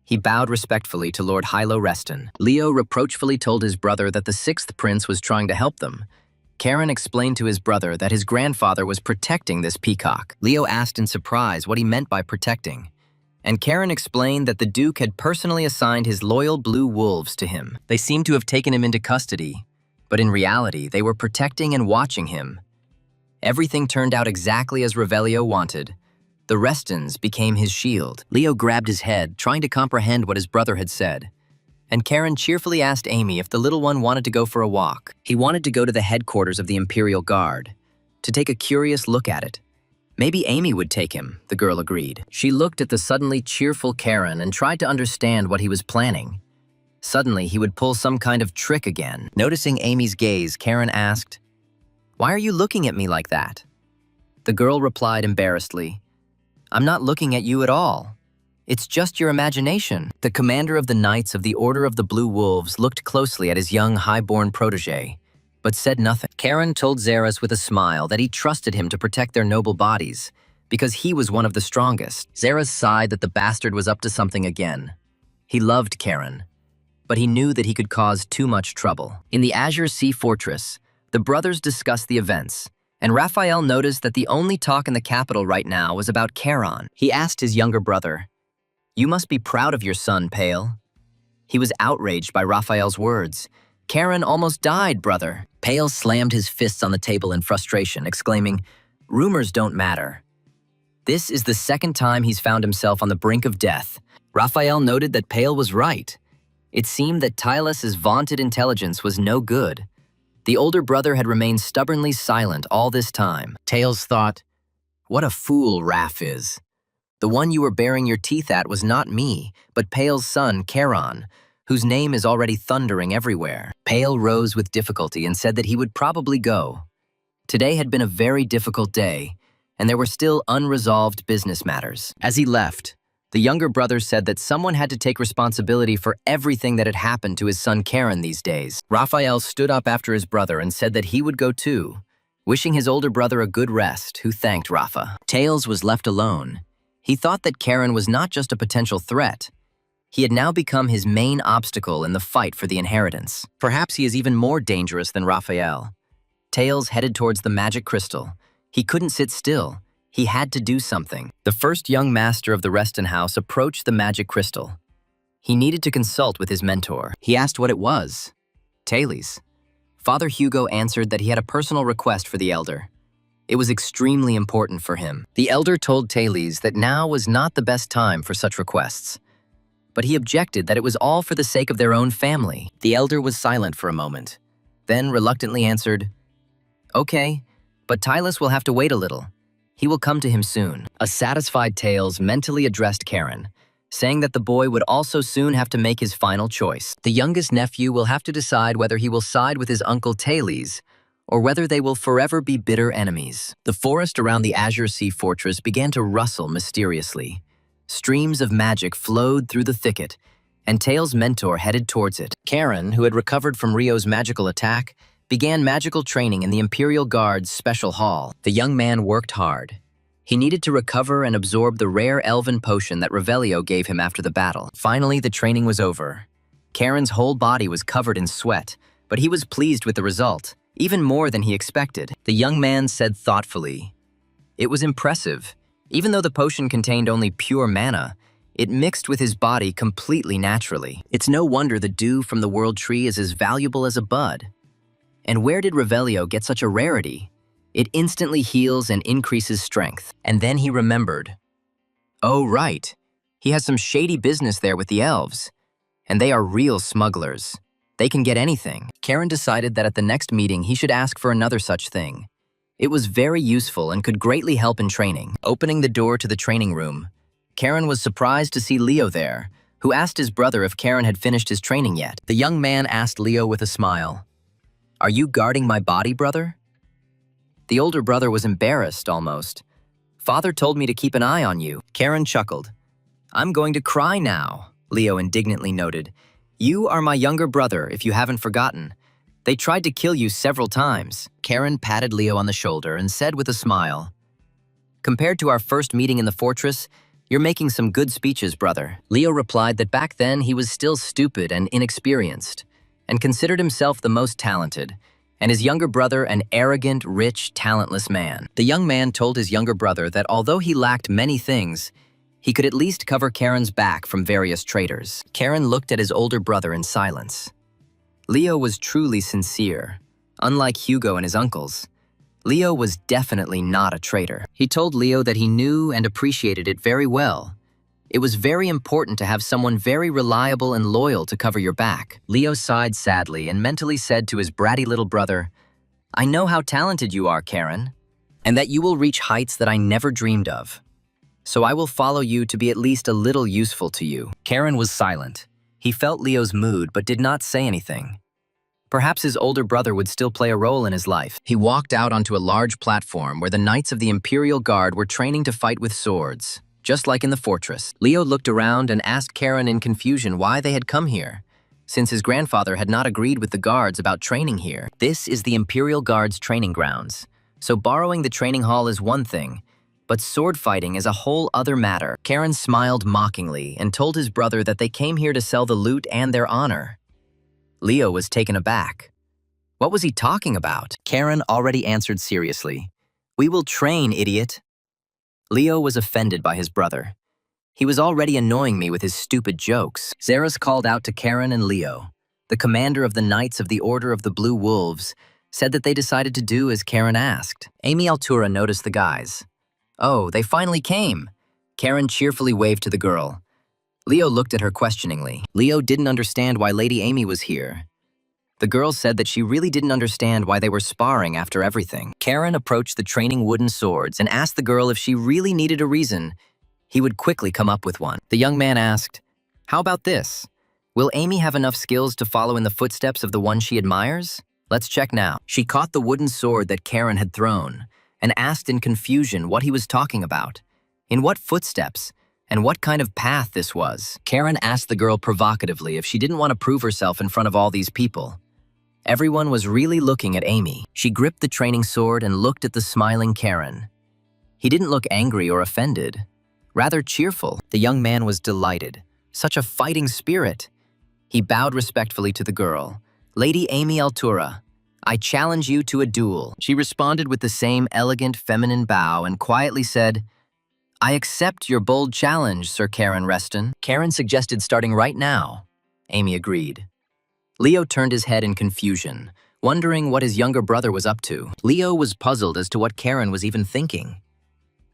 He bowed respectfully to Lord Yahello Reston. Leo reproachfully told his brother that the sixth prince was trying to help them. Charon explained to his brother that his grandfather was protecting this peacock. Leo asked in surprise what he meant by protecting, and Charon explained that the Duke had personally assigned his loyal blue wolves to him. They seemed to have taken him into custody, but in reality, they were protecting and watching him. Everything turned out exactly as Revelio wanted. The Restons became his shield. Leo grabbed his head, trying to comprehend what his brother had said. And Charon cheerfully asked Amy if the little one wanted to go for a walk. He wanted to go to the headquarters of the Imperial Guard, to take a curious look at it. Maybe Amy would take him, the girl agreed. She looked at the suddenly cheerful Charon and tried to understand what he was planning. Suddenly, he would pull some kind of trick again. Noticing Amy's gaze, Charon asked, "Why are you looking at me like that?" The girl replied embarrassedly, "I'm not looking at you at all. It's just your imagination." The commander of the Knights of the Order of the Blue Wolves looked closely at his young, high-born protege, but said nothing. Charon told Xeris with a smile that he trusted him to protect their noble bodies, because he was one of the strongest. Xeris sighed that the bastard was up to something again. He loved Charon, but he knew that he could cause too much trouble. In the Azure Sea Fortress, the brothers discussed the events, and Raphael noticed that the only talk in the capital right now was about Charon. He asked his younger brother, "You must be proud of your son, Pale." He was outraged by Raphael's words. "Charon almost died, brother." Pale slammed his fists on the table in frustration, exclaiming, "Rumors don't matter." This is the second time he's found himself on the brink of death. Raphael noted that Pale was right. It seemed that Tylus's vaunted intelligence was no good. The older brother had remained stubbornly silent all this time. Tails thought, "What a fool Raph is. The one you were baring your teeth at was not me, but Pale's son, Charon, whose name is already thundering everywhere." Pale rose with difficulty and said that he would probably go. Today had been a very difficult day, and there were still unresolved business matters. As he left, the younger brother said that someone had to take responsibility for everything that had happened to his son Charon these days. Raphael stood up after his brother and said that he would go too, wishing his older brother a good rest, who thanked Rafa. Tails was left alone. He thought that Charon was not just a potential threat. He had now become his main obstacle in the fight for the inheritance. Perhaps he is even more dangerous than Raphael. Tails headed towards the magic crystal. He couldn't sit still. He had to do something. The first young master of the Reston house approached the magic crystal. He needed to consult with his mentor. He asked what it was. Thales. Father Hugo answered that he had a personal request for the elder. It was extremely important for him. The elder told Thales that now was not the best time for such requests, but he objected that it was all for the sake of their own family. The elder was silent for a moment, then reluctantly answered, "Okay, but Tylus will have to wait a little. He will come to him soon." A satisfied Tails mentally addressed Charon, saying that the boy would also soon have to make his final choice. The youngest nephew will have to decide whether he will side with his uncle Thales or whether they will forever be bitter enemies. The forest around the Azure Sea Fortress began to rustle mysteriously. Streams of magic flowed through the thicket, and Tails' mentor headed towards it. Charon, who had recovered from Rio's magical attack, began magical training in the Imperial Guard's special hall. The young man worked hard. He needed to recover and absorb the rare elven potion that Revelio gave him after the battle. Finally, the training was over. Charon's whole body was covered in sweat, but he was pleased with the result. Even more than he expected. The young man said thoughtfully, "It was impressive. Even though the potion contained only pure mana, it mixed with his body completely naturally. It's no wonder the dew from the World Tree is as valuable as a bud. And where did Revelio get such a rarity? It instantly heals and increases strength." And then he remembered. Oh, right. He has some shady business there with the elves, and they are real smugglers. They can get anything. Karen decided that at the next meeting he should ask for another such thing. It was very useful and could greatly help in training. Opening the door to the training room, Karen was surprised to see Leo there, who asked his brother if Karen had finished his training yet. The young man asked Leo with a smile, "Are you guarding my body, brother?" The older brother was embarrassed almost. "Father told me to keep an eye on you." Karen chuckled. "I'm going to cry now," Leo indignantly noted. "You are my younger brother, if you haven't forgotten. They tried to kill you several times." Karen patted Leo on the shoulder and said with a smile, "Compared to our first meeting in the fortress, you're making some good speeches, brother." Leo replied that back then he was still stupid and inexperienced, and considered himself the most talented, and his younger brother an arrogant, rich, talentless man. The young man told his younger brother that although he lacked many things, he could at least cover Karen's back from various traitors. Karen looked at his older brother in silence. Leo was truly sincere. Unlike Hugo and his uncles, Leo was definitely not a traitor. He told Leo that he knew and appreciated it very well. It was very important to have someone very reliable and loyal to cover your back. Leo sighed sadly and mentally said to his bratty little brother, "I know how talented you are, Karen, and that you will reach heights that I never dreamed of. So I will follow you to be at least a little useful to you." Karen was silent. He felt Leo's mood but did not say anything. Perhaps his older brother would still play a role in his life. He walked out onto a large platform where the knights of the Imperial Guard were training to fight with swords, just like in the fortress. Leo looked around and asked Karen in confusion why they had come here, since his grandfather had not agreed with the guards about training here. This is the Imperial Guard's training grounds, so borrowing the training hall is one thing, but sword fighting is a whole other matter. Karen smiled mockingly and told his brother that they came here to sell the loot and their honor. Leo was taken aback. What was he talking about? Karen already answered seriously, "We will train, idiot." Leo was offended by his brother. He was already annoying me with his stupid jokes. Xeris called out to Karen and Leo. The commander of the Knights of the Order of the Blue Wolves said that they decided to do as Karen asked. Amy Altura noticed the guys. "Oh, they finally came." Karen cheerfully waved to the girl. Leo looked at her questioningly. Leo didn't understand why Lady Amy was here. The girl said that she really didn't understand why they were sparring after everything. Karen approached the training wooden swords and asked the girl if she really needed a reason. He would quickly come up with one. The young man asked, "How about this? Will Amy have enough skills to follow in the footsteps of the one she admires? Let's check now." She caught the wooden sword that Karen had thrown and asked in confusion what he was talking about, in what footsteps, and what kind of path this was. Karen asked the girl provocatively if she didn't want to prove herself in front of all these people. Everyone was really looking at Amy. She gripped the training sword and looked at the smiling Karen. He didn't look angry or offended, rather cheerful. The young man was delighted. Such a fighting spirit. He bowed respectfully to the girl. "Lady Amy Altura, I challenge you to a duel." She responded with the same elegant feminine bow and quietly said, "I accept your bold challenge, Sir Karen Reston." Karen suggested starting right now. Amy agreed. Leo turned his head in confusion, wondering what his younger brother was up to. Leo was puzzled as to what Karen was even thinking.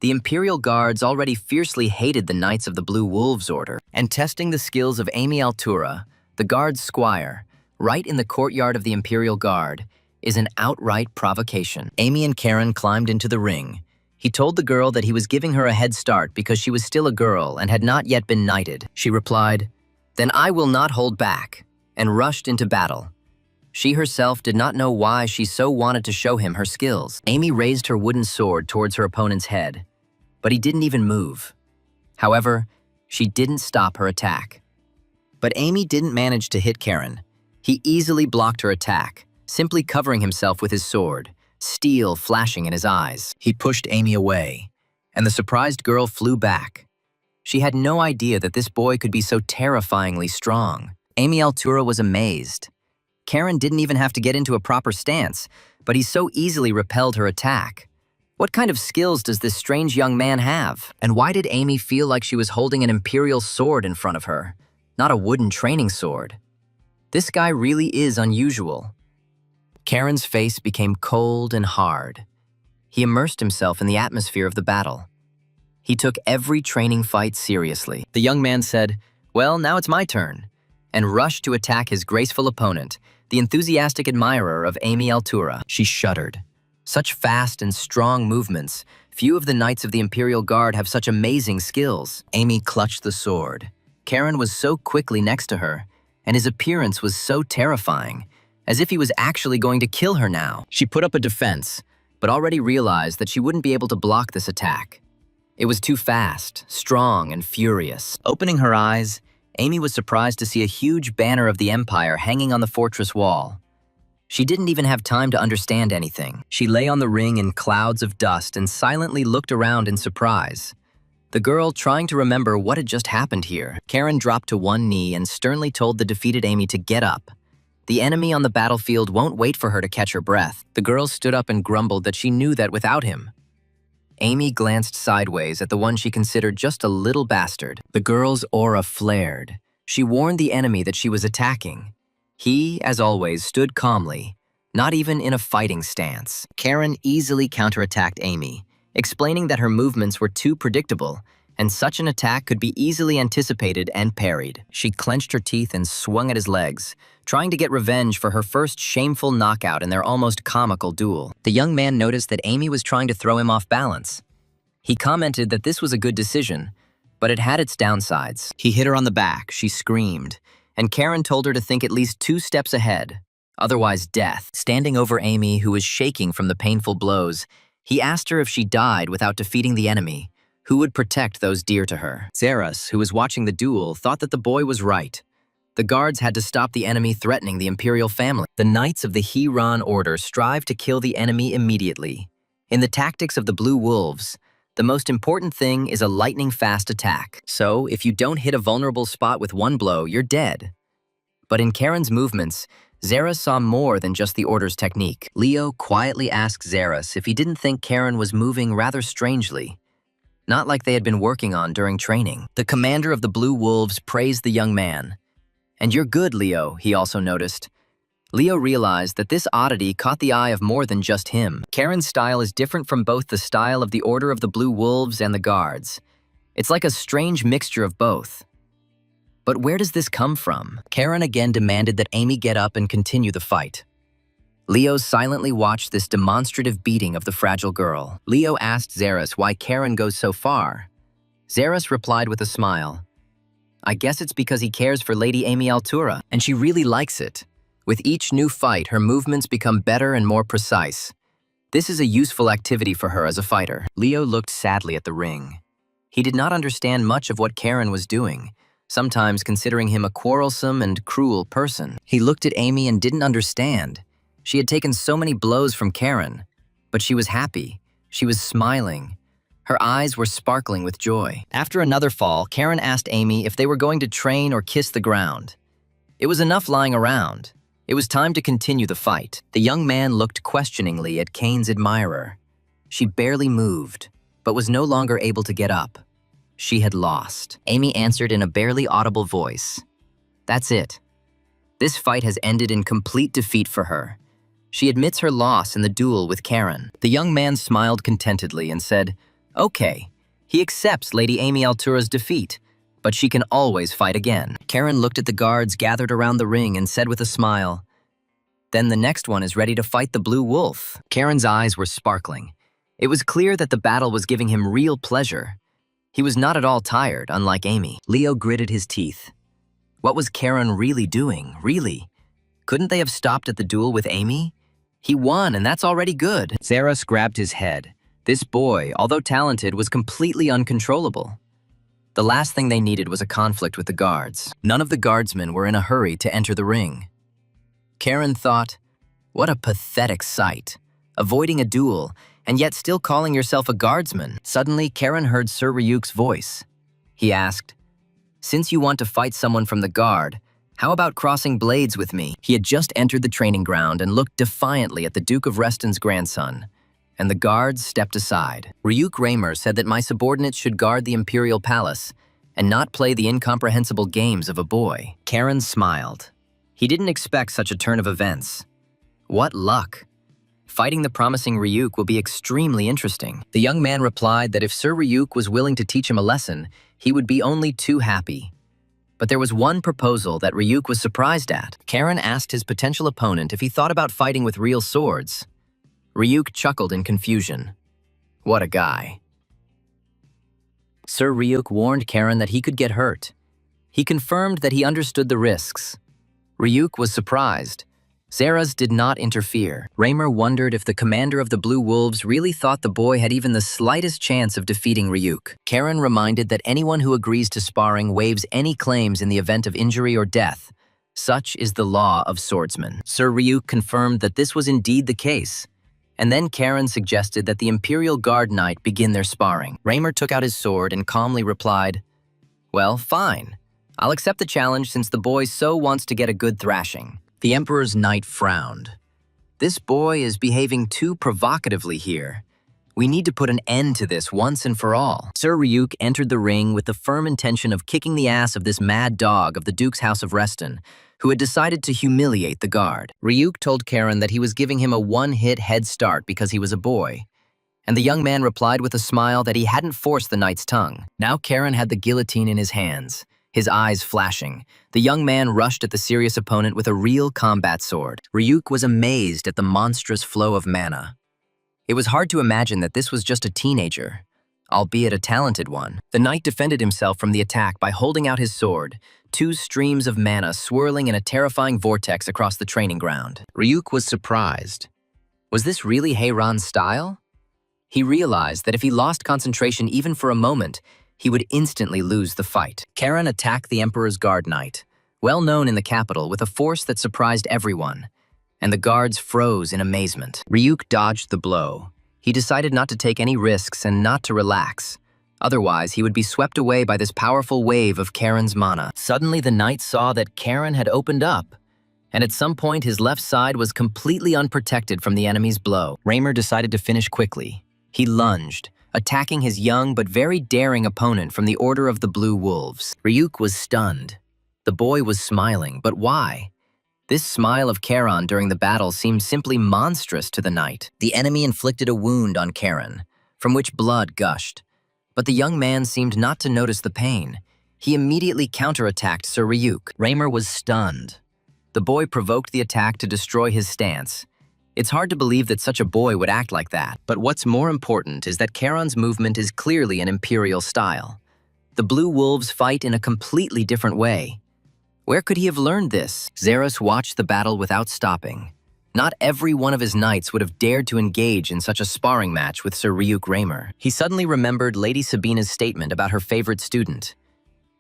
The Imperial Guards already fiercely hated the Knights of the Blue Wolves Order, and testing the skills of Amy Altura, the Guard's squire, right in the courtyard of the Imperial Guard, is an outright provocation. Amy and Karen climbed into the ring. He told the girl that he was giving her a head start because she was still a girl and had not yet been knighted. She replied, "Then I will not hold back," and rushed into battle. She herself did not know why she so wanted to show him her skills. Amy raised her wooden sword towards her opponent's head, but he didn't even move. However, she didn't stop her attack. But Amy didn't manage to hit Karen. He easily blocked her attack, simply covering himself with his sword, steel flashing in his eyes. He pushed Amy away, and the surprised girl flew back. She had no idea that this boy could be so terrifyingly strong. Amy Altura was amazed. Karen didn't even have to get into a proper stance, but he so easily repelled her attack. What kind of skills does this strange young man have? And why did Amy feel like she was holding an imperial sword in front of her, not a wooden training sword? This guy really is unusual. Karen's face became cold and hard. He immersed himself in the atmosphere of the battle. He took every training fight seriously. The young man said, "Well, now it's my turn," and rushed to attack his graceful opponent, the enthusiastic admirer of Amy Altura. She shuddered. Such fast and strong movements. Few of the knights of the Imperial Guard have such amazing skills. Amy clutched the sword. Karen was so quickly next to her, and his appearance was so terrifying, as if he was actually going to kill her now. She put up a defense, but already realized that she wouldn't be able to block this attack. It was too fast, strong, and furious. Opening her eyes, Amy was surprised to see a huge banner of the Empire hanging on the fortress wall. She didn't even have time to understand anything. She lay on the ring in clouds of dust and silently looked around in surprise. The girl trying to remember what had just happened here. Karen dropped to one knee and sternly told the defeated Amy to get up. The enemy on the battlefield won't wait for her to catch her breath. The girl stood up and grumbled that she knew that without him. Amy glanced sideways at the one she considered just a little bastard. The girl's aura flared. She warned the enemy that she was attacking. He, as always, stood calmly, not even in a fighting stance. Karen easily counterattacked Amy, explaining that her movements were too predictable, and such an attack could be easily anticipated and parried. She clenched her teeth and swung at his legs, trying to get revenge for her first shameful knockout in their almost comical duel. The young man noticed that Amy was trying to throw him off balance. He commented that this was a good decision, but it had its downsides. He hit her on the back, she screamed, and Karen told her to think at least 2 steps ahead, otherwise death. Standing over Amy, who was shaking from the painful blows, he asked her if she died without defeating the enemy, who would protect those dear to her. Zeras, who was watching the duel, thought that the boy was right. The guards had to stop the enemy threatening the imperial family. The knights of the Hiran Order strive to kill the enemy immediately. In the tactics of the Blue Wolves, the most important thing is a lightning-fast attack. So, if you don't hit a vulnerable spot with one blow, you're dead. But in Karen's movements, Zeras saw more than just the Order's technique. Leo quietly asked Zeras if he didn't think Karen was moving rather strangely, not like they had been working on during training. The commander of the Blue Wolves praised the young man. "And you're good, Leo," he also noticed. Leo realized that this oddity caught the eye of more than just him. Karen's style is different from both the style of the Order of the Blue Wolves and the Guards. It's like a strange mixture of both. But where does this come from? Karen again demanded that Amy get up and continue the fight. Leo silently watched this demonstrative beating of the fragile girl. Leo asked Zeras why Karen goes so far. Zeras replied with a smile. "I guess it's because he cares for Lady Amy Altura, and she really likes it. With each new fight, her movements become better and more precise. This is a useful activity for her as a fighter." Leo looked sadly at the ring. He did not understand much of what Karen was doing, sometimes considering him a quarrelsome and cruel person. He looked at Amy and didn't understand. She had taken so many blows from Karen, but she was happy. She was smiling. Her eyes were sparkling with joy. After another fall, Karen asked Amy if they were going to train or kiss the ground. It was enough lying around. It was time to continue the fight. The young man looked questioningly at Kane's admirer. She barely moved, but was no longer able to get up. She had lost. Amy answered in a barely audible voice. "That's it. This fight has ended in complete defeat for her." She admits her loss in the duel with Karen. The young man smiled contentedly and said, "Okay, he accepts Lady Amy Altura's defeat, but she can always fight again." Karen looked at the guards gathered around the ring and said with a smile, "Then the next one is ready to fight the Blue Wolf." Karen's eyes were sparkling. It was clear that the battle was giving him real pleasure. He was not at all tired, unlike Amy. Leo gritted his teeth. What was Karen really doing, really? Couldn't they have stopped at the duel with Amy? He won, and that's already good. Zeras grabbed his head. This boy, although talented, was completely uncontrollable. The last thing they needed was a conflict with the guards. None of the guardsmen were in a hurry to enter the ring. Karen thought, what a pathetic sight. Avoiding a duel, and yet still calling yourself a guardsman. Suddenly, Karen heard Sir Ryuk's voice. He asked, "Since you want to fight someone from the guard, how about crossing blades with me?" He had just entered the training ground and looked defiantly at the Duke of Reston's grandson, and the guards stepped aside. Ryuk Raymer said that my subordinates should guard the Imperial Palace and not play the incomprehensible games of a boy. Karen smiled. He didn't expect such a turn of events. What luck. Fighting the promising Ryuk will be extremely interesting. The young man replied that if Sir Ryuk was willing to teach him a lesson, he would be only too happy. But there was one proposal that Ryuk was surprised at. Karen asked his potential opponent if he thought about fighting with real swords. Ryuk chuckled in confusion. What a guy. Sir Ryuk warned Karen that he could get hurt. He confirmed that he understood the risks. Ryuk was surprised. Zeras did not interfere. Raymer wondered if the commander of the Blue Wolves really thought the boy had even the slightest chance of defeating Ryuk. Karen reminded that anyone who agrees to sparring waives any claims in the event of injury or death. Such is the law of swordsmen. Sir Ryuk confirmed that this was indeed the case. And then Karen suggested that the Imperial Guard Knight begin their sparring. Raymer took out his sword and calmly replied, "Well, fine. I'll accept the challenge since the boy so wants to get a good thrashing." The Emperor's Knight frowned. This boy is behaving too provocatively here. We need to put an end to this once and for all. Sir Ryuk entered the ring with the firm intention of kicking the ass of this mad dog of the Duke's House of Reston, who had decided to humiliate the guard. Ryuk told Karen that he was giving him a one-hit head start because he was a boy. And the young man replied with a smile that he hadn't forced the knight's tongue. Now Karen had the guillotine in his hands. His eyes flashing, the young man rushed at the serious opponent with a real combat sword. Ryuk was amazed at the monstrous flow of mana. It was hard to imagine that this was just a teenager, albeit a talented one. The knight defended himself from the attack by holding out his sword, two streams of mana swirling in a terrifying vortex across the training ground. Ryuk was surprised. Was this really Heiran's style? He realized that if he lost concentration even for a moment, he would instantly lose the fight. Karen attacked the Emperor's Guard Knight, well known in the capital, with a force that surprised everyone, and the guards froze in amazement. Ryuk dodged the blow. He decided not to take any risks and not to relax. Otherwise, he would be swept away by this powerful wave of Karen's mana. Suddenly, the knight saw that Karen had opened up, and at some point, his left side was completely unprotected from the enemy's blow. Raymer decided to finish quickly. He lunged, attacking his young but very daring opponent from the Order of the Blue Wolves. Ryuk was stunned. The boy was smiling, but why? This smile of Karen during the battle seemed simply monstrous to the knight. The enemy inflicted a wound on Karen, from which blood gushed. But the young man seemed not to notice the pain. He immediately counterattacked Sir Ryuk. Raymer was stunned. The boy provoked the attack to destroy his stance. It's hard to believe that such a boy would act like that. But what's more important is that Karen's movement is clearly an imperial style. The Blue Wolves fight in a completely different way. Where could he have learned this? Zeras watched the battle without stopping. Not every one of his knights would have dared to engage in such a sparring match with Sir Ryuk Raymer. He suddenly remembered Lady Sabina's statement about her favorite student.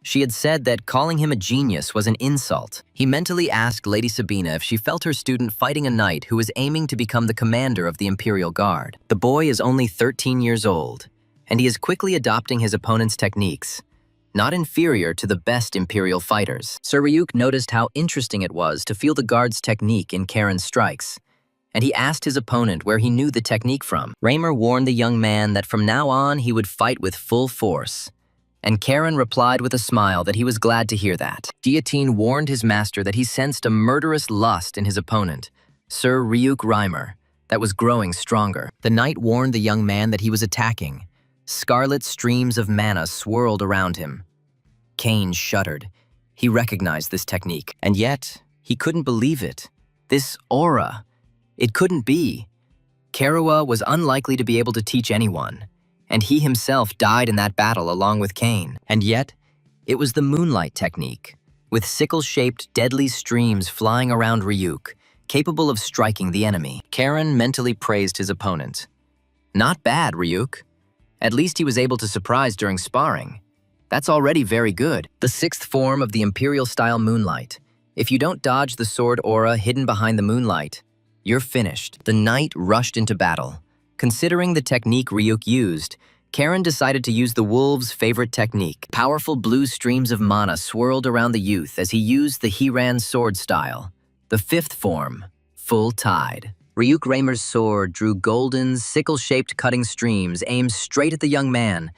She had said that calling him a genius was an insult. He mentally asked Lady Sabina if she felt her student fighting a knight who was aiming to become the commander of the Imperial Guard. The boy is only 13 years old, and he is quickly adopting his opponent's techniques, not inferior to the best Imperial fighters. Sir Ryuk noticed how interesting it was to feel the guard's technique in Karen's strikes, and he asked his opponent where he knew the technique from. Raymer warned the young man that from now on he would fight with full force. And Karen replied with a smile that he was glad to hear that. Guillotine warned his master that he sensed a murderous lust in his opponent, Sir Ryuk Raymer, that was growing stronger. The knight warned the young man that he was attacking. Scarlet streams of mana swirled around him. Kane shuddered. He recognized this technique, and yet he couldn't believe it. This aura, it couldn't be. Karawa was unlikely to be able to teach anyone, and he himself died in that battle along with Kane. And yet, it was the moonlight technique, with sickle-shaped deadly streams flying around Ryuk, capable of striking the enemy. Karen mentally praised his opponent. Not bad, Ryuk. At least he was able to surprise during sparring. That's already very good. The sixth form of the Imperial-style moonlight. If you don't dodge the sword aura hidden behind the moonlight, you're finished. The knight rushed into battle. Considering the technique Ryuk used, Karen decided to use the wolf's favorite technique. Powerful blue streams of mana swirled around the youth as he used the Heiran sword style. The fifth form, Full Tide. Ryuk Raymer's sword drew golden, sickle-shaped cutting streams aimed straight at the young man,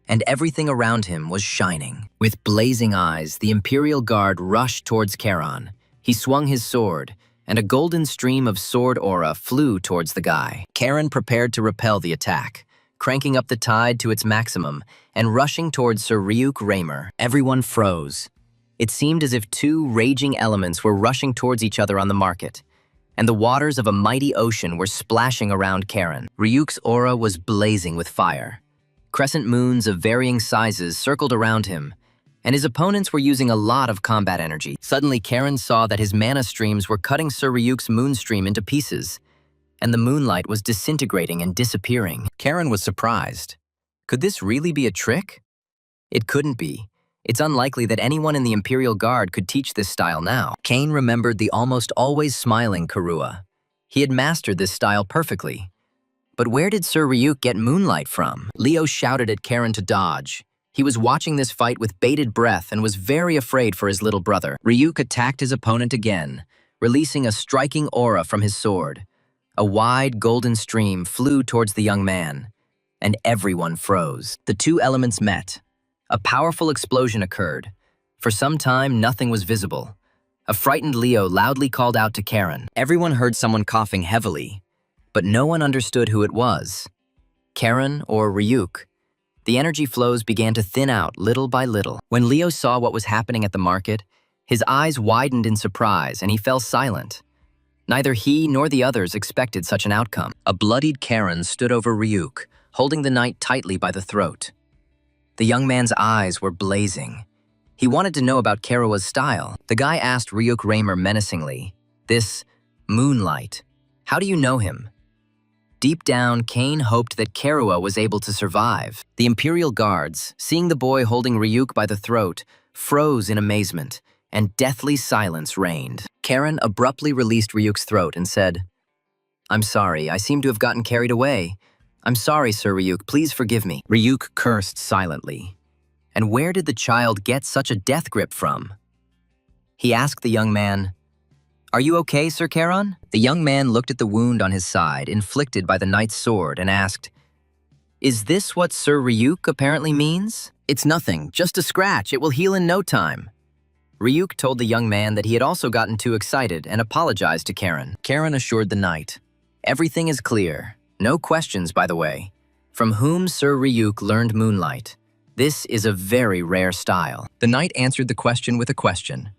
and everything around him was shining. With blazing eyes, the Imperial Guard rushed towards Karen. He swung his sword, and a golden stream of sword aura flew towards the guy. Karen prepared to repel the attack, cranking up the tide to its maximum and rushing towards Sir Ryuk Raymer. Everyone froze. It seemed as if two raging elements were rushing towards each other on the market, and the waters of a mighty ocean were splashing around Karen. Ryuk's aura was blazing with fire. Crescent moons of varying sizes circled around him, and his opponents were using a lot of combat energy. Suddenly, Karen saw that his mana streams were cutting Sir Ryuk's moonstream into pieces, and the moonlight was disintegrating and disappearing. Karen was surprised. Could this really be a trick? It couldn't be. It's unlikely that anyone in the Imperial Guard could teach this style now. Kane remembered the almost always smiling Karua. He had mastered this style perfectly. But where did Sir Ryuk get moonlight from? Leo shouted at Karen to dodge. He was watching this fight with bated breath and was very afraid for his little brother. Ryuk attacked his opponent again, releasing a striking aura from his sword. A wide golden stream flew towards the young man, and everyone froze. The two elements met. A powerful explosion occurred. For some time, nothing was visible. A frightened Leo loudly called out to Karen. Everyone heard someone coughing heavily, but no one understood who it was. Karen or Ryuk. The energy flows began to thin out little by little. When Leo saw what was happening at the market, his eyes widened in surprise and he fell silent. Neither he nor the others expected such an outcome. A bloodied Karen stood over Ryuk, holding the knight tightly by the throat. The young man's eyes were blazing. He wanted to know about Karua's style. The guy asked Ryuk Raymer menacingly, "This moonlight, how do you know him?" Deep down, Kane hoped that Karua was able to survive. The Imperial Guards, seeing the boy holding Ryuk by the throat, froze in amazement, and deathly silence reigned. Karen abruptly released Ryuk's throat and said, "I'm sorry, I seem to have gotten carried away. I'm sorry, Sir Ryuk, please forgive me." Ryuk cursed silently. And where did the child get such a death grip from? He asked the young man, "Are you okay, Sir Charon?" The young man looked at the wound on his side, inflicted by the knight's sword, and asked, "Is this what Sir Ryuk apparently means?" "It's nothing, just a scratch, it will heal in no time." Ryuk told the young man that he had also gotten too excited and apologized to Karen. Karen assured the knight, "Everything is clear. No questions, by the way. From whom Sir Ryuk learned moonlight. This is a very rare style." The knight answered the question with a question,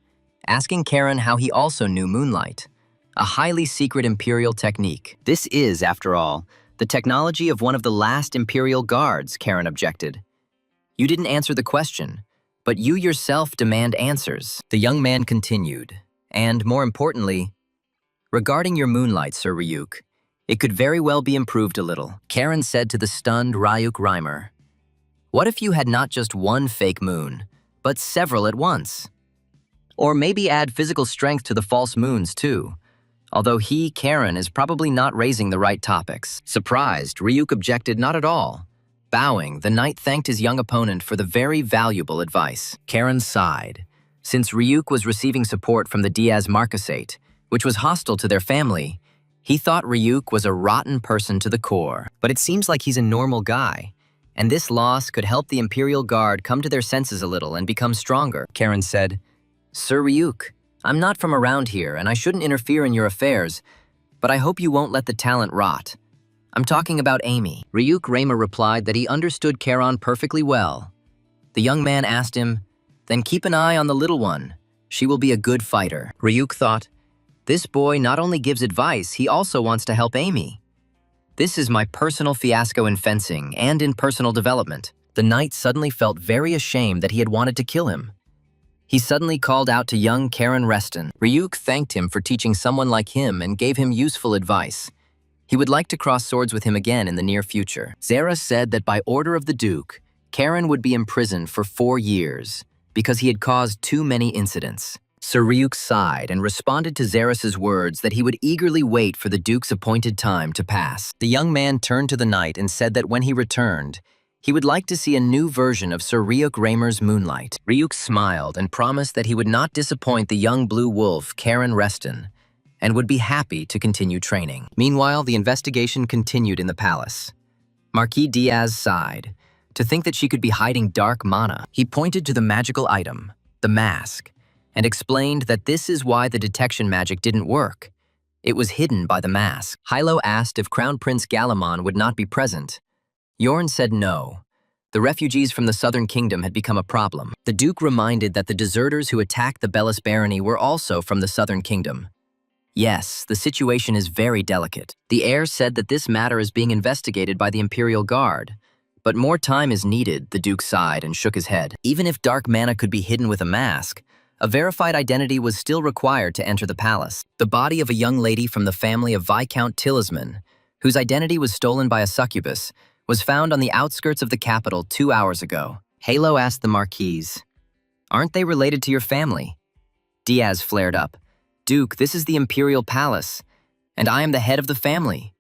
asking Karen how he also knew moonlight. A highly secret Imperial technique. "This is, after all, the technology of one of the last Imperial Guards," Karen objected. "You didn't answer the question, but you yourself demand answers." The young man continued, and more importantly, "Regarding your moonlight, Sir Ryuk, it could very well be improved a little." Karen said to the stunned Ryuk Raymer, "What if you had not just one fake moon, but several at once? Or maybe add physical strength to the false moons too, although he, Karen, is probably not raising the right topics." Surprised, Ryuk objected not at all. Bowing, the knight thanked his young opponent for the very valuable advice. Karen sighed. Since Ryuk was receiving support from the Diaz Marquisate, which was hostile to their family, he thought Ryuk was a rotten person to the core. But it seems like he's a normal guy, and this loss could help the Imperial Guard come to their senses a little and become stronger. Karen said, "Sir Ryuk, I'm not from around here and I shouldn't interfere in your affairs, but I hope you won't let the talent rot. I'm talking about Amy." Ryuk Raymer replied that he understood Karen perfectly well. The young man asked him, "Then keep an eye on the little one. She will be a good fighter." Ryuk thought, "This boy not only gives advice, he also wants to help Amy. This is my personal fiasco in fencing and in personal development." The knight suddenly felt very ashamed that he had wanted to kill him. He suddenly called out to young Karen Reston. Ryuk thanked him for teaching someone like him and gave him useful advice. He would like to cross swords with him again in the near future. Zara said that by order of the Duke, Karen would be imprisoned for 4 years because he had caused too many incidents. Sir Ryuk sighed and responded to Zaras's words that he would eagerly wait for the Duke's appointed time to pass. The young man turned to the knight and said that when he returned, he would like to see a new version of Sir Ryuk Raymer's moonlight. Ryuk smiled and promised that he would not disappoint the young blue wolf, Karen Reston, and would be happy to continue training. Meanwhile, the investigation continued in the palace. Marquis Diaz sighed, to think that she could be hiding dark mana. He pointed to the magical item, the mask, and explained that this is why the detection magic didn't work. It was hidden by the mask. Yahello asked if Crown Prince Galamon would not be present. Yorn said no. The refugees from the Southern Kingdom had become a problem. The Duke reminded that the deserters who attacked the Bellis barony were also from the Southern Kingdom. Yes, the situation is very delicate. The heir said that this matter is being investigated by the Imperial Guard. But more time is needed, the Duke sighed and shook his head. Even if dark mana could be hidden with a mask, a verified identity was still required to enter the palace. The body of a young lady from the family of Viscount Talisman, whose identity was stolen by a succubus, was found on the outskirts of the capital 2 hours ago. Yahello asked the Marquise, "Aren't they related to your family?" Diaz flared up. "Duke, this is the Imperial Palace, and I am the head of the family.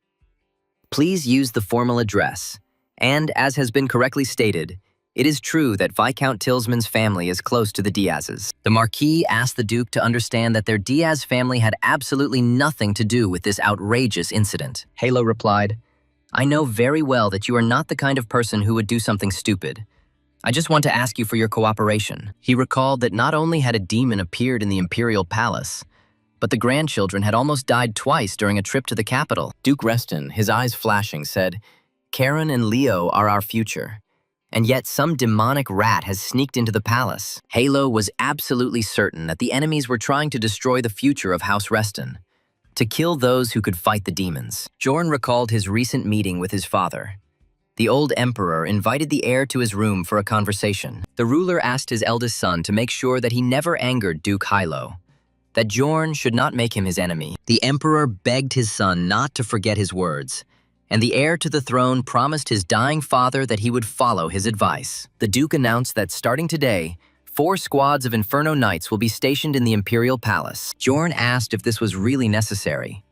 Please use the formal address. And, as has been correctly stated, it is true that Viscount Talisman's family is close to the Diaz's." The Marquis asked the Duke to understand that their Diaz family had absolutely nothing to do with this outrageous incident. Yahello replied, "I know very well that you are not the kind of person who would do something stupid. I just want to ask you for your cooperation." He recalled that not only had a demon appeared in the Imperial Palace, but the grandchildren had almost died twice during a trip to the capital. Duke Reston, his eyes flashing, said, "Karen and Leo are our future. And yet some demonic rat has sneaked into the palace." Yahello was absolutely certain that the enemies were trying to destroy the future of House Reston, to kill those who could fight the demons. Jorn recalled his recent meeting with his father. The old emperor invited the heir to his room for a conversation. The ruler asked his eldest son to make sure that he never angered Duke Yahello, that Jorn should not make him his enemy. The emperor begged his son not to forget his words, and the heir to the throne promised his dying father that he would follow his advice. The Duke announced that starting today, 4 squads of Inferno Knights will be stationed in the Imperial Palace. Jorn asked if this was really necessary.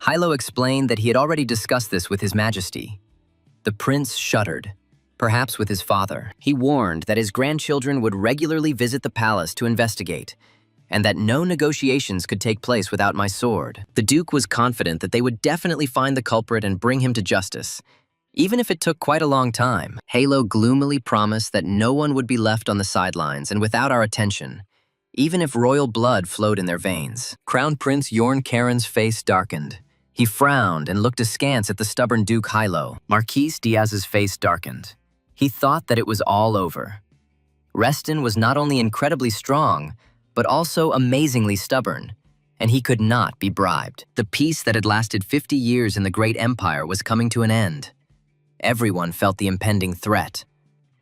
Yahello explained that he had already discussed this with His Majesty. The prince shuddered, perhaps with his father. He warned that his grandchildren would regularly visit the palace to investigate, and that no negotiations could take place without my sword. The Duke was confident that they would definitely find the culprit and bring him to justice, even if it took quite a long time. Yahello gloomily promised that no one would be left on the sidelines and without our attention, even if royal blood flowed in their veins. Crown Prince Yorn Karen's face darkened. He frowned and looked askance at the stubborn Duke Yahello. Marquis Diaz's face darkened. He thought that it was all over. Reston was not only incredibly strong, but also amazingly stubborn, and he could not be bribed. The peace that had lasted 50 years in the great empire was coming to an end. Everyone felt the impending threat.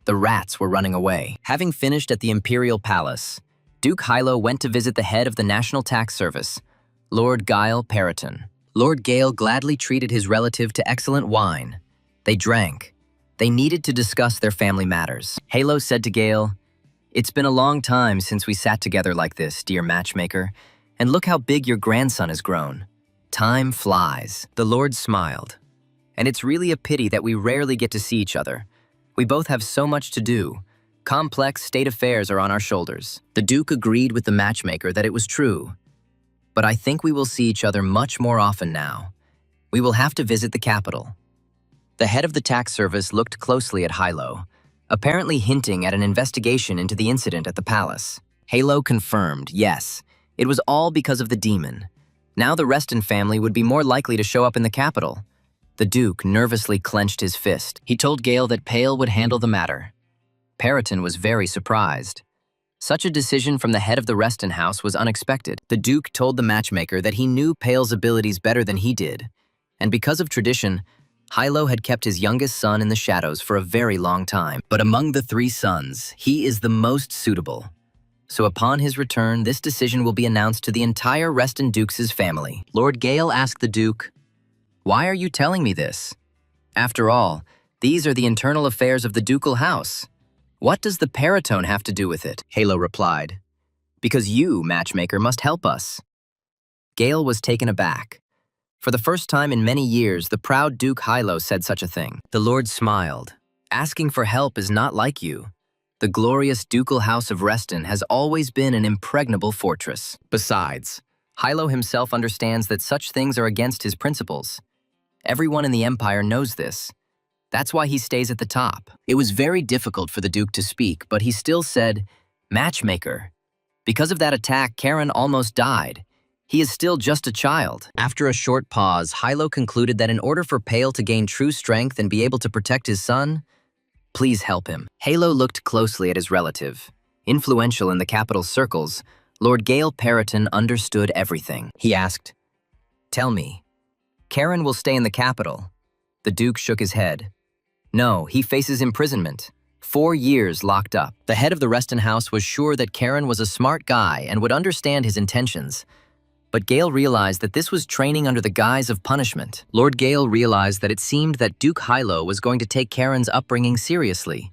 The rats were running away. Having finished at the Imperial Palace, Duke Yahello went to visit the head of the National Tax Service, Lord Gale Periton. Lord Gale gladly treated his relative to excellent wine. They drank. They needed to discuss their family matters. Yahello said to Gale, "It's been a long time since we sat together like this, dear matchmaker, and look how big your grandson has grown. Time flies." The Lord smiled. "And it's really a pity that we rarely get to see each other. We both have so much to do. Complex state affairs are on our shoulders." The Duke agreed with the matchmaker that it was true. "But I think we will see each other much more often now. We will have to visit the capital." The head of the tax service looked closely at Yahello, apparently hinting at an investigation into the incident at the palace. Yahello confirmed, yes, it was all because of the demon. Now the Reston family would be more likely to show up in the capital. The Duke nervously clenched his fist. He told Gale that Pale would handle the matter. Periton was very surprised. Such a decision from the head of the Reston house was unexpected. The Duke told the matchmaker that he knew Pale's abilities better than he did, and because of tradition, Yahello had kept his youngest son in the shadows for a very long time. But among the 3 sons, he is the most suitable. So upon his return, this decision will be announced to the entire Reston Dukes' family. Lord Gale asked the Duke, "Why are you telling me this? After all, these are the internal affairs of the ducal house. What does the Periton have to do with it?" Yahello replied, "Because you, matchmaker, must help us." Gale was taken aback. For the first time in many years, the proud Duke Yahello said such a thing. The Lord smiled. "Asking for help is not like you. The glorious ducal house of Reston has always been an impregnable fortress. Besides, Yahello himself understands that such things are against his principles. Everyone in the empire knows this. That's why he stays at the top." It was very difficult for the Duke to speak, but he still said, "Matchmaker. Because of that attack, Karen almost died. He is still just a child. After a short pause, Yahello concluded that in order for Pale to gain true strength and be able to protect his son, please help him. Yahello looked closely at his relative. Influential in the capital circles, Lord Gale Periton understood everything. He asked, "Tell me, Karen will stay in the capital?" The Duke shook his head. "No, he faces imprisonment. 4 years locked up." The head of the Reston house was sure that Karen was a smart guy and would understand his intentions. But Gale realized that this was training under the guise of punishment. Lord Gale realized that it seemed that Duke Yahello was going to take Karen's upbringing seriously.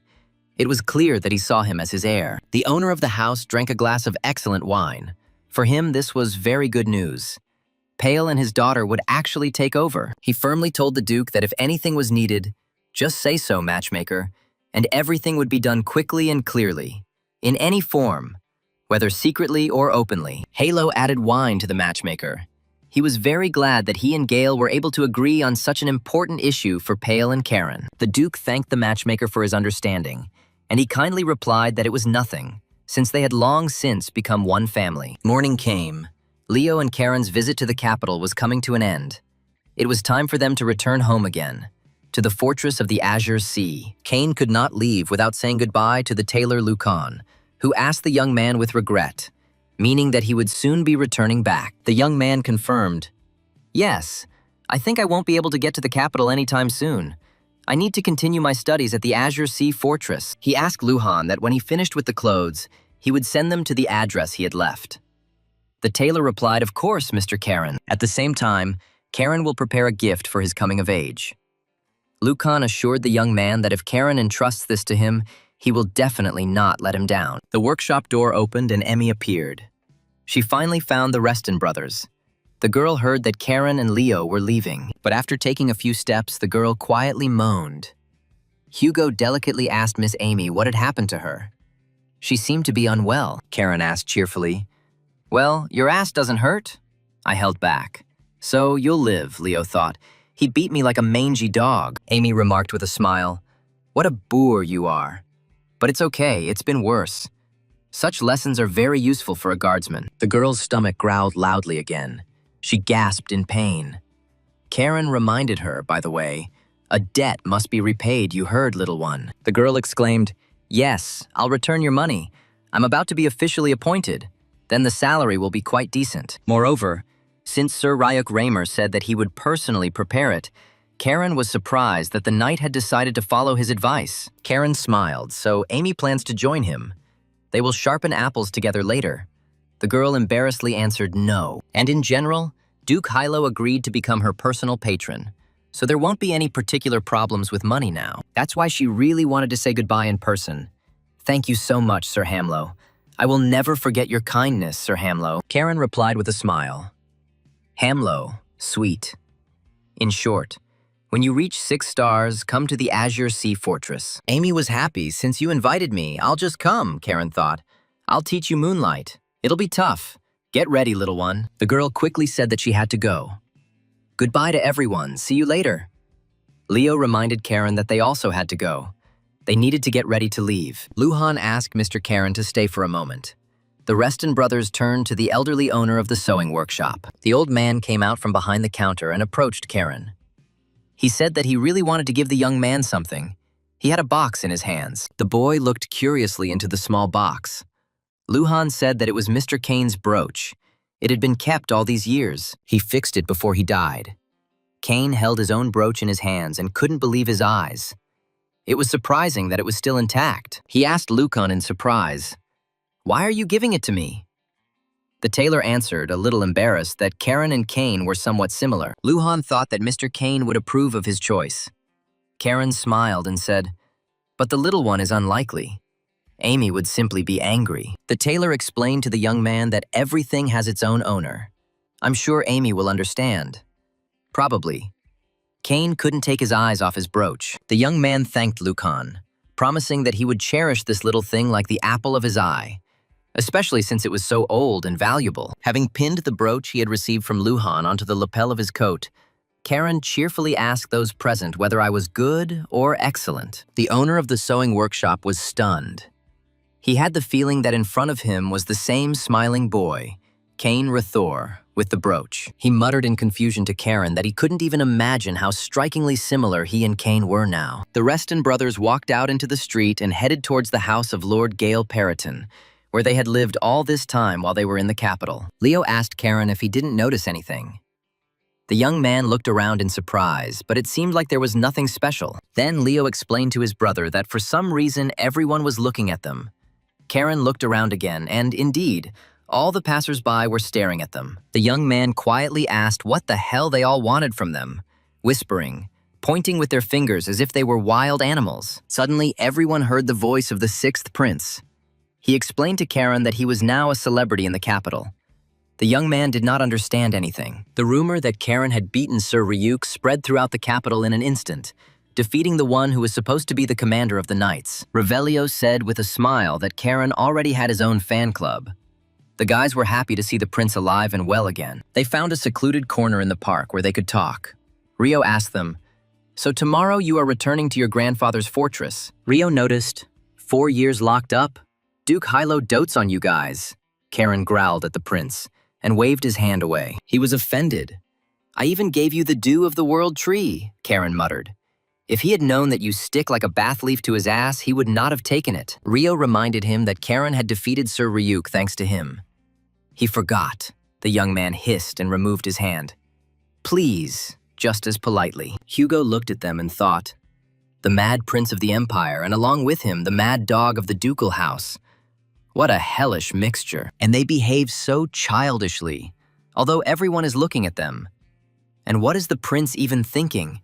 It was clear that he saw him as his heir. The owner of the house drank a glass of excellent wine. For him, this was very good news. Pale and his daughter would actually take over. He firmly told the Duke that if anything was needed, just say so, matchmaker, and everything would be done quickly and clearly, in any form, whether secretly or openly. Yahello added wine to the matchmaker. He was very glad that he and Gale were able to agree on such an important issue for Pale and Karen. The Duke thanked the matchmaker for his understanding, and he kindly replied that it was nothing, since they had long since become one family. Morning came. Leo and Karen's visit to the capital was coming to an end. It was time for them to return home again, to the fortress of the Azure Sea. Kane could not leave without saying goodbye to the tailor Lucan, who asked the young man with regret, meaning that he would soon be returning back. The young man confirmed, "Yes, I think I won't be able to get to the capital anytime soon. I need to continue my studies at the Azure Sea Fortress." He asked Luhan that when he finished with the clothes, he would send them to the address he had left. The tailor replied, "Of course, Mr. Karen." At the same time, Karen will prepare a gift for his coming of age. Lucan assured the young man that if Karen entrusts this to him, he will definitely not let him down. The workshop door opened and Emmy appeared. She finally found the Reston brothers. The girl heard that Karen and Leo were leaving, but after taking a few steps, the girl quietly moaned. Hugo delicately asked Miss Amy what had happened to her. She seemed to be unwell, Karen asked cheerfully. "Well, your ass doesn't hurt?" I held back. "So you'll live," Leo thought. "He beat me like a mangy dog," Amy remarked with a smile. "What a boor you are. But it's okay, it's been worse. Such lessons are very useful for a guardsman." The girl's stomach growled loudly again. She gasped in pain. Karen reminded her, by the way, "A debt must be repaid, you heard, little one." The girl exclaimed, "Yes, I'll return your money. I'm about to be officially appointed. Then the salary will be quite decent." Moreover, since Sir Ryuk Raymer said that he would personally prepare it, Karen was surprised that the knight had decided to follow his advice. Karen smiled, so Amy plans to join him. They will sharpen apples together later. The girl embarrassedly answered no. And in general, Duke Yahello agreed to become her personal patron, so there won't be any particular problems with money now. That's why she really wanted to say goodbye in person. "Thank you so much, Sir Hamlo. I will never forget your kindness, Sir Hamlo." Karen replied with a smile. Hamlo, sweet. In short, when you reach 6 stars, come to the Azure Sea Fortress. Amy was happy. "Since you invited me, I'll just come," Karen thought. "I'll teach you moonlight. It'll be tough. Get ready, little one." The girl quickly said that she had to go. "Goodbye to everyone. See you later." Leo reminded Karen that they also had to go. They needed to get ready to leave. Luhan asked Mr. Karen to stay for a moment. The Reston brothers turned to the elderly owner of the sewing workshop. The old man came out from behind the counter and approached Karen. He said that he really wanted to give the young man something. He had a box in his hands. The boy looked curiously into the small box. Luhan said that it was Mr. Kane's brooch. It had been kept all these years. He fixed it before he died. Kane held his own brooch in his hands and couldn't believe his eyes. It was surprising that it was still intact. He asked Lucan in surprise, "Why are you giving it to me?" The tailor answered, a little embarrassed, that Karen and Kane were somewhat similar. Luhan thought that Mr. Kane would approve of his choice. Karen smiled and said, "But the little one is unlikely. Amy would simply be angry." The tailor explained to the young man that everything has its own owner. "I'm sure Amy will understand." Probably. Kane couldn't take his eyes off his brooch. The young man thanked Lucan, promising that he would cherish this little thing like the apple of his eye, especially since it was so old and valuable. Having pinned the brooch he had received from Luhan onto the lapel of his coat, Karen cheerfully asked those present whether I was good or excellent. The owner of the sewing workshop was stunned. He had the feeling that in front of him was the same smiling boy, Cain Rathor, with the brooch. He muttered in confusion to Karen that he couldn't even imagine how strikingly similar he and Cain were now. The Reston brothers walked out into the street and headed towards the house of Lord Gale Periton, where they had lived all this time while they were in the capital. Leo asked Karen if he didn't notice anything. The young man looked around in surprise, but it seemed like there was nothing special. Then Leo explained to his brother that for some reason everyone was looking at them. Karen looked around again, and indeed, all the passers-by were staring at them. The young man quietly asked what the hell they all wanted from them, whispering, pointing with their fingers as if they were wild animals. Suddenly, everyone heard the voice of the sixth prince. He explained to Karen that he was now a celebrity in the capital. The young man did not understand anything. The rumor that Karen had beaten Sir Ryuk spread throughout the capital in an instant, defeating the one who was supposed to be the commander of the knights. Revelio said with a smile that Karen already had his own fan club. The guys were happy to see the prince alive and well again. They found a secluded corner in the park where they could talk. Rio asked them, "So tomorrow you are returning to your grandfather's fortress?" Rio noticed, 4 years locked up? Duke Hilo dotes on you guys. Karen growled at the prince and waved his hand away. He was offended. "I even gave you the dew of the world tree," Karen muttered. If he had known that you stick like a bath leaf to his ass, he would not have taken it. Rio reminded him that Karen had defeated Sir Ryuk thanks to him. He forgot. The young man hissed and removed his hand. "Please," just as politely. Hugo looked at them and thought, the mad prince of the empire, and along with him, the mad dog of the ducal house. What a hellish mixture. And they behave so childishly, although everyone is looking at them. And what is the prince even thinking?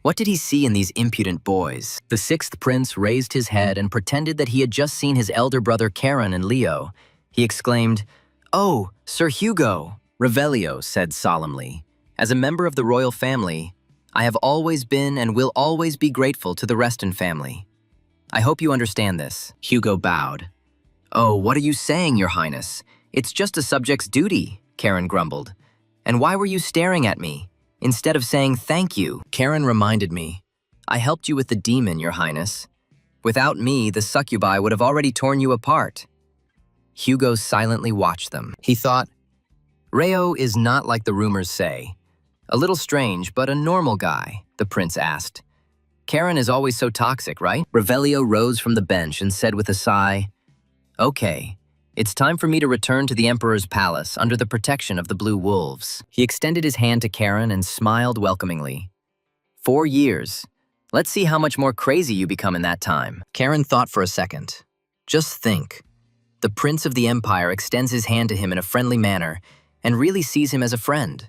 What did he see in these impudent boys? The sixth prince raised his head and pretended that he had just seen his elder brother Karen and Leo. He exclaimed, "Oh, Sir Hugo!" Revelio said solemnly, "As a member of the royal family, I have always been and will always be grateful to the Reston family. I hope you understand this." Hugo bowed. "Oh, what are you saying, Your Highness? It's just a subject's duty," Karen grumbled. "And why were you staring at me? Instead of saying thank you?" Karen reminded me, "I helped you with the demon, Your Highness. Without me, the succubi would have already torn you apart." Hugo silently watched them. He thought, "Reo is not like the rumors say. A little strange, but a normal guy," the prince asked. "Karen is always so toxic, right?" Revelio rose from the bench and said with a sigh, "Okay, it's time for me to return to the Emperor's palace under the protection of the Blue Wolves." He extended his hand to Karen and smiled welcomingly. 4 years. Let's see how much more crazy you become in that time." Karen thought for a second. Just think. The Prince of the Empire extends his hand to him in a friendly manner and really sees him as a friend.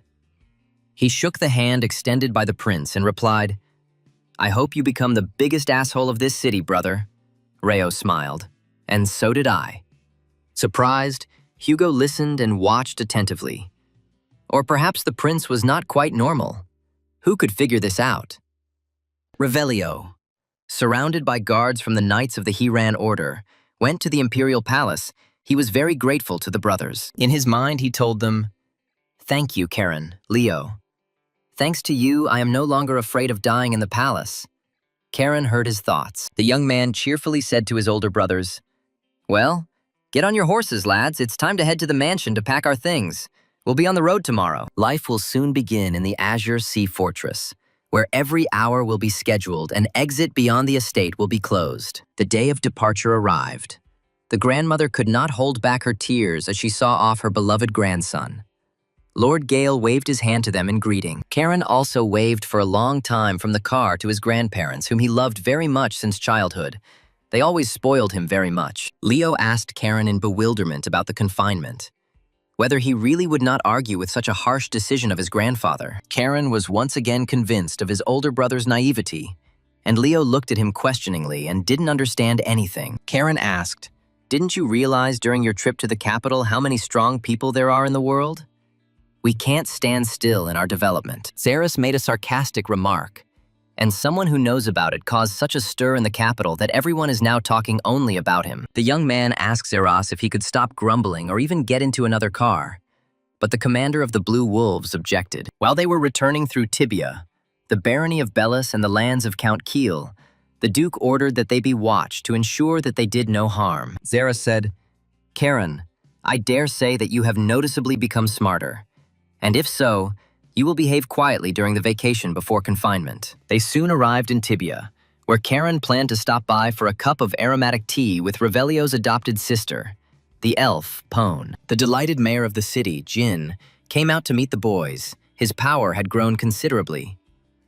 He shook the hand extended by the prince and replied, "I hope you become the biggest asshole of this city, brother." Reo smiled. "And so did I." Surprised, Hugo listened and watched attentively. Or perhaps the prince was not quite normal. Who could figure this out? Revelio, surrounded by guards from the Knights of the Hiran Order, went to the imperial palace. He was very grateful to the brothers. In his mind, he told them, "Thank you, Karen, Leo. Thanks to you, I am no longer afraid of dying in the palace." Karen heard his thoughts. The young man cheerfully said to his older brothers, "Well, get on your horses, lads. It's time to head to the mansion to pack our things. We'll be on the road tomorrow." Life will soon begin in the Azure Sea Fortress, where every hour will be scheduled and exit beyond the estate will be closed. The day of departure arrived. The grandmother could not hold back her tears as she saw off her beloved grandson. Lord Gale waved his hand to them in greeting. Karen also waved for a long time from the car to his grandparents, whom he loved very much since childhood. They always spoiled him very much. Leo asked Karen in bewilderment about the confinement, whether he really would not argue with such a harsh decision of his grandfather. Karen was once again convinced of his older brother's naivety, and Leo looked at him questioningly and didn't understand anything. Karen asked, "Didn't you realize during your trip to the capital how many strong people there are in the world? We can't stand still in our development." Zeres made a sarcastic remark, and someone who knows about it caused such a stir in the capital that everyone is now talking only about him. The young man asked Zeres if he could stop grumbling or even get into another car, but the commander of the Blue Wolves objected. While they were returning through Tibia, the barony of Bellis and the lands of Count Kiel, the Duke ordered that they be watched to ensure that they did no harm. Zeres said, "Karen, I dare say that you have noticeably become smarter. And if so, you will behave quietly during the vacation before confinement. They soon arrived in Tibia, where Karen planned to stop by for a cup of aromatic tea with Revelio's adopted sister, the elf, Pone. The delighted mayor of the city, Jin, came out to meet the boys. His power had grown considerably.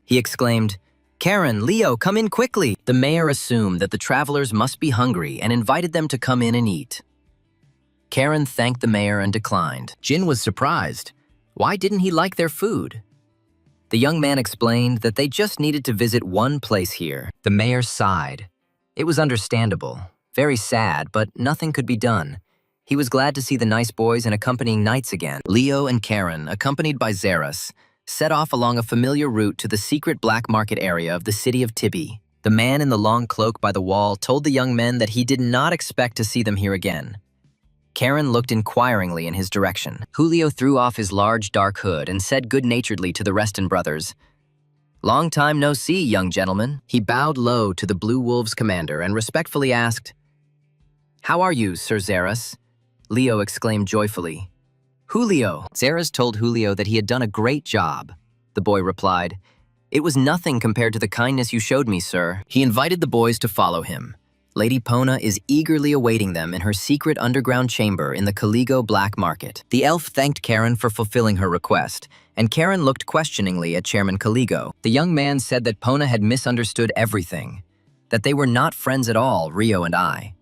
He exclaimed, "Karen, Leo, come in quickly!" The mayor assumed that the travelers must be hungry and invited them to come in and eat. Karen thanked the mayor and declined. Jin was surprised. Why didn't he like their food? The young man explained that they just needed to visit one place here. The mayor sighed. It was understandable. Very sad, but nothing could be done. He was glad to see the nice boys and accompanying knights again. Leo and Karen, accompanied by Xeris, set off along a familiar route to the secret black market area of the city of Tibi. The man in the long cloak by the wall told the young men that he did not expect to see them here again. Karen looked inquiringly in his direction. Julio threw off his large dark hood and said good-naturedly to the Reston brothers, "Long time no see, young gentlemen." He bowed low to the Blue Wolves' commander and respectfully asked, "How are you, Sir Xeris?" Leo exclaimed joyfully. "Julio." Xeris told Julio that he had done a great job. The boy replied, "It was nothing compared to the kindness you showed me, sir." He invited the boys to follow him. Lady Pona is eagerly awaiting them in her secret underground chamber in the Caligo Black Market. The elf thanked Karen for fulfilling her request, and Karen looked questioningly at Chairman Caligo. The young man said that Pona had misunderstood everything, that they were not friends at all, Rio and I.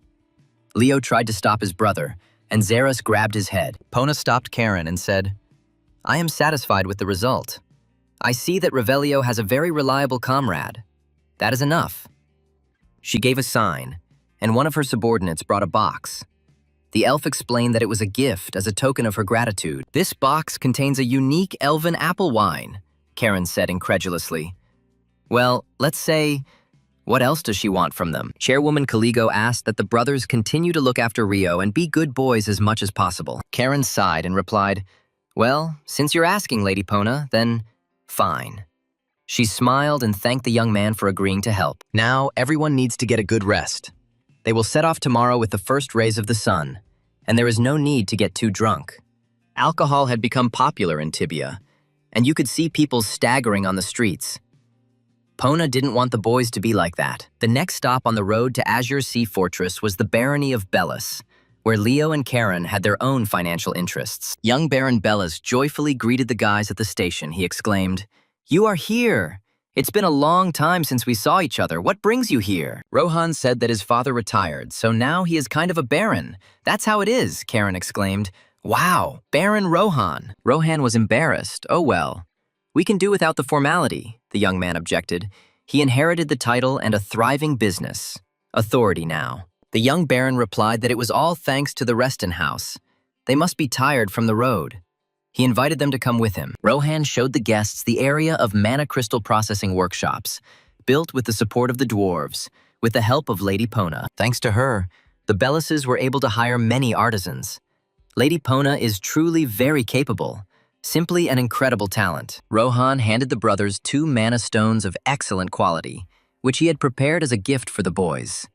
Leo tried to stop his brother, and Xeris grabbed his head. Pona stopped Karen and said, "I am satisfied with the result. I see that Revelio has a very reliable comrade. That is enough." She gave a sign, and one of her subordinates brought a box. The elf explained that it was a gift as a token of her gratitude. "This box contains a unique elven apple wine," Karen said incredulously. "Well, let's say, what else does she want from them?" Chairwoman Caligo asked that the brothers continue to look after Rio and be good boys as much as possible. Karen sighed and replied, "Well, since you're asking, Lady Pona, then fine." She smiled and thanked the young man for agreeing to help. Now, everyone needs to get a good rest. They will set off tomorrow with the first rays of the sun, and there is no need to get too drunk. Alcohol had become popular in Tibia, and you could see people staggering on the streets. Pona didn't want the boys to be like that. The next stop on the road to Azure Sea Fortress was the Barony of Bellis, where Leo and Karen had their own financial interests. Young Baron Bellis joyfully greeted the guys at the station. He exclaimed, "You are here! It's been a long time since we saw each other. What brings you here?" Rohan said that his father retired, so now he is kind of a baron. "That's how it is," Karen exclaimed. "Wow, Baron Rohan." Rohan was embarrassed. "Oh well. We can do without the formality," the young man objected. He inherited the title and a thriving business. Authority now. The young baron replied that it was all thanks to the Reston house. They must be tired from the road. He invited them to come with him. Rohan showed the guests the area of mana crystal processing workshops, built with the support of the dwarves, with the help of Lady Pona. Thanks to her, the Bellises were able to hire many artisans. Lady Pona is truly very capable, simply an incredible talent. Rohan handed the brothers 2 mana stones of excellent quality, which he had prepared as a gift for the boys.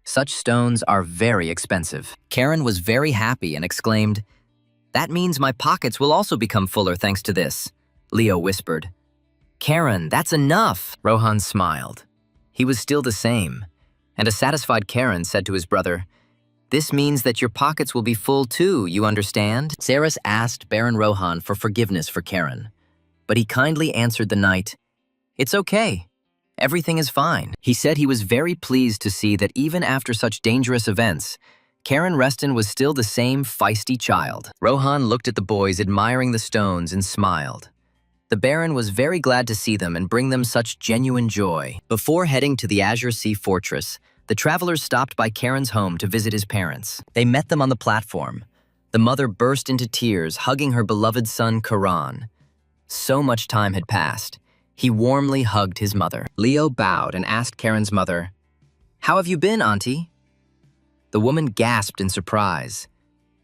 Such stones are very expensive. Karen was very happy and exclaimed, "That means my pockets will also become fuller thanks to this," Leo whispered. "Karen, that's enough," Rohan smiled. He was still the same, and a satisfied Karen said to his brother, "This means that your pockets will be full too, you understand?" Xeris asked Baron Rohan for forgiveness for Karen, but he kindly answered the knight, "It's okay. Everything is fine." He said he was very pleased to see that even after such dangerous events, Karen Reston was still the same feisty child. Rohan looked at the boys admiring the stones and smiled. The Baron was very glad to see them and bring them such genuine joy. Before heading to the Azure Sea Fortress, the travelers stopped by Karen's home to visit his parents. They met them on the platform. The mother burst into tears, hugging her beloved son, Karan. So much time had passed. He warmly hugged his mother. Leo bowed and asked Karen's mother, "How have you been, Auntie?" The woman gasped in surprise.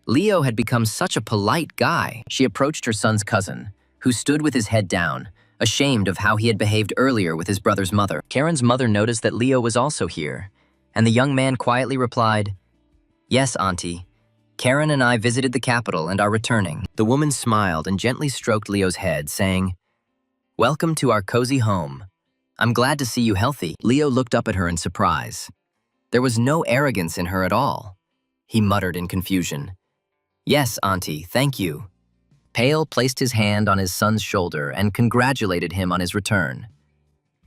Leo had become such a polite guy. She approached her son's cousin, who stood with his head down, ashamed of how he had behaved earlier with his brother's mother. Karen's mother noticed that Leo was also here, and the young man quietly replied, "Yes, Auntie. Karen and I visited the capital and are returning. The woman smiled and gently stroked Leo's head, saying, "Welcome to our cozy home. I'm glad to see you healthy." Leo looked up at her in surprise. There was no arrogance in her at all. He muttered in confusion, "Yes, Auntie, thank you." Pale placed his hand on his son's shoulder and congratulated him on his return.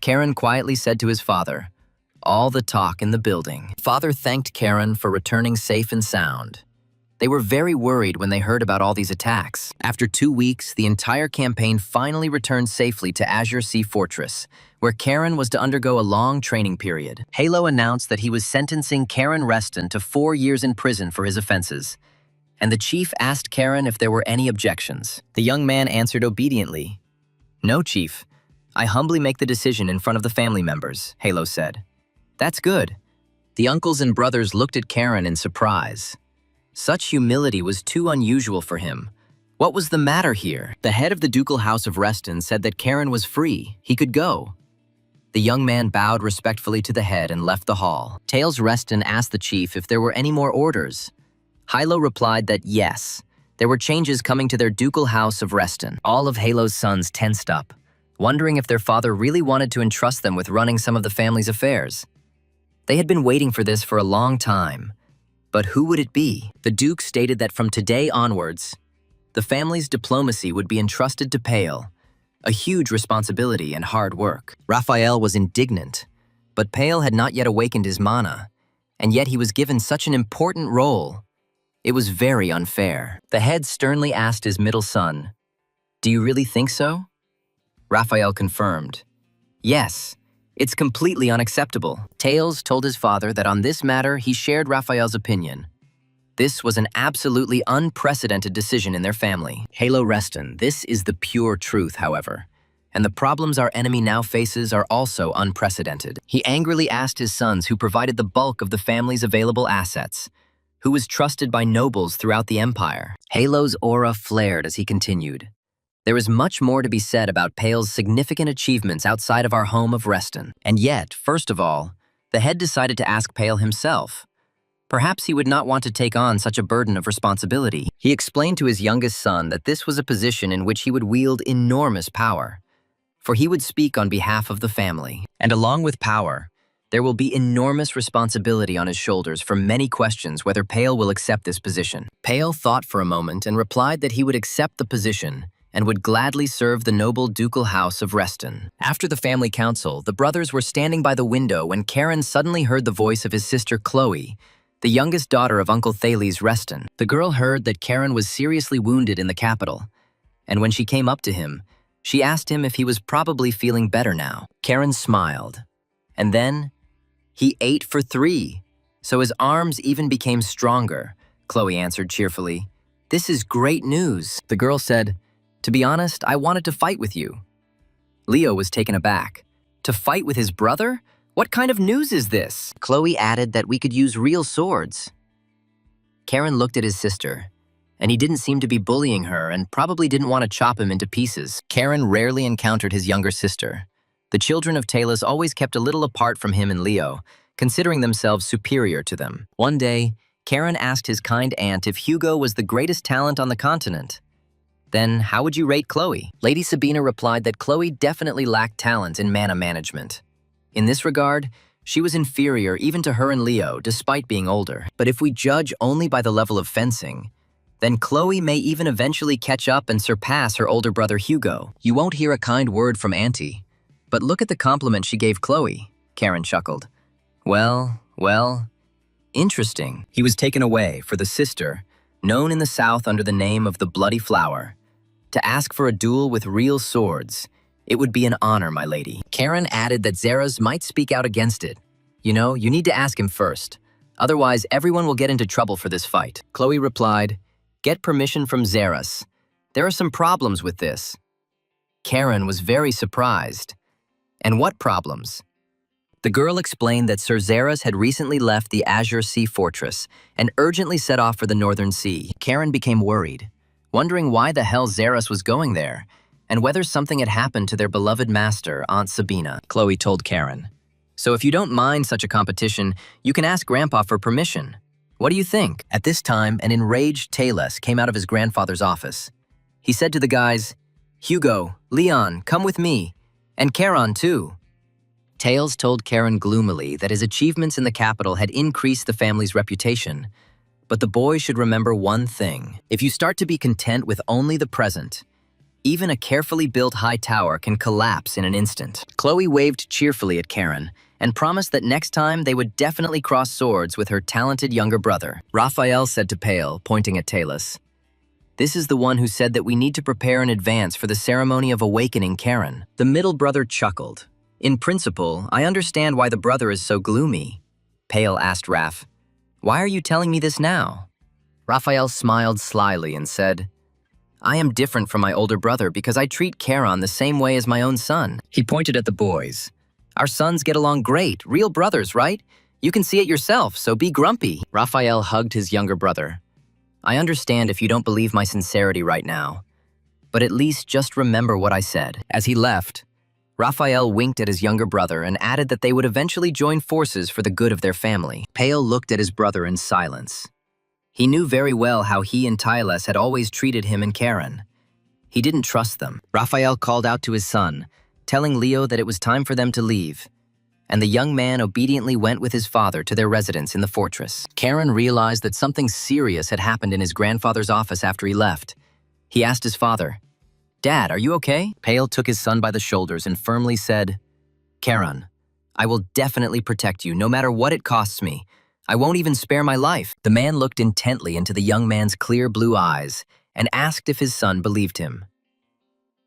Karen quietly said to his father, all the talk in the building. Father thanked Karen for returning safe and sound. They were very worried when they heard about all these attacks. After 2 weeks, the entire campaign finally returned safely to Azure Sea Fortress, where Karen was to undergo a long training period. Yahello announced that he was sentencing Karen Reston to 4 years in prison for his offenses, and the chief asked Karen if there were any objections. The young man answered obediently, "No, Chief. I humbly make the decision in front of the family members," Yahello said. "That's good." The uncles and brothers looked at Karen in surprise. Such humility was too unusual for him. What was the matter here? The head of the ducal house of Reston said that Karen was free. He could go. The young man bowed respectfully to the head and left the hall. Tails Reston asked the chief if there were any more orders. Yahello replied that yes, there were changes coming to their ducal house of Reston. All of Yahello's sons tensed up, wondering if their father really wanted to entrust them with running some of the family's affairs. They had been waiting for this for a long time. But who would it be? The Duke stated that from today onwards, the family's diplomacy would be entrusted to Pale, a huge responsibility and hard work. Raphael was indignant, but Pale had not yet awakened his mana, and yet he was given such an important role. It was very unfair. The head sternly asked his middle son, "Do you really think so?" Raphael confirmed, "Yes. It's completely unacceptable." Tails told his father that on this matter he shared Raphael's opinion. This was an absolutely unprecedented decision in their family. Yahello Reston, this is the pure truth, however. And the problems our enemy now faces are also unprecedented. He angrily asked his sons who provided the bulk of the family's available assets, who was trusted by nobles throughout the empire. Yahello's aura flared as he continued. There is much more to be said about Pale's significant achievements outside of our home of Reston. And yet, first of all, the head decided to ask Pale himself. Perhaps he would not want to take on such a burden of responsibility. He explained to his youngest son that this was a position in which he would wield enormous power, for he would speak on behalf of the family. And along with power, there will be enormous responsibility on his shoulders for many questions whether Pale will accept this position. Pale thought for a moment and replied that he would accept the position and would gladly serve the noble ducal house of Reston. After the family council, the brothers were standing by the window when Karen suddenly heard the voice of his sister Chloe, the youngest daughter of Uncle Thales Reston. The girl heard that Karen was seriously wounded in the capital, and when she came up to him, she asked him if he was probably feeling better now. Karen smiled, and then, "He ate for 3, so his arms even became stronger," Chloe answered cheerfully. "This is great news." The girl said, "To be honest, I wanted to fight with you." Leo was taken aback. To fight with his brother? What kind of news is this? Chloe added that we could use real swords. Karen looked at his sister, and he didn't seem to be bullying her and probably didn't want to chop him into pieces. Karen rarely encountered his younger sister. The children of Talus always kept a little apart from him and Leo, considering themselves superior to them. One day, Karen asked his kind aunt if Hugo was the greatest talent on the continent. Then, how would you rate Chloe? Lady Sabina replied that Chloe definitely lacked talent in mana management. In this regard, she was inferior even to her and Leo, despite being older. But if we judge only by the level of fencing, then Chloe may even eventually catch up and surpass her older brother Hugo. You won't hear a kind word from Auntie, but look at the compliment she gave Chloe, Karen chuckled. Well, interesting. He was taken away for the sister, known in the South under the name of the Bloody Flower, to ask for a duel with real swords. It would be an honor, my lady. Karen added that Zeras might speak out against it. You know, you need to ask him first. Otherwise, everyone will get into trouble for this fight. Chloe replied, "Get permission from Zeras. There are some problems with this." Karen was very surprised. And what problems? The girl explained that Sir Zeras had recently left the Azure Sea Fortress and urgently set off for the Northern Sea. Karen became worried, wondering why the hell Zeras was going there, and whether something had happened to their beloved master, Aunt Sabina. Chloe told Karen, "So if you don't mind such a competition, you can ask Grandpa for permission." What do you think? At this time, an enraged Tayless came out of his grandfather's office. He said to the guys, "Hugo, Leon, come with me. And Charon, too." Tails told Charon gloomily that his achievements in the capital had increased the family's reputation. But the boy should remember one thing. If you start to be content with only the present, even a carefully built high tower can collapse in an instant. Chloe waved cheerfully at Charon and promised that next time they would definitely cross swords with her talented younger brother. Raphael said to Pale, pointing at Talus, "This is the one who said that we need to prepare in advance for the ceremony of awakening Charon." The middle brother chuckled. "In principle, I understand why the brother is so gloomy." Pale asked Raph, "Why are you telling me this now?" Raphael smiled slyly and said, "I am different from my older brother because I treat Charon the same way as my own son." He pointed at the boys. "Our sons get along great, real brothers, right? You can see it yourself, so be grumpy." Raphael hugged his younger brother. "I understand if you don't believe my sincerity right now, but at least just remember what I said." As he left, Raphael winked at his younger brother and added that they would eventually join forces for the good of their family. Pale looked at his brother in silence. He knew very well how he and Tyles had always treated him and Charon. He didn't trust them. Raphael called out to his son, telling Leo that it was time for them to leave, and the young man obediently went with his father to their residence in the fortress. Charon realized that something serious had happened in his grandfather's office after he left. He asked his father, "Dad, are you okay?" Pale took his son by the shoulders and firmly said, "Charon, I will definitely protect you no matter what it costs me. I won't even spare my life." The man looked intently into the young man's clear blue eyes and asked if his son believed him.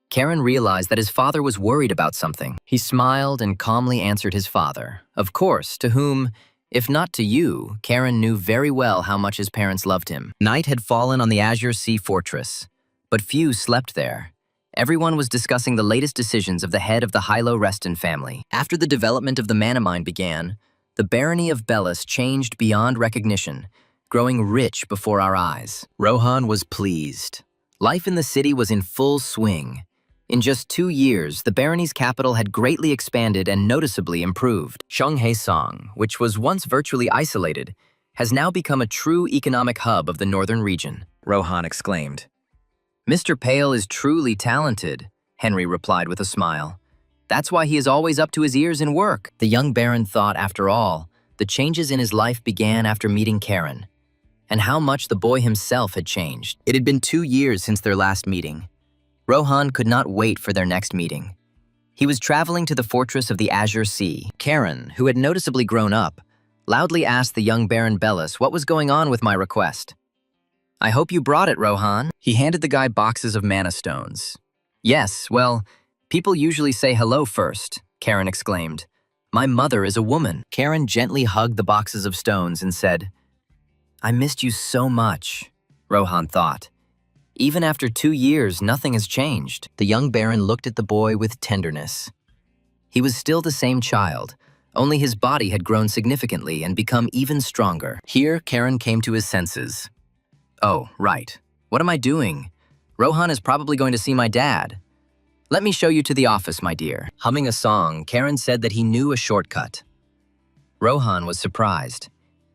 Charon realized that his father was worried about something. He smiled and calmly answered his father, of course, to whom, if not to you, Charon knew very well how much his parents loved him. Night had fallen on the Azure Sea Fortress, but few slept there. Everyone was discussing the latest decisions of the head of the Yahello Reston family. After the development of the mana mine began, the barony of Bellis changed beyond recognition, growing rich before our eyes. Rohan was pleased. Life in the city was in full swing. In just 2 years, the barony's capital had greatly expanded and noticeably improved. Cheonghaesong, which was once virtually isolated, has now become a true economic hub of the northern region. Rohan exclaimed. "Mr. Pale is truly talented," Henry replied with a smile. "That's why he is always up to his ears in work." The young baron thought, after all, the changes in his life began after meeting Charon, and how much the boy himself had changed. It had been 2 years since their last meeting. Rohan could not wait for their next meeting. He was traveling to the fortress of the Azure Sea. Charon, who had noticeably grown up, loudly asked the young Baron Bellis what was going on with my request. "I hope you brought it, Rohan." He handed the guy boxes of mana stones. "Yes, well, people usually say hello first," Charon exclaimed. "My mother is a woman." Charon gently hugged the boxes of stones and said, "I missed you so much," Rohan thought. Even after 2 years, nothing has changed. The young baron looked at the boy with tenderness. He was still the same child, only his body had grown significantly and become even stronger. Here, Charon came to his senses. "Oh, right. What am I doing? Rohan is probably going to see my dad. Let me show you to the office, my dear." Humming a song, Charon said that he knew a shortcut. Rohan was surprised.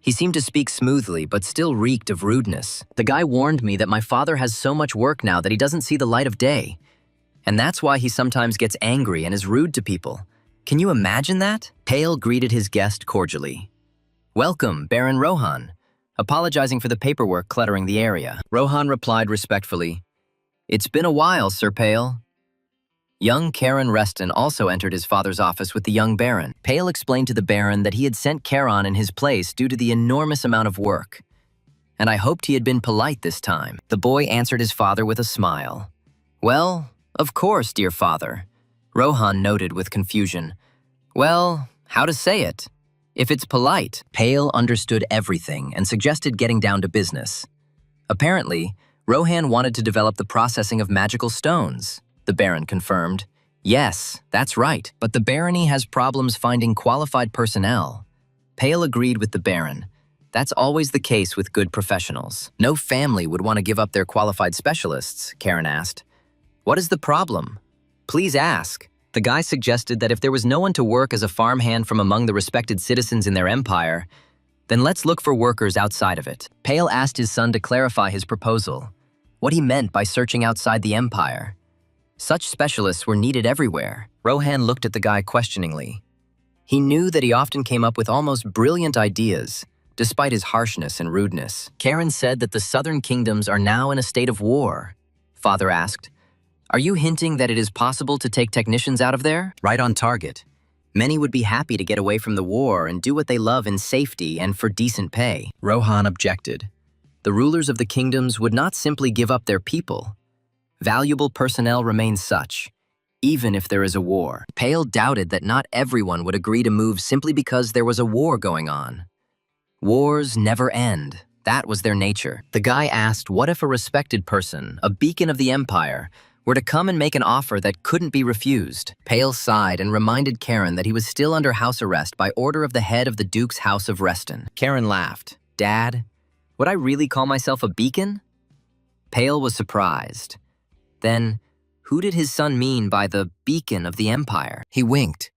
He seemed to speak smoothly, but still reeked of rudeness. "The guy warned me that my father has so much work now that he doesn't see the light of day. And that's why he sometimes gets angry and is rude to people. Can you imagine that?" Pale greeted his guest cordially. "Welcome, Baron Rohan," apologizing for the paperwork cluttering the area. Rohan replied respectfully, "It's been a while, Sir Pale." Young Charon Reston also entered his father's office with the young Baron. Pale explained to the Baron that he had sent Charon in his place due to the enormous amount of work, and I hoped he had been polite this time. The boy answered his father with a smile. "Well, of course, dear father." Rohan noted with confusion. "Well, how to say it? If it's polite." Pale understood everything and suggested getting down to business. Apparently, Rohan wanted to develop the processing of magical stones. The Baron confirmed. "Yes, that's right, but the barony has problems finding qualified personnel." Pale agreed with the Baron. That's always the case with good professionals. No family would want to give up their qualified specialists, Charon asked. "What is the problem? Please ask." The guy suggested that if there was no one to work as a farmhand from among the respected citizens in their empire, Then let's look for workers outside of it. Pale asked his son to clarify his proposal, what he meant by searching outside the empire. Such specialists were needed everywhere. Rohan looked at the guy questioningly. He knew that he often came up with almost brilliant ideas, despite his harshness and rudeness. Karen said that the southern kingdoms are now in a state of war. Father asked, are you hinting that it is possible to take technicians out of there? Right on target. Many would be happy to get away from the war and do what they love in safety and for decent pay. Rohan objected. The rulers of the kingdoms would not simply give up their people. Valuable personnel remain such, even if there is a war. Pale doubted that not everyone would agree to move simply because there was a war going on. Wars never end. That was their nature. The guy asked what if a respected person, a beacon of the empire, were to come and make an offer that couldn't be refused. Pale sighed and reminded Karen that he was still under house arrest by order of the head of the Duke's House of Reston. Karen laughed. Dad, would I really call myself a beacon? Pale was surprised. Then, who did his son mean by the beacon of the empire? He winked.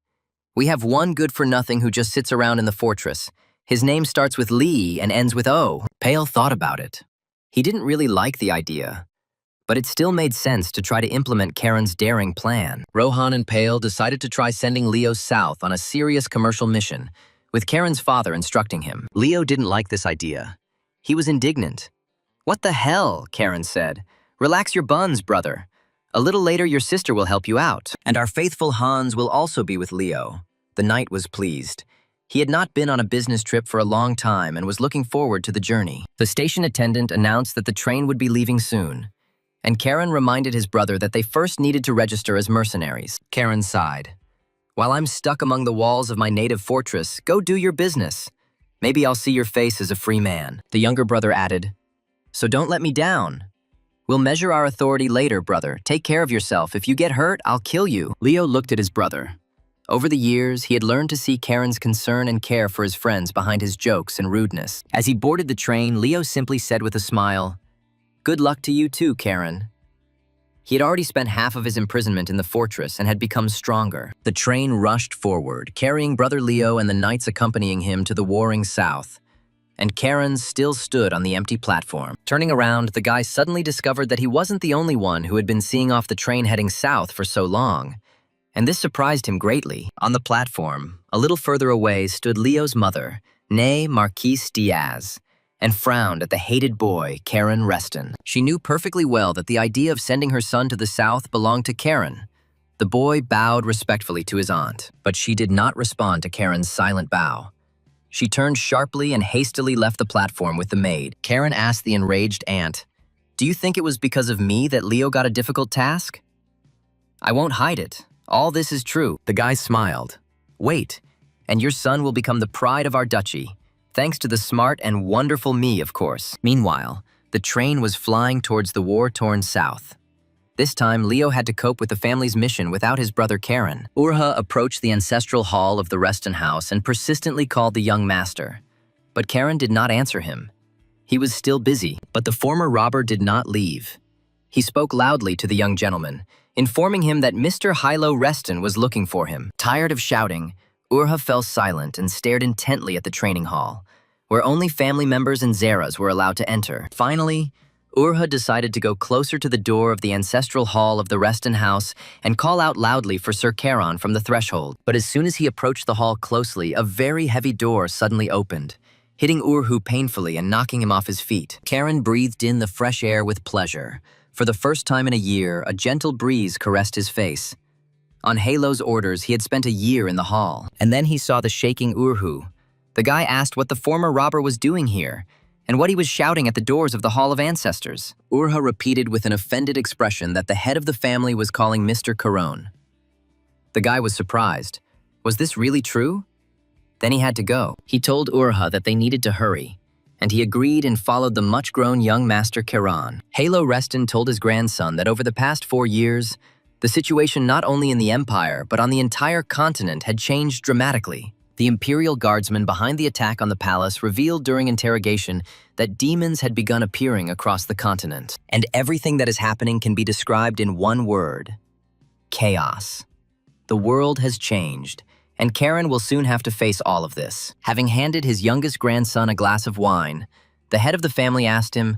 We have one good-for-nothing who just sits around in the fortress. His name starts with Lee and ends with O. Pale thought about it. He didn't really like the idea, but it still made sense to try to implement Karen's daring plan. Rohan and Pale decided to try sending Leo south on a serious commercial mission, with Karen's father instructing him. Leo didn't like this idea. He was indignant. What the hell, Karen said. Relax your buns, brother. A little later, your sister will help you out. And our faithful Hans will also be with Leo. The knight was pleased. He had not been on a business trip for a long time and was looking forward to the journey. The station attendant announced that the train would be leaving soon, and Karen reminded his brother that they first needed to register as mercenaries. Karen sighed. While I'm stuck among the walls of my native fortress, go do your business. Maybe I'll see your face as a free man. The younger brother added, so don't let me down. We'll measure our authority later, brother. Take care of yourself. If you get hurt, I'll kill you. Leo looked at his brother. Over the years, he had learned to see Karen's concern and care for his friends behind his jokes and rudeness. As he boarded the train, Leo simply said with a smile, good luck to you too, Karen. He had already spent half of his imprisonment in the fortress and had become stronger. The train rushed forward, carrying brother Leo and the knights accompanying him to the warring south. And Karen still stood on the empty platform. Turning around, the guy suddenly discovered that he wasn't the only one who had been seeing off the train heading south for so long. And this surprised him greatly. On the platform, a little further away, stood Leo's mother, née Marquise Diaz, and frowned at the hated boy, Karen Reston. She knew perfectly well that the idea of sending her son to the south belonged to Karen. The boy bowed respectfully to his aunt, but she did not respond to Karen's silent bow. She turned sharply and hastily left the platform with the maid. Karen asked the enraged aunt, do you think it was because of me that Leo got a difficult task? I won't hide it. All this is true. The guy smiled. Wait, and your son will become the pride of our duchy, thanks to the smart and wonderful me, of course. Meanwhile, the train was flying towards the war-torn south. This time, Leo had to cope with the family's mission without his brother Karen. Urha approached the ancestral hall of the Reston house and persistently called the young master. But Karen did not answer him. He was still busy, but the former robber did not leave. He spoke loudly to the young gentleman, informing him that Mr. Yahello Reston was looking for him. Tired of shouting, Urha fell silent and stared intently at the training hall, where only family members and Zeras were allowed to enter. Finally, Urha decided to go closer to the door of the ancestral hall of the Reston house and call out loudly for Sir Charon from the threshold. But as soon as he approached the hall closely, a very heavy door suddenly opened, hitting Urhu painfully and knocking him off his feet. Charon breathed in the fresh air with pleasure. For the first time in a year, a gentle breeze caressed his face. On Yahello's orders, he had spent a year in the hall. And then he saw the shaking Urhu. The guy asked what the former robber was doing here, and what he was shouting at the doors of the Hall of Ancestors. Urha repeated with an offended expression that the head of the family was calling Mr. Caron. The guy was surprised. Was this really true? Then he had to go. He told Urha that they needed to hurry, and he agreed and followed the much-grown young Master Charon. Yahello Reston told his grandson that over the past 4 years, the situation not only in the Empire, but on the entire continent had changed dramatically. The Imperial Guardsmen behind the attack on the palace revealed during interrogation that demons had begun appearing across the continent. And everything that is happening can be described in one word: chaos. The world has changed, and Karen will soon have to face all of this. Having handed his youngest grandson a glass of wine, the head of the family asked him,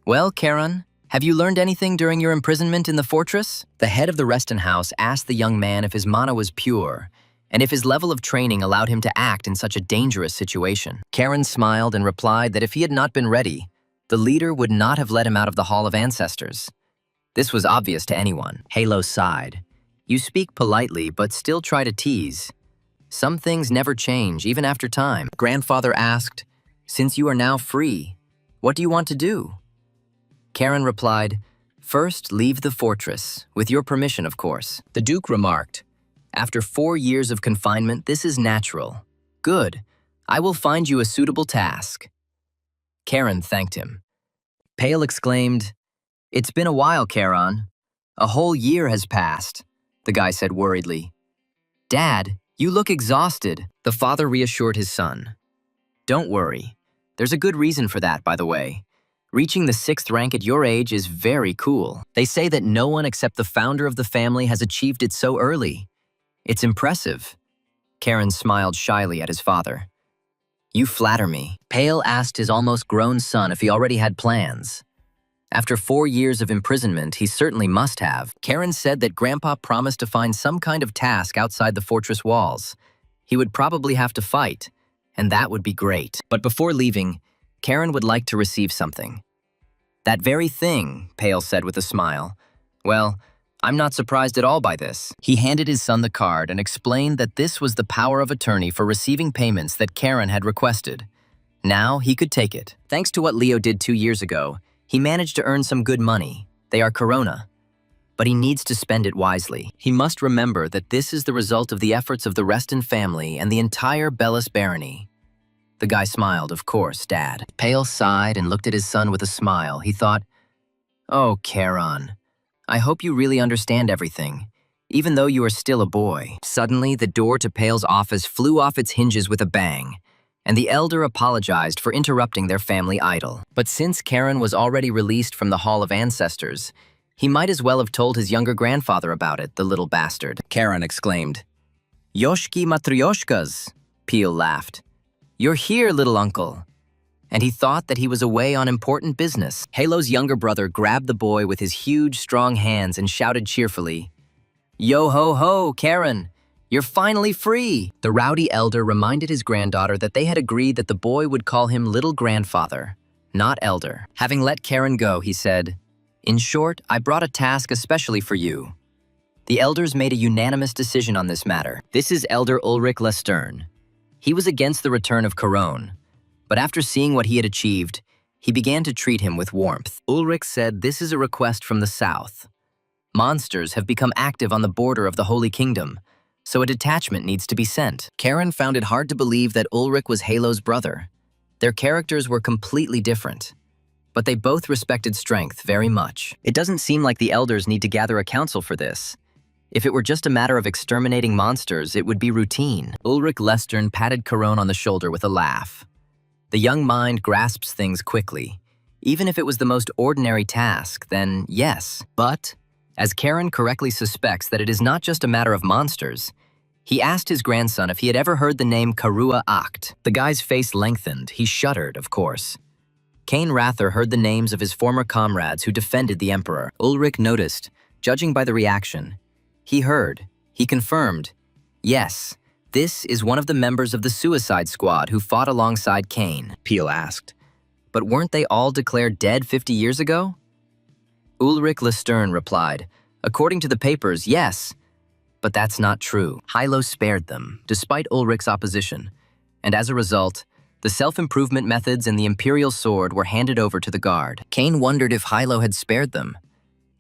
"Well, Karen, have you learned anything during your imprisonment in the fortress?" The head of the Reston house asked the young man if his mana was pure, and if his level of training allowed him to act in such a dangerous situation. Karen smiled and replied that if he had not been ready, the leader would not have let him out of the Hall of Ancestors. This was obvious to anyone. Yahello sighed. "You speak politely, but still try to tease. Some things never change, even after time." Grandfather asked, "Since you are now free, what do you want to do?" Karen replied, "First, leave the fortress, with your permission, of course." The Duke remarked, "After 4 years of confinement, this is natural. Good. I will find you a suitable task." Karen thanked him. Pale exclaimed, "It's been a while, Karen. A whole year has passed," the guy said worriedly. "Dad, you look exhausted." The father reassured his son. "Don't worry. There's a good reason for that, by the way. Reaching the 6th rank at your age is very cool. They say that no one except the founder of the family has achieved it so early. It's impressive." Karen smiled shyly at his father. "You flatter me." Pale asked his almost grown son if he already had plans. After 4 years of imprisonment, he certainly must have. Karen said that Grandpa promised to find some kind of task outside the fortress walls. He would probably have to fight, and that would be great. But before leaving, Karen would like to receive something. "That very thing," Pale said with a smile. "Well, I'm not surprised at all by this." He handed his son the card and explained that this was the power of attorney for receiving payments that Karen had requested. Now he could take it. Thanks to what Leo did 2 years ago, he managed to earn some good money. They are Corona. But he needs to spend it wisely. He must remember that this is the result of the efforts of the Reston family and the entire Bellis barony. The guy smiled, "Of course, Dad." Pale sighed and looked at his son with a smile. He thought, "Oh, Karen, I hope you really understand everything, even though you are still a boy." Suddenly, the door to Pale's office flew off its hinges with a bang, and the elder apologized for interrupting their family idyll. But since Karen was already released from the Hall of Ancestors, he might as well have told his younger grandfather about it, the little bastard. Karen exclaimed, "Yoshki Matryoshkas," Peel laughed. "You're here, little uncle." And he thought that he was away on important business. Yahello's younger brother grabbed the boy with his huge, strong hands and shouted cheerfully, "Yo-ho-ho, Karen! You're finally free!" The rowdy elder reminded his granddaughter that they had agreed that the boy would call him little grandfather, not elder. Having let Karen go, he said, "In short, I brought a task especially for you." The elders made a unanimous decision on this matter. This is Elder Ulrich Lestern. He was against the return of Caron, but after seeing what he had achieved, he began to treat him with warmth. Ulrich said this is a request from the south. Monsters have become active on the border of the Holy Kingdom, so a detachment needs to be sent. Karen found it hard to believe that Ulrich was Yahello's brother. Their characters were completely different, but they both respected strength very much. It doesn't seem like the elders need to gather a council for this. If it were just a matter of exterminating monsters, it would be routine. Ulrich Lestern patted Caron on the shoulder with a laugh. The young mind grasps things quickly. Even if it was the most ordinary task, then yes. But, as Karen correctly suspects that it is not just a matter of monsters, he asked his grandson if he had ever heard the name Karua Act. The guy's face lengthened. He shuddered, of course. Cain Rather heard the names of his former comrades who defended the Emperor. Ulrich noticed, judging by the reaction. He heard. He confirmed. Yes, this is one of the members of the Suicide Squad who fought alongside Cain, Peel asked. But weren't they all declared dead 50 years ago? Ulrich Lestern replied, "According to the papers, yes. But that's not true." Yahello spared them, despite Ulrich's opposition. And as a result, the self-improvement methods and the Imperial Sword were handed over to the Guard. Cain wondered if Yahello had spared them.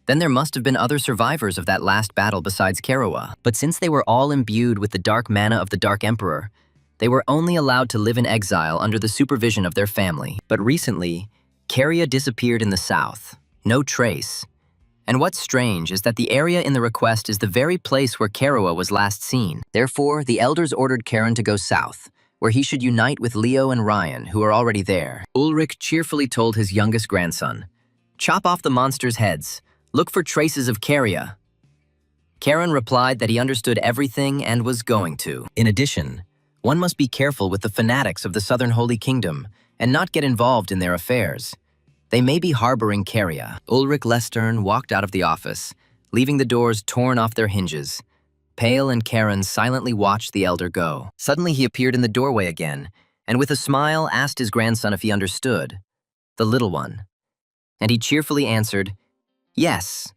Then there must have been other survivors of that last battle besides Karua. But since they were all imbued with the dark mana of the Dark Emperor, they were only allowed to live in exile under the supervision of their family. But recently, Karua disappeared in the south. No trace. And what's strange is that the area in the request is the very place where Karua was last seen. Therefore, the elders ordered Karen to go south, where he should unite with Leo and Ryan, who are already there. Ulrich cheerfully told his youngest grandson, "Chop off the monsters' heads. Look for traces of Karua." Karen replied that he understood everything and was going to. In addition, one must be careful with the fanatics of the Southern Holy Kingdom and not get involved in their affairs. They may be harboring Caria. Ulrich Lestern walked out of the office, leaving the doors torn off their hinges. Pale and Karen silently watched the elder go. Suddenly he appeared in the doorway again, and with a smile asked his grandson if he understood. The little one. And he cheerfully answered, "Yes,"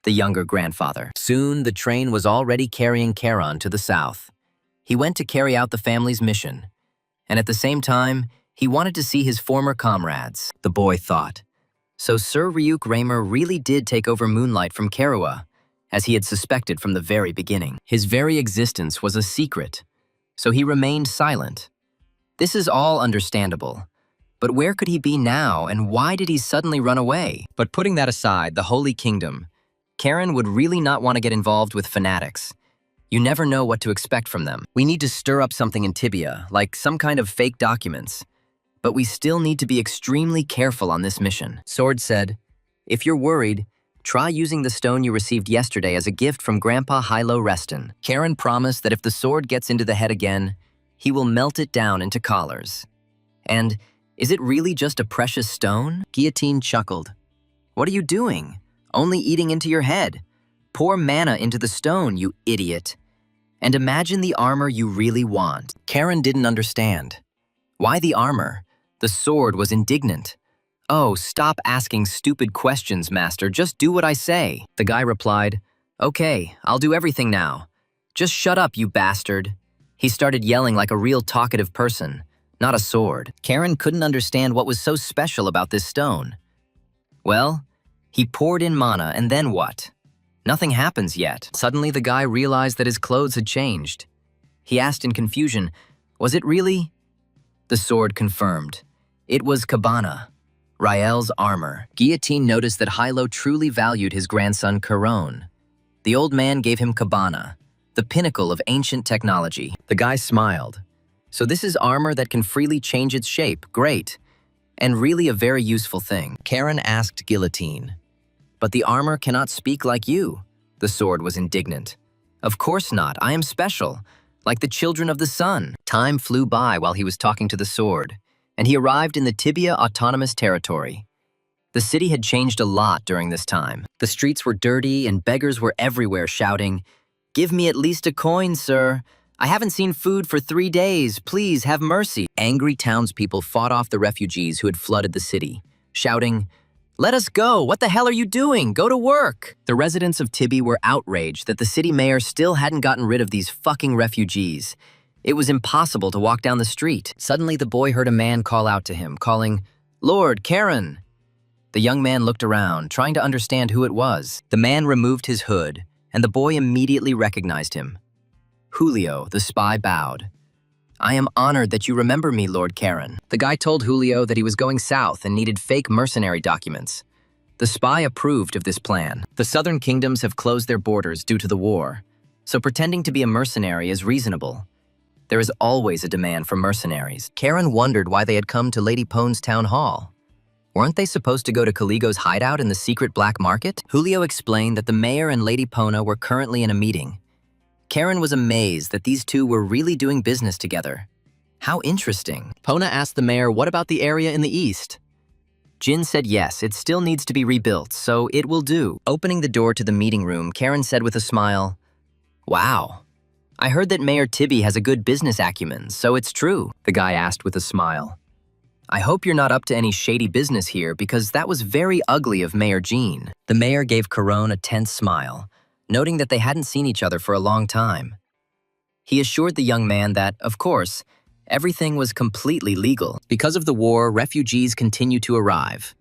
the younger grandfather. Soon the train was already carrying Charon to the south. He went to carry out the family's mission, and at the same time, he wanted to see his former comrades, the boy thought. So Sir Ryuk Raymer really did take over Moonlight from Karua, as he had suspected from the very beginning. His very existence was a secret, so he remained silent. This is all understandable. But where could he be now, and why did he suddenly run away? But putting that aside, the Holy Kingdom, Karen would really not want to get involved with fanatics. You never know what to expect from them. We need to stir up something in Tibia, like some kind of fake documents. But we still need to be extremely careful on this mission. Sword said, "If you're worried, try using the stone you received yesterday as a gift from Grandpa Hilo Reston." Karen promised that if the sword gets into the head again, he will melt it down into collars. And is it really just a precious stone? Guillotine chuckled. "What are you doing? Only eating into your head. Pour mana into the stone, you idiot. And imagine the armor you really want." Karen didn't understand. Why the armor? The sword was indignant. "Oh, stop asking stupid questions, master. Just do what I say." The guy replied, "Okay, I'll do everything now. Just shut up, you bastard." He started yelling like a real talkative person, not a sword. Karen couldn't understand what was so special about this stone. Well, he poured in mana, and then what? Nothing happens yet. Suddenly the guy realized that his clothes had changed. He asked in confusion, "Was it really?" The sword confirmed. It was Cabana, Rael's armor. Guillotine noticed that Hilo truly valued his grandson Caron. The old man gave him Cabana, the pinnacle of ancient technology. The guy smiled. "So this is armor that can freely change its shape. Great. And really a very useful thing." Karen asked Guillotine, "But the armor cannot speak like you." The sword was indignant. "Of course not. I am special, like the children of the sun." Time flew by while he was talking to the sword, and he arrived in the Tibia Autonomous Territory. The city had changed a lot during this time. The streets were dirty and beggars were everywhere shouting, "Give me at least a coin, sir. I haven't seen food for 3 days. Please have mercy." Angry townspeople fought off the refugees who had flooded the city, shouting, "Let us go! What the hell are you doing? Go to work!" The residents of Tibi were outraged that the city mayor still hadn't gotten rid of these fucking refugees. It was impossible to walk down the street. Suddenly the boy heard a man call out to him, calling, "Lord, Karen!" The young man looked around, trying to understand who it was. The man removed his hood, and the boy immediately recognized him. Julio, the spy, bowed. "I am honored that you remember me, Lord Karen." The guy told Julio that he was going south and needed fake mercenary documents. The spy approved of this plan. The southern kingdoms have closed their borders due to the war, so pretending to be a mercenary is reasonable. There is always a demand for mercenaries. Karen wondered why they had come to Lady Pone's town hall. Weren't they supposed to go to Caligo's hideout in the secret black market? Julio explained that the mayor and Lady Pona were currently in a meeting. Karen was amazed that these two were really doing business together. How interesting. Pona asked the mayor what about the area in the east. Jin said yes, it still needs to be rebuilt, so it will do. Opening the door to the meeting room, Karen said with a smile, "Wow. I heard that Mayor Tibby has a good business acumen, so it's true," the guy asked with a smile. "I hope you're not up to any shady business here because that was very ugly of Mayor Jean." The mayor gave Caron a tense smile, noting that they hadn't seen each other for a long time. He assured the young man that, of course, everything was completely legal. Because of the war, refugees continue to arrive.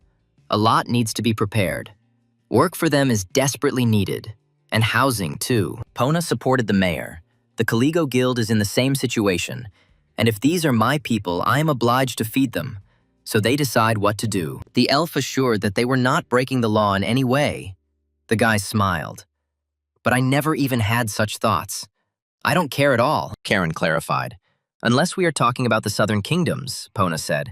A lot needs to be prepared. Work for them is desperately needed, and housing too. Pona supported the mayor. The Caligo Guild is in the same situation, and if these are my people, I am obliged to feed them. So they decide what to do. The elf assured that they were not breaking the law in any way. The guy smiled. "But I never even had such thoughts. I don't care at all," Karen clarified. "Unless we are talking about the southern kingdoms," Pona said.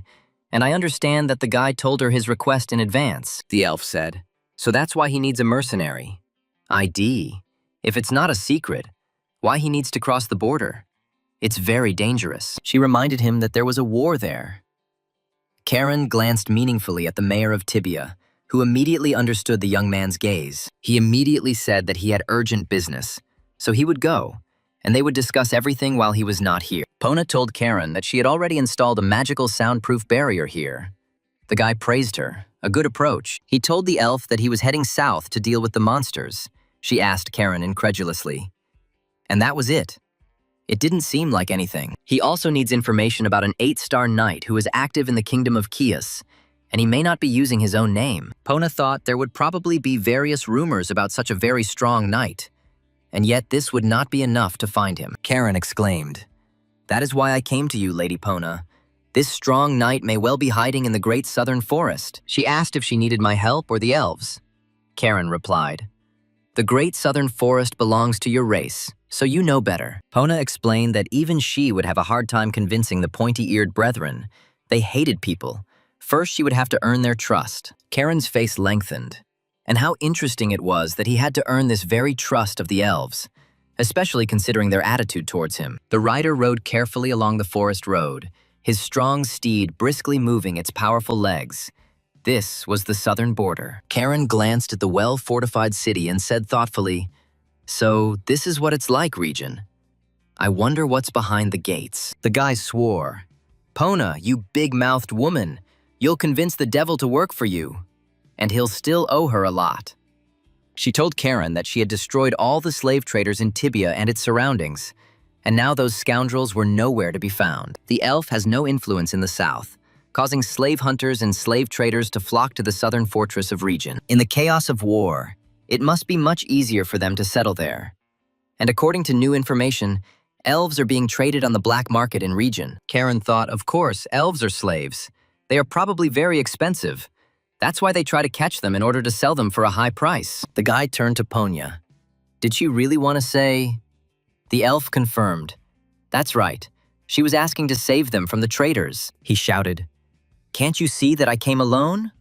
"And I understand that the guy told her his request in advance," the elf said. "So that's why he needs a mercenary. ID. If it's not a secret, why he needs to cross the border? It's very dangerous. She reminded him that there was a war there. Karen glanced meaningfully at the mayor of Tibia, who immediately understood the young man's gaze. He immediately said that he had urgent business, so he would go, and they would discuss everything while he was not here. Pona told Karen that she had already installed a magical soundproof barrier here. The guy praised her, a good approach. He told the elf that he was heading south to deal with the monsters. She asked Karen incredulously. And that was it. It didn't seem like anything. He also needs information about an 8-star knight who is active in the kingdom of Chios, and he may not be using his own name. Pona thought there would probably be various rumors about such a very strong knight, and yet this would not be enough to find him. Karen exclaimed, "That is why I came to you, Lady Pona. This strong knight may well be hiding in the great southern forest." She asked if she needed my help or the elves. Karen replied, "The great southern forest belongs to your race, so you know better." Pona explained that even she would have a hard time convincing the pointy-eared brethren. They hated people. First, she would have to earn their trust. Karen's face lengthened. And how interesting it was that he had to earn this very trust of the elves, especially considering their attitude towards him. The rider rode carefully along the forest road, his strong steed briskly moving its powerful legs. This was the southern border. Karen glanced at the well-fortified city and said thoughtfully, "So this is what it's like, Regent. I wonder what's behind the gates." The guy swore, "Pona, you big-mouthed woman, you'll convince the devil to work for you, and he'll still owe her a lot." She told Karen that she had destroyed all the slave traders in Tibia and its surroundings, and now those scoundrels were nowhere to be found. The elf has no influence in the south, causing slave hunters and slave traders to flock to the southern fortress of Regent. In the chaos of war, it must be much easier for them to settle there. And according to new information, elves are being traded on the black market in Regent. Karen thought, of course, elves are slaves. They are probably very expensive. That's why they try to catch them in order to sell them for a high price. The guy turned to Ponya. Did she really want to say? The elf confirmed. That's right. She was asking to save them from the traders. He shouted, "Can't you see that I came alone?"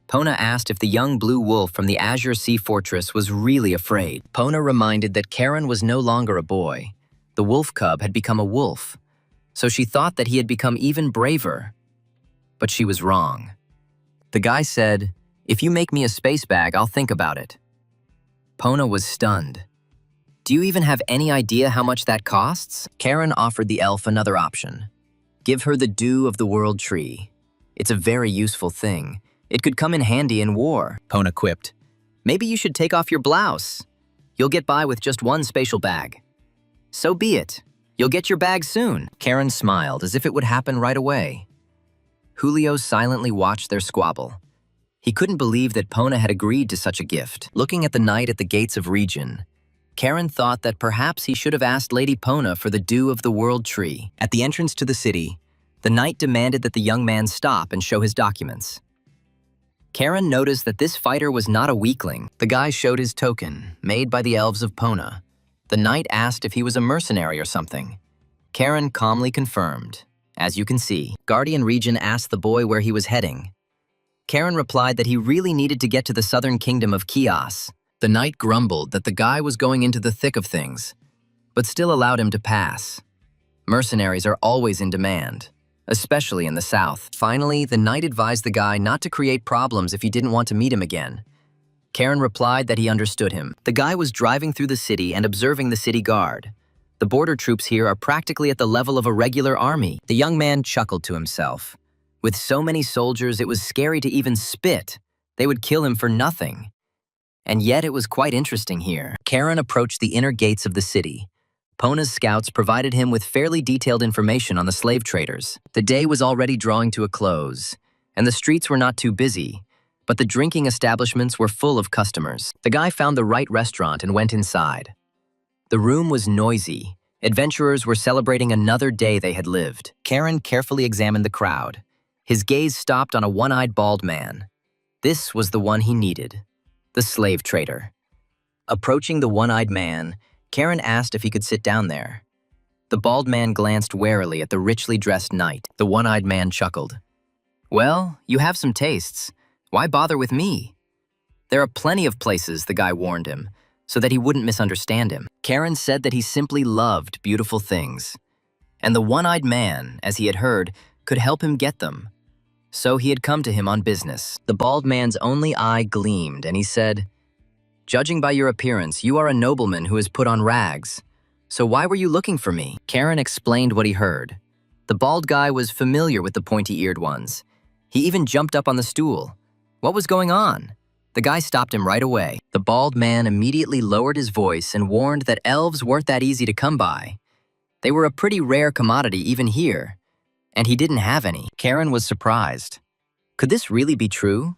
Pona asked if the young blue wolf from the Azure Sea Fortress was really afraid. Pona reminded that Karen was no longer a boy. The wolf cub had become a wolf, so she thought that he had become even braver. But she was wrong. The guy said, "If you make me a space bag, I'll think about it." Pona was stunned. "Do you even have any idea how much that costs?" Karen offered the elf another option. Give her the dew of the world tree. It's a very useful thing. It could come in handy in war. Pona quipped, "Maybe you should take off your blouse. You'll get by with just one spatial bag." "So be it. You'll get your bag soon." Karen smiled as if it would happen right away. Julio silently watched their squabble. He couldn't believe that Pona had agreed to such a gift. Looking at the knight at the gates of Regent, Karen thought that perhaps he should have asked Lady Pona for the dew of the world tree. At the entrance to the city, the knight demanded that the young man stop and show his documents. Karen noticed that this fighter was not a weakling. The guy showed his token, made by the elves of Pona. The knight asked if he was a mercenary or something. Karen calmly confirmed. As you can see, Guardian Regent asked the boy where he was heading. Karen replied that he really needed to get to the southern kingdom of Chios. The knight grumbled that the guy was going into the thick of things, but still allowed him to pass. Mercenaries are always in demand, especially in the south. Finally, the knight advised the guy not to create problems if he didn't want to meet him again. Karen replied that he understood him. The guy was driving through the city and observing the city guard. The border troops here are practically at the level of a regular army. The young man chuckled to himself. With so many soldiers, it was scary to even spit. They would kill him for nothing. And yet it was quite interesting here. Karen approached the inner gates of the city. Pona's scouts provided him with fairly detailed information on the slave traders. The day was already drawing to a close, and the streets were not too busy, but the drinking establishments were full of customers. The guy found the right restaurant and went inside. The room was noisy. Adventurers were celebrating another day they had lived. Karen carefully examined the crowd. His gaze stopped on a one-eyed bald man. This was the one he needed, the slave trader. Approaching the one-eyed man, Karen asked if he could sit down there. The bald man glanced warily at the richly dressed knight. The one-eyed man chuckled. "Well, you have some tastes. Why bother with me?" "There are plenty of places," the guy warned him. so that he wouldn't misunderstand him. Karen said that he simply loved beautiful things, and the one-eyed man, as he had heard, could help him get them. So he had come to him on business. The bald man's only eye gleamed, and he said, "Judging by your appearance, you are a nobleman who has put on rags. So why were you looking for me?" Karen explained what he heard. The bald guy was familiar with the pointy-eared ones. He even jumped up on the stool. What was going on? The guy stopped him right away. The bald man immediately lowered his voice and warned that elves weren't that easy to come by. They were a pretty rare commodity even here, and he didn't have any. Karen was surprised. Could this really be true?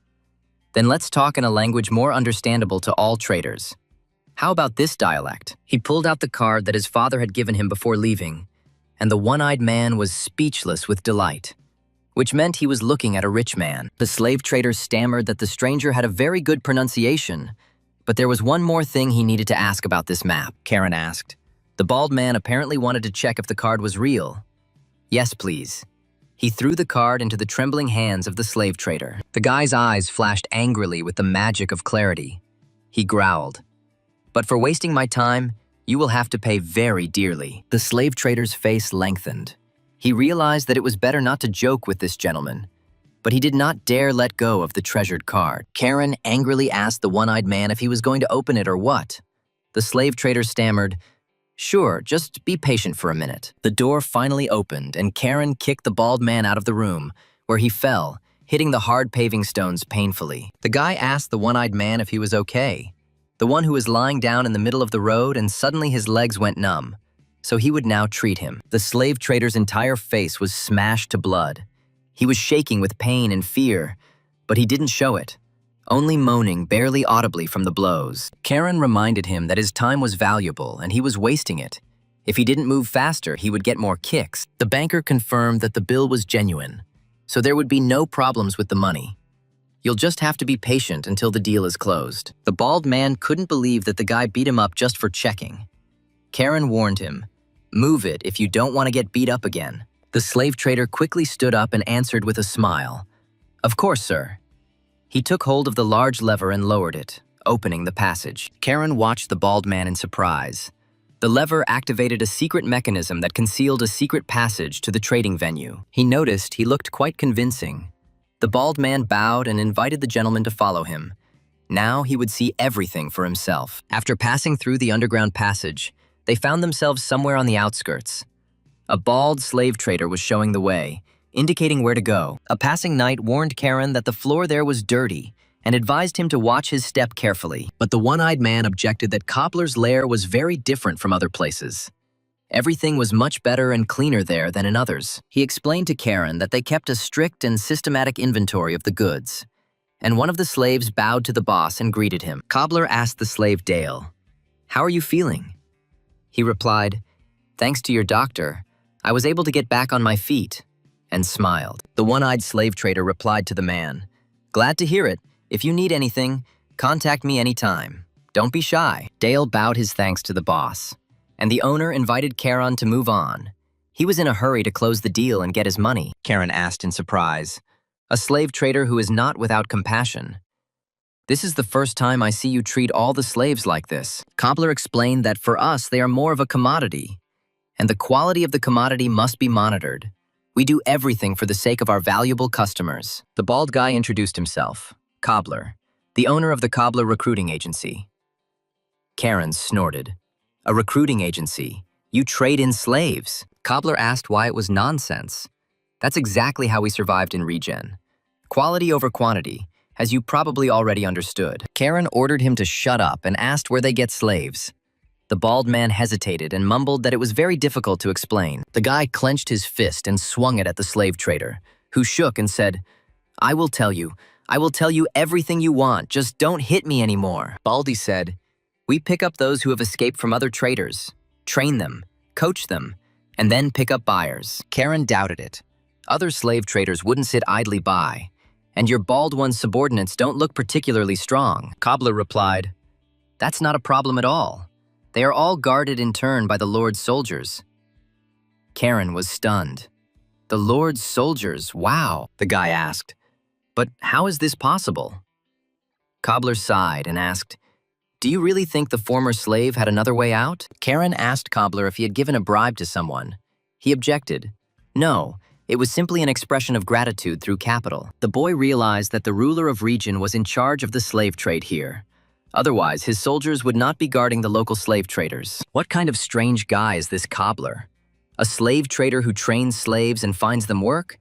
Then let's talk in a language more understandable to all traders. How about this dialect? He pulled out the card that his father had given him before leaving, and the one-eyed man was speechless with delight, which meant he was looking at a rich man. The slave trader stammered that the stranger had a very good pronunciation, but there was one more thing he needed to ask about this map, Karen asked. The bald man apparently wanted to check if the card was real. Yes, please. He threw the card into the trembling hands of the slave trader. The guy's eyes flashed angrily with the magic of clarity. He growled, "But for wasting my time, you will have to pay very dearly." The slave trader's face lengthened. He realized that it was better not to joke with this gentleman, but he did not dare let go of the treasured card. Karen angrily asked the one-eyed man if he was going to open it or what. The slave trader stammered, "Sure, just be patient for a minute." The door finally opened, and Karen kicked the bald man out of the room, where he fell, hitting the hard paving stones painfully. The guy asked the one-eyed man if he was okay, the one who was lying down in the middle of the road, and suddenly his legs went numb, so he would now treat him. The slave trader's entire face was smashed to blood. He was shaking with pain and fear, but he didn't show it, only moaning barely audibly from the blows. Karen reminded him that his time was valuable and he was wasting it. If he didn't move faster, he would get more kicks. The banker confirmed that the bill was genuine, so there would be no problems with the money. You'll just have to be patient until the deal is closed. The bald man couldn't believe that the guy beat him up just for checking. Karen warned him, "Move it if you don't want to get beat up again." The slave trader quickly stood up and answered with a smile, "Of course, sir." He took hold of the large lever and lowered it, opening the passage. Karen watched the bald man in surprise. The lever activated a secret mechanism that concealed a secret passage to the trading venue. He noticed he looked quite convincing. The bald man bowed and invited the gentleman to follow him. Now he would see everything for himself. After passing through the underground passage, they found themselves somewhere on the outskirts. A bald slave trader was showing the way, indicating where to go. A passing knight warned Karen that the floor there was dirty and advised him to watch his step carefully. But the one-eyed man objected that Cobbler's lair was very different from other places. Everything was much better and cleaner there than in others. He explained to Karen that they kept a strict and systematic inventory of the goods, and one of the slaves bowed to the boss and greeted him. Cobbler asked the slave Dale, "How are you feeling?" He replied, "Thanks to your doctor, I was able to get back on my feet," and smiled. The one-eyed slave trader replied to the man, "Glad to hear it. If you need anything, contact me anytime. Don't be shy." Dale bowed his thanks to the boss, and the owner invited Karen to move on. He was in a hurry to close the deal and get his money. Karen asked in surprise, a slave trader who is not without compassion. "This is the first time I see you treat all the slaves like this." Cobbler explained that for us they are more of a commodity, and the quality of the commodity must be monitored. We do everything for the sake of our valuable customers. The bald guy introduced himself, Cobbler, the owner of the Cobbler recruiting agency. Karen snorted. "A recruiting agency? You trade in slaves?" Cobbler asked why it was nonsense. "That's exactly how we survived in Regen. Quality over quantity, as you probably already understood." Karen ordered him to shut up and asked where they get slaves. The bald man hesitated and mumbled that it was very difficult to explain. The guy clenched his fist and swung it at the slave trader, who shook and said, I will tell you everything you want, just don't hit me anymore." Baldy said, "We pick up those who have escaped from other traders, train them, coach them, and then pick up buyers." Karen doubted it. Other slave traders wouldn't sit idly by, and your bald one's subordinates don't look particularly strong. Cobbler replied, "That's not a problem at all. They are all guarded in turn by the Lord's soldiers." Karen was stunned. "The Lord's soldiers, wow," the guy asked. "But how is this possible?" Cobbler sighed and asked, Do you really think the former slave had another way out? Karen asked Cobbler if he had given a bribe to someone. He objected. No, it was simply an expression of gratitude through capital. The boy realized that the ruler of region was in charge of the slave trade here. Otherwise, his soldiers would not be guarding the local slave traders. What kind of strange guy is this Cobbler? A slave trader who trains slaves and finds them work?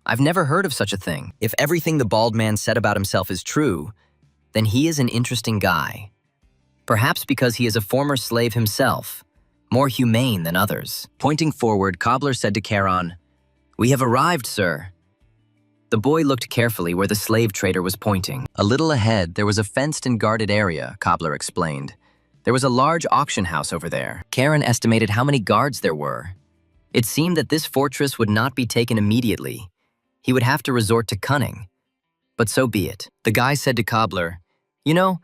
I've never heard of such a thing. If everything the bald man said about himself is true, then he is an interesting guy. Perhaps because he is a former slave himself, more humane than others. Pointing forward, Cobbler said to Charon, "We have arrived, sir." The boy looked carefully where the slave trader was pointing. A little ahead, there was a fenced and guarded area, Cobbler explained. There was a large auction house over there. Charon estimated how many guards there were. It seemed that this fortress would not be taken immediately. He would have to resort to cunning. But so be it. The guy said to Cobbler, "You know,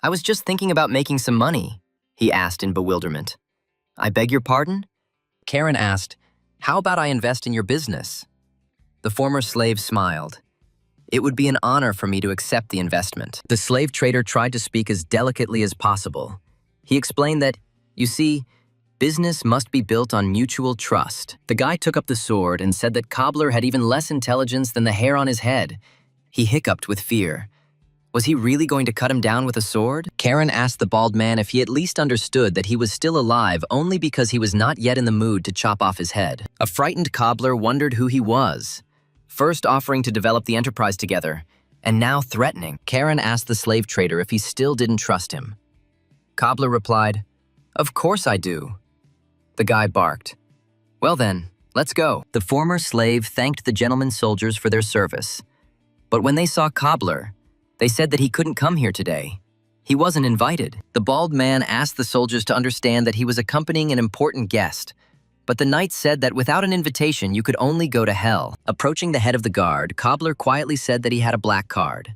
I was just thinking about making some money," he asked in bewilderment. "I beg your pardon?" Charon asked, "How about I invest in your business?" The former slave smiled. "It would be an honor for me to accept the investment." The slave trader tried to speak as delicately as possible. He explained that, you see, business must be built on mutual trust. The guy took up the sword and said that Cobbler had even less intelligence than the hair on his head. He hiccuped with fear. Was he really going to cut him down with a sword? Charon asked the bald man if he at least understood that he was still alive only because he was not yet in the mood to chop off his head. A frightened Cobbler wondered who he was, first offering to develop the enterprise together, and now threatening. Charon asked the slave trader if he still didn't trust him. Cobbler replied, "Of course I do." The guy barked. "Well then, let's go." The former slave thanked the gentleman soldiers for their service. But when they saw Cobbler, they said that he couldn't come here today. He wasn't invited. The bald man asked the soldiers to understand that he was accompanying an important guest, but the knight said that without an invitation, you could only go to hell. Approaching the head of the guard, Cobbler quietly said that he had a black card.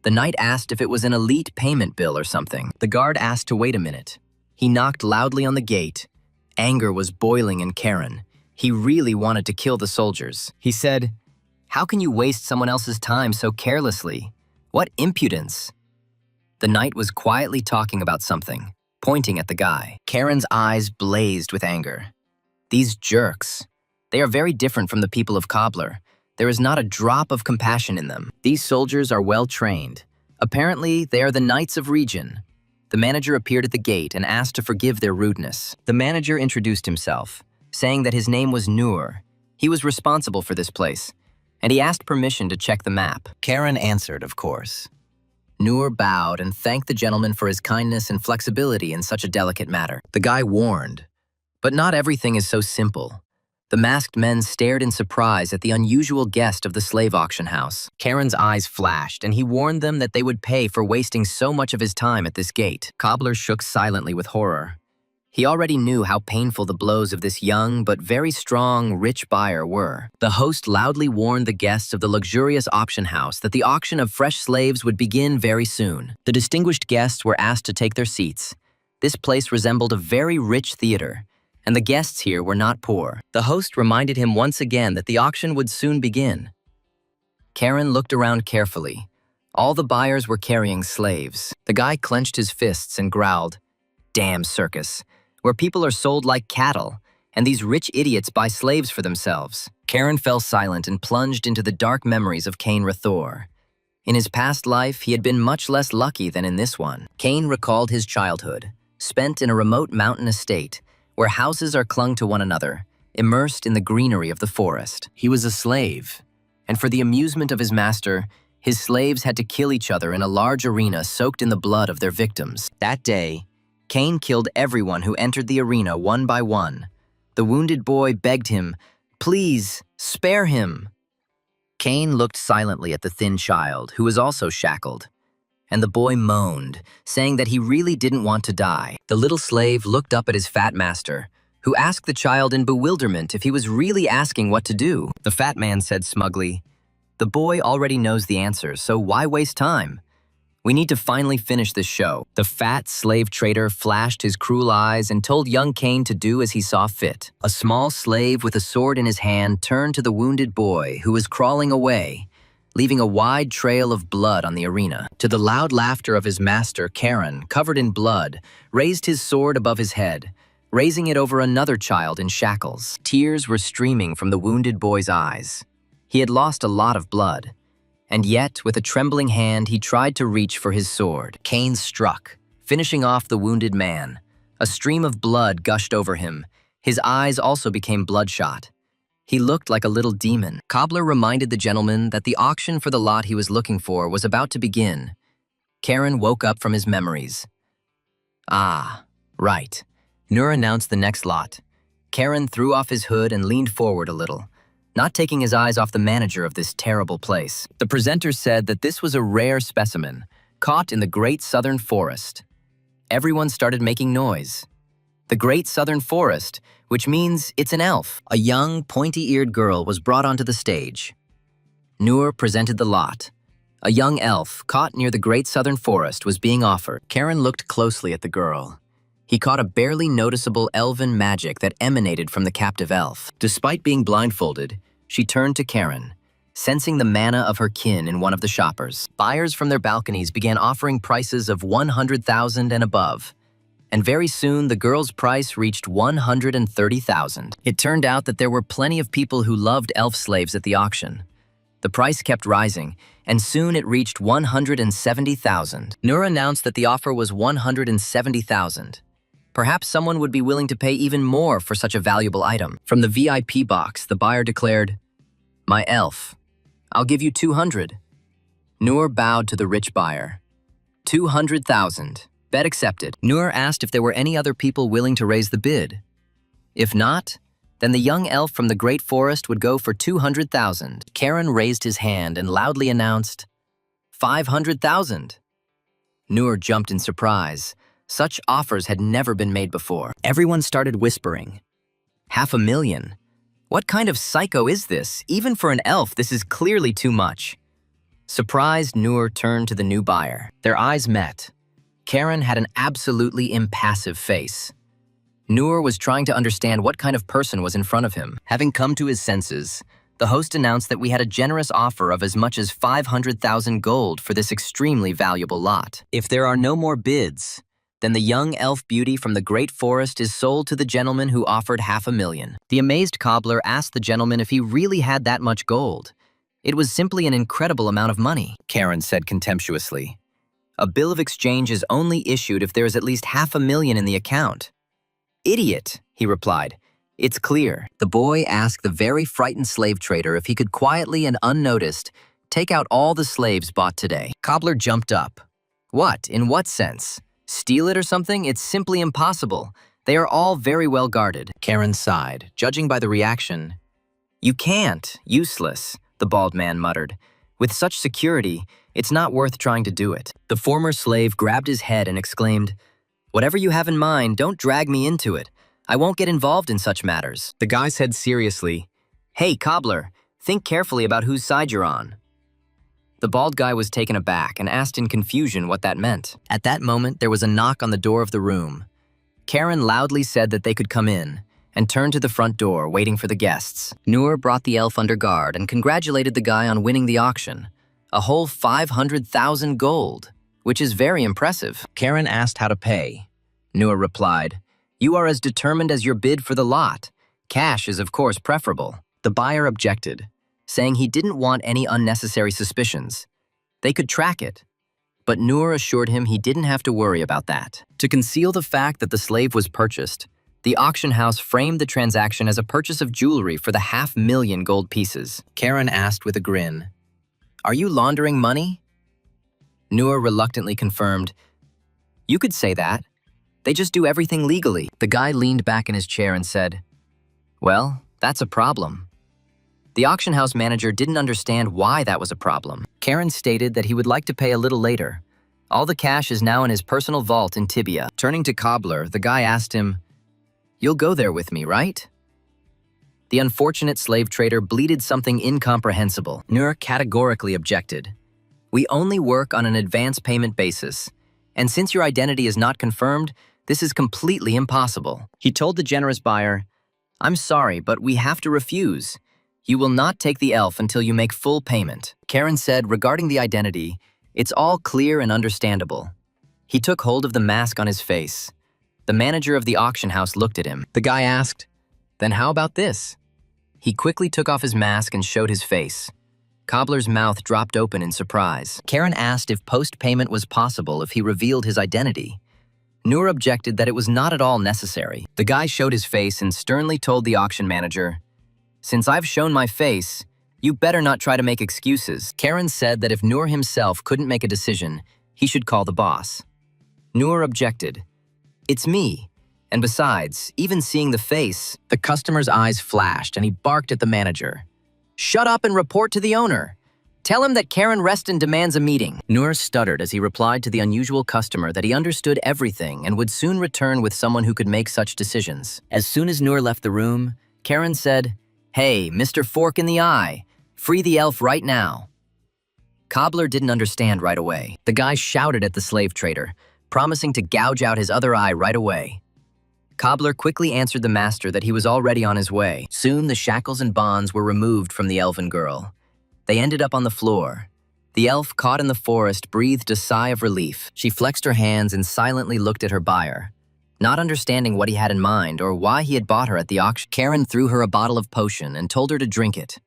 The knight asked if it was an elite payment bill or something. The guard asked to wait a minute. He knocked loudly on the gate. Anger was boiling in Charon. He really wanted to kill the soldiers. He said, "How can you waste someone else's time so carelessly? What impudence!" The knight was quietly talking about something, pointing at the guy. Charon's eyes blazed with anger. These jerks. They are very different from the people of Cobbler. There is not a drop of compassion in them. These soldiers are well trained. Apparently, they are the knights of region. The manager appeared at the gate and asked to forgive their rudeness. The manager introduced himself, saying that his name was Nur. He was responsible for this place, and he asked permission to check the map. Charon answered, of course. Nur bowed and thanked the gentleman for his kindness and flexibility in such a delicate matter. The guy warned, but not everything is so simple. The masked men stared in surprise at the unusual guest of the slave auction house. Charon's eyes flashed, and he warned them that they would pay for wasting so much of his time at this gate. Cobbler shook silently with horror. He already knew how painful the blows of this young but very strong, rich buyer were. The host loudly warned the guests of the luxurious auction house that the auction of fresh slaves would begin very soon. The distinguished guests were asked to take their seats. This place resembled a very rich theater, and the guests here were not poor. The host reminded him once again that the auction would soon begin. Charon looked around carefully. All the buyers were carrying slaves. The guy clenched his fists and growled, "Damn circus, where people are sold like cattle, and these rich idiots buy slaves for themselves." Charon fell silent and plunged into the dark memories of Cain Rathor. In his past life, he had been much less lucky than in this one. Cain recalled his childhood, spent in a remote mountain estate, where houses are clung to one another, immersed in the greenery of the forest. He was a slave, and for the amusement of his master, his slaves had to kill each other in a large arena soaked in the blood of their victims. That day, Cain killed everyone who entered the arena one by one. The wounded boy begged him, "Please, spare him." Cain looked silently at the thin child, who was also shackled, and the boy moaned, saying that he really didn't want to die. The little slave looked up at his fat master, who asked the child in bewilderment if he was really asking what to do. The fat man said smugly, "The boy already knows the answers, so why waste time? We need to finally finish this show." The fat slave trader flashed his cruel eyes and told young Cain to do as he saw fit. A small slave with a sword in his hand turned to the wounded boy, who was crawling away. leaving a wide trail of blood on the arena. To the loud laughter of his master, Karen, covered in blood, raised his sword above his head, raising it over another child in shackles. Tears were streaming from the wounded boy's eyes. He had lost a lot of blood, and yet, with a trembling hand, he tried to reach for his sword. Cain struck, finishing off the wounded man. A stream of blood gushed over him. His eyes also became bloodshot. He looked like a little demon. Cobbler reminded the gentleman that the auction for the lot he was looking for was about to begin. Karen woke up from his memories. Ah, right. Nur announced the next lot. Karen threw off his hood and leaned forward a little, not taking his eyes off the manager of this terrible place. The presenter said that this was a rare specimen, caught in the Great Southern Forest. Everyone started making noise. The Great Southern Forest, which means it's an elf. A young, pointy-eared girl was brought onto the stage. Nur presented the lot. A young elf, caught near the Great Southern Forest, was being offered. Karen looked closely at the girl. He caught a barely noticeable elven magic that emanated from the captive elf. Despite being blindfolded, she turned to Karen, sensing the mana of her kin in one of the shoppers. Buyers from their balconies began offering prices of 100,000 and above, and very soon the girl's price reached 130,000. It turned out that there were plenty of people who loved elf slaves at the auction. The price kept rising, and soon it reached 170,000. Nur announced that the offer was 170,000. Perhaps someone would be willing to pay even more for such a valuable item. From the VIP box, the buyer declared, "My elf, I'll give you 200. Nur bowed to the rich buyer. 200,000. Bet accepted. Nur asked if there were any other people willing to raise the bid. If not, then the young elf from the Great Forest would go for 200,000. Karen raised his hand and loudly announced, 500,000. Nur jumped in surprise. Such offers had never been made before. Everyone started whispering. 500,000. What kind of psycho is this? Even for an elf, this is clearly too much. Surprised, Nur turned to the new buyer. Their eyes met. Karen had an absolutely impassive face. Nur was trying to understand what kind of person was in front of him. Having come to his senses, the host announced that we had a generous offer of as much as 500,000 gold for this extremely valuable lot. If there are no more bids, then the young elf beauty from the Great Forest is sold to the gentleman who offered 500,000. The amazed cobbler asked the gentleman if he really had that much gold. It was simply an incredible amount of money, Karen said contemptuously. A bill of exchange is only issued if there is at least 500,000 in the account. Idiot, he replied. It's clear. The boy asked the very frightened slave trader if he could quietly and unnoticed take out all the slaves bought today. Cobbler jumped up. What? In what sense? Steal it or something? It's simply impossible. They are all very well guarded. Karen sighed, judging by the reaction. You can't. Useless, the bald man muttered. With such security, it's not worth trying to do it. The former slave grabbed his head and exclaimed, Whatever you have in mind, don't drag me into it. I won't get involved in such matters. The guy said seriously, Hey, cobbler, think carefully about whose side you're on. The bald guy was taken aback and asked in confusion what that meant. At that moment, there was a knock on the door of the room. Karen loudly said that they could come in, and turned to the front door, waiting for the guests. Nur brought the elf under guard and congratulated the guy on winning the auction. A whole 500,000 gold, which is very impressive. Karen asked how to pay. Nur replied, You are as determined as your bid for the lot. Cash is of course preferable. The buyer objected, saying he didn't want any unnecessary suspicions. They could track it. But Nur assured him he didn't have to worry about that. To conceal the fact that the slave was purchased, the auction house framed the transaction as a purchase of jewelry for the 500,000 gold pieces. Karen asked with a grin, Are you laundering money? Nur reluctantly confirmed, You could say that. They just do everything legally. The guy leaned back in his chair and said, Well, that's a problem. The auction house manager didn't understand why that was a problem. Karen stated that he would like to pay a little later. All the cash is now in his personal vault in Tibia. Turning to Cobbler, the guy asked him, You'll go there with me, right? The unfortunate slave trader bleated something incomprehensible. Nur categorically objected. We only work on an advance payment basis, and since your identity is not confirmed, this is completely impossible. He told the generous buyer, I'm sorry, but we have to refuse. You will not take the elf until you make full payment. Karen said, regarding the identity, it's all clear and understandable. He took hold of the mask on his face. The manager of the auction house looked at him. The guy asked, "Then how about this?" He quickly took off his mask and showed his face. Cobbler's mouth dropped open in surprise. Karen asked if post-payment was possible if he revealed his identity. Noor objected that it was not at all necessary. The guy showed his face and sternly told the auction manager, "Since I've shown my face, you better not try to make excuses." Karen said that if Noor himself couldn't make a decision, he should call the boss. Noor objected. "It's me. And besides, even seeing the face," the customer's eyes flashed and he barked at the manager. "Shut up and report to the owner. Tell him that Karen Reston demands a meeting." Noor stuttered as he replied to the unusual customer that he understood everything and would soon return with someone who could make such decisions. As soon as Noor left the room, Karen said, "Hey, Mr. Fork in the Eye, free the elf right now." Cobbler didn't understand right away. The guy shouted at the slave trader, promising to gouge out his other eye right away. Cobbler quickly answered the master that he was already on his way. Soon the shackles and bonds were removed from the elven girl. They ended up on the floor. The elf, caught in the forest, breathed a sigh of relief. She flexed her hands and silently looked at her buyer. Not understanding what he had in mind or why he had bought her at the auction, Karen threw her a bottle of potion and told her to drink it.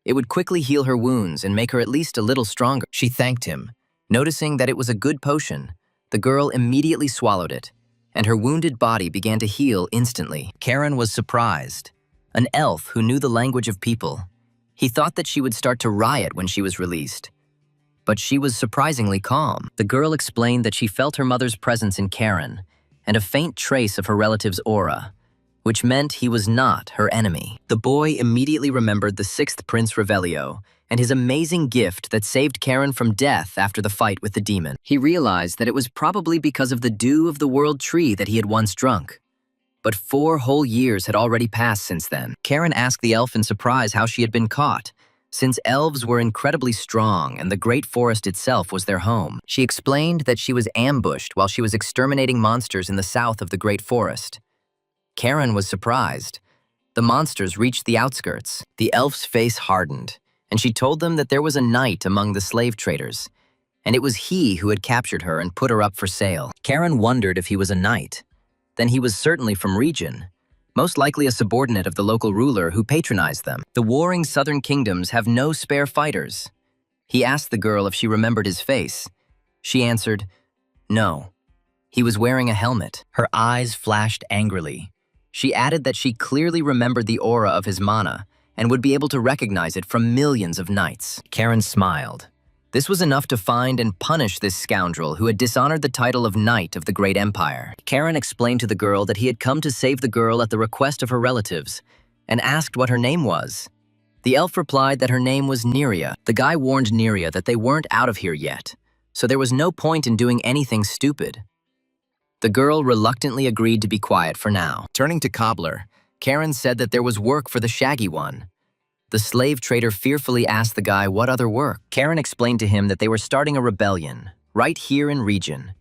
It would quickly heal her wounds and make her at least a little stronger. She thanked him. Noticing that it was a good potion, the girl immediately swallowed it, and her wounded body began to heal instantly. Karen was surprised. An elf who knew the language of people. He thought that she would start to riot when she was released. But she was surprisingly calm. The girl explained that she felt her mother's presence in Karen and a faint trace of her relative's aura, which meant he was not her enemy. The boy immediately remembered the 6th Prince Revelio and his amazing gift that saved Karen from death after the fight with the demon. He realized that it was probably because of the dew of the world tree that he had once drunk. But 4 whole years had already passed since then. Karen asked the elf in surprise how she had been caught, since elves were incredibly strong and the great forest itself was their home. She explained that she was ambushed while she was exterminating monsters in the south of the great forest. Karen was surprised. The monsters reached the outskirts. The elf's face hardened, and she told them that there was a knight among the slave traders, and it was he who had captured her and put her up for sale. Karen wondered if he was a knight. Then he was certainly from region, most likely a subordinate of the local ruler who patronized them. The warring southern kingdoms have no spare fighters. He asked the girl if she remembered his face. She answered, "No." He was wearing a helmet. Her eyes flashed angrily. She added that she clearly remembered the aura of his mana and would be able to recognize it from millions of knights. Karen smiled. This was enough to find and punish this scoundrel who had dishonored the title of Knight of the Great Empire. Karen explained to the girl that he had come to save the girl at the request of her relatives and asked what her name was. The elf replied that her name was Neria. The guy warned Neria that they weren't out of here yet, so there was no point in doing anything stupid. The girl reluctantly agreed to be quiet for now. Turning to Cobbler, Karen said that there was work for the Shaggy One. The slave trader fearfully asked the guy what other work. Karen explained to him that they were starting a rebellion, right here in region.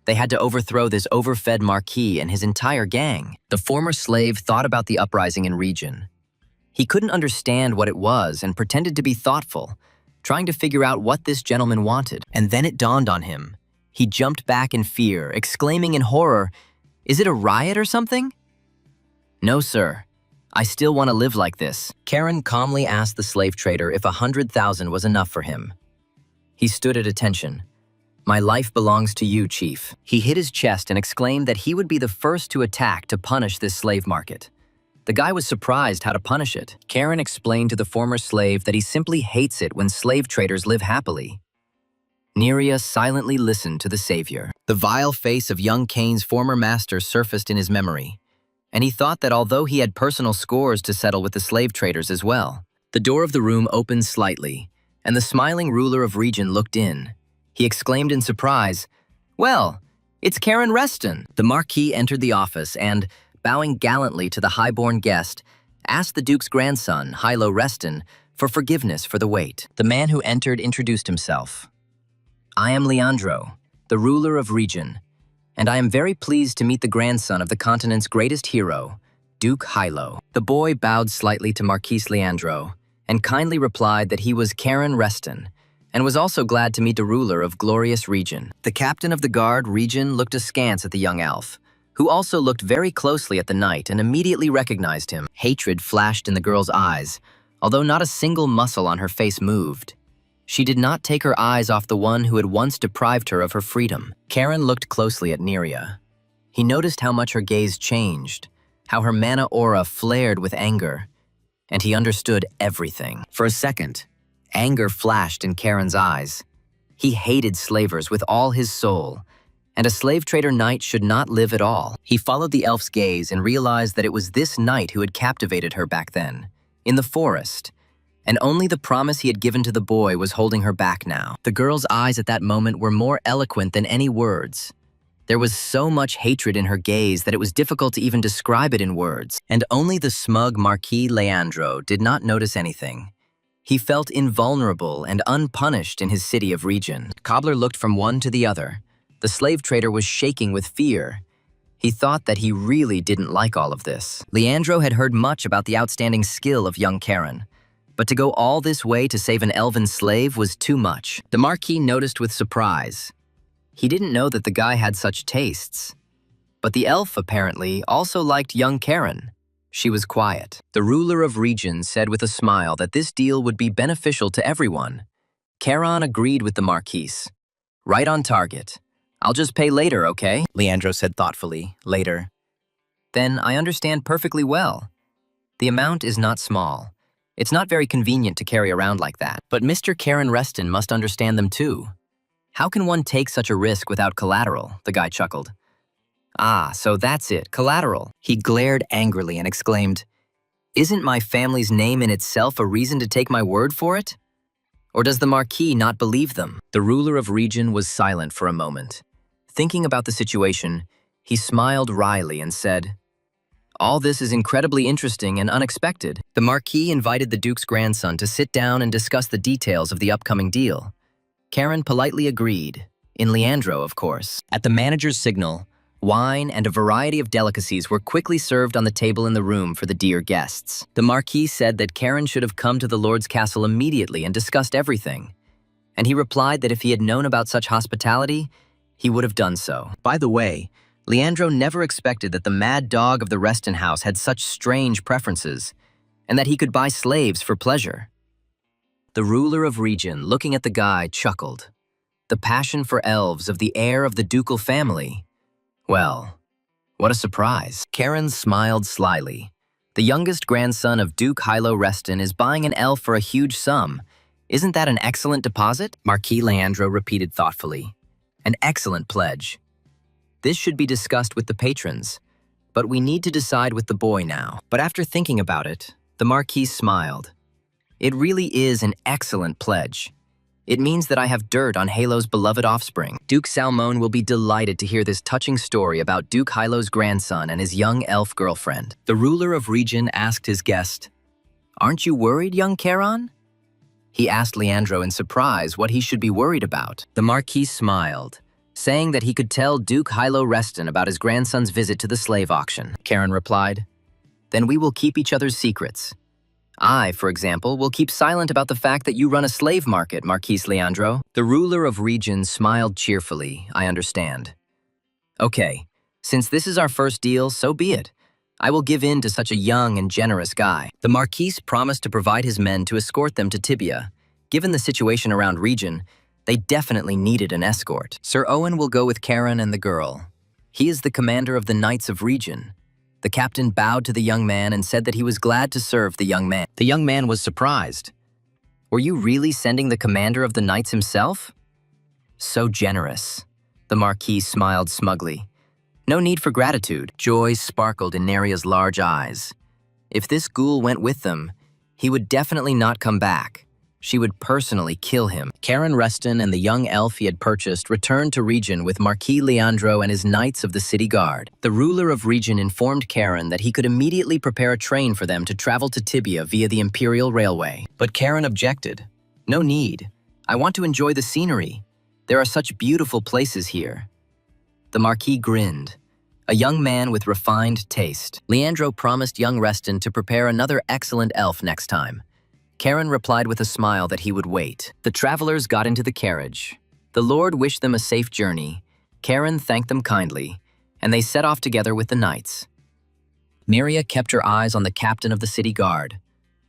They had to overthrow this overfed marquis and his entire gang. The former slave thought about the uprising in region. He couldn't understand what it was and pretended to be thoughtful, trying to figure out what this gentleman wanted. And then it dawned on him. He jumped back in fear, exclaiming in horror, "Is it a riot or something?" "No, sir. I still want to live like this." Karen calmly asked the slave trader if 100,000 was enough for him. He stood at attention. "My life belongs to you, chief." He hit his chest and exclaimed that he would be the first to attack to punish this slave market. The guy was surprised how to punish it. Karen explained to the former slave that he simply hates it when slave traders live happily. Neria silently listened to the savior. The vile face of young Kane's former master surfaced in his memory, and he thought that although he had personal scores to settle with the slave traders as well. The door of the room opened slightly, and the smiling ruler of region looked in. He exclaimed in surprise, "Well, it's Karen Reston." The Marquis entered the office and, bowing gallantly to the highborn guest, asked the Duke's grandson, Yahello Reston, for forgiveness for the wait. The man who entered introduced himself. "I am Leandro, the ruler of region, and I am very pleased to meet the grandson of the continent's greatest hero, Duke Yahello." The boy bowed slightly to Marquis Leandro and kindly replied that he was Karen Reston, and was also glad to meet the ruler of glorious region. The captain of the guard region looked askance at the young elf, who also looked very closely at the knight and immediately recognized him. Hatred flashed in the girl's eyes, although not a single muscle on her face moved. She did not take her eyes off the one who had once deprived her of her freedom. Karen looked closely at Neria. He noticed how much her gaze changed, how her mana aura flared with anger, and he understood everything. For a second, anger flashed in Karen's eyes. He hated slavers with all his soul, and a slave trader knight should not live at all. He followed the elf's gaze and realized that it was this knight who had captivated her back then, in the forest, and only the promise he had given to the boy was holding her back now. The girl's eyes at that moment were more eloquent than any words. There was so much hatred in her gaze that it was difficult to even describe it in words, and only the smug Marquis Leandro did not notice anything. He felt invulnerable and unpunished in his city of region. Cobbler looked from one to the other. The slave trader was shaking with fear. He thought that he really didn't like all of this. Leandro had heard much about the outstanding skill of young Karen, but to go all this way to save an elven slave was too much. The Marquis noticed with surprise. He didn't know that the guy had such tastes. But the elf, apparently, also liked young Karen. She was quiet. The ruler of region said with a smile that this deal would be beneficial to everyone. Karen agreed with the Marquis. Right on target. I'll just pay later, okay? Leandro said thoughtfully, later. Then I understand perfectly well. The amount is not small. It's not very convenient to carry around like that. But Mr. Karen Reston must understand them too. How can one take such a risk without collateral? The guy chuckled. Ah, so that's it, collateral. He glared angrily and exclaimed, Isn't my family's name in itself a reason to take my word for it? Or does the Marquis not believe them? The ruler of region was silent for a moment. Thinking about the situation, he smiled wryly and said, All this is incredibly interesting and unexpected. The Marquis invited the Duke's grandson to sit down and discuss the details of the upcoming deal. Karen politely agreed, in Leandro, of course. At the manager's signal, wine and a variety of delicacies were quickly served on the table in the room for the dear guests. The Marquis said that Karen should have come to the Lord's castle immediately and discussed everything, and he replied that if he had known about such hospitality, he would have done so. By the way, Leandro never expected that the mad dog of the Reston house had such strange preferences, and that he could buy slaves for pleasure. The ruler of region, looking at the guy, chuckled. The passion for elves of the heir of the ducal family. Well, what a surprise. Karen smiled slyly. The youngest grandson of Duke Yahello Reston is buying an elf for a huge sum. Isn't that an excellent deposit? Marquis Leandro repeated thoughtfully. An excellent pledge. This should be discussed with the patrons, but we need to decide with the boy now. But after thinking about it, the Marquis smiled. It really is an excellent pledge. It means that I have dirt on Yahello's beloved offspring. Duke Salmon will be delighted to hear this touching story about Duke Yahello's grandson and his young elf girlfriend. The ruler of region asked his guest, Aren't you worried, young Karen? He asked Leandro in surprise what he should be worried about. The Marquis smiled, saying that he could tell Duke Yahello Reston about his grandson's visit to the slave auction. Karen replied, Then we will keep each other's secrets. I, for example, will keep silent about the fact that you run a slave market, Marquis Leandro. The ruler of region smiled cheerfully, I understand. Okay, since this is our first deal, so be it. I will give in to such a young and generous guy. The Marquis promised to provide his men to escort them to Tibia. Given the situation around region, they definitely needed an escort. Sir Owen will go with Karen and the girl. He is the commander of the Knights of Region. The captain bowed to the young man and said that he was glad to serve the young man. The young man was surprised. Were you really sending the commander of the knights himself? So generous. The Marquis smiled smugly. No need for gratitude. Joy sparkled in Neria's large eyes. If this ghoul went with them, he would definitely not come back. She would personally kill him. Karen Reston and the young elf he had purchased returned to region with Marquis Leandro and his knights of the city guard. The ruler of region informed Karen that he could immediately prepare a train for them to travel to Tibia via the Imperial Railway. But Karen objected. No need. I want to enjoy the scenery. There are such beautiful places here. The Marquis grinned. A young man with refined taste. Leandro promised young Reston to prepare another excellent elf next time. Karen replied with a smile that he would wait. The travelers got into the carriage. The Lord wished them a safe journey. Karen thanked them kindly, and they set off together with the knights. Neria kept her eyes on the captain of the city guard.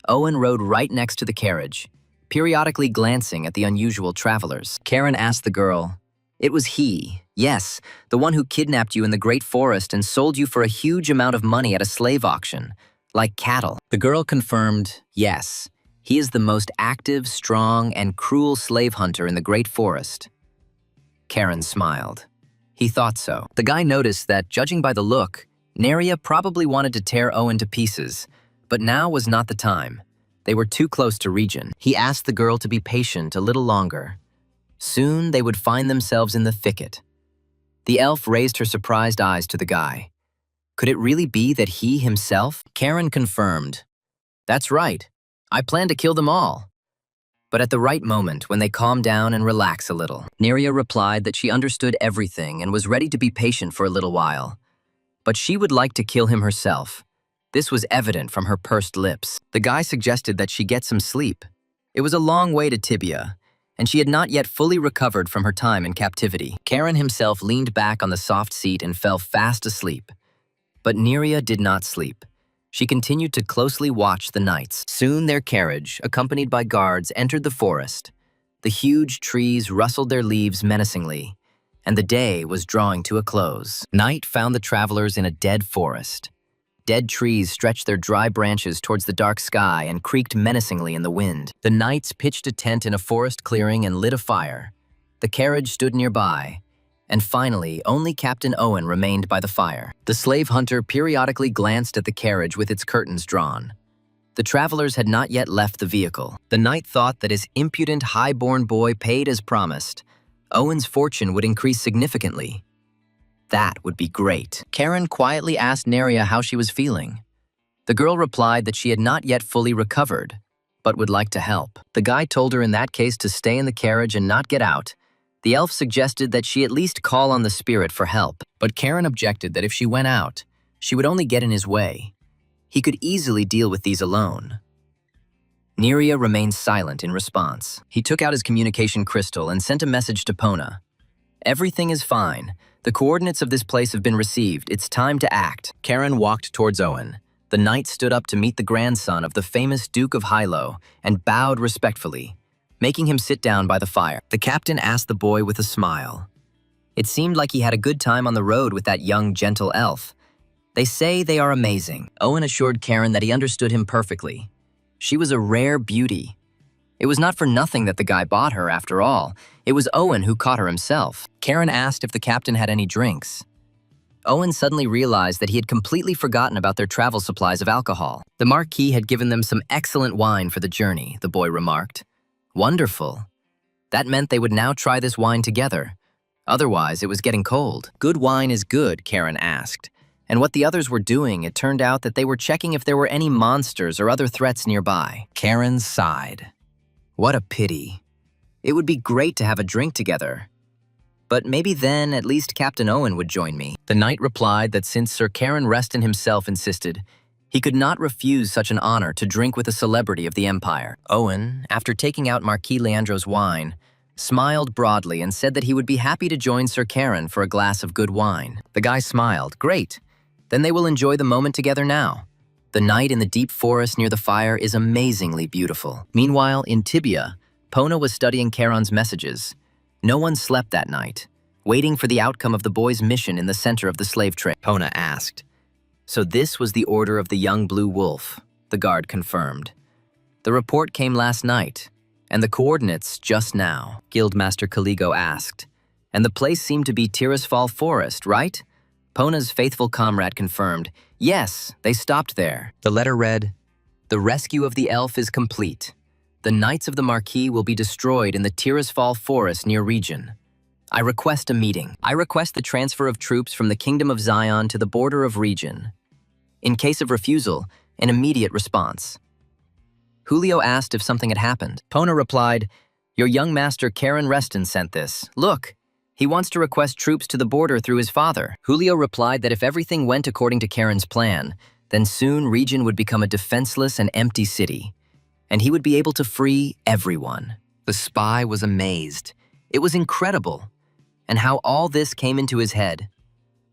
Owen rode right next to the carriage, periodically glancing at the unusual travelers. Karen asked the girl, "It was he, yes, the one who kidnapped you in the great forest and sold you for a huge amount of money at a slave auction, like cattle." The girl confirmed, "Yes, he is the most active, strong, and cruel slave hunter in the great forest." Karen smiled. He thought so. The guy noticed that, judging by the look, Neria probably wanted to tear Owen to pieces, but now was not the time. They were too close to Regin. He asked the girl to be patient a little longer. Soon they would find themselves in the thicket. The elf raised her surprised eyes to the guy. Could it really be that he himself? Karen confirmed. "That's right. I plan to kill them all." But at the right moment, when they calmed down and relaxed a little, Neria replied that she understood everything and was ready to be patient for a little while. But she would like to kill him herself. This was evident from her pursed lips. The guy suggested that she get some sleep. It was a long way to Tibia, and she had not yet fully recovered from her time in captivity. Karen himself leaned back on the soft seat and fell fast asleep. But Neria did not sleep. She continued to closely watch the knights. Soon their carriage, accompanied by guards, entered the forest. The huge trees rustled their leaves menacingly, and the day was drawing to a close. Night found the travelers in a dead forest. Dead trees stretched their dry branches towards the dark sky and creaked menacingly in the wind. The knights pitched a tent in a forest clearing and lit a fire. The carriage stood nearby, and finally, only Captain Owen remained by the fire. The slave hunter periodically glanced at the carriage with its curtains drawn. The travelers had not yet left the vehicle. The knight thought that his impudent, high-born boy paid as promised. Owen's fortune would increase significantly. That would be great. Karen quietly asked Neria how she was feeling. The girl replied that she had not yet fully recovered, but would like to help. The guy told her in that case to stay in the carriage and not get out. The elf suggested that she at least call on the spirit for help, but Karen objected that if she went out, she would only get in his way. He could easily deal with these alone. Neria remained silent in response. He took out his communication crystal and sent a message to Pona. "Everything is fine. The coordinates of this place have been received. It's time to act." Karen walked towards Owen. The knight stood up to meet the grandson of the famous Duke of Yahello and bowed respectfully, making him sit down by the fire. The captain asked the boy with a smile. It seemed like he had a good time on the road with that young, gentle elf. "They say they are amazing." Owen assured Karen that he understood him perfectly. She was a rare beauty. It was not for nothing that the guy bought her, after all. It was Owen who caught her himself. Karen asked if the captain had any drinks. Owen suddenly realized that he had completely forgotten about their travel supplies of alcohol. The Marquis had given them some excellent wine for the journey, the boy remarked. Wonderful. That meant they would now try this wine together. Otherwise, it was getting cold. Good wine is good, Karen asked. And what the others were doing, it turned out that they were checking if there were any monsters or other threats nearby. Karen sighed. What a pity. It would be great to have a drink together. But maybe then at least Captain Owen would join me. The knight replied that since Sir Karen Reston himself insisted, he could not refuse such an honor to drink with a celebrity of the Empire. Owen, after taking out Marquis Leandro's wine, smiled broadly and said that he would be happy to join Sir Karen for a glass of good wine. The guy smiled. Great. Then they will enjoy the moment together now. The night in the deep forest near the fire is amazingly beautiful. Meanwhile, in Tibia, Pona was studying Charon's messages. No one slept that night, waiting for the outcome of the boy's mission in the center of the slave trade. Pona asked. So this was the order of the young blue wolf, the guard confirmed. The report came last night, and the coordinates just now, Guildmaster Caligo asked. And the place seemed to be Tirisfal Forest, right? Pona's faithful comrade confirmed. Yes, they stopped there. The letter read, The rescue of the elf is complete. The knights of the Marquis will be destroyed in the Tirisfal Forest near Regin. I request a meeting. I request the transfer of troops from the Kingdom of Zion to the border of Regin. In case of refusal, an immediate response. Julio asked if something had happened. Pona replied, Your young master Karen Reston sent this. Look, he wants to request troops to the border through his father. Julio replied that if everything went according to Karen's plan, then soon Regin would become a defenseless and empty city. and he would be able to free everyone. The spy was amazed. It was incredible. And how all this came into his head.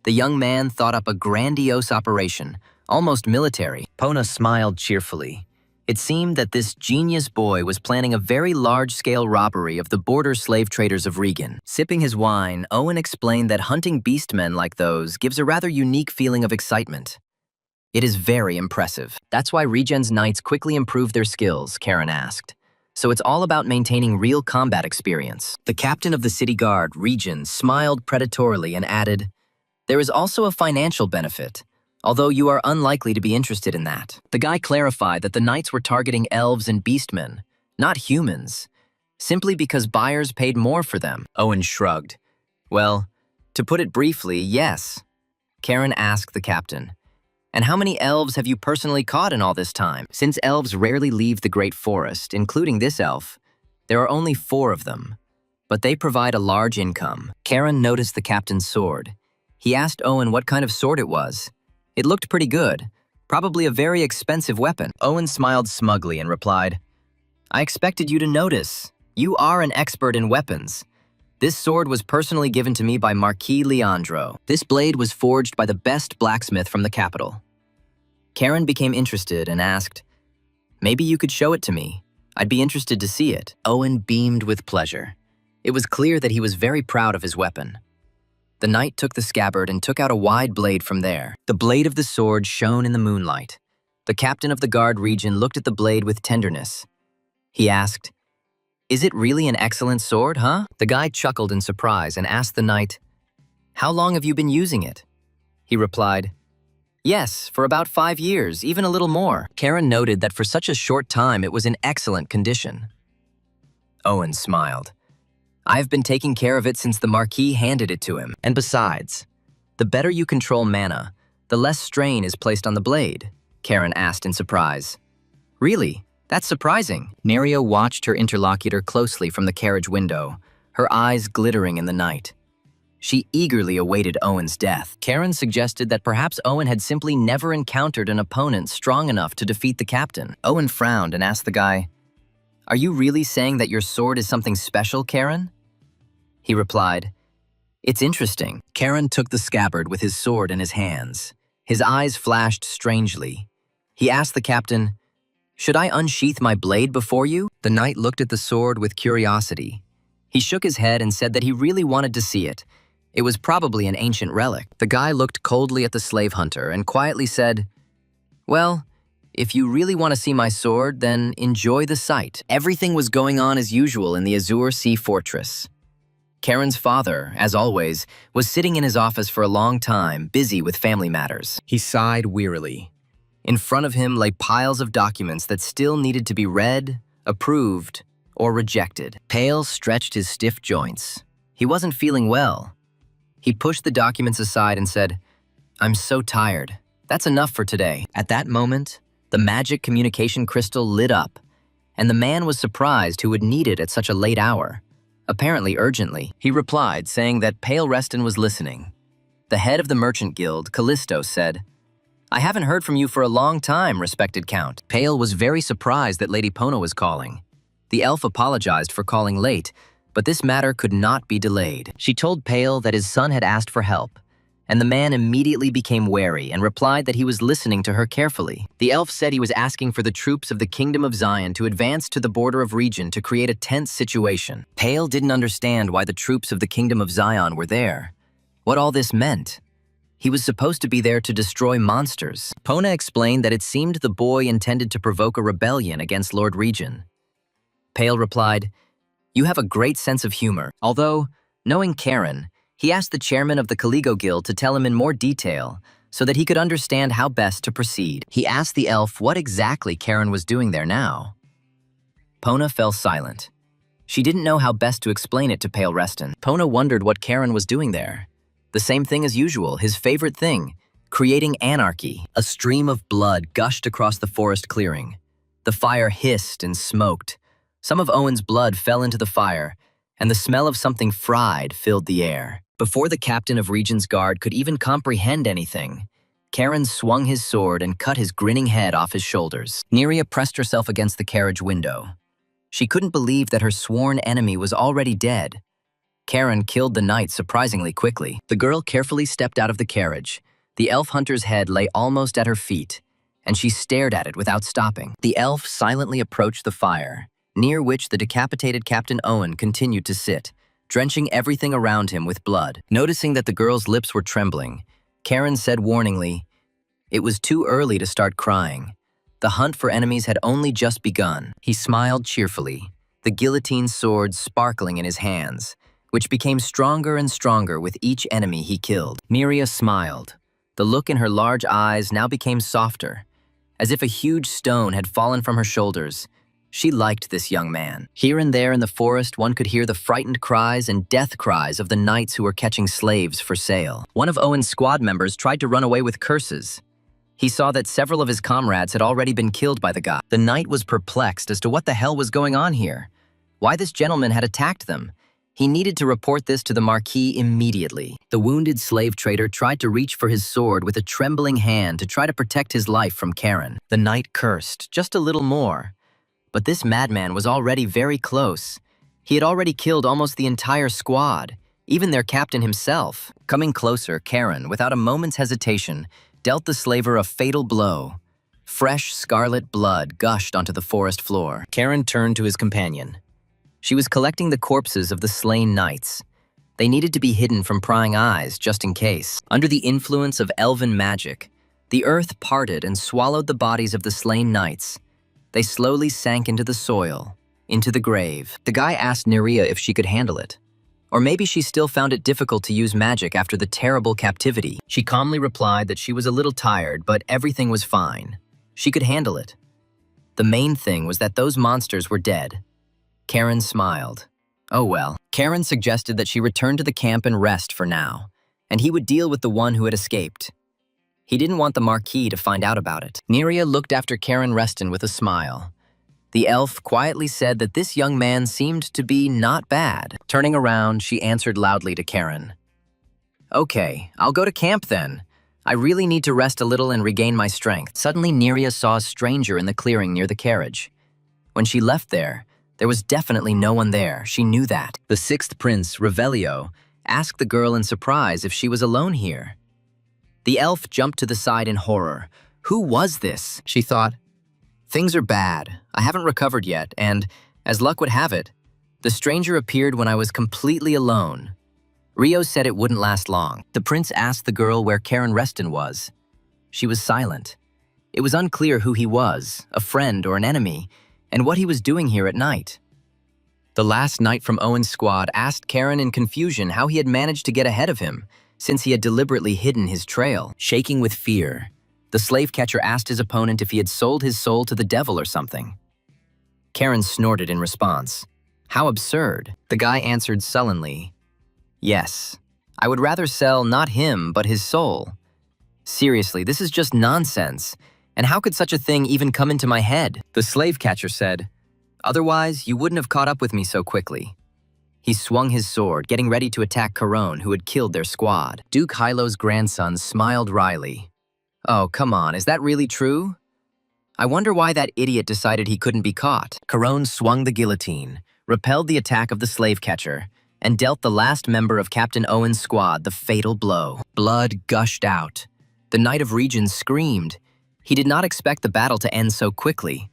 The young man thought up a grandiose operation, almost military. Pona smiled cheerfully. It seemed that this genius boy was planning a very large-scale robbery of the border slave traders of Regan. Sipping his wine, Owen explained that hunting beastmen like those gives a rather unique feeling of excitement. It is very impressive. That's why Regen's knights quickly improved their skills, Karen asked. So it's all about maintaining real combat experience. The captain of the city guard, Regen, smiled predatorily and added, "There is also a financial benefit, although you are unlikely to be interested in that." The guy clarified that the knights were targeting elves and beastmen, not humans, simply because buyers paid more for them. Owen shrugged. "Well, to put it briefly, yes." Karen asked the captain, "And how many elves have you personally caught in all this time?" Since elves rarely leave the Great Forest, including this elf, there are only 4 of them, but they provide a large income. Karen noticed the captain's sword. He asked Owen what kind of sword it was. It looked pretty good, probably a very expensive weapon. Owen smiled smugly and replied, "I expected you to notice. You are an expert in weapons. This sword was personally given to me by Marquis Leandro. This blade was forged by the best blacksmith from the capital." Karen became interested and asked, "Maybe you could show it to me. I'd be interested to see it." Owen beamed with pleasure. It was clear that he was very proud of his weapon. The knight took the scabbard and took out a wide blade from there. The blade of the sword shone in the moonlight. The captain of the guard region looked at the blade with tenderness. He asked, "Is it really an excellent sword, huh?" The guy chuckled in surprise and asked the knight, "How long have you been using it?" He replied, "Yes, for about 5 years, even a little more." Karen noted that for such a short time it was in excellent condition. Owen smiled. "I've been taking care of it since the Marquis handed it to him. And besides, the better you control mana, the less strain is placed on the blade," Karen asked in surprise. "Really? That's surprising." Nerio watched her interlocutor closely from the carriage window, her eyes glittering in the night. She eagerly awaited Owen's death. Karen suggested that perhaps Owen had simply never encountered an opponent strong enough to defeat the captain. Owen frowned and asked the guy, "Are you really saying that your sword is something special, Karen?" He replied, "It's interesting." Karen took the scabbard with his sword in his hands. His eyes flashed strangely. He asked the captain, "Should I unsheath my blade before you?" The knight looked at the sword with curiosity. He shook his head and said that he really wanted to see it. It was probably an ancient relic. The guy looked coldly at the slave hunter and quietly said, "Well, if you really want to see my sword, then enjoy the sight." Everything was going on as usual in the Azure Sea Fortress. Karen's father, as always, was sitting in his office for a long time, busy with family matters. He sighed wearily. In front of him lay piles of documents that still needed to be read, approved, or rejected. Pale stretched his stiff joints. He wasn't feeling well. He pushed the documents aside and said, "I'm so tired. That's enough for today." At that moment, the magic communication crystal lit up, and the man was surprised who would need it at such a late hour. Apparently urgently, he replied, saying that Pale Reston was listening. The head of the merchant guild, Callisto, said, "I haven't heard from you for a long time, respected Count." Pale was very surprised that Lady Pona was calling. The elf apologized for calling late, but this matter could not be delayed. She told Pale that his son had asked for help, and the man immediately became wary and replied that he was listening to her carefully. The elf said he was asking for the troops of the Kingdom of Zion to advance to the border of Region to create a tense situation. Pale didn't understand why the troops of the Kingdom of Zion were there, what all this meant. He was supposed to be there to destroy monsters. Pona explained that it seemed the boy intended to provoke a rebellion against Lord Region. Pale replied, "You have a great sense of humor." Although, knowing Karen, he asked the chairman of the Caligo Guild to tell him in more detail so that he could understand how best to proceed. He asked the elf what exactly Karen was doing there now. Pona fell silent. She didn't know how best to explain it to Pale Reston. Pona wondered what Karen was doing there. The same thing as usual, his favorite thing, creating anarchy. A stream of blood gushed across the forest clearing. The fire hissed and smoked. Some of Owen's blood fell into the fire, and the smell of something fried filled the air. Before the captain of Region's Guard could even comprehend anything, Karen swung his sword and cut his grinning head off his shoulders. Neria pressed herself against the carriage window. She couldn't believe that her sworn enemy was already dead. Karen killed the knight surprisingly quickly. The girl carefully stepped out of the carriage. The elf hunter's head lay almost at her feet, and she stared at it without stopping. The elf silently approached the fire, near which the decapitated Captain Owen continued to sit, drenching everything around him with blood. Noticing that the girl's lips were trembling, Karen said warningly, "It was too early to start crying. The hunt for enemies had only just begun." He smiled cheerfully, the guillotine sword sparkling in his hands, which became stronger and stronger with each enemy he killed. Neria smiled. The look in her large eyes now became softer, as if a huge stone had fallen from her shoulders. She liked this young man. Here and there in the forest, one could hear the frightened cries and death cries of the knights who were catching slaves for sale. One of Owen's squad members tried to run away with curses. He saw that several of his comrades had already been killed by the guy. The knight was perplexed as to what the hell was going on here. Why this gentleman had attacked them. He needed to report this to the Marquis immediately. The wounded slave trader tried to reach for his sword with a trembling hand to try to protect his life from Karen. The knight cursed, just a little more. But this madman was already very close. He had already killed almost the entire squad, even their captain himself. Coming closer, Karen, without a moment's hesitation, dealt the slaver a fatal blow. Fresh scarlet blood gushed onto the forest floor. Karen turned to his companion. She was collecting the corpses of the slain knights. They needed to be hidden from prying eyes, just in case. Under the influence of elven magic, the earth parted and swallowed the bodies of the slain knights. They slowly sank into the soil, into the grave. The guy asked Neria if she could handle it. Or maybe she still found it difficult to use magic after the terrible captivity. She calmly replied that she was a little tired, but everything was fine. She could handle it. The main thing was that those monsters were dead. Karen smiled. Oh well. Karen suggested that she return to the camp and rest for now, and he would deal with the one who had escaped. He didn't want the Marquis to find out about it. Neria looked after Karen Reston with a smile. The elf quietly said that this young man seemed to be not bad. Turning around, she answered loudly to Karen. "Okay, I'll go to camp then. I really need to rest a little and regain my strength." Suddenly, Neria saw a stranger in the clearing near the carriage. When she left there was definitely no one there. She knew that. The sixth prince, Revelio, asked the girl in surprise if she was alone here. The elf jumped to the side in horror. Who was this? She thought. Things are bad. I haven't recovered yet, and, as luck would have it, the stranger appeared when I was completely alone. Rio said it wouldn't last long. The prince asked the girl where Karen Reston was. She was silent. It was unclear who he was, a friend or an enemy, and what he was doing here at night. The last knight from Owen's squad asked Karen in confusion how he had managed to get ahead of him, since he had deliberately hidden his trail. Shaking with fear, the slave catcher asked his opponent if he had sold his soul to the devil or something. Karen snorted in response. How absurd. The guy answered sullenly, "Yes, I would rather sell not him, but his soul. Seriously, this is just nonsense. And how could such a thing even come into my head?" The slave catcher said, "Otherwise, you wouldn't have caught up with me so quickly." He swung his sword, getting ready to attack Caron, who had killed their squad. Duke Hylo's grandson smiled wryly. "Oh, come on, is that really true? I wonder why that idiot decided he couldn't be caught." Caron swung the guillotine, repelled the attack of the slave catcher, and dealt the last member of Captain Owen's squad the fatal blow. Blood gushed out. The Knight of Regions screamed. He did not expect the battle to end so quickly.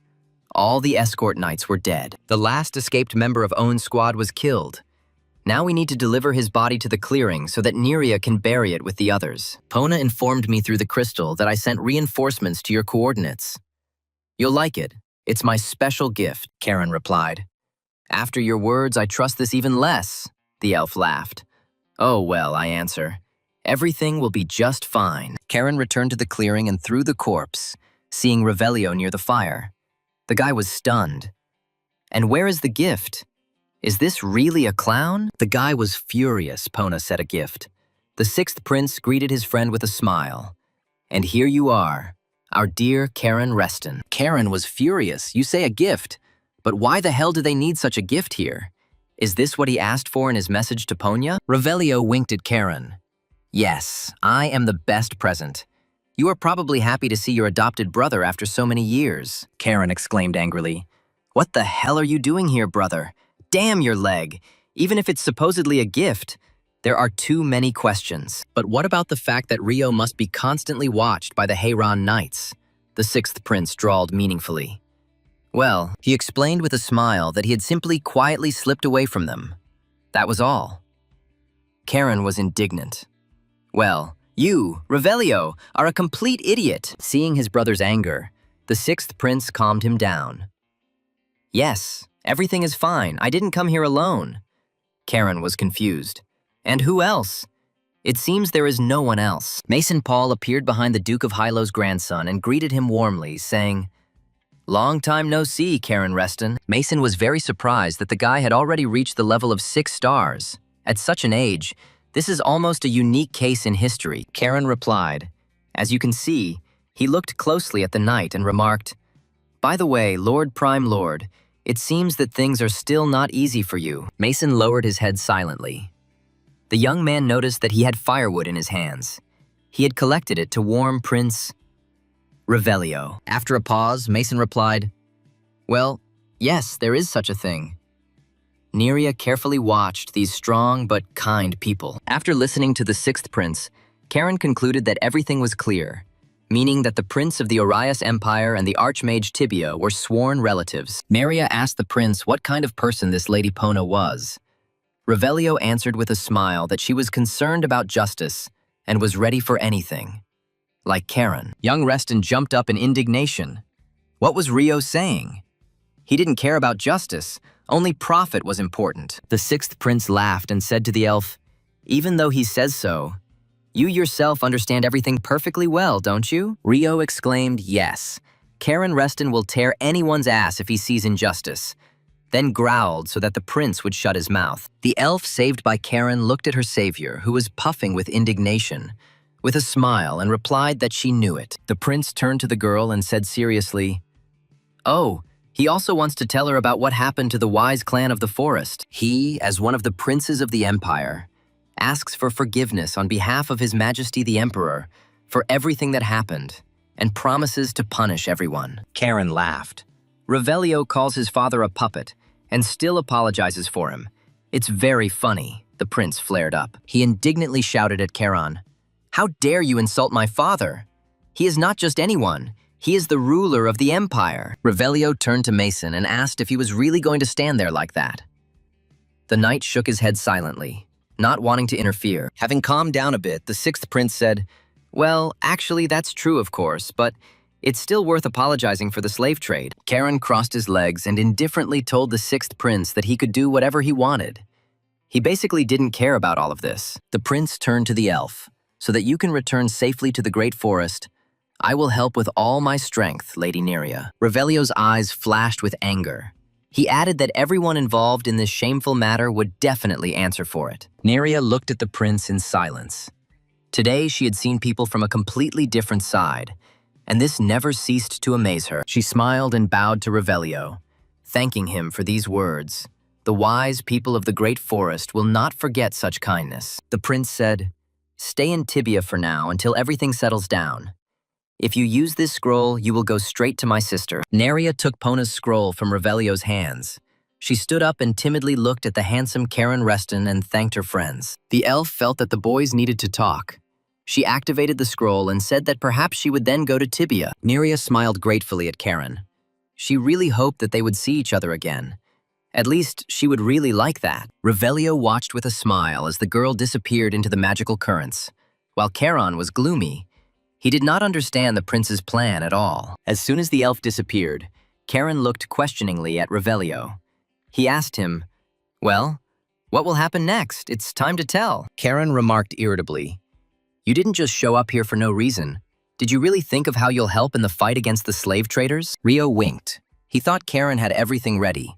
All the escort knights were dead. The last escaped member of Owen's squad was killed. Now we need to deliver his body to the clearing so that Neria can bury it with the others. Pona informed me through the crystal that I sent reinforcements to your coordinates. You'll like it. It's my special gift, Karen replied. After your words, I trust this even less, the elf laughed. Oh well, I answer. Everything will be just fine. Karen returned to the clearing and threw the corpse, seeing Revelio near the fire. The guy was stunned. And where is the gift? Is this really a clown? The guy was furious, Pona said a gift. The sixth prince greeted his friend with a smile. And here you are, our dear Karen Reston. Karen was furious. You say a gift. But why the hell do they need such a gift here? Is this what he asked for in his message to Ponya? Revelio winked at Karen. Yes, I am the best present. You are probably happy to see your adopted brother after so many years, Karen exclaimed angrily. What the hell are you doing here, brother? Damn your leg! Even if it's supposedly a gift, there are too many questions. But what about the fact that Rio must be constantly watched by the Heiran Knights? The sixth prince drawled meaningfully. Well, he explained with a smile that he had simply quietly slipped away from them. That was all. Karen was indignant. Well, you, Revelio, are a complete idiot. Seeing his brother's anger, the sixth prince calmed him down. Yes, everything is fine. I didn't come here alone. Karen was confused. And who else? It seems there is no one else. Mason Paul appeared behind the Duke of Hylo's grandson and greeted him warmly, saying, Long time no see, Karen Reston. Mason was very surprised that the guy had already reached the level of 6 stars. At such an age, this is almost a unique case in history. Karen replied. As you can see, he looked closely at the knight and remarked, By the way, Lord Prime Lord, it seems that things are still not easy for you. Mason lowered his head silently. The young man noticed that he had firewood in his hands. He had collected it to warm Prince Revelio. After a pause, Mason replied, Well, yes, there is such a thing. Neria carefully watched these strong but kind people. After listening to the sixth prince, Karen concluded that everything was clear, meaning that the prince of the Orias Empire and the archmage Tibia were sworn relatives. Neria asked the prince what kind of person this Lady Pona was. Revelio answered with a smile that she was concerned about justice and was ready for anything. Like Karen. Young Reston jumped up in indignation. What was Rio saying? He didn't care about justice, only profit was important. The sixth prince laughed and said to the elf, Even though he says so, you yourself understand everything perfectly well, don't you? Rio exclaimed, Yes. Karen Reston will tear anyone's ass if he sees injustice. Then growled so that the prince would shut his mouth. The elf saved by Karen looked at her savior, who was puffing with indignation, with a smile, and replied that she knew it. The prince turned to the girl and said seriously, Oh, he also wants to tell her about what happened to the wise clan of the forest. He, as one of the princes of the empire, asks for forgiveness on behalf of His Majesty the Emperor for everything that happened, and promises to punish everyone. Karen laughed. Revelio calls his father a puppet, and still apologizes for him. It's very funny, the prince flared up. He indignantly shouted at Karen, How dare you insult my father? He is not just anyone. He is the ruler of the empire. Revelio turned to Mason and asked if he was really going to stand there like that. The knight shook his head silently, not wanting to interfere. Having calmed down a bit, the sixth prince said, Well, actually that's true of course, but it's still worth apologizing for the slave trade. Karen crossed his legs and indifferently told the sixth prince that he could do whatever he wanted. He basically didn't care about all of this. The prince turned to the elf. So that you can return safely to the great forest, I will help with all my strength, Lady Neria. Revelio's eyes flashed with anger. He added that everyone involved in this shameful matter would definitely answer for it. Neria looked at the prince in silence. Today she had seen people from a completely different side, and this never ceased to amaze her. She smiled and bowed to Revelio, thanking him for these words. The wise people of the great forest will not forget such kindness. The prince said, Stay in Tibia for now until everything settles down. If you use this scroll, you will go straight to my sister. Neria took Pona's scroll from Revelio's hands. She stood up and timidly looked at the handsome Karen Reston and thanked her friends. The elf felt that the boys needed to talk. She activated the scroll and said that perhaps she would then go to Tibia. Neria smiled gratefully at Karen. She really hoped that they would see each other again. At least, she would really like that. Revelio watched with a smile as the girl disappeared into the magical currents. While Karen was gloomy, he did not understand the prince's plan at all. As soon as the elf disappeared, Karen looked questioningly at Revelio. He asked him, Well, what will happen next? It's time to tell. Karen remarked irritably, You didn't just show up here for no reason. Did you really think of how you'll help in the fight against the slave traders? Rio winked. He thought Karen had everything ready,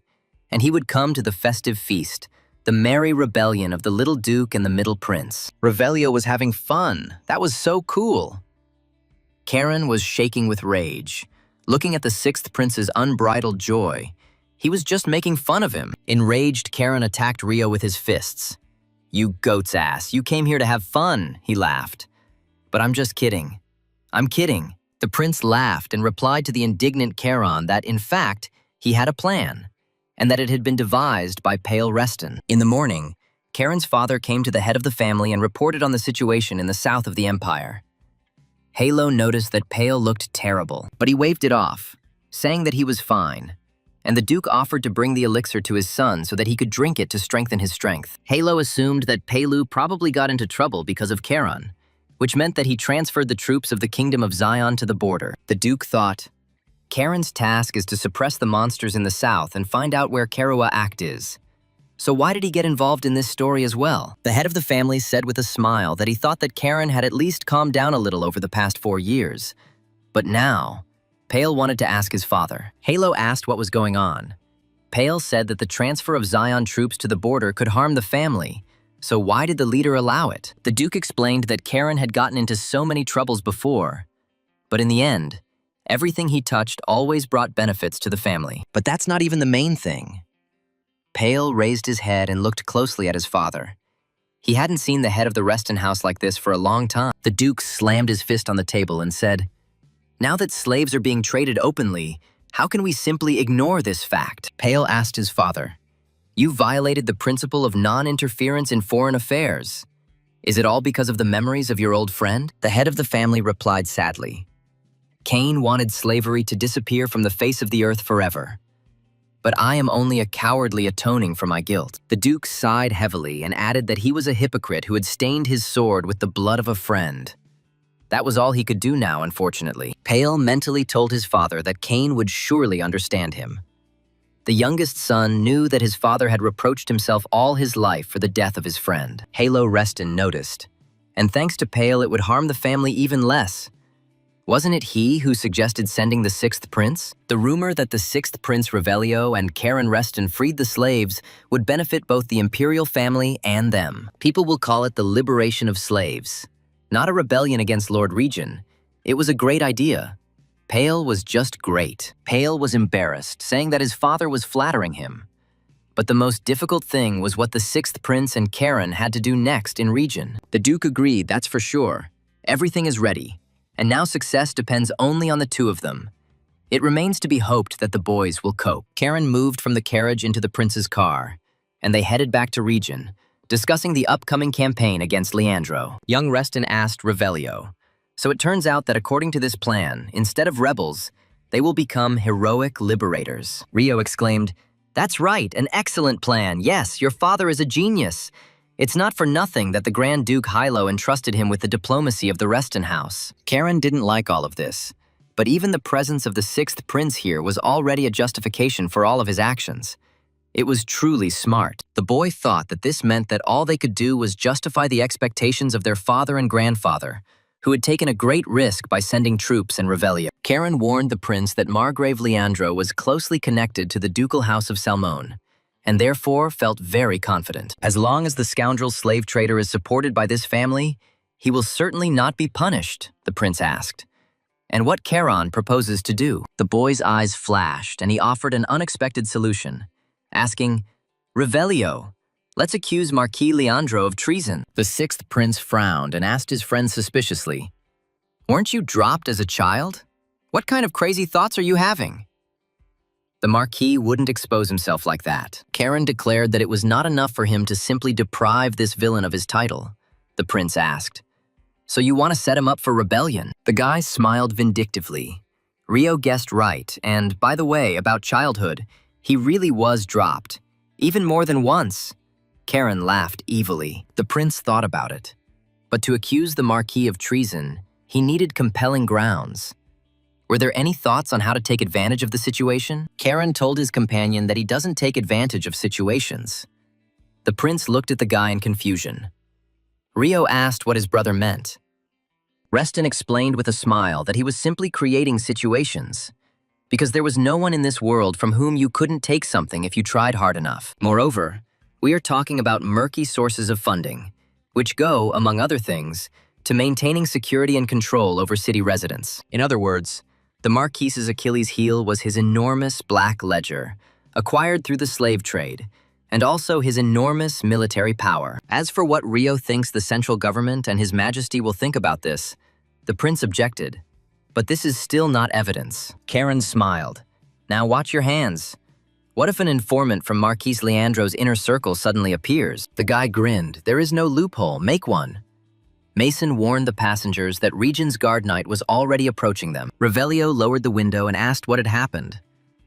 and he would come to the festive feast, the merry rebellion of the little duke and the middle prince. Revelio was having fun. That was so cool. Karen was shaking with rage. Looking at the sixth prince's unbridled joy, he was just making fun of him. Enraged, Karen attacked Rio with his fists. You goat's ass, you came here to have fun, he laughed. But I'm just kidding. I'm kidding. The prince laughed and replied to the indignant Charon that, in fact, he had a plan, and that it had been devised by Pale Reston. In the morning, Charon's father came to the head of the family and reported on the situation in the south of the empire. Yahello noticed that Pale looked terrible, but he waved it off, saying that he was fine, and the Duke offered to bring the elixir to his son so that he could drink it to strengthen his strength. Yahello assumed that Pelu probably got into trouble because of Charon, which meant that he transferred the troops of the Kingdom of Zion to the border. The Duke thought, Charon's task is to suppress the monsters in the south and find out where ManhwaCapped is. So why did he get involved in this story as well? The head of the family said with a smile that he thought that Charon had at least calmed down a little over the past 4 years. But now, Pale wanted to ask his father. Yahello asked what was going on. Pale said that the transfer of Zion troops to the border could harm the family, so why did the leader allow it? The Duke explained that Charon had gotten into so many troubles before, but in the end, everything he touched always brought benefits to the family. But that's not even the main thing. Pale raised his head and looked closely at his father. He hadn't seen the head of the Reston house like this for a long time. The Duke slammed his fist on the table and said, "Now that slaves are being traded openly, how can we simply ignore this fact?" Pale asked his father, "You violated the principle of non-interference in foreign affairs. Is it all because of the memories of your old friend?" The head of the family replied sadly, "Cain wanted slavery to disappear from the face of the earth forever. But I am only a cowardly atoning for my guilt." The Duke sighed heavily and added that he was a hypocrite who had stained his sword with the blood of a friend. That was all he could do now, unfortunately. Pale mentally told his father that Cain would surely understand him. The youngest son knew that his father had reproached himself all his life for the death of his friend. Yahello Reston noticed, and thanks to Pale, it would harm the family even less. Wasn't it he who suggested sending the 6th prince? The rumor that the 6th Prince Revelio and Charon Reston freed the slaves would benefit both the imperial family and them. People will call it the liberation of slaves. Not a rebellion against Lord Regent. It was a great idea. Pale was just great. Pale was embarrassed, saying that his father was flattering him. But the most difficult thing was what the 6th Prince and Charon had to do next in Regent. The Duke agreed, that's for sure. Everything is ready. And now success depends only on the two of them. It remains to be hoped that the boys will cope. Charon moved from the carriage into the prince's car, and they headed back to Regent, discussing the upcoming campaign against Leandro. Young Reston asked Revelio. So it turns out that according to this plan, instead of rebels, they will become heroic liberators. Rio exclaimed, "That's right, an excellent plan. Yes, your father is a genius. It's not for nothing that the Grand Duke Yahello entrusted him with the diplomacy of the Reston house." Charon didn't like all of this, but even the presence of the 6th prince here was already a justification for all of his actions. It was truly smart. The boy thought that this meant that all they could do was justify the expectations of their father and grandfather, who had taken a great risk by sending troops and Revelio. Charon warned the prince that Margrave Leandro was closely connected to the ducal house of Salmone, and therefore felt very confident. As long as the scoundrel slave trader is supported by this family, he will certainly not be punished, the prince asked. And what Charon proposes to do? The boy's eyes flashed, and he offered an unexpected solution, asking, "Revelio, let's accuse Marquis Leandro of treason." The 6th prince frowned and asked his friend suspiciously, "Weren't you dropped as a child? What kind of crazy thoughts are you having?" The Marquis wouldn't expose himself like that. Charon declared that it was not enough for him to simply deprive this villain of his title. The prince asked, "So you want to set him up for rebellion?" The guy smiled vindictively. Rio guessed right, and by the way, about childhood, he really was dropped, even more than once. Charon laughed evilly. The prince thought about it. But to accuse the Marquis of treason, he needed compelling grounds. Were there any thoughts on how to take advantage of the situation? Charon told his companion that he doesn't take advantage of situations. The prince looked at the guy in confusion. Rio asked what his brother meant. Reston explained with a smile that he was simply creating situations, because there was no one in this world from whom you couldn't take something if you tried hard enough. Moreover, we are talking about murky sources of funding, which go, among other things, to maintaining security and control over city residents. In other words, the Marquis's Achilles heel was his enormous black ledger, acquired through the slave trade, and also his enormous military power. As for what Rio thinks the central government and His Majesty will think about this, The prince objected. But this is still not evidence. Karen smiled. Now watch your hands. What if an informant from Marquis Leandro's inner circle suddenly appears? The guy grinned. There is no loophole. Make one. Mason warned the passengers that Regent's Guard Knight was already approaching them. Revelio lowered the window and asked what had happened.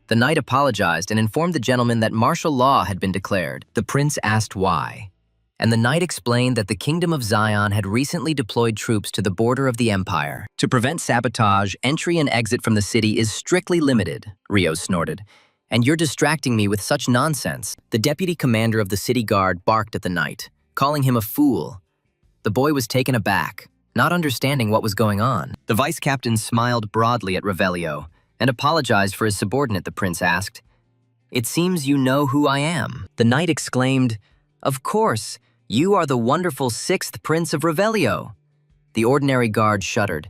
The knight apologized and informed the gentleman that martial law had been declared. The prince asked why. And the knight explained that the Kingdom of Zion had recently deployed troops to the border of the empire. To prevent sabotage, entry and exit from the city is strictly limited, Rio snorted. And you're distracting me with such nonsense. The deputy commander of the city guard barked at the knight, calling him a fool. The boy was taken aback, not understanding what was going on. The vice captain smiled broadly at Revelio and apologized for his subordinate, the prince asked. It seems you know who I am. The knight exclaimed, Of course, you are the wonderful 6th Prince of Revelio. The ordinary guard shuddered.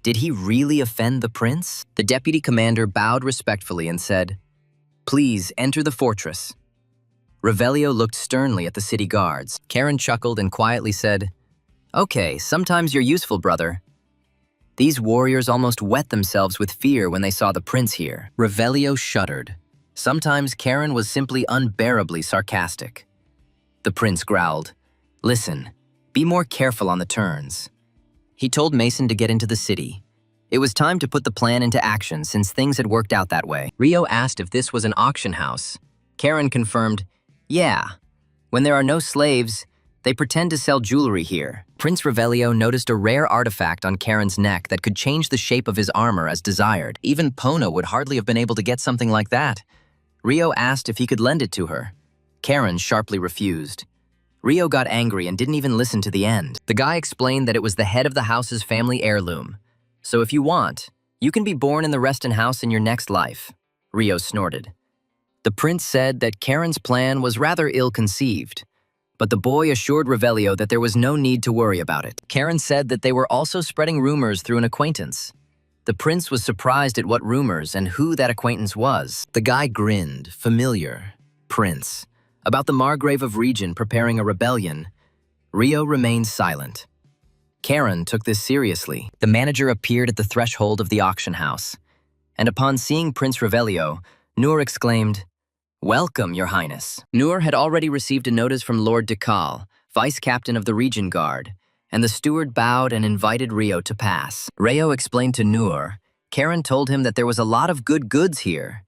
Did he really offend the prince? The deputy commander bowed respectfully and said, Please enter the fortress. Revelio looked sternly at the city guards. Karen chuckled and quietly said, Okay, sometimes you're useful, brother. These warriors almost wet themselves with fear when they saw the prince here. Revelio shuddered. Sometimes Karen was simply unbearably sarcastic. The prince growled, Listen, be more careful on the turns. He told Mason to get into the city. It was time to put the plan into action since things had worked out that way. Rio asked if this was an auction house. Karen confirmed, Yeah. When there are no slaves, they pretend to sell jewelry here. Prince Revelio noticed a rare artifact on Karen's neck that could change the shape of his armor as desired. Even Pono would hardly have been able to get something like that. Rio asked if he could lend it to her. Karen sharply refused. Rio got angry and didn't even listen to the end. The guy explained that it was the head of the house's family heirloom. So if you want, you can be born in the Reston house in your next life. Rio snorted. The prince said that Karen's plan was rather ill-conceived. But the boy assured Revelio that there was no need to worry about it. Karen said that they were also spreading rumors through an acquaintance. The prince was surprised at what rumors and who that acquaintance was. The guy grinned, familiar. Prince. About the Margrave of Regent preparing a rebellion. Rio remained silent. Karen took this seriously. The manager appeared at the threshold of the auction house. And upon seeing Prince Revelio, Noor exclaimed, Welcome, Your Highness. Noor had already received a notice from Lord Dekal, vice captain of the Region Guard, and the steward bowed and invited Rio to pass. Rio explained to Noor. Karen told him that there was a lot of good goods here.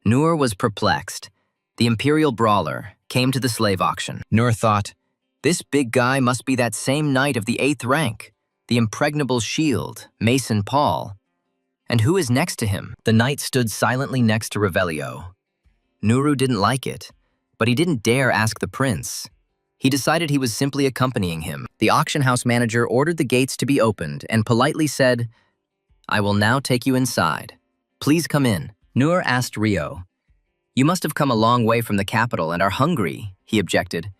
Noor was perplexed. The imperial brawler came to the slave auction. Noor thought, this big guy must be that same knight of the 8th rank, the impregnable shield, Mason Paul. And who is next to him? The knight stood silently next to Revelio. Nuru didn't like it, but he didn't dare ask the prince. He decided he was simply accompanying him. The auction house manager ordered the gates to be opened and politely said, I will now take you inside. Please come in. Nur asked Rio. You must have come a long way from the capital and are hungry, he objected.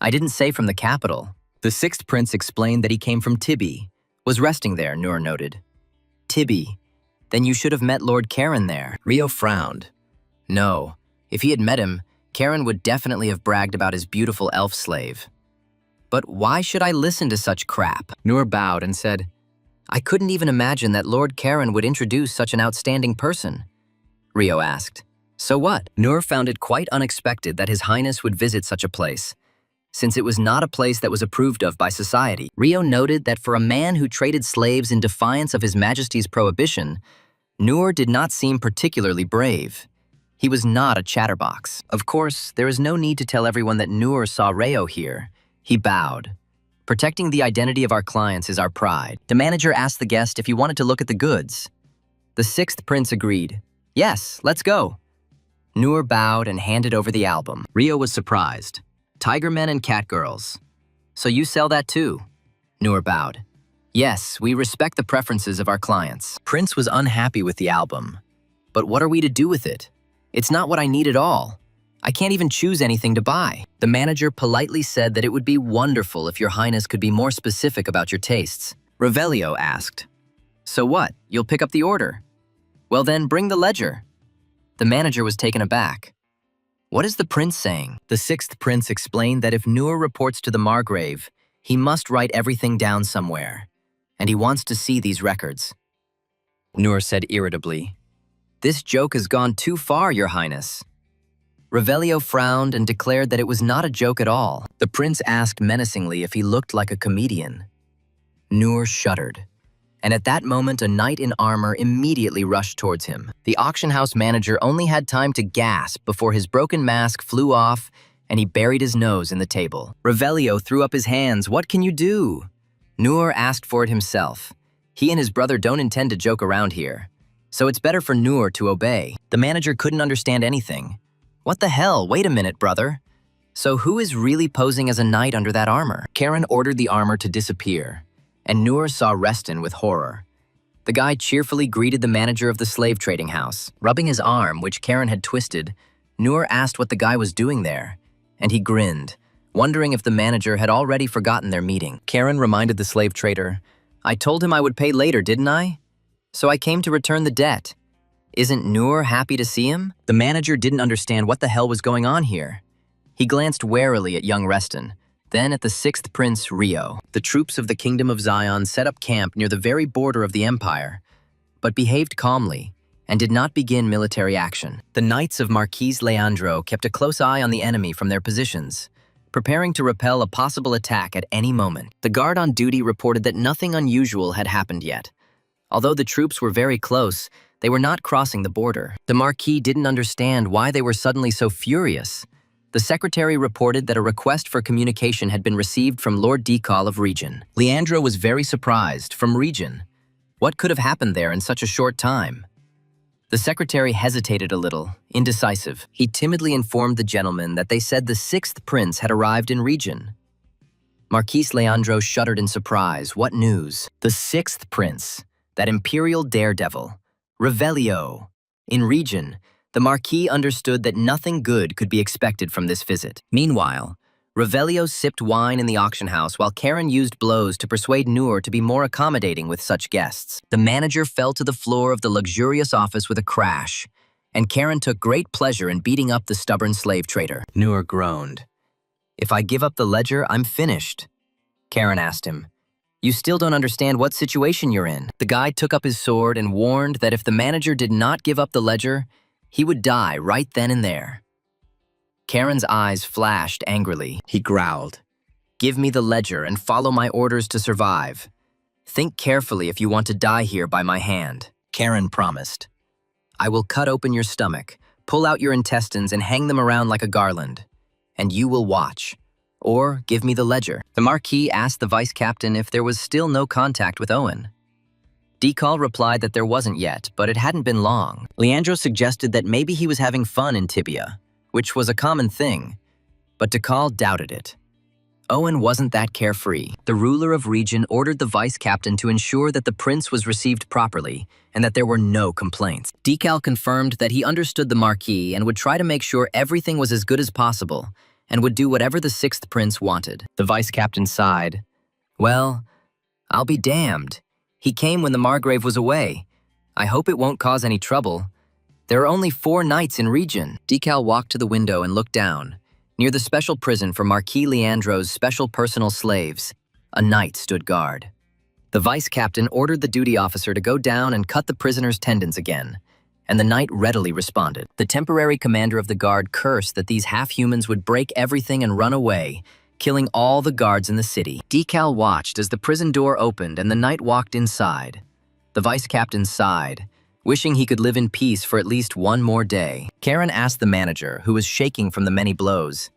I didn't say from the capital. The 6th prince explained that he came from Tibby, was resting there, Nur noted. Tibby. Then you should have met Lord Karen there. Rio frowned. No, if he had met him, Karen would definitely have bragged about his beautiful elf slave. But why should I listen to such crap? Nur bowed and said, I couldn't even imagine that Lord Karen would introduce such an outstanding person. Rio asked, So what? Nur found it quite unexpected that His Highness would visit such a place, since it was not a place that was approved of by society. Rio noted that for a man who traded slaves in defiance of His Majesty's prohibition, Nur did not seem particularly brave. He was not a chatterbox. Of course, there is no need to tell everyone that Nur saw Rio here. He bowed. Protecting the identity of our clients is our pride. The manager asked the guest if he wanted to look at the goods. The 6th prince agreed. Yes, let's go. Nur bowed and handed over the album. Rio was surprised. Tiger men and cat girls. So you sell that too? Nur bowed. Yes, we respect the preferences of our clients. Prince was unhappy with the album. But what are we to do with it? It's not what I need at all. I can't even choose anything to buy. The manager politely said that it would be wonderful if Your Highness could be more specific about your tastes. Revelio asked. So what? You'll pick up the order? Well then, bring the ledger. The manager was taken aback. What is the prince saying? The 6th prince explained that if Nur reports to the Margrave, he must write everything down somewhere. and he wants to see these records. Noor said irritably, "This joke has gone too far, Your Highness." Revelio frowned and declared that it was not a joke at all. The prince asked menacingly if he looked like a comedian. Noor shuddered, and at that moment a knight in armor immediately rushed towards him. The auction house manager only had time to gasp before his broken mask flew off and he buried his nose in the table. Revelio threw up his hands. "What can you do?" Noor asked for it himself. He and his brother don't intend to joke around here, so it's better for Noor to obey. The manager couldn't understand anything. "What the hell? Wait a minute, brother. So who is really posing as a knight under that armor?" Karen ordered the armor to disappear, and Noor saw Reston with horror. The guy cheerfully greeted the manager of the slave trading house. Rubbing his arm, which Karen had twisted, Noor asked what the guy was doing there, and he grinned, wondering if the manager had already forgotten their meeting. Karen reminded the slave trader, "I told him I would pay later, didn't I? So I came to return the debt. Isn't Noor happy to see him?" The manager didn't understand what the hell was going on here. He glanced warily at young Reston, then at the sixth prince, Rio. The troops of the Kingdom of Zion set up camp near the very border of the empire, but behaved calmly and did not begin military action. The knights of Marquis Leandro kept a close eye on the enemy from their positions, preparing to repel a possible attack at any moment. The guard on duty reported that nothing unusual had happened yet. Although the troops were very close, they were not crossing the border. The Marquis didn't understand why they were suddenly so furious. The secretary reported that a request for communication had been received from Lord Decall of Region. Leandro was very surprised. From Region? What could have happened there in such a short time? The secretary hesitated a little, indecisive. He timidly informed the gentleman that they said the sixth prince had arrived in Region. Marquis Leandro shuddered in surprise. What news? The sixth prince, that imperial daredevil, Revelio. In Region, the Marquis understood that nothing good could be expected from this visit. Meanwhile, Revelio sipped wine in the auction house while Karen used blows to persuade Noor to be more accommodating with such guests. The manager fell to the floor of the luxurious office with a crash, and Karen took great pleasure in beating up the stubborn slave trader. Noor groaned. "If I give up the ledger, I'm finished." Karen asked him, "You still don't understand what situation you're in." The guy took up his sword and warned that if the manager did not give up the ledger, he would die right then and there. Karen's eyes flashed angrily. He growled, "Give me the ledger and follow my orders to survive. Think carefully if you want to die here by my hand." Karen promised. "I will cut open your stomach, pull out your intestines and hang them around like a garland. And you will watch. Or give me the ledger." The Marquis asked the vice captain if there was still no contact with Owen. Decall replied that there wasn't yet, but it hadn't been long. Leandro suggested that maybe he was having fun in Tibia, which was a common thing, but Decall doubted it. Owen wasn't that carefree. The ruler of Region ordered the vice captain to ensure that the prince was received properly and that there were no complaints. Decall confirmed that he understood the Marquis and would try to make sure everything was as good as possible and would do whatever the sixth prince wanted. The vice captain sighed. "Well, I'll be damned. He came when the Margrave was away. I hope it won't cause any trouble. There are only 4 knights in Region." Decall walked to the window and looked down. Near the special prison for Marquis Leandro's special personal slaves, a knight stood guard. The vice captain ordered the duty officer to go down and cut the prisoner's tendons again, and the knight readily responded. The temporary commander of the guard cursed that these half-humans would break everything and run away, killing all the guards in the city. Decall watched as the prison door opened and the knight walked inside. The vice captain sighed, wishing he could live in peace for at least one more day. Karen asked the manager, who was shaking from the many blows,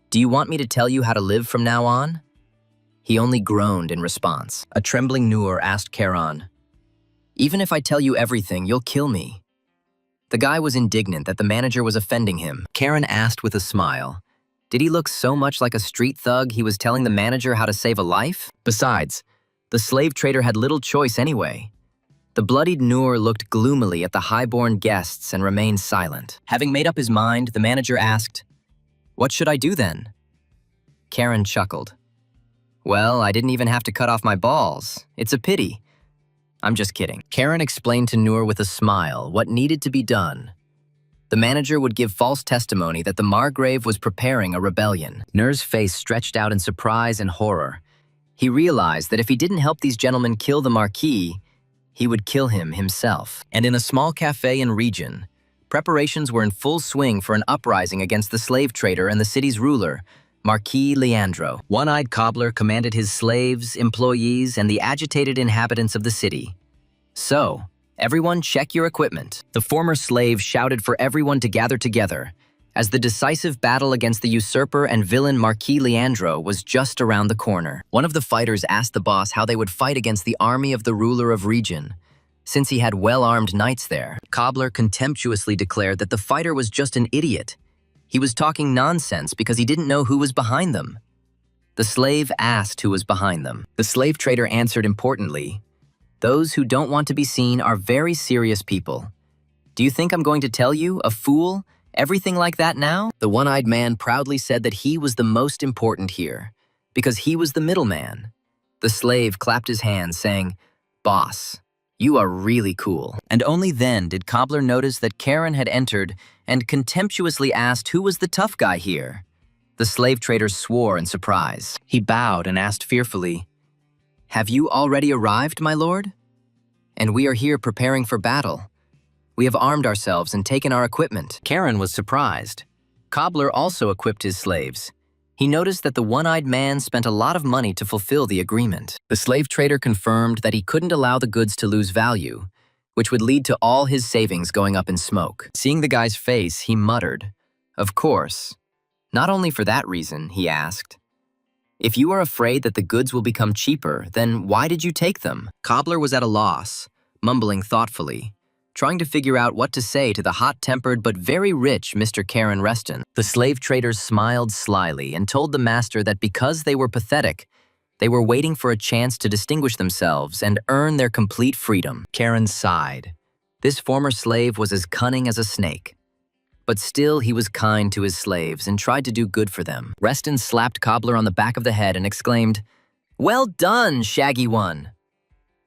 "Do you want me to tell you how to live from now on?" He only groaned in response. A trembling Noor asked Karen, "Even if I tell you everything, you'll kill me." The guy was indignant that the manager was offending him. Karen asked with a smile, did he look so much like a street thug he was telling the manager how to save a life? Besides, the slave trader had little choice anyway. The bloodied Noor looked gloomily at the high-born guests and remained silent. Having made up his mind, the manager asked, "What should I do then?" Karen chuckled. "Well, I didn't even have to cut off my balls. It's a pity." "I'm just kidding." Karen explained to Noor with a smile what needed to be done. The manager would give false testimony that the Margrave was preparing a rebellion. Noor's face stretched out in surprise and horror. He realized that if he didn't help these gentlemen kill the Marquis, he would kill him himself. And in a small cafe in region, preparations were in full swing for an uprising against the slave trader and the city's ruler, Marquis Leandro. One-eyed cobbler commanded his slaves, employees, and the agitated inhabitants of the city. So, everyone check your equipment. The former slave shouted for everyone to gather together, as the decisive battle against the usurper and villain Marquis Leandro was just around the corner. One of the fighters asked the boss how they would fight against the army of the ruler of region, since he had well-armed knights there. Cobbler contemptuously declared that the fighter was just an idiot. He was talking nonsense because he didn't know who was behind them. The slave asked who was behind them. The slave trader answered importantly, "Those who don't want to be seen are very serious people. Do you think I'm going to tell you, a fool, everything like that now?" The one-eyed man proudly said that he was the most important here, because he was the middleman. The slave clapped his hands, saying, "Boss, you are really cool." And only then did Cobbler notice that Karen had entered and contemptuously asked who was the tough guy here. The slave trader swore in surprise. He bowed and asked fearfully, "Have you already arrived, my lord? And we are here preparing for battle. We have armed ourselves and taken our equipment." Karen was surprised. Cobbler also equipped his slaves. He noticed that the one-eyed man spent a lot of money to fulfill the agreement. The slave trader confirmed that he couldn't allow the goods to lose value, which would lead to all his savings going up in smoke. Seeing the guy's face, he muttered, "Of course. Not only for that reason," he asked. "If you are afraid that the goods will become cheaper, then why did you take them?" Cobbler was at a loss, mumbling thoughtfully, trying to figure out what to say to the hot-tempered but very rich Mr. Karen Reston. The slave traders smiled slyly and told the master that because they were pathetic, they were waiting for a chance to distinguish themselves and earn their complete freedom. Karen sighed. This former slave was as cunning as a snake. But still he was kind to his slaves and tried to do good for them. Reston slapped Cobbler on the back of the head and exclaimed, "Well done, shaggy one!"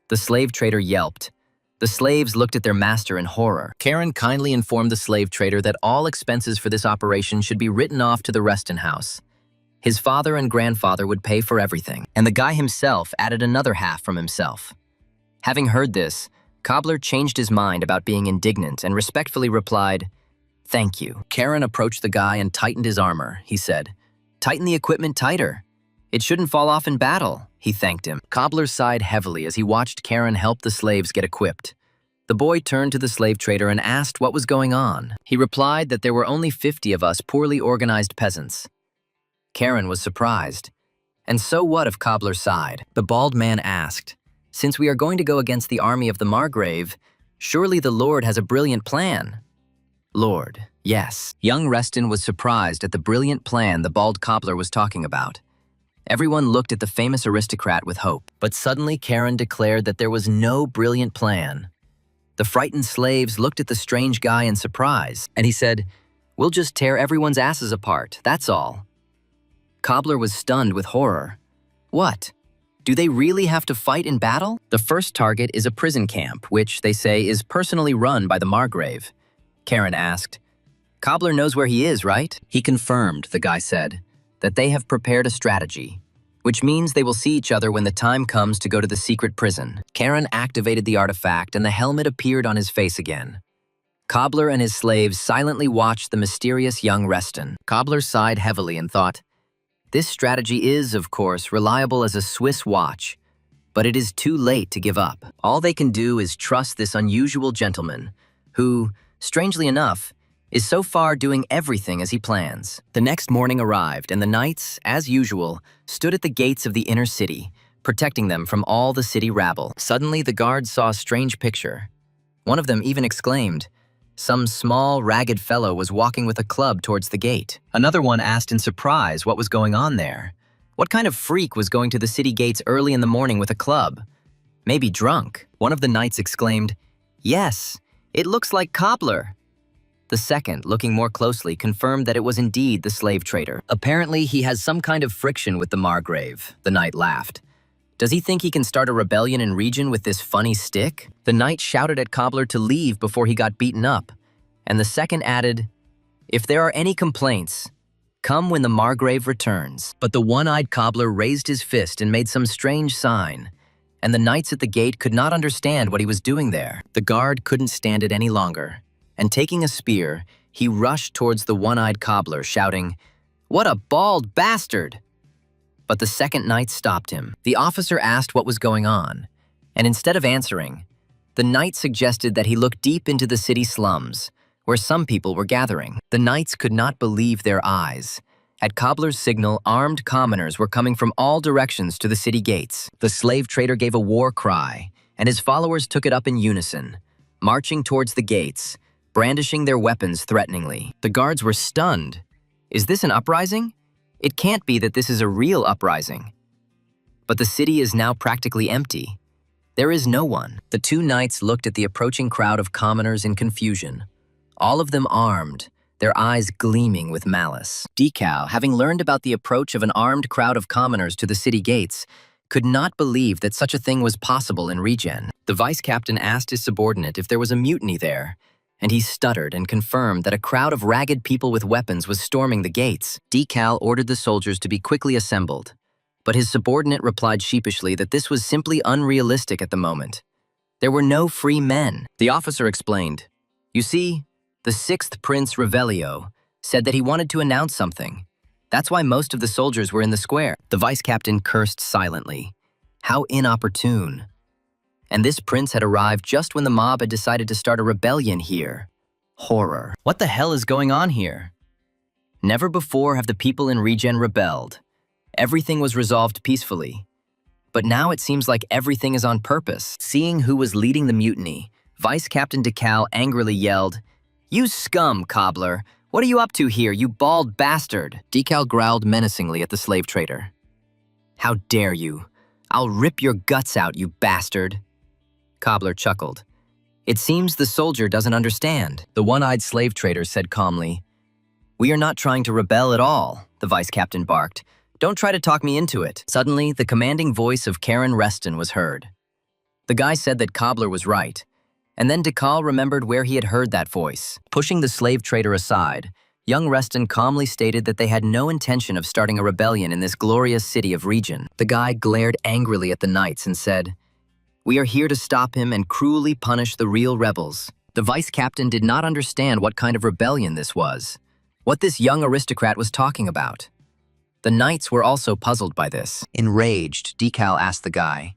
The slave trader yelped. The slaves looked at their master in horror. Karen kindly informed the slave trader that all expenses for this operation should be written off to the Reston house. His father and grandfather would pay for everything, and the guy himself added another half from himself. Having heard this, Cobbler changed his mind about being indignant and respectfully replied, "Thank you." Karen approached the guy and tightened his armor. He said, "Tighten the equipment tighter. It shouldn't fall off in battle." He thanked him. Cobbler sighed heavily as he watched Karen help the slaves get equipped. The boy turned to the slave trader and asked what was going on. He replied that there were only 50 of us poorly organized peasants. Karen was surprised. And so what if Cobbler sighed? The bald man asked, "Since we are going to go against the army of the Margrave, surely the Lord has a brilliant plan." Lord, yes. Young Reston was surprised at the brilliant plan the bald cobbler was talking about. Everyone looked at the famous aristocrat with hope. But suddenly Karen declared that there was no brilliant plan. The frightened slaves looked at the strange guy in surprise, and he said, "We'll just tear everyone's asses apart, that's all." Cobbler was stunned with horror. What? Do they really have to fight in battle? The first target is a prison camp, which, they say, is personally run by the Margrave. Karen asked. "Cobbler knows where he is, right?" He confirmed, the guy said, that they have prepared a strategy, which means they will see each other when the time comes to go to the secret prison. Karen activated the artifact and the helmet appeared on his face again. Cobbler and his slaves silently watched the mysterious young Reston. Cobbler sighed heavily and thought, "This strategy is, of course, reliable as a Swiss watch, but it is too late to give up. All they can do is trust this unusual gentleman, who, strangely enough, is so far doing everything as he plans." The next morning arrived, and the knights, as usual, stood at the gates of the inner city, protecting them from all the city rabble. Suddenly, the guards saw a strange picture. One of them even exclaimed, "Some small, ragged fellow was walking with a club towards the gate." Another one asked in surprise what was going on there. What kind of freak was going to the city gates early in the morning with a club? Maybe drunk. One of the knights exclaimed, "Yes, it looks like Cobbler." The second, looking more closely, confirmed that it was indeed the slave trader. "Apparently, he has some kind of friction with the Margrave," the knight laughed. "Does he think he can start a rebellion in region with this funny stick?" The knight shouted at Cobbler to leave before he got beaten up, and the second added, "If there are any complaints, Come when the Margrave returns. But the one-eyed cobbler raised his fist and made some strange sign, and the knights at the gate could not understand what he was doing there. The guard couldn't stand it any longer, and taking a spear, he rushed towards the one-eyed cobbler, shouting, "What a bald bastard!" But the second knight stopped him. The officer asked what was going on, and instead of answering, the knight suggested that he look deep into the city slums, where some people were gathering. The knights could not believe their eyes. At Cobbler's signal, armed commoners were coming from all directions to the city gates. The slave trader gave a war cry, and his followers took it up in unison, marching towards the gates, brandishing their weapons threateningly. The guards were stunned. Is this an uprising? It can't be that this is a real uprising. But the city is now practically empty. There is no one. The two knights looked at the approaching crowd of commoners in confusion, all of them armed, their eyes gleaming with malice. Decal, having learned about the approach of an armed crowd of commoners to the city gates, could not believe that such a thing was possible in Regen. The vice-captain asked his subordinate if there was a mutiny there, and he stuttered and confirmed that a crowd of ragged people with weapons was storming the gates. Decal ordered the soldiers to be quickly assembled, but his subordinate replied sheepishly that this was simply unrealistic at the moment. There were no free men. The officer explained, "You see, the 6th Prince Revelio said that he wanted to announce something. That's why most of the soldiers were in the square." The vice-captain cursed silently. How inopportune. And this prince had arrived just when the mob had decided to start a rebellion here. Horror. What the hell is going on here? Never before have the people in Regen rebelled. Everything was resolved peacefully. But now it seems like everything is on purpose. Seeing who was leading the mutiny, Vice-Captain Decal angrily yelled, "You scum, cobbler! What are you up to here, you bald bastard?" Decal growled menacingly at the slave trader. "How dare you! I'll rip your guts out, you bastard!" Cobbler chuckled. "It seems the soldier doesn't understand." The one-eyed slave trader said calmly, "We are not trying to rebel at all," the vice-captain barked. "Don't try to talk me into it." Suddenly, the commanding voice of Karen Reston was heard. The guy said that Cobbler was right, and then Decal remembered where he had heard that voice. Pushing the slave trader aside, young Reston calmly stated that they had no intention of starting a rebellion in this glorious city of Regen. The guy glared angrily at the knights and said, "We are here to stop him and cruelly punish the real rebels." The vice-captain did not understand what kind of rebellion this was, what this young aristocrat was talking about. The knights were also puzzled by this. Enraged, Decal asked the guy,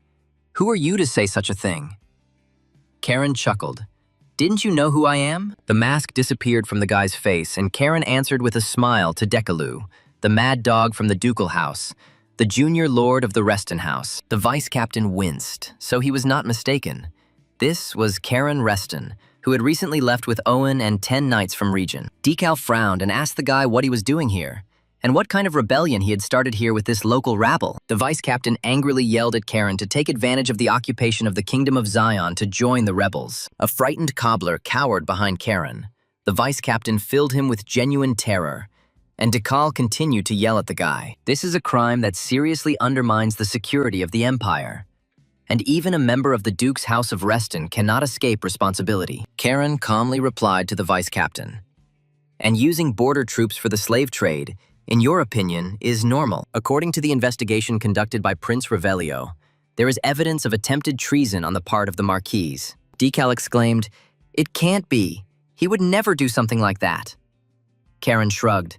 "Who are you to say such a thing?" Karen chuckled. "Didn't you know who I am?" The mask disappeared from the guy's face, and Karen answered with a smile to Decalu, the mad dog from the ducal house, the junior lord of the Reston house. The vice-captain winced, so he was not mistaken. This was Karen Reston, who had recently left with Owen and 10 knights from Regen. Decal frowned and asked the guy what he was doing here, and what kind of rebellion he had started here with this local rabble. The vice-captain angrily yelled at Karen to take advantage of the occupation of the Kingdom of Zion to join the rebels. A frightened cobbler cowered behind Karen. The vice-captain filled him with genuine terror, and Decal continued to yell at the guy. "This is a crime that seriously undermines the security of the Empire, and even a member of the Duke's House of Reston cannot escape responsibility." Karen calmly replied to the vice-captain, "And using border troops for the slave trade, in your opinion, is normal. According to the investigation conducted by Prince Revelio, there is evidence of attempted treason on the part of the Marquise." Decal exclaimed, "It can't be. He would never do something like that." Karen shrugged.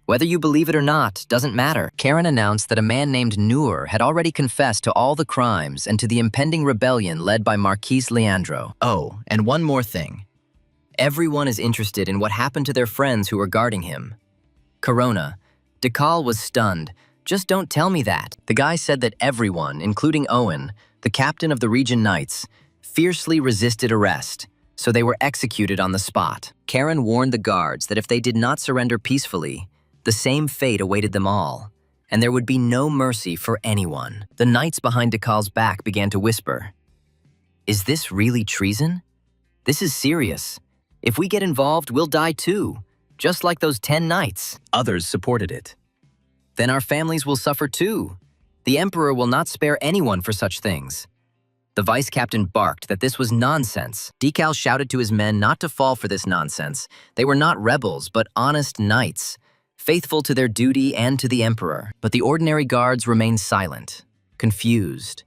"Whether you believe it or not doesn't matter." Karen announced that a man named Noor had already confessed to all the crimes and to the impending rebellion led by Marquise Leandro. Oh, and one more thing. Everyone is interested in what happened to their friends who were guarding him. Corona. Decal was stunned. "Just don't tell me that." The guy said that everyone, including Owen, the captain of the Regen Knights, fiercely resisted arrest, so they were executed on the spot. Karen warned the guards that if they did not surrender peacefully, the same fate awaited them all, and there would be no mercy for anyone. The knights behind Decal's back began to whisper, "Is this really treason? This is serious. If we get involved, we'll die too. Just like those 10 knights." Others supported it. "Then our families will suffer too. The Emperor will not spare anyone for such things." The vice-captain barked that this was nonsense. Decal shouted to his men not to fall for this nonsense. They were not rebels, but honest knights, faithful to their duty and to the emperor. But the ordinary guards remained silent, confused.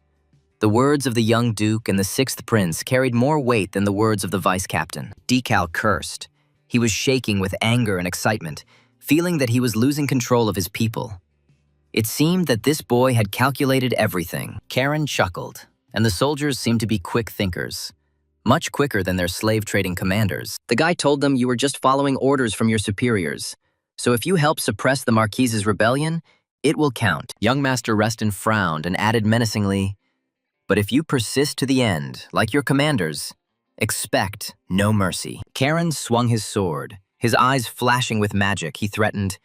The words of the young duke and the sixth prince carried more weight than the words of the vice-captain. Decal cursed. He was shaking with anger and excitement, feeling that he was losing control of his people. It seemed that this boy had calculated everything. Karen chuckled, and the soldiers seemed to be quick thinkers, much quicker than their slave-trading commanders. The guy told them, "You were just following orders from your superiors. So if you help suppress the Marquise's rebellion, it will count." Young Master Reston frowned and added menacingly, "But if you persist to the end, like your commanders, expect no mercy." Karen swung his sword. His eyes flashing with magic, he threatened,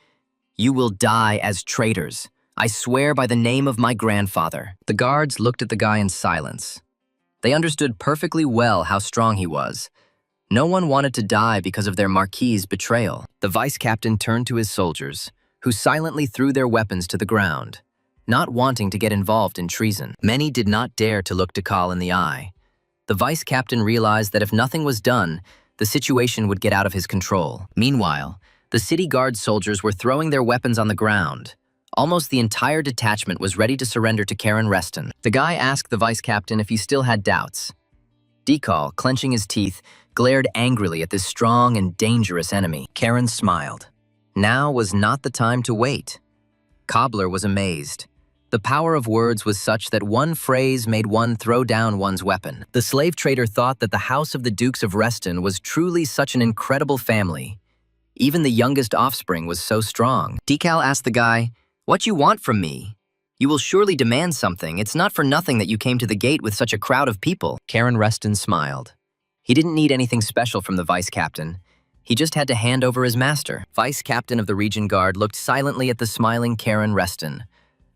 "You will die as traitors. I swear by the name of my grandfather." The guards looked at the guy in silence. They understood perfectly well how strong he was. No one wanted to die because of their Marquis's betrayal. The vice-captain turned to his soldiers, who silently threw their weapons to the ground, not wanting to get involved in treason. Many did not dare to look Decal in the eye. The vice-captain realized that if nothing was done, the situation would get out of his control. Meanwhile, the city guard soldiers were throwing their weapons on the ground. Almost the entire detachment was ready to surrender to Karen Reston. The guy asked the vice-captain if he still had doubts. Decal, clenching his teeth, glared angrily at this strong and dangerous enemy. Karen smiled. Now was not the time to wait. Cobbler was amazed. The power of words was such that one phrase made one throw down one's weapon. The slave trader thought that the house of the Dukes of Reston was truly such an incredible family. Even the youngest offspring was so strong. Decal asked the guy, "What you want from me? You will surely demand something. It's not for nothing that you came to the gate with such a crowd of people." Karen Reston smiled. He didn't need anything special from the vice-captain. He just had to hand over his master. Vice-captain of the Region Guard looked silently at the smiling Karen Reston,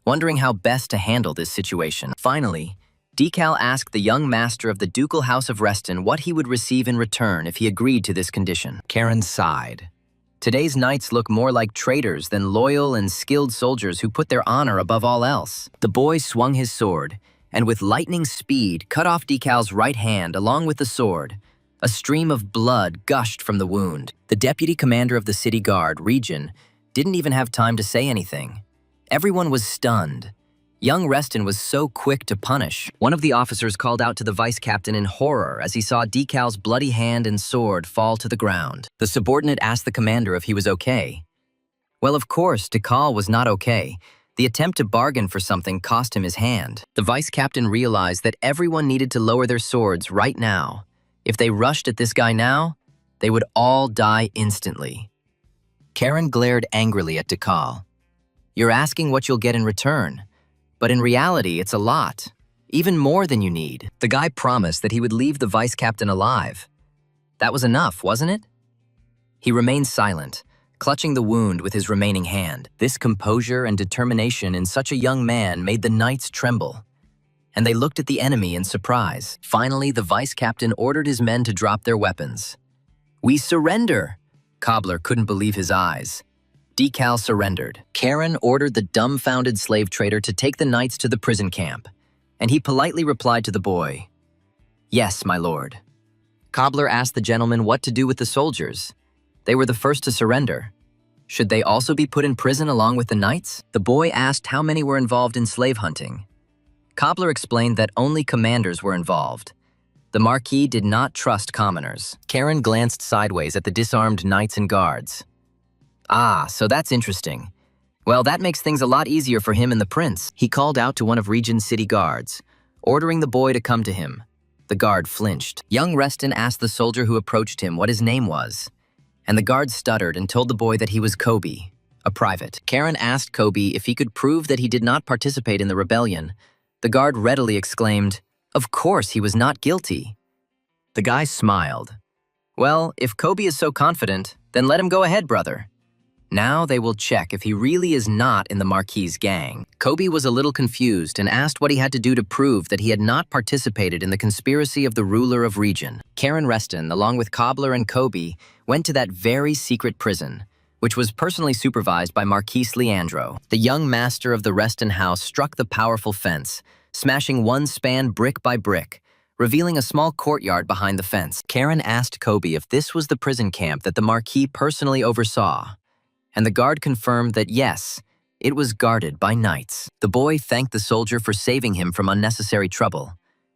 wondering how best to handle this situation. Finally, Decal asked the young master of the Ducal House of Reston what he would receive in return if he agreed to this condition. Karen sighed. Today's knights look more like traitors than loyal and skilled soldiers who put their honor above all else. The boy swung his sword, and with lightning speed cut off Decal's right hand along with the sword. A stream of blood gushed from the wound. The deputy commander of the city guard, Region, didn't even have time to say anything. Everyone was stunned. Young Reston was so quick to punish. One of the officers called out to the vice-captain in horror as he saw Decal's bloody hand and sword fall to the ground. The subordinate asked the commander if he was okay. Well, of course, Decal was not okay. The attempt to bargain for something cost him his hand. The vice-captain realized that everyone needed to lower their swords right now. If they rushed at this guy now, they would all die instantly. Karen glared angrily at Decal. "You're asking what you'll get in return. But in reality, it's a lot, even more than you need." The guy promised that he would leave the vice-captain alive. That was enough, wasn't it? He remained silent, clutching the wound with his remaining hand. This composure and determination in such a young man made the knights tremble, and they looked at the enemy in surprise. Finally, the vice-captain ordered his men to drop their weapons. "We surrender!" Cobbler couldn't believe his eyes. Decal surrendered. Karen ordered the dumbfounded slave trader to take the knights to the prison camp, and he politely replied to the boy, "Yes, my lord." Cobbler asked the gentleman what to do with the soldiers. They were the first to surrender. Should they also be put in prison along with the knights? The boy asked how many were involved in slave hunting. Cobbler explained that only commanders were involved. The Marquis did not trust commoners. Karen glanced sideways at the disarmed knights and guards. "Ah, so that's interesting. Well, that makes things a lot easier for him and the prince." He called out to one of Region's city guards, ordering the boy to come to him. The guard flinched. Young Reston asked the soldier who approached him what his name was, and the guard stuttered and told the boy that he was Kobe, a private. Karen asked Kobe if he could prove that he did not participate in the rebellion. The guard readily exclaimed, "Of course he was not guilty." The guy smiled. "Well, if Kobe is so confident, then let him go ahead, brother. Now they will check if he really is not in the Marquis's gang." Kobe was a little confused and asked what he had to do to prove that he had not participated in the conspiracy of the ruler of Region. Karen Reston, along with Cobbler and Kobe, went to that very secret prison, which was personally supervised by Marquis Leandro. The young master of the Reston house struck the powerful fence, smashing one span brick by brick, revealing a small courtyard behind the fence. Karen asked Kobe if this was the prison camp that the Marquis personally oversaw, and the guard confirmed that yes, it was guarded by knights. The boy thanked the soldier for saving him from unnecessary trouble,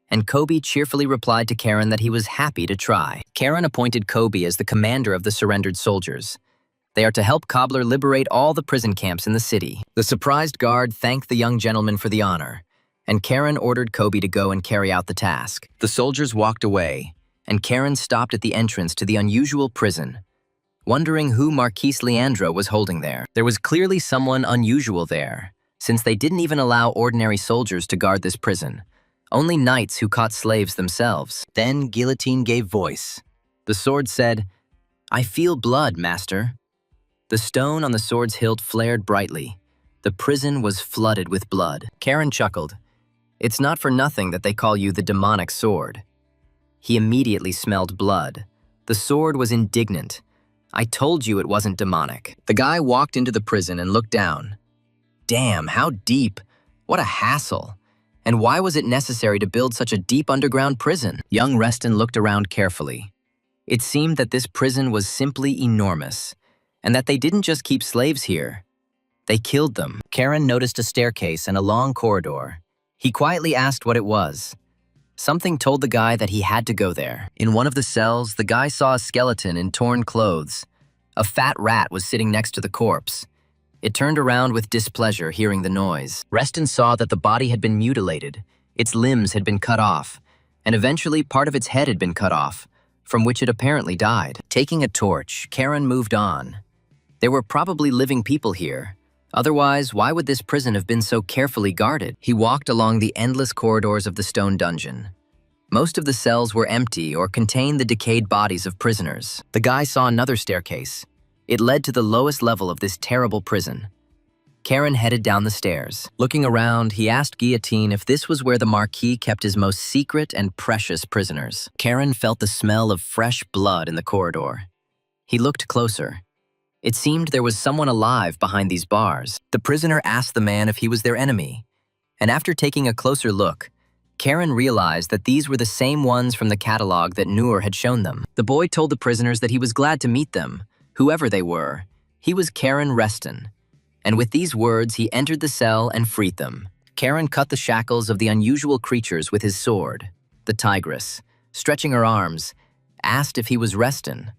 and Kobe cheerfully replied to Karen that he was happy to try. Karen appointed Kobe as the commander of the surrendered soldiers. They are to help Cobbler liberate all the prison camps in the city. The surprised guard thanked the young gentleman for the honor, and Karen ordered Kobe to go and carry out the task. The soldiers walked away, and Karen stopped at the entrance to the unusual prison, wondering who Marquise Leandro was holding there. There was clearly someone unusual there, since they didn't even allow ordinary soldiers to guard this prison. Only knights who caught slaves themselves. Then Guillotine gave voice. The sword said, "I feel blood, master." The stone on the sword's hilt flared brightly. The prison was flooded with blood. Karen chuckled. "It's not for nothing that they call you the demonic sword." He immediately smelled blood. The sword was indignant. "I told you it wasn't demonic." The guy walked into the prison and looked down. Damn, how deep. What a hassle. And why was it necessary to build such a deep underground prison? Young Reston looked around carefully. It seemed that this prison was simply enormous, and that they didn't just keep slaves here. They killed them. Karen noticed a staircase and a long corridor. He quietly asked what it was. Something told the guy that he had to go there. In one of the cells, the guy saw a skeleton in torn clothes. A fat rat was sitting next to the corpse. It turned around with displeasure, hearing the noise. Reston saw that the body had been mutilated, its limbs had been cut off, and eventually part of its head had been cut off, from which it apparently died. Taking a torch, Karen moved on. There were probably living people here. Otherwise, why would this prison have been so carefully guarded? He walked along the endless corridors of the stone dungeon. Most of the cells were empty or contained the decayed bodies of prisoners. The guy saw another staircase. It led to the lowest level of this terrible prison. Karen headed down the stairs. Looking around, he asked Guillotine if this was where the Marquis kept his most secret and precious prisoners. Karen felt the smell of fresh blood in the corridor. He looked closer. It seemed there was someone alive behind these bars. The prisoner asked the man if he was their enemy, and after taking a closer look, Karen realized that these were the same ones from the catalog that Noor had shown them. The boy told the prisoners that he was glad to meet them, whoever they were. He was Karen Reston, and with these words he entered the cell and freed them. Karen cut the shackles of the unusual creatures with his sword. The tigress, stretching her arms, asked if he was Reston.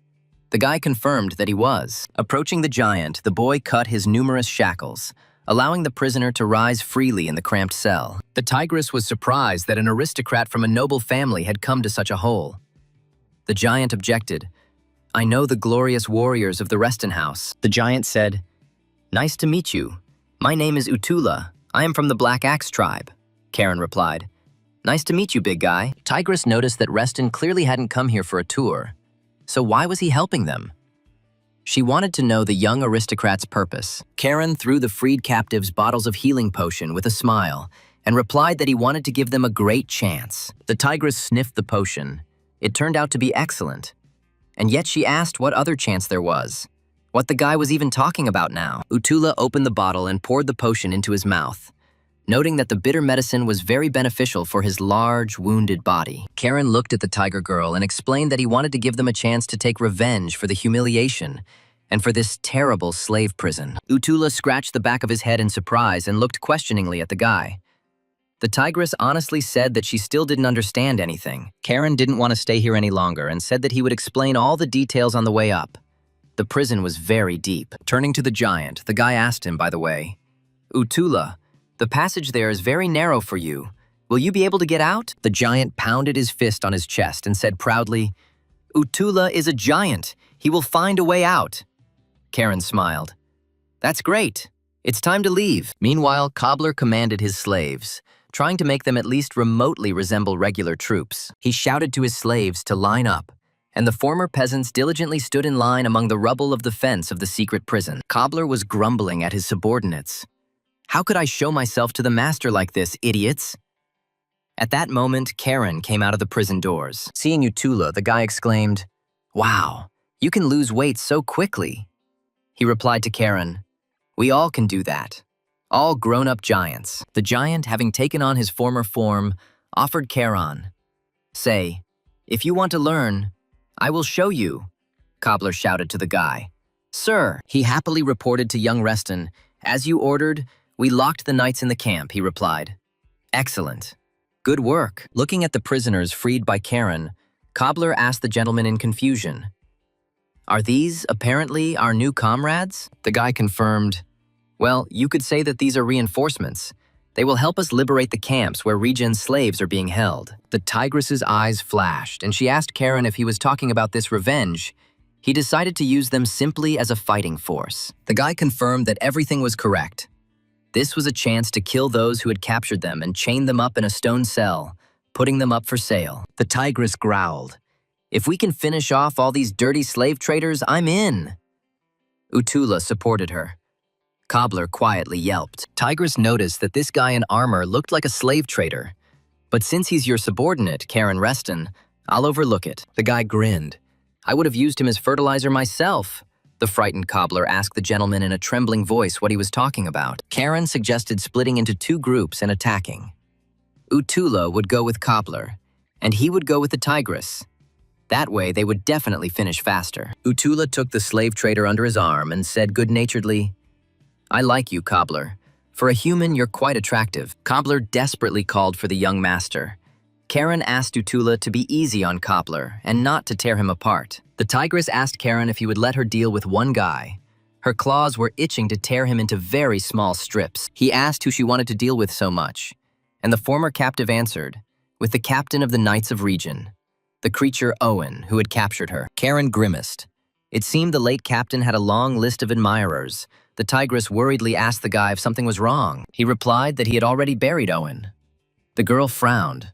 The guy confirmed that he was. Approaching the giant, the boy cut his numerous shackles, allowing the prisoner to rise freely in the cramped cell. The tigress was surprised that an aristocrat from a noble family had come to such a hole. The giant objected. "I know the glorious warriors of the Reston house." The giant said, "Nice to meet you. My name is Utula. I am from the Black Axe tribe." Karen replied, "Nice to meet you, big guy." Tigress noticed that Reston clearly hadn't come here for a tour. So why was he helping them? She wanted to know the young aristocrat's purpose. Karen threw the freed captives bottles of healing potion with a smile and replied that he wanted to give them a great chance. The tigress sniffed the potion. It turned out to be excellent. And yet she asked what other chance there was, what the guy was even talking about now. Utula opened the bottle and poured the potion into his mouth, noting that the bitter medicine was very beneficial for his large, wounded body. Karen looked at the tiger girl and explained that he wanted to give them a chance to take revenge for the humiliation and for this terrible slave prison. Utula scratched the back of his head in surprise and looked questioningly at the guy. The tigress honestly said that she still didn't understand anything. Karen didn't want to stay here any longer and said that he would explain all the details on the way up. The prison was very deep. Turning to the giant, the guy asked him, by the way, "Utula, the passage there is very narrow for you. Will you be able to get out?" The giant pounded his fist on his chest and said proudly, "Utula is a giant. He will find a way out." Karen smiled. "That's great. It's time to leave." Meanwhile, Cobbler commanded his slaves, trying to make them at least remotely resemble regular troops. He shouted to his slaves to line up, and the former peasants diligently stood in line among the rubble of the fence of the secret prison. Cobbler was grumbling at his subordinates. "How could I show myself to the master like this, idiots?" At that moment, Karen came out of the prison doors. Seeing Utula, the guy exclaimed, "Wow, you can lose weight so quickly." He replied to Karen, "We all can do that. All grown-up giants." The giant, having taken on his former form, offered Karen. "Say, if you want to learn, I will show you," Cobbler shouted to the guy. "Sir," he happily reported to young Reston, "as you ordered, we locked the knights in the camp," he replied. "Excellent. Good work." Looking at the prisoners freed by Karen, Cobbler asked the gentleman in confusion, "Are these, apparently, our new comrades?" The guy confirmed, "Well, you could say that these are reinforcements. They will help us liberate the camps where Regen slaves are being held." The tigress's eyes flashed, and she asked Karen if he was talking about this revenge. He decided to use them simply as a fighting force. The guy confirmed that everything was correct. This was a chance to kill those who had captured them and chain them up in a stone cell, putting them up for sale. The tigress growled, "If we can finish off all these dirty slave traders, I'm in." Utula supported her. Cobbler quietly yelped. Tigress noticed that this guy in armor looked like a slave trader. "But since he's your subordinate, Karen Reston, I'll overlook it." The guy grinned. "I would have used him as fertilizer myself." The frightened cobbler asked the gentleman in a trembling voice what he was talking about. Karen suggested splitting into two groups and attacking. Utula would go with Cobbler, and he would go with the tigress. That way, they would definitely finish faster. Utula took the slave trader under his arm and said good-naturedly, "I like you, Cobbler. For a human, you're quite attractive." Cobbler desperately called for the young master. Karen asked Utula to be easy on Cobbler and not to tear him apart. The tigress asked Karen if he would let her deal with one guy. Her claws were itching to tear him into very small strips. He asked who she wanted to deal with so much, and the former captive answered, with the captain of the Knights of Regen, the creature Owen, who had captured her. Karen grimaced. It seemed the late captain had a long list of admirers. The tigress worriedly asked the guy if something was wrong. He replied that he had already buried Owen. The girl frowned.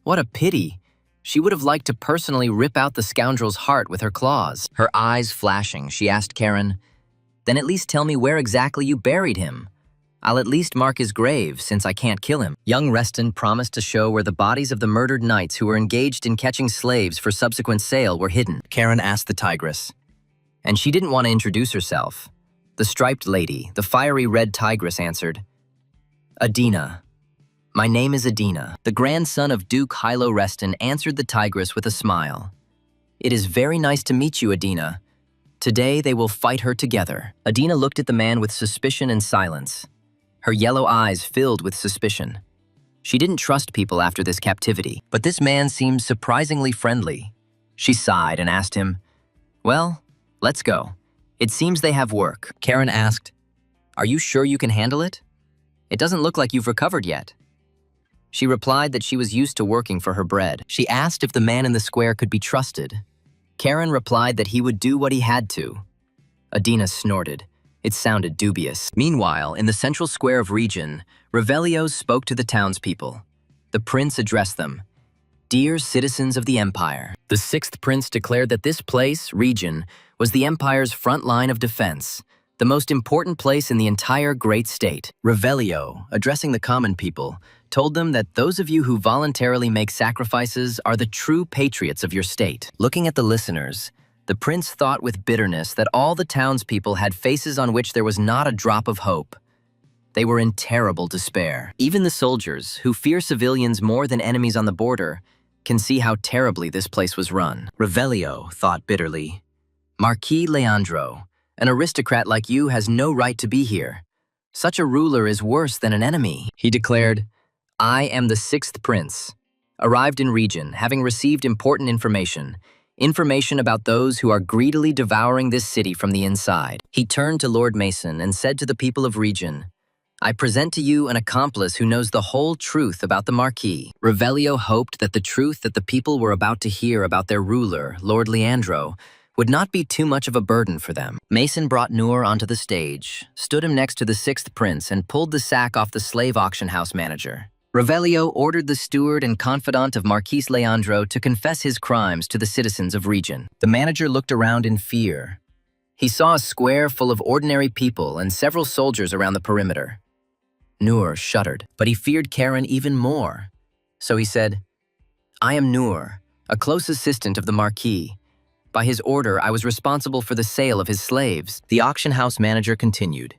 What a pity. She would have liked to personally rip out the scoundrel's heart with her claws. Her eyes flashing, she asked Karen, "Then at least tell me where exactly you buried him. I'll at least mark his grave, since I can't kill him." Young Reston promised to show where the bodies of the murdered knights who were engaged in catching slaves for subsequent sale were hidden. Karen asked the tigress, and she didn't want to introduce herself. The striped lady, the fiery red tigress, answered, "Adina. My name is Adina." The grandson of Duke Yahello Reston answered the tigress with a smile. "It is very nice to meet you, Adina. Today they will fight her together." Adina looked at the man with suspicion and silence. Her yellow eyes filled with suspicion. She didn't trust people after this captivity, but this man seemed surprisingly friendly. She sighed and asked him, "Well, let's go. It seems they have work." Karen asked, "Are you sure you can handle it? It doesn't look like you've recovered yet." She replied that she was used to working for her bread. She asked if the man in the square could be trusted. Karen replied that he would do what he had to. Adina snorted. It sounded dubious. Meanwhile, in the central square of Regen, Revelio spoke to the townspeople. The prince addressed them. "Dear citizens of the Empire." The sixth prince declared that this place, Regen, was the Empire's front line of defense, the most important place in the entire great state. Revelio, addressing the common people, told them that those of you who voluntarily make sacrifices are the true patriots of your state. Looking at the listeners, the prince thought with bitterness that all the townspeople had faces on which there was not a drop of hope. They were in terrible despair. Even the soldiers, who fear civilians more than enemies on the border, can see how terribly this place was run. Revelio thought bitterly, "Marquis Leandro, an aristocrat like you has no right to be here. Such a ruler is worse than an enemy." He declared, "I am the sixth prince, arrived in Regen, having received important information about those who are greedily devouring this city from the inside." He turned to Lord Mason and said to the people of Regen, "I present to you an accomplice who knows the whole truth about the Marquis." Revelio hoped that the truth that the people were about to hear about their ruler, Lord Leandro, would not be too much of a burden for them. Mason brought Noor onto the stage, stood him next to the sixth prince, and pulled the sack off the slave auction house manager. Revelio ordered the steward and confidant of Marquis Leandro to confess his crimes to the citizens of Regen. The manager looked around in fear. He saw a square full of ordinary people and several soldiers around the perimeter. Noor shuddered, but he feared Karen even more. So he said, "I am Noor, a close assistant of the Marquis. By his order, I was responsible for the sale of his slaves." The auction house manager continued.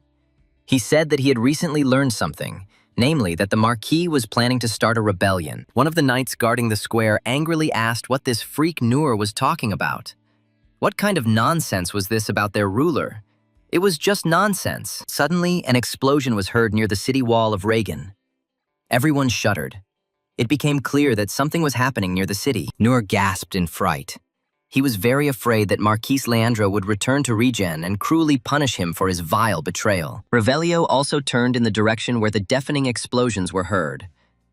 He said that he had recently learned something, namely that the Marquis was planning to start a rebellion. One of the knights guarding the square angrily asked what this freak Noor was talking about. What kind of nonsense was this about their ruler? It was just nonsense. Suddenly, an explosion was heard near the city wall of Reagan. Everyone shuddered. It became clear that something was happening near the city. Noor gasped in fright. He was very afraid that Marquis Leandro would return to Regen and cruelly punish him for his vile betrayal. Revelio also turned in the direction where the deafening explosions were heard.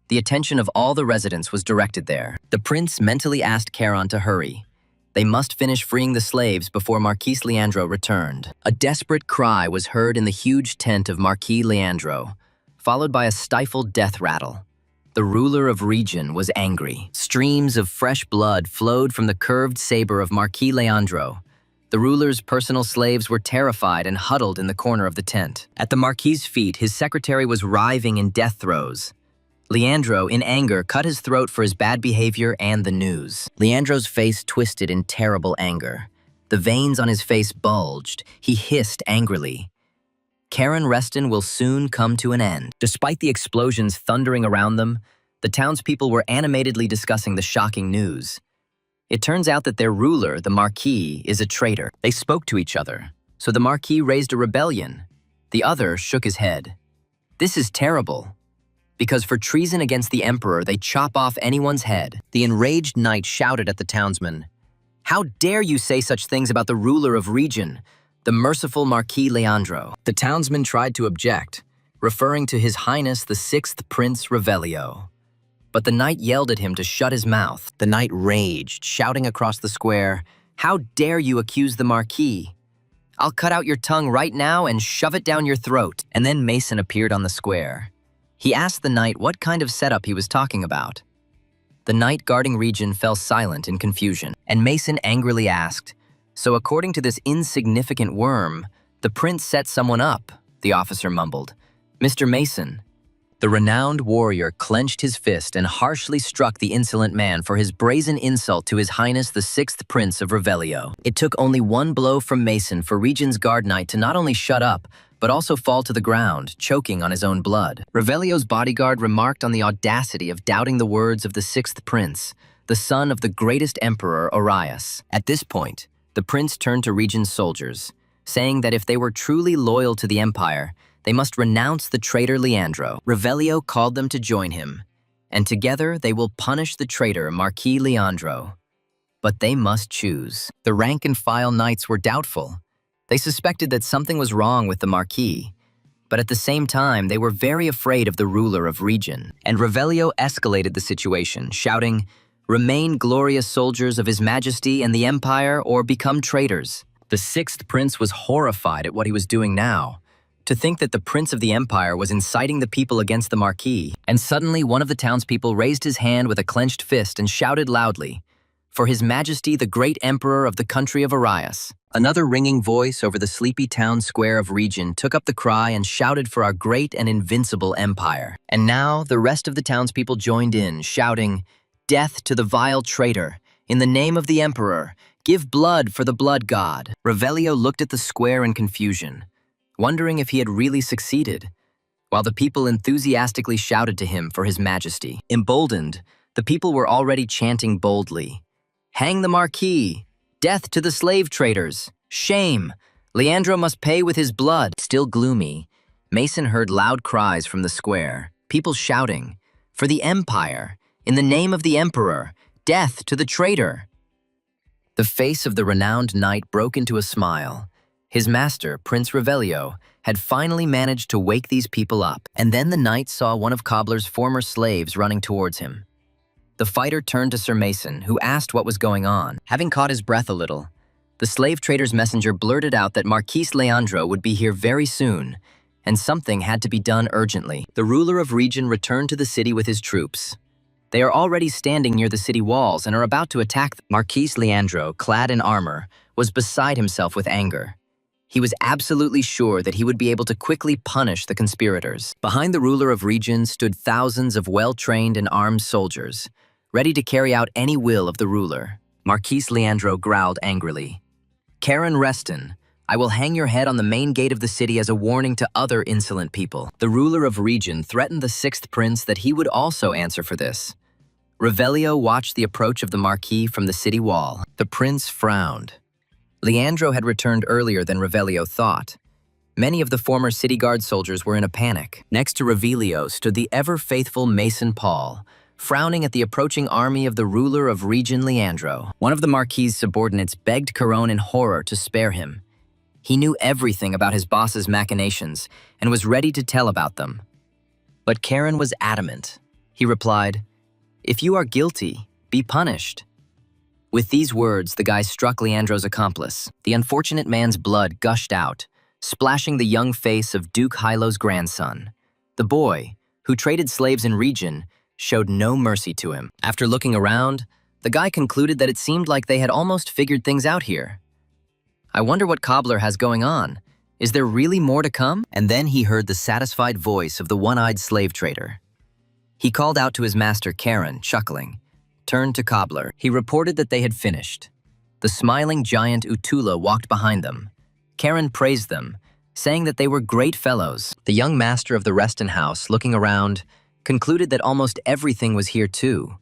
The attention of all the residents was directed there. The prince mentally asked Charon to hurry. They must finish freeing the slaves before Marquis Leandro returned. A desperate cry was heard in the huge tent of Marquis Leandro, followed by a stifled death rattle. The ruler of Regen was angry. Streams of fresh blood flowed from the curved saber of Marquis Leandro. The ruler's personal slaves were terrified and huddled in the corner of the tent. At the Marquis's feet, his secretary was writhing in death throes. Leandro, in anger, cut his throat for his bad behavior and the news. Leandro's face twisted in terrible anger. The veins on his face bulged. He hissed angrily. Karen Reston will soon come to an end. Despite the explosions thundering around them, the townspeople were animatedly discussing the shocking news. It turns out that their ruler, the Marquis, is a traitor. They spoke to each other, so the Marquis raised a rebellion. The other shook his head. This is terrible, because for treason against the emperor, they chop off anyone's head. The enraged knight shouted at the townsmen, "How dare you say such things about the ruler of Regen, the merciful Marquis Leandro?" The townsmen tried to object, referring to His Highness the Sixth Prince Revelio. But the knight yelled at him to shut his mouth. The knight raged, shouting across the square, "How dare you accuse the Marquis? I'll cut out your tongue right now and shove it down your throat." And then Mason appeared on the square. He asked the knight what kind of setup he was talking about. The knight guarding Regen fell silent in confusion, and Mason angrily asked, "So according to this insignificant worm, the prince set someone up," the officer mumbled. "Mr. Mason." The renowned warrior clenched his fist and harshly struck the insolent man for his brazen insult to His Highness the Sixth Prince of Revelio. It took only one blow from Mason for Regen's guard knight to not only shut up, but also fall to the ground, choking on his own blood. Revelio's bodyguard remarked on the audacity of doubting the words of the Sixth Prince, the son of the greatest emperor Arias. At this point, the prince turned to Regen's soldiers, saying that if they were truly loyal to the empire, they must renounce the traitor Leandro. Revelio called them to join him, and together they will punish the traitor Marquis Leandro. But they must choose. The rank-and-file knights were doubtful. They suspected that something was wrong with the Marquis, but at the same time, they were very afraid of the ruler of Regen. And Revelio escalated the situation, shouting, "Remain glorious soldiers of His Majesty and the Empire, or become traitors." The Sixth Prince was horrified at what he was doing now. To think that the Prince of the Empire was inciting the people against the Marquis, and suddenly one of the townspeople raised his hand with a clenched fist and shouted loudly, "For His Majesty the great Emperor of the country of Arias." Another ringing voice over the sleepy town square of Regen took up the cry and shouted for our great and invincible empire. And now the rest of the townspeople joined in, shouting, "Death to the vile traitor! In the name of the Emperor, give blood for the blood god!" Revelio looked at the square in confusion, wondering if he had really succeeded, while the people enthusiastically shouted to him for His Majesty. Emboldened, the people were already chanting boldly, "Hang the Marquis! Death to the slave traders! Shame! Leandro must pay with his blood!" Still gloomy, Mason heard loud cries from the square, people shouting, "For the Empire! In the name of the Emperor! Death to the traitor!" The face of the renowned knight broke into a smile. His master, Prince Revelio, had finally managed to wake these people up. And then the knight saw one of Cobbler's former slaves running towards him. The fighter turned to Sir Mason, who asked what was going on. Having caught his breath a little, the slave trader's messenger blurted out that Marquis Leandro would be here very soon, and something had to be done urgently. The ruler of Regen returned to the city with his troops. They are already standing near the city walls and are about to attack. Marquis Leandro, clad in armor, was beside himself with anger. He was absolutely sure that he would be able to quickly punish the conspirators. Behind the ruler of Regen stood thousands of well-trained and armed soldiers, ready to carry out any will of the ruler. Marquis Leandro growled angrily, "Karen Reston, I will hang your head on the main gate of the city as a warning to other insolent people." The ruler of Regen threatened the Sixth Prince that he would also answer for this. Revelio watched the approach of the Marquis from the city wall. The prince frowned. Leandro had returned earlier than Revelio thought. Many of the former city guard soldiers were in a panic. Next to Revelio stood the ever-faithful Mason Paul, frowning at the approaching army of the ruler of Region Leandro. One of the Marquis's subordinates begged Caron in horror to spare him. He knew everything about his boss's machinations and was ready to tell about them. But Caron was adamant. He replied, "If you are guilty, be punished." With these words, the guy struck Leandro's accomplice. The unfortunate man's blood gushed out, splashing the young face of Duke Yahello's grandson. The boy, who traded slaves in Region, showed no mercy to him. After looking around, the guy concluded that it seemed like they had almost figured things out here. "I wonder what Cobbler has going on. Is there really more to come?" And then he heard the satisfied voice of the one-eyed slave trader. He called out to his master, Caron, chuckling, turned to Cobbler. He reported that they had finished. The smiling giant Utula walked behind them. Caron praised them, saying that they were great fellows. The young master of the Reston house, looking around, concluded that almost everything was here too.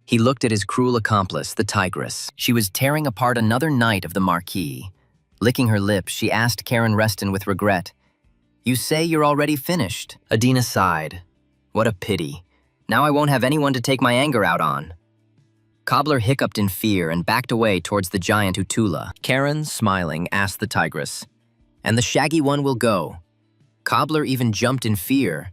He looked at his cruel accomplice, the tigress. She was tearing apart another knight of the Marquis. Licking her lips, she asked Caron Reston with regret, "You say you're already finished?" Adina sighed. "What a pity. Now I won't have anyone to take my anger out on." Cobbler hiccuped in fear and backed away towards the giant Utula. Caron, smiling, asked the tigress, "And the shaggy one will go?" Cobbler even jumped in fear.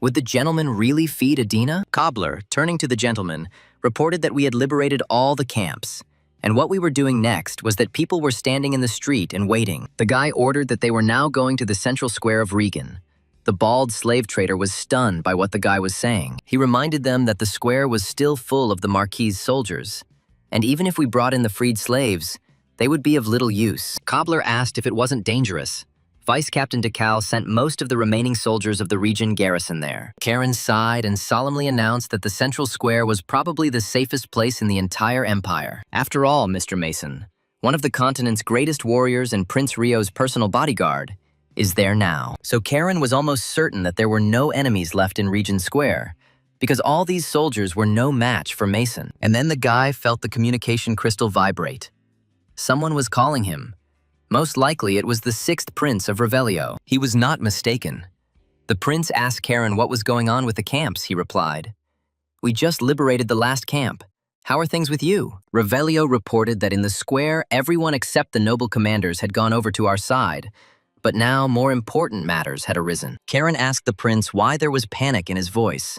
Would the gentleman really feed Adina? Cobbler, turning to the gentleman, reported that we had liberated all the camps, and what we were doing next was that people were standing in the street and waiting. The guy ordered that they were now going to the central square of Regan. The bald slave trader was stunned by what the guy was saying. He reminded them that the square was still full of the Marquis's soldiers, and even if we brought in the freed slaves, they would be of little use. Cobbler asked if it wasn't dangerous. Vice Captain DeCal sent most of the remaining soldiers of the Region garrison there. Caron sighed and solemnly announced that the central square was probably the safest place in the entire empire. After all, Mr. Mason, one of the continent's greatest warriors and Prince Rio's personal bodyguard, is there now. So Caron was almost certain that there were no enemies left in Region Square, because all these soldiers were no match for Mason. And then the guy felt the communication crystal vibrate. Someone was calling him. Most likely it was the 6th Prince of Revelio. He was not mistaken. The prince asked Caron what was going on with the camps, he replied. "We just liberated the last camp. How are things with you?" Revelio reported that in the square, everyone except the noble commanders had gone over to our side, but now more important matters had arisen. Caron asked the prince why there was panic in his voice.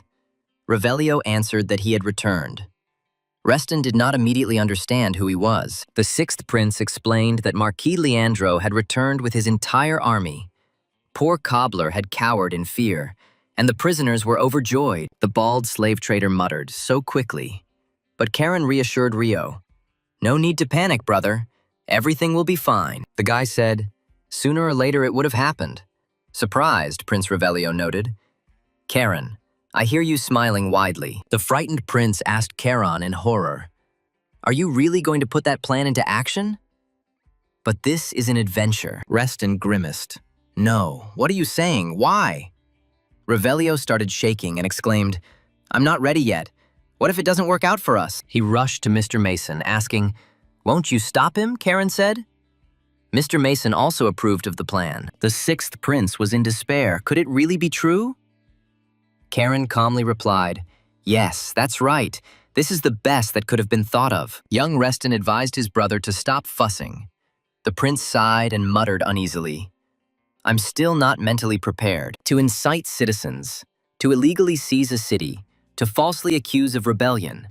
Revelio answered that he had returned. Reston did not immediately understand who he was. The 6th prince explained that Marquis Leandro had returned with his entire army. Poor Cobbler had cowered in fear, and the prisoners were overjoyed, the bald slave trader muttered so quickly. But Caron reassured Rio. "No need to panic, brother. Everything will be fine." The guy said, "Sooner or later it would have happened." Surprised, Prince Revelio noted. "Caron, I hear you smiling widely." The frightened prince asked Caron in horror, "Are you really going to put that plan into action?" "But this is an adventure." Reston grimaced. "No, what are you saying? Why?" Revelio started shaking and exclaimed, "I'm not ready yet. What if it doesn't work out for us?" He rushed to Mr. Mason, asking, "Won't you stop him?" Caron said. Mr. Mason also approved of the plan. The 6th prince was in despair. Could it really be true? Caron calmly replied, "Yes, that's right. This is the best that could have been thought of." Young Reston advised his brother to stop fussing. The prince sighed and muttered uneasily, "I'm still not mentally prepared. To incite citizens, to illegally seize a city, to falsely accuse of rebellion.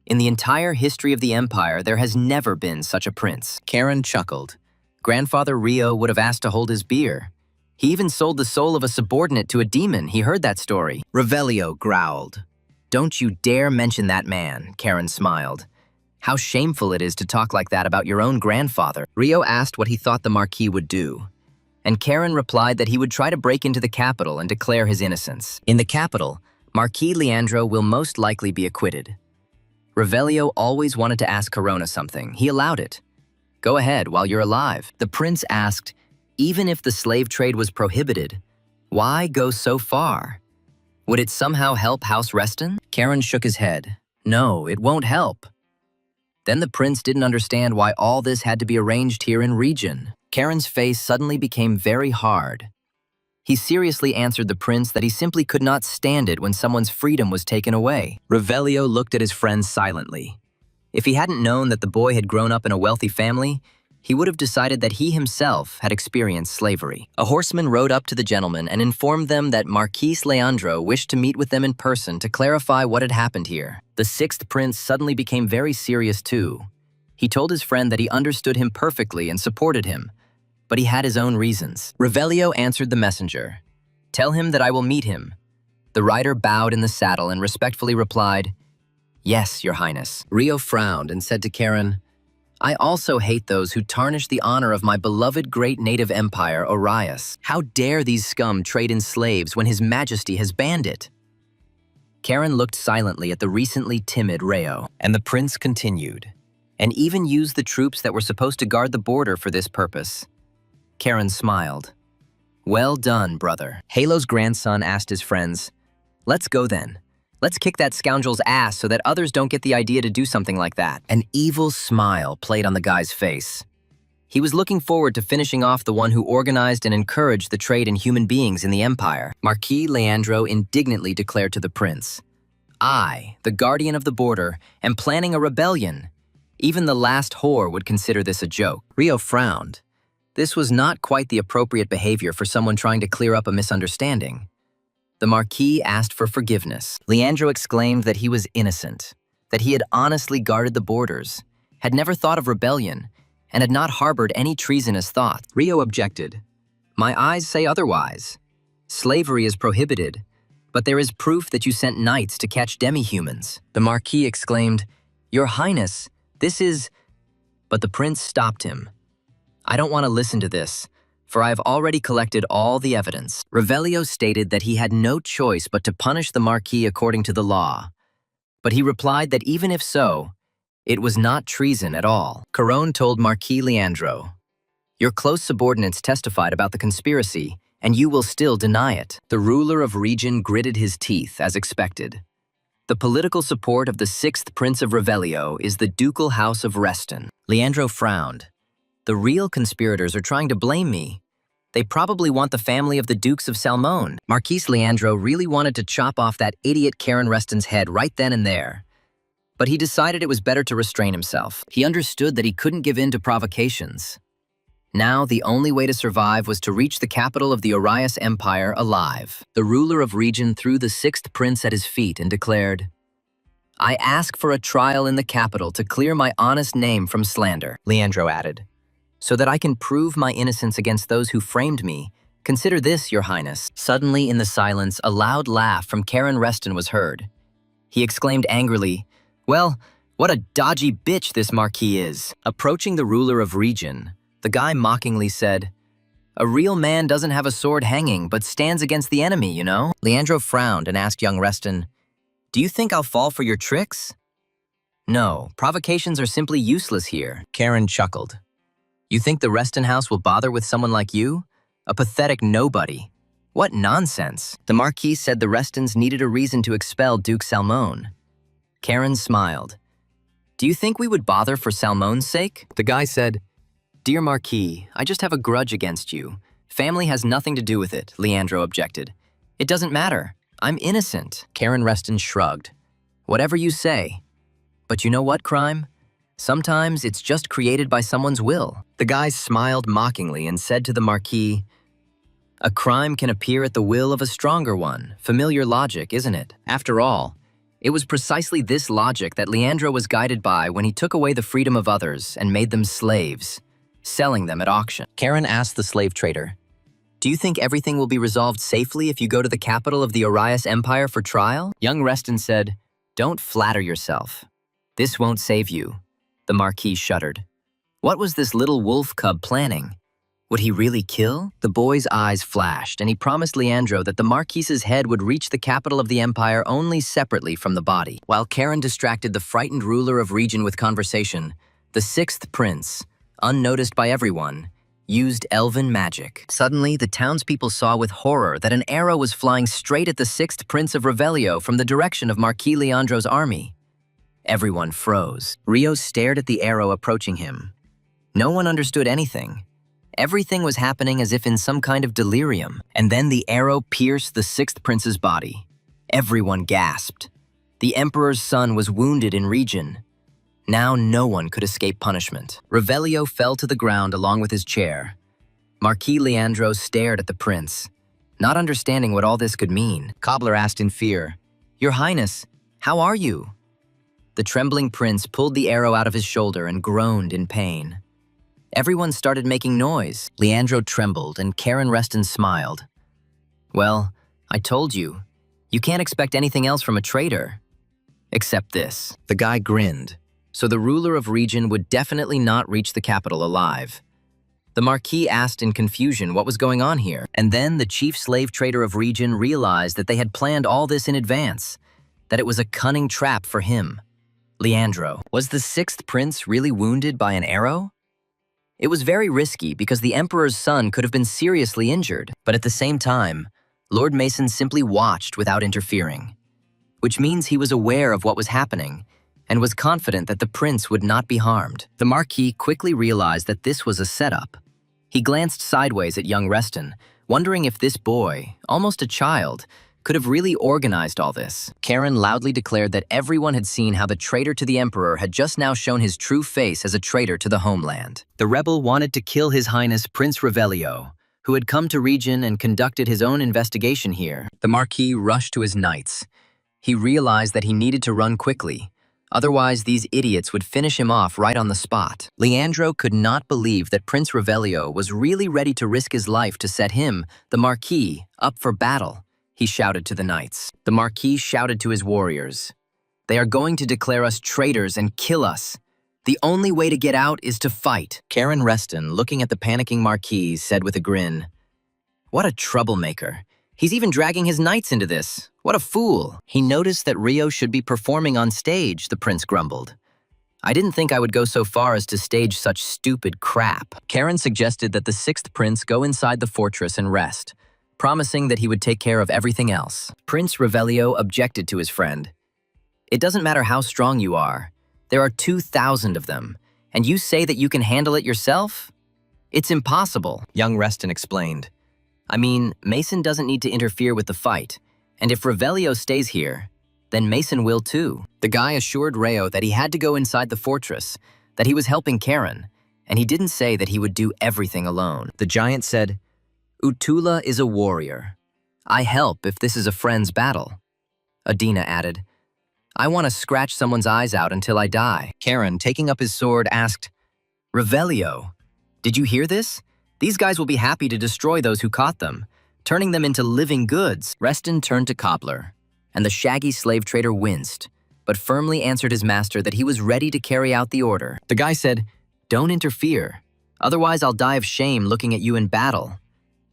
In the entire history of the empire, there has never been such a prince." Caron chuckled. Grandfather Rio would have asked to hold his beer. He even sold the soul of a subordinate to a demon. He heard that story. Revelio growled. "Don't you dare mention that man," Caron smiled. "How shameful it is to talk like that about your own grandfather." Rio asked what he thought the Marquis would do, and Caron replied that he would try to break into the capital and declare his innocence. In the capital, Marquis Leandro will most likely be acquitted. Revelio always wanted to ask Corona something. He allowed it. "Go ahead while you're alive." The prince asked, even if the slave trade was prohibited, why go so far? Would it somehow help House Reston? Caron shook his head. "No, it won't help." Then the prince didn't understand why all this had to be arranged here in region. Karen's face suddenly became very hard. He seriously answered the prince that he simply could not stand it when someone's freedom was taken away. Revelio looked at his friend silently. If he hadn't known that the boy had grown up in a wealthy family, he would have decided that he himself had experienced slavery. A horseman rode up to the gentlemen and informed them that Marquis Leandro wished to meet with them in person to clarify what had happened here. The sixth prince suddenly became very serious too. He told his friend that he understood him perfectly and supported him, but he had his own reasons. Revelio answered the messenger. "Tell him that I will meet him." The rider bowed in the saddle and respectfully replied, "Yes, Your Highness." Rio frowned and said to Karen, "I also hate those who tarnish the honor of my beloved great native empire, Orias. How dare these scum trade in slaves when His Majesty has banned it?" Karen looked silently at the recently timid Reo, and the prince continued, "And even used the troops that were supposed to guard the border for this purpose." Karen smiled. "Well done, brother." Halo's grandson asked his friends, "Let's go then. Let's kick that scoundrel's ass so that others don't get the idea to do something like that." An evil smile played on the guy's face. He was looking forward to finishing off the one who organized and encouraged the trade in human beings in the empire. Marquis Leandro indignantly declared to the prince, "I, the guardian of the border, am planning a rebellion. Even the last whore would consider this a joke." Rio frowned. This was not quite the appropriate behavior for someone trying to clear up a misunderstanding. The Marquis asked for forgiveness. Leandro exclaimed that he was innocent, that he had honestly guarded the borders, had never thought of rebellion, and had not harbored any treasonous thoughts. Rio objected. "My eyes say otherwise. Slavery is prohibited, but there is proof that you sent knights to catch demi-humans." The Marquis exclaimed, "Your Highness, this is—" But the prince stopped him. "I don't want to listen to this, for I have already collected all the evidence." Revelio stated that he had no choice but to punish the Marquis according to the law. But he replied that even if so, it was not treason at all. Caron told Marquis Leandro, "Your close subordinates testified about the conspiracy, and you will still deny it." The ruler of region gritted his teeth, as expected. The political support of the sixth prince of Revelio is the ducal house of Reston. Leandro frowned. "The real conspirators are trying to blame me. They probably want the family of the Dukes of Salmon." Marquis Leandro really wanted to chop off that idiot Karen Reston's head right then and there. But he decided it was better to restrain himself. He understood that he couldn't give in to provocations. Now, the only way to survive was to reach the capital of the Orias Empire alive. The ruler of region threw the sixth prince at his feet and declared, "I ask for a trial in the capital to clear my honest name from slander." Leandro added, "So that I can prove my innocence against those who framed me, consider this, Your Highness." Suddenly, in the silence, a loud laugh from Karen Reston was heard. He exclaimed angrily, "Well, what a dodgy bitch this Marquis is." Approaching the ruler of region, the guy mockingly said, "A real man doesn't have a sword hanging, but stands against the enemy, you know?" Leandro frowned and asked young Reston, "Do you think I'll fall for your tricks?" "No, provocations are simply useless here." Karen chuckled. "You think the Reston house will bother with someone like you? A pathetic nobody. What nonsense." The Marquis said the Restons needed a reason to expel Duke Salmon. Karen smiled. "Do you think we would bother for Salmon's sake?" The guy said, "Dear Marquis, I just have a grudge against you. Family has nothing to do with it," Leandro objected. "It doesn't matter. I'm innocent." Karen Reston shrugged. "Whatever you say. But you know what, crime? Sometimes it's just created by someone's will." The guy smiled mockingly and said to the Marquis, "A crime can appear at the will of a stronger one. Familiar logic, isn't it? After all, it was precisely this logic that Leandro was guided by when he took away the freedom of others and made them slaves, selling them at auction." Karen asked the slave trader, "Do you think everything will be resolved safely if you go to the capital of the Orias Empire for trial?" Young Reston said, "Don't flatter yourself. This won't save you." The Marquis shuddered. What was this little wolf cub planning? Would he really kill? The boy's eyes flashed, and he promised Leandro that the Marquis's head would reach the capital of the empire only separately from the body. While Karen distracted the frightened ruler of region with conversation, the sixth prince, unnoticed by everyone, used elven magic. Suddenly, the townspeople saw with horror that an arrow was flying straight at the sixth prince of Revelio from the direction of Marquis Leandro's army. Everyone froze. Rio stared at the arrow approaching him. No one understood anything. Everything was happening as if in some kind of delirium. And then the arrow pierced the sixth prince's body. Everyone gasped. The emperor's son was wounded in region. Now no one could escape punishment. Revelio fell to the ground along with his chair. Marquis Leandro stared at the prince, not understanding what all this could mean. Cobbler asked in fear, "Your Highness, how are you?" The trembling prince pulled the arrow out of his shoulder and groaned in pain. Everyone started making noise. Leandro trembled and Karen Reston smiled. "Well, I told you. You can't expect anything else from a traitor. Except this." The guy grinned. So the ruler of region would definitely not reach the capital alive. The Marquis asked in confusion what was going on here, and then the chief slave trader of region realized that they had planned all this in advance, that it was a cunning trap for him. Leandro, was the sixth prince really wounded by an arrow? It was very risky because the emperor's son could have been seriously injured, but at the same time, Lord Mason simply watched without interfering, which means he was aware of what was happening and was confident that the prince would not be harmed. The Marquis quickly realized that this was a setup. He glanced sideways at young Reston, wondering if this boy, almost a child, could have really organized all this. Karen loudly declared that everyone had seen how the traitor to the emperor had just now shown his true face as a traitor to the homeland. The rebel wanted to kill His Highness Prince Revelio, who had come to region and conducted his own investigation here. The Marquis rushed to his knights. He realized that he needed to run quickly. Otherwise, these idiots would finish him off right on the spot. Leandro could not believe that Prince Revelio was really ready to risk his life to set him, the Marquis, up for battle. He shouted to the knights. The Marquis shouted to his warriors. "They are going to declare us traitors and kill us. The only way to get out is to fight." Karen Reston, looking at the panicking Marquis, said with a grin, "What a troublemaker. He's even dragging his knights into this. What a fool." He noticed that Rio should be performing on stage, the prince grumbled. "I didn't think I would go so far as to stage such stupid crap." Karen suggested that the sixth prince go inside the fortress and rest, promising that he would take care of everything else. Prince Revelio objected to his friend. "It doesn't matter how strong you are. There are 2,000 of them, and you say that you can handle it yourself? It's impossible," young Reston explained. "I mean, Mason doesn't need to interfere with the fight, and if Revelio stays here, then Mason will too." The guy assured Rayo that he had to go inside the fortress, that he was helping Karen, and he didn't say that he would do everything alone. The giant said, "Utula is a warrior. I help if this is a friend's battle." Adina added, "I want to scratch someone's eyes out until I die." Karen, taking up his sword, asked, "Revelio, did you hear this? These guys will be happy to destroy those who caught them, turning them into living goods." Reston turned to Cobbler, and the shaggy slave trader winced, but firmly answered his master that he was ready to carry out the order. The guy said, "Don't interfere. Otherwise I'll die of shame looking at you in battle.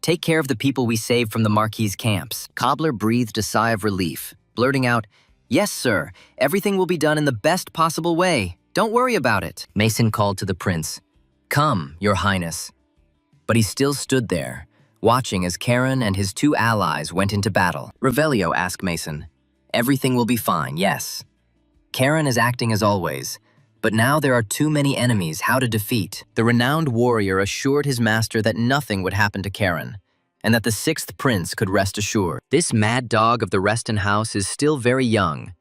Take care of the people we saved from the Marquis' camps." Cobbler breathed a sigh of relief, blurting out, "Yes, sir. Everything will be done in the best possible way. Don't worry about it." Mason called to the prince, "Come, your highness." But he still stood there, watching as Karen and his two allies went into battle. Revelio asked Mason, "Everything will be fine, yes. Karen is acting as always, but now there are too many enemies how to defeat." The renowned warrior assured his master that nothing would happen to Karen, and that the sixth prince could rest assured. This mad dog of the Reston house is still very young,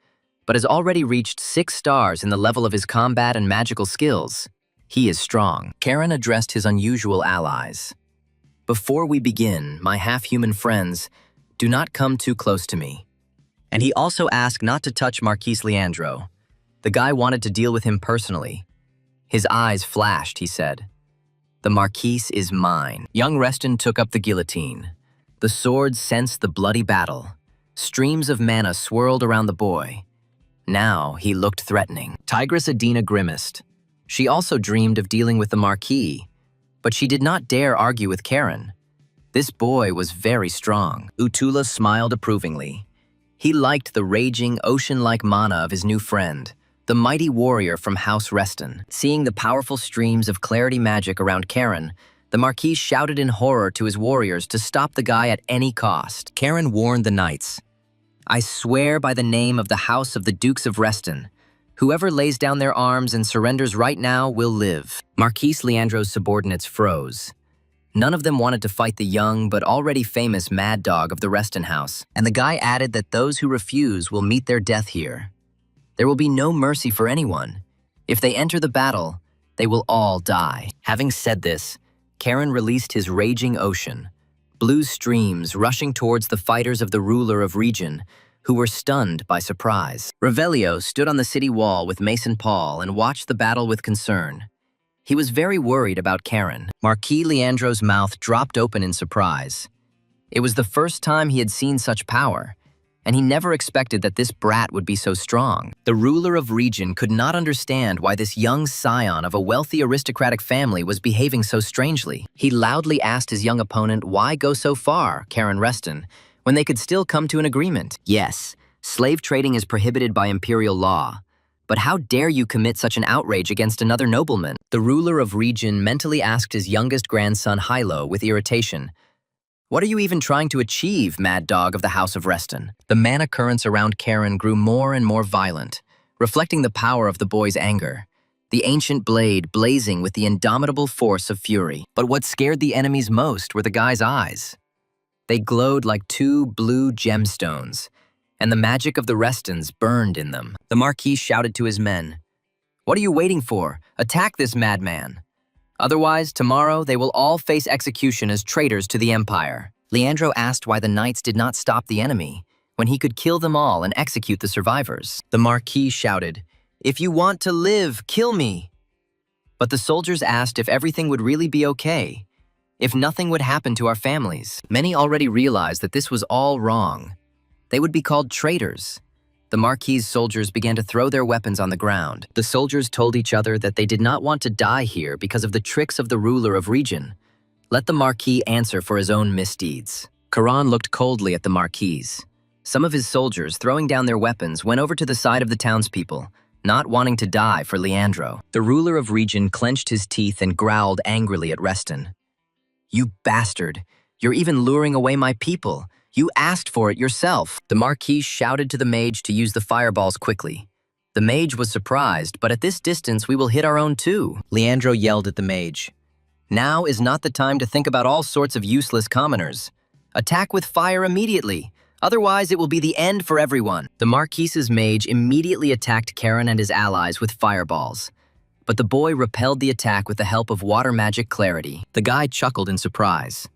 but has already reached 6 stars in the level of his combat and magical skills. He is strong. Karen addressed his unusual allies. "Before we begin, my half-human friends, do not come too close to me." And he also asked not to touch Marquis Leandro. The guy wanted to deal with him personally. His eyes flashed, he said. "The Marquis is mine." Young Reston took up the guillotine. The sword sensed the bloody battle. Streams of mana swirled around the boy. Now he looked threatening. Tigress Adina grimaced. She also dreamed of dealing with the Marquis, but she did not dare argue with Karen. This boy was very strong. Utula smiled approvingly. He liked the raging, ocean-like mana of his new friend, the mighty warrior from House Reston. Seeing the powerful streams of clarity magic around Karen, the Marquis shouted in horror to his warriors to stop the guy at any cost. Karen warned the knights, "I swear by the name of the House of the Dukes of Reston, Whoever lays down their arms and surrenders right now will live. Marquis Leandro's subordinates froze. None of them wanted to fight the young but already famous mad dog of the Reston house, and the guy added that those who refuse will meet their death here. There will be no mercy for anyone. If they enter the battle, they will all die. Having said this, Karen released his raging ocean, blue streams rushing towards the fighters of the ruler of region, who were stunned by surprise. Revelio stood on the city wall with Mason Paul and watched the battle with concern. He was very worried about Karen. Marquis Leandro's mouth dropped open in surprise. It was the first time he had seen such power, and he never expected that this brat would be so strong. The ruler of region could not understand why this young scion of a wealthy aristocratic family was behaving so strangely. He loudly asked his young opponent why go so far, Karen Reston, when they could still come to an agreement. Yes, slave trading is prohibited by imperial law, but how dare you commit such an outrage against another nobleman? The ruler of region mentally asked his youngest grandson Yahello with irritation, "What are you even trying to achieve, mad dog of the House of Reston?" The mana currents around Karen grew more and more violent, reflecting the power of the boy's anger, the ancient blade blazing with the indomitable force of fury. But what scared the enemies most were the guy's eyes. They glowed like two blue gemstones, and the magic of the Restons burned in them. The Marquis shouted to his men, "What are you waiting for? Attack this madman. Otherwise, tomorrow they will all face execution as traitors to the Empire." Leandro asked why the knights did not stop the enemy, when he could kill them all and execute the survivors. The Marquis shouted, "If you want to live, kill me." But the soldiers asked if everything would really be okay, if nothing would happen to our families. Many already realized that this was all wrong. They would be called traitors. The Marquis' soldiers began to throw their weapons on the ground. The soldiers told each other that they did not want to die here because of the tricks of the ruler of region. Let the Marquis answer for his own misdeeds. Karan looked coldly at the Marquis. Some of his soldiers, throwing down their weapons, went over to the side of the townspeople, not wanting to die for Leandro. The ruler of region clenched his teeth and growled angrily at Reston. "You bastard! You're even luring away my people. You asked for it yourself." The Marquis shouted to the mage to use the fireballs quickly. The mage was surprised, but at this distance we will hit our own too. Leandro yelled at the mage. "Now is not the time to think about all sorts of useless commoners. Attack with fire immediately, otherwise it will be the end for everyone." The Marquis's mage immediately attacked Karen and his allies with fireballs, but the boy repelled the attack with the help of water magic clarity. The guy chuckled in surprise.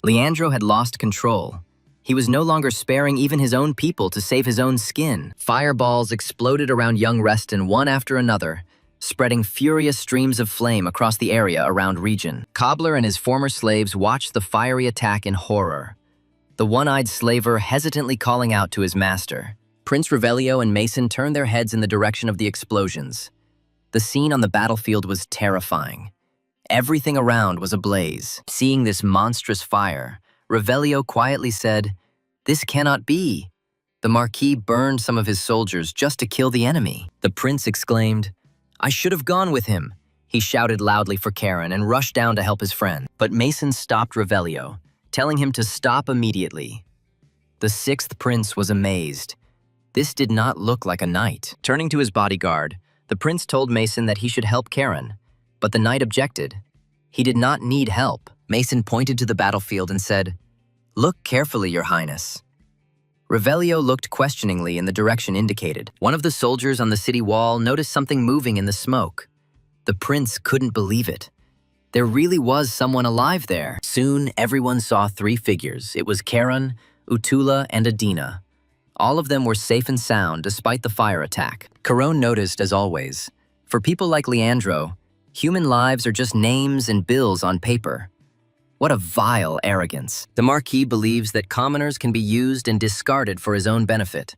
Leandro had lost control. He was no longer sparing even his own people to save his own skin. Fireballs exploded around young Reston one after another, spreading furious streams of flame across the area around region. Cobbler and his former slaves watched the fiery attack in horror, the one-eyed slaver hesitantly calling out to his master. Prince Revelio and Mason turned their heads in the direction of the explosions. The scene on the battlefield was terrifying. Everything around was ablaze. Seeing this monstrous fire, Revelio quietly said, "This cannot be." The Marquis burned some of his soldiers just to kill the enemy. The prince exclaimed, "I should have gone with him." He shouted loudly for Karen and rushed down to help his friend. But Mason stopped Revelio, telling him to stop immediately. The sixth prince was amazed. This did not look like a knight. Turning to his bodyguard, the prince told Mason that he should help Karen, but the knight objected. He did not need help. Mason pointed to the battlefield and said, "Look carefully, Your Highness." Revelio looked questioningly in the direction indicated. One of the soldiers on the city wall noticed something moving in the smoke. The prince couldn't believe it. There really was someone alive there. Soon, everyone saw three figures. It was Karen, Utula, and Adina. All of them were safe and sound despite the fire attack. Caron noticed, as always, for people like Leandro, human lives are just names and bills on paper. What a vile arrogance. The Marquis believes that commoners can be used and discarded for his own benefit,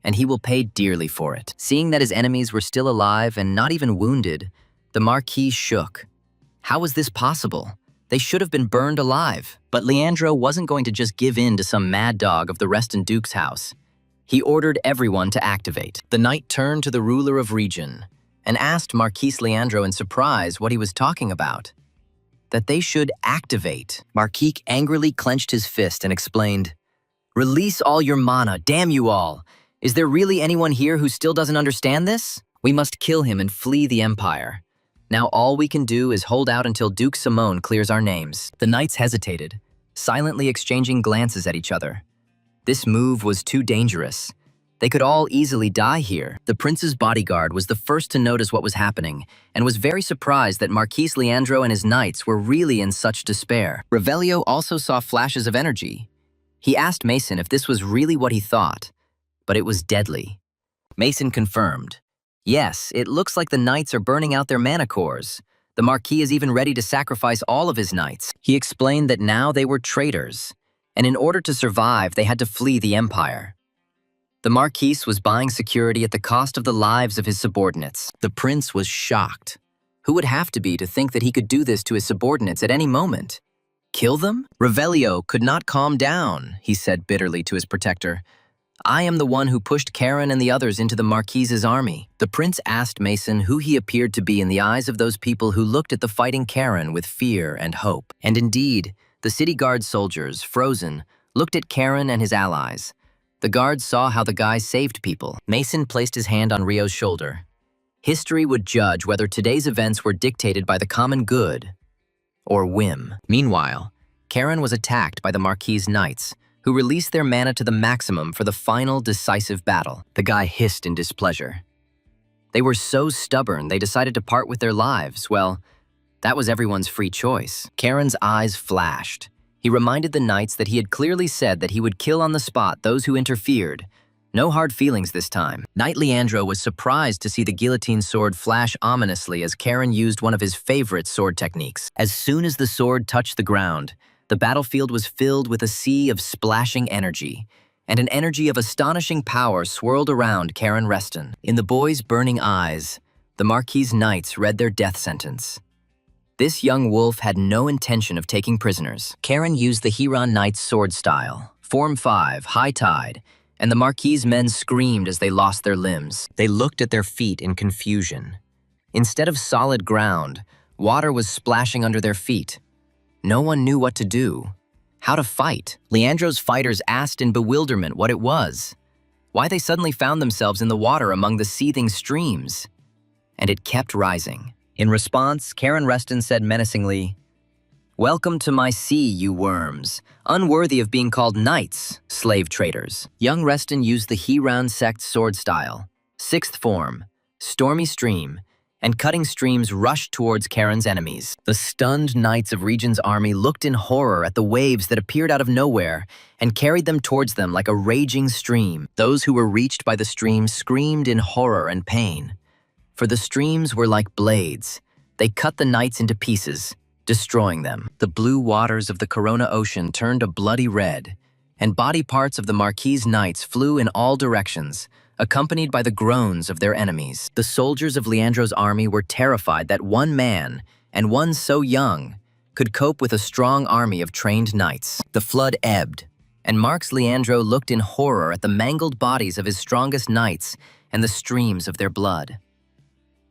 and he will pay dearly for it. Seeing that his enemies were still alive and not even wounded, the Marquis shook. How was this possible? They should have been burned alive. But Leandro wasn't going to just give in to some mad dog of the Reston Duke's house. He ordered everyone to activate. The knight turned to the ruler of region and asked Marquis Leandro in surprise what he was talking about. That they should activate. Marquis angrily clenched his fist and explained, "Release all your mana, damn you all. Is there really anyone here who still doesn't understand this?" We must kill him and flee the Empire. Now all we can do is hold out until Duke Simone clears our names." The knights hesitated, silently exchanging glances at each other. This move was too dangerous. They could all easily die here. The prince's bodyguard was the first to notice what was happening and was very surprised that Marquis Leandro and his knights were really in such despair. Revelio also saw flashes of energy. He asked Mason if this was really what he thought, but it was deadly. Mason confirmed. "Yes, it looks like the knights are burning out their mana cores. The Marquis is even ready to sacrifice all of his knights." He explained that now they were traitors, and in order to survive, they had to flee the Empire. The Marquis was buying security at the cost of the lives of his subordinates. The prince was shocked. Who would have to be to think that he could do this to his subordinates at any moment? Kill them? Revelio could not calm down, he said bitterly to his protector. "I am the one who pushed Karen and the others into the Marquis's army." The prince asked Mason who he appeared to be in the eyes of those people who looked at the fighting Karen with fear and hope. And indeed, the city guard soldiers, frozen, looked at Karen and his allies. The guards saw how the guys saved people. Mason placed his hand on Rio's shoulder. History would judge whether today's events were dictated by the common good or whim. Meanwhile, Karen was attacked by the Marquis' knights, who released their mana to the maximum for the final decisive battle. The guy hissed in displeasure. They were so stubborn they decided to part with their lives. Well, that was everyone's free choice. Karen's eyes flashed. He reminded the knights that he had clearly said that he would kill on the spot those who interfered. No hard feelings this time. Knight Leandro was surprised to see the guillotine sword flash ominously as Karen used one of his favorite sword techniques. As soon as the sword touched the ground, the battlefield was filled with a sea of splashing energy, and an energy of astonishing power swirled around Karen Reston. In the boy's burning eyes, the Marquis' knights read their death sentence. This young wolf had no intention of taking prisoners. Karen used the Huron Knight's sword style, Form 5, High Tide, and the Marquis' men screamed as they lost their limbs. They looked at their feet in confusion. Instead of solid ground, water was splashing under their feet. No one knew what to do, how to fight. Leandro's fighters asked in bewilderment what it was, why they suddenly found themselves in the water among the seething streams. And it kept rising. In response, Karen Reston said menacingly, "Welcome to my sea, you worms, unworthy of being called knights, slave traders." Young Reston used the Huron sect sword style, 6th form, Stormy Stream, and cutting streams rushed towards Karen's enemies. The stunned knights of Regent's army looked in horror at the waves that appeared out of nowhere and carried them towards them like a raging stream. Those who were reached by the stream screamed in horror and pain. For the streams were like blades. They cut the knights into pieces, destroying them. The blue waters of the Corona Ocean turned a bloody red, and body parts of the Marquis' knights flew in all directions, accompanied by the groans of their enemies. The soldiers of Leandro's army were terrified that one man, and one so young, could cope with a strong army of trained knights. The flood ebbed, and Marquis Leandro looked in horror at the mangled bodies of his strongest knights and the streams of their blood.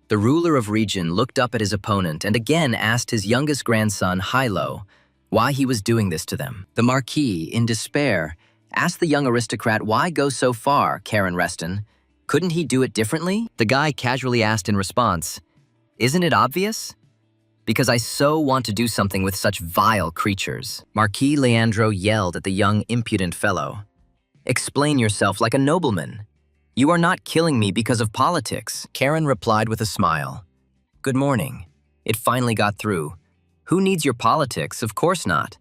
The ruler of Region looked up at his opponent and again asked his youngest grandson, Yahello, why he was doing this to them. The Marquis, in despair, asked the young aristocrat why go so far, Karen Reston. Couldn't he do it differently? The guy casually asked in response, "Isn't it obvious? Because I so want to do something with such vile creatures." Marquis Leandro yelled at the young impudent fellow. "Explain yourself like a nobleman. You are not killing me because of politics." Karen replied with a smile. "Good morning. It finally got through. Who needs your politics? Of course not.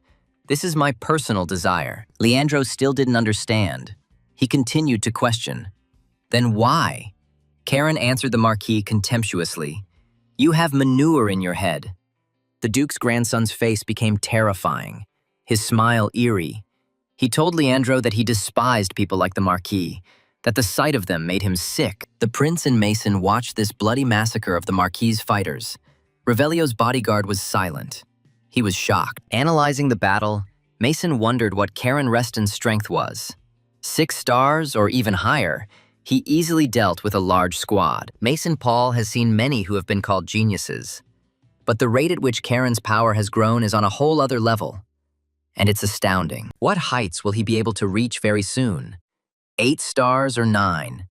This is my personal desire." Leandro still didn't understand. He continued to question. "Then why?" Karen answered the Marquis contemptuously. "You have manure in your head." The Duke's grandson's face became terrifying, his smile eerie. He told Leandro that he despised people like the Marquis, that the sight of them made him sick. The prince and Mason watched this bloody massacre of the Marquis' fighters. Revelio's bodyguard was silent. He was shocked. Analyzing the battle, Mason wondered what Karen Reston's strength was. 6 stars or even higher, he easily dealt with a large squad. Mason Paul has seen many who have been called geniuses. But the rate at which Karen's power has grown is on a whole other level. And it's astounding. What heights will he be able to reach very soon? 8 stars or 9?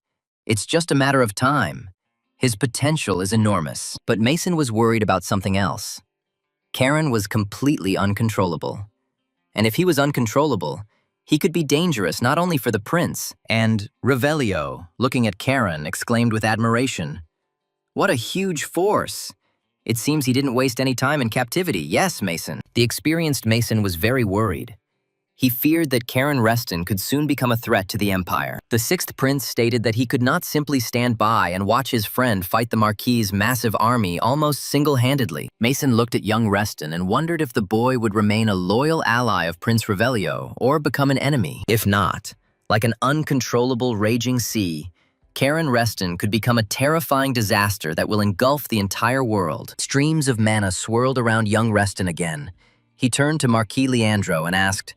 It's just a matter of time. His potential is enormous. But Mason was worried about something else. Karen was completely uncontrollable. And if he was uncontrollable, he could be dangerous not only for the prince. And Revelio, looking at Karen, exclaimed with admiration, "What a huge force! It seems he didn't waste any time in captivity. Yes, Mason." The experienced Mason was very worried. He feared that Karen Reston could soon become a threat to the empire. The sixth prince stated that he could not simply stand by and watch his friend fight the Marquis's massive army almost single-handedly. Mason looked at young Reston and wondered if the boy would remain a loyal ally of Prince Revelio or become an enemy. If not, like an uncontrollable raging sea, Karen Reston could become a terrifying disaster that will engulf the entire world. Streams of mana swirled around young Reston again. He turned to Marquis Leandro and asked,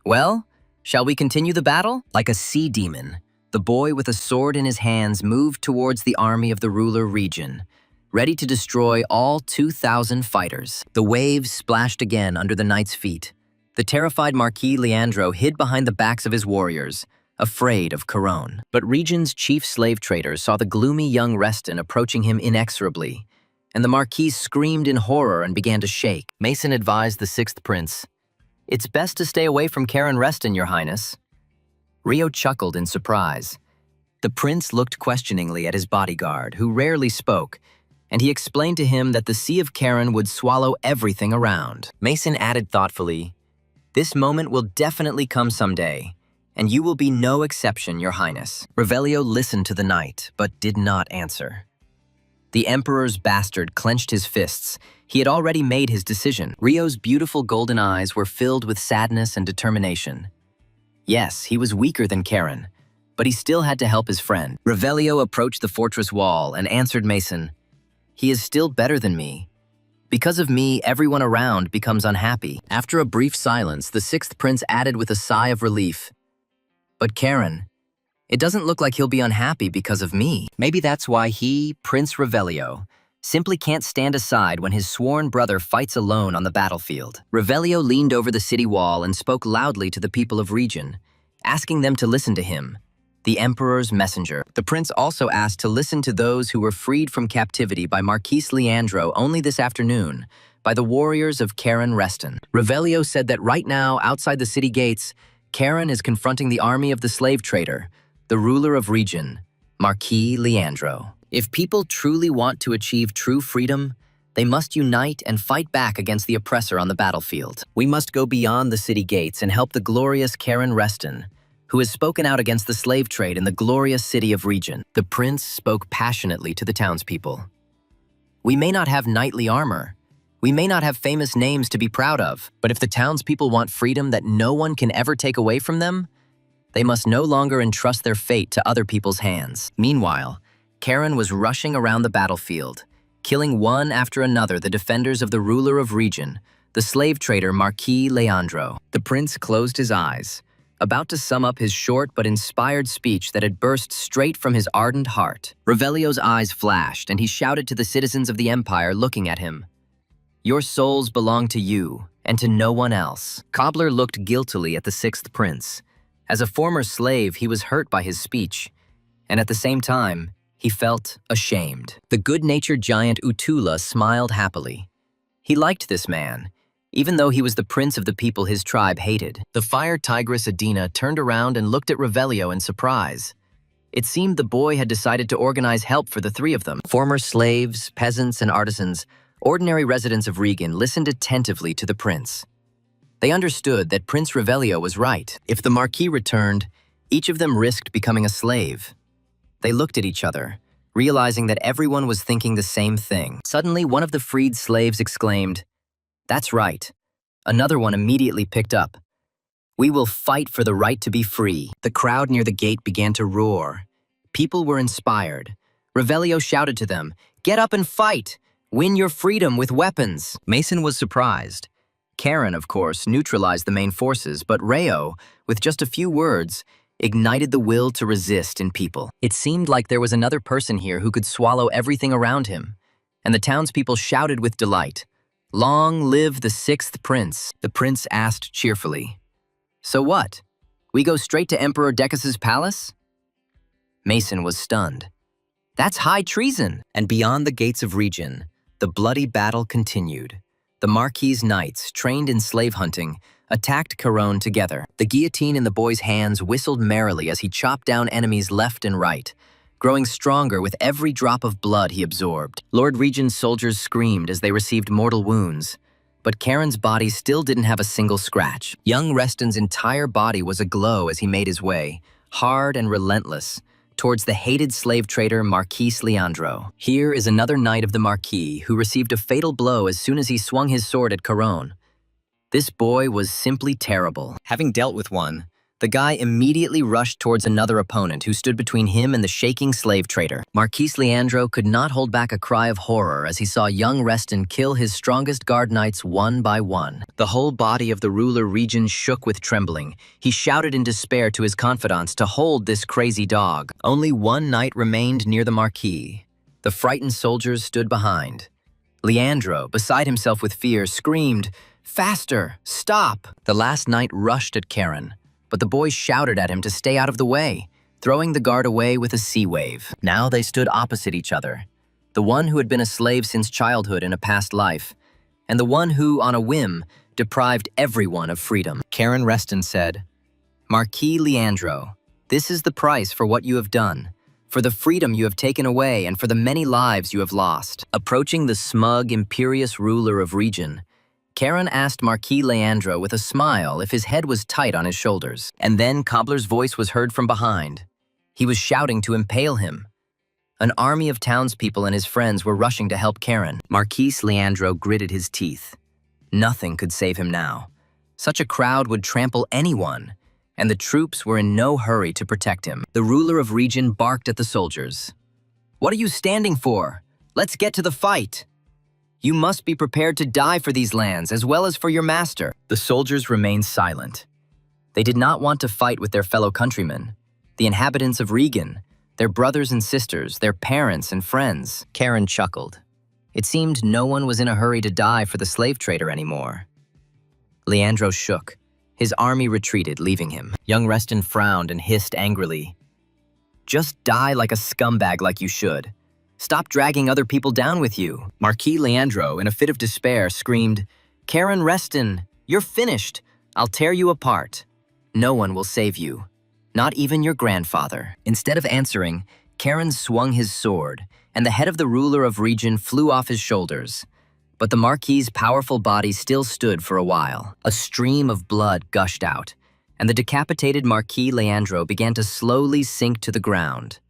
"Well, shall we continue the battle?" Like a sea demon, the boy with a sword in his hands moved towards the army of the ruler region, ready to destroy all 2,000 fighters. The waves splashed again under the knight's feet. The terrified Marquis Leandro hid behind the backs of his warriors, afraid of Caron. But region's chief slave trader saw the gloomy young Reston approaching him inexorably, and the Marquis screamed in horror and began to shake. Mason advised the sixth prince, "It's best to stay away from Karen Reston, Your Highness." Rio chuckled in surprise. The prince looked questioningly at his bodyguard, who rarely spoke, and he explained to him that the Sea of Karen would swallow everything around. Mason added thoughtfully, "This moment will definitely come someday, and you will be no exception, Your Highness." Revelio listened to the knight, but did not answer. The Emperor's bastard clenched his fists. He had already made his decision. Rio's beautiful golden eyes were filled with sadness and determination. Yes, he was weaker than Karen, but he still had to help his friend. Revelio approached the fortress wall and answered Mason, "He is still better than me. Because of me, everyone around becomes unhappy." After a brief silence, the sixth prince added with a sigh of relief, "But Karen, it doesn't look like he'll be unhappy because of me. Maybe that's why he, Prince Revelio, simply can't stand aside when his sworn brother fights alone on the battlefield." Revelio leaned over the city wall and spoke loudly to the people of region, asking them to listen to him, the Emperor's messenger. The prince also asked to listen to those who were freed from captivity by Marquis Leandro only this afternoon, by the warriors of Karen Reston. Revelio said that right now, outside the city gates, Karen is confronting the army of the slave trader, the ruler of region, Marquis Leandro. If people truly want to achieve true freedom, they must unite and fight back against the oppressor on the battlefield. We must go beyond the city gates and help the glorious Karen Reston, who has spoken out against the slave trade in the glorious city of region. The prince spoke passionately to the townspeople. "We may not have knightly armor. We may not have famous names to be proud of, but if the townspeople want freedom that no one can ever take away from them, they must no longer entrust their fate to other people's hands." Meanwhile, Karen was rushing around the battlefield, killing one after another the defenders of the ruler of region, the slave trader Marquis Leandro. The prince closed his eyes, about to sum up his short but inspired speech that had burst straight from his ardent heart. Revelio's eyes flashed, and he shouted to the citizens of the empire looking at him, "Your souls belong to you, and to no one else." Cobbler looked guiltily at the sixth prince. As a former slave, he was hurt by his speech, and at the same time, he felt ashamed. The good-natured giant Utula smiled happily. He liked this man, even though he was the prince of the people his tribe hated. The fire tigress Adina turned around and looked at Revelio in surprise. It seemed the boy had decided to organize help for the three of them. Former slaves, peasants, and artisans, ordinary residents of Regan, listened attentively to the prince. They understood that Prince Revelio was right. If the Marquis returned, each of them risked becoming a slave. They looked at each other, realizing that everyone was thinking the same thing. Suddenly, one of the freed slaves exclaimed, "That's right." Another one immediately picked up, "We will fight for the right to be free." The crowd near the gate began to roar. People were inspired. Revelio shouted to them, "Get up and fight! Win your freedom with weapons." Mason was surprised. Karen, of course, neutralized the main forces, but Rayo, with just a few words, ignited the will to resist in people. It seemed like there was another person here who could swallow everything around him, and the townspeople shouted with delight, "Long live the sixth prince." The prince asked cheerfully, "So what? We go straight to Emperor Decus's palace?" Mason was stunned. That's high treason. And beyond the gates of Region, the bloody battle continued. The Marquis knights, trained in slave hunting, attacked Caron together. The guillotine in the boy's hands whistled merrily as he chopped down enemies left and right, growing stronger with every drop of blood he absorbed. Lord Region's soldiers screamed as they received mortal wounds, but Karen's body still didn't have a single scratch. Young Reston's entire body was aglow as he made his way, hard and relentless, towards the hated slave trader Marquis Leandro. Here is another knight of the Marquis who received a fatal blow as soon as he swung his sword at Caron. This boy was simply terrible. Having dealt with one, the guy immediately rushed towards another opponent who stood between him and the shaking slave trader. Marquis Leandro could not hold back a cry of horror as he saw young Reston kill his strongest guard knights one by one. The whole body of the ruler Region shook with trembling. He shouted in despair to his confidants to hold this crazy dog. Only one knight remained near the Marquis. The frightened soldiers stood behind. Leandro, beside himself with fear, screamed, "Faster! Stop!" The last knight rushed at Karen, but the boy shouted at him to stay out of the way, throwing the guard away with a sea wave. Now they stood opposite each other, the one who had been a slave since childhood in a past life, and the one who, on a whim, deprived everyone of freedom. Karen Reston said, "Marquis Leandro, this is the price for what you have done, for the freedom you have taken away, and for the many lives you have lost." Approaching the smug, imperious ruler of Region, Karen asked Marquis Leandro with a smile if his head was tight on his shoulders. And then Cobbler's voice was heard from behind. He was shouting to impale him. An army of townspeople and his friends were rushing to help Karen. Marquis Leandro gritted his teeth. Nothing could save him now. Such a crowd would trample anyone, and the troops were in no hurry to protect him. The ruler of Region barked at the soldiers. "What are you standing for? Let's get to the fight. You must be prepared to die for these lands as well as for your master." The soldiers remained silent. They did not want to fight with their fellow countrymen, the inhabitants of Regan, their brothers and sisters, their parents and friends. Karen chuckled. It seemed no one was in a hurry to die for the slave trader anymore. Leandro shook. His army retreated, leaving him. Young Reston frowned and hissed angrily. "Just die like a scumbag like you should. Stop dragging other people down with you." Marquis Leandro, in a fit of despair, screamed, "Karen Reston, you're finished. I'll tear you apart. No one will save you, not even your grandfather." Instead of answering, Karen swung his sword, and the head of the ruler of Region flew off his shoulders. But the Marquis's powerful body still stood for a while. A stream of blood gushed out, and the decapitated Marquis Leandro began to slowly sink to the ground.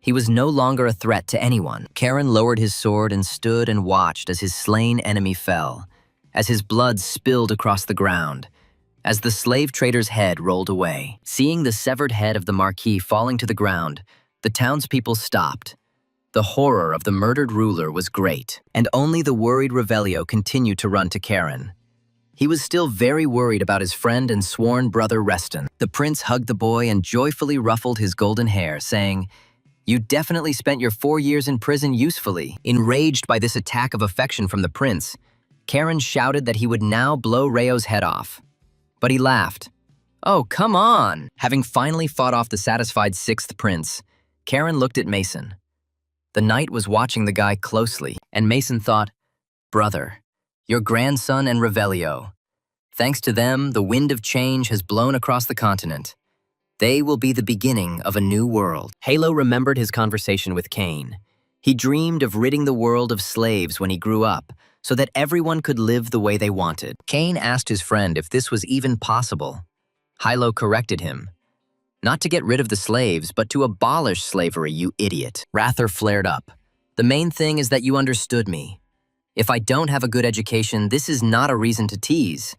He was no longer a threat to anyone. Karen lowered his sword and stood and watched as his slain enemy fell, as his blood spilled across the ground, as the slave trader's head rolled away. Seeing the severed head of the Marquis falling to the ground, the townspeople stopped. The horror of the murdered ruler was great, and only the worried Revelio continued to run to Karen. He was still very worried about his friend and sworn brother Reston. The prince hugged the boy and joyfully ruffled his golden hair, saying, "You definitely spent your 4 years in prison usefully." Enraged by this attack of affection from the prince, Karen shouted that he would now blow Rayo's head off. But he laughed. "Oh, come on!" Having finally fought off the satisfied 6th prince, Karen looked at Mason. The knight was watching the guy closely, and Mason thought, "Brother, your grandson and Revelio. Thanks to them, the wind of change has blown across the continent. They will be the beginning of a new world." Yahello remembered his conversation with Cain. He dreamed of ridding the world of slaves when he grew up, so that everyone could live the way they wanted. Cain asked his friend if this was even possible. Yahello corrected him. "Not to get rid of the slaves, but to abolish slavery, you idiot." Rather flared up. "The main thing is that you understood me. If I don't have a good education, this is not a reason to tease."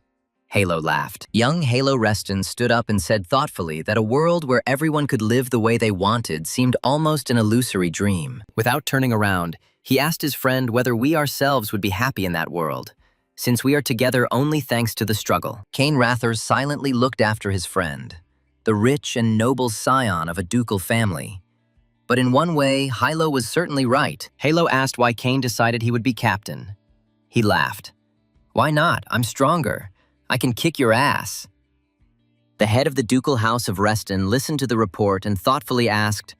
Yahello laughed. Young Yahello Reston stood up and said thoughtfully that a world where everyone could live the way they wanted seemed almost an illusory dream. Without turning around, he asked his friend whether we ourselves would be happy in that world, since we are together only thanks to the struggle. Cain Rather silently looked after his friend, the rich and noble scion of a ducal family. But in one way, Yahello was certainly right. Yahello asked why Cain decided he would be captain. He laughed. "Why not? I'm stronger. I can kick your ass." The head of the ducal house of Reston listened to the report and thoughtfully asked,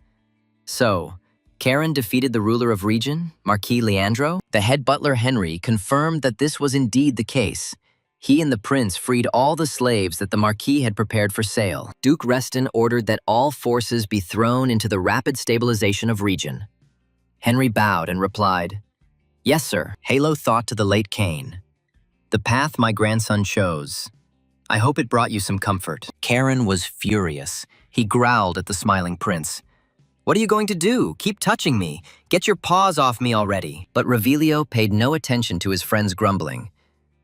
"So, Karen defeated the ruler of region, Marquis Leandro. The head butler Henry confirmed that this was indeed the case. He and the prince freed all the slaves that the Marquis had prepared for sale. Duke Reston ordered that all forces be thrown into the rapid stabilization of region. Henry bowed and replied, "Yes, sir." Yahello thought to the late Cain, "The path my grandson chose. I hope it brought you some comfort." Karen was furious. He growled at the smiling prince. "What are you going to do? Keep touching me. Get your paws off me already." But Revelio paid no attention to his friend's grumbling.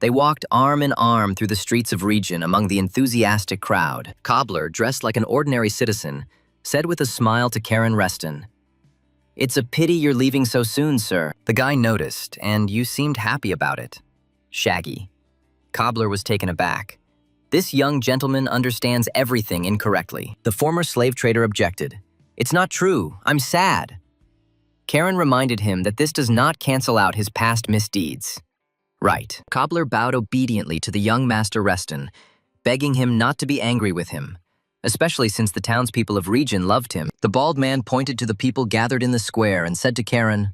They walked arm in arm through the streets of region among the enthusiastic crowd. Cobbler, dressed like an ordinary citizen, said with a smile to Karen Reston, "It's a pity you're leaving so soon, sir." The guy noticed, and you seemed happy about it. Shaggy. Cobbler was taken aback. This young gentleman understands everything incorrectly. The former slave trader objected. "It's not true. I'm sad." Karen reminded him that this does not cancel out his past misdeeds. Right. Cobbler bowed obediently to the young Master Reston, begging him not to be angry with him, especially since the townspeople of region loved him. The bald man pointed to the people gathered in the square and said to Karen,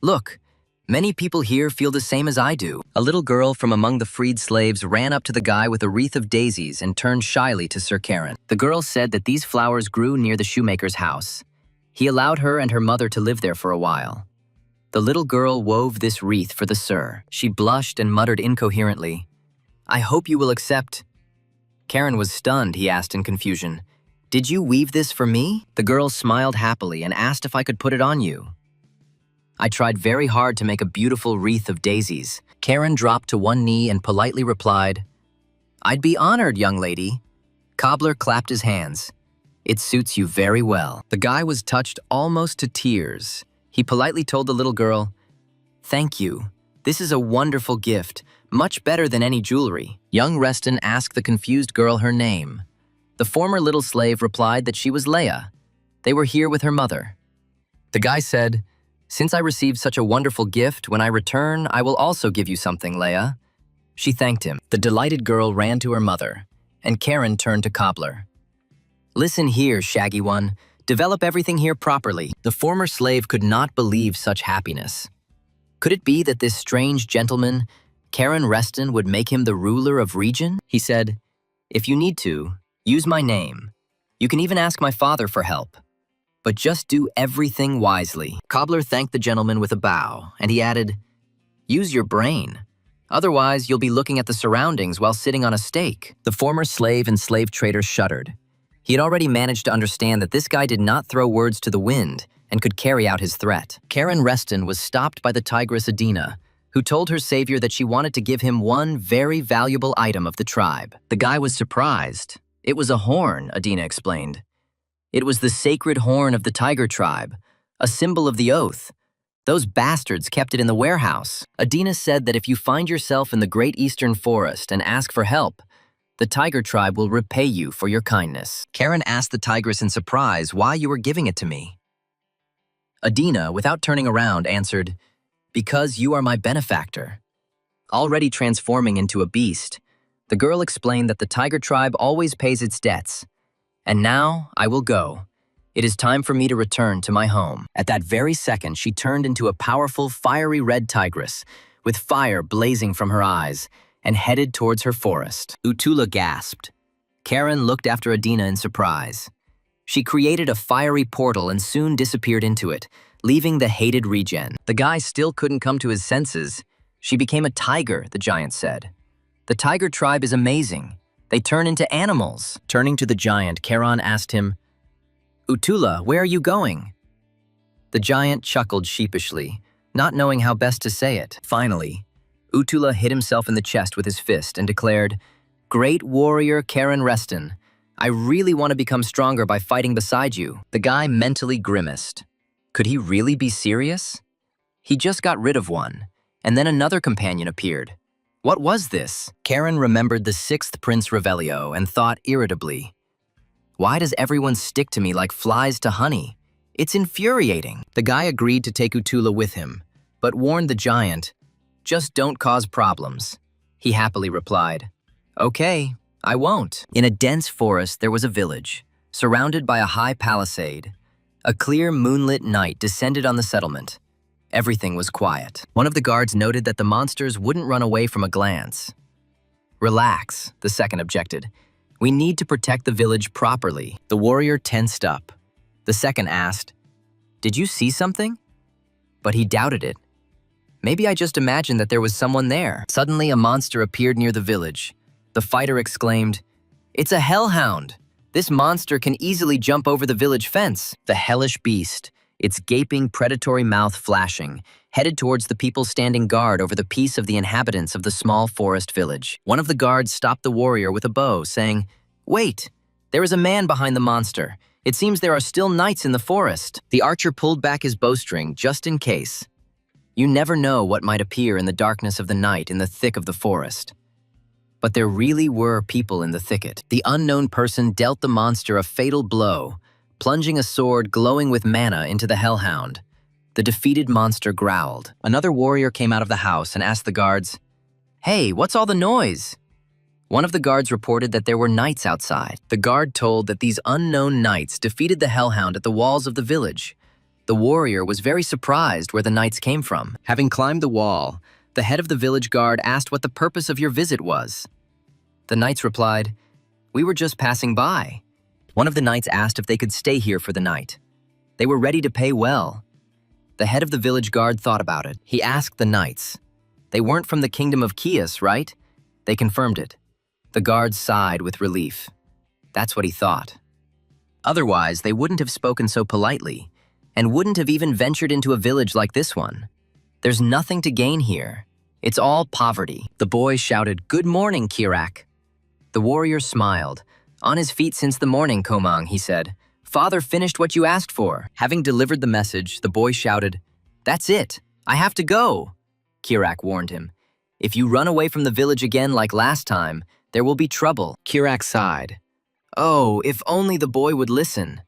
"Look, many people here feel the same as I do." A little girl from among the freed slaves ran up to the guy with a wreath of daisies and turned shyly to Sir Karen. The girl said that these flowers grew near the shoemaker's house. He allowed her and her mother to live there for a while. The little girl wove this wreath for the sir. She blushed and muttered incoherently, "I hope you will accept." Karen was stunned. He asked in confusion, "Did you weave this for me?" The girl smiled happily and asked if I could put it on you. I tried very hard to make a beautiful wreath of daisies. Karen dropped to one knee and politely replied, "I'd be honored, young lady." Cobbler clapped his hands. "It suits you very well." The guy was touched almost to tears. He politely told the little girl, "Thank you. This is a wonderful gift, much better than any jewelry." Young Reston asked the confused girl her name. The former little slave replied that she was Leia. They were here with her mother. The guy said, "Since I received such a wonderful gift, when I return, I will also give you something, Leia." She thanked him. The delighted girl ran to her mother, and Karen turned to Cobbler. "Listen here, Shaggy One. Develop everything here properly." The former slave could not believe such happiness. Could it be that this strange gentleman, Karen Reston, would make him the ruler of region? He said, "If you need to, use my name. You can even ask my father for help. But just do everything wisely." Cobbler thanked the gentleman with a bow, and he added, "Use your brain. Otherwise, you'll be looking at the surroundings while sitting on a stake." The former slave and slave trader shuddered. He had already managed to understand that this guy did not throw words to the wind and could carry out his threat. Karen Reston was stopped by the tigress Adina, who told her savior that she wanted to give him one very valuable item of the tribe. The guy was surprised. "It was a horn," Adina explained. "It was the sacred horn of the tiger tribe, a symbol of the oath. Those bastards kept it in the warehouse." Adina said that if you find yourself in the great eastern forest and ask for help, the tiger tribe will repay you for your kindness. Karen asked the tigress in surprise why you were giving it to me. Adina, without turning around, answered, "Because you are my benefactor." Already transforming into a beast, the girl explained that the tiger tribe always pays its debts. "And now I will go. It is time for me to return to my home." At that very second, she turned into a powerful, fiery red tigress, with fire blazing from her eyes, and headed towards her forest. Utula gasped. Karen looked after Adina in surprise. She created a fiery portal and soon disappeared into it, leaving the hated regen. The guy still couldn't come to his senses. "She became a tiger," the giant said. "The tiger tribe is amazing. They turn into animals." Turning to the giant, Karen asked him, "Utula, where are you going?" The giant chuckled sheepishly, not knowing how best to say it. Finally, Utula hit himself in the chest with his fist and declared, "Great warrior Karen Reston, I really want to become stronger by fighting beside you." The guy mentally grimaced. Could he really be serious? He just got rid of one, and then another companion appeared. What was this? Karen remembered the 6th Prince Revelio and thought irritably, "Why does everyone stick to me like flies to honey? It's infuriating." The guy agreed to take Utula with him, but warned the giant, "Just don't cause problems." He happily replied, "Okay, I won't." In a dense forest, there was a village, surrounded by a high palisade. A clear moonlit night descended on the settlement. Everything was quiet. One of the guards noted that the monsters wouldn't run away from a glance. Relax, the second objected. We need to protect the village properly. The warrior tensed up. The second asked, "Did you see something?" But he doubted it. Maybe I just imagined that there was someone there. Suddenly, a monster appeared near the village. The fighter exclaimed, "It's a hellhound! This monster can easily jump over the village fence." The hellish beast, its gaping, predatory mouth flashing, headed towards the people standing guard over the peace of the inhabitants of the small forest village. One of the guards stopped the warrior with a bow, saying, "Wait! There is a man behind the monster. It seems there are still knights in the forest." The archer pulled back his bowstring just in case. You never know what might appear in the darkness of the night in the thick of the forest. But there really were people in the thicket. The unknown person dealt the monster a fatal blow, plunging a sword glowing with mana into the hellhound. The defeated monster growled. Another warrior came out of the house and asked the guards, "Hey, what's all the noise?" One of the guards reported that there were knights outside. The guard told that these unknown knights defeated the hellhound at the walls of the village. The warrior was very surprised where the knights came from. Having climbed the wall, the head of the village guard asked what the purpose of your visit was. The knights replied, "We were just passing by." One of the knights asked if they could stay here for the night. They were ready to pay well. The head of the village guard thought about it. He asked the knights. They weren't from the kingdom of Chios, right? They confirmed it. The guards sighed with relief. That's what he thought. Otherwise, they wouldn't have spoken so politely, and wouldn't have even ventured into a village like this one. There's nothing to gain here. It's all poverty. The boy shouted, "Good morning, Kirak." The warrior smiled. "On his feet since the morning, Komang," he said. "Father finished what you asked for." Having delivered the message, the boy shouted, "That's it. I have to go." Kirak warned him. "If you run away from the village again like last time, there will be trouble." Kirak sighed. Oh, if only the boy would listen.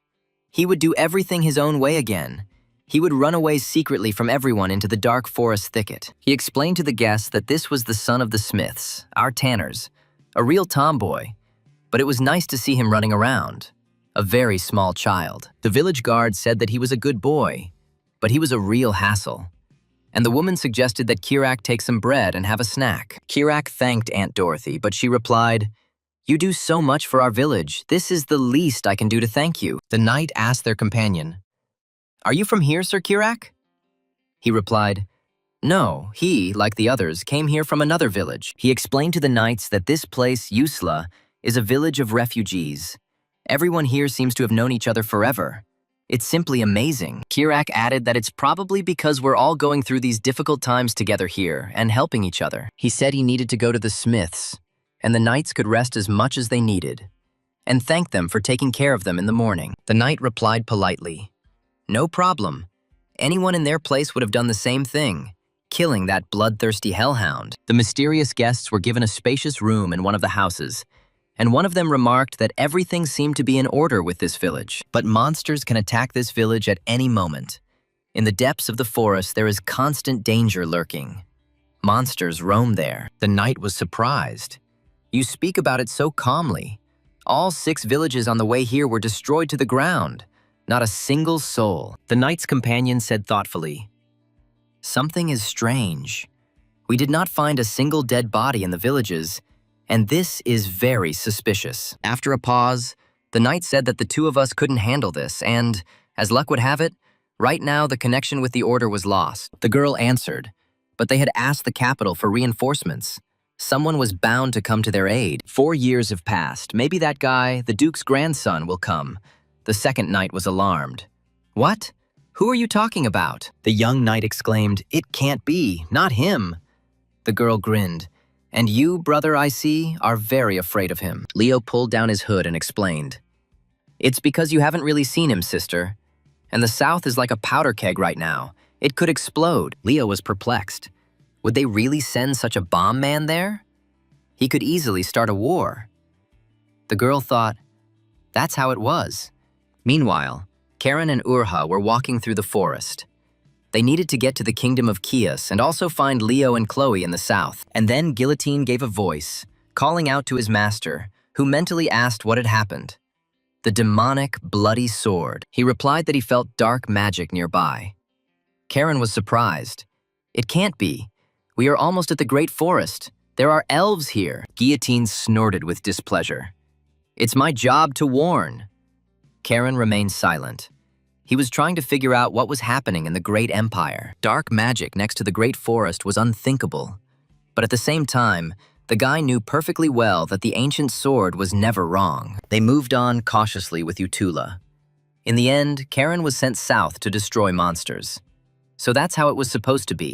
He would do everything his own way again. He would run away secretly from everyone into the dark forest thicket. He explained to the guests that this was the son of the Smiths, our tanners, a real tomboy, but it was nice to see him running around. A very small child. The village guard said that he was a good boy, but he was a real hassle. And the woman suggested that Kirak take some bread and have a snack. Kirak thanked Aunt Dorothy, but she replied, "You do so much for our village. This is the least I can do to thank you." The knight asked their companion, "Are you from here, Sir Kirak?" He replied, "No, he, like the others, came here from another village." He explained to the knights that this place, Yusla, is a village of refugees. Everyone here seems to have known each other forever. It's simply amazing. Kirak added that it's probably because we're all going through these difficult times together here and helping each other. He said he needed to go to the Smiths, and the knights could rest as much as they needed, and thank them for taking care of them in the morning. The knight replied politely, "No problem. Anyone in their place would have done the same thing, killing that bloodthirsty hellhound." The mysterious guests were given a spacious room in one of the houses, and one of them remarked that everything seemed to be in order with this village. But monsters can attack this village at any moment. In the depths of the forest, there is constant danger lurking. Monsters roam there. The knight was surprised. "You speak about it so calmly. All 6 villages on the way here were destroyed to the ground. Not a single soul." The knight's companion said thoughtfully, "Something is strange. We did not find a single dead body in the villages, and this is very suspicious." After a pause, the knight said that the 2 of us couldn't handle this, and, as luck would have it, right now the connection with the order was lost. The girl answered, but they had asked the capital for reinforcements. Someone was bound to come to their aid. 4 years have passed. Maybe that guy, the Duke's grandson, will come. The second knight was alarmed. "What? Who are you talking about?" The young knight exclaimed, "It can't be, not him." The girl grinned. "And you, brother, I see, are very afraid of him." Leo pulled down his hood and explained, "It's because you haven't really seen him, sister. And the South is like a powder keg right now. It could explode." Leo was perplexed. Would they really send such a bomb man there? He could easily start a war. The girl thought, that's how it was. Meanwhile, Karen and Urha were walking through the forest. They needed to get to the kingdom of Chios and also find Leo and Chloe in the south. And then Guillotine gave a voice, calling out to his master, who mentally asked what had happened. The demonic, bloody sword. He replied that he felt dark magic nearby. Karen was surprised. It can't be. We are almost at the Great Forest. There are elves here. Guillotine snorted with displeasure. It's my job to warn. Karen remained silent. He was trying to figure out what was happening in the Great Empire. Dark magic next to the Great Forest was unthinkable. But at the same time, the guy knew perfectly well that the ancient sword was never wrong. They moved on cautiously with Utula. In the end, Karen was sent south to destroy monsters. So that's how it was supposed to be.